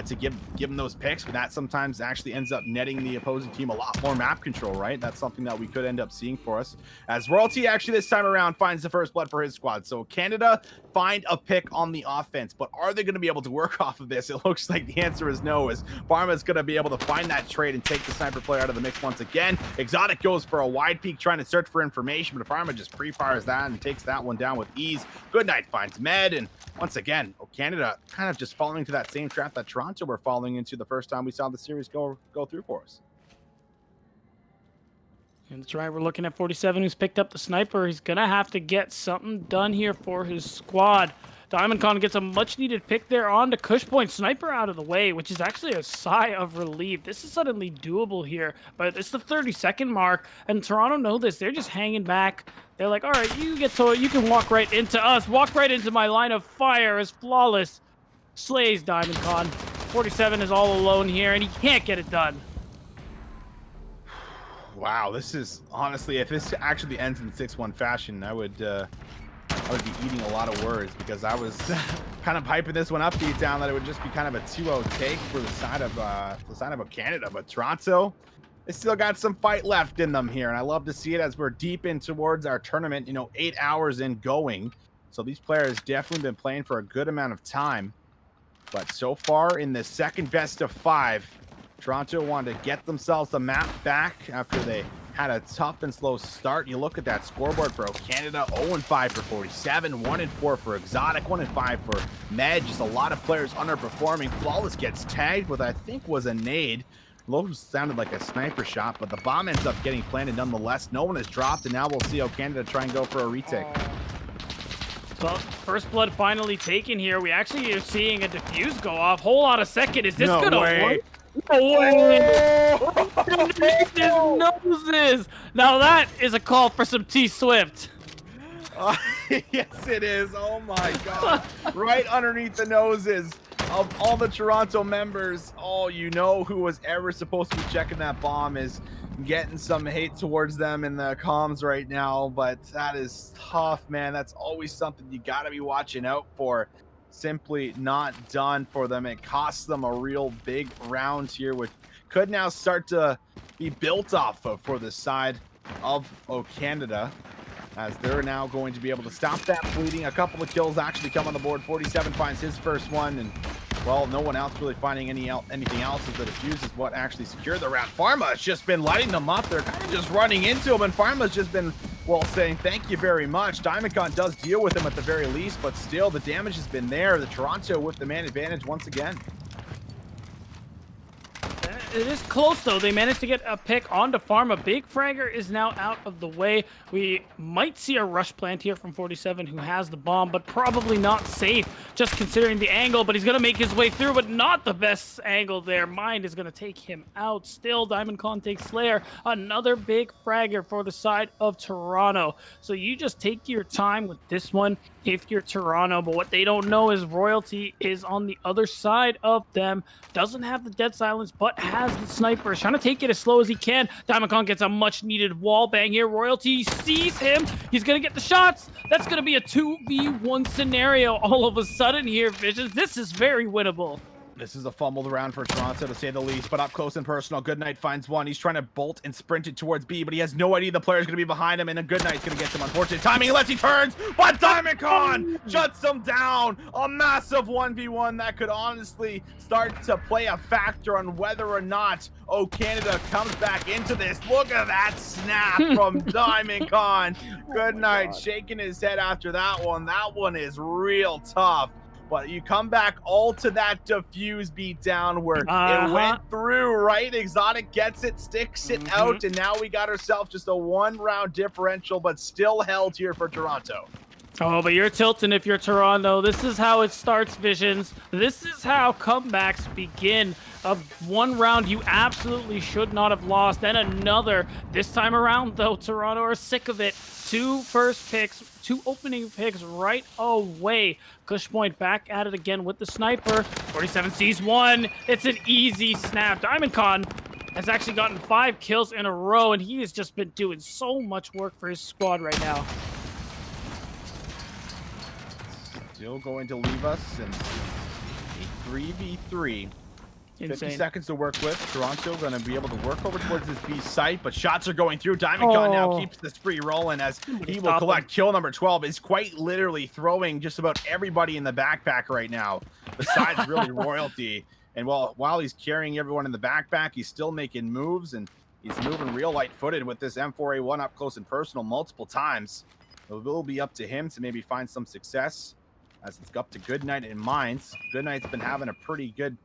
to give him those picks, but that sometimes actually ends up netting the opposing team a lot more map control, right? That's something that we could end up seeing for us, as Royalty actually this time around finds the first blood for his squad. So Canada find a pick on the offense, but are they going to be able to work off of this? It looks like the answer is no, as Pharma's going to be able to find that trade and take the sniper player out of the mix once again. Exotic goes for a wide peek trying to search for information, but Pharma just pre-fires that and takes that one down with ease. Goodnight finds Med, and once again, Canada kind of just falling into that same trap that Toronto were falling into the first time we saw the series go through for us. And that's right, we're looking at 47, who's picked up the sniper. He's going to have to get something done here for his squad. Diamondcon gets a much-needed pick there on the Kush Point. Sniper out of the way, which is actually a sigh of relief. This is suddenly doable here, but it's the 30-second mark, and Toronto know this. They're just hanging back. They're like, all right, you can walk right into us. Walk right into my line of fire as Flawless slays Diamondcon. 47 is all alone here, and he can't get it done. Wow, this is honestly, if this actually ends in 6-1 fashion, I would be eating a lot of words, because I was kind of hyping this one up deep down that it would just be kind of a 2-0 take for the side of Canada. But Toronto, they still got some fight left in them here, and I love to see it as we're deep in towards our tournament. 8 hours in going, so these players definitely been playing for a good amount of time. But so far in the second best of 5, Toronto wanted to get themselves the map back after they had a tough and slow start. You look at that scoreboard for Canada: 0-5 for 47, 1-4 for Exotic, 1-5 for Med. Just a lot of players underperforming. Flawless gets tagged with, I think, was a nade. Low sounded like a sniper shot, but the bomb ends up getting planted nonetheless. No one has dropped, and now we'll see Canada try and go for a retake. Well, first blood finally taken here. We actually are seeing a defuse go off. Hold on a second. Is this gonna work? No way! Underneath his noses! Now that is a call for some T-Swift. Yes, it is. Oh my god. Right underneath the noses of all the Toronto members. Oh, who was ever supposed to be checking that bomb is getting some hate towards them in the comms right now. But that is tough, man. That's always something you got to be watching out for. Simply not done for them. It costs them a real big round here, which could now start to be built off of for the side of Canada, as they're now going to be able to stop that bleeding. A couple of kills actually come on the board. 47 finds his first one, and well, no one else really finding anything else, as the defuse is what actually secured the round. Pharma has just been lighting them up. They're kind of just running into him, and Pharma's just been, well, saying thank you very much. Diamondcon does deal with him at the very least, but still the damage has been there. The Toronto with the man advantage once again. It is close, though. They managed to get a pick onto Pharma. Big Fragger is now out of the way. We might see a rush plant here from 47, who has the bomb, but probably not safe, just considering the angle. But he's going to make his way through, but not the best angle there. Mind is going to take him out. Still, Diamondcon takes Slayer. Another big Fragger for the side of Toronto. So you just take your time with this one if you're Toronto. But what they don't know is Royalty is on the other side of them. Doesn't have the dead silence, but has the sniper. Trying to take it as slow as he can. Diamondcon gets a much-needed wall bang here. Royalty sees him. He's going to get the shots. That's going to be a 2v1 scenario all of a sudden here, Visions. This is very winnable. This is a fumbled round for Toronto, to say the least, but up close and personal. Goodnight finds one. He's trying to bolt and sprint it towards B, but he has no idea the player's going to be behind him, and then Goodnight's going to get some unfortunate timing unless he turns, but Diamondcon shuts him down. A massive 1v1 that could honestly start to play a factor on whether or not Canada comes back into this. Look at that snap from Diamondcon. Goodnight shaking his head after that one. That one is real tough. But you come back all to that defuse beatdown where it went through, right? Exotic gets it, sticks it out, and now we got ourselves just a 1-round differential, but still held here for Toronto. Oh, but you're tilting if you're Toronto. This is how it starts, Visions. This is how comebacks begin. Of 1 round you absolutely should not have lost, and another. This time around, though, Toronto are sick of it. 2 first picks, 2 opening picks right away. Kush Point back at it again with the sniper. 47 sees 1. It's an easy snap. Diamondcon has actually gotten 5 kills in a row, and he has just been doing so much work for his squad right now. Still going to leave us in a 3v3. Insane. 50 seconds to work with. Toronto going to be able to work over towards this B site, but shots are going through. Diamondcon now keeps the spree rolling as he will collect kill number 12. Is quite literally throwing just about everybody in the backpack right now, besides really Royalty. And while he's carrying everyone in the backpack, he's still making moves, and he's moving real light-footed with this M4A1 up close and personal multiple times. It will be up to him to maybe find some success, as it's up to Goodnight in Mines. Goodnight's been having a pretty good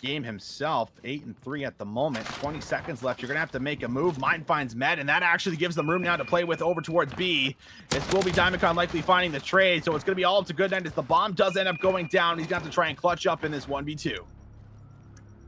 game himself, 8-3 at the moment. 20 seconds left. You're gonna have to make a move. Mine finds Med, and that actually gives them room now to play with over towards B. This will be Diamondcon likely finding the trade, so it's gonna be all up to Goodnight as the bomb does end up going down. He's gonna have to try and clutch up in this 1v2.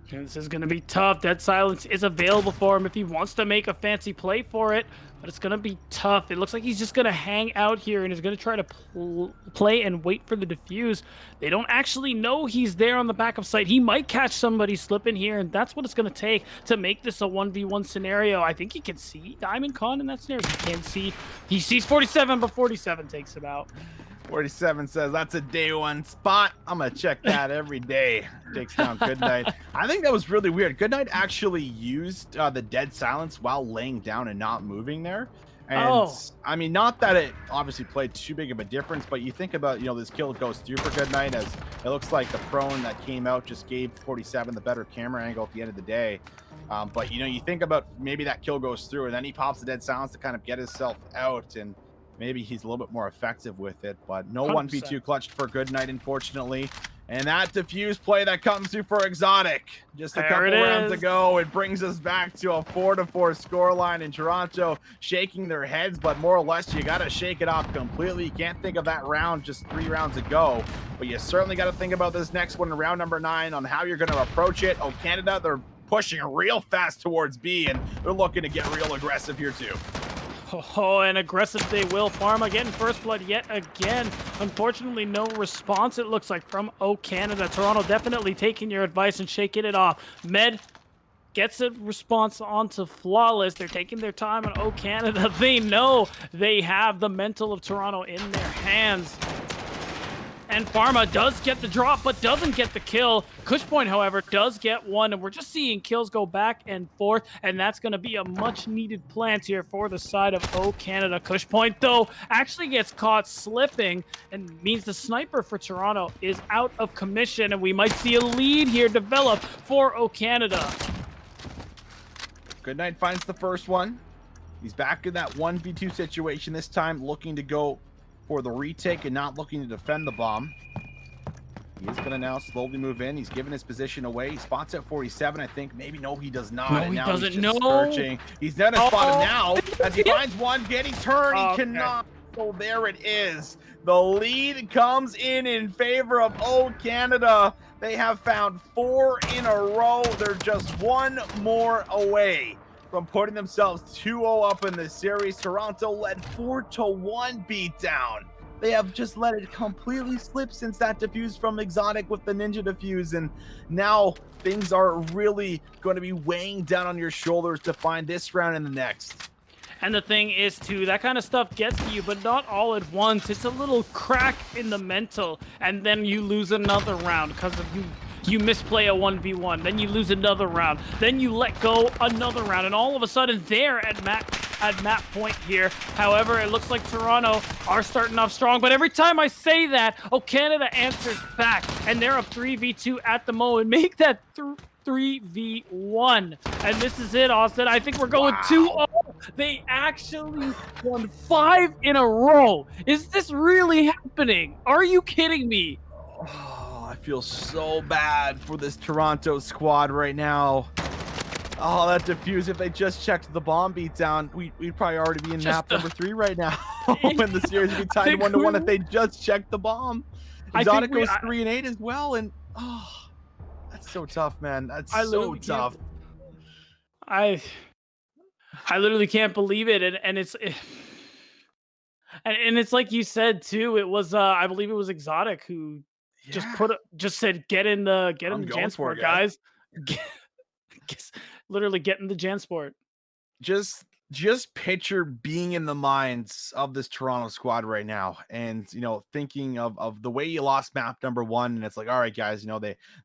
And this is going to be tough. Dead Silence is available for him if he wants to make a fancy play for it, but it's going to be tough. It looks like he's just going to hang out here and is going to try to play and wait for the defuse. They don't actually know he's there on the back of site. He might catch somebody slipping here, and that's what it's going to take to make this a 1v1 scenario. I think he can see Diamondcon in that scenario. He can see. He sees 47, but 47 takes him out. 47 says, that's a day one spot. I'm going to check that every day. Takes down Goodnight. I think that was really weird. Goodnight actually used the Dead Silence while laying down and not moving there. And I mean, not that it obviously played too big of a difference, but you think about, this kill goes through for Goodnight, as it looks like the prone that came out just gave 47 the better camera angle at the end of the day. But, you think about maybe that kill goes through and then he pops the Dead Silence to kind of get himself out, and maybe he's a little bit more effective with it, but no 1v2 clutched for Goodnight, unfortunately. And that defuse play that comes through for Exotic just a couple rounds ago, it brings us back to a 4-4 scoreline in Toronto, shaking their heads, but more or less you got to shake it off completely. You can't think of that round just 3 rounds ago, but you certainly got to think about this next one in round number 9 on how you're going to approach it. Oh, Canada, they're pushing real fast towards B, and they're looking to get real aggressive here too. Oh, and aggressive they will. Pharma getting first blood yet again. Unfortunately, no response, it looks like, from O Canada. Toronto definitely taking your advice and shaking it off. Med gets a response onto Flawless. They're taking their time on O Canada. They know they have the mental of Toronto in their hands. And Pharma does get the drop, but doesn't get the kill. Cushpoint, however, does get one, and we're just seeing kills go back and forth, and that's going to be a much-needed plant here for the side of O Canada. Cushpoint, though, actually gets caught slipping, and means the sniper for Toronto is out of commission, and we might see a lead here develop for O Canada. Goodnight finds the first one. He's back in that 1v2 situation this time, looking to go for the retake and not looking to defend the bomb. He is going to now slowly move in. He's giving his position away. He spots at 47, I think. Maybe no, he does not. No, and he now doesn't. he's just searching. He's done a spot him now as he finds one, getting turned. He cannot. So there it is. The lead comes in favor of O Canada. They have found 4 in a row. They're just 1 more away from putting themselves 2-0 up in the series. Toronto led 4-1 beatdown. They have just let it completely slip since that defuse from Exotic with the Ninja defuse, and now things are really going to be weighing down on your shoulders to find this round and the next. And the thing is, too, that kind of stuff gets to you, but not all at once. It's a little crack in the mental, and then you lose another round because of you misplay a 1v1, then you lose another round, then you let go another round, and all of a sudden they're at map point here. However, it looks like Toronto are starting off strong, but every time I say that, O Canada answers back, and they're up 3v2 at the moment. Make that 3v1, and this is it, Austin. I think we're going 2-0. They actually won 5 in a row. Is this really happening? Are you kidding me? Oh, I feel so bad for this Toronto squad right now. Oh, that defuse, if they just checked the bomb beatdown, we'd probably already be in map number 3 right now. When the series would be tied 1-1 if they just checked the bomb. Exotic goes 3-8 as well, and that's so tough, man. That's so tough. I literally can't believe it, and it's and it's like you said too. It was I believe it was Exotic who just said get in the Jansport, guys. Literally get in the Jansport. Just picture being in the minds of this Toronto squad right now, and thinking of the way you lost map number 1, and it's like, all right, guys,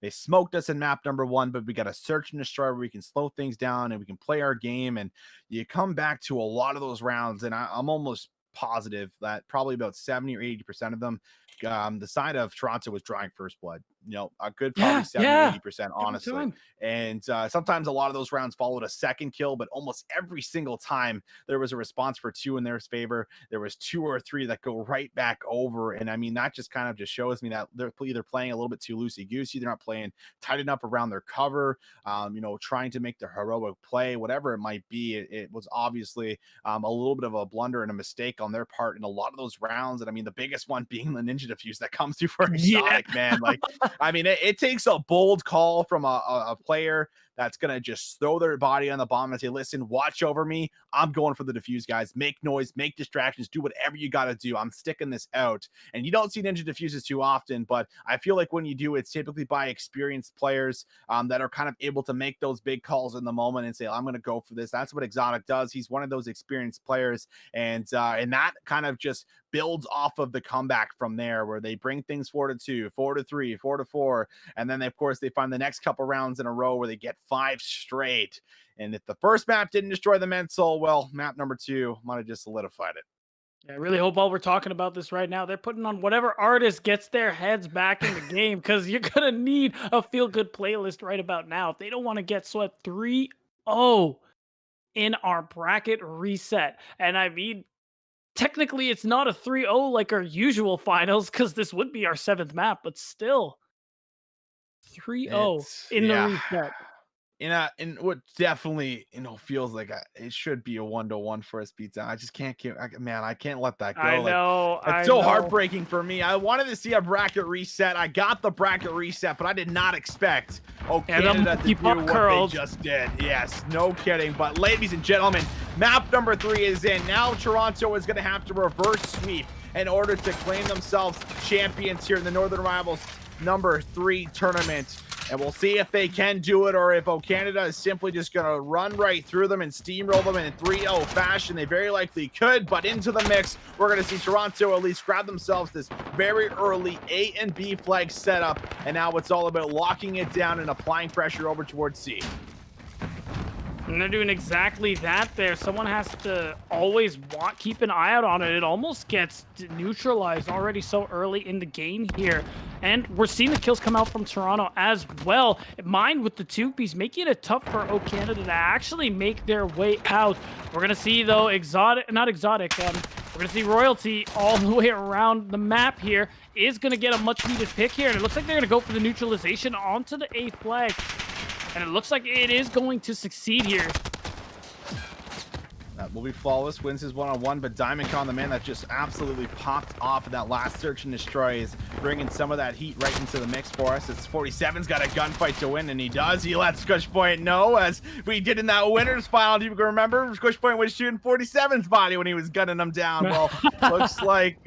they smoked us in map number 1, but we got a search and destroy where we can slow things down and we can play our game, and you come back to a lot of those rounds, and I'm almost positive that probably about 70 or 80% of them the side of Toronto was drawing first blood. You know, a good probably 70-80%, honestly. And sometimes a lot of those rounds followed a second kill, but almost every single time there was a response for 2 in their favor. There was 2 or 3 that go right back over. And I mean, that just kind of just shows me that they're either playing a little bit too loosey-goosey. They're not playing tight enough around their cover, you know, trying to make the heroic play, whatever it might be. It was obviously a little bit of a blunder and a mistake on their part in a lot of those rounds. And I mean, the biggest one being the Ninja Diffuse that comes through for Exotic, man. Like, I mean, it takes a bold call from a player that's going to just throw their body on the bomb and say, listen, watch over me. I'm going for the defuse, guys. Make noise, make distractions, do whatever you got to do. I'm sticking this out. And you don't see Ninja Diffuses too often, but I feel like when you do, it's typically by experienced players that are kind of able to make those big calls in the moment and say, I'm going to go for this. That's what Exotic does. He's one of those experienced players. And that kind of just builds off of the comeback from there, where they bring things 4-2, 4-3, 4-4. And then, of course, they find the next couple rounds in a row where they get 5 straight. And if the first map didn't destroy the mental, well, map number 2 might have just solidified it. I really hope while we're talking about this right now, they're putting on whatever artist gets their heads back in the game, because you're going to need a feel-good playlist right about now. If they don't want to get swept 3-0 in our bracket reset. And I mean, technically, it's not a 3-0 like our usual finals, because this would be our 7th map, but still 3-0 in the reset. And what definitely, you know, feels like it should be a 1-1 for us beatdown. I just can't I can't let that go. I know. It's so heartbreaking for me. I wanted to see a bracket reset. I got the bracket reset, but I did not expect Canada to do what they just did. Yes, no kidding. But ladies and gentlemen, map number 3 is in. Now Toronto is going to have to reverse sweep in order to claim themselves champions here in the Northern Rivals number 3 tournament. And we'll see if they can do it, or if Canada is simply just going to run right through them and steamroll them in 3-0 fashion. They very likely could, but into the mix, we're going to see Toronto at least grab themselves this very early A and B flag setup. And now it's all about locking it down and applying pressure over towards C. And they're doing exactly that there. Someone has to always keep an eye out on it. It almost gets neutralized already so early in the game here. And we're seeing the kills come out from Toronto as well. Mine with the 2-piece, making it tough for Canada to actually make their way out. We're going to see, though, we're going to see Royalty all the way around the map here. Is going to get a much-needed pick here. And it looks like they're going to go for the neutralization onto the A flag. And it looks like it is going to succeed here. That will be flawless. Wins his one-on-one, but Diamondcon, the man that just absolutely popped off in that last search and destroy, is bringing some of that heat right into the mix for us. It's 47's got a gunfight to win, and he does. He lets Squishpoint know, as we did in that winners final. You can remember Squishpoint was shooting 47's body when he was gunning him down. Well, looks like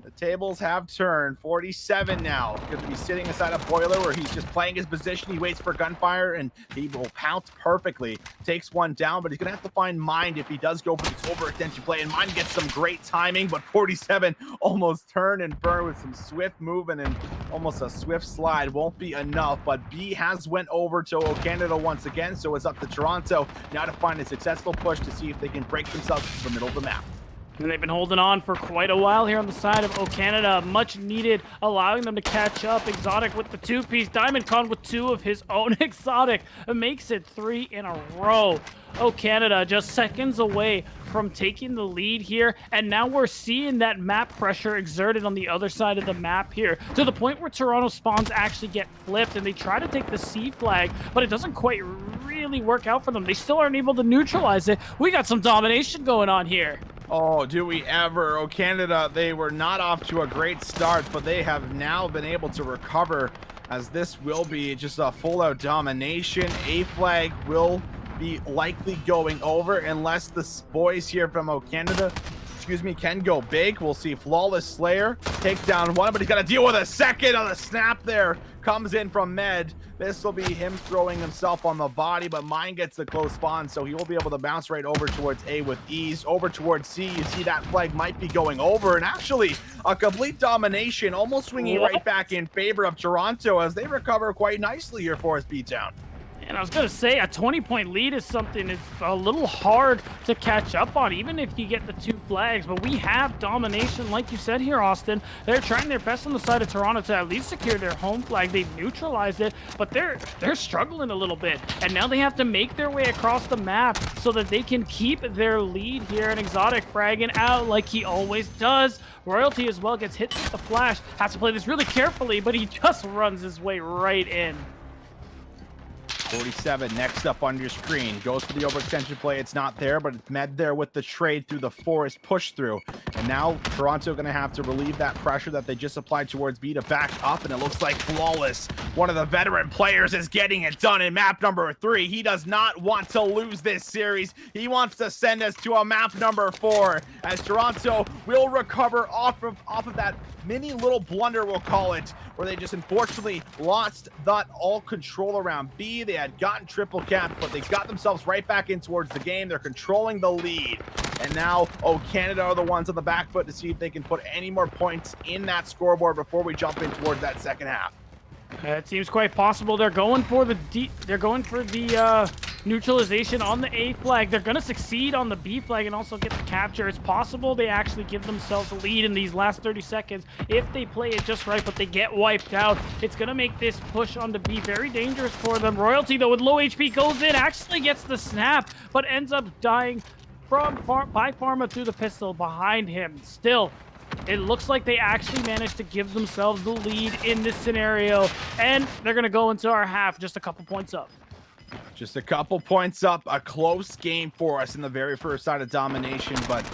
the tables have turned. 47 now. Going to be sitting inside a boiler where he's just playing his position. He waits for gunfire, and he will pounce perfectly. Takes one down, but he's going to have to find Mind if he does go for this over-attention play. And Mind gets some great timing, but 47 almost turned and burned with some swift movement and almost a swift slide. Won't be enough, but B has went over to Canada once again, so it's up to Toronto now to find a successful push to see if they can break themselves to the middle of the map. And they've been holding on for quite a while here on the side of Canada. Much needed, allowing them to catch up. Exotic with the 2-piece. Diamondcon with 2 of his own. Exotic makes it 3 in a row. Canada just seconds away from taking the lead here. And now we're seeing that map pressure exerted on the other side of the map here, to the point where Toronto spawns actually get flipped and they try to take the C flag, but it doesn't quite really work out for them. They still aren't able to neutralize it. We got some domination going on here. Oh, do we ever. Canada, they were not off to a great start, but they have now been able to recover, as this will be just a full-out domination. A flag will be likely going over unless the boys here from Canada, can go big. We'll see Flawless Slayer take down one, but he's got to deal with a second on the snap there. Comes in from Med. This will be him throwing himself on the body, but Mind gets the close spawn, so he will be able to bounce right over towards A with ease. Over towards C, you see that flag might be going over, and actually a complete domination, almost swinging right back in favor of Toronto as they recover quite nicely here for us, B-Town. And I was going to say a 20-point lead is something that's a little hard to catch up on, even if you get the 2 flags. But we have domination, like you said here, Austin. They're trying their best on the side of Toronto to at least secure their home flag. They've neutralized it, but they're struggling a little bit. And now they have to make their way across the map so that they can keep their lead here. And Exotic fragging out like he always does. Royalty as well gets hit with the flash. Has to play this really carefully, but he just runs his way right in. 47 next up on your screen. Goes for the overextension play. It's not there, but it's med there with the trade through the forest push through. And now Toronto going to have to relieve that pressure that they just applied towards B to back up. And it looks like Flawless, one of the veteran players, is getting it done in map number 3. He does not want to lose this series. He wants to send us to a map number 4 as Toronto will recover off of that mini little blunder, we'll call it, where they just unfortunately lost that all control around B. They had gotten triple capped, but they got themselves right back in towards the game. They're controlling the lead. And now, Canada are the ones on the back foot to see if they can put any more points in that scoreboard before we jump in towards that second half. It seems quite possible. They're going for the neutralization on the A flag. They're going to succeed on the B flag and also get the capture. It's possible they actually give themselves a lead in these last 30 seconds if they play it just right, but they get wiped out. It's going to make this push onto B very dangerous for them. Royalty, though, with low HP goes in, actually gets the snap, but ends up dying by Pharma through the pistol behind him. Still, it looks like they actually managed to give themselves the lead in this scenario, and they're going to go into our half just a couple points up. Just a couple points up. A close game for us in the very first side of domination, but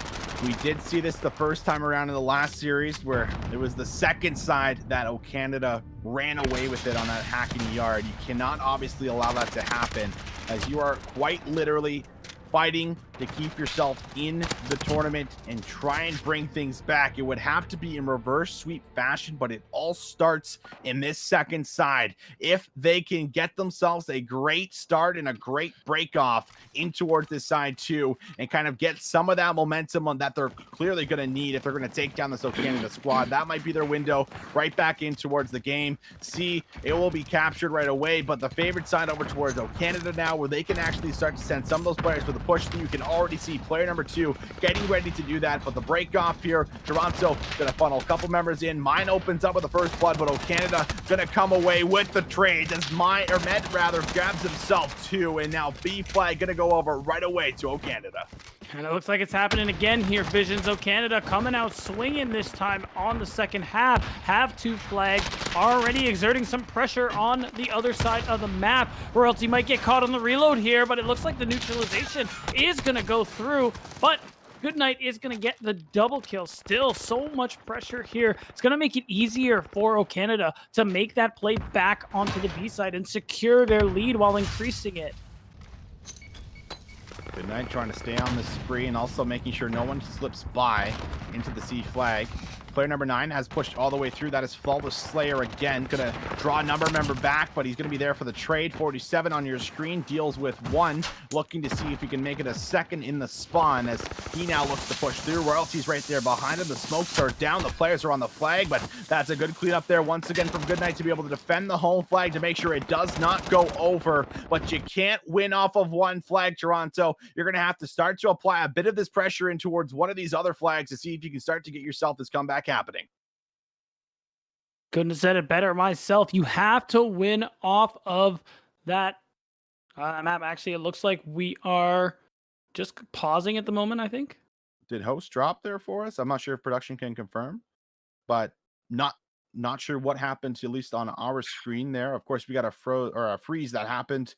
we did see this the first time around in the last series where it was the second side that Canada ran away with it on that hacking yard. You cannot obviously allow that to happen, as you are quite literally fighting to keep yourself in the tournament and try and bring things back. It would have to be in reverse sweep fashion, but it all starts in this second side. If they can get themselves a great start and a great break off in towards this side too, and kind of get some of that momentum on that they're clearly going to need if they're going to take down this Canada squad, that might be their window right back in towards the game. See, it will be captured right away, but the favorite side over towards Canada now, where they can actually start to send some of those players with a push through. You can already see player number 2 getting ready to do that, but the break off here, Toronto gonna funnel a couple members in. Mine opens up with the first blood, but Canada gonna come away with the trade as Med grabs himself 2, and now B flag gonna go over right away to Canada. And it looks like it's happening again here. Visions Canada coming out swinging this time on the second half. Have 2 flags, already exerting some pressure on the other side of the map. Royalty might get caught on the reload here, but it looks like the neutralization is going to go through. But Goodnight is going to get the double kill. Still so much pressure here. It's going to make it easier for Canada to make that play back onto the B side and secure their lead while increasing it. Goodnight trying to stay on the spree and also making sure no one slips by into the C flag. Player number 9 has pushed all the way through. That is Flawless Slayer again. Gonna draw a member back, but he's gonna be there for the trade. 47 on your screen, deals with 1. Looking to see if he can make it a second in the spawn as he now looks to push through. Royalty's right there behind him. The smokes are down. The players are on the flag, but that's a good cleanup there once again from Goodnight to be able to defend the home flag to make sure it does not go over. But you can't win off of 1 flag, Toronto. You're gonna have to start to apply a bit of this pressure in towards one of these other flags to see if you can start to get yourself this comeback happening. Couldn't have said it better myself. You have to win off of that map. Actually, it looks like we are just pausing at the moment, I think. Did host drop there for us? I'm not sure if production can confirm, but not sure what happened to, at least on our screen there. Of course, we got a freeze that happened.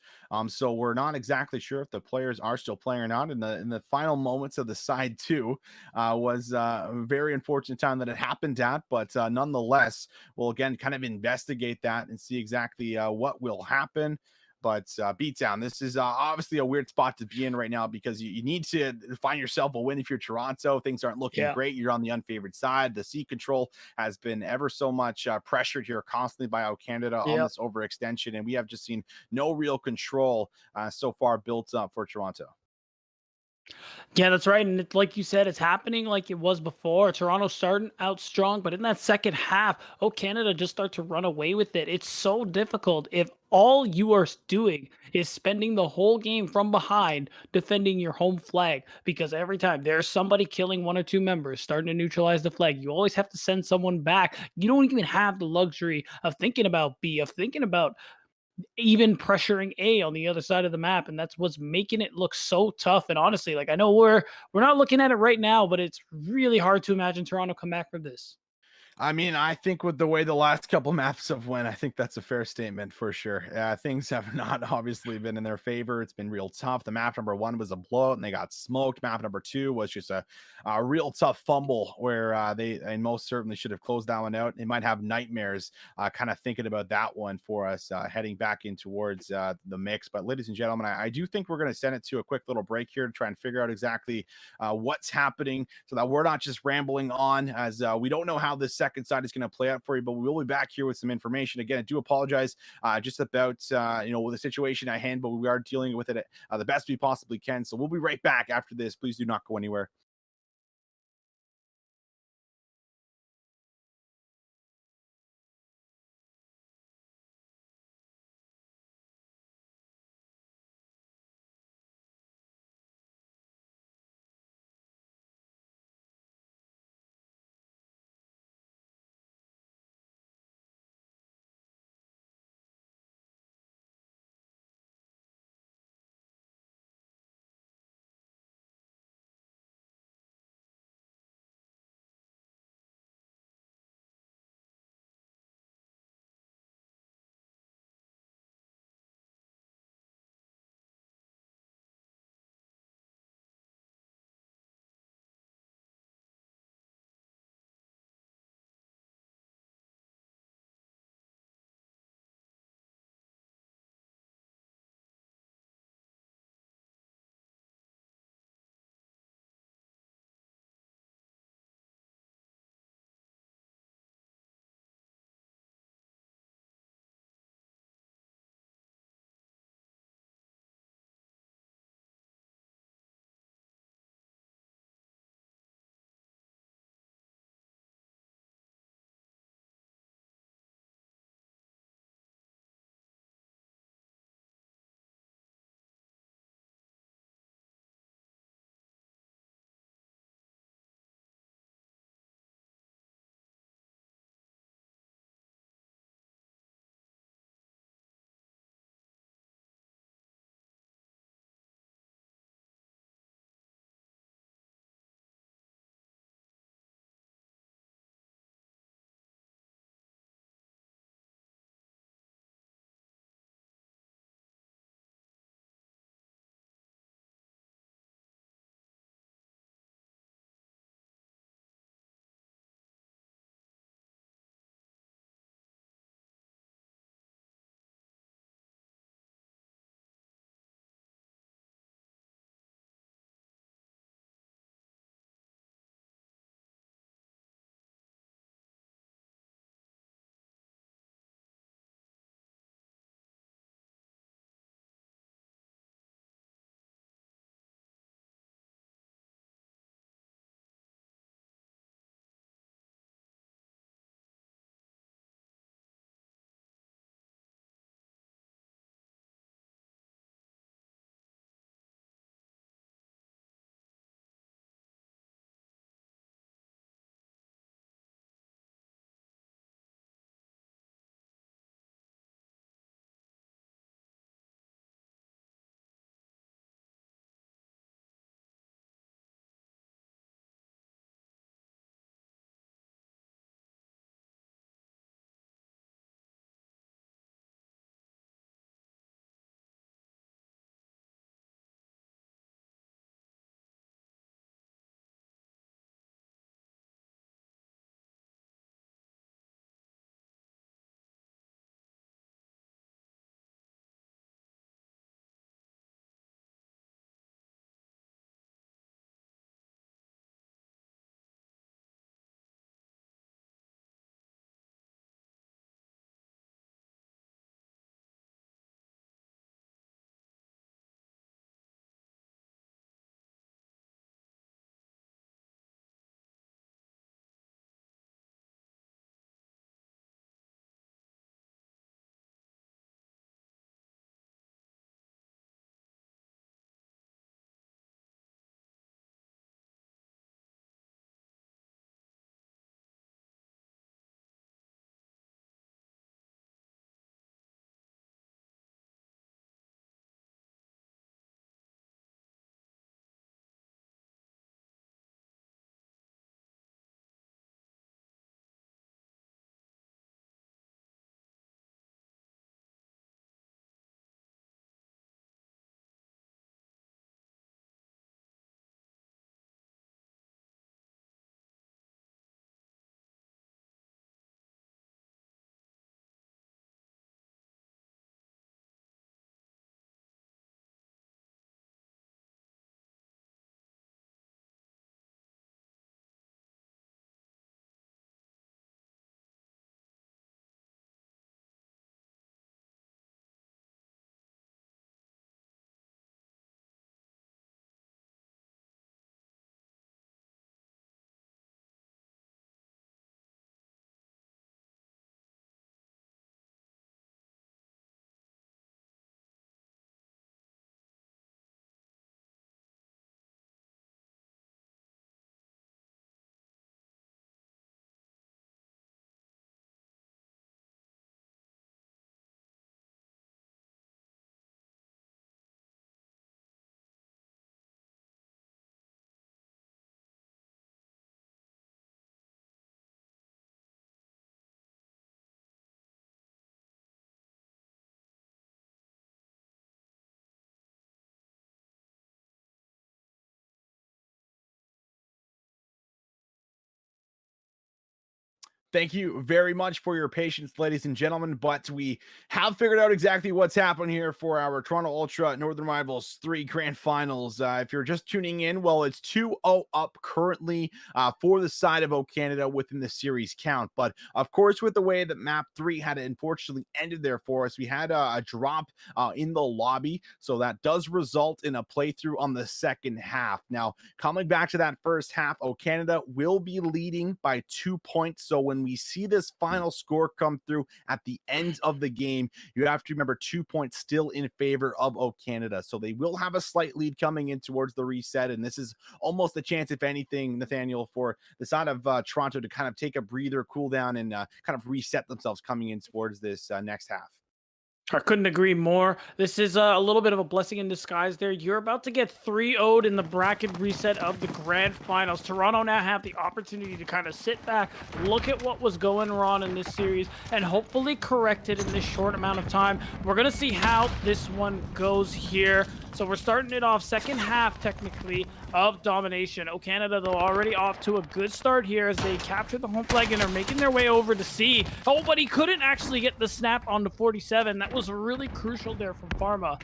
So we're not exactly sure if the players are still playing or not. In the final moments of the side 2 was a very unfortunate time that it happened at, but nonetheless, we'll again kind of investigate that and see exactly what will happen. But Beatdown, this is obviously a weird spot to be in right now because you need to find yourself a win if you're Toronto. Things aren't looking great. You're on the unfavored side. The C control has been ever so much pressured here constantly by Canada on this overextension, and we have just seen no real control so far built up for Toronto. Yeah, that's right. And like you said, it's happening like it was before. Toronto's starting out strong, but in that second half, oh, Canada just start to run away with it. It's so difficult if all you are doing is spending the whole game from behind defending your home flag, because every time there's somebody killing one or two members, starting to neutralize the flag, you always have to send someone back. You don't even have the luxury of thinking about B, of thinking about even pressuring A on the other side of the map, and that's what's making it look so tough. And honestly, like I know we're not looking at it right now, but it's really hard to imagine Toronto come back from this. I mean, I think with the way the last couple maps have went, I think that's a fair statement for sure. Things have not obviously been in their favor. It's been real tough. The map number one was a blowout and they got smoked. Map number two was just a real tough fumble where they and most certainly should have closed that one out. They might have nightmares kind of thinking about that one for us heading back in towards the mix. But ladies and gentlemen, I do think we're going to send it to a quick little break here to try and figure out exactly what's happening so that we're not just rambling on as we don't know how this second side is going to play out for you, but we will be back here with some information. Again, I do apologize just about the situation at hand, but we are dealing with it the best we possibly can. So we'll be right back after this. Please do not go anywhere. Thank you very much for your patience, ladies and gentlemen, but we have figured out exactly what's happening here for our Toronto Ultra Northern Rivals 3 Grand Finals. If you're just tuning in, well, it's 2-0 up currently for the side of O Canada within the series count. But of course, with the way that map 3 had unfortunately ended there for us, we had a drop in the lobby. So that does result in a playthrough on the second half. Now, coming back to that first half, O Canada will be leading by 2 points. So when we see this final score come through at the end of the game, you have to remember 2 points still in favor of O Canada. So they will have a slight lead coming in towards the reset. And this is almost a chance, if anything, Nathaniel, for the side of Toronto to kind of take a breather, cool down, and kind of reset themselves coming in towards this next half. I couldn't agree more. This is a little bit of a blessing in disguise there. You're about to get 3-0'd in the bracket reset of the grand finals. Toronto now have the opportunity to kind of sit back, look at what was going wrong in this series, and hopefully correct it in this short amount of time. We're going to see how this one goes here. So we're starting it off second half, technically, of domination. O Canada, though, already off to a good start here as they capture the home flag and are making their way over to C. Oh, but he couldn't actually get the snap on the 47. That was really crucial there from Pharma.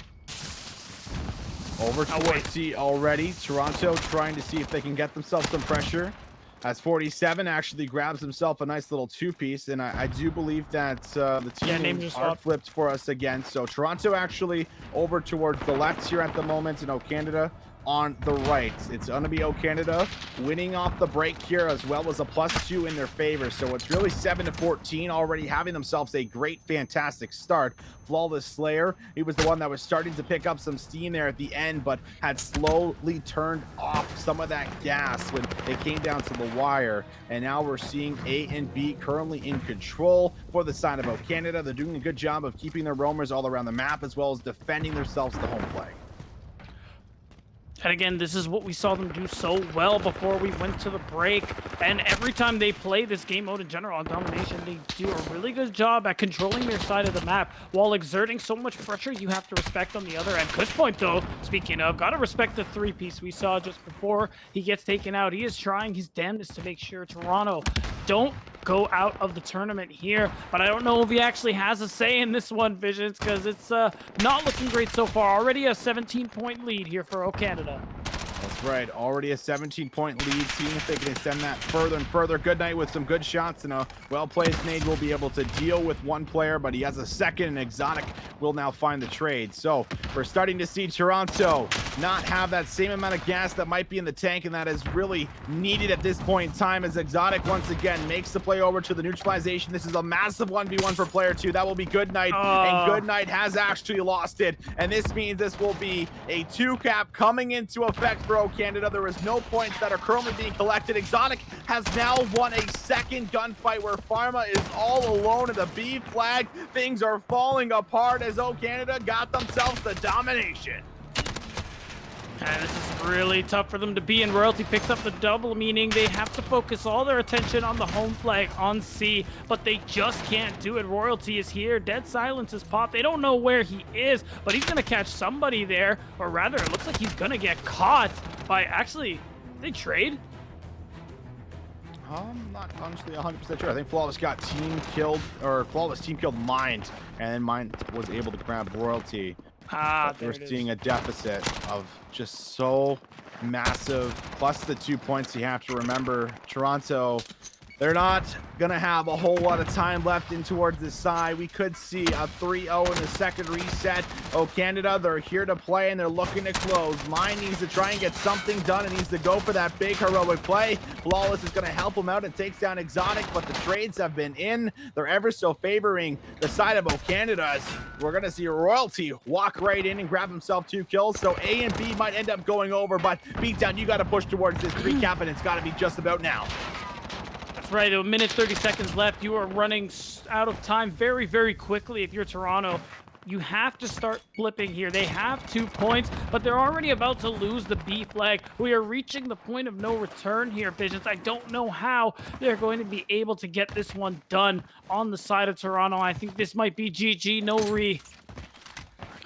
Over towards C already. Toronto trying to see if they can get themselves some pressure. As 47 actually grabs himself a nice little two-piece, and I do believe that the team are flipped for us again. So Toronto actually over towards the left here at the moment, and O Canada on the right. It's going to be O Canada winning off the break here, as well as a +2 in their favor. So it's really 7-14, already having themselves a great, fantastic start. Flawless Slayer, he was the one that was starting to pick up some steam there at the end, but had slowly turned off some of that gas when it came down to the wire. And now we're seeing A and B currently in control for the side of O Canada. They're doing a good job of keeping their roamers all around the map, as well as defending themselves the home flag. And again, this is what we saw them do so well before we went to the break. And every time they play this game mode in general on domination, they do a really good job at controlling their side of the map while exerting so much pressure you have to respect on the other end. Kushpoint, though, speaking of, gotta respect the three-piece we saw just before he gets taken out. He is trying his damnedest to make sure Toronto don't go out of the tournament here, but I don't know if he actually has a say in this one, Visions, because it's not looking great so far. Already a 17-point lead here for O Canada. That's right, already a 17-point lead. Seeing if they can extend that further and further. Good night with some good shots, and a well-placed nade will be able to deal with one player, but he has a second, and Exotic will now find the trade. So we're starting to see Toronto not have that same amount of gas that might be in the tank, and that is really needed at this point in time, as Exotic once again makes the play over to the neutralization. This is a massive 1v1 for player 2. That will be Good Night, and Good Night has actually lost it, and this means this will be a 2-cap coming into effect for O Canada. There is no points that are currently being collected. Exotic has now won a second gunfight where Pharma is all alone in the B flag. Things are falling apart as O Canada got themselves the domination. And this is really tough for them to be in. Royalty picks up the double, meaning they have to focus all their attention on the home flag on C, but they just can't do it. Royalty is here. Dead Silence is popped. They don't know where he is, but he's going to catch somebody there, or rather, it looks like he's going to get caught by, actually, they trade? I'm not honestly 100% sure. I think Flawless got team killed, or Flawless team killed Mind, and then Mind was able to grab Royalty. We're seeing a deficit of just so massive, plus the 2 points. You have to remember, Toronto, they're not going to have a whole lot of time left in towards this side. We could see a 3-0 in the second reset. O Canada, they're here to play, and they're looking to close. Mine needs to try and get something done, and needs to go for that big heroic play. Flawless is going to help him out and takes down Exotic, but the trades have been in. They're ever so favoring the side of O Canada, as we're going to see Royalty walk right in and grab himself 2 kills. So A and B might end up going over, but Beatdown, you got to push towards this 3-cap, and it's got to be just about now. Right, a minute 30 seconds left. You are running out of time very, very quickly if you're Toronto. You have to start flipping here. They have 2 points, but they're already about to lose the B flag. We are reaching the point of no return here, Visions. I don't know how they're going to be able to get this one done on the side of Toronto. I think this might be GG, no re.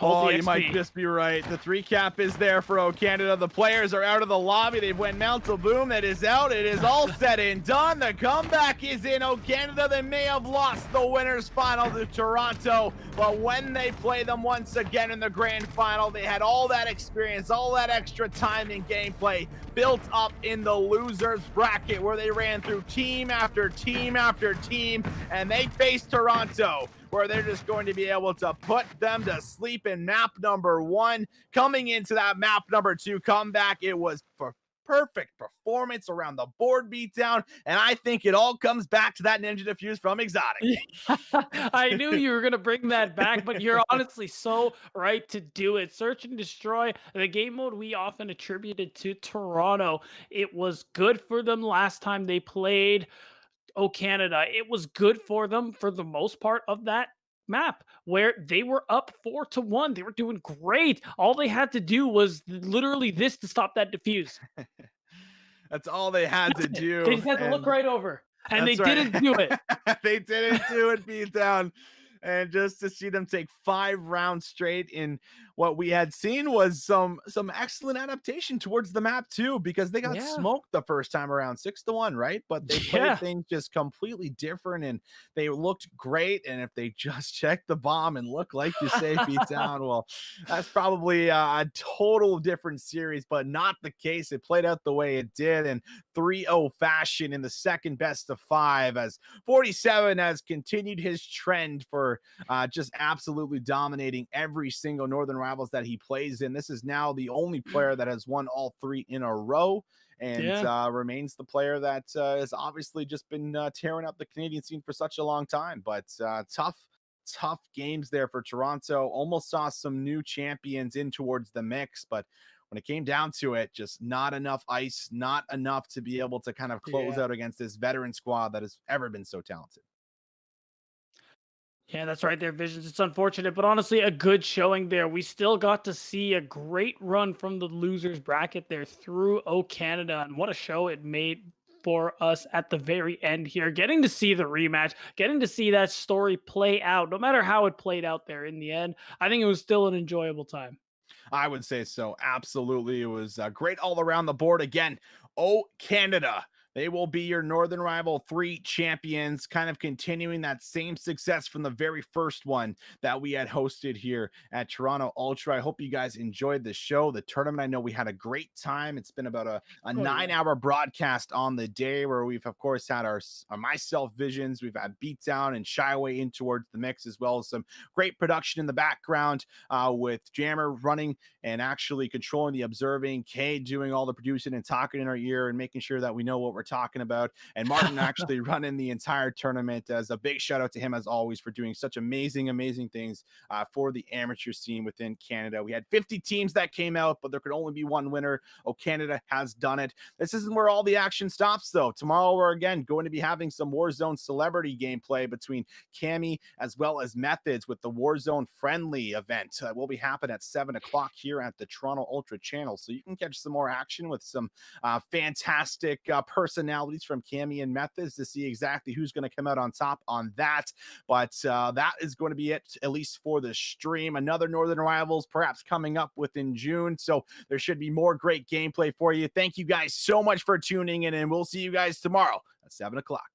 Oh, the you might XP. just be right. The 3-cap is there for O Canada. The players are out of the lobby. They've went mental. Boom. That is out. It is all said and done. The comeback is in. O Canada, they may have lost the winners final to Toronto, but when they play them once again in the grand final, they had all that experience, all that extra time and gameplay built up in the losers bracket where they ran through team after team after team, and they faced Toronto, where they're just going to be able to put them to sleep in map number 1. Coming into that map number 2 comeback, it was for perfect performance around the board beatdown, and I think it all comes back to that Ninja Diffuse from Exotic. I knew you were going to bring that back, but you're honestly so right to do it. Search and Destroy, the game mode we often attributed to Toronto. It was good for them last time they played Canada. It was good for them for the most part of that map where they were up 4-1. They were doing great. All they had to do was literally this to stop that diffuse. That's all they had to do. They just had to look right over. And they That's right. didn't do it. They didn't do it, beat down. And just to see them take 5 rounds straight in what we had seen was some excellent adaptation towards the map too, because they got smoked the first time around 6-1, right? But they played things just completely different and they looked great. And if they just checked the bomb and look like you say, beat down, well, that's probably a total different series, but not the case. It played out the way it did in 3-0 fashion in the second best of 5, as 47 has continued his trend for just absolutely dominating every single Northern Rivals that he plays in. This is now the only player that has won all 3 in a row, and remains the player that has obviously just been tearing up the Canadian scene for such a long time. But tough games there for Toronto. Almost saw some new champions in towards the mix, but when it came down to it, just not enough ice, not enough to be able to kind of close out against this veteran squad that has ever been so talented. Yeah, that's right there, Visions. It's unfortunate, but honestly, a good showing there. We still got to see a great run from the losers bracket there through Canada, and what a show it made for us at the very end here. Getting to see the rematch, getting to see that story play out, no matter how it played out there in the end, I think it was still an enjoyable time. I would say so. Absolutely. It was great all around the board. Again, Canada, they will be your Northern Rival 3 champions, kind of continuing that same success from the very first one that we had hosted here at Toronto Ultra. I hope you guys enjoyed the show, the tournament. I know we had a great time. It's been about a 9-hour broadcast on the day where we've, of course, had our myself Visions. We've had Beatdown and Shyway in towards the mix, as well as some great production in the background with Jammer running and actually controlling the observing, Kay doing all the producing and talking in our ear and making sure that we know what we're talking about, and Martin actually running the entire tournament. As a big shout out to him as always for doing such amazing things for the amateur scene within Canada. We had 50 teams that came out, but there could only be one winner. Canada has done it. This isn't where all the action stops though. Tomorrow we're again going to be having some Warzone celebrity gameplay between Cammy as well as Methods with the Warzone friendly event. Will be happening at 7 o'clock here at the Toronto Ultra channel, so you can catch some more action with some fantastic personalities from Cammy and Methods to see exactly who's going to come out on top on that. But that is going to be it, at least for the stream. Another Northern Rivals perhaps coming up within June, so there should be more great gameplay for you. Thank you guys so much for tuning in, and we'll see you guys tomorrow at 7 o'clock.